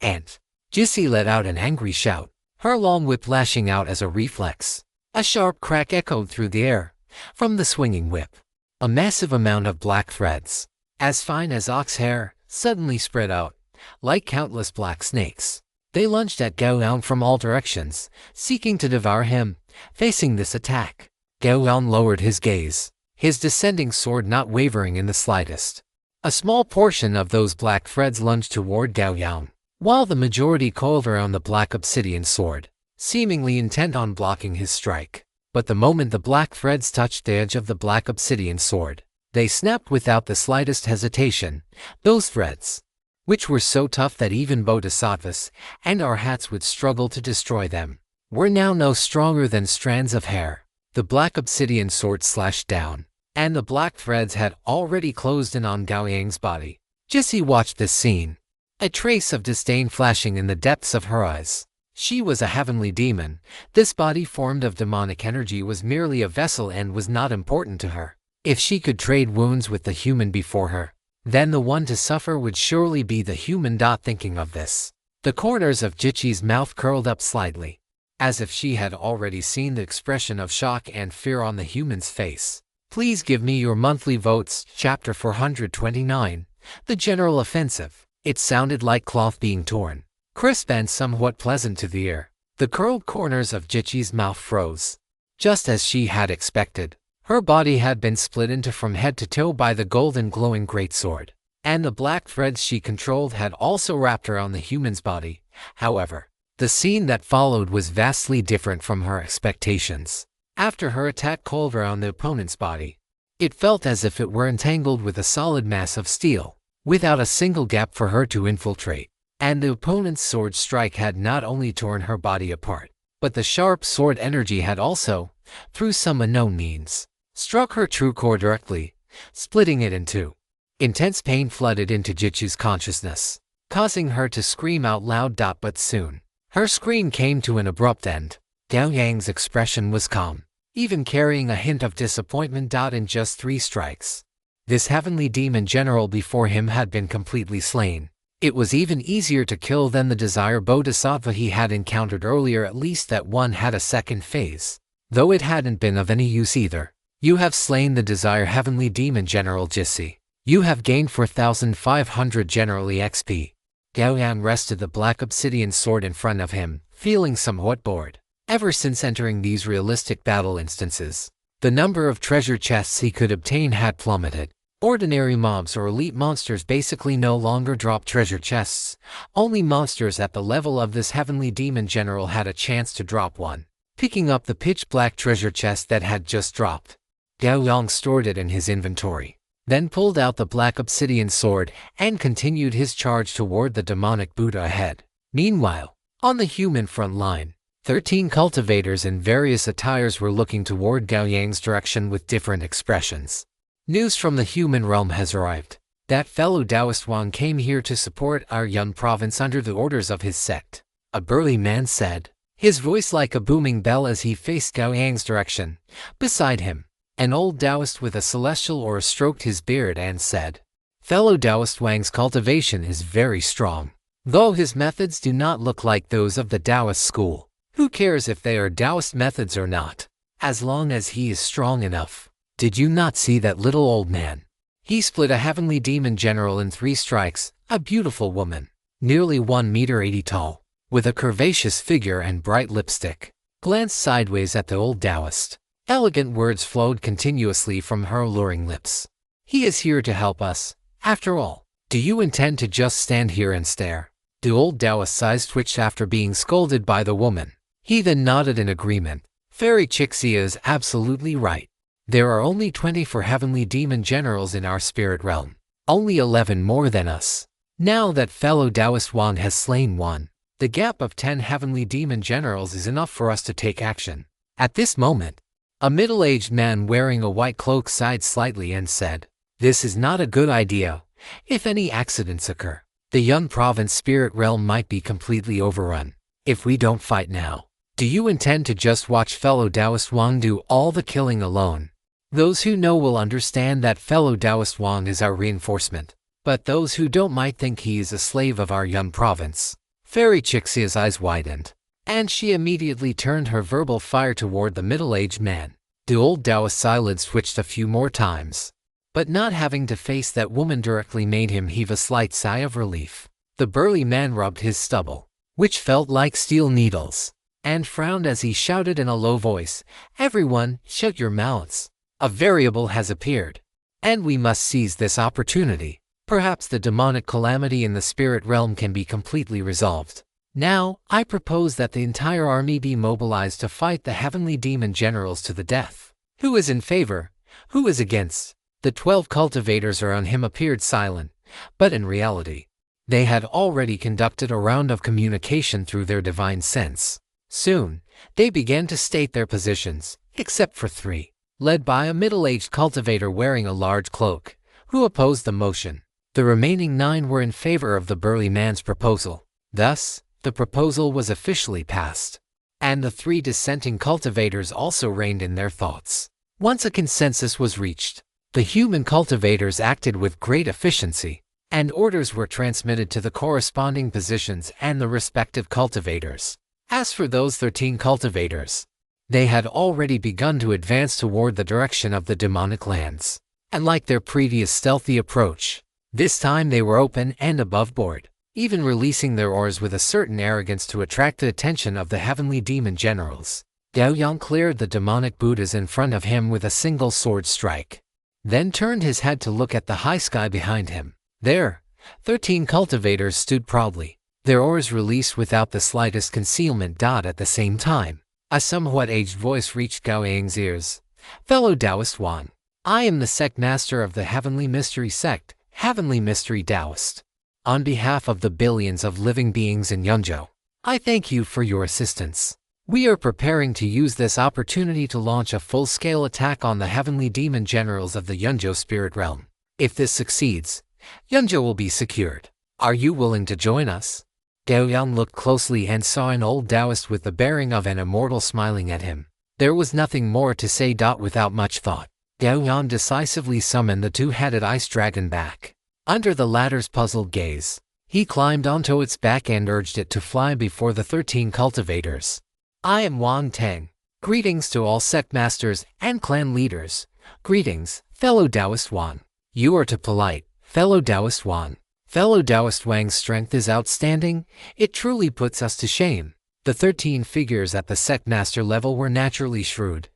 and Jissi let out an angry shout, her long whip lashing out as a reflex. A sharp crack echoed through the air. From the swinging whip, a massive amount of black threads, as fine as ox hair, suddenly spread out, like countless black snakes. They lunged at Gao Yang from all directions, seeking to devour him. Facing this attack, Gao Yang lowered his gaze, his descending sword not wavering in the slightest. A small portion of those black threads lunged toward Gao Yang, while the majority coiled around the black obsidian sword, seemingly intent on blocking his strike. But the moment the black threads touched the edge of the black obsidian sword, they snapped without the slightest hesitation. Those threads, which were so tough that even bodhisattvas and arhats would struggle to destroy them, were now no stronger than strands of hair. The black obsidian sword slashed down, and the black threads had already closed in on Gao Yang's body. Jessie watched this scene, a trace of disdain flashing in the depths of her eyes. She was a heavenly demon. This body formed of demonic energy was merely a vessel and was not important to her. If she could trade wounds with the human before her, then the one to suffer would surely be the human. Thinking of this, the corners of Jichi's mouth curled up slightly, as if she had already seen the expression of shock and fear on the human's face. Please give me your monthly votes. Chapter 429, The General Offensive. It sounded like cloth being torn, crisp and somewhat pleasant to the ear. The curled corners of Jichi's mouth froze. Just as she had expected, her body had been split into from head to toe by the golden glowing greatsword, and the black threads she controlled had also wrapped around the human's body. However, the scene that followed was vastly different from her expectations. After her attack coiled around the opponent's body, it felt as if it were entangled with a solid mass of steel, without a single gap for her to infiltrate. And the opponent's sword strike had not only torn her body apart, but the sharp sword energy had also, through some unknown means, struck her true core directly, splitting it in two. Intense pain flooded into Jichi's consciousness, causing her to scream out loud. But soon, her scream came to an abrupt end. Gao Yang's expression was calm, even carrying a hint of disappointment. In just 3 strikes, this heavenly demon general before him had been completely slain. It was even easier to kill than the desire bodhisattva he had encountered earlier. At least that one had a second phase, though it hadn't been of any use either. You have slain the desire heavenly demon general Jissi. You have gained 4,500 general EXP. Gao Yang rested the black obsidian sword in front of him, feeling somewhat bored. Ever since entering these realistic battle instances, the number of treasure chests he could obtain had plummeted. Ordinary mobs or elite monsters basically no longer drop treasure chests. Only monsters at the level of this heavenly demon general had a chance to drop one. Picking up the pitch-black treasure chest that had just dropped, Gao Yang stored it in his inventory, then pulled out the black obsidian sword and continued his charge toward the demonic Buddha ahead. Meanwhile, on the human front line, 13 cultivators in various attires were looking toward Gao Yang's direction with different expressions. News from the human realm has arrived. That fellow Taoist Wang came here to support our Yun province under the orders of his sect, a burly man said, his voice like a booming bell as he faced Gao Yang's direction. Beside him, an old Taoist with a celestial aura stroked his beard and said, fellow Taoist Wang's cultivation is very strong, though his methods do not look like those of the Taoist school. Who cares if they are Taoist methods or not, as long as he is strong enough. Did you not see that little old man? He split a heavenly demon general in 3 strikes, a beautiful woman, nearly 1.80 meters tall, with a curvaceous figure and bright lipstick, glanced sideways at the old Taoist. Elegant words flowed continuously from her alluring lips. He is here to help us, after all. Do you intend to just stand here and stare? The old Taoist's eyes twitched after being scolded by the woman. He then nodded in agreement. Fairy Chixia is absolutely right. There are only 24 heavenly demon generals in our spirit realm, only 11 more than us. Now that fellow Taoist Wang has slain one, the gap of 10 heavenly demon generals is enough for us to take action. At this moment, a middle-aged man wearing a white cloak sighed slightly and said, this is not a good idea. If any accidents occur, the Yun province spirit realm might be completely overrun. If we don't fight now, do you intend to just watch fellow Taoist Wang do all the killing alone? Those who know will understand that fellow Taoist Wang is our reinforcement, but those who don't might think he is a slave of our Yun province. Fairy Chixia's eyes widened, and she immediately turned her verbal fire toward the middle-aged man. The old Taoist's eyelids twitched a few more times, but not having to face that woman directly made him heave a slight sigh of relief. The burly man rubbed his stubble, which felt like steel needles, and frowned as he shouted in a low voice, everyone, shut your mouths. A variable has appeared, and we must seize this opportunity. Perhaps the demonic calamity in the spirit realm can be completely resolved. Now, I propose that the entire army be mobilized to fight the heavenly demon generals to the death. Who is in favor? Who is against? The 12 cultivators around him appeared silent, but in reality, They had already conducted a round of communication through their divine sense. Soon, they began to state their positions, except for 3, led by a middle-aged cultivator wearing a large cloak, who opposed the motion. The remaining 9 were in favor of the burly man's proposal. Thus, the proposal was officially passed. And the 3 dissenting cultivators also reigned in their thoughts. Once a consensus was reached, the human cultivators acted with great efficiency, and orders were transmitted to the corresponding positions and the respective cultivators. As for those 13 cultivators, they had already begun to advance toward the direction of the demonic lands. And like their previous stealthy approach, this time they were open and above board, even releasing their oars with a certain arrogance to attract the attention of the heavenly demon generals. Gao Yang cleared the demonic Buddhas in front of him with a single sword strike, then turned his head to look at the high sky behind him. There, 13 cultivators stood proudly, their oars released without the slightest concealment. At the same time, a somewhat aged voice reached Gao Yang's ears. "Fellow Taoist Wan, I am the sect master of the Heavenly Mystery Sect, Heavenly Mystery Taoist. On behalf of the billions of living beings in Yunzhou, I thank you for your assistance. We are preparing to use this opportunity to launch a full-scale attack on the heavenly demon generals of the Yunzhou spirit realm. If this succeeds, Yunzhou will be secured. Are you willing to join us?" Gao Yang looked closely and saw an old Taoist with the bearing of an immortal smiling at him. There was nothing more to say. Without much thought, Gao Yang decisively summoned the 2-headed ice dragon back. Under the latter's puzzled gaze, he climbed onto its back and urged it to fly before the 13 cultivators. "I am Wang Teng. Greetings to all sect masters and clan leaders. Greetings, fellow Taoist Wan. You are too polite, fellow Taoist Wan. Fellow Taoist Wang's strength is outstanding. It truly puts us to shame." The 13 figures at the sect master level were naturally shrewd.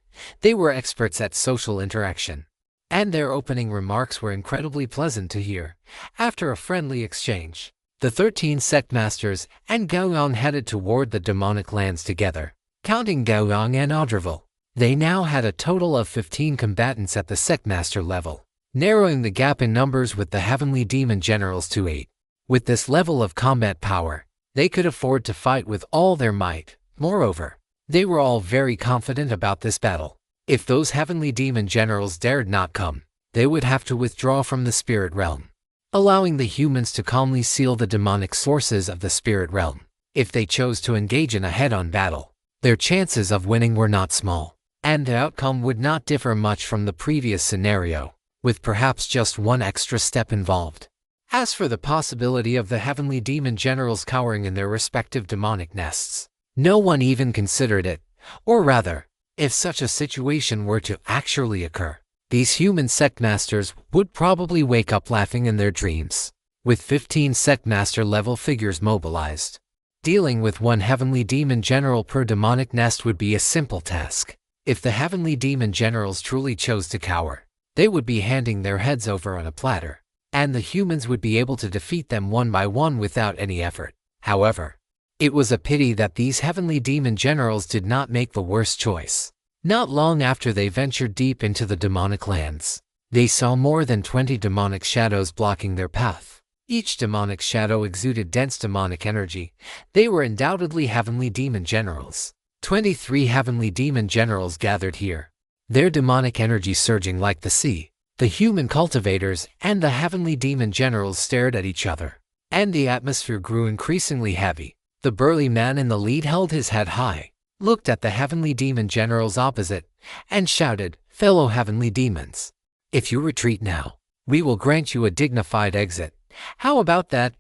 They were experts at social interaction, and their opening remarks were incredibly pleasant to hear. After a friendly exchange, the 13 sect masters and Gao Yang headed toward the demonic lands together. Counting Gao Yang and Audreville, they now had a total of 15 combatants at the sect master level, narrowing the gap in numbers with the heavenly demon generals to 8. With this level of combat power, they could afford to fight with all their might. Moreover, they were all very confident about this battle. If those heavenly demon generals dared not come, they would have to withdraw from the spirit realm, allowing the humans to calmly seal the demonic sources of the spirit realm. If they chose to engage in a head-on battle, their chances of winning were not small, and the outcome would not differ much from the previous scenario, with perhaps just one extra step involved. As for the possibility of the heavenly demon generals cowering in their respective demonic nests, no one even considered it. Or rather, if such a situation were to actually occur, these human sect masters would probably wake up laughing in their dreams. With 15 sect master level figures mobilized, dealing with one heavenly demon general per demonic nest would be a simple task. If the heavenly demon generals truly chose to cower, they would be handing their heads over on a platter, and the humans would be able to defeat them one by one without any effort. However, it was a pity that these heavenly demon generals did not make the worst choice. Not long after they ventured deep into the demonic lands, they saw more than 20 demonic shadows blocking their path. Each demonic shadow exuded dense demonic energy. They were undoubtedly heavenly demon generals. 23 heavenly demon generals gathered here, their demonic energy surging like the sea. The human cultivators and the heavenly demon generals stared at each other, and the atmosphere grew increasingly heavy. The burly man in the lead held his head high, looked at the heavenly demon generals opposite, and shouted, "Fellow heavenly demons, if you retreat now, we will grant you a dignified exit. How about that,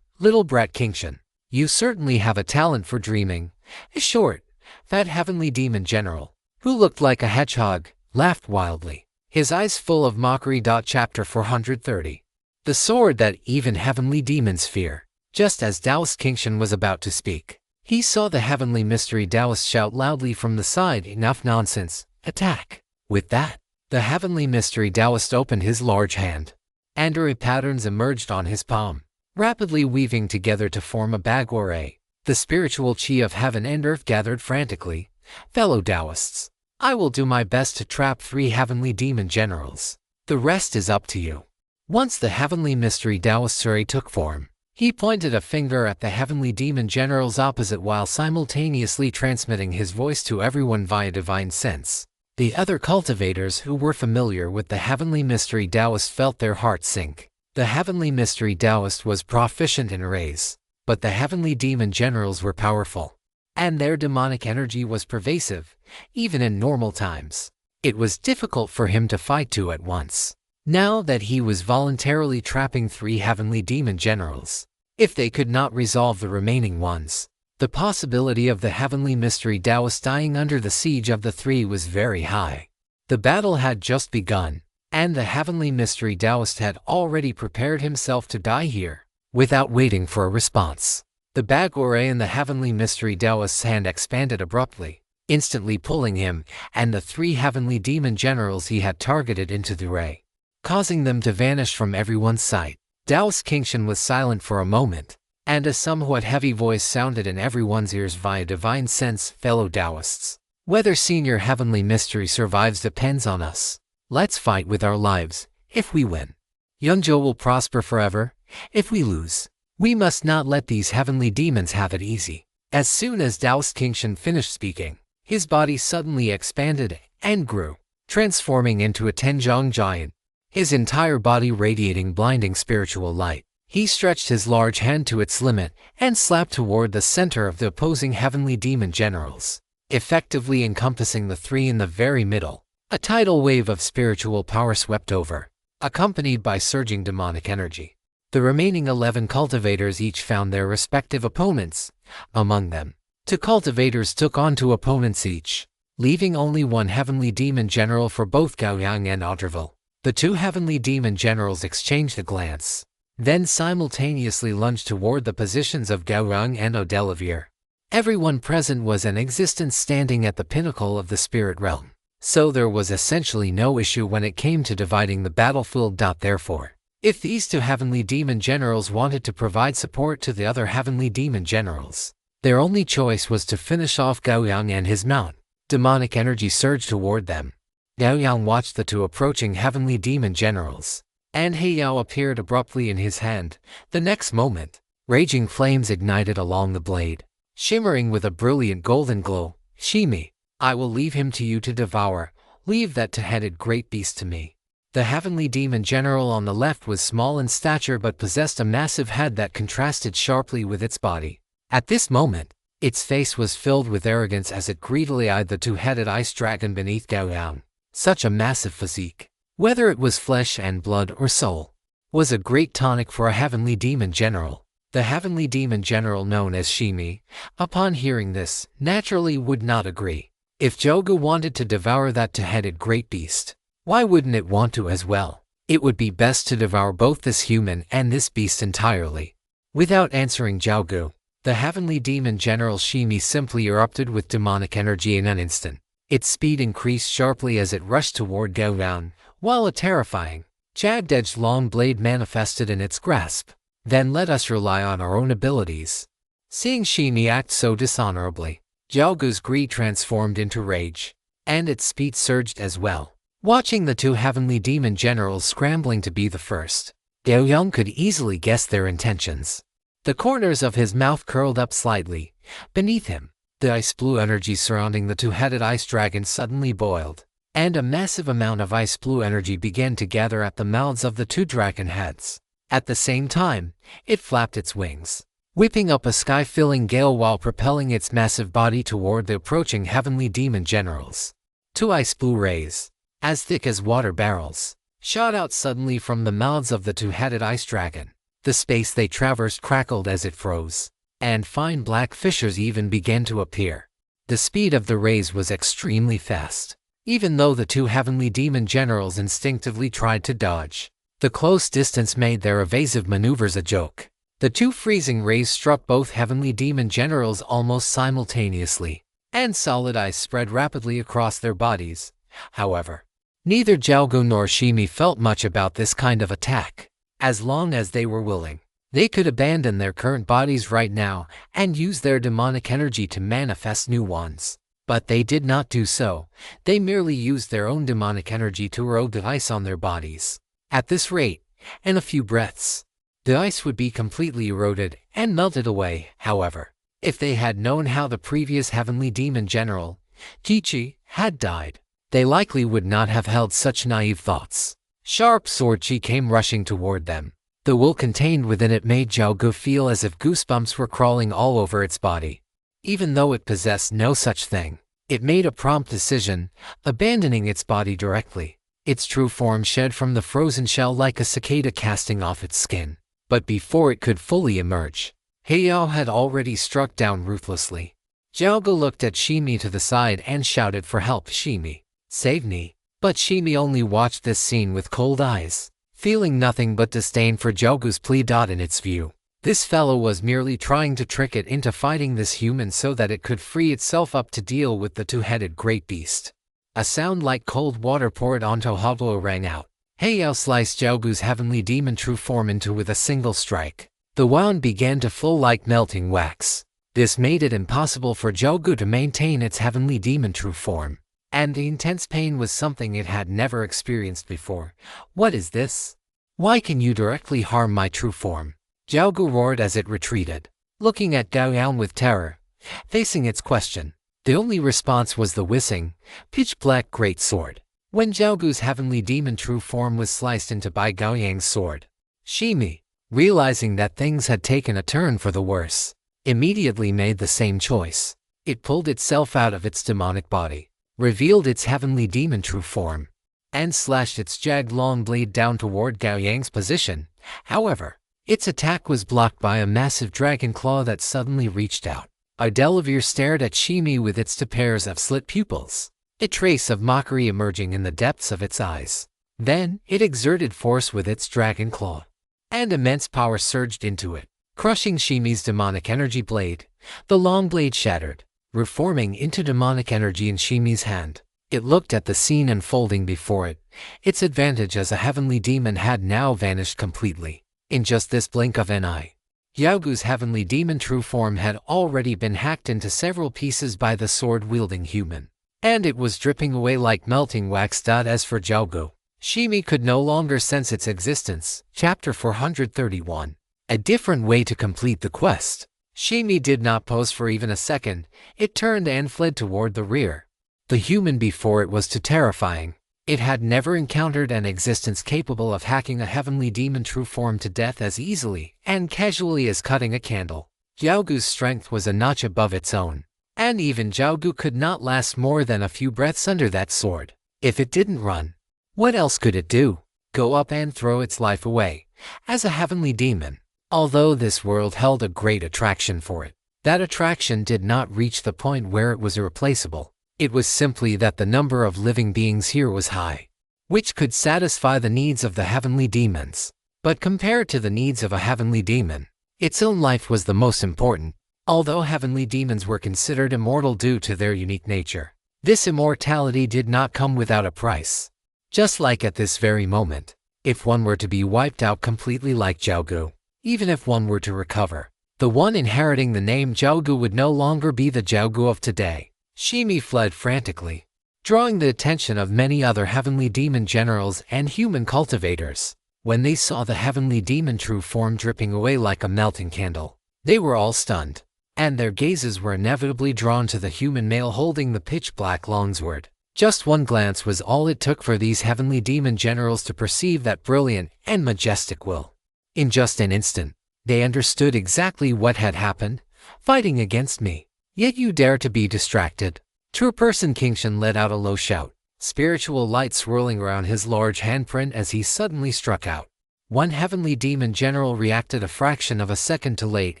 little brat Kingshan? You certainly have a talent for dreaming." A short, fat heavenly demon general, who looked like a hedgehog, laughed wildly, his eyes full of mockery. Chapter 430. The sword that even heavenly demons fear. Just as Taoist Kingshan was about to speak, he saw the heavenly mystery Taoist shout loudly from the side, "Enough nonsense, attack!" With that, the heavenly mystery Taoist opened his large hand, and ray patterns emerged on his palm, rapidly weaving together to form a bag or a. The spiritual chi of heaven and earth gathered frantically. "Fellow Taoists, I will do my best to trap 3 heavenly demon generals. The rest is up to you." Once the heavenly mystery Taoist Suri took form, He pointed a finger at the heavenly demon generals opposite while simultaneously transmitting his voice to everyone via divine sense. The other cultivators who were familiar with the heavenly mystery Taoist felt their hearts sink. The heavenly mystery Taoist was proficient in rays, but the heavenly demon generals were powerful, and their demonic energy was pervasive, even in normal times. It was difficult for him to fight two at once, now that he was voluntarily trapping 3 heavenly demon generals. If they could not resolve the remaining ones, the possibility of the heavenly mystery Taoist dying under the siege of the 3 was very high. The battle had just begun, and the heavenly mystery Taoist had already prepared himself to die here, without waiting for a response. The Bagore in the heavenly mystery Taoist's hand expanded abruptly, instantly pulling him and the 3 heavenly demon generals he had targeted into the ray, causing them to vanish from everyone's sight. Taoist Kingshan was silent for a moment, and a somewhat heavy voice sounded in everyone's ears via divine sense. Fellow Taoists, whether senior heavenly mystery survives depends on us. Let's fight with our lives. If we win, Yunzhou will prosper forever. If we lose, we must not let these heavenly demons have it easy. As soon as Taoist Kingshan finished speaking, his body suddenly expanded and grew, transforming into a Tenjiang giant, his entire body radiating blinding spiritual light. He stretched his large hand to its limit and slapped toward the center of the opposing heavenly demon generals, effectively encompassing the 3 in the very middle. A tidal wave of spiritual power swept over, accompanied by surging demonic energy. The remaining 11 cultivators each found their respective opponents. Among them, 2 cultivators took on 2 opponents each, leaving only 1 heavenly demon general for both Gao Yang and Audreville. The 2 heavenly demon generals exchanged a glance, then simultaneously lunged toward the positions of Gao Yang and Odelivere. Everyone present was an existence standing at the pinnacle of the spirit realm, so there was essentially no issue when it came to dividing the battlefield. Therefore, if these 2 heavenly demon generals wanted to provide support to the other heavenly demon generals, their only choice was to finish off Gao Yang and his mount. Demonic energy surged toward them. Gao Yang watched the 2 approaching heavenly demon generals, and He Yao appeared abruptly in his hand. The next moment, raging flames ignited along the blade, shimmering with a brilliant golden glow. Shimi, I will leave him to you to devour. Leave that 2-headed great beast to me. The heavenly demon general on the left was small in stature but possessed a massive head that contrasted sharply with its body. At this moment, its face was filled with arrogance as it greedily eyed the 2-headed ice dragon beneath Gao Yang. Such a massive physique, whether it was flesh and blood or soul, was a great tonic for a heavenly demon general. The heavenly demon general known as Shimi, upon hearing this, naturally would not agree. If Jogu wanted to devour that 2-headed great beast, why wouldn't it want to as well? It would be best to devour both this human and this beast entirely. Without answering Jogu, the heavenly demon general Shimi simply erupted with demonic energy in an instant. Its speed increased sharply as it rushed toward Gao Yang, while a terrifying, jagged-edged long blade manifested in its grasp. Then let us rely on our own abilities. Seeing Shimi act so dishonorably, Jiaogu's greed transformed into rage, and its speed surged as well. Watching the 2 heavenly demon generals scrambling to be the first, Gao Yang could easily guess their intentions. The corners of his mouth curled up slightly. Beneath him, the ice blue energy surrounding the 2-headed ice dragon suddenly boiled, and a massive amount of ice blue energy began to gather at the mouths of the 2 dragon heads. At the same time, it flapped its wings, whipping up a sky-filling gale while propelling its massive body toward the approaching heavenly demon generals. 2 ice blue rays, as thick as water barrels, shot out suddenly from the mouths of the 2-headed ice dragon. The space they traversed crackled as it froze, and fine black fissures even began to appear. The speed of the rays was extremely fast, even though the 2 heavenly demon generals instinctively tried to dodge. The close distance made their evasive maneuvers a joke. The 2 freezing rays struck both heavenly demon generals almost simultaneously, and solid ice spread rapidly across their bodies. However, neither Jiaogu nor Shimi felt much about this kind of attack. As long as they were willing, they could abandon their current bodies right now and use their demonic energy to manifest new ones. But they did not do so. They merely used their own demonic energy to erode the ice on their bodies. At this rate, in a few breaths, The ice would be completely eroded and melted away. However, if they had known how the previous heavenly demon general, Chi, had died, they likely would not have held such naive thoughts. Sharp sword Chi came rushing toward them. The will contained within it made Xiaogu feel as if goosebumps were crawling all over its body. Even though it possessed no such thing, it made a prompt decision, abandoning its body directly. Its true form shed from the frozen shell like a cicada casting off its skin. But before it could fully emerge, Heiyao had already struck down ruthlessly. Xiaogu looked at Shimi to the side and shouted for help. Shimi, save me. But Shimi only watched this scene with cold eyes, feeling nothing but disdain for Xiaogu's plea. In its view, this fellow was merely trying to trick it into fighting this human so that it could free itself up to deal with the two-headed great beast. A sound like cold water poured onto Hoglo rang out. Heiyao sliced Xiaogu's heavenly demon true form into with a single strike. The wand began to flow like melting wax. This made it impossible for Xiaogu to maintain its heavenly demon true form. And the intense pain was something it had never experienced before. What is this? Why can you directly harm my true form? Xiaogu roared as it retreated, looking at Gao Yang with terror, facing its question. The only response was the whizzing, pitch-black greatsword. When Xiaogu's heavenly demon true form was sliced into by Gao Yang's sword, Shimi, realizing that things had taken a turn for the worse, immediately made the same choice. It pulled itself out of its demonic body, revealed its heavenly demon true form, and slashed its jagged long blade down toward Gao Yang's position. However, its attack was blocked by a massive dragon claw that suddenly reached out. Delvere stared at Shimi with its two pairs of slit pupils, a trace of mockery emerging in the depths of its eyes. Then, it exerted force with its dragon claw, and immense power surged into it, crushing Shimi's demonic energy blade. The long blade shattered, reforming into demonic energy in Shimi's hand. It looked at the scene unfolding before it. Its advantage as a heavenly demon had now vanished completely. In just this blink of an eye, Xiaogu's heavenly demon true form had already been hacked into several pieces by the sword-wielding human, and it was dripping away like melting wax. As for Xiaogu, Shimi could no longer sense its existence. Chapter 431. A different way to complete the quest. Shimi did not pause for even a second. It turned and fled toward the rear. The human before it was too terrifying. It had never encountered an existence capable of hacking a heavenly demon true form to death as easily and casually as cutting a candle. Xiaogu's strength was a notch above its own, and even Xiaogu could not last more than a few breaths under that sword. If it didn't run, what else could it do? Go up and throw its life away. As a heavenly demon, although this world held a great attraction for it, that attraction did not reach the point where it was irreplaceable. It was simply that the number of living beings here was high, which could satisfy the needs of the heavenly demons. But compared to the needs of a heavenly demon, its own life was the most important. Although heavenly demons were considered immortal due to their unique nature, this immortality did not come without a price. Just like at this very moment, if one were to be wiped out completely like Xiaogu, even if one were to recover, the one inheriting the name Xiaogu would no longer be the Xiaogu of today. Shimi fled frantically, drawing the attention of many other heavenly demon generals and human cultivators. When they saw the heavenly demon true form dripping away like a melting candle, they were all stunned, and their gazes were inevitably drawn to the human male holding the pitch-black longsword. Just one glance was all it took for these heavenly demon generals to perceive that brilliant and majestic will. In just an instant, they understood exactly what had happened. Fighting against me, yet you dare to be distracted. Two-person Kingshan let out a low shout, spiritual light swirling around his large handprint as he suddenly struck out. One heavenly demon general reacted a fraction of a second too late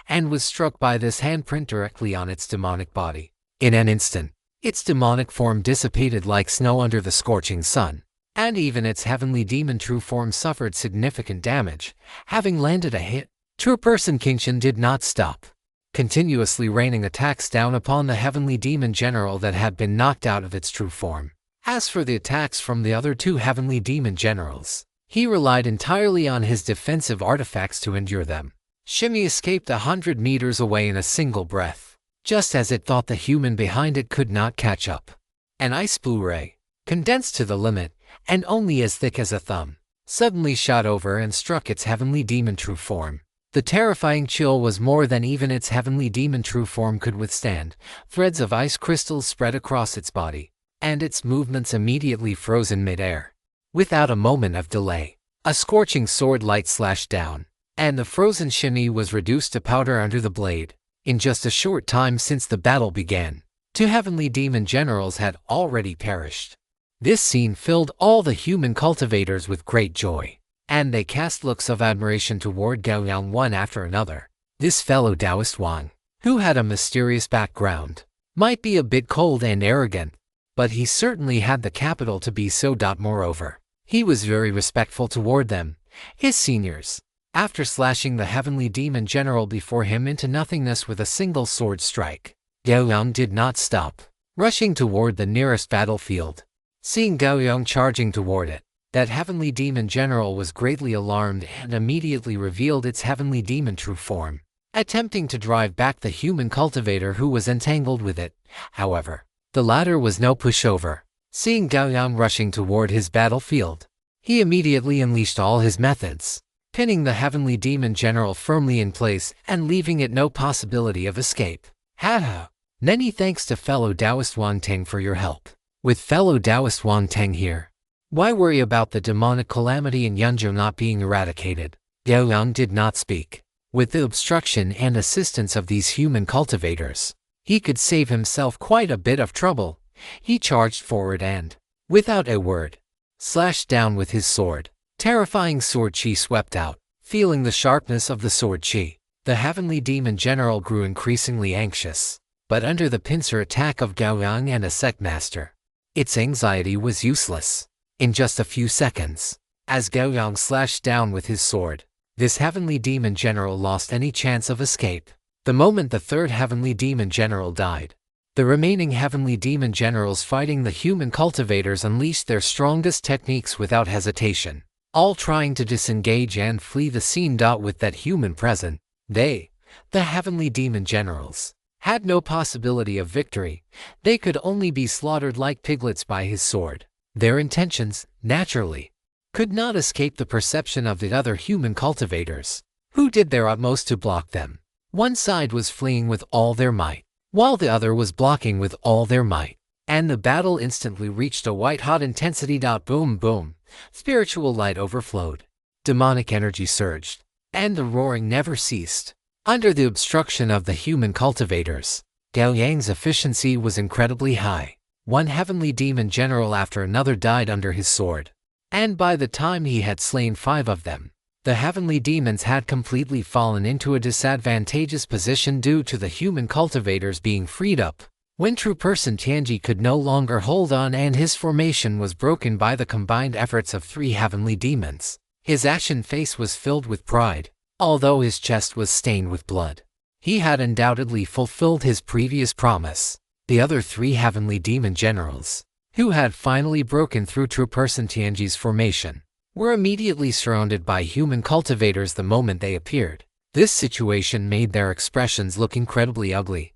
and was struck by this handprint directly on its demonic body. In an instant, its demonic form dissipated like snow under the scorching sun, and even its heavenly demon true form suffered significant damage, having landed a hit. Two-person Kingshan did not stop, continuously raining attacks down upon the heavenly demon general that had been knocked out of its true form. As for the attacks from the other two heavenly demon generals, he relied entirely on his defensive artifacts to endure them. Shimi escaped 100 meters away in a single breath, just as it thought the human behind it could not catch up. An ice blue ray, condensed to the limit, and only as thick as a thumb, suddenly shot over and struck its heavenly demon true form. The terrifying chill was more than even its heavenly demon true form could withstand. Threads of ice crystals spread across its body, and its movements immediately froze in midair. Without a moment of delay, a scorching sword light slashed down, and the frozen shiny was reduced to powder under the blade. In just a short time since the battle began, 2 heavenly demon generals had already perished. This scene filled all the human cultivators with great joy, and they cast looks of admiration toward Gao Yang one after another. This fellow Taoist Wang, who had a mysterious background, might be a bit cold and arrogant, but he certainly had the capital to be so. Moreover, he was very respectful toward them, his seniors. After slashing the heavenly demon general before him into nothingness with a single sword strike, Gao Yang did not stop, rushing toward the nearest battlefield. Seeing Gao Yang charging toward it, that heavenly demon general was greatly alarmed and immediately revealed its heavenly demon true form, attempting to drive back the human cultivator who was entangled with it. However, the latter was no pushover. Seeing Gao Yang rushing toward his battlefield, he immediately unleashed all his methods, pinning the heavenly demon general firmly in place and leaving it no possibility of escape. Haha! Many thanks to fellow Taoist Wang Teng for your help. With fellow Taoist Wang Teng here, why worry about the demonic calamity in Yunzhou not being eradicated? Gao Yang did not speak. With the obstruction and assistance of these human cultivators, he could save himself quite a bit of trouble. He charged forward and, without a word, slashed down with his sword. Terrifying sword chi swept out. Feeling the sharpness of the sword chi, the heavenly demon general grew increasingly anxious. But under the pincer attack of Gao Yang and a sect master, its anxiety was useless. In just a few seconds, as Gao Yang slashed down with his sword, this heavenly demon general lost any chance of escape. The moment the third heavenly demon general died, the remaining heavenly demon generals fighting the human cultivators unleashed their strongest techniques without hesitation, all trying to disengage and flee the scene. With that human present, they, the heavenly demon generals, had no possibility of victory. They could only be slaughtered like piglets by his sword. Their intentions, naturally, could not escape the perception of the other human cultivators, who did their utmost to block them. One side was fleeing with all their might, while the other was blocking with all their might, and the battle instantly reached a white-hot intensity. Boom boom, spiritual light overflowed, demonic energy surged, and the roaring never ceased. Under the obstruction of the human cultivators, Gao Yang's efficiency was incredibly high. One heavenly demon general after another died under his sword, and by the time he had slain 5 of them, the heavenly demons had completely fallen into a disadvantageous position due to the human cultivators being freed up. When true person Tianji could no longer hold on and his formation was broken by the combined efforts of 3 heavenly demons, his ashen face was filled with pride, although his chest was stained with blood. He had undoubtedly fulfilled his previous promise. The other 3 heavenly demon generals, who had finally broken through true person Tianji's formation, were immediately surrounded by human cultivators the moment they appeared. This situation made their expressions look incredibly ugly.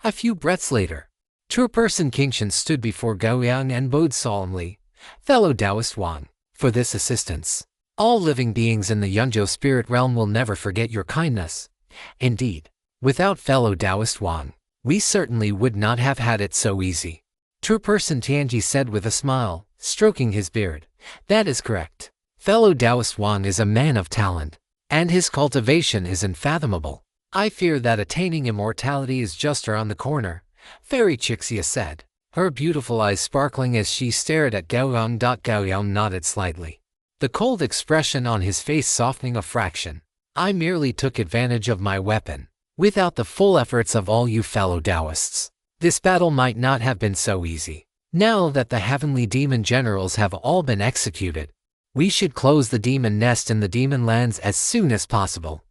A few breaths later, true person Qingshan stood before Gao Yang and bowed solemnly, "Fellow Taoist Wang, for this assistance, all living beings in the Yunzhou spirit realm will never forget your kindness. Indeed, without fellow Taoist Wang, we certainly would not have had it so easy." True person Tianji said with a smile, stroking his beard. "That is correct. Fellow Taoist Wang is a man of talent, and his cultivation is unfathomable. I fear that attaining immortality is just around the corner," Fairy Chixia said, her beautiful eyes sparkling as she stared at Gao Yang. Gao Yang nodded slightly, the cold expression on his face softening a fraction. "I merely took advantage of my weapon. Without the full efforts of all you fellow Taoists, this battle might not have been so easy. Now that the heavenly demon generals have all been executed, we should close the demon nest in the demon lands as soon as possible.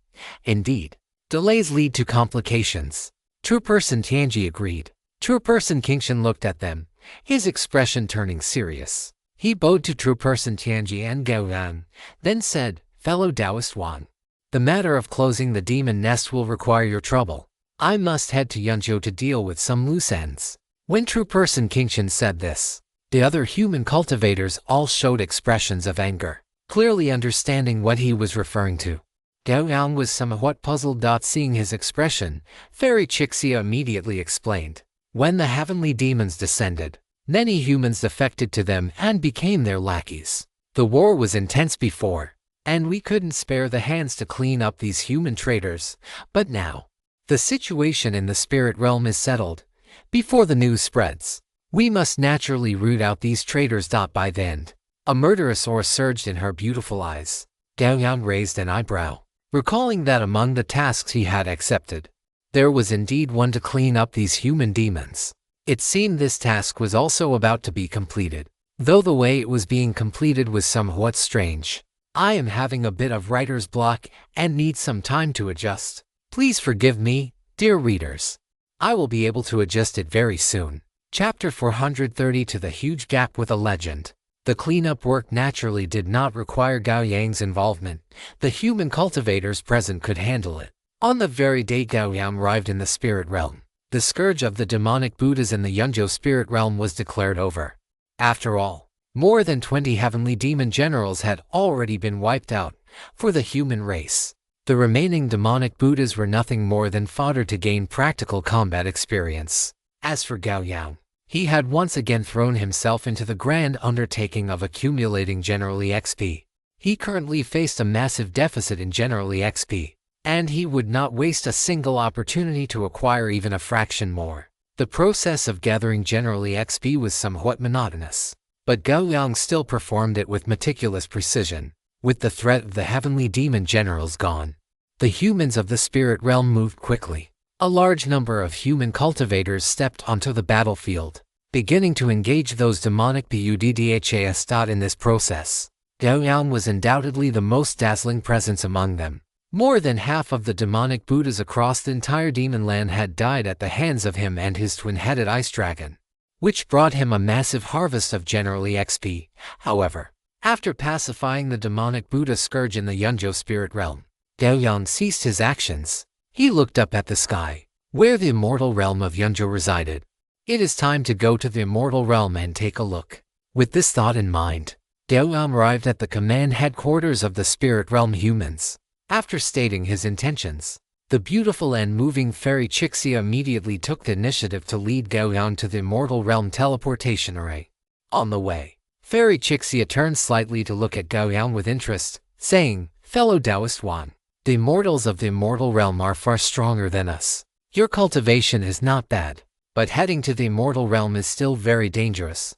Indeed, delays lead to complications." True person Tianji agreed. True person Qingshan looked at them, his expression turning serious. He bowed to true person Tianji and Gao Yang, then said, "Fellow Taoist Wang, the matter of closing the demon nest will require your trouble. I must head to Yunzhou to deal with some loose ends." When true person Qingshan said this, the other human cultivators all showed expressions of anger. clearly understanding what he was referring to. Gao Yang was somewhat puzzled. Seeing his expression, Fairy Chixia immediately explained. When the heavenly demons descended, many humans defected to them and became their lackeys. The war was intense before, and we couldn't spare the hands to clean up these human traitors, but now, the situation in the spirit realm is settled. Before the news spreads, we must naturally root out these traitors. By the end, a murderous aura surged in her beautiful eyes. Gao Yang raised an eyebrow, recalling that among the tasks he had accepted, there was indeed one to clean up these human demons. It seemed this task was also about to be completed, though the way it was being completed was somewhat strange. I am having a bit of writer's block and need some time to adjust. Please forgive me, dear readers. I will be able to adjust it very soon. Chapter 430 To the Huge Gap with a Legend. The cleanup work naturally did not require Gao Yang's involvement. The human cultivators present could handle it. On the very day Gao Yang arrived in the spirit realm, the scourge of the demonic Buddhas in the Yunzhou spirit realm was declared over. After all, more than 20 heavenly demon generals had already been wiped out for the human race. The remaining demonic Buddhas were nothing more than fodder to gain practical combat experience. As for Gao Yang, he had once again thrown himself into the grand undertaking of accumulating General EXP. He currently faced a massive deficit in General EXP, and he would not waste a single opportunity to acquire even a fraction more. The process of gathering General EXP was somewhat monotonous, but Gao Yang still performed it with meticulous precision. With the threat of the heavenly demon generals gone, the humans of the spirit realm moved quickly. A large number of human cultivators stepped onto the battlefield, beginning to engage those demonic Buddhas. In this process, Gao Yang was undoubtedly the most dazzling presence among them. More than half of the demonic Buddhas across the entire demon land had died at the hands of him and his twin-headed ice dragon, which brought him a massive harvest of General EXP. However, after pacifying the demonic Buddha scourge in the Yunzhou spirit realm, Gao Yang ceased his actions. He looked up at the sky, where the immortal realm of Yunzhou resided. It is time to go to the immortal realm and take a look. With this thought in mind, Gao Yang arrived at the command headquarters of the spirit realm humans. After stating his intentions, the beautiful and moving Fairy Chixia immediately took the initiative to lead Gao Yang to the immortal realm teleportation array. On the way, Fairy Chixia turned slightly to look at Gao Yang with interest, saying, "Fellow Taoist Wan, the immortals of the immortal realm are far stronger than us. Your cultivation is not bad, but heading to the immortal realm is still very dangerous.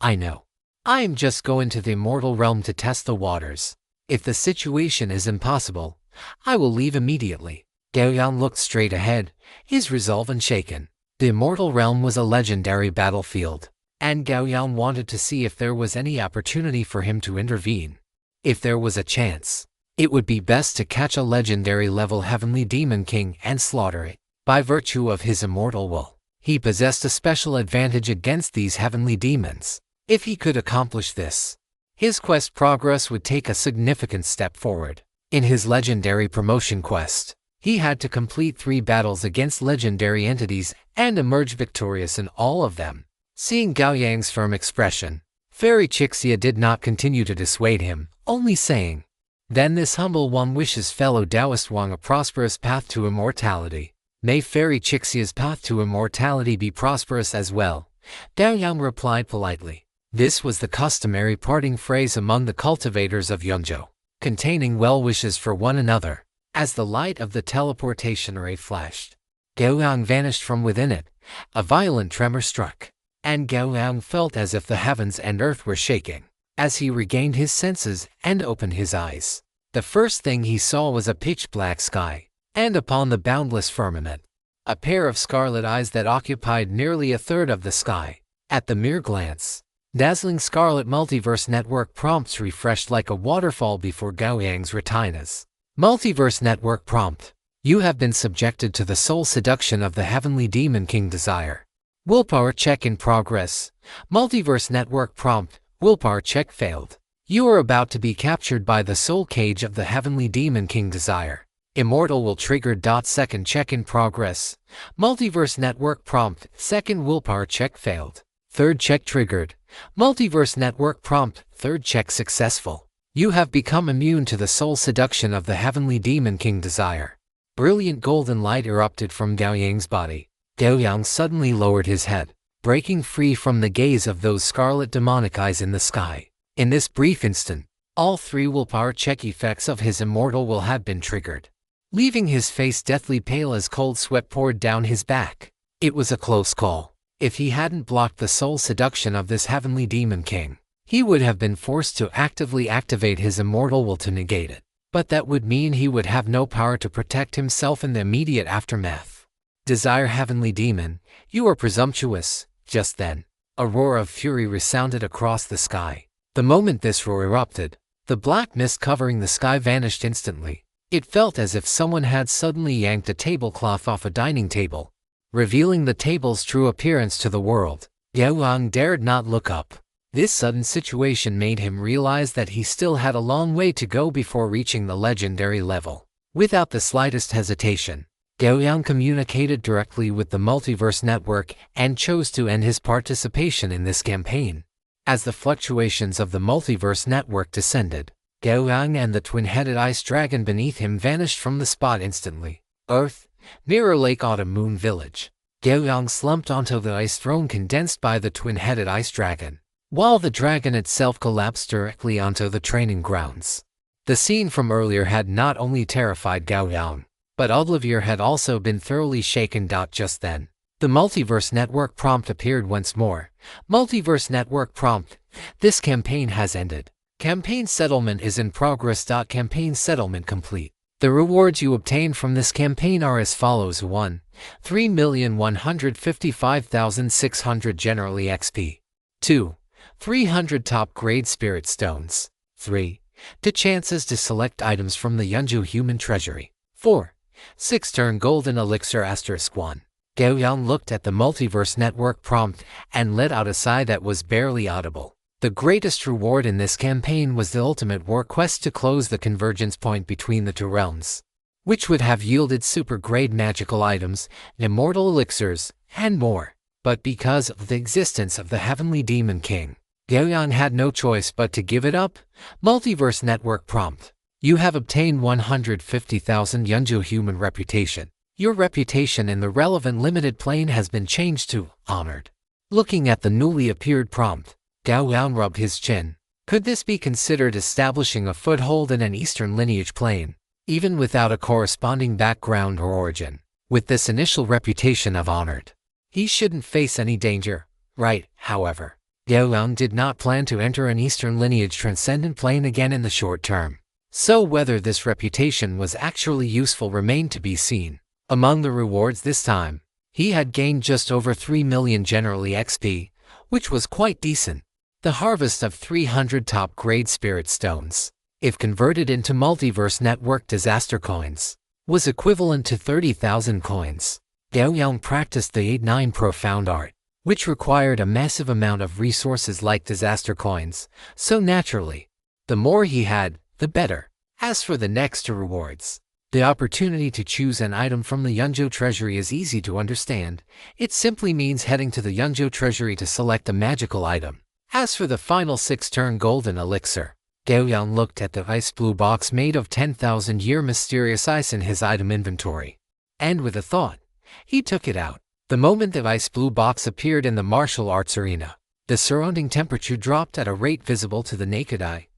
I know. I am just going to the immortal realm to test the waters. If the situation is impossible, I will leave immediately." Gao Yang looked straight ahead, his resolve unshaken. The immortal realm was a legendary battlefield, and Gao Yang wanted to see if there was any opportunity for him to intervene. If there was a chance, it would be best to catch a legendary level heavenly demon king and slaughter it. By virtue of his immortal will, he possessed a special advantage against these heavenly demons. If he could accomplish this, his quest progress would take a significant step forward. In his legendary promotion quest, he had to complete 3 battles against legendary entities and emerge victorious in all of them. Seeing Gao Yang's firm expression, Fairy Chixia did not continue to dissuade him, only saying, "Then this humble one wishes fellow Taoist Wang a prosperous path to immortality." May Fairy Chixia's path to immortality be prosperous as well, Gao Yang replied politely. This was the customary parting phrase among the cultivators of Yunzhou, containing well wishes for one another. As the light of the teleportation array flashed, Gao Yang vanished from within it. A violent tremor struck, and Gao Yang felt as if the heavens and earth were shaking. As he regained his senses and opened his eyes, the first thing he saw was a pitch-black sky, and upon the boundless firmament, a pair of scarlet eyes that occupied nearly a third of the sky. At the mere glance, dazzling scarlet multiverse network prompts refreshed like a waterfall before Gao Yang's retinas. Multiverse network prompt. You have been subjected to the soul seduction of the heavenly demon king desire. Willpower check in progress. Multiverse network prompt. Willpower check failed. You are about to be captured by the soul cage of the heavenly demon king desire. Immortal will trigger. Second check in progress. Multiverse network prompt. Second willpower check failed. Third check triggered. Multiverse network prompt. Third check successful. You have become immune to the soul seduction of the heavenly demon king Desire. Brilliant golden light erupted from Gao Yang's body. Gao Yang suddenly lowered his head, breaking free from the gaze of those scarlet demonic eyes in the sky. In this brief instant, all 3 willpower check effects of his immortal will have been triggered, leaving his face deathly pale as cold sweat poured down his back. It was a close call. If he hadn't blocked the soul seduction of this heavenly demon king, he would have been forced to actively activate his immortal will to negate it. But that would mean he would have no power to protect himself in the immediate aftermath. Desire, heavenly demon, you are presumptuous. Just then, a roar of fury resounded across the sky. The moment this roar erupted, the black mist covering the sky vanished instantly. It felt as if someone had suddenly yanked a tablecloth off a dining table, revealing the table's true appearance to the world. Gao Yang dared not look up. This sudden situation made him realize that he still had a long way to go before reaching the legendary level. Without the slightest hesitation, Gao Yang communicated directly with the Multiverse Network and chose to end his participation in this campaign. As the fluctuations of the Multiverse Network descended, Gao Yang and the twin-headed ice dragon beneath him vanished from the spot instantly. Earth, Mirror Lake, Autumn Moon Village. Gao Yang slumped onto the ice throne condensed by the twin-headed ice dragon, while the dragon itself collapsed directly onto the training grounds. The scene from earlier had not only terrified Gao Yang, but Olivier had also been thoroughly shaken. Just then, the Multiverse Network prompt appeared once more. Multiverse Network prompt. This campaign has ended. Campaign settlement is in progress. Campaign settlement complete. The rewards you obtain from this campaign are as follows: 1. 3,155,600 generally XP. 2. 300 top-grade spirit stones. 3. 2 chances to select items from the Yunju human treasury. 4. 6 turn golden elixir *1. Gao Yang looked at the Multiverse Network prompt and let out a sigh that was barely audible. The greatest reward in this campaign was the ultimate war quest to close the convergence point between the 2 realms, which would have yielded super-grade magical items, immortal elixirs, and more. But because of the existence of the Heavenly Demon King, Gao Yang had no choice but to give it up. Multiverse Network prompt. You have obtained 150,000 Yunju human reputation. Your reputation in the relevant limited plane has been changed to honored. Looking at the newly appeared prompt, Gao Yang rubbed his chin. Could this be considered establishing a foothold in an Eastern lineage plane, even without a corresponding background or origin? With this initial reputation of honored, he shouldn't face any danger, right? However, Gao Yang did not plan to enter an Eastern lineage transcendent plane again in the short term. So whether this reputation was actually useful remained to be seen. Among the rewards this time, he had gained just over 3 million generally XP, which was quite decent. The harvest of 300 top-grade spirit stones, if converted into Multiverse Network disaster coins, was equivalent to 30,000 coins. Gao Yang practiced the 8-9 profound art, which required a massive amount of resources like disaster coins, so naturally, the more he had, the better. As for the next 2 rewards, the opportunity to choose an item from the Yunju treasury is easy to understand. It simply means heading to the Yunju treasury to select a magical item. As for the final 6-turn golden elixir, Gao Yang looked at the ice blue box made of 10,000-year mysterious ice in his item inventory, and with a thought, he took it out. The moment the ice blue box appeared in the martial arts arena, the surrounding temperature dropped at a rate visible to the naked eye.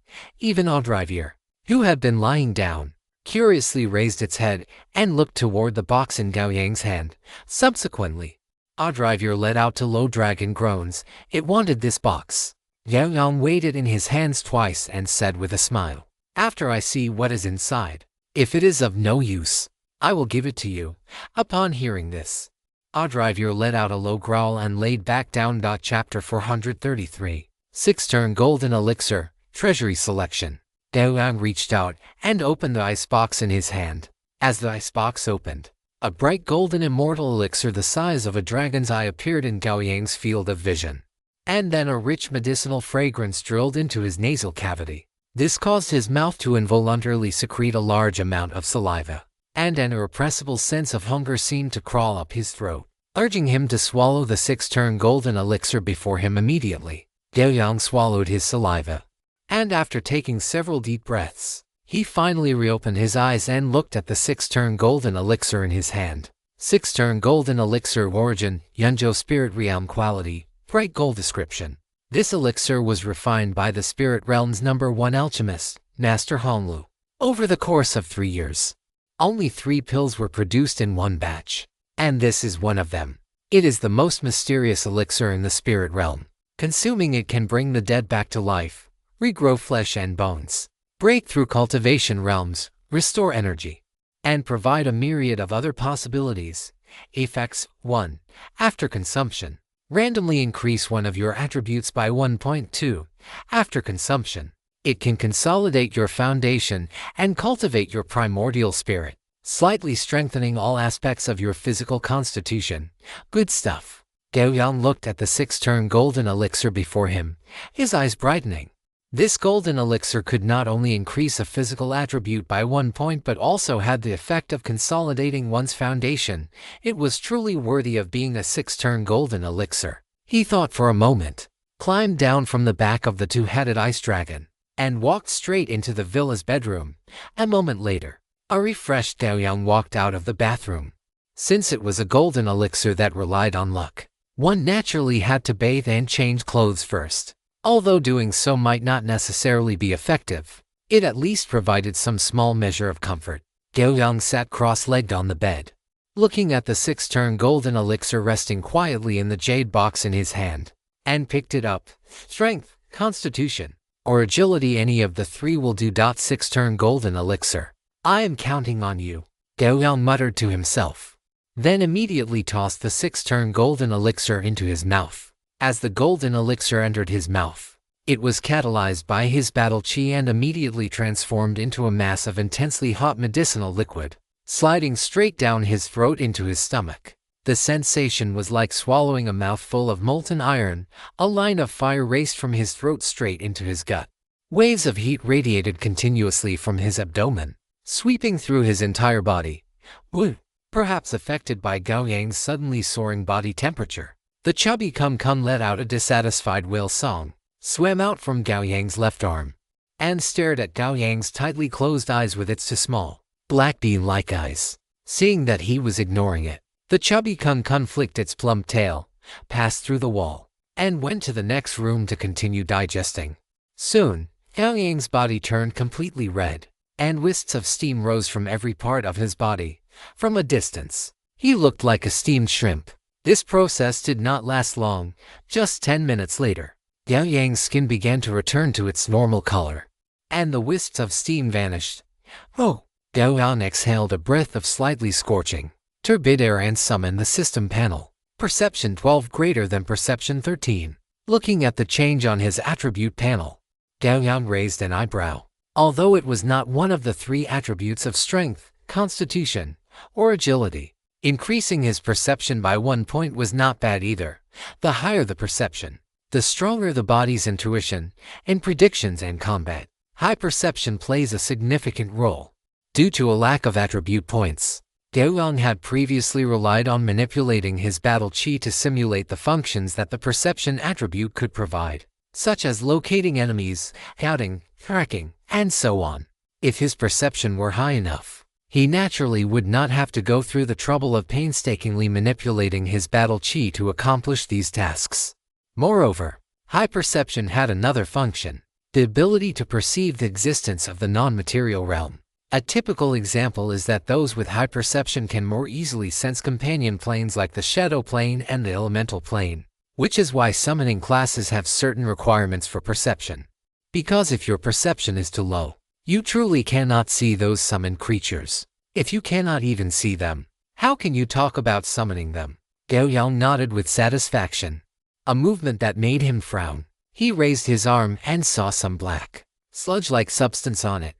Even Olivier, who had been lying down, curiously raised its head and looked toward the box in Gao Yang's hand. Subsequently, Olivier let out low dragon groans. It wanted this box. Gao Yang weighed it in his hands twice and said with a smile, "After I see what is inside, if it is of no use, I will give it to you." Upon hearing this, Olivier let out a low growl and laid back down. Chapter 433. 6-turn golden elixir, treasury selection. Gao Yang reached out and opened the icebox in his hand. As the icebox opened, a bright golden immortal elixir the size of a dragon's eye appeared in Gao Yang's field of vision. And then a rich medicinal fragrance drilled into his nasal cavity. This caused his mouth to involuntarily secrete a large amount of saliva, and an irrepressible sense of hunger seemed to crawl up his throat, urging him to swallow the 6-turn golden elixir before him immediately. Gao Yang swallowed his saliva, And after taking several deep breaths, he finally reopened his eyes and looked at the 6-turn golden elixir in his hand. 6-turn golden elixir origin, Yunzhou spirit realm quality, bright gold description. This elixir was refined by the spirit realm's #1 alchemist, Master Honglu. Over the course of 3 years, only 3 pills were produced in one batch, and this is one of them. It is the most mysterious elixir in the spirit realm. Consuming it can bring the dead back to life, regrow flesh and bones, break through cultivation realms, restore energy, and provide a myriad of other possibilities. Effects: 1. After consumption, randomly increase one of your attributes by 1.2. After consumption, it can consolidate your foundation and cultivate your primordial spirit, slightly strengthening all aspects of your physical constitution. Good stuff. Gao Yang looked at the 6-turn golden elixir before him, his eyes brightening. This golden elixir could not only increase a physical attribute by 1 point but also had the effect of consolidating one's foundation. It was truly worthy of being a 6-turn golden elixir. He thought for a moment, climbed down from the back of the 2-headed ice dragon, and walked straight into the villa's bedroom. A moment later, a refreshed Gao Yang walked out of the bathroom. Since it was a golden elixir that relied on luck, one naturally had to bathe and change clothes first. Although doing so might not necessarily be effective, it at least provided some small measure of comfort. Gao Yang sat cross-legged on the bed, looking at the 6-turn golden elixir resting quietly in the jade box in his hand, and picked it up. Strength, Constitution, or Agility, any of the 3 will do. 6-turn golden elixir. I am counting on you, Gao Yang muttered to himself, then immediately tossed the 6-turn golden elixir into his mouth. As the golden elixir entered his mouth, it was catalyzed by his battle chi and immediately transformed into a mass of intensely hot medicinal liquid, sliding straight down his throat into his stomach. The sensation was like swallowing a mouthful of molten iron. A line of fire raced from his throat straight into his gut. Waves of heat radiated continuously from his abdomen, sweeping through his entire body. Perhaps affected by Gao Yang's suddenly soaring body temperature, the chubby Kun let out a dissatisfied wail song, swam out from Gao Yang's left arm, and stared at Gao Yang's tightly closed eyes with its 2 small, black bean-like eyes. Seeing that he was ignoring it, the chubby Kun flicked its plump tail, passed through the wall, and went to the next room to continue digesting. Soon, Gao Yang's body turned completely red, and wisps of steam rose from every part of his body. From a distance, he looked like a steamed shrimp. This process did not last long. Just 10 minutes later, Gao Yang's skin began to return to its normal color, and the wisps of steam vanished. Oh! Gao Yang exhaled a breath of slightly scorching, turbid air and summoned the system panel. Perception 12 greater than Perception 13. Looking at the change on his attribute panel, Gao Yang raised an eyebrow. Although it was not one of the 3 attributes of strength, constitution, or agility, increasing his perception by 1 point was not bad either. The higher the perception, the stronger the body's intuition in predictions and combat. High perception plays a significant role. Due to a lack of attribute points, Gao Yang had previously relied on manipulating his battle chi to simulate the functions that the perception attribute could provide, such as locating enemies, scouting, tracking, and so on. If his perception were high enough, he naturally would not have to go through the trouble of painstakingly manipulating his battle chi to accomplish these tasks. Moreover, high perception had another function, the ability to perceive the existence of the non-material realm. A typical example is that those with high perception can more easily sense companion planes like the shadow plane and the elemental plane, which is why summoning classes have certain requirements for perception. Because if your perception is too low, you truly cannot see those summoned creatures. If you cannot even see them, how can you talk about summoning them? Gao Yang nodded with satisfaction, a movement that made him frown. He raised his arm and saw some black, sludge-like substance on it.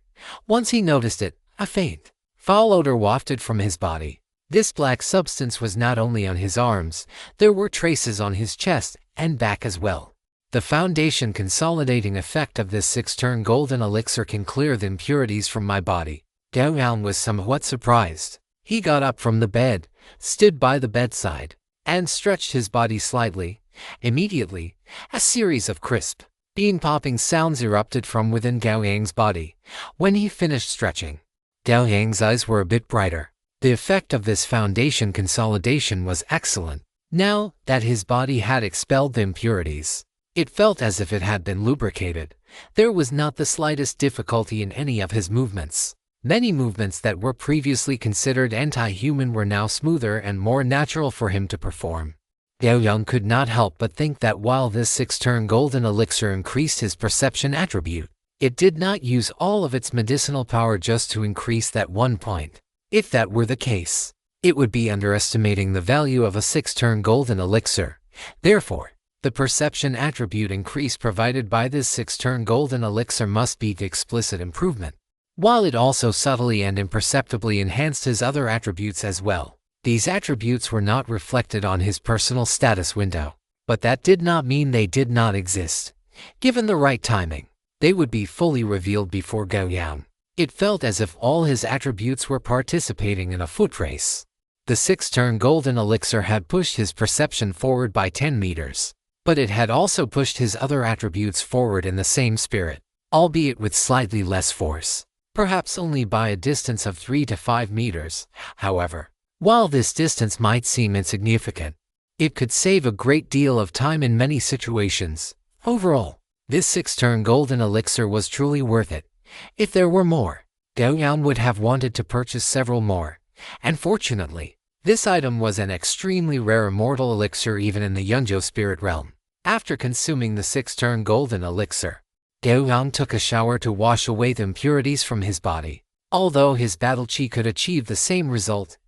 Once he noticed it, a faint, foul odor wafted from his body. This black substance was not only on his arms, there were traces on his chest and back as well. The foundation consolidating effect of this 6-turn golden elixir can clear the impurities from my body. Gao Yang was somewhat surprised. He got up from the bed, stood by the bedside, and stretched his body slightly. Immediately, a series of crisp, Bean-popping sounds erupted from within Gao Yang's body. When he finished stretching, Gao Yang's eyes were a bit brighter. The effect of this foundation consolidation was excellent. Now that his body had expelled the impurities, it felt as if it had been lubricated. There was not the slightest difficulty in any of his movements. Many movements that were previously considered anti-human were now smoother and more natural for him to perform. Gao Yang could not help but think that while this 6-turn golden elixir increased his perception attribute, it did not use all of its medicinal power just to increase that one point. If that were the case, it would be underestimating the value of a 6-turn golden elixir. Therefore, the perception attribute increase provided by this 6-turn golden elixir must be the explicit improvement, while it also subtly and imperceptibly enhanced his other attributes as well. These attributes were not reflected on his personal status window, but that did not mean they did not exist. Given the right timing, they would be fully revealed before Gao Yang. It felt as if all his attributes were participating in a foot race. The 6-turn golden elixir had pushed his perception forward by 10 meters, but it had also pushed his other attributes forward in the same spirit, albeit with slightly less force, perhaps only by a distance of 3 to 5 meters. However, while this distance might seem insignificant, it could save a great deal of time in many situations. Overall, this 6-turn golden elixir was truly worth it. If there were more, Gao Yang would have wanted to purchase several more, and fortunately, this item was an extremely rare immortal elixir even in the Yunzhou spirit realm. After consuming the 6-turn golden elixir, Gao Yang took a shower to wash away the impurities from his body. Although his battle chi could achieve the same result,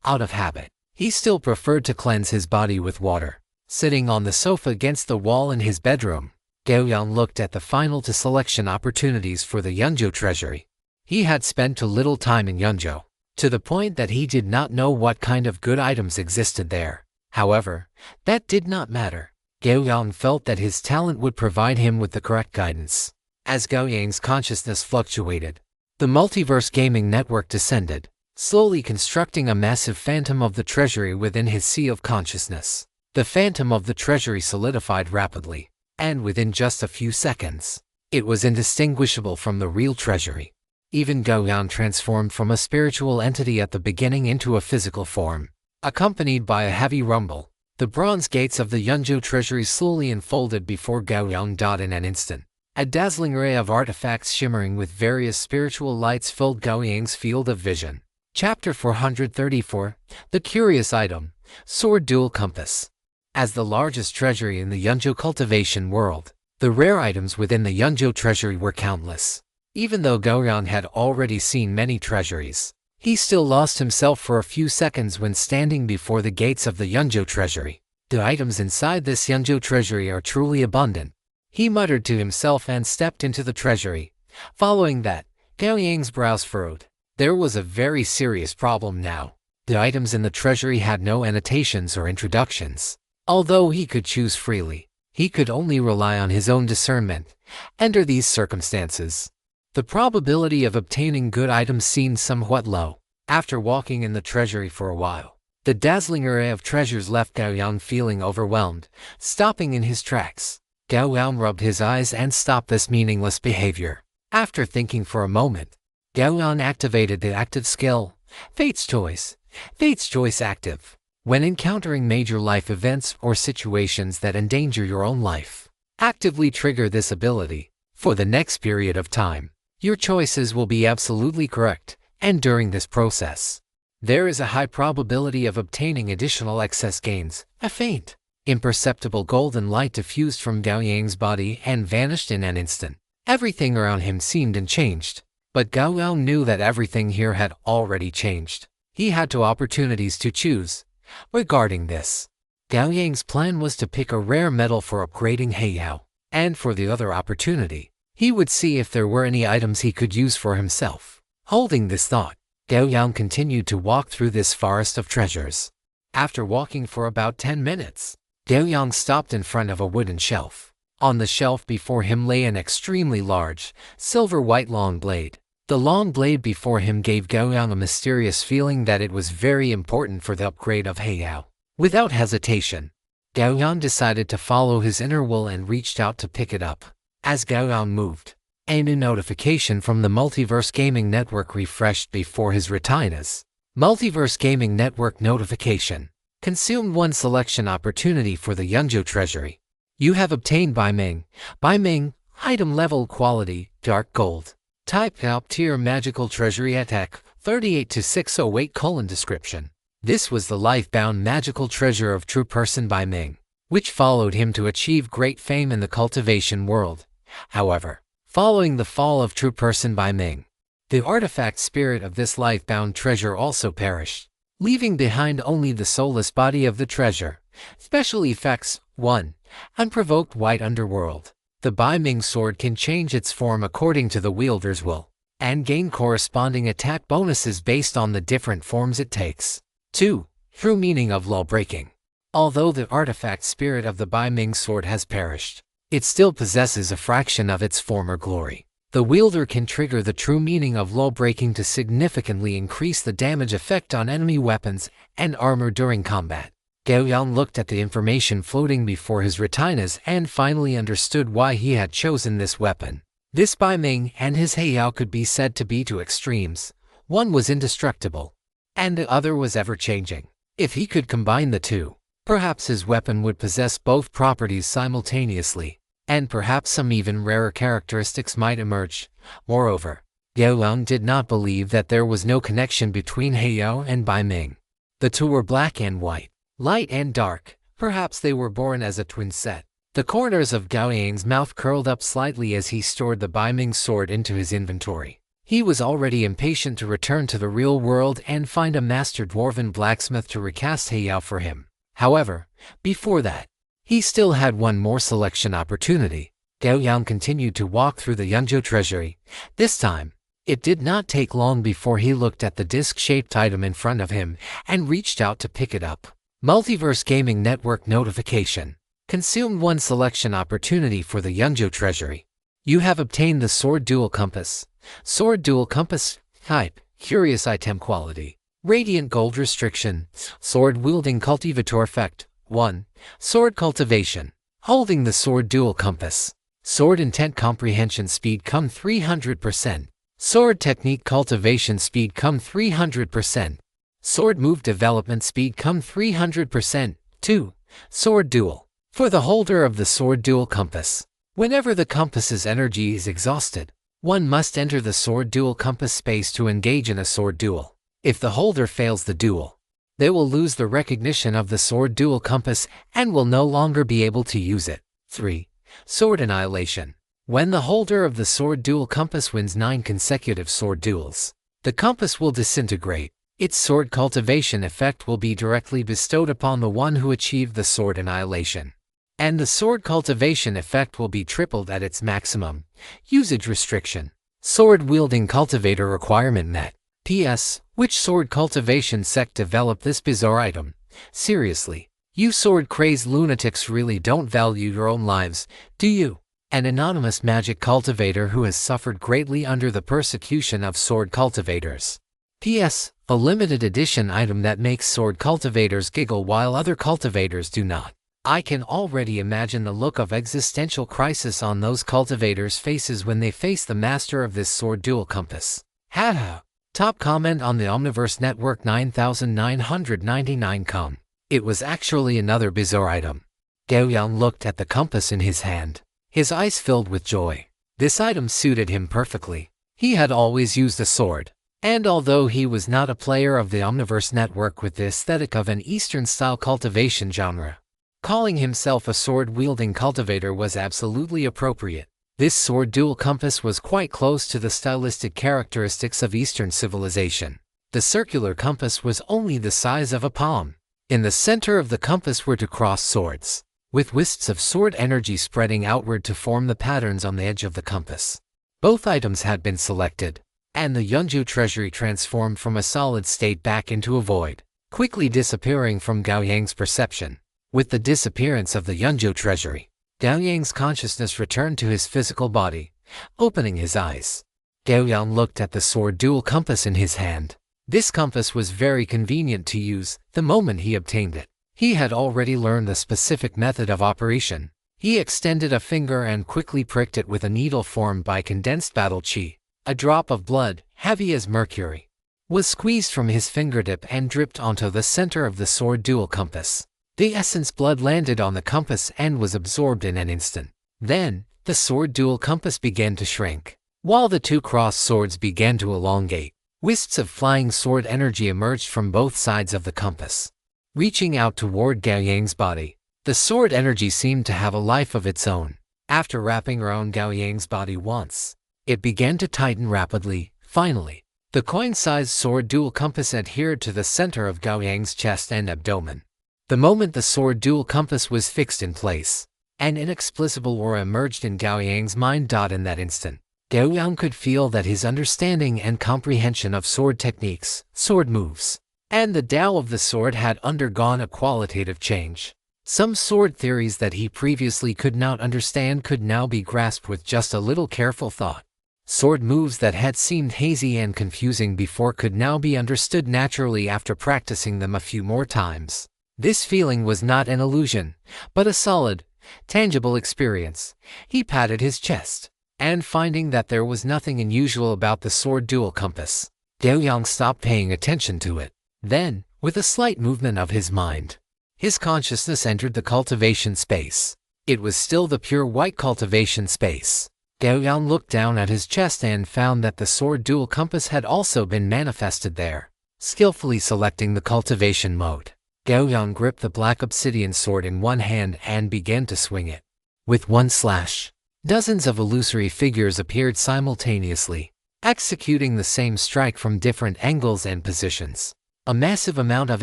out of habit, he still preferred to cleanse his body with water. Sitting on the sofa against the wall in his bedroom, Gao Yang looked at the final to selection opportunities for the Yunzhou treasury. He had spent too little time in Yunzhou, to the point that he did not know what kind of good items existed there. However, that did not matter. Gao Yang felt that his talent would provide him with the correct guidance. As Gao Yang's consciousness fluctuated, the multiverse gaming network descended, slowly constructing a massive phantom of the treasury within his sea of consciousness. The phantom of the treasury solidified rapidly, and within just a few seconds, it was indistinguishable from the real treasury. Even Gao Yang transformed from a spiritual entity at the beginning into a physical form. Accompanied by a heavy rumble, the bronze gates of the Yunzhou treasury slowly unfolded before Gao Yang. In an instant, a dazzling array of artifacts shimmering with various spiritual lights filled Gao Yang's field of vision. Chapter 434, The Curious Item, Sword Dual Compass. As the largest treasury in the Yunzhou cultivation world, the rare items within the Yunzhou treasury were countless. Even though Gao Yang had already seen many treasuries, he still lost himself for a few seconds when standing before the gates of the Yunzhou treasury. The items inside this Yunzhou treasury are truly abundant, he muttered to himself and stepped into the treasury. Following that, Gao Yang's brows furrowed. There was a very serious problem now. The items in the treasury had no annotations or introductions. Although he could choose freely, he could only rely on his own discernment. Under these circumstances, the probability of obtaining good items seemed somewhat low. After walking in the treasury for a while, the dazzling array of treasures left Gao Yang feeling overwhelmed. Stopping in his tracks, Gao Yang rubbed his eyes and stopped this meaningless behavior. After thinking for a moment, Gao Yang activated the active skill, Fate's Choice. Fate's Choice active. When encountering major life events or situations that endanger your own life, actively trigger this ability. For the next period of time, your choices will be absolutely correct, and during this process, there is a high probability of obtaining additional excess gains. A faint, imperceptible golden light diffused from Gao Yang's body and vanished in an instant. Everything around him seemed unchanged. But Gao Yang knew that everything here had already changed. He had two opportunities to choose. Regarding this, Gao Yang's plan was to pick a rare metal for upgrading Heiyao, and for the other opportunity, he would see if there were any items he could use for himself. Holding this thought, Gao Yang continued to walk through this forest of treasures. After walking for about 10 minutes, Gao Yang stopped in front of a wooden shelf. On the shelf before him lay an extremely large, silver-white long blade. The long blade before him gave Gao Yang a mysterious feeling that it was very important for the upgrade of Heiyao. Without hesitation, Gao Yang decided to follow his inner will and reached out to pick it up. As Gao Yang moved, a new notification from the Multiverse Gaming Network refreshed before his retinas. Multiverse Gaming Network notification. Consumed one selection opportunity for the Yunzhou Treasury. You have obtained Bai Ming. Bai Ming, item level quality, dark gold. Type top tier magical treasury attack, 38-608 : description. This was the life-bound magical treasure of true person Bai Ming, which followed him to achieve great fame in the cultivation world. However, following the fall of true person Bai Ming, the artifact spirit of this life-bound treasure also perished, leaving behind only the soulless body of the treasure. Special effects: 1. Unprovoked white underworld. The Bai Ming sword can change its form according to the wielder's will, and gain corresponding attack bonuses based on the different forms it takes. 2. True meaning of law breaking. Although the artifact spirit of the Bai Ming sword has perished, it still possesses a fraction of its former glory. The wielder can trigger the true meaning of law breaking to significantly increase the damage effect on enemy weapons and armor during combat. Gao Yang looked at the information floating before his retinas and finally understood why he had chosen this weapon. This Bai Ming and his Heiyao could be said to be two extremes. One was indestructible, and the other was ever-changing. If he could combine the two, perhaps his weapon would possess both properties simultaneously, and perhaps some even rarer characteristics might emerge. Moreover, Gao Yang did not believe that there was no connection between Heiyao and Bai Ming. The two were black and white, light and dark. Perhaps they were born as a twin set. The corners of Gao Yang's mouth curled up slightly as he stored the Bai Ming sword into his inventory. He was already impatient to return to the real world and find a master dwarven blacksmith to recast Heiyao for him. However, before that, he still had one more selection opportunity. Gao Yang continued to walk through the Yunzhou Treasury. This time, it did not take long before he looked at the disc-shaped item in front of him and reached out to pick it up. Multiverse Gaming Network notification. Consumed one selection opportunity for the Yunzhou Treasury. You have obtained the Sword Dual Compass. Sword Dual Compass. Type: curious item quality. Radiant gold restriction. Sword-wielding cultivator effect. 1. Sword cultivation. Holding the Sword Dual Compass. Sword intent comprehension speed come 300%. Sword technique cultivation speed come 300%. Sword move development speed come 300%. 2. Sword duel. For the holder of the Sword Dual Compass, whenever the compass's energy is exhausted, one must enter the Sword Dual Compass space to engage in a sword duel. If the holder fails the duel, they will lose the recognition of the Sword Dual Compass and will no longer be able to use it. 3. Sword annihilation. When the holder of the Sword Dual Compass wins 9 consecutive sword duels, the compass will disintegrate. Its sword cultivation effect will be directly bestowed upon the one who achieved the sword annihilation, and the sword cultivation effect will be tripled at its maximum. Usage restriction. Sword-wielding cultivator requirement met. P.S. Which sword cultivation sect developed this bizarre item? Seriously, you sword-crazed lunatics really don't value your own lives, do you? An anonymous magic cultivator who has suffered greatly under the persecution of sword cultivators. P.S. A limited edition item that makes sword cultivators giggle while other cultivators do not. I can already imagine the look of existential crisis on those cultivators' faces when they face the master of this Sword Dual Compass. Haha. Top comment on the Omniverse Network 9999. It was actually another bizarre item. Gao Yang looked at the compass in his hand. His eyes filled with joy. This item suited him perfectly. He had always used a sword, and although he was not a player of the Omniverse Network with the aesthetic of an Eastern-style cultivation genre, calling himself a sword-wielding cultivator was absolutely appropriate. This Sword Dual Compass was quite close to the stylistic characteristics of Eastern civilization. The circular compass was only the size of a palm. In the center of the compass were 2 crossed swords, with wisps of sword energy spreading outward to form the patterns on the edge of the compass. Both items had been selected, and the Yunzhou Treasury transformed from a solid state back into a void, quickly disappearing from Gao Yang's perception. With the disappearance of the Yunzhou Treasury, Gao Yang's consciousness returned to his physical body, opening his eyes. Gao Yang looked at the Sword Dual Compass in his hand. This compass was very convenient to use the moment he obtained it. He had already learned the specific method of operation. He extended a finger and quickly pricked it with a needle formed by condensed battle chi. A drop of blood, heavy as mercury, was squeezed from his fingertip and dripped onto the center of the sword dual compass. The essence blood landed on the compass and was absorbed in an instant. Then, the sword dual compass began to shrink, while the two crossed swords began to elongate. Wisps of flying sword energy emerged from both sides of the compass, reaching out toward Gao Yang's body. The sword energy seemed to have a life of its own. After wrapping around Gao Yang's body once, it began to tighten rapidly. Finally, the coin-sized sword dual compass adhered to the center of Gao Yang's chest and abdomen. The moment the sword dual compass was fixed in place, an inexplicable aura emerged in Gao Yang's mind. In that instant, Gao Yang could feel that his understanding and comprehension of sword techniques, sword moves, and the Tao of the sword had undergone a qualitative change. Some sword theories that he previously could not understand could now be grasped with just a little careful thought. Sword moves that had seemed hazy and confusing before could now be understood naturally after practicing them a few more times. This feeling was not an illusion, but a solid, tangible experience. He patted his chest, and finding that there was nothing unusual about the sword dual compass, Gao Yang stopped paying attention to it. Then, with a slight movement of his mind, his consciousness entered the cultivation space. It was still the pure white cultivation space. Gao Yang looked down at his chest and found that the sword dual compass had also been manifested there. Skillfully selecting the cultivation mode, Gao Yang gripped the black obsidian sword in one hand and began to swing it. With one slash, dozens of illusory figures appeared simultaneously, executing the same strike from different angles and positions. A massive amount of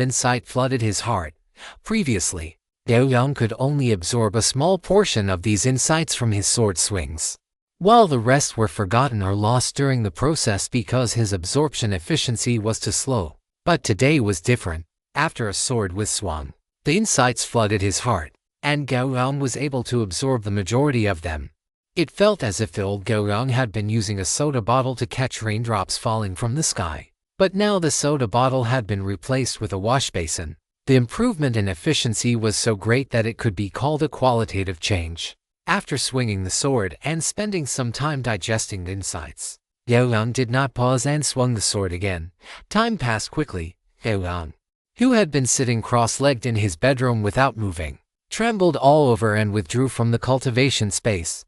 insight flooded his heart. Previously, Gao Yang could only absorb a small portion of these insights from his sword swings, while the rest were forgotten or lost during the process because his absorption efficiency was too slow. But today was different. After a sword was swung, the insights flooded his heart, and Gao Yang was able to absorb the majority of them. It felt as if the old Gao Yang had been using a soda bottle to catch raindrops falling from the sky. But now the soda bottle had been replaced with a wash basin. The improvement in efficiency was so great that it could be called a qualitative change. After swinging the sword and spending some time digesting the insights, Gao Yang did not pause and swung the sword again. Time passed quickly. Gao Yang, who had been sitting cross-legged in his bedroom without moving, trembled all over and withdrew from the cultivation space,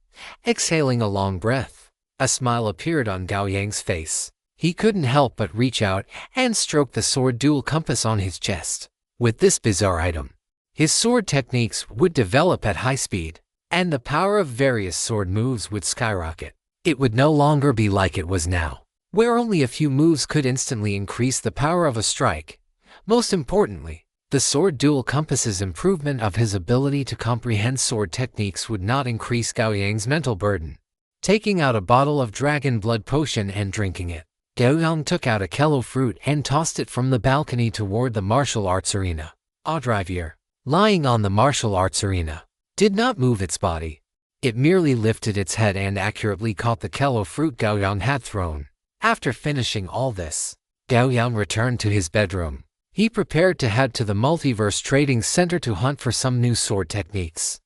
exhaling a long breath. A smile appeared on Gao Yang's face. He couldn't help but reach out and stroke the sword dual compass on his chest. With this bizarre item, his sword techniques would develop at high speed, and the power of various sword moves would skyrocket. It would no longer be like it was now, where only a few moves could instantly increase the power of a strike. Most importantly, the sword dual compass's improvement of his ability to comprehend sword techniques would not increase Gao Yang's mental burden. Taking out a bottle of dragon blood potion and drinking it, Gao Yang took out a kello fruit and tossed it from the balcony toward the martial arts arena. Audrivier, lying on the martial arts arena, did not move its body. It merely lifted its head and accurately caught the kello fruit Gao Yang had thrown. After finishing all this, Gao Yang returned to his bedroom. He prepared to head to the Multiverse Trading Center to hunt for some new sword techniques.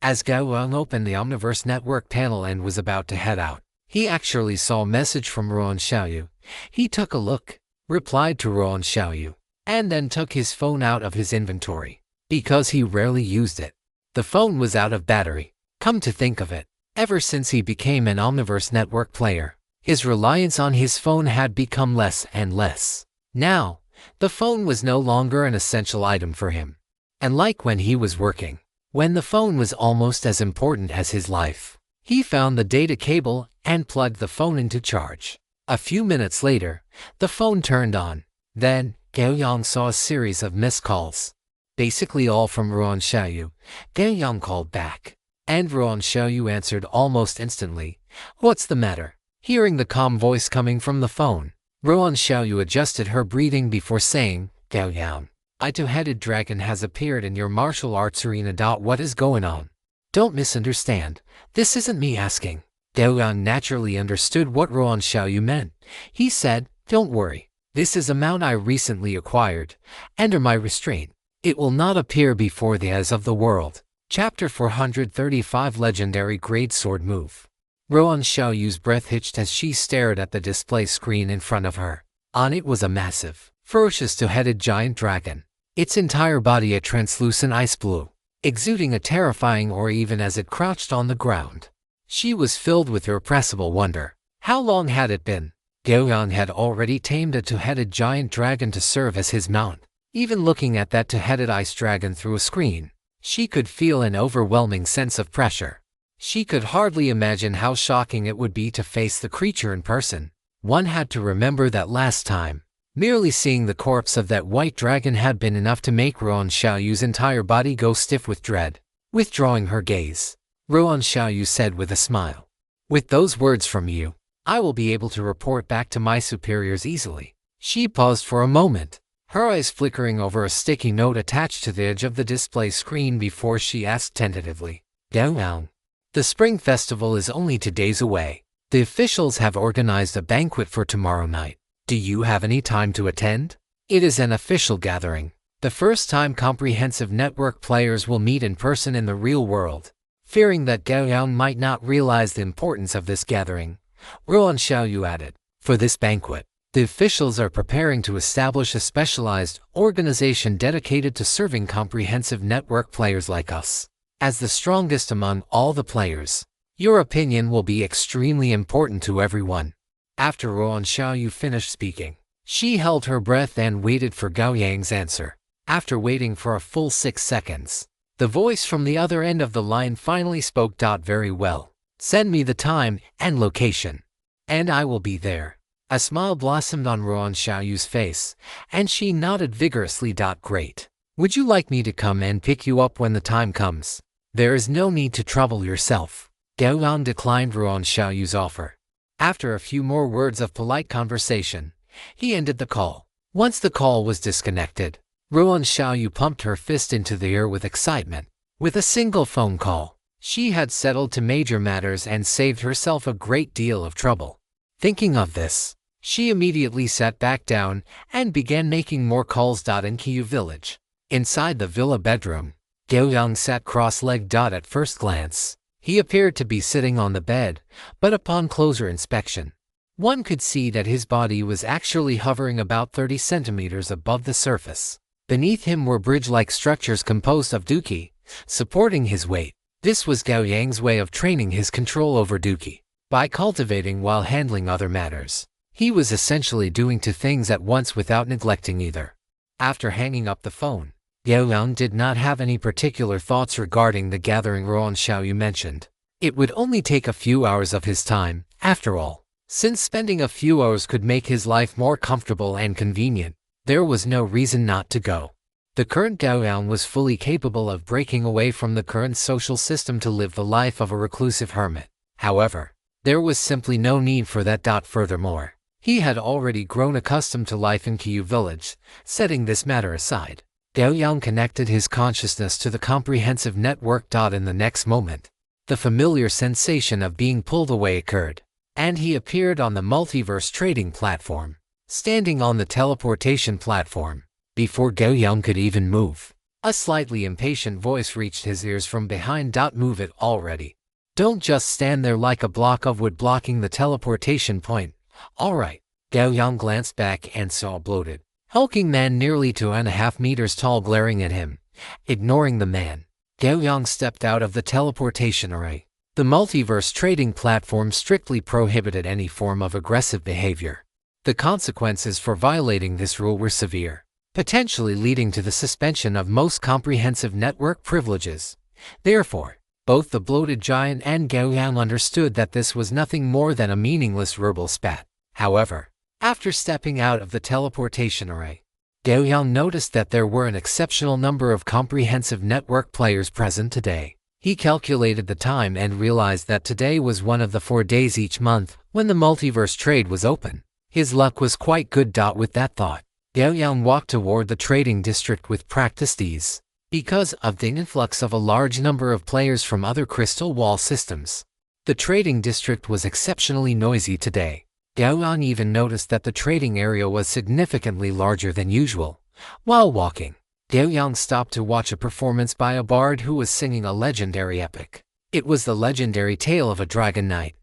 As Gao Yang opened the Omniverse Network panel and was about to head out, he actually saw a message from Ruan Xiaoyu. He took a look, replied to Ruan Xiaoyu, and then took his phone out of his inventory, because he rarely used it. The phone was out of battery. Come to think of it, ever since he became an Omniverse Network player, his reliance on his phone had become less and less. Now, the phone was no longer an essential item for him. And like when he was working, when the phone was almost as important as his life, he found the data cable and plugged the phone into charge. A few minutes later, the phone turned on. Then, Gao Yang saw a series of missed calls, basically all from Ruan Xiaoyu. Gao Yang called back, and Ruan Xiaoyu answered almost instantly. "What's the matter?" Hearing the calm voice coming from the phone, Ruan Xiaoyu adjusted her breathing before saying, "Gao Yang, a two-headed dragon has appeared in your martial arts arena. What is going on? Don't misunderstand. This isn't me asking." Gao Yang naturally understood what Ruan Xiaoyu meant. He said, "Don't worry. This is a mount I recently acquired. Under my restraint, it will not appear before the eyes of the world. Chapter 435 Legendary Greatsword Move. Ruan Xiaoyu's breath hitched as she stared at the display screen in front of her. On it was a massive, ferocious two-headed giant dragon, its entire body a translucent ice blue, exuding a terrifying aura even as it crouched on the ground. She was filled with irrepressible wonder. How long had it been? Gao Yang had already tamed a two-headed giant dragon to serve as his mount. Even looking at that two-headed ice dragon through a screen, she could feel an overwhelming sense of pressure. She could hardly imagine how shocking it would be to face the creature in person. One had to remember that last time, merely seeing the corpse of that white dragon had been enough to make Ruan Xiaoyu's entire body go stiff with dread. Withdrawing her gaze, Ruan Xiaoyu said with a smile, "With those words from you, I will be able to report back to my superiors easily." She paused for a moment, her eyes flickering over a sticky note attached to the edge of the display screen before she asked tentatively, "Gao Yang, the Spring Festival is only 2 days away. The officials have organized a banquet for tomorrow night. Do you have any time to attend? It is an official gathering, the first time comprehensive network players will meet in person in the real world." Fearing that Gao Yang might not realize the importance of this gathering, Ruan Xiaoyu added, "For this banquet, the officials are preparing to establish a specialized organization dedicated to serving comprehensive network players like us. As the strongest among all the players, your opinion will be extremely important to everyone." After Ruan Xiaoyu finished speaking, she held her breath and waited for Gao Yang's answer. After waiting for a full 6 seconds, the voice from the other end of the line finally spoke. "Very well. Send me the time and location, and I will be there." A smile blossomed on Ruan Xiaoyu's face, and she nodded vigorously. "Great. Would you like me to come and pick you up when the time comes? There is no need to trouble yourself." Gao Yang declined Ruan Xiaoyu's offer. After a few more words of polite conversation, he ended the call. Once the call was disconnected, Ruan Xiaoyu pumped her fist into the air with excitement. With a single phone call, she had settled to major matters and saved herself a great deal of trouble. Thinking of this, she immediately sat back down and began making more calls. In Qiyu village, inside the villa bedroom, Gao Yang sat cross-legged. At first glance, he appeared to be sitting on the bed, but upon closer inspection, one could see that his body was actually hovering about 30 centimeters above the surface. Beneath him were bridge-like structures composed of duqi, supporting his weight. This was Gao Yang's way of training his control over duqi. By cultivating while handling other matters, he was essentially doing 2 things at once without neglecting either. After hanging up the phone, Gao Yang did not have any particular thoughts regarding the gathering Ruan Xiaoyu mentioned. It would only take a few hours of his time, after all. Since spending a few hours could make his life more comfortable and convenient, there was no reason not to go. The current Gao Yang was fully capable of breaking away from the current social system to live the life of a reclusive hermit. However, there was simply no need for that. Furthermore, he had already grown accustomed to life in Qiyu village. Setting this matter aside, Gao Yang connected his consciousness to the comprehensive network. In the next moment, the familiar sensation of being pulled away occurred, and he appeared on the multiverse trading platform. Standing on the teleportation platform, before Gao Yang could even move, a slightly impatient voice reached his ears from behind. "Move it already. Don't just stand there like a block of wood blocking the teleportation point." "All right." Gao Yang glanced back and saw a bloated, hulking man nearly 2.5 meters tall glaring at him. Ignoring the man, Gao Yang stepped out of the teleportation array. The multiverse trading platform strictly prohibited any form of aggressive behavior. The consequences for violating this rule were severe, potentially leading to the suspension of most comprehensive network privileges. Therefore, both the bloated giant and Gao Yang understood that this was nothing more than a meaningless verbal spat. However, after stepping out of the teleportation array, Gao Yang noticed that there were an exceptional number of comprehensive network players present today. He calculated the time and realized that today was one of the 4 days each month when the multiverse trade was open. His luck was quite good. With that thought, Gao Yang walked toward the trading district with practiced ease. Because of the influx of a large number of players from other crystal wall systems, the trading district was exceptionally noisy today. Gao Yang even noticed that the trading area was significantly larger than usual. While walking, Gao Yang stopped to watch a performance by a bard who was singing a legendary epic. It was the legendary tale of a dragon knight.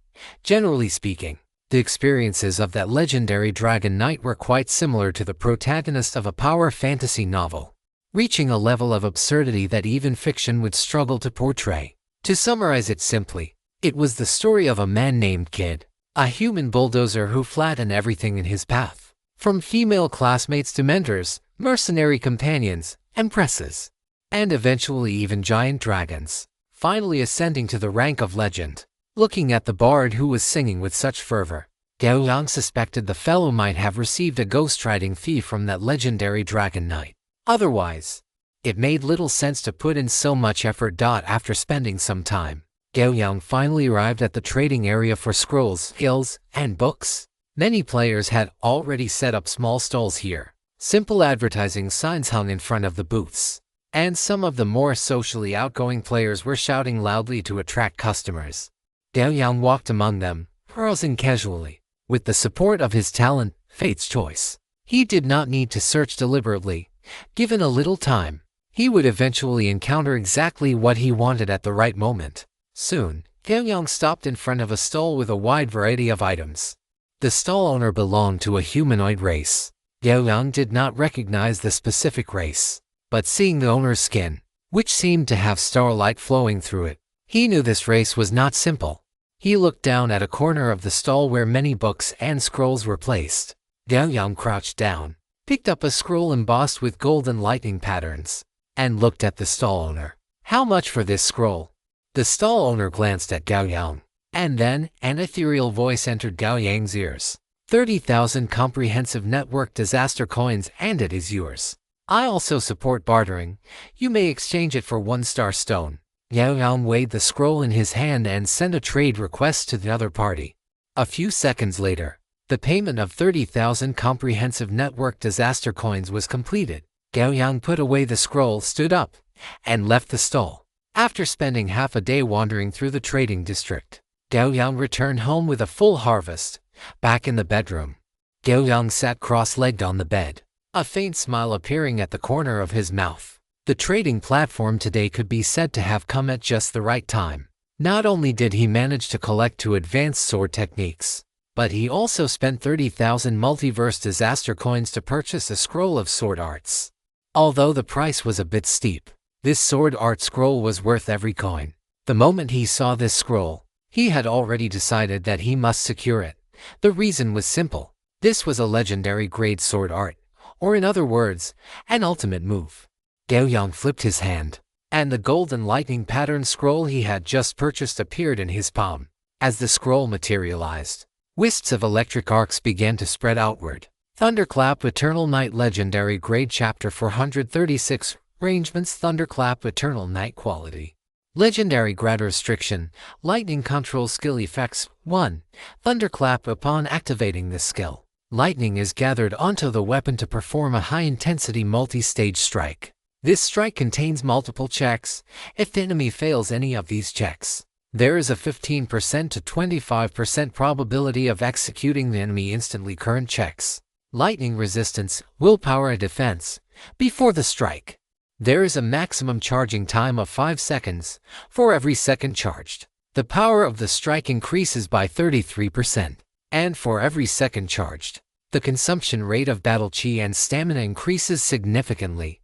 Generally speaking, the experiences of that legendary dragon knight were quite similar to the protagonist of a power fantasy novel, reaching a level of absurdity that even fiction would struggle to portray. To summarize it simply, it was the story of a man named Kid, a human bulldozer who flattened everything in his path, from female classmates to mentors, mercenary companions, empresses, and eventually even giant dragons, finally ascending to the rank of legend. Looking at the bard who was singing with such fervor, Gao Yang suspected the fellow might have received a ghostwriting fee from that legendary dragon knight. Otherwise, it made little sense to put in so much effort. After spending some time, Gao Yang finally arrived at the trading area for scrolls, skills, and books. Many players had already set up small stalls here. Simple advertising signs hung in front of the booths, and some of the more socially outgoing players were shouting loudly to attract customers. Gao Yang walked among them, browsing casually. With the support of his talent, Fate's choice, he did not need to search deliberately. Given a little time, he would eventually encounter exactly what he wanted at the right moment. Soon, Gao Yang stopped in front of a stall with a wide variety of items. The stall owner belonged to a humanoid race. Gao Yang did not recognize the specific race, but seeing the owner's skin, which seemed to have starlight flowing through it, he knew this race was not simple. He looked down at a corner of the stall where many books and scrolls were placed. Gao Yang crouched down, picked up a scroll embossed with golden lightning patterns, and looked at the stall owner. "How much for this scroll?" The stall owner glanced at Gao Yang, and then an ethereal voice entered Gao Yang's ears. 30,000 comprehensive network disaster coins, and it is yours. I also support bartering. You may exchange it for 1-star stone. Gao Yang weighed the scroll in his hand and sent a trade request to the other party. A few seconds later, the payment of 30,000 comprehensive network disaster coins was completed. Gao Yang put away the scroll, stood up, and left the stall. After spending half a day wandering through the trading district, Gao Yang returned home with a full harvest. Back in the bedroom, Gao Yang sat cross-legged on the bed, a faint smile appearing at the corner of his mouth. The trading platform today could be said to have come at just the right time. Not only did he manage to collect 2 advanced sword techniques, but he also spent 30,000 multiverse disaster coins to purchase a scroll of sword arts. Although the price was a bit steep, this sword art scroll was worth every coin. The moment he saw this scroll, he had already decided that he must secure it. The reason was simple. This was a legendary grade sword art, or in other words, an ultimate move. Gao Yang flipped his hand, and the golden lightning pattern scroll he had just purchased appeared in his palm. As the scroll materialized, wisps of electric arcs began to spread outward. Thunderclap Eternal Night Legendary Grade Chapter 436 Arrangements Thunderclap Eternal Night Quality Legendary Grad Restriction Lightning Control Skill Effects 1. Thunderclap. Upon activating this skill, lightning is gathered onto the weapon to perform a high-intensity multi-stage strike. This strike contains multiple checks. If the enemy fails any of these checks, there is a 15% to 25% probability of executing the enemy instantly. Current checks: lightning resistance, willpower, and defense. Before the strike, there is a maximum charging time of 5 seconds. For every second charged, the power of the strike increases by 33%. And for every second charged, the consumption rate of battle chi and stamina increases significantly.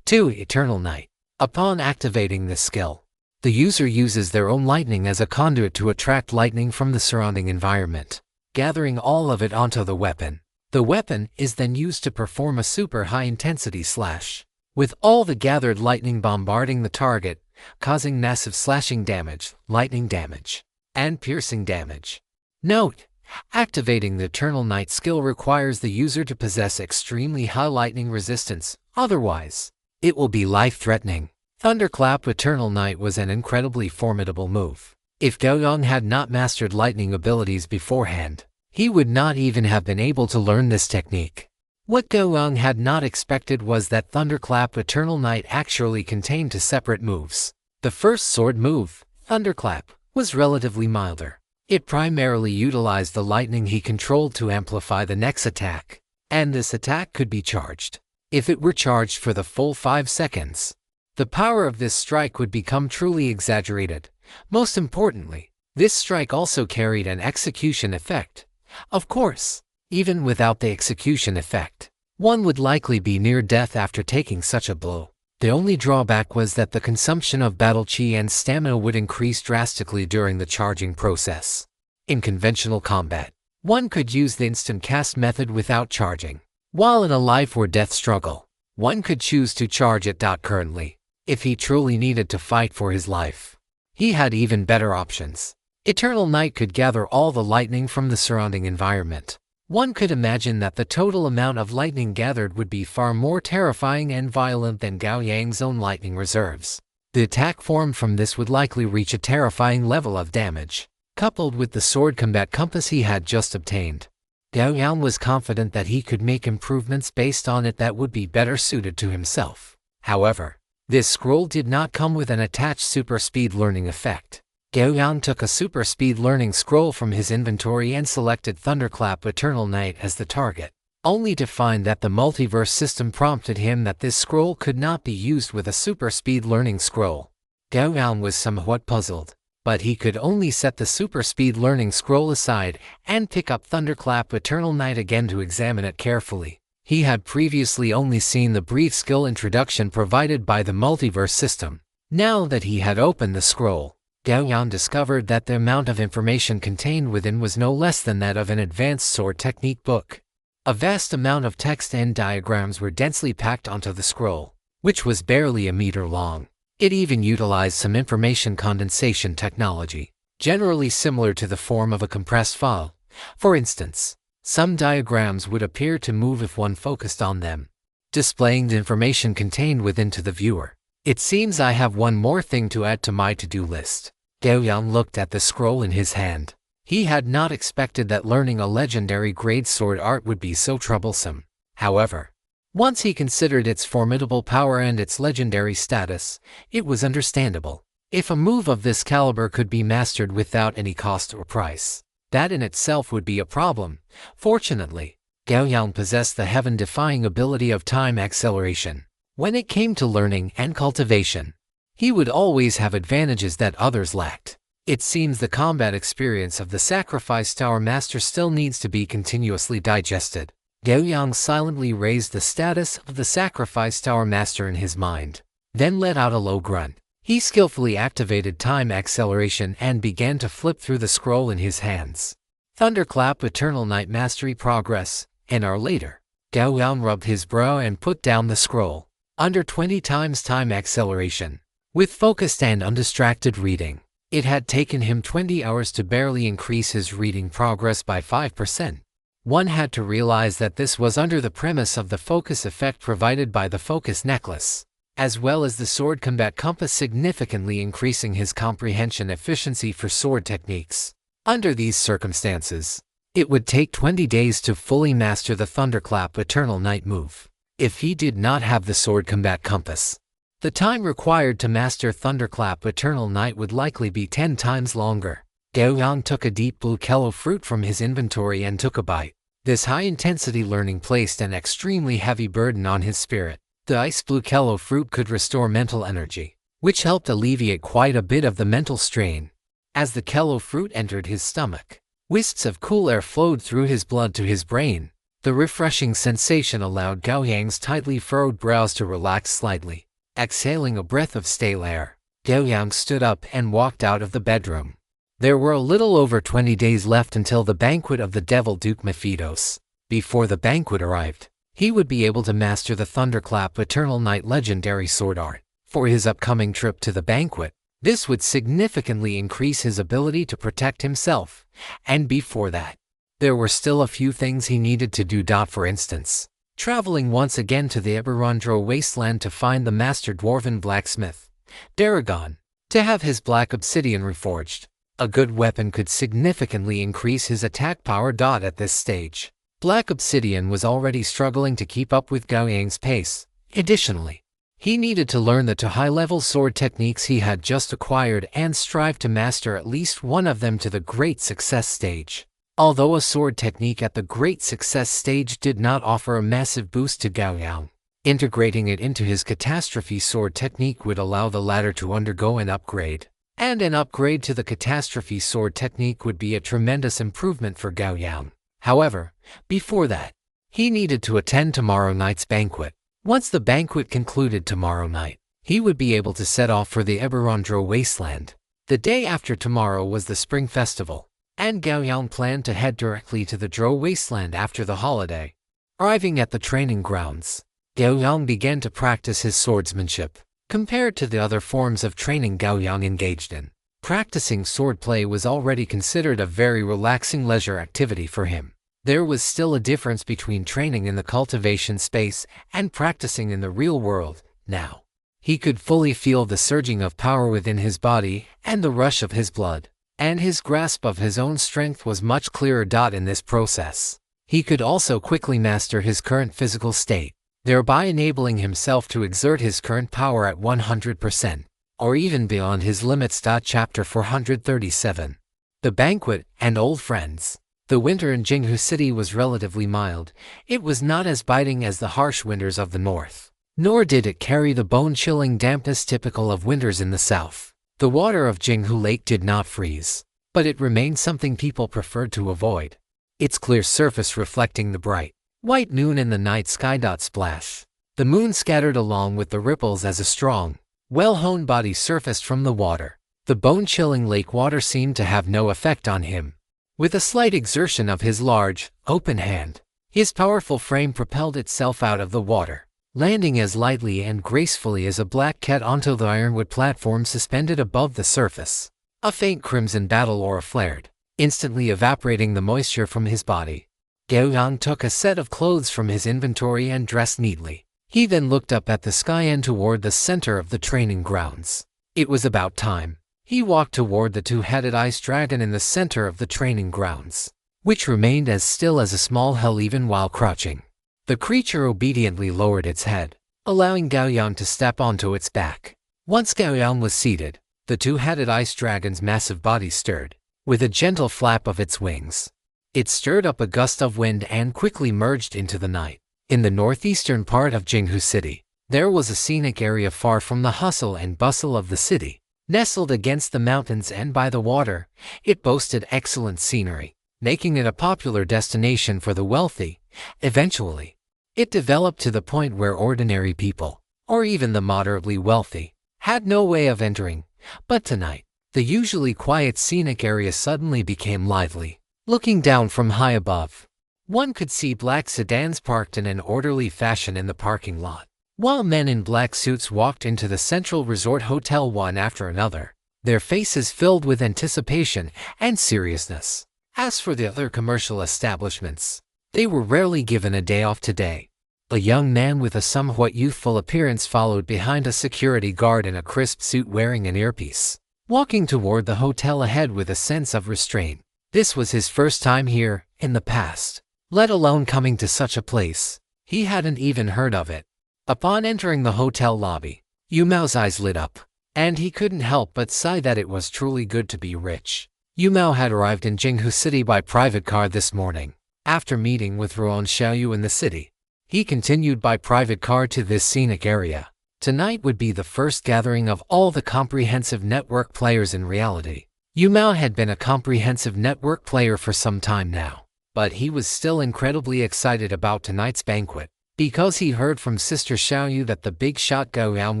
2. Eternal Night. Upon activating this skill, the user uses their own lightning as a conduit to attract lightning from the surrounding environment, gathering all of it onto the weapon. The weapon is then used to perform a super high-intensity slash, with all the gathered lightning bombarding the target, causing massive slashing damage, lightning damage, and piercing damage. Note: activating the Eternal Night skill requires the user to possess extremely high lightning resistance, otherwise, it will be life-threatening. Thunderclap Eternal Night was an incredibly formidable move. If Gao Yang had not mastered lightning abilities beforehand, he would not even have been able to learn this technique. What Gao Yang had not expected was that Thunderclap Eternal Night actually contained 2 separate moves. The first sword move, Thunderclap, was relatively milder. It primarily utilized the lightning he controlled to amplify the next attack, and this attack could be charged. if it were charged for the full 5 seconds. The power of this strike would become truly exaggerated. Most importantly, this strike also carried an execution effect. Of course, even without the execution effect, one would likely be near death after taking such a blow. The only drawback was that the consumption of battle chi and stamina would increase drastically during the charging process. In conventional combat, one could use the instant cast method without charging. While in a life or death struggle, one could choose to charge it. Currently, if he truly needed to fight for his life, he had even better options. Eternal Night could gather all the lightning from the surrounding environment. One could imagine that the total amount of lightning gathered would be far more terrifying and violent than Gao Yang's own lightning reserves. The attack formed from this would likely reach a terrifying level of damage, coupled with the sword combat compass he had just obtained. Gao Yang was confident that he could make improvements based on it that would be better suited to himself. However, this scroll did not come with an attached super speed learning effect. Gao Yang took a super speed learning scroll from his inventory and selected Thunderclap Eternal Night as the target, only to find that the multiverse system prompted him that this scroll could not be used with a super speed learning scroll. Gao Yang was somewhat puzzled, but he could only set the super speed learning scroll aside and pick up Thunderclap Eternal Night again to examine it carefully. He had previously only seen the brief skill introduction provided by the multiverse system. Now that he had opened the scroll, Gao Yang discovered that the amount of information contained within was no less than that of an advanced sword technique book. A vast amount of text and diagrams were densely packed onto the scroll, which was barely a meter long. It even utilized some information condensation technology, generally similar to the form of a compressed file. For instance, some diagrams would appear to move if one focused on them, displaying the information contained within to the viewer. It seems I have one more thing to add to my to-do list. Gao Yang looked at the scroll in his hand. He had not expected that learning a legendary greatsword art would be so troublesome. However, once he considered its formidable power and its legendary status, it was understandable. If a move of this caliber could be mastered without any cost or price, that in itself would be a problem. Fortunately, Gao Yang possessed the heaven-defying ability of time acceleration. When it came to learning and cultivation, he would always have advantages that others lacked. It seems the combat experience of the Sacrifice Tower Master still needs to be continuously digested. Gao Yang silently raised the status of the Sacrifice Tower Master in his mind, then let out a low grunt. He skillfully activated time acceleration and began to flip through the scroll in his hands. Thunderclap Eternal Night Mastery Progress. An hour later, Gao Yang rubbed his brow and put down the scroll. Under 20 times time acceleration. With focused and undistracted reading, it had taken him 20 hours to barely increase his reading progress by 5%. One had to realize that this was under the premise of the focus effect provided by the focus necklace, as well as the sword combat compass significantly increasing his comprehension efficiency for sword techniques. Under these circumstances, it would take 20 days to fully master the Thunderclap Eternal Night move. If he did not have the sword combat compass, the time required to master Thunderclap Eternal Night would likely be 10 times longer. Gao Yang took a deep blue kello fruit from his inventory and took a bite. This high-intensity learning placed an extremely heavy burden on his spirit. The ice blue kello fruit could restore mental energy, which helped alleviate quite a bit of the mental strain. As the kello fruit entered his stomach, wisps of cool air flowed through his blood to his brain. The refreshing sensation allowed Gao Yang's tightly furrowed brows to relax slightly. Exhaling a breath of stale air, Gao Yang stood up and walked out of the bedroom. There were a little over 20 days left until the banquet of the Devil Duke Mephitos. Before the banquet arrived, he would be able to master the Thunderclap Eternal Night legendary sword art. For his upcoming trip to the banquet, this would significantly increase his ability to protect himself. And before that, there were still a few things he needed to do. For instance, traveling once again to the Eberondro wasteland to find the master dwarven blacksmith, Daragon, to have his black obsidian reforged. A good weapon could significantly increase his attack power. At this stage, Black Obsidian was already struggling to keep up with Gao Yang's pace. Additionally, he needed to learn the 2 high-level sword techniques he had just acquired and strive to master at least one of them to the Great Success stage. Although a sword technique at the Great Success stage did not offer a massive boost to Gao Yang, Integrating it into his catastrophe sword technique would allow the latter to undergo an upgrade. And an upgrade to the catastrophe sword technique would be a tremendous improvement for Gao Yang. However, before that, he needed to attend tomorrow night's banquet. Once the banquet concluded tomorrow night, he would be able to set off for the Eberondro wasteland. The day after tomorrow was the Spring Festival, and Gao Yang planned to head directly to the Dro wasteland after the holiday. Arriving at the training grounds, Gao Yang began to practice his swordsmanship. Compared to the other forms of training Gao Yang engaged in, practicing swordplay was already considered a very relaxing leisure activity for him. There was still a difference between training in the cultivation space and practicing in the real world. Now, he could fully feel the surging of power within his body and the rush of his blood, and his grasp of his own strength was much clearer. In this process, he could also quickly master his current physical state, thereby enabling himself to exert his current power at 100%, or even beyond his limits. Chapter 437. The Banquet and Old Friends. The winter in Jinghu City was relatively mild. It was not as biting as the harsh winters of the north, nor did it carry the bone-chilling dampness typical of winters in the south. The water of Jinghu Lake did not freeze, but it remained something people preferred to avoid. Its clear surface reflecting the bright, white noon in the night sky. Splash. The moon scattered along with the ripples as a strong, well-honed body surfaced from the water. The bone-chilling lake water seemed to have no effect on him. With a slight exertion of his large, open hand, his powerful frame propelled itself out of the water, landing as lightly and gracefully as a black cat onto the ironwood platform suspended above the surface. A faint crimson battle aura flared, instantly evaporating the moisture from his body. Gao Yang took a set of clothes from his inventory and dressed neatly. He then looked up at the sky and toward the center of the training grounds. It was about time. He walked toward the two-headed ice dragon in the center of the training grounds, which remained as still as a small hill even while crouching. The creature obediently lowered its head, allowing Gao Yang to step onto its back. Once Gao Yang was seated, the two-headed ice dragon's massive body stirred. With a gentle flap of its wings, it stirred up a gust of wind and quickly merged into the night. In the northeastern part of Jinghu City, there was a scenic area far from the hustle and bustle of the city. Nestled against the mountains and by the water, it boasted excellent scenery, making it a popular destination for the wealthy. Eventually, it developed to the point where ordinary people, or even the moderately wealthy, had no way of entering. But tonight, the usually quiet scenic area suddenly became lively. Looking down from high above, one could see black sedans parked in an orderly fashion in the parking lot, while men in black suits walked into the Central Resort Hotel one after another, their faces filled with anticipation and seriousness. As for the other commercial establishments, they were rarely given a day off today. A young man with a somewhat youthful appearance followed behind a security guard in a crisp suit wearing an earpiece, walking toward the hotel ahead with a sense of restraint. This was his first time here, in the past, let alone coming to such a place. He hadn't even heard of it. Upon entering the hotel lobby, Yu Mao's eyes lit up, and he couldn't help but sigh that it was truly good to be rich. Yu Mao had arrived in Jinghu City by private car this morning. After meeting with Ruan Xiaoyu in the city, he continued by private car to this scenic area. Tonight would be the first gathering of all the comprehensive network players in reality. Yu Mao had been a comprehensive network player for some time now, but he was still incredibly excited about tonight's banquet, because he heard from Sister Xiaoyu that the big shot Gao Yang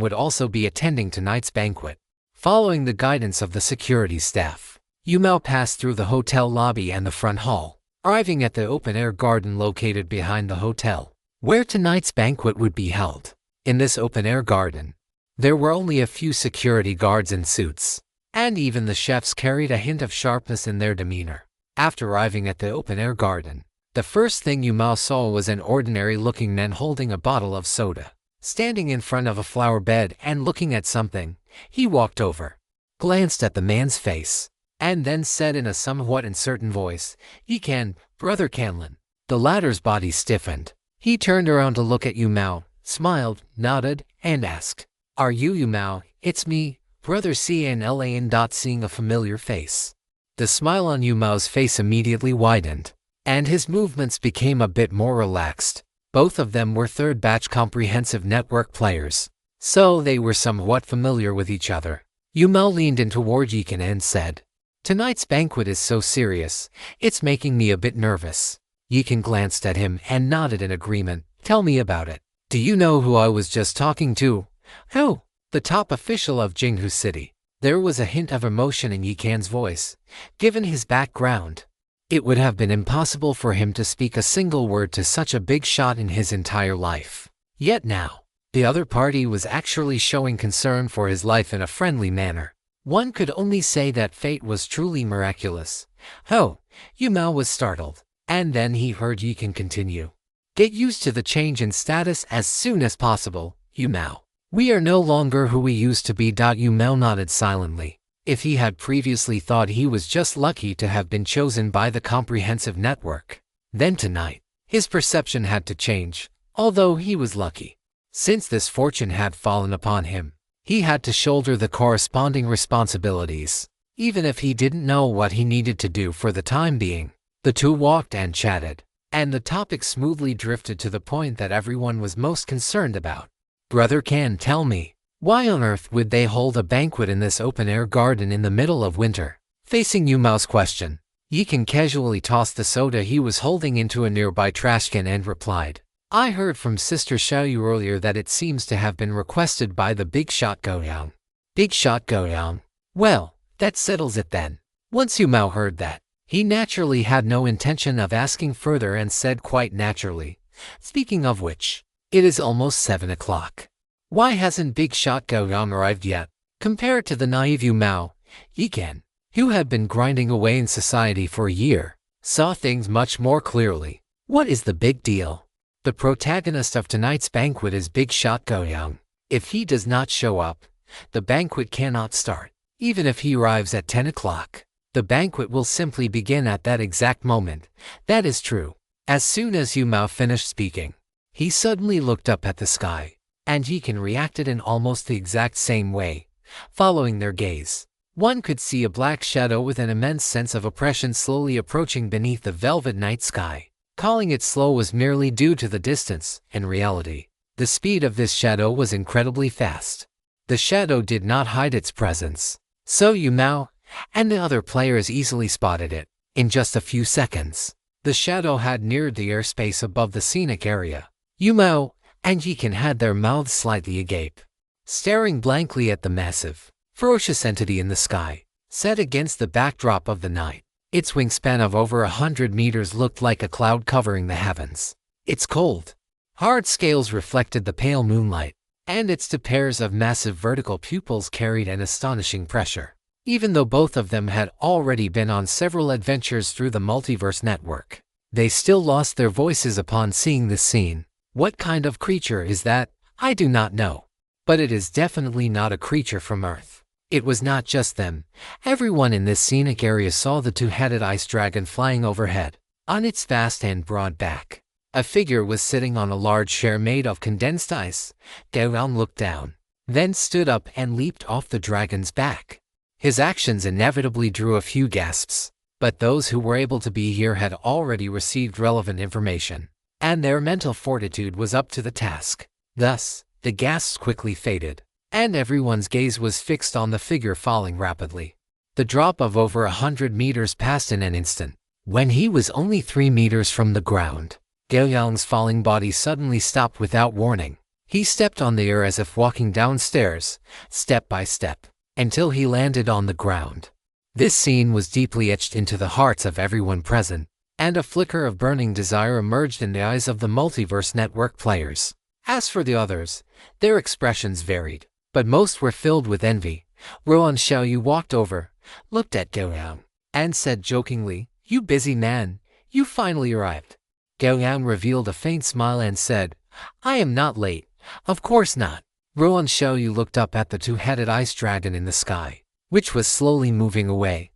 would also be attending tonight's banquet. Following the guidance of the security staff, Yu Mao passed through the hotel lobby and the front hall, arriving at the open-air garden located behind the hotel, where tonight's banquet would be held. In this open-air garden, there were only a few security guards in suits, and even the chefs carried a hint of sharpness in their demeanor. After arriving at the open-air garden, the first thing Yu Mao saw was an ordinary-looking man holding a bottle of soda, standing in front of a flower bed and looking at something. He walked over, glanced at the man's face, and then said in a somewhat uncertain voice, "He can, Brother Canlin." The latter's body stiffened. He turned around to look at Yu Mao, smiled, nodded, and asked, "Are you Yu Mao?" "It's me, Brother Canlan." Seeing a familiar face, the smile on Yu Mao's face immediately widened, and his movements became a bit more relaxed. Both of them were third-batch comprehensive network players, so they were somewhat familiar with each other. Yu Mao leaned in toward Yikan and said, "Tonight's banquet is so serious, it's making me a bit nervous." Yikan glanced at him and nodded in agreement. "Tell me about it. Do you know who I was just talking to?" "Who?" "The top official of Jinghu City." There was a hint of emotion in Yikan's voice. Given his background, it would have been impossible for him to speak a single word to such a big shot in his entire life. Yet now, the other party was actually showing concern for his life in a friendly manner. One could only say that fate was truly miraculous. "Oh," Yu Mao was startled, and then he heard Yikan continue. "Get used to the change in status as soon as possible, Yu Mao. We are no longer who we used to be." Yu Mao nodded silently. If he had previously thought he was just lucky to have been chosen by the comprehensive network, then tonight, his perception had to change. Although he was lucky, since this fortune had fallen upon him, he had to shoulder the corresponding responsibilities, even if he didn't know what he needed to do for the time being. The two walked and chatted, and the topic smoothly drifted to the point that everyone was most concerned about. "Brother Can, tell me, why on earth would they hold a banquet in this open-air garden in the middle of winter?" Facing Yu Mao's question, Yikan casually tossed the soda he was holding into a nearby trash can and replied, "I heard from Sister Xiaoyu earlier that it seems to have been requested by the big shot Gao Yang." "Big shot Gao Yang? Well, that settles it then." Once Yu Mao heard that, he naturally had no intention of asking further and said quite naturally, "Speaking of which, it is almost 7 o'clock. Why hasn't Big Shot Gao Yang arrived yet?" Compared to the naive Yu Mao, Yikan, who had been grinding away in society for a year, saw things much more clearly. What is the big deal? The protagonist of tonight's banquet is Big Shot Gao Yang. If he does not show up, the banquet cannot start. Even if he arrives at 10 o'clock, the banquet will simply begin at that exact moment. That is true. As soon as Yu Mao finished speaking, he suddenly looked up at the sky, and Yikan reacted in almost the exact same way. Following their gaze, one could see a black shadow with an immense sense of oppression slowly approaching beneath the velvet night sky. Calling it slow was merely due to the distance. In reality, the speed of this shadow was incredibly fast. The shadow did not hide its presence, so Yu Mao and the other players easily spotted it. In just a few seconds, the shadow had neared the airspace above the scenic area. Yu Mao and Yikan had their mouths slightly agape, staring blankly at the massive, ferocious entity in the sky, set against the backdrop of the night. Its wingspan of over 100 meters looked like a cloud covering the heavens. Its cold, hard scales reflected the pale moonlight, and its two pairs of massive vertical pupils carried an astonishing pressure. Even though both of them had already been on several adventures through the Multiverse Network, they still lost their voices upon seeing this scene. What kind of creature is that? I do not know. But it is definitely not a creature from Earth. It was not just them. Everyone in this scenic area saw the two-headed ice dragon flying overhead. On its vast and broad back, a figure was sitting on a large chair made of condensed ice. Gao Yang looked down, then stood up and leaped off the dragon's back. His actions inevitably drew a few gasps, but those who were able to be here had already received relevant information, and their mental fortitude was up to the task. Thus, the gasps quickly faded, and everyone's gaze was fixed on the figure falling rapidly. The drop of over 100 meters passed in an instant. When he was only 3 meters from the ground, Gao Yang's falling body suddenly stopped without warning. He stepped on the air as if walking downstairs, step by step, until he landed on the ground. This scene was deeply etched into the hearts of everyone present, and a flicker of burning desire emerged in the eyes of the Multiverse Network players. As for the others, their expressions varied, but most were filled with envy. Ruan Xiaoyu walked over, looked at Gao Yang, and said jokingly, "You busy man, you finally arrived." Gao Yang revealed a faint smile and said, "I am not late, of course not." Ruan Xiaoyu looked up at the two-headed ice dragon in the sky, which was slowly moving away.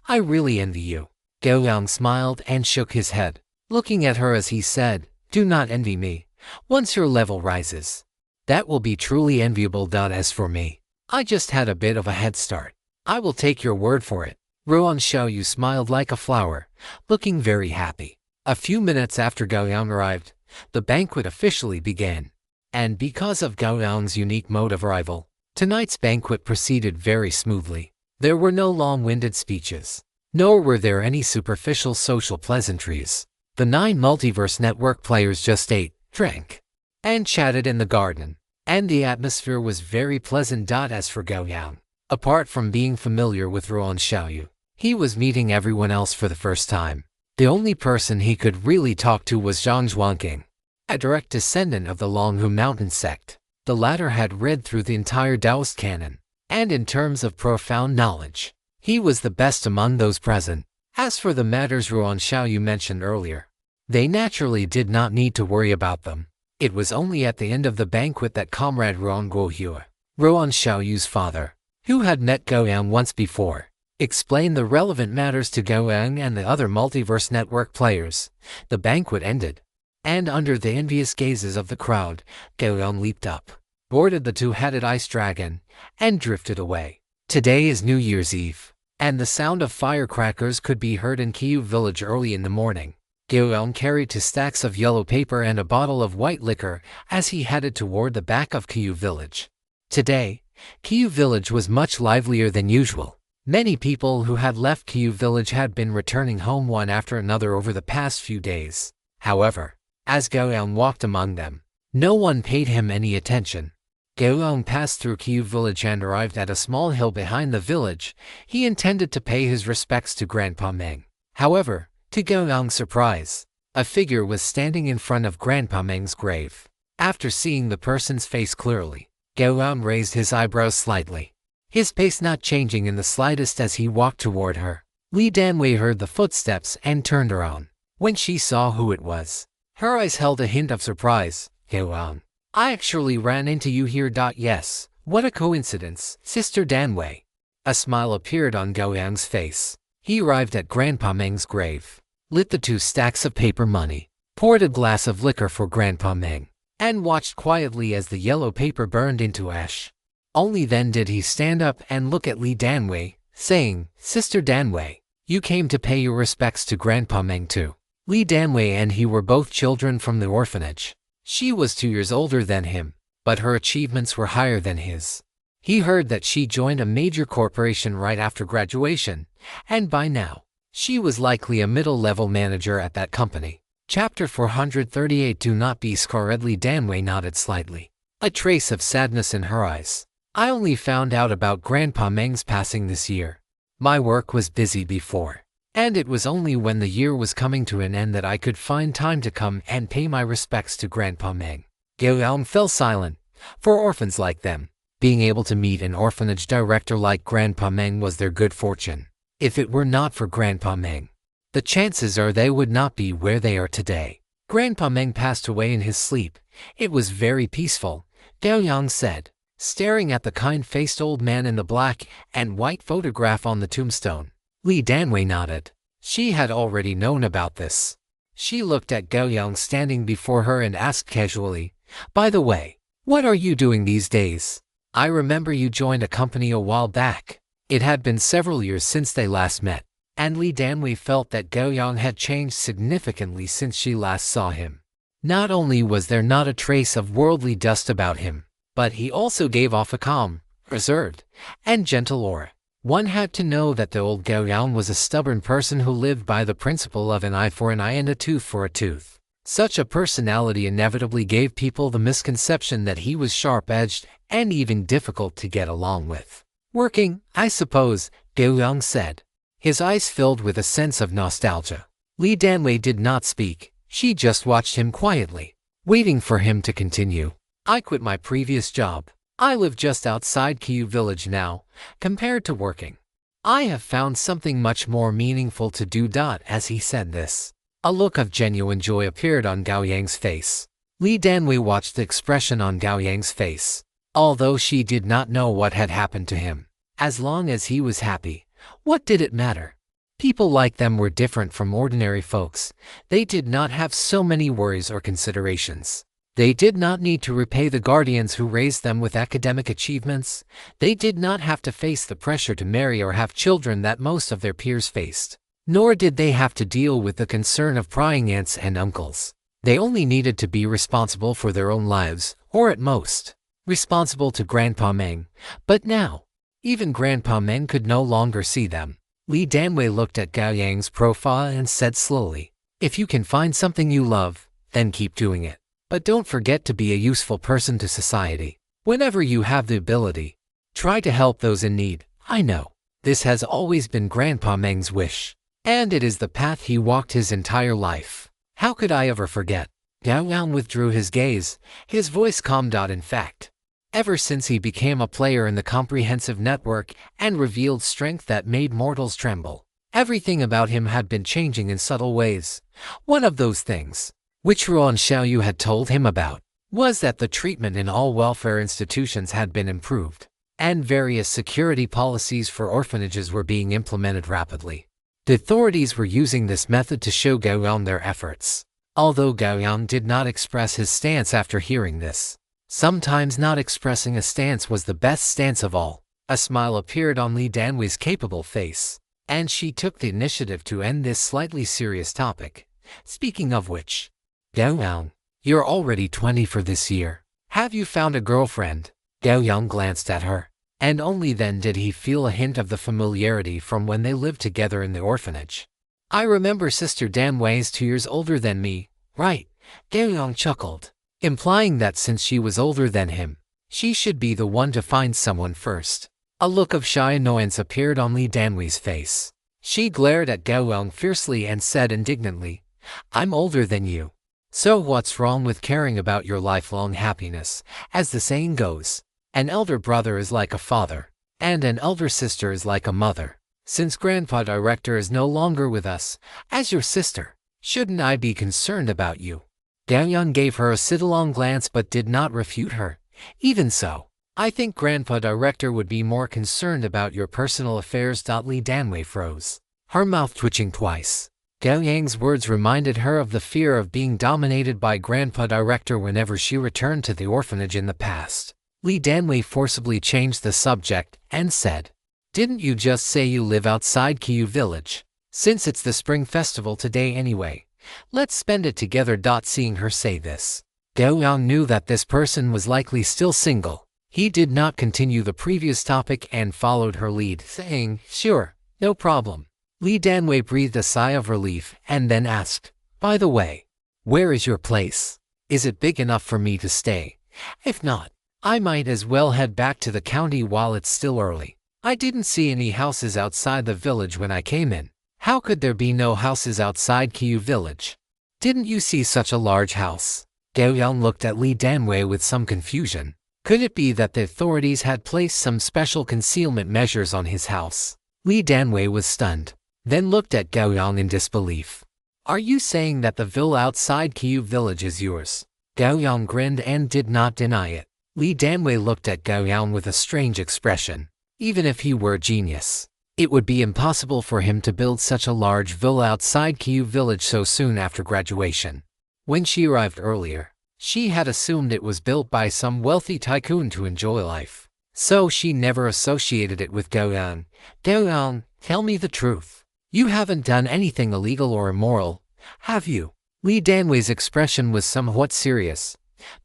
"I really envy you." Gao Yang smiled and shook his head, looking at her as he said, "Do not envy me. Once your level rises, that will be truly enviable. As for me, I just had a bit of a head start. I will take your word for it." Ruan Xiaoyu smiled like a flower, looking very happy. A few minutes after Gao Yang arrived, the banquet officially began. And because of Gao Yang's unique mode of arrival, tonight's banquet proceeded very smoothly. There were no long-winded speeches, nor were there any superficial social pleasantries. The 9 Multiverse Network players just ate, drank, and chatted in the garden, and the atmosphere was very pleasant. As for Gao Yang, apart from being familiar with Ruan Xiaoyu, he was meeting everyone else for the first time. The only person he could really talk to was Zhang Zhuangqing, a direct descendant of the Longhu Mountain sect. The latter had read through the entire Taoist canon, and in terms of profound knowledge, he was the best among those present. As for the matters Ruan Xiaoyu mentioned earlier, they naturally did not need to worry about them. It was only at the end of the banquet that Comrade Ruan Guohua, Ruan Xiaoyu's father, who had met Gao Yang once before, explained the relevant matters to Gao Yang and the other Multiverse Network players. The banquet ended, and under the envious gazes of the crowd, Gao Yang leaped up, boarded the 2-headed ice dragon, and drifted away. Today is New Year's Eve, and the sound of firecrackers could be heard in Qiyu village early in the morning. Gao Yang carried 2 stacks of yellow paper and a bottle of white liquor as he headed toward the back of Qiyu village. Today, Qiyu village was much livelier than usual. Many people who had left Qiyu village had been returning home one after another over the past few days. However, as Gao Yang walked among them, no one paid him any attention. Gao Yang passed through Qiyu village and arrived at a small hill behind the village. He intended to pay his respects to Grandpa Meng. However, to Gao Yang's surprise, a figure was standing in front of Grandpa Meng's grave. After seeing the person's face clearly, Gao Yang raised his eyebrows slightly, his pace not changing in the slightest as he walked toward her. Li Danwei heard the footsteps and turned around. When she saw who it was, her eyes held a hint of surprise. Gao Yang, I actually ran into you here. Yes, what a coincidence, Sister Danwei. A smile appeared on Gao Yang's face. He arrived at Grandpa Meng's grave, lit the 2 stacks of paper money, poured a glass of liquor for Grandpa Meng, and watched quietly as the yellow paper burned into ash. Only then did he stand up and look at Li Danwei, saying, Sister Danwei, you came to pay your respects to Grandpa Meng too. Li Danwei and he were both children from the orphanage. She was 2 years older than him, but her achievements were higher than his. He heard that she joined a major corporation right after graduation, and by now, she was likely a middle-level manager at that company. Chapter 438. Do not be scared. Li Danwei nodded slightly, a trace of sadness in her eyes. I only found out about Grandpa Meng's passing this year. My work was busy before, and it was only when the year was coming to an end that I could find time to come and pay my respects to Grandpa Meng. Gao Yang fell silent. For orphans like them, being able to meet an orphanage director like Grandpa Meng was their good fortune. If it were not for Grandpa Meng, the chances are they would not be where they are today. Grandpa Meng passed away in his sleep. It was very peaceful, Gao Yang said, staring at the kind-faced old man in the black and white photograph on the tombstone. Li Danwei nodded. She had already known about this. She looked at Gao Yang standing before her and asked casually, by the way, what are you doing these days? I remember you joined a company a while back. It had been several years since they last met, and Li Danwei felt that Gao Yang had changed significantly since she last saw him. Not only was there not a trace of worldly dust about him, but he also gave off a calm, reserved, and gentle aura. One had to know that the old Gao Yang was a stubborn person who lived by the principle of an eye for an eye and a tooth for a tooth. Such a personality inevitably gave people the misconception that he was sharp-edged and even difficult to get along with. Working, I suppose, Gao Yang said, his eyes filled with a sense of nostalgia. Li Danwei did not speak. She just watched him quietly, waiting for him to continue. I quit my previous job. I live just outside Qiyu village now. Compared to working, I have found something much more meaningful to do. As he said this, a look of genuine joy appeared on Gao Yang's face. Li Danwei watched the expression on Gao Yang's face. Although she did not know what had happened to him, as long as he was happy, what did it matter? People like them were different from ordinary folks. They did not have so many worries or considerations. They did not need to repay the guardians who raised them with academic achievements. They did not have to face the pressure to marry or have children that most of their peers faced. Nor did they have to deal with the concern of prying aunts and uncles. They only needed to be responsible for their own lives, or at most, responsible to Grandpa Meng. But now, even Grandpa Meng could no longer see them. Li Danwei looked at Gao Yang's profile and said slowly, "If you can find something you love, then keep doing it. But don't forget to be a useful person to society. Whenever you have the ability, try to help those in need. I know, this has always been Grandpa Meng's wish, and it is the path he walked his entire life. How could I ever forget?" Gao Yang withdrew his gaze, his voice calmed. In fact, ever since he became a player in the comprehensive network and revealed strength that made mortals tremble, everything about him had been changing in subtle ways. One of those things, which Ruan Xiaoyu had told him about, was that the treatment in all welfare institutions had been improved, and various security policies for orphanages were being implemented rapidly. The authorities were using this method to show Gao Yang their efforts. Although Gao Yang did not express his stance after hearing this, sometimes not expressing a stance was the best stance of all. A smile appeared on Li Danwei's capable face, and she took the initiative to end this slightly serious topic. "Speaking of which, Gao Yang, you're already 20 for this year. Have you found a girlfriend?" Gao Yang glanced at her, and only then did he feel a hint of the familiarity from when they lived together in the orphanage. "I remember Sister Danwei is 2 years older than me, right?" Gao Yang chuckled, implying that since she was older than him, she should be the one to find someone first. A look of shy annoyance appeared on Li Danwei's face. She glared at Gao Yang fiercely and said indignantly, "I'm older than you. So what's wrong with caring about your lifelong happiness? As the saying goes, an elder brother is like a father, and an elder sister is like a mother. Since Grandpa Director is no longer with us, as your sister, shouldn't I be concerned about you?" Gao Yang gave her a sidelong glance but did not refute her. "Even so, I think Grandpa Director would be more concerned about your personal affairs." Li Danwei froze, her mouth twitching twice. Gao Yang's words reminded her of the fear of being dominated by Grandpa Director whenever she returned to the orphanage in the past. Li Danwei forcibly changed the subject and said, "Didn't you just say you live outside Qiyu village? Since it's the spring festival today anyway, let's spend it together." Seeing her say this, Gao Yang knew that this person was likely still single. He did not continue the previous topic and followed her lead, saying, "Sure, no problem." Li Danwei breathed a sigh of relief and then asked, "By the way, where is your place? Is it big enough for me to stay? If not, I might as well head back to the county while it's still early. I didn't see any houses outside the village when I came in." "How could there be no houses outside Qiyu village? Didn't you see such a large house?" Gao Yang looked at Li Danwei with some confusion. Could it be that the authorities had placed some special concealment measures on his house? Li Danwei was stunned, then looked at Gao Yang in disbelief. "Are you saying that the villa outside Qiyu village is yours?" Gao Yang grinned and did not deny it. Li Danwei looked at Gao Yang with a strange expression. Even if he were a genius, it would be impossible for him to build such a large villa outside Qiyu village so soon after graduation. When she arrived earlier, she had assumed it was built by some wealthy tycoon to enjoy life, so she never associated it with Gao Yang. "Gao Yang, tell me the truth. You haven't done anything illegal or immoral, have you?" Li Danwei's expression was somewhat serious.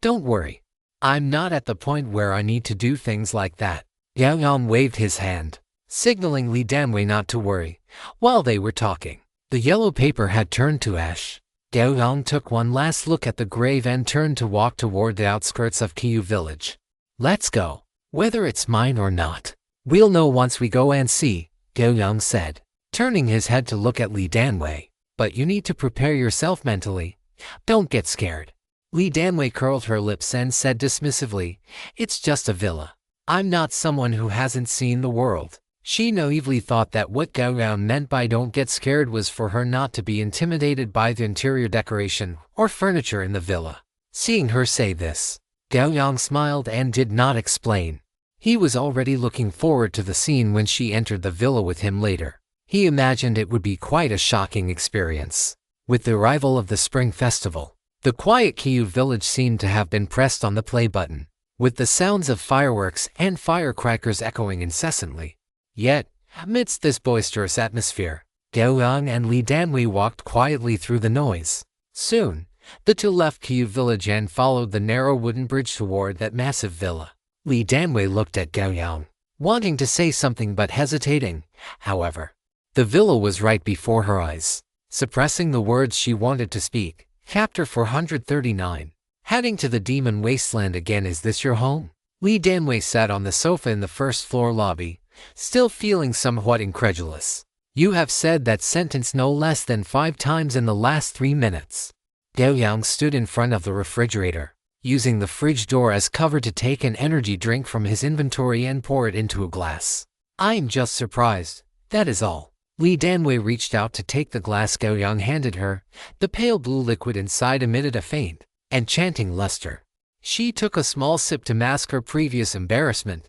"Don't worry. I'm not at the point where I need to do things like that." Gao Yang waved his hand, signaling Li Danwei not to worry. While they were talking, the yellow paper had turned to ash. Gao Yang took one last look at the grave and turned to walk toward the outskirts of Qiyu village. "Let's go. Whether it's mine or not, we'll know once we go and see," Gao Yang said, turning his head to look at Li Danwei. "But you need to prepare yourself mentally. Don't get scared." Li Danwei curled her lips and said dismissively, "It's just a villa. I'm not someone who hasn't seen the world." She naively thought that what Gao Yang meant by "don't get scared" was for her not to be intimidated by the interior decoration or furniture in the villa. Seeing her say this, Gao Yang smiled and did not explain. He was already looking forward to the scene when she entered the villa with him later. He imagined it would be quite a shocking experience. With the arrival of the spring festival, the quiet Qiyu village seemed to have been pressed on the play button, with the sounds of fireworks and firecrackers echoing incessantly. Yet, amidst this boisterous atmosphere, Gao Yang and Li Danwei walked quietly through the noise. Soon, The two left Kyiv village and followed the narrow wooden bridge toward that massive villa. Li Danwei looked at Gao Yang, wanting to say something but hesitating. However, the villa was right before her eyes, suppressing the words she wanted to speak. Chapter 439. Heading to the demon wasteland again. Is this your home? Li Danwei sat on the sofa in the first floor lobby, still feeling somewhat incredulous. You have said that sentence no less than 5 times in the last 3 minutes. Gao Yang stood in front of the refrigerator, using the fridge door as cover to take an energy drink from his inventory and pour it into a glass. I'm just surprised, that is all. Li Danwei reached out to take the glass Gao Yang handed her. The pale blue liquid inside emitted a faint, enchanting luster. She took a small sip to mask her previous embarrassment.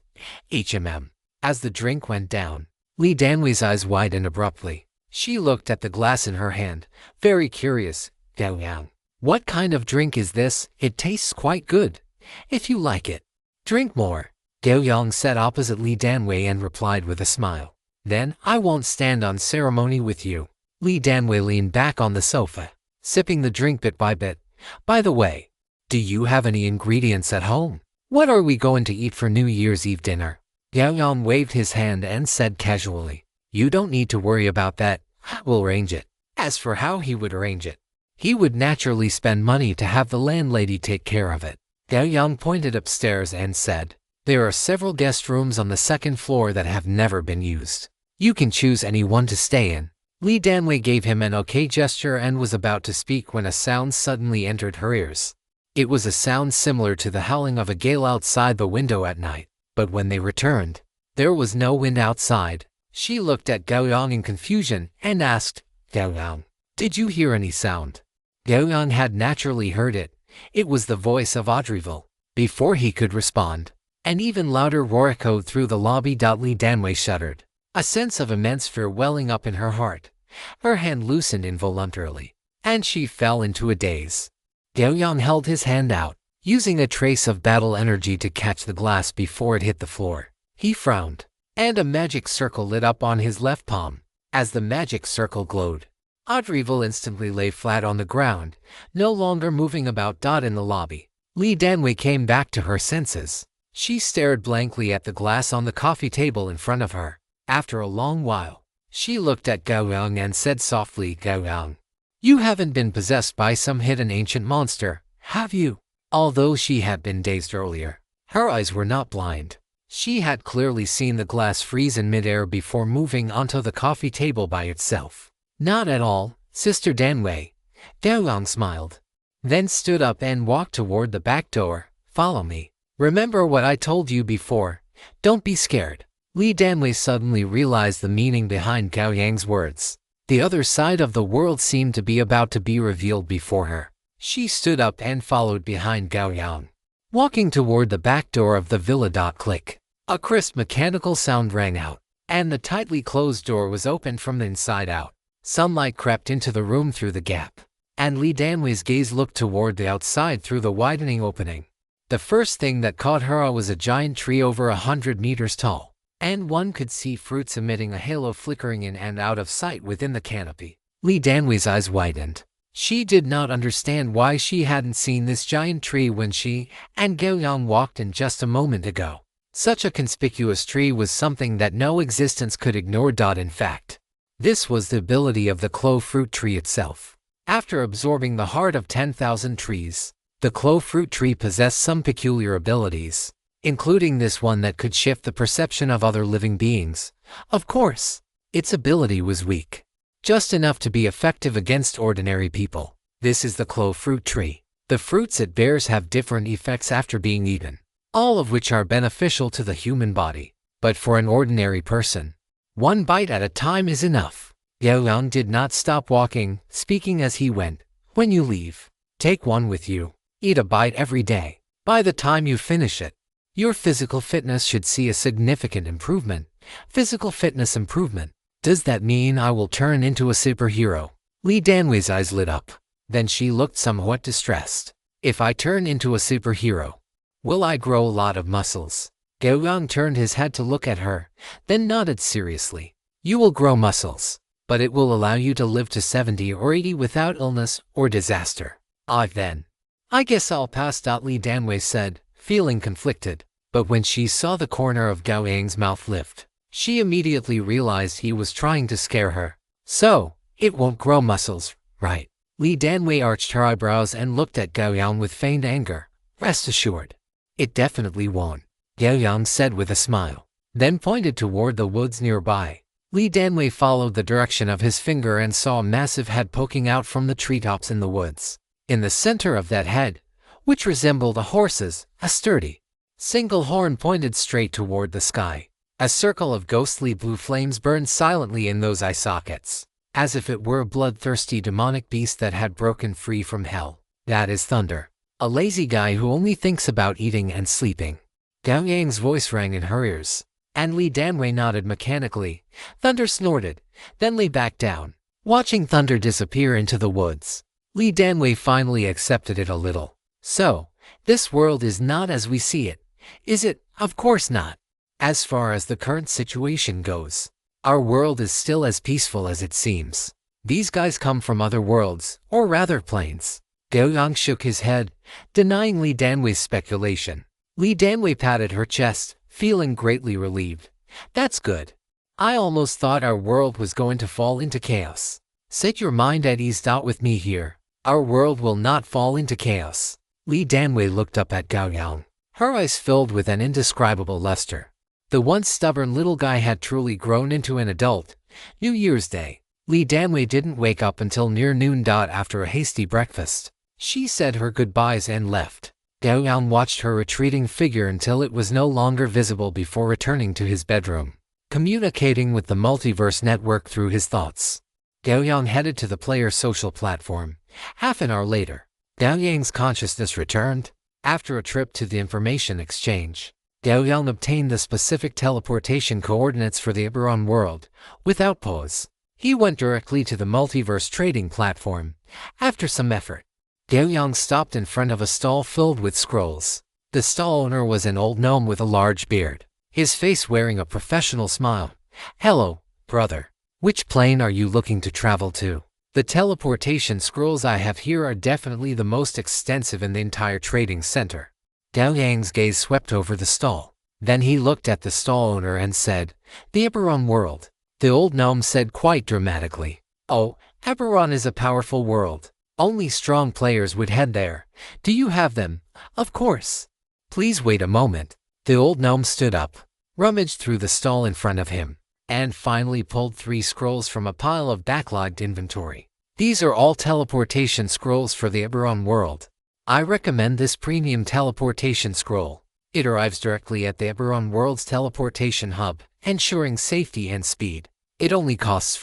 As the drink went down, Li Danwei's eyes widened abruptly. She looked at the glass in her hand, very curious. Gao Yang, what kind of drink is this? It tastes quite good. If you like it, drink more. Gao Yang sat opposite Li Danwei and replied with a smile. Then, I won't stand on ceremony with you. Li Danwei leaned back on the sofa, sipping the drink bit by bit. By the way, do you have any ingredients at home? What are we going to eat for New Year's Eve dinner? Gao Yang waved his hand and said casually, you don't need to worry about that, we'll arrange it. As for how he would arrange it, he would naturally spend money to have the landlady take care of it. Gao Yang pointed upstairs and said, there are several guest rooms on the 2nd floor that have never been used. You can choose any one to stay in. Li Danwei gave him an okay gesture and was about to speak when a sound suddenly entered her ears. It was a sound similar to the howling of a gale outside the window at night. But when they returned, there was no wind outside. She looked at Gao Yang in confusion and asked, Gao Yang, did you hear any sound? Gao Yang had naturally heard it. It was the voice of Audreyville. Before he could respond, an even louder roar echoed through the lobby. Li Danwei shuddered, a sense of immense fear welling up in her heart. Her hand loosened involuntarily, and she fell into a daze. Gao Yang held his hand out, using a trace of battle energy to catch the glass before it hit the floor. He frowned, and a magic circle lit up on his left palm. As the magic circle glowed, Audreyville instantly lay flat on the ground, no longer moving about. In the lobby, Li Danwei came back to her senses. She stared blankly at the glass on the coffee table in front of her. After a long while, she looked at Gao Yang and said softly, Gao Yang, you haven't been possessed by some hidden ancient monster, have you? Although she had been dazed earlier, her eyes were not blind. She had clearly seen the glass freeze in midair before moving onto the coffee table by itself. Not at all, Sister Danwei. Gao Yang smiled, then stood up and walked toward the back door. Follow me. Remember what I told you before. Don't be scared. Li Danwei suddenly realized the meaning behind Gao Yang's words. The other side of the world seemed to be about to be revealed before her. She stood up and followed behind Gao Yang, walking toward the back door of the villa. Click. A crisp mechanical sound rang out, and the tightly closed door was opened from the inside out. Sunlight crept into the room through the gap, and Li Danwei's gaze looked toward the outside through the widening opening. The first thing that caught her eye was a giant tree over 100 meters tall, and one could see fruits emitting a halo flickering in and out of sight within the canopy. Li Danwei's eyes widened. She did not understand why she hadn't seen this giant tree when she and Gao Yang walked in just a moment ago. Such a conspicuous tree was something that no existence could ignore. In fact, this was the ability of the clove fruit tree itself. After absorbing the heart of 10,000 trees, the clove fruit tree possessed some peculiar abilities, including this one that could shift the perception of other living beings. Of course, its ability was weak, just enough to be effective against ordinary people. This is the clove fruit tree. The fruits it bears have different effects after being eaten, all of which are beneficial to the human body. But for an ordinary person, one bite at a time is enough. Gao Yang did not stop walking, speaking as he went. When you leave, take one with you. Eat a bite every day. By the time you finish it, your physical fitness should see a significant improvement. Physical fitness improvement. Does that mean I will turn into a superhero? Li Danwei's eyes lit up. Then she looked somewhat distressed. If I turn into a superhero, will I grow a lot of muscles? Gao Yang turned his head to look at her, then nodded seriously. You will grow muscles, but it will allow you to live to 70 or 80 without illness or disaster. Then. I guess I'll pass. Li Danwei said, feeling conflicted. But when she saw the corner of Gao Yang's mouth lift, she immediately realized he was trying to scare her. So, it won't grow muscles, right? Li Danwei arched her eyebrows and looked at Gao Yang with feigned anger. Rest assured. It definitely won't, Gao Yang said with a smile, then pointed toward the woods nearby. Li Danwei followed the direction of his finger and saw a massive head poking out from the treetops in the woods. In the center of that head, which resembled a horse's, a sturdy, single horn pointed straight toward the sky. A circle of ghostly blue flames burned silently in those eye sockets, as if it were a bloodthirsty demonic beast that had broken free from hell. That is Thunder, a lazy guy who only thinks about eating and sleeping. Gao Yang's voice rang in her ears, and Li Danwei nodded mechanically. Thunder snorted, then lay back down. Watching Thunder disappear into the woods, Li Danwei finally accepted it a little. So, this world is not as we see it, is it? Of course not. As far as the current situation goes, our world is still as peaceful as it seems. These guys come from other worlds, or rather planes. Gao Yang shook his head, denying Li Danwei's speculation. Li Danwei patted her chest, feeling greatly relieved. That's good. I almost thought our world was going to fall into chaos. Set your mind at ease. With me here, our world will not fall into chaos. Li Danwei looked up at Gao Yang, her eyes filled with an indescribable luster. The once stubborn little guy had truly grown into an adult. New Year's Day, Li Danwei didn't wake up until near noon. After a hasty breakfast, she said her goodbyes and left. Gao Yang watched her retreating figure until it was no longer visible before returning to his bedroom, communicating with the Multiverse Network through his thoughts. Gao Yang headed to the player's social platform. Half an hour later, Gao Yang's consciousness returned. After a trip to the information exchange, Gao Yang obtained the specific teleportation coordinates for the Eberron world. Without pause, he went directly to the multiverse trading platform. After some effort, Gao Yang stopped in front of a stall filled with scrolls. The stall owner was an old gnome with a large beard, his face wearing a professional smile. Hello, brother. Which plane are you looking to travel to? The teleportation scrolls I have here are definitely the most extensive in the entire trading center. Gao Yang's gaze swept over the stall. Then he looked at the stall owner and said, The Eberron world. The old gnome said quite dramatically. Oh, Eberron is a powerful world. Only strong players would head there. Do you have them? Of course. Please wait a moment. The old gnome stood up, rummaged through the stall in front of him, and finally pulled 3 scrolls from a pile of backlogged inventory. These are all teleportation scrolls for the Eberron world. I recommend this premium teleportation scroll. It arrives directly at the Eberron world's teleportation hub, ensuring safety and speed. It only costs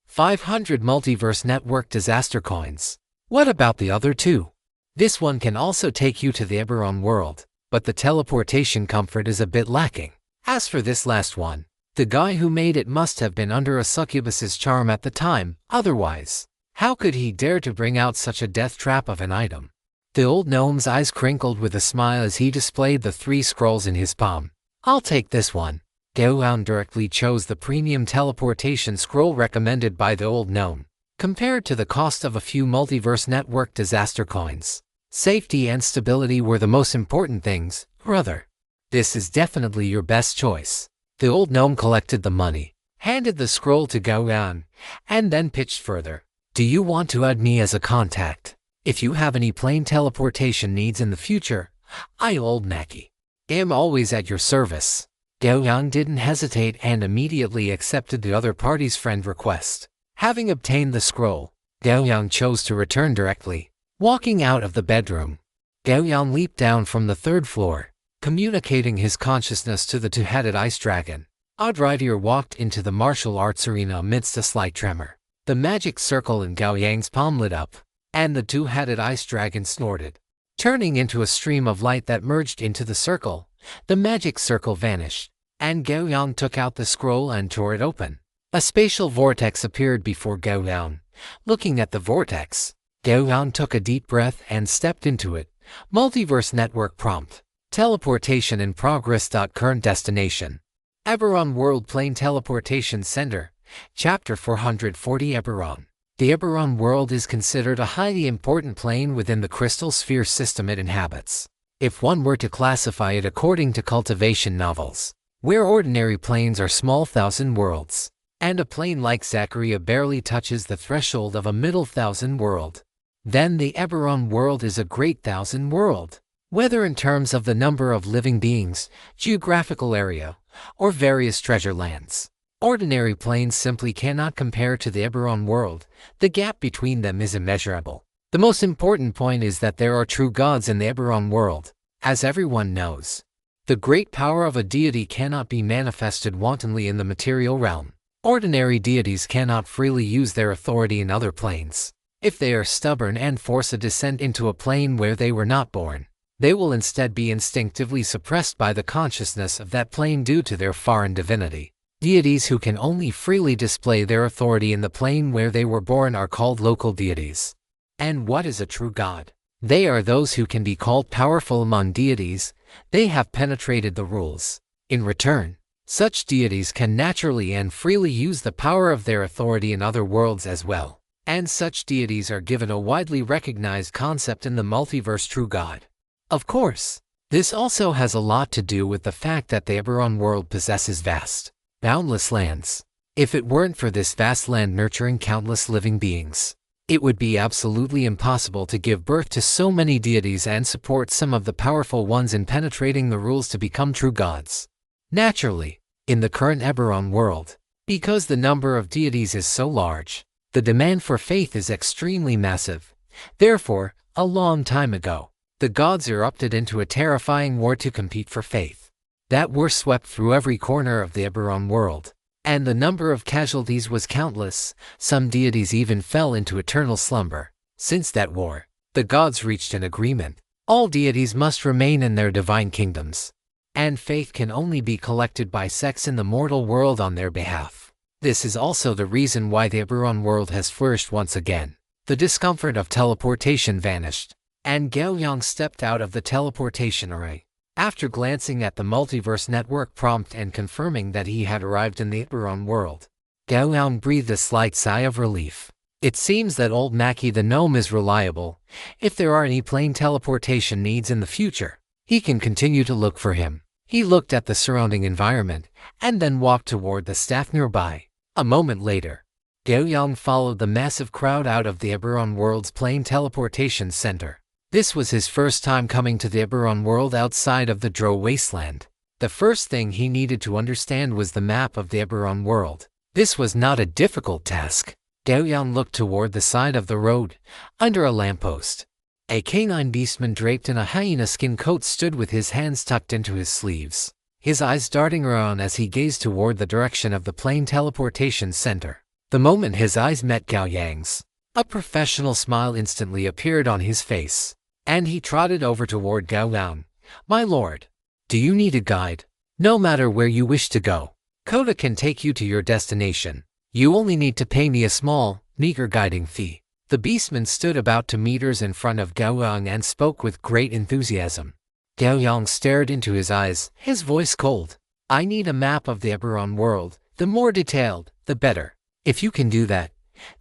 500 Multiverse Network disaster coins. What about the other 2? This one can also take you to the Eberron world, but the teleportation comfort is a bit lacking. As for this last one, the guy who made it must have been under a succubus's charm at the time, otherwise, how could he dare to bring out such a death trap of an item? The old gnome's eyes crinkled with a smile as he displayed the 3 scrolls in his palm. I'll take this one. Gao Yang directly chose the premium teleportation scroll recommended by the old gnome. Compared to the cost of a few Multiverse Network disaster coins, safety and stability were the most important things, brother. This is definitely your best choice. The old gnome collected the money, handed the scroll to Gao Yang, and then pitched further. Do you want to add me as a contact? If you have any plane teleportation needs in the future, I old Mackie am always at your service. Gao Yang didn't hesitate and immediately accepted the other party's friend request. Having obtained the scroll, Gao Yang chose to return directly. Walking out of the bedroom, Gao Yang leaped down from the 3rd floor, communicating his consciousness to the 2-headed ice dragon. Oddrider walked into the martial arts arena amidst a slight tremor. The magic circle in Gao Yang's palm lit up, and the 2-headed ice dragon snorted. Turning into a stream of light that merged into the circle, the magic circle vanished, and Gao Yang took out the scroll and tore it open. A spatial vortex appeared before Gao Yang. Looking at the vortex, Gao Yang took a deep breath and stepped into it. Multiverse Network prompt. Teleportation in progress. Current destination: Eberron World Plane Teleportation Center. Chapter 440 Eberron. The Eberron world is considered a highly important plane within the crystal sphere system it inhabits. If one were to classify it according to cultivation novels, where ordinary planes are small thousand worlds, and a plane like Zacharia barely touches the threshold of a middle thousand world, then the Eberron world is a great thousand world. Whether in terms of the number of living beings, geographical area, or various treasure lands, ordinary planes simply cannot compare to the Eberron world. The gap between them is immeasurable. The most important point is that there are true gods in the Eberron world, as everyone knows. The great power of a deity cannot be manifested wantonly in the material realm. Ordinary deities cannot freely use their authority in other planes. If they are stubborn and force a descent into a plane where they were not born, they will instead be instinctively suppressed by the consciousness of that plane due to their foreign divinity. Deities who can only freely display their authority in the plane where they were born are called local deities. And what is a true god? They are those who can be called powerful among deities. They have penetrated the rules. In return, such deities can naturally and freely use the power of their authority in other worlds as well. And such deities are given a widely recognized concept in the multiverse true god. Of course, this also has a lot to do with the fact that the Eberron world possesses vast, boundless lands. If it weren't for this vast land nurturing countless living beings, it would be absolutely impossible to give birth to so many deities and support some of the powerful ones in penetrating the rules to become true gods. Naturally, in the current Eberron world, because the number of deities is so large, the demand for faith is extremely massive. Therefore, a long time ago, the gods erupted into a terrifying war to compete for faith. That war swept through every corner of the Eberron world, and the number of casualties was countless. Some deities even fell into eternal slumber. Since that war, the gods reached an agreement. All deities must remain in their divine kingdoms, and faith can only be collected by sects in the mortal world on their behalf. This is also the reason why the Eberron world has flourished once again. The discomfort of teleportation vanished, and Gao Yang stepped out of the teleportation array. After glancing at the Multiverse Network prompt and confirming that he had arrived in the Eberron world, Gao Yang breathed a slight sigh of relief. It seems that old Mackie the gnome is reliable. If there are any plane teleportation needs in the future, he can continue to look for him. He looked at the surrounding environment, and then walked toward the staff nearby. A moment later, Gao Yang followed the massive crowd out of the Eberron world's plane teleportation center. This was his first time coming to the Eberron world outside of the Dro wasteland. The first thing he needed to understand was the map of the Eberron world. This was not a difficult task. Gao Yang looked toward the side of the road, under a lamppost. A canine beastman draped in a hyena skin coat stood with his hands tucked into his sleeves, his eyes darting around as he gazed toward the direction of the plane teleportation center. The moment his eyes met Gao Yang's, a professional smile instantly appeared on his face, and he trotted over toward Gao Yang. "My lord, do you need a guide? No matter where you wish to go, Coda can take you to your destination. You only need to pay me a small, meager guiding fee." The beastman stood about 2 meters in front of Gao Yang and spoke with great enthusiasm. Gao Yang stared into his eyes, his voice cold. "I need a map of the Eberron world. The more detailed, the better. If you can do that,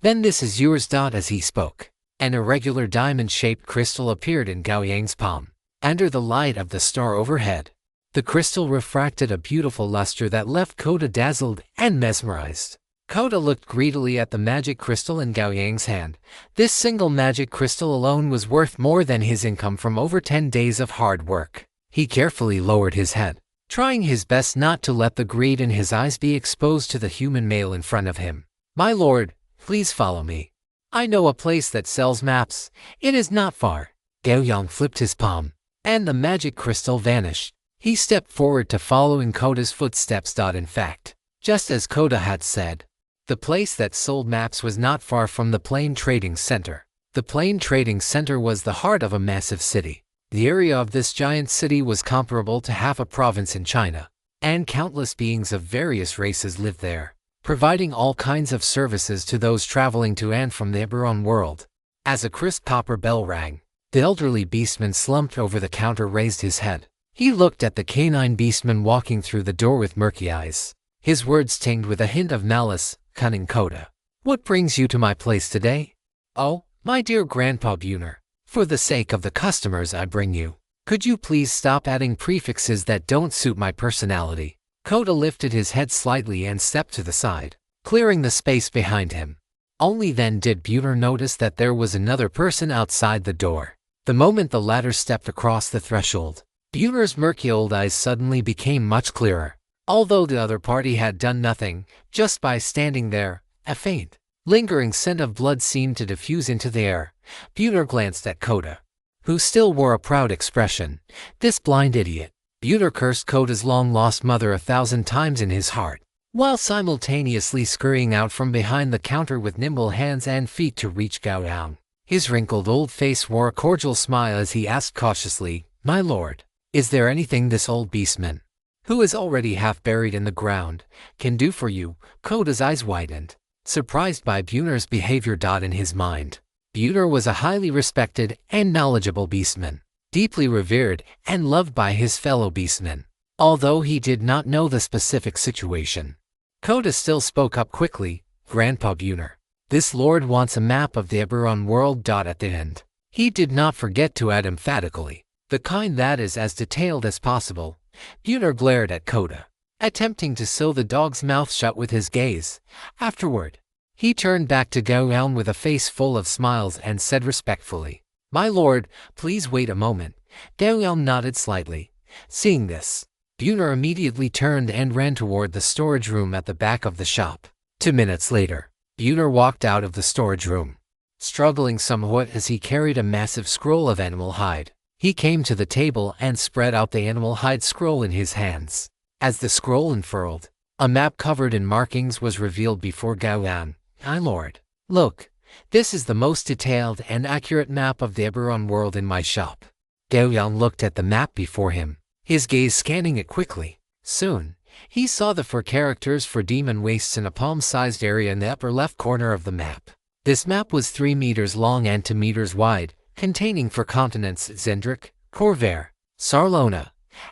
then this is yours." As he spoke, an irregular diamond-shaped crystal appeared in Gao Yang's palm. Under the light of the star overhead, the crystal refracted a beautiful luster that left Coda dazzled and mesmerized. Coda looked greedily at the magic crystal in Gao Yang's hand. This single magic crystal alone was worth more than his income from over 10 days of hard work. He carefully lowered his head, trying his best not to let the greed in his eyes be exposed to the human male in front of him. "My lord, please follow me. I know a place that sells maps. It is not far." Gao Yang flipped his palm, and the magic crystal vanished. He stepped forward to follow in Coda's footsteps. In fact, just as Coda had said, the place that sold maps was not far from the Plane Trading Center. The Plane Trading Center was the heart of a massive city. The area of this giant city was comparable to half a province in China, and countless beings of various races lived there, providing all kinds of services to those traveling to and from the Eberron world. As a crisp copper bell rang, the elderly beastman slumped over the counter raised his head. He looked at the canine beastman walking through the door with murky eyes. His words tinged with a hint of malice. "Cunning Coda, What brings you to my place today? Oh, my dear Grandpa Buner, for the sake of the customers I bring you, could you please stop adding prefixes that don't suit my personality? Koda lifted his head slightly and stepped to the side, clearing the space behind him. Only then did Buner notice that there was another person outside the door. The moment the latter stepped across the threshold, Buner's murky old eyes suddenly became much clearer. Although the other party had done nothing, just by standing there, a faint, lingering scent of blood seemed to diffuse into the air. Buner glanced at Koda, who still wore a proud expression. This blind idiot. Buner cursed Koda's long-lost mother 1,000 times in his heart, while simultaneously scurrying out from behind the counter with nimble hands and feet to reach Gao Yang. His wrinkled old face wore a cordial smile as he asked cautiously, "My lord, is there anything this old beastman, who is already half buried in the ground, can do for you?" Koda's eyes widened, surprised by Buner's behavior. In his mind, Buner was a highly respected and knowledgeable beastman, deeply revered and loved by his fellow beastmen, although he did not know the specific situation. Koda still spoke up quickly, "Grandpa Buner, this lord wants a map of the Eberron world." At the end, he did not forget to add emphatically, "the kind that is as detailed as possible." Buner glared at Koda, attempting to sew the dog's mouth shut with his gaze. Afterward, he turned back to Gao Yang with a face full of smiles and said respectfully, "My lord, please wait a moment." Gao Yang nodded slightly. Seeing this, Buner immediately turned and ran toward the storage room at the back of the shop. 2 minutes later, Buner walked out of the storage room, struggling somewhat as he carried a massive scroll of animal hide. He came to the table and spread out the animal hide scroll in his hands. As the scroll unfurled, a map covered in markings was revealed before Gao Yang. "My lord, look, this is the most detailed and accurate map of the Eberron world in my shop." Gao Yang looked at the map before him, his gaze scanning it quickly. Soon, he saw the 4 characters for demon wastes in a palm-sized area in the upper left corner of the map. This map was 3 meters long and 2 meters wide, containing 4 continents: Zendrik, Corvair, Sarlona,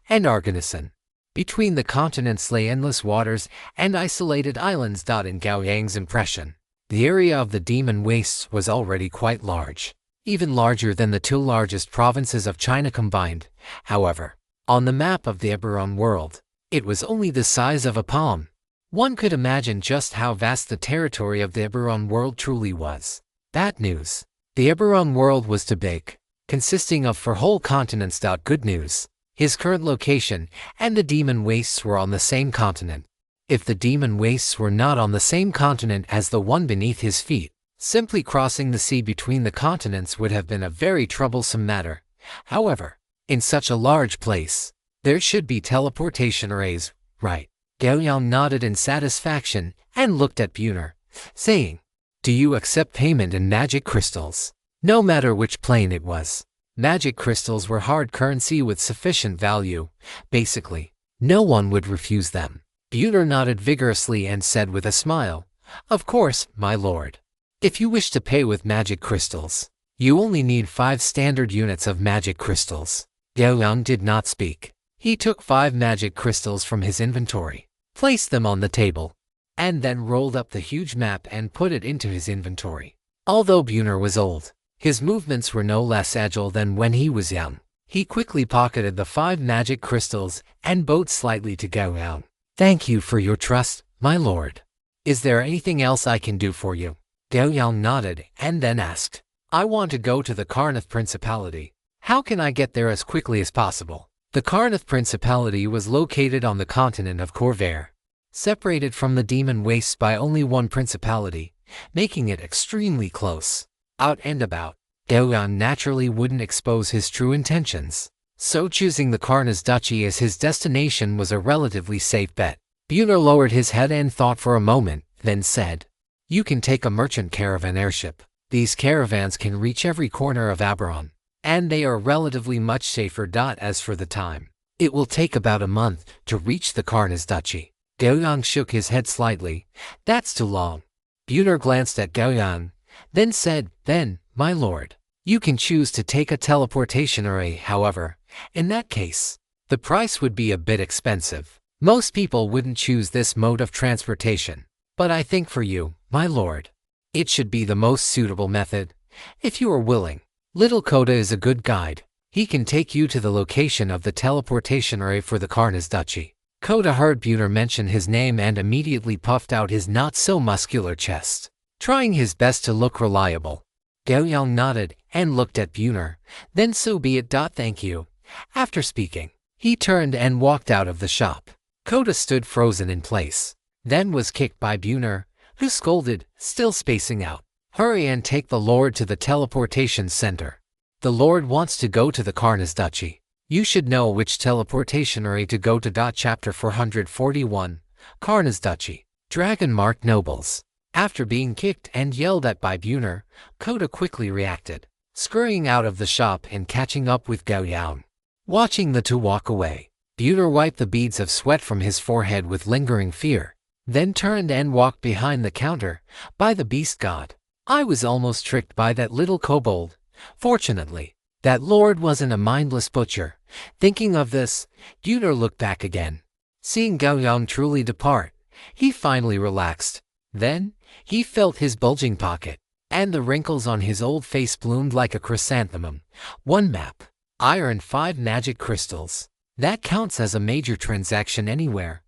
and Argonison. Between the continents lay endless waters and isolated islands. In Gao Yang's impression, the area of the demon wastes was already quite large, even larger than the 2 largest provinces of China combined. However, on the map of the Eberron world, it was only the size of a palm. One could imagine just how vast the territory of the Eberron world truly was. Bad news. The Eberron world was too big, consisting of 4 whole continents. Good news. His current location and the demon wastes were on the same continent. If the demon wastes were not on the same continent as the one beneath his feet, simply crossing the sea between the continents would have been a very troublesome matter. However, in such a large place, there should be teleportation arrays, right? Gao Yang nodded in satisfaction and looked at Buner, saying, "Do you accept payment in magic crystals?" No matter which plane it was, magic crystals were hard currency with sufficient value. Basically, no one would refuse them. Buner nodded vigorously and said with a smile, "Of course, my lord. If you wish to pay with magic crystals, you only need 5 standard units of magic crystals." Gao Yang did not speak. He took 5 magic crystals from his inventory, placed them on the table, and then rolled up the huge map and put it into his inventory. Although Buner was old, his movements were no less agile than when he was young. He quickly pocketed the 5 magic crystals and bowed slightly to Gao Yang. "Thank you for your trust, my lord. Is there anything else I can do for you?" Gao Yang nodded and then asked, "I want to go to the Karnath Principality. How can I get there as quickly as possible?" The Karnath Principality was located on the continent of Corvair, separated from the demon wastes by only 1 principality, making it extremely close. Out and about, Gao Yang naturally wouldn't expose his true intentions, so choosing the Karnath Duchy as his destination was a relatively safe bet. Buner lowered his head and thought for a moment, then said, "You can take a merchant caravan airship. These caravans can reach every corner of Eberron, and they are relatively much safer. As for the time, it will take about a month to reach the Karnath Duchy." Gao Yang shook his head slightly. "That's too long." Buner glanced at Gao Yang, then said, "Then, my lord, you can choose to take a teleportation array. However, in that case, the price would be a bit expensive. Most people wouldn't choose this mode of transportation. But I think for you, my lord, It should be the most suitable method, if you are willing. Little Koda is a good guide. He can take you to the location of the teleportation array for the Karna's Duchy. Koda heard Buner mention his name and immediately puffed out his not-so-muscular chest, trying his best to look reliable. Gao Yang nodded and looked at Buner, then so be it. Thank you. After speaking, he turned and walked out of the shop. Koda stood frozen in place, then was kicked by Buner, who scolded, still spacing out. Hurry and take the Lord to the teleportation center. The Lord wants to go to the Karna's Duchy. You should know which teleportation array to go to. Chapter 441, Karna's Duchy. Dragon Mark Nobles. After being kicked and yelled at by Buner, Koda quickly reacted, scurrying out of the shop and catching up with Gao Yang. Watching the two walk away, Buner wiped the beads of sweat from his forehead with lingering fear, then turned and walked behind the counter. By the beast god, I was almost tricked by that little kobold. Fortunately, that lord wasn't a mindless butcher. Thinking of this, Buner looked back again. Seeing Gao Yang truly depart, he finally relaxed. Then, he felt his bulging pocket, and the wrinkles on his old face bloomed like a chrysanthemum. 1 map. Iron 5 magic crystals. That counts as a major transaction anywhere.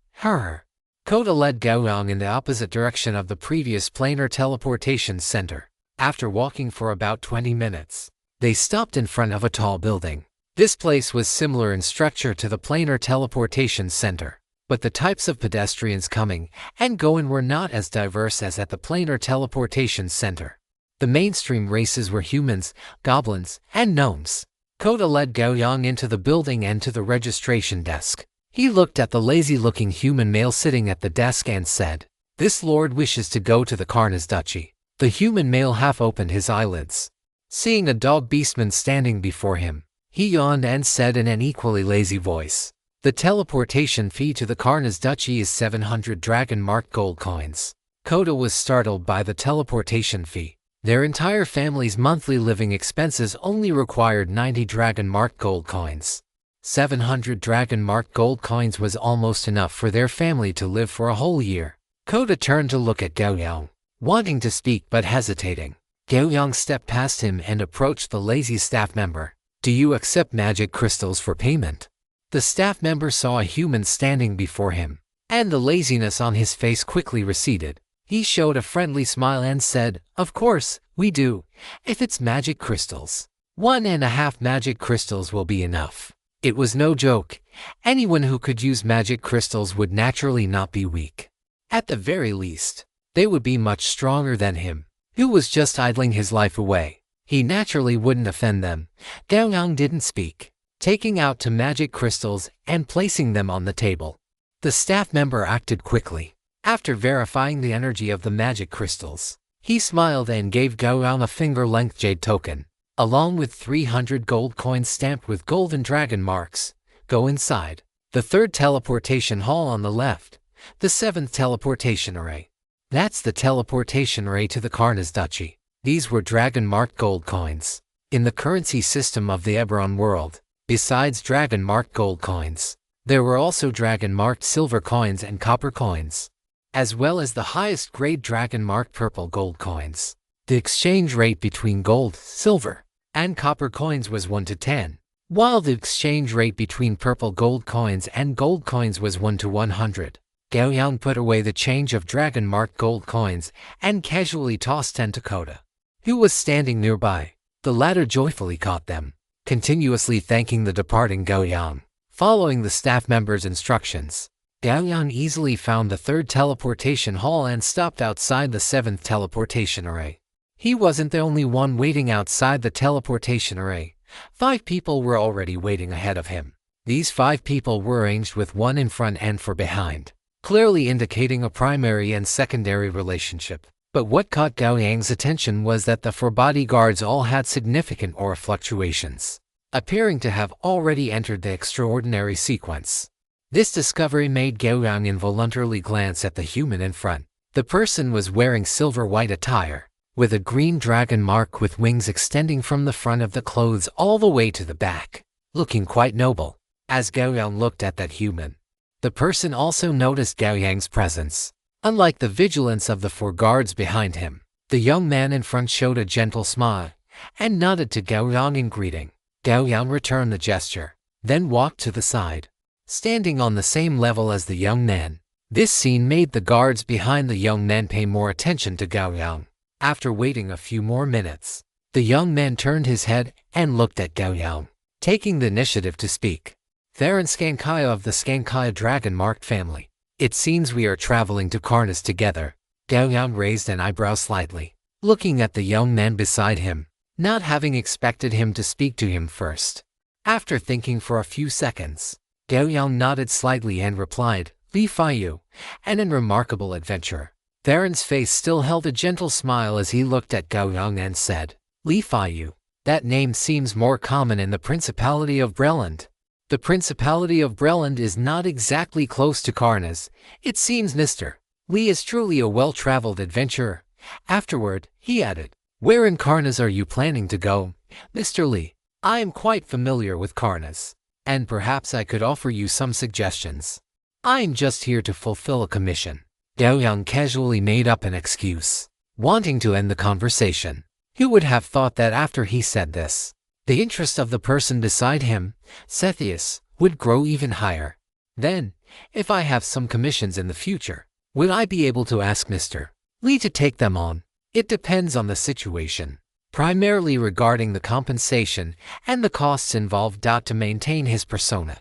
Koda led Gao Yang in the opposite direction of the previous planar teleportation center. After walking for about 20 minutes, they stopped in front of a tall building. This place was similar in structure to the planar teleportation center, but the types of pedestrians coming and going were not as diverse as at the planar teleportation center. The mainstream races were humans, goblins, and gnomes. Koda led Gao Yang into the building and to the registration desk. He looked at the lazy-looking human male sitting at the desk and said, "This lord wishes to go to the Karna's Duchy." The human male half opened his eyelids. Seeing a dog beastman standing before him, he yawned and said in an equally lazy voice, "The teleportation fee to the Karna's Duchy is 700 dragon mark gold coins." Koda was startled by the teleportation fee. Their entire family's monthly living expenses only required 90 dragon mark gold coins. 700 dragon mark gold coins was almost enough for their family to live for a whole year. Koda turned to look at Gao Yang, wanting to speak but hesitating. Gao Yang stepped past him and approached the lazy staff member. "Do you accept magic crystals for payment?" The staff member saw a human standing before him, and the laziness on his face quickly receded. He showed a friendly smile and said, "Of course, we do. If it's magic crystals, 1.5 magic crystals will be enough." It was no joke. Anyone who could use magic crystals would naturally not be weak. At the very least, they would be much stronger than him, who was just idling his life away. He naturally wouldn't offend them. Gao Yang didn't speak, taking out 2 magic crystals and placing them on the table. The staff member acted quickly. After verifying the energy of the magic crystals, he smiled and gave Gao Yang a finger-length jade token, along with 300 gold coins stamped with golden dragon marks. Go inside. The 3rd teleportation hall on the left. The 7th teleportation array. That's the teleportation array to the Karna's Duchy. These were dragon-marked gold coins. In the currency system of the Eberron world, besides dragon-marked gold coins, there were also dragon-marked silver coins and copper coins, as well as the highest grade dragon-marked purple gold coins. The exchange rate between gold, silver, and copper coins was 1 to 10, while the exchange rate between purple gold coins and gold coins was 1 to 100. Gao Yang put away the change of dragon-marked gold coins and casually tossed 10 to Koda, who was standing nearby. The latter joyfully caught them, continuously thanking the departing Gao Yang. Following the staff member's instructions, Gao Yang easily found the 3rd teleportation hall and stopped outside the 7th teleportation array. He wasn't the only one waiting outside the teleportation array. 5 people were already waiting ahead of him. These 5 people were arranged with 1 in front and 4 behind, clearly indicating a primary and secondary relationship. But what caught Gao Yang's attention was that the 4 bodyguards all had significant aura fluctuations, appearing to have already entered the extraordinary sequence. This discovery made Gao Yang involuntarily glance at the human in front. The person was wearing silver-white attire, with a green dragon mark with wings extending from the front of the clothes all the way to the back, looking quite noble. As Gao Yang looked at that human, the person also noticed Gao Yang's presence. Unlike the vigilance of the 4 guards behind him, The young man in front showed a gentle smile and nodded to Gao Yang in greeting. Gao Yang returned the gesture, then walked to the side, standing on the same level as the young man. This scene made the guards behind the young man pay more attention to Gao Yang. After waiting a few more minutes, the young man turned his head and looked at Gao Yang, taking the initiative to speak. Theron Skankaya of the Skankaya dragon-marked family. It seems we are traveling to Karnas together. Gao Yang raised an eyebrow slightly, looking at the young man beside him, not having expected him to speak to him first. After thinking for a few seconds, Gao Yang nodded slightly and replied, Li Faiyu, an unremarkable adventurer. Theron's face still held a gentle smile as he looked at Gao Yang and said, Li Faiyu. That name seems more common in the Principality of Breland. The Principality of Breland is not exactly close to Karnas. It seems Mr. Li is truly a well-traveled adventurer. Afterward, he added, Where in Karnas are you planning to go, Mr. Li? I am quite familiar with Karnas, and perhaps I could offer you some suggestions. I am just here to fulfill a commission. Gao Yang casually made up an excuse, wanting to end the conversation. Who would have thought that after he said this, the interest of the person beside him, Cepheus, would grow even higher? Then, if I have some commissions in the future, will I be able to ask Mr. Li to take them on? It depends on the situation, primarily regarding the compensation and the costs involved. To maintain his persona,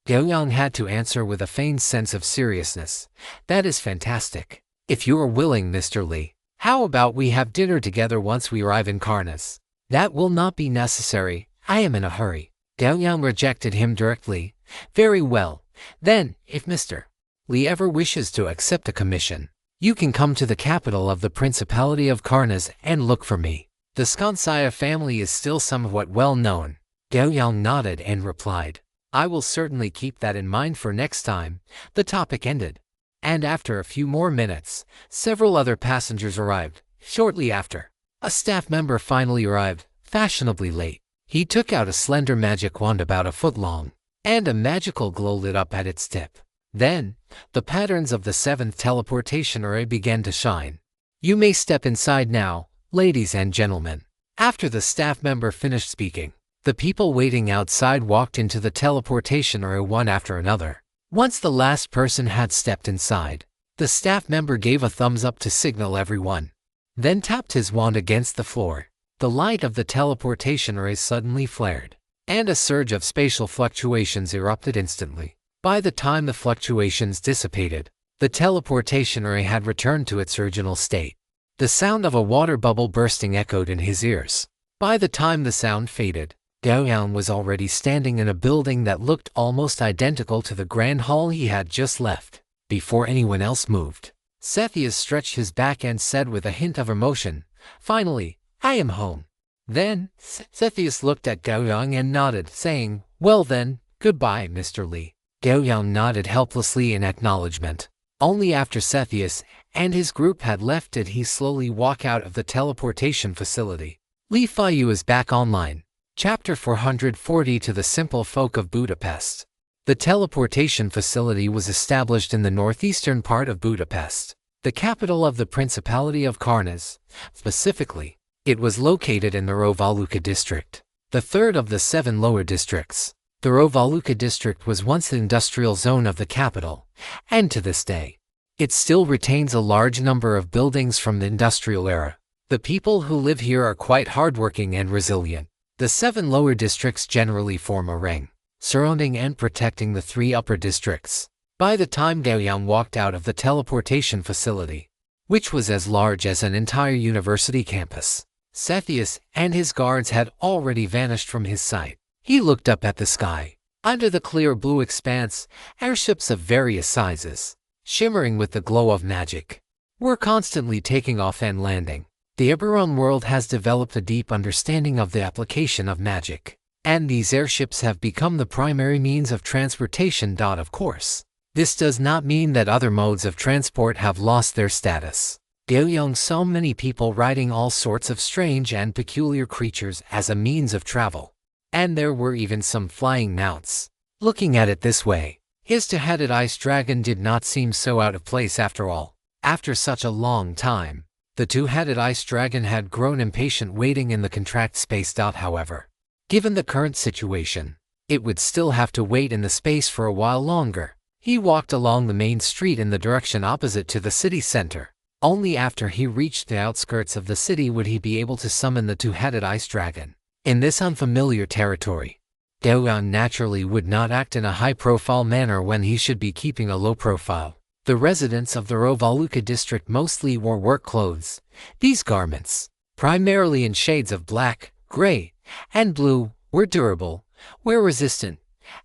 Gao Yang had to answer with a feigned sense of seriousness. That is fantastic. If you are willing, Mr. Li, how about we have dinner together once we arrive in Karnas? That will not be necessary. I am in a hurry. Gao Yang rejected him directly. Very well. Then, if Mr. Li ever wishes to accept a commission, you can come to the capital of the Principality of Karnas and look for me. The Skankaya family is still somewhat well known. Gao Yang nodded and replied, I will certainly keep that in mind for next time. The topic ended, and after a few more minutes, several other passengers arrived. Shortly after, a staff member finally arrived, fashionably late. He took out a slender magic wand about a foot long, and a magical glow lit up at its tip. Then, the patterns of the 7th teleportation array began to shine. You may step inside now, ladies and gentlemen. After the staff member finished speaking, the people waiting outside walked into the teleportation array one after another. Once the last person had stepped inside, the staff member gave a thumbs up to signal everyone, then tapped his wand against the floor. The light of the teleportation array suddenly flared, and a surge of spatial fluctuations erupted instantly. By the time the fluctuations dissipated, the teleportation array had returned to its original state. The sound of a water bubble bursting echoed in his ears. By the time the sound faded, Gao Yang was already standing in a building that looked almost identical to the grand hall he had just left. Before anyone else moved, Cepheus stretched his back and said with a hint of emotion, Finally, I am home. Then, Cepheus looked at Gao Yang and nodded, saying, Well then, goodbye, Mr. Li. Gao Yang nodded helplessly in acknowledgement. Only after Cepheus and his group had left did he slowly walk out of the teleportation facility. Li Faiyu is back online. Chapter 440 to the Simple Folk of Budapest. The teleportation facility was established in the northeastern part of Budapest, the capital of the Principality of Karnas. Specifically, it was located in the Rovaluka district, the third of the 7 lower districts. The Rovaluka district was once the industrial zone of the capital, and to this day, it still retains a large number of buildings from the industrial era. The people who live here are quite hardworking and resilient. The 7 lower districts generally form a ring, surrounding and protecting the 3 upper districts. By the time Gao Yang walked out of the teleportation facility, which was as large as an entire university campus, Cepheus and his guards had already vanished from his sight. He looked up at the sky. Under the clear blue expanse, airships of various sizes, shimmering with the glow of magic, were constantly taking off and landing. The Eberron world has developed a deep understanding of the application of magic, and these airships have become the primary means of transportation. Of course, this does not mean that other modes of transport have lost their status. Gao Yang saw many people riding all sorts of strange and peculiar creatures as a means of travel, and there were even some flying mounts. Looking at it this way, his two-headed ice dragon did not seem so out of place after all. After such a long time, The two-headed ice dragon had grown impatient waiting in the contract space. However, given the current situation, it would still have to wait in the space for a while longer. He walked along the main street in the direction opposite to the city center. Only after he reached the outskirts of the city would he be able to summon the two-headed ice dragon. In this unfamiliar territory, Gao Yang naturally would not act in a high-profile manner when he should be keeping a low profile. The residents of the Rovaluka district mostly wore work clothes. These garments, primarily in shades of black, gray, and blue, were durable, wear-resistant,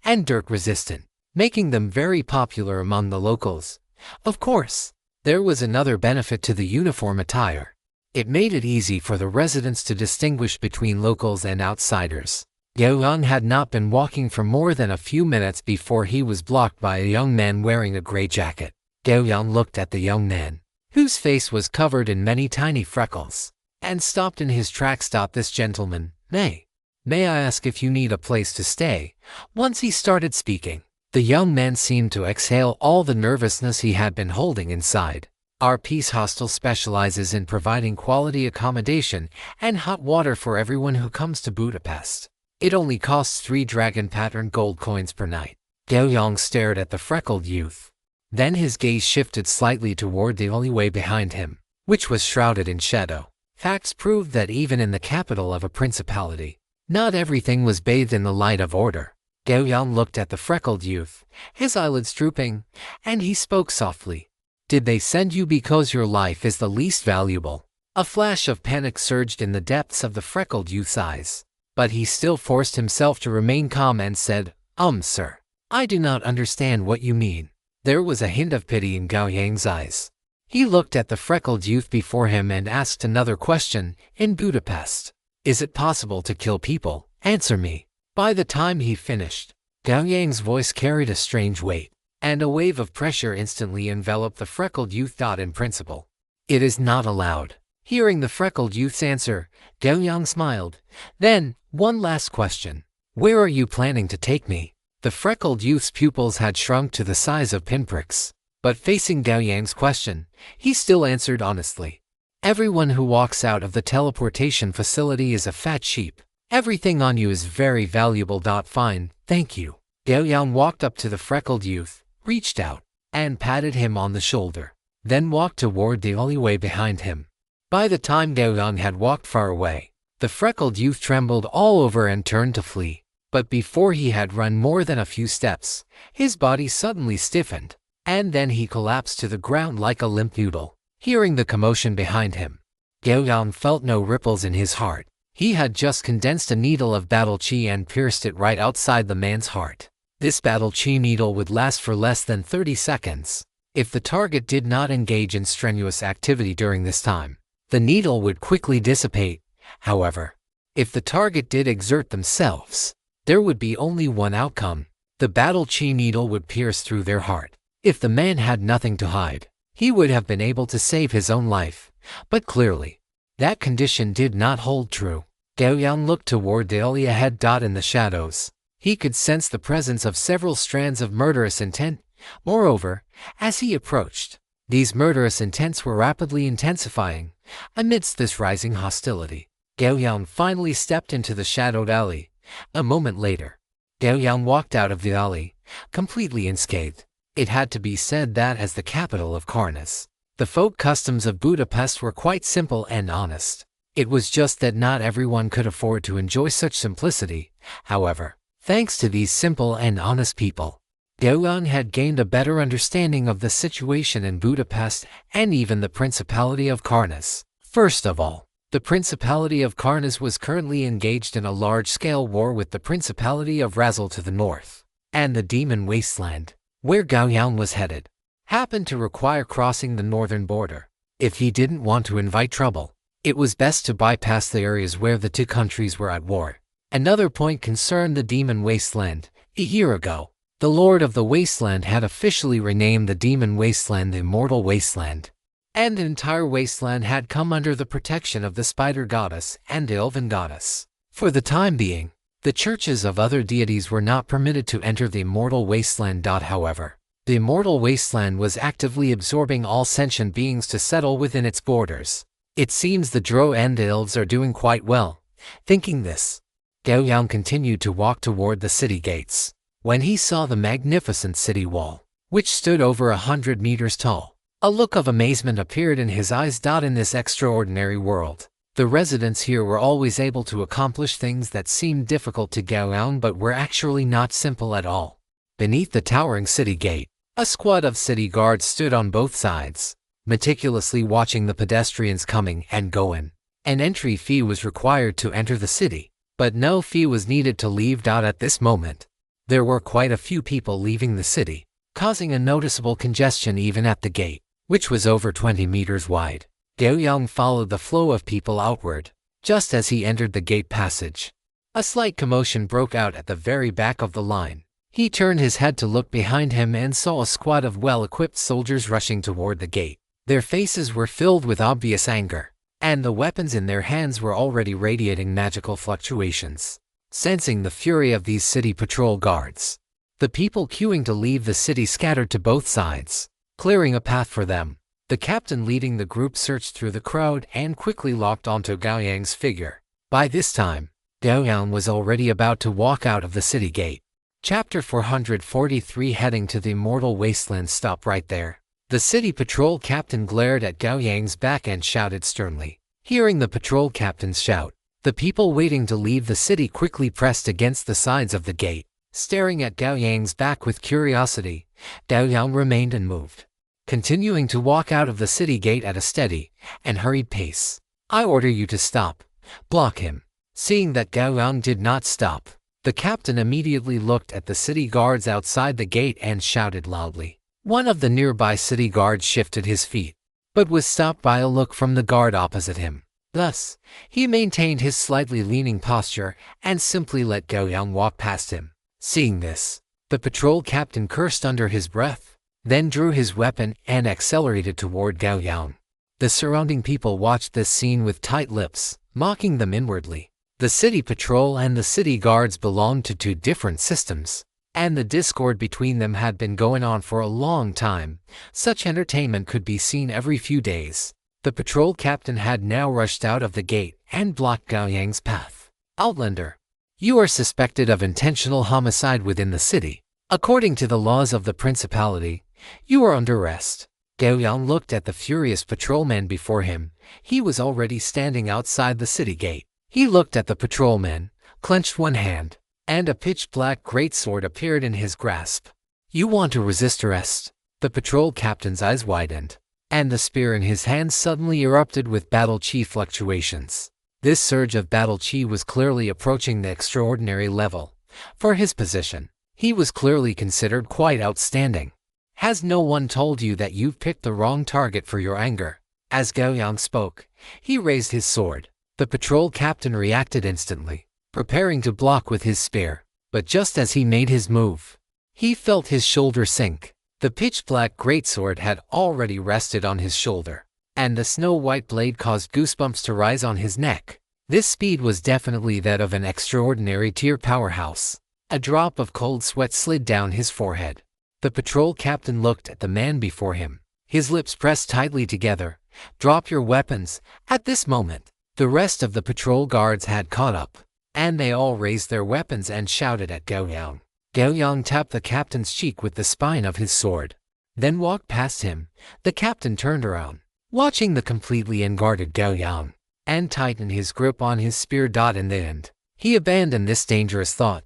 and dirt-resistant, making them very popular among the locals. Of course, there was another benefit to the uniform attire. It made it easy for the residents to distinguish between locals and outsiders. Gao Yang had not been walking for more than a few minutes before he was blocked by a young man wearing a gray jacket. Gao Yang looked at the young man, whose face was covered in many tiny freckles, and stopped in his tracks. This gentleman, may I ask if you need a place to stay? Once he started speaking, the young man seemed to exhale all the nervousness he had been holding inside. Our peace hostel specializes in providing quality accommodation and hot water for everyone who comes to Budapest. It only costs 3 dragon-patterned gold coins per night. Gao Yang stared at the freckled youth. Then his gaze shifted slightly toward the alleyway behind him, which was shrouded in shadow. Facts proved that even in the capital of a principality, not everything was bathed in the light of order. Gao Yang looked at the freckled youth, his eyelids drooping, and he spoke softly. Did they send you because your life is the least valuable? A flash of panic surged in the depths of the freckled youth's eyes, but he still forced himself to remain calm and said, Sir, I do not understand what you mean. There was a hint of pity in Gao Yang's eyes. He looked at the freckled youth before him and asked another question. In Budapest, is it possible to kill people? Answer me. By the time he finished, Gao Yang's voice carried a strange weight, and a wave of pressure instantly enveloped the freckled youth. In principle, it is not allowed. Hearing the freckled youth's answer, Gao Yang smiled. Then, one last question. Where are you planning to take me? The freckled youth's pupils had shrunk to the size of pinpricks, but facing Gao Yang's question, he still answered honestly. Everyone who walks out of the teleportation facility is a fat sheep. Everything on you is very valuable. Fine, thank you. Gao Yang walked up to the freckled youth, reached out, and patted him on the shoulder, then walked toward the alleyway behind him. By the time Gao Yang had walked far away, the freckled youth trembled all over and turned to flee. But before he had run more than a few steps, his body suddenly stiffened, and then he collapsed to the ground like a limp noodle. Hearing the commotion behind him, Gao Yang felt no ripples in his heart. He had just condensed a needle of battle chi and pierced it right outside the man's heart. This battle chi needle would last for less than 30 seconds. If the target did not engage in strenuous activity during this time, the needle would quickly dissipate. However, if the target did exert themselves, there would be only one outcome. The battle chi needle would pierce through their heart. If the man had nothing to hide, he would have been able to save his own life. But clearly, that condition did not hold true. Gao Yang looked toward the alley ahead. In the shadows, he could sense the presence of several strands of murderous intent. Moreover, as he approached, these murderous intents were rapidly intensifying. Amidst this rising hostility, Gao Yang finally stepped into the shadowed alley. A moment later, Gao Yang walked out of the alley, completely unscathed. It had to be said that as the capital of Karnas, the folk customs of Budapest were quite simple and honest. It was just that not everyone could afford to enjoy such simplicity. However, thanks to these simple and honest people, Gao Yang had gained a better understanding of the situation in Budapest and even the Principality of Karnas. First of all, the Principality of Karnas was currently engaged in a large-scale war with the Principality of Razil to the north, and the Demon Wasteland, where Gao Yang was headed, happened to require crossing the northern border. If he didn't want to invite trouble, it was best to bypass the areas where the two countries were at war. Another point concerned the Demon Wasteland. A year ago, the Lord of the Wasteland had officially renamed the Demon Wasteland the Immortal Wasteland, and the entire wasteland had come under the protection of the Spider Goddess and the Elven Goddess. For the time being, the churches of other deities were not permitted to enter the Immortal Wasteland. However, the Immortal Wasteland was actively absorbing all sentient beings to settle within its borders. It seems the Drow and elves are doing quite well. Thinking this, Gao Yang continued to walk toward the city gates. When he saw the magnificent city wall, which stood over 100 meters tall, a look of amazement appeared in his eyes. In this extraordinary world, the residents here were always able to accomplish things that seemed difficult to Gao Yang but were actually not simple at all. Beneath the towering city gate, a squad of city guards stood on both sides, meticulously watching the pedestrians coming and going. An entry fee was required to enter the city, but no fee was needed to leave. At this moment, there were quite a few people leaving the city, causing a noticeable congestion even at the gate, which was over 20 meters wide. Gao Yang followed the flow of people outward. Just as he entered the gate passage, a slight commotion broke out at the very back of the line. He turned his head to look behind him and saw a squad of well-equipped soldiers rushing toward the gate. Their faces were filled with obvious anger, and the weapons in their hands were already radiating magical fluctuations. Sensing the fury of these city patrol guards, the people queuing to leave the city scattered to both sides, clearing a path for them. The captain leading the group searched through the crowd and quickly locked onto Gao Yang's figure. By this time, Gao Yang was already about to walk out of the city gate. Chapter 443 Heading to the Immortal Wasteland. Stop right there. The city patrol captain glared at Gao Yang's back and shouted sternly. Hearing the patrol captain's shout, the people waiting to leave the city quickly pressed against the sides of the gate, staring at Gao Yang's back with curiosity. Gao Yang remained unmoved, continuing to walk out of the city gate at a steady and hurried pace. I order you to stop. Block him. Seeing that Gao Yang did not stop, the captain immediately looked at the city guards outside the gate and shouted loudly. One of the nearby city guards shifted his feet, but was stopped by a look from the guard opposite him. Thus, he maintained his slightly leaning posture and simply let Gao Yang walk past him. Seeing this, the patrol captain cursed under his breath, then drew his weapon and accelerated toward Gao Yang. The surrounding people watched this scene with tight lips, mocking them inwardly. The city patrol and the city guards belonged to two different systems, and the discord between them had been going on for a long time. Such entertainment could be seen every few days. The patrol captain had now rushed out of the gate and blocked Gao Yang's path. Outlander, you are suspected of intentional homicide within the city. According to the laws of the principality, you are under arrest. Gao Yang looked at the furious patrolman before him. He was already standing outside the city gate. He looked at the patrolman, clenched one hand, and a pitch-black greatsword appeared in his grasp. You want to resist arrest? The patrol captain's eyes widened, and the spear in his hand suddenly erupted with battle chi fluctuations. This surge of battle chi was clearly approaching the extraordinary level. For his position, he was clearly considered quite outstanding. Has no one told you that you've picked the wrong target for your anger? As Gao Yang spoke, he raised his sword. The patrol captain reacted instantly, preparing to block with his spear. But just as he made his move, he felt his shoulder sink. The pitch-black greatsword had already rested on his shoulder, and the snow-white blade caused goosebumps to rise on his neck. This speed was definitely that of an extraordinary tier powerhouse. A drop of cold sweat slid down his forehead. The patrol captain looked at the man before him. His lips pressed tightly together. Drop your weapons. At this moment, the rest of the patrol guards had caught up, and they all raised their weapons and shouted at Gao Yang. Gao Yang tapped the captain's cheek with the spine of his sword, then walked past him. The captain turned around, watching the completely unguarded Gao Yang, and tightened his grip on his spear. In the end, he abandoned this dangerous thought.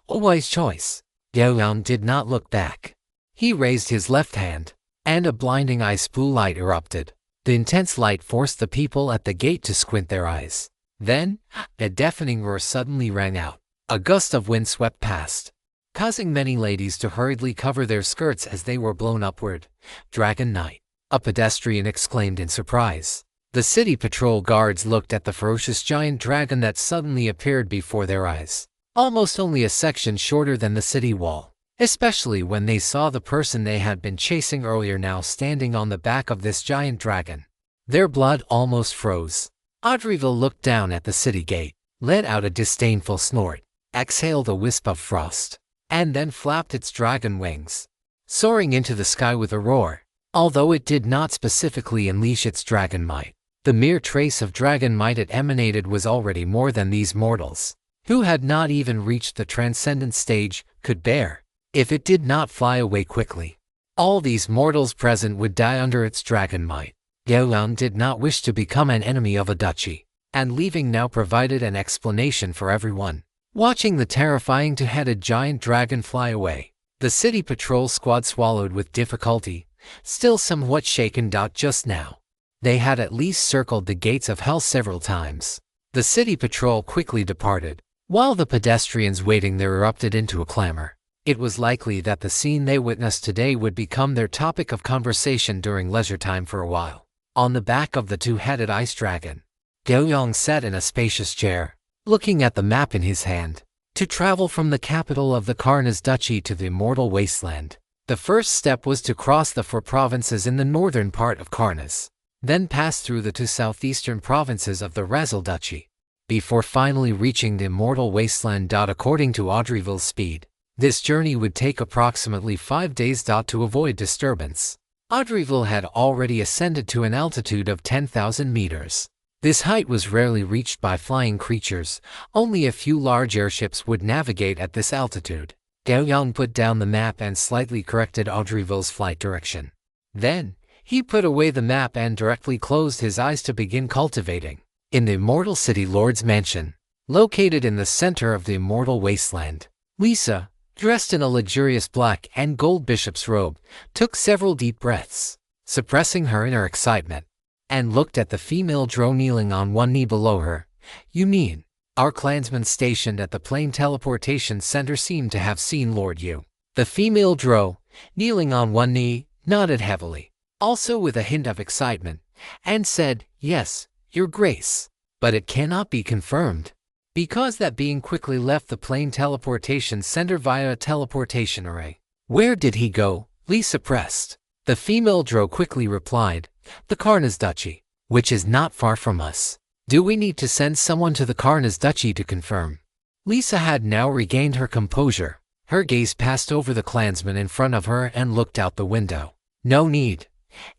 A wise choice. Gao Yang did not look back. He raised his left hand, and a blinding ice blue light erupted. The intense light forced the people at the gate to squint their eyes. Then, a deafening roar suddenly rang out. A gust of wind swept past, causing many ladies to hurriedly cover their skirts as they were blown upward. Dragon Knight, a pedestrian exclaimed in surprise. The city patrol guards looked at the ferocious giant dragon that suddenly appeared before their eyes, almost only a section shorter than the city wall, especially when they saw the person they had been chasing earlier now standing on the back of this giant dragon. Their blood almost froze. Audreyville looked down at the city gate, let out a disdainful snort, exhaled a wisp of frost, and then flapped its dragon wings, soaring into the sky with a roar. Although it did not specifically unleash its dragon might, The mere trace of dragon might it emanated was already more than these mortals, who had not even reached the transcendent stage, could bear, if it did not fly away quickly. All these mortals present would die under its dragon might. Gao Yang did not wish to become an enemy of a duchy, and leaving now provided an explanation for everyone. Watching the terrifying two-headed giant dragon fly away, the city patrol squad swallowed with difficulty, still somewhat shaken. Just now, they had at least circled the gates of hell several times. The city patrol quickly departed, while the pedestrians waiting there erupted into a clamor. It was likely that the scene they witnessed today would become their topic of conversation during leisure time for a while. On the back of the two-headed ice dragon, Gao Yang sat in a spacious chair, looking at the map in his hand. To travel from the capital of the Karnas Duchy to the Immortal Wasteland, the first step was to cross the 4 provinces in the northern part of Karnas, then pass through the 2 southeastern provinces of the Razil Duchy, before finally reaching the Immortal Wasteland. According to Audreyville's speed, this journey would take approximately 5 days. To avoid disturbance, Audreyville had already ascended to an altitude of 10,000 meters. This height was rarely reached by flying creatures. Only a few large airships would navigate at this altitude. Gao Yang put down the map and slightly corrected Audreyville's flight direction. Then, he put away the map and directly closed his eyes to begin cultivating. In the Immortal City Lord's Mansion, located in the center of the Immortal Wasteland, Lisa, dressed in a luxurious black and gold bishop's robe, took several deep breaths, suppressing her inner excitement, and looked at the female drow kneeling on one knee below her. "You mean, our clansmen stationed at the plane teleportation center seem to have seen Lord Yu?" The female drow, kneeling on one knee, nodded heavily, also with a hint of excitement, and said, "Yes, Your Grace, but it cannot be confirmed, because that being quickly left the plane teleportation center via a teleportation array." "Where did he go?" Lisa pressed. The female drow quickly replied, "The Karnas Duchy, which is not far from us." "Do we need to send someone to the Karnas Duchy to confirm?" Lisa had now regained her composure. Her gaze passed over the clansman in front of her and looked out the window. "No need.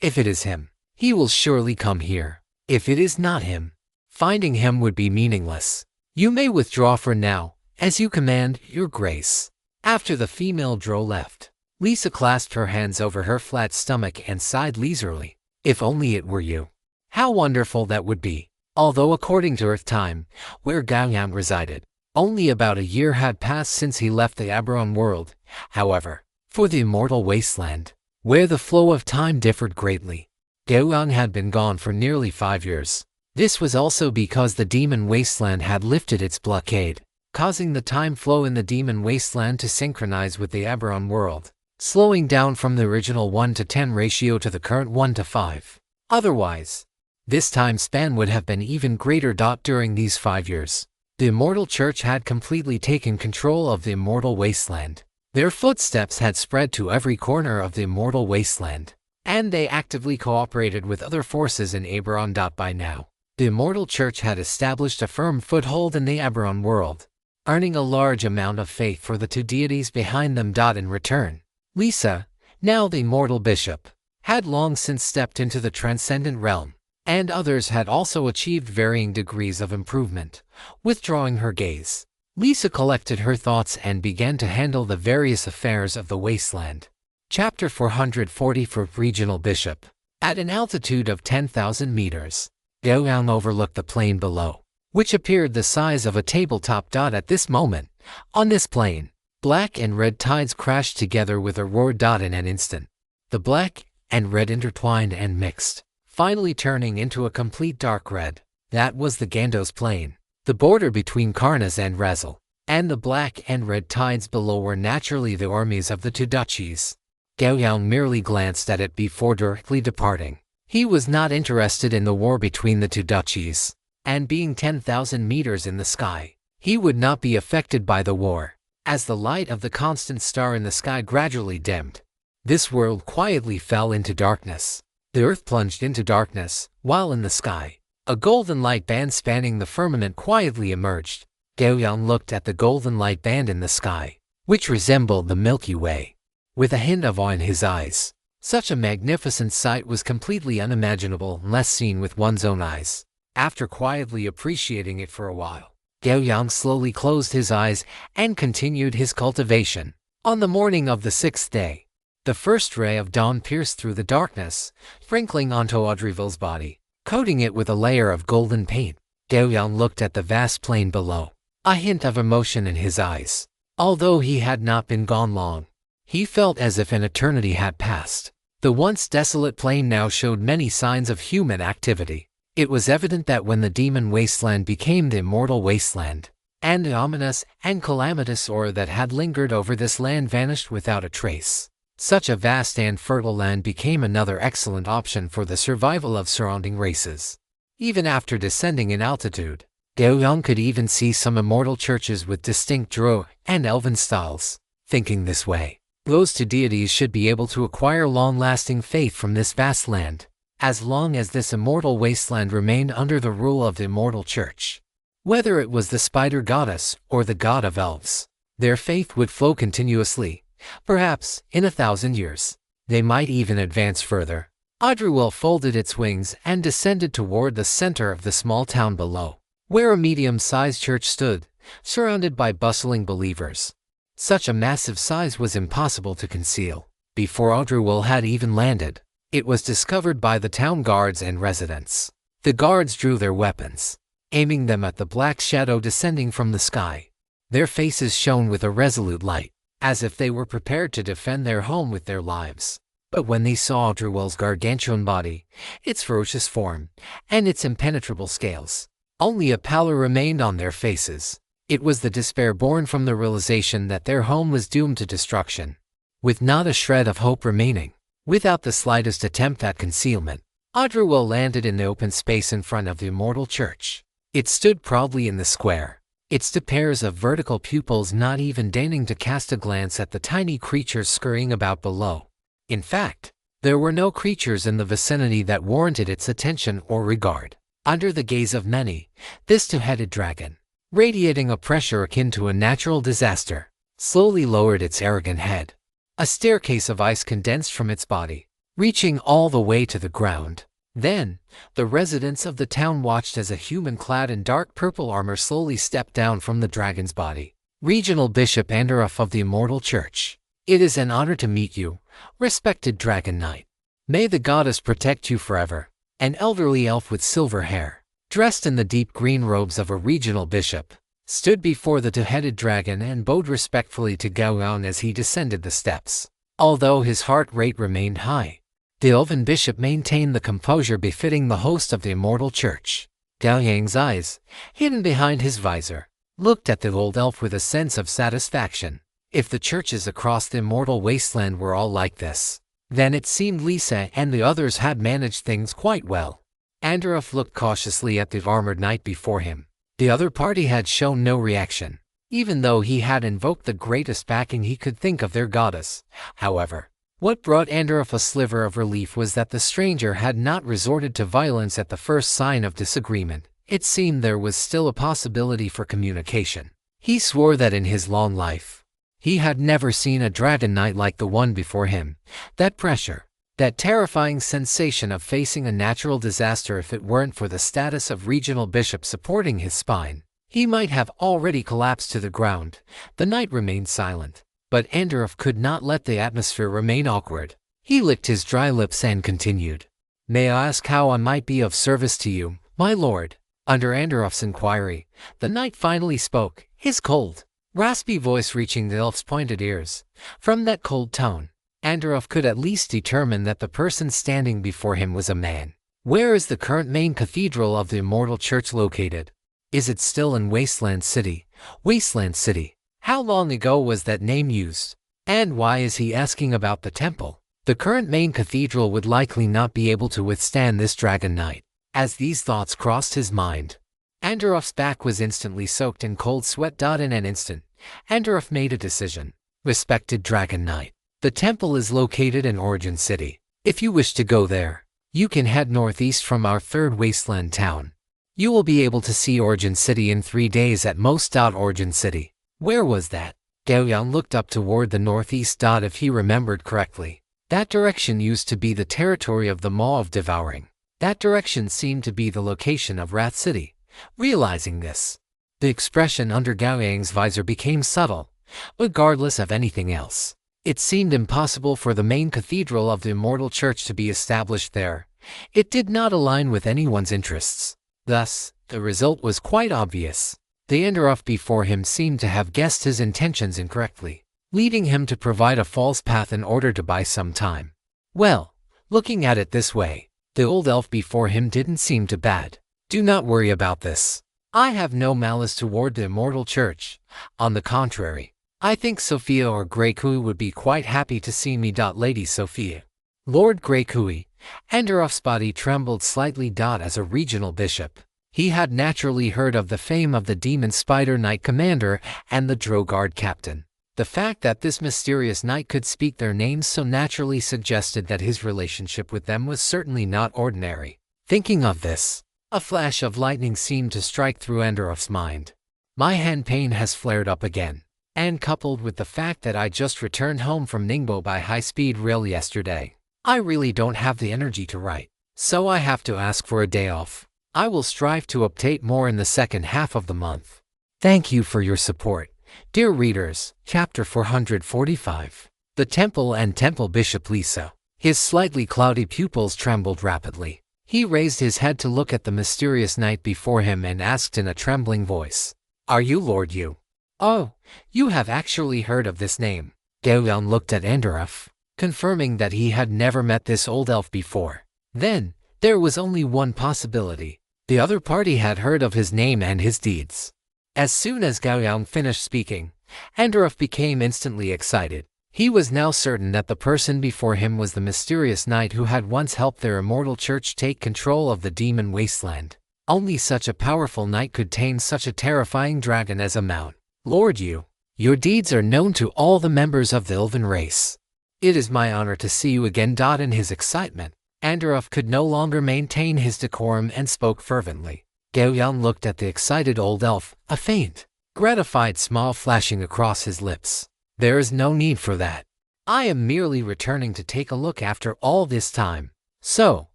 If it is him, he will surely come here. If it is not him, finding him would be meaningless. You may withdraw for now, as you command, Your Grace." After the female drow left, Lisa clasped her hands over her flat stomach and sighed leisurely. If only it were you. How wonderful that would be. Although according to Earth time, where Gao Yang resided, only about a year had passed since he left the Aberon world. However, for the Immortal Wasteland, where the flow of time differed greatly, Gao Yang had been gone for nearly 5 years. This was also because the Demon Wasteland had lifted its blockade, causing the time flow in the Demon Wasteland to synchronize with the Aberon world, slowing down from the original 1:10 ratio to the current 1:5. Otherwise, this time span would have been even greater. During these 5 years, the Immortal Church had completely taken control of the Immortal Wasteland. Their footsteps had spread to every corner of the Immortal Wasteland, and they actively cooperated with other forces in Aberon. By now, the Immortal Church had established a firm foothold in the Aberon world, earning a large amount of faith for the 2 deities behind them. In return, Lisa, now the Immortal Bishop, had long since stepped into the Transcendent Realm, and others had also achieved varying degrees of improvement. Withdrawing her gaze, Lisa collected her thoughts and began to handle the various affairs of the Wasteland. Chapter 440 for Regional Bishop. At an altitude of 10,000 meters, Gao Yang overlooked the plain below, which appeared the size of a tabletop. At this moment, on this plain, black and red tides crashed together with a roar. In an instant, the black and red intertwined and mixed, finally turning into a complete dark red. That was the Gandos Plain, the border between Karnas and Razil, and the black and red tides below were naturally the armies of the 2 duchies. Gao Yang merely glanced at it before directly departing. He was not interested in the war between the 2 duchies, and being 10,000 meters in the sky, he would not be affected by the war. As the light of the constant star in the sky gradually dimmed, this world quietly fell into darkness. The earth plunged into darkness, while in the sky, a golden light band spanning the firmament quietly emerged. Gao Yang looked at the golden light band in the sky, which resembled the Milky Way, with a hint of awe in his eyes. Such a magnificent sight was completely unimaginable unless seen with one's own eyes. After quietly appreciating it for a while, Gao Yang slowly closed his eyes and continued his cultivation. On the morning of the 6th day, the first ray of dawn pierced through the darkness, sprinkling onto Audreyville's body, coating it with a layer of golden paint. Gao Yang looked at the vast plain below, a hint of emotion in his eyes. Although he had not been gone long, he felt as if an eternity had passed. The once desolate plain now showed many signs of human activity. It was evident that when the demon wasteland became the immortal wasteland, and the ominous and calamitous aura that had lingered over this land vanished without a trace, such a vast and fertile land became another excellent option for the survival of surrounding races. Even after descending in altitude, Gao Yang could even see some immortal churches with distinct Druid and Elven styles. Thinking this way, those two deities should be able to acquire long-lasting faith from this vast land, as long as this immortal wasteland remained under the rule of the immortal church. Whether it was the spider goddess or the god of elves, their faith would flow continuously. Perhaps, in 1,000 years, they might even advance further. Audreyville folded its wings and descended toward the center of the small town below, where a medium-sized church stood, surrounded by bustling believers. Such a massive size was impossible to conceal. Before Audreyville had even landed, it was discovered by the town guards and residents. The guards drew their weapons, aiming them at the black shadow descending from the sky. Their faces shone with a resolute light, as if they were prepared to defend their home with their lives. But when they saw Audreyville's gargantuan body, its ferocious form, and its impenetrable scales, only a pallor remained on their faces. It was the despair born from the realization that their home was doomed to destruction. With not a shred of hope remaining, without the slightest attempt at concealment, Audreyville landed in the open space in front of the immortal church. It stood proudly in the square, its two pairs of vertical pupils not even deigning to cast a glance at the tiny creatures scurrying about below. In fact, there were no creatures in the vicinity that warranted its attention or regard. Under the gaze of many, this two-headed dragon, radiating a pressure akin to a natural disaster, slowly lowered its arrogant head. A staircase of ice condensed from its body, reaching all the way to the ground. Then, the residents of the town watched as a human clad in dark purple armor slowly stepped down from the dragon's body. Regional Bishop Andorf of the Immortal Church. It is an honor to meet you, respected Dragon Knight. May the goddess protect you forever. An elderly elf with silver hair, dressed in the deep green robes of a regional bishop, stood before the two-headed dragon and bowed respectfully to Gao Yang as he descended the steps. Although his heart rate remained high, the elven bishop maintained the composure befitting the host of the immortal church. Gao Yang's eyes, hidden behind his visor, looked at the old elf with a sense of satisfaction. If the churches across the immortal wasteland were all like this, then it seemed Lisa and the others had managed things quite well. Andorf looked cautiously at the armored knight before him. The other party had shown no reaction, even though he had invoked the greatest backing he could think of their goddess. However, what brought Andorf a sliver of relief was that the stranger had not resorted to violence at the first sign of disagreement. It seemed there was still a possibility for communication. He swore that in his long life, he had never seen a dragon knight like the one before him. That pressure, that terrifying sensation of facing a natural disaster, if it weren't for the status of regional bishop supporting his spine, he might have already collapsed to the ground. The knight remained silent, but Andorf could not let the atmosphere remain awkward. He licked his dry lips and continued. May I ask how I might be of service to you, my lord? Under Andorf's inquiry, the knight finally spoke, his cold, raspy voice reaching the elf's pointed ears. From that cold tone, Andorf could at least determine that the person standing before him was a man. Where is the current main cathedral of the Immortal Church located? Is it still in Wasteland City? Wasteland City. How long ago was that name used? And why is he asking about the temple? The current main cathedral would likely not be able to withstand this dragon knight. As these thoughts crossed his mind, Andorf's back was instantly soaked in cold sweat. In an instant, Andorf made a decision. Respected Dragon Knight, the temple is located in Origin City. If you wish to go there, you can head northeast from our third wasteland town. You will be able to see Origin City in 3 days at most. Origin City. Where was that? Gao Yang looked up toward the northeast. If he remembered correctly, That direction used to be the territory of the Maw of Devouring. That direction seemed to be the location of Wrath City. Realizing this, the expression under Gao Yang's visor became subtle, regardless of anything else. It seemed impossible for the main cathedral of the Immortal Church to be established there. It did not align with anyone's interests. Thus, the result was quite obvious. The Enderoff before him seemed to have guessed his intentions incorrectly, leading him to provide a false path in order to buy some time. Well, looking at it this way, the old elf before him didn't seem too bad. Do not worry about this. I have no malice toward the Immortal Church. On the contrary, I think Sophia or Grey Kui would be quite happy to see me. Lady Sophia. Lord Grey Kui. Enderoff's body trembled slightly. As a regional bishop, he had naturally heard of the fame of the Demon Spider Knight Commander and the Droguard Captain. The fact that this mysterious knight could speak their names so naturally suggested that his relationship with them was certainly not ordinary. Thinking of this, a flash of lightning seemed to strike through Enderoff's mind. My hand pain has flared up again, and coupled with the fact that I just returned home from Ningbo by high-speed rail yesterday, I really don't have the energy to write, so I have to ask for a day off. I will strive to update more in the second half of the month. Thank you for your support. Dear readers, Chapter 445. The Temple and Temple Bishop Lisa. His slightly cloudy pupils trembled rapidly. He raised his head to look at the mysterious knight before him and asked in a trembling voice, "Are you Lord Yu?" "Oh, you have actually heard of this name." Gao Yang looked at Enderoff, confirming that he had never met this old elf before. Then, there was only one possibility. The other party had heard of his name and his deeds. As soon as Gao Yang finished speaking, Enderoff became instantly excited. He was now certain that the person before him was the mysterious knight who had once helped their immortal church take control of the demon wasteland. Only such a powerful knight could tame such a terrifying dragon as a mount. "Lord Yu, your deeds are known to all the members of the Elven race. It is my honor to see you again." In his excitement, Enderoff could no longer maintain his decorum and spoke fervently. Gao Yang looked at the excited old elf, a faint, gratified smile flashing across his lips. "There is no need for that. I am merely returning to take a look after all this time. So,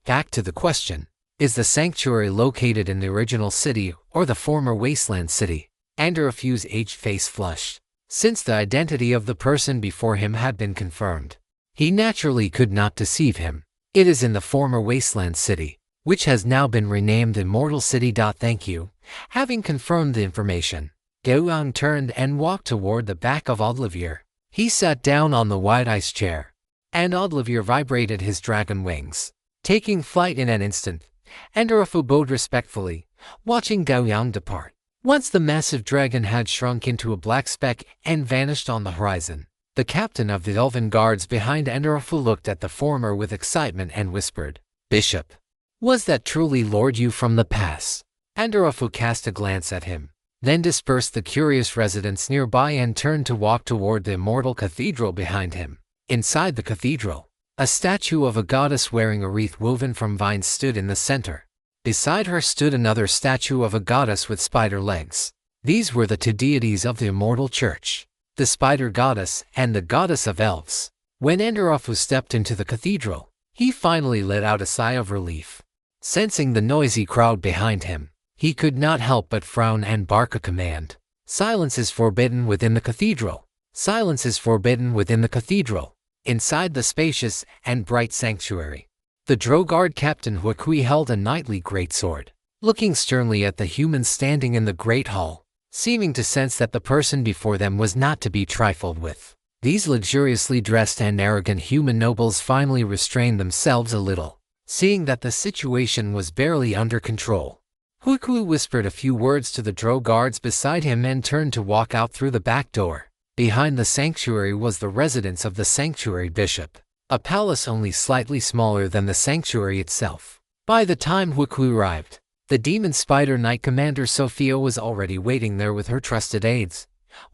back to the question. Is the sanctuary located in the original city or the former wasteland city?" Enderoff's aged face flushed. Since the identity of the person before him had been confirmed, he naturally could not deceive him. "It is in the former wasteland city, which has now been renamed Immortal City." Thank you. Having confirmed the information, Gao Yang turned and walked toward the back of Olivier. He sat down on the wide ice chair, and Olivier vibrated his dragon wings, taking flight in an instant. Enderoff bowed respectfully, watching Gao Yang depart. Once the massive dragon had shrunk into a black speck and vanished on the horizon, the captain of the elven guards behind Enderoff looked at the former with excitement and whispered, "Bishop, was that truly Lord Yu from the past?" Enderoff cast a glance at him, then dispersed the curious residents nearby and turned to walk toward the immortal cathedral behind him. Inside the cathedral, a statue of a goddess wearing a wreath woven from vines stood in the center. Beside her stood another statue of a goddess with spider legs. These were the two deities of the immortal church, the spider goddess and the goddess of elves. When Enderoff stepped into the cathedral, he finally let out a sigh of relief. Sensing the noisy crowd behind him, he could not help but frown and bark a command. "Silence is forbidden within the cathedral. Silence is forbidden within the cathedral." Inside the spacious and bright sanctuary, the Droguard Captain Huakui held a knightly greatsword, looking sternly at the humans standing in the great hall, seeming to sense that the person before them was not to be trifled with. These luxuriously dressed and arrogant human nobles finally restrained themselves a little, seeing that the situation was barely under control. Huakui whispered a few words to the Droguards beside him and turned to walk out through the back door. Behind the sanctuary was the residence of the sanctuary bishop, a palace only slightly smaller than the sanctuary itself. By the time Huakui arrived, the demon spider knight commander Sophia was already waiting there with her trusted aides.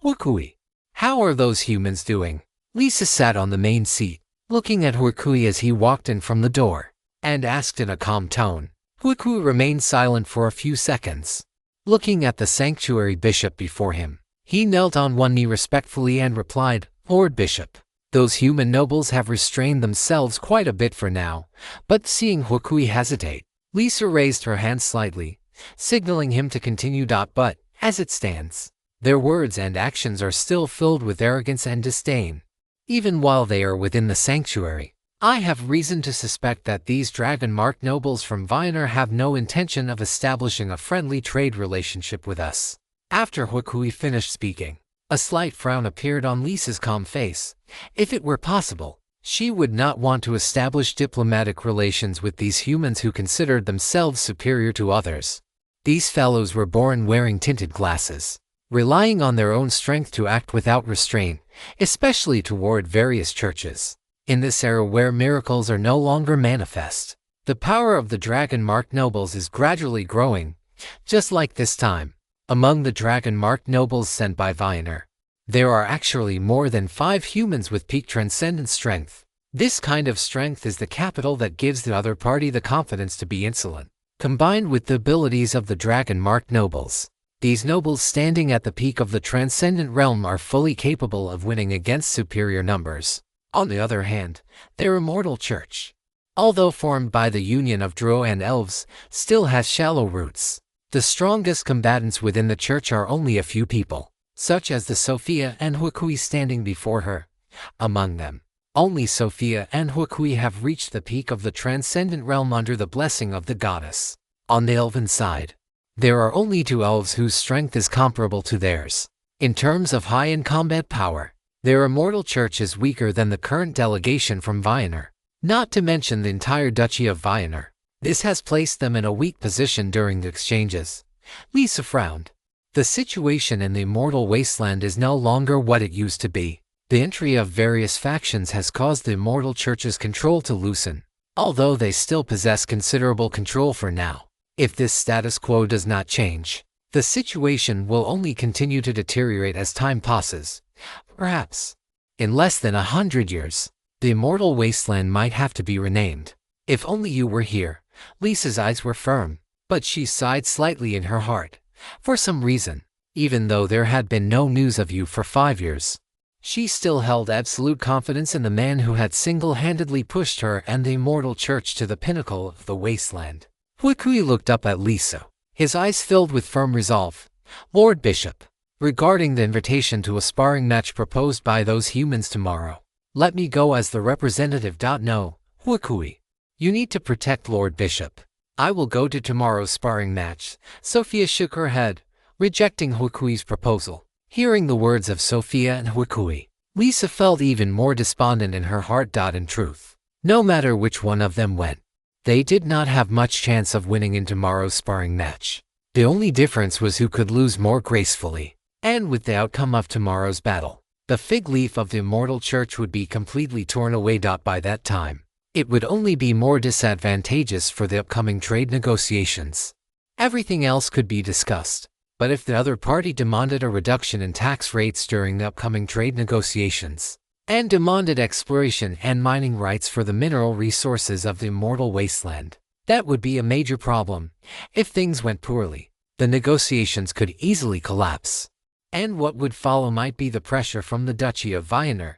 "Huakui, how are those humans doing?" Lisa sat on the main seat, looking at Huakui as he walked in from the door, and asked in a calm tone. Huakui remained silent for a few seconds, looking at the sanctuary bishop before him. He knelt on one knee respectfully and replied, "Lord Bishop, Those human nobles have restrained themselves quite a bit for now, but seeing Hukui hesitate, Lisa raised her hand slightly, signaling him to continue. But, as it stands, their words and actions are still filled with arrogance and disdain. Even while they are within the sanctuary, I have reason to suspect that these dragon-marked nobles from Vienna have no intention of establishing a friendly trade relationship with us. After Hukui finished speaking, a slight frown appeared on Lisa's calm face. If it were possible, she would not want to establish diplomatic relations with these humans who considered themselves superior to others. These fellows were born wearing tinted glasses, relying on their own strength to act without restraint, especially toward various churches. In this era where miracles are no longer manifest, the power of the dragon-marked nobles is gradually growing. Just like this time, among the dragon-marked nobles sent by Vienna, there are actually more than 5 humans with peak transcendent strength. This kind of strength is the capital that gives the other party the confidence to be insolent. Combined with the abilities of the dragon-marked nobles, these nobles standing at the peak of the transcendent realm are fully capable of winning against superior numbers. On the other hand, their immortal church, although formed by the union of Drow and elves, still has shallow roots. The strongest combatants within the church are only a few people, such as the Sophia and Hukui standing before her. Among them, only Sophia and Hukui have reached the peak of the transcendent realm under the blessing of the goddess. On the elven side, there are only 2 elves whose strength is comparable to theirs. In terms of high-end combat power, their immortal church is weaker than the current delegation from Vienna, not to mention the entire Duchy of Vienna. This has placed them in a weak position during the exchanges. Lisa frowned. The situation in the immortal wasteland is no longer what it used to be. The entry of various factions has caused the immortal church's control to loosen, although they still possess considerable control for now. If this status quo does not change, the situation will only continue to deteriorate as time passes. Perhaps, in less than 100 years, the immortal wasteland might have to be renamed. If only you were here. Lisa's eyes were firm, but she sighed slightly in her heart. For some reason, even though there had been no news of you for 5 years, she still held absolute confidence in the man who had single-handedly pushed her and the immortal church to the pinnacle of the wasteland. Hukui looked up at Lisa, his eyes filled with firm resolve. Lord Bishop, regarding the invitation to a sparring match proposed by those humans tomorrow, let me go as the representative. No, Hukui. You need to protect Lord Bishop. I will go to tomorrow's sparring match. Sophia shook her head, rejecting Hukui's proposal. Hearing the words of Sophia and Hukui, Lisa felt even more despondent in her heart. In truth, no matter which one of them went, they did not have much chance of winning in tomorrow's sparring match. The only difference was who could lose more gracefully. And with the outcome of tomorrow's battle, the fig leaf of the immortal church would be completely torn away. By that time, it would only be more disadvantageous for the upcoming trade negotiations. Everything else could be discussed, but if the other party demanded a reduction in tax rates during the upcoming trade negotiations, and demanded exploration and mining rights for the mineral resources of the immortal wasteland, that would be a major problem. If things went poorly, the negotiations could easily collapse. And what would follow might be the pressure from the Duchy of Vienna.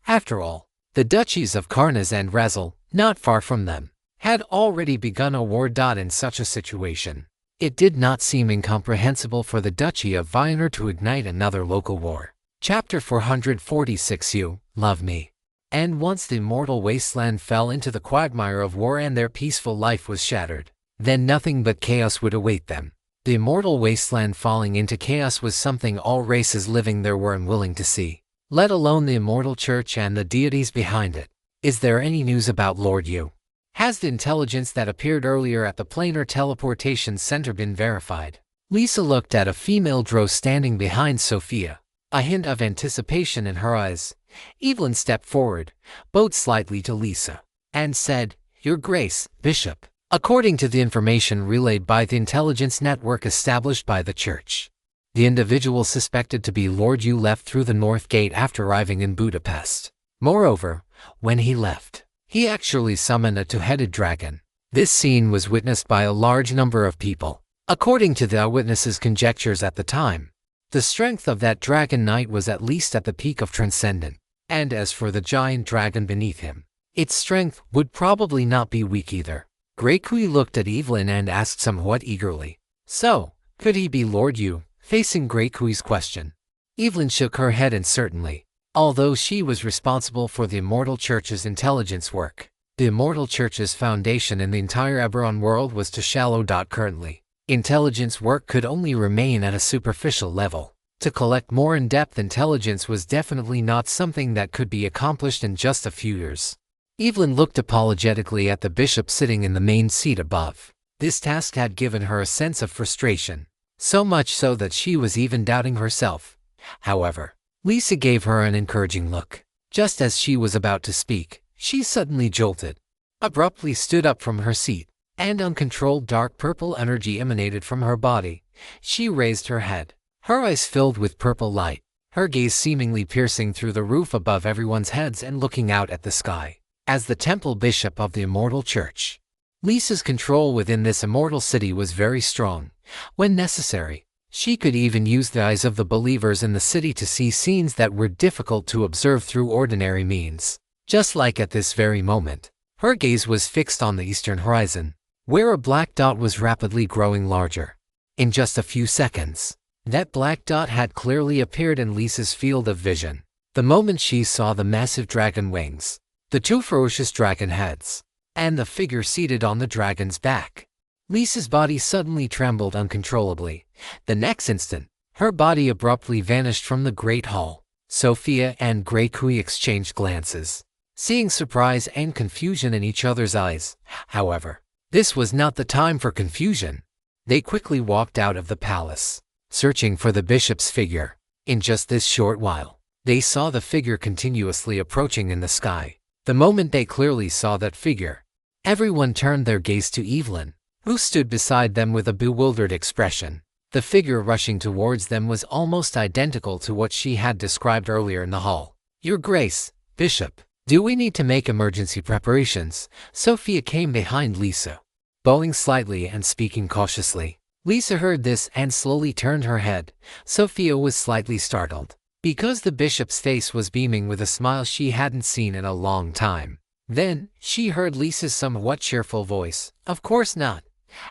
After all, the duchies of Karnaz and Razel, not far from them, had already begun a war. In such a situation, it did not seem incomprehensible for the Duchy of Vienna to ignite another local war. Chapter 446. You love me. And once the immortal wasteland fell into the quagmire of war and their peaceful life was shattered, then nothing but chaos would await them. The immortal wasteland falling into chaos was something all races living there were unwilling to see, let alone the immortal church and the deities behind it. Is there any news about Lord Yu? Has the intelligence that appeared earlier at the planar teleportation center been verified? Lisa looked at a female drow standing behind Sophia, a hint of anticipation in her eyes. Evelyn stepped forward, bowed slightly to Lisa, and said, Your Grace, Bishop. According to the information relayed by the intelligence network established by the church, the individual suspected to be Lord Yu left through the north gate after arriving in Budapest. Moreover, when he left, he actually summoned a two-headed dragon. This scene was witnessed by a large number of people. According to the eyewitnesses' conjectures at the time, the strength of that dragon knight was at least at the peak of transcendent. And as for the giant dragon beneath him, its strength would probably not be weak either. Greatsword looked at Evelyn and asked somewhat eagerly, "So, could he be Lord Yu?" Facing Greatsword's question, Evelyn shook her head uncertainly. Although she was responsible for the Immortal Church's intelligence work, the Immortal Church's foundation in the entire Eberron world was too shallow. Currently, intelligence work could only remain at a superficial level. To collect more in-depth intelligence was definitely not something that could be accomplished in just a few years. Evelyn looked apologetically at the bishop sitting in the main seat above. This task had given her a sense of frustration, so much so that she was even doubting herself. However, Lisa gave her an encouraging look. Just as she was about to speak, she suddenly jolted, abruptly stood up from her seat, and uncontrolled dark purple energy emanated from her body. She raised her head, her eyes filled with purple light, her gaze seemingly piercing through the roof above everyone's heads and looking out at the sky. As the temple bishop of the Immortal Church, Lisa's control within this immortal city was very strong. When necessary, she could even use the eyes of the believers in the city to see scenes that were difficult to observe through ordinary means. Just like at this very moment, her gaze was fixed on the eastern horizon, where a black dot was rapidly growing larger. In just a few seconds, that black dot had clearly appeared in Lisa's field of vision. The moment she saw the massive dragon wings, the two ferocious dragon heads, and the figure seated on the dragon's back, Lisa's body suddenly trembled uncontrollably. The next instant, her body abruptly vanished from the great hall. Sophia and Greatsword exchanged glances, seeing surprise and confusion in each other's eyes. However, this was not the time for confusion. They quickly walked out of the palace, searching for the bishop's figure. In just this short while, they saw the figure continuously approaching in the sky. The moment they clearly saw that figure, everyone turned their gaze to Evelyn, who stood beside them with a bewildered expression. The figure rushing towards them was almost identical to what she had described earlier in the hall. "Your Grace, Bishop, do we need to make emergency preparations?" Sophia came behind Lisa, bowing slightly and speaking cautiously. Lisa heard this and slowly turned her head. Sophia was slightly startled, because the bishop's face was beaming with a smile she hadn't seen in a long time. Then, she heard Lisa's somewhat cheerful voice, "Of course not."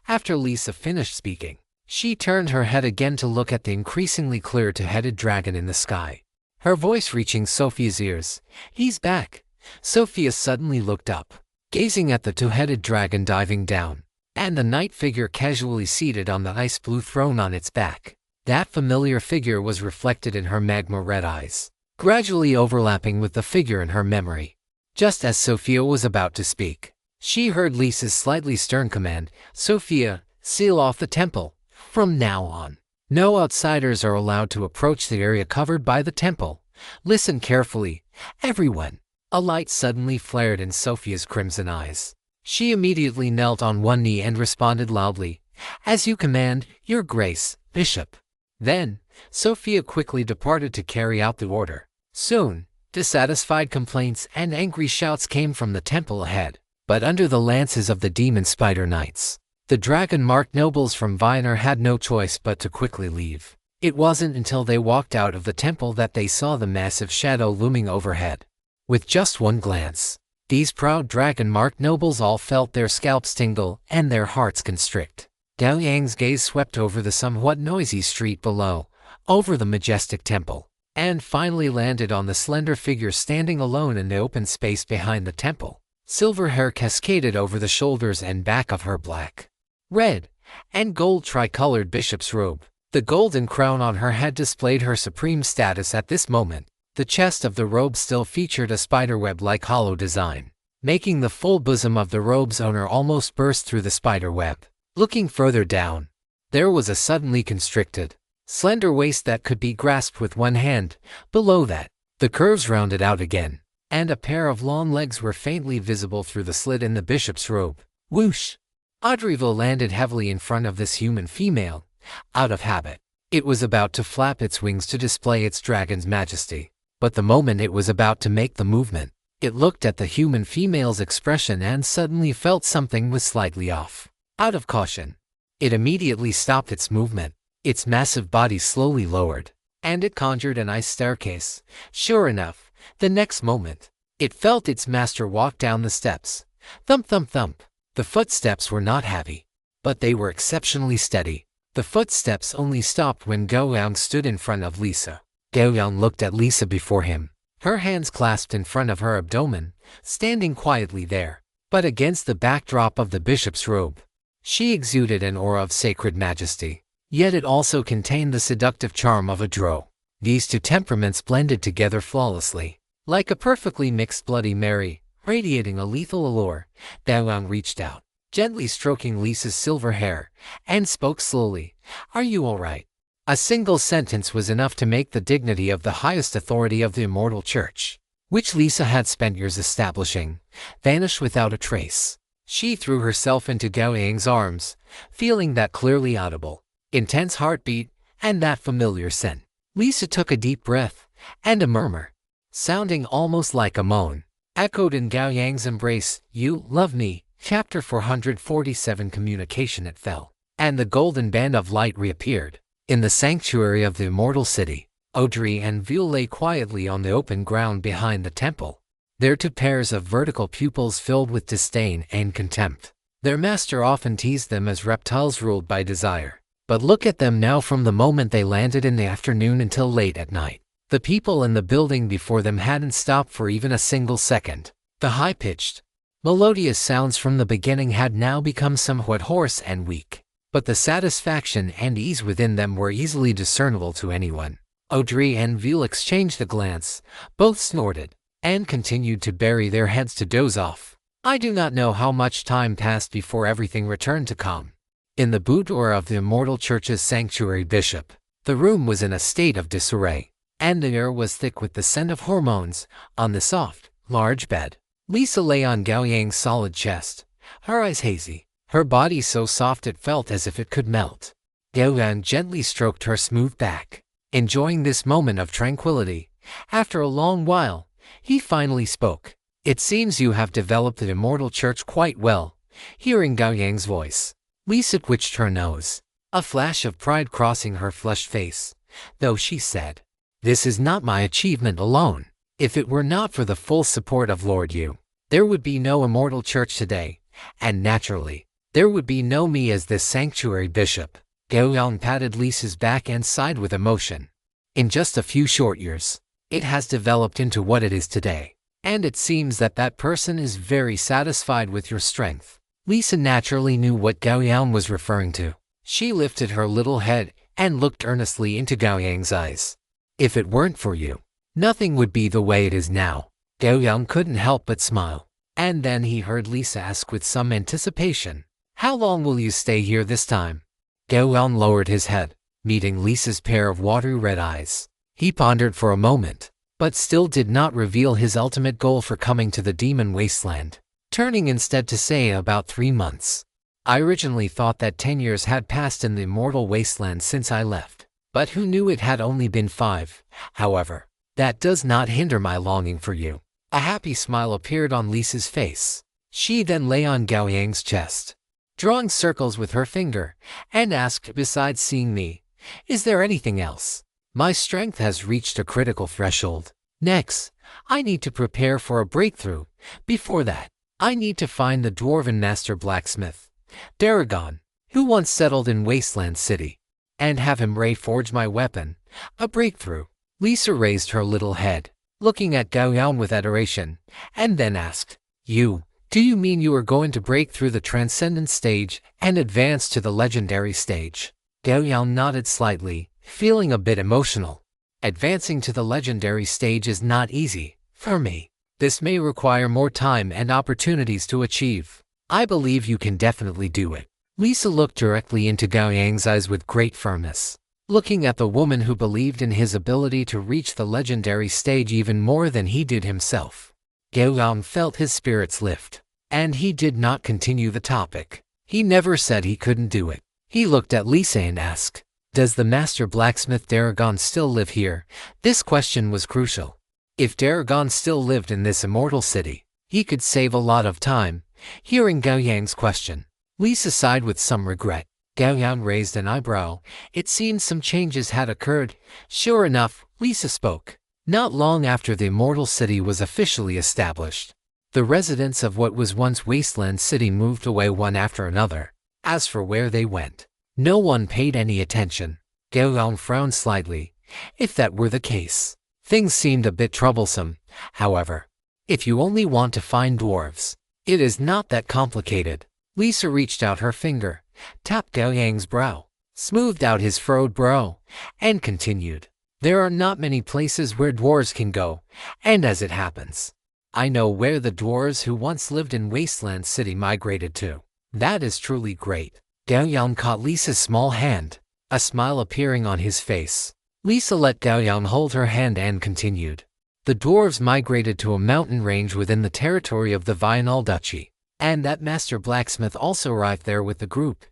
After Lisa finished speaking, she turned her head again to look at the increasingly clear two-headed dragon in the sky, her voice reaching Sophia's ears. "He's back." Sophia suddenly looked up, gazing at the two-headed dragon diving down, and the knight figure casually seated on the ice-blue throne on its back. That familiar figure was reflected in her magma-red eyes, gradually overlapping with the figure in her memory. Just as Sophia was about to speak, she heard Lisa's slightly stern command, "Sophia, seal off the temple. From now on, no outsiders are allowed to approach the area covered by the temple. Listen carefully, everyone." A light suddenly flared in Sophia's crimson eyes. She immediately knelt on one knee and responded loudly, "As you command, Your Grace, Bishop." Then, Sophia quickly departed to carry out the order. Soon, dissatisfied complaints and angry shouts came from the temple ahead. But under the lances of the demon spider knights, the dragon-marked nobles from Vienna had no choice but to quickly leave. It wasn't until they walked out of the temple that they saw the massive shadow looming overhead. With just one glance, these proud dragon-marked nobles all felt their scalps tingle and their hearts constrict. Gao Yang's gaze swept over the somewhat noisy street below, over the majestic temple, and finally landed on the slender figure standing alone in the open space behind the temple. Silver hair cascaded over the shoulders and back of her black, red, and gold tricolored bishop's robe. The golden crown on her head displayed her supreme status at this moment. The chest of the robe still featured a spiderweb-like hollow design, making the full bosom of the robe's owner almost burst through the spiderweb. Looking further down, there was a suddenly constricted, slender waist that could be grasped with one hand. Below that, the curves rounded out again, and a pair of long legs were faintly visible through the slit in the bishop's robe. Whoosh! Audreyville landed heavily in front of this human female. Out of habit, it was about to flap its wings to display its dragon's majesty. But the moment it was about to make the movement, it looked at the human female's expression and suddenly felt something was slightly off. Out of caution, it immediately stopped its movement. Its massive body slowly lowered, and it conjured an ice staircase. Sure enough, The next moment, it felt its master walk down the steps. Thump, thump, thump. The footsteps were not heavy, but they were exceptionally steady. The footsteps only stopped when Gao Yang stood in front of Lisa. Gao Yang looked at Lisa before him, her hands clasped in front of her abdomen, standing quietly there, but against the backdrop of the bishop's robe. She exuded an aura of sacred majesty, yet it also contained the seductive charm of a drow. These two temperaments blended together flawlessly, like a perfectly mixed Bloody Mary, radiating a lethal allure. Gao Yang reached out, gently stroking Lisa's silver hair, and spoke slowly. "Are you all right?" A single sentence was enough to make the dignity of the highest authority of the Immortal Church, which Lisa had spent years establishing, vanish without a trace. She threw herself into Gao Yang's arms, feeling that clearly audible, intense heartbeat, and that familiar scent. Lisa took a deep breath, and a murmur, sounding almost like a moan, echoed in Gao Yang's embrace. "You love me." Chapter 447 Communication. It fell, and the golden band of light reappeared. In the sanctuary of the Immortal City, Audrey and Veal lay quietly on the open ground behind the temple, their two pairs of vertical pupils filled with disdain and contempt. Their master often teased them as reptiles ruled by desire. But look at them now. From the moment they landed in the afternoon until late at night, the people in the building before them hadn't stopped for even a single second. The high-pitched, melodious sounds from the beginning had now become somewhat hoarse and weak, but the satisfaction and ease within them were easily discernible to anyone. Audrey and Veal exchanged a glance, both snorted, and continued to bury their heads to doze off. I do not know how much time passed before everything returned to calm. In the boudoir of the Immortal Church's sanctuary bishop, the room was in a state of disarray, and the air was thick with the scent of hormones. On the soft, large bed, Lisa lay on Gao Yang's solid chest, her eyes hazy, her body so soft it felt as if it could melt. Gao Yang gently stroked her smooth back, enjoying this moment of tranquility. After a long while, he finally spoke. "It seems you have developed the Immortal Church quite well." Hearing Gao Yang's voice, Lisa twitched her nose, a flash of pride crossing her flushed face, though she said, "This is not my achievement alone. If it were not for the full support of Lord Yu, there would be no Immortal Church today, and naturally, there would be no me as this sanctuary bishop." Gao Yang patted Lisa's back and sighed with emotion. "In just a few short years, it has developed into what it is today, and it seems that that person is very satisfied with your strength." Lisa naturally knew what Gao Yang was referring to. She lifted her little head and looked earnestly into Gao Yang's eyes. "If it weren't for you, nothing would be the way it is now." Gao Yang couldn't help but smile, and then he heard Lisa ask with some anticipation, "How long will you stay here this time?" Gao Yang lowered his head, meeting Lisa's pair of watery red eyes. He pondered for a moment, but still did not reveal his ultimate goal for coming to the Demon Wasteland, turning instead to say about 3 months. "I originally thought that 10 years had passed in the Immortal Wasteland since I left, but who knew it had only been 5. However, that does not hinder my longing for you." A happy smile appeared on Lisa's face. She then lay on Gao Yang's chest, drawing circles with her finger, and asked, "Besides seeing me, is there anything else? My strength has reached a critical threshold. Next, I need to prepare for a breakthrough. Before that, I need to find the dwarven master blacksmith, Daragon, who once settled in Wasteland City, and have him reforge my weapon." A breakthrough. Lisa raised her little head, looking at Gao Yang with adoration, and then asked, Do you mean you are going to break through the transcendent stage and advance to the legendary stage?" Gao Yang nodded slightly, feeling a bit emotional. "Advancing to the legendary stage is not easy for me. This may require more time and opportunities to achieve. I believe you can definitely do it." Lisa looked directly into Gao Yang's eyes with great firmness, looking at the woman who believed in his ability to reach the legendary stage even more than he did himself. Gao Yang felt his spirits lift, and he did not continue the topic. He never said he couldn't do it. He looked at Lisa and asked, "Does the master blacksmith Daragon still live here?" This question was crucial. If Daragon still lived in this immortal city, he could save a lot of time. Hearing Gao Yang's question, Lisa sighed with some regret. Gao Yang raised an eyebrow. It seemed some changes had occurred. Sure enough, Lisa spoke. Not long after the Immortal City was officially established, the residents of what was once Wasteland City moved away one after another. As for where they went, no one paid any attention. Gao Yang frowned slightly. If that were the case, things seemed a bit troublesome. However, if you only want to find dwarves, it is not that complicated. Lisa reached out her finger, tapped Gao Yang's brow, smoothed out his furrowed brow, and continued. There are not many places where dwarves can go, and as it happens, I know where the dwarves who once lived in Wasteland City migrated to. That is truly great. Gao Yang caught Lisa's small hand, a smile appearing on his face. Lisa let Gao Yang hold her hand and continued. The dwarves migrated to a mountain range within the territory of the Vianal Duchy, and that master blacksmith also arrived there with the group.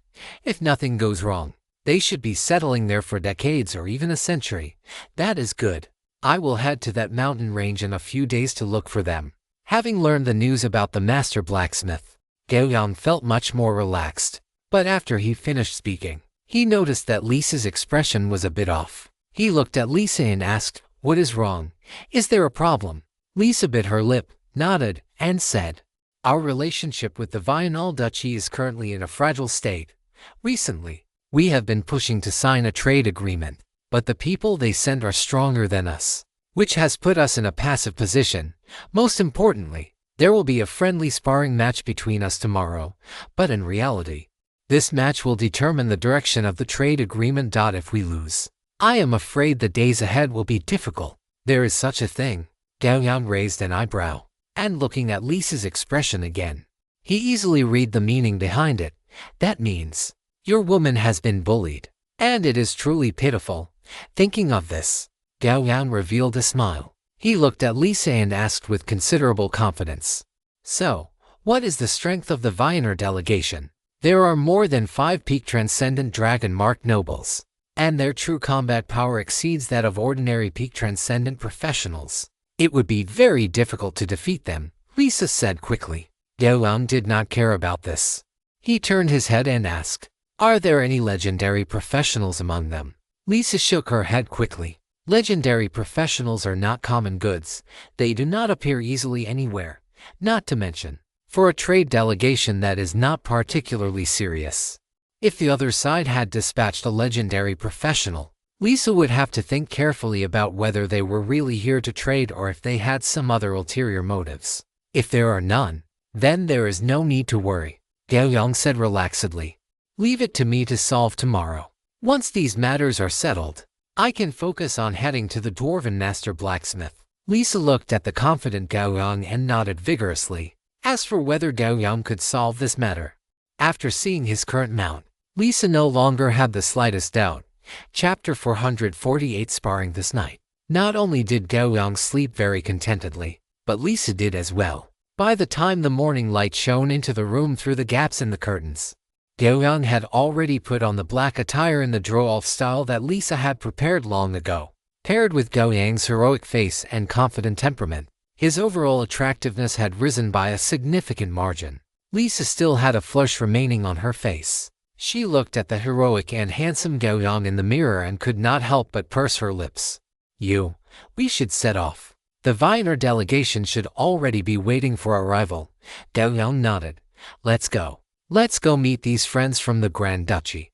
If nothing goes wrong, they should be settling there for decades or even a century. That is good. I will head to that mountain range in a few days to look for them. Having learned the news about the master blacksmith, Gao Yang felt much more relaxed. But after he finished speaking, he noticed that Lisa's expression was a bit off. He looked at Lisa and asked, "What is wrong? Is there a problem?" Lisa bit her lip, nodded, and said, "Our relationship with the Vianal Duchy is currently in a fragile state. Recently, we have been pushing to sign a trade agreement, but the people they send are stronger than us, which has put us in a passive position. Most importantly, there will be a friendly sparring match between us tomorrow, but in reality, this match will determine the direction of the trade agreement. If we lose, I am afraid the days ahead will be difficult." There is such a thing. Gao Yang raised an eyebrow, and looking at Lisa's expression again, he easily read the meaning behind it. That means, your woman has been bullied, and it is truly pitiful. Thinking of this, Gao Yang revealed a smile. He looked at Lisa and asked with considerable confidence, "So, what is the strength of the Vianer delegation?" There are more than 5 peak transcendent dragon-marked nobles, and their true combat power exceeds that of ordinary peak transcendent professionals. It would be very difficult to defeat them, Lisa said quickly. Gao Yang did not care about this. He turned his head and asked, "Are there any legendary professionals among them?" Lisa shook her head quickly. Legendary professionals are not common goods. They do not appear easily anywhere, not to mention, for a trade delegation that is not particularly serious. If the other side had dispatched a legendary professional, Lisa would have to think carefully about whether they were really here to trade or if they had some other ulterior motives. If there are none, then there is no need to worry, Gao Yang said relaxedly. Leave it to me to solve tomorrow. Once these matters are settled, I can focus on heading to the Dwarven Master Blacksmith. Lisa looked at the confident Gao Yang and nodded vigorously. As for whether Gao Yang could solve this matter, after seeing his current mount, Lisa no longer had the slightest doubt. Chapter 448 Sparring this night. Not only did Gao Yang sleep very contentedly, but Lisa did as well. By the time the morning light shone into the room through the gaps in the curtains, Gao Yang had already put on the black attire in the Droolf style that Lisa had prepared long ago. Paired with Gao Yang's heroic face and confident temperament, his overall attractiveness had risen by a significant margin. Lisa still had a flush remaining on her face. She looked at the heroic and handsome Gao Yang in the mirror and could not help but purse her lips. We should set off. The Vianer delegation should already be waiting for arrival. Gao Yang nodded. Let's go. Let's go meet these friends from the Grand Duchy.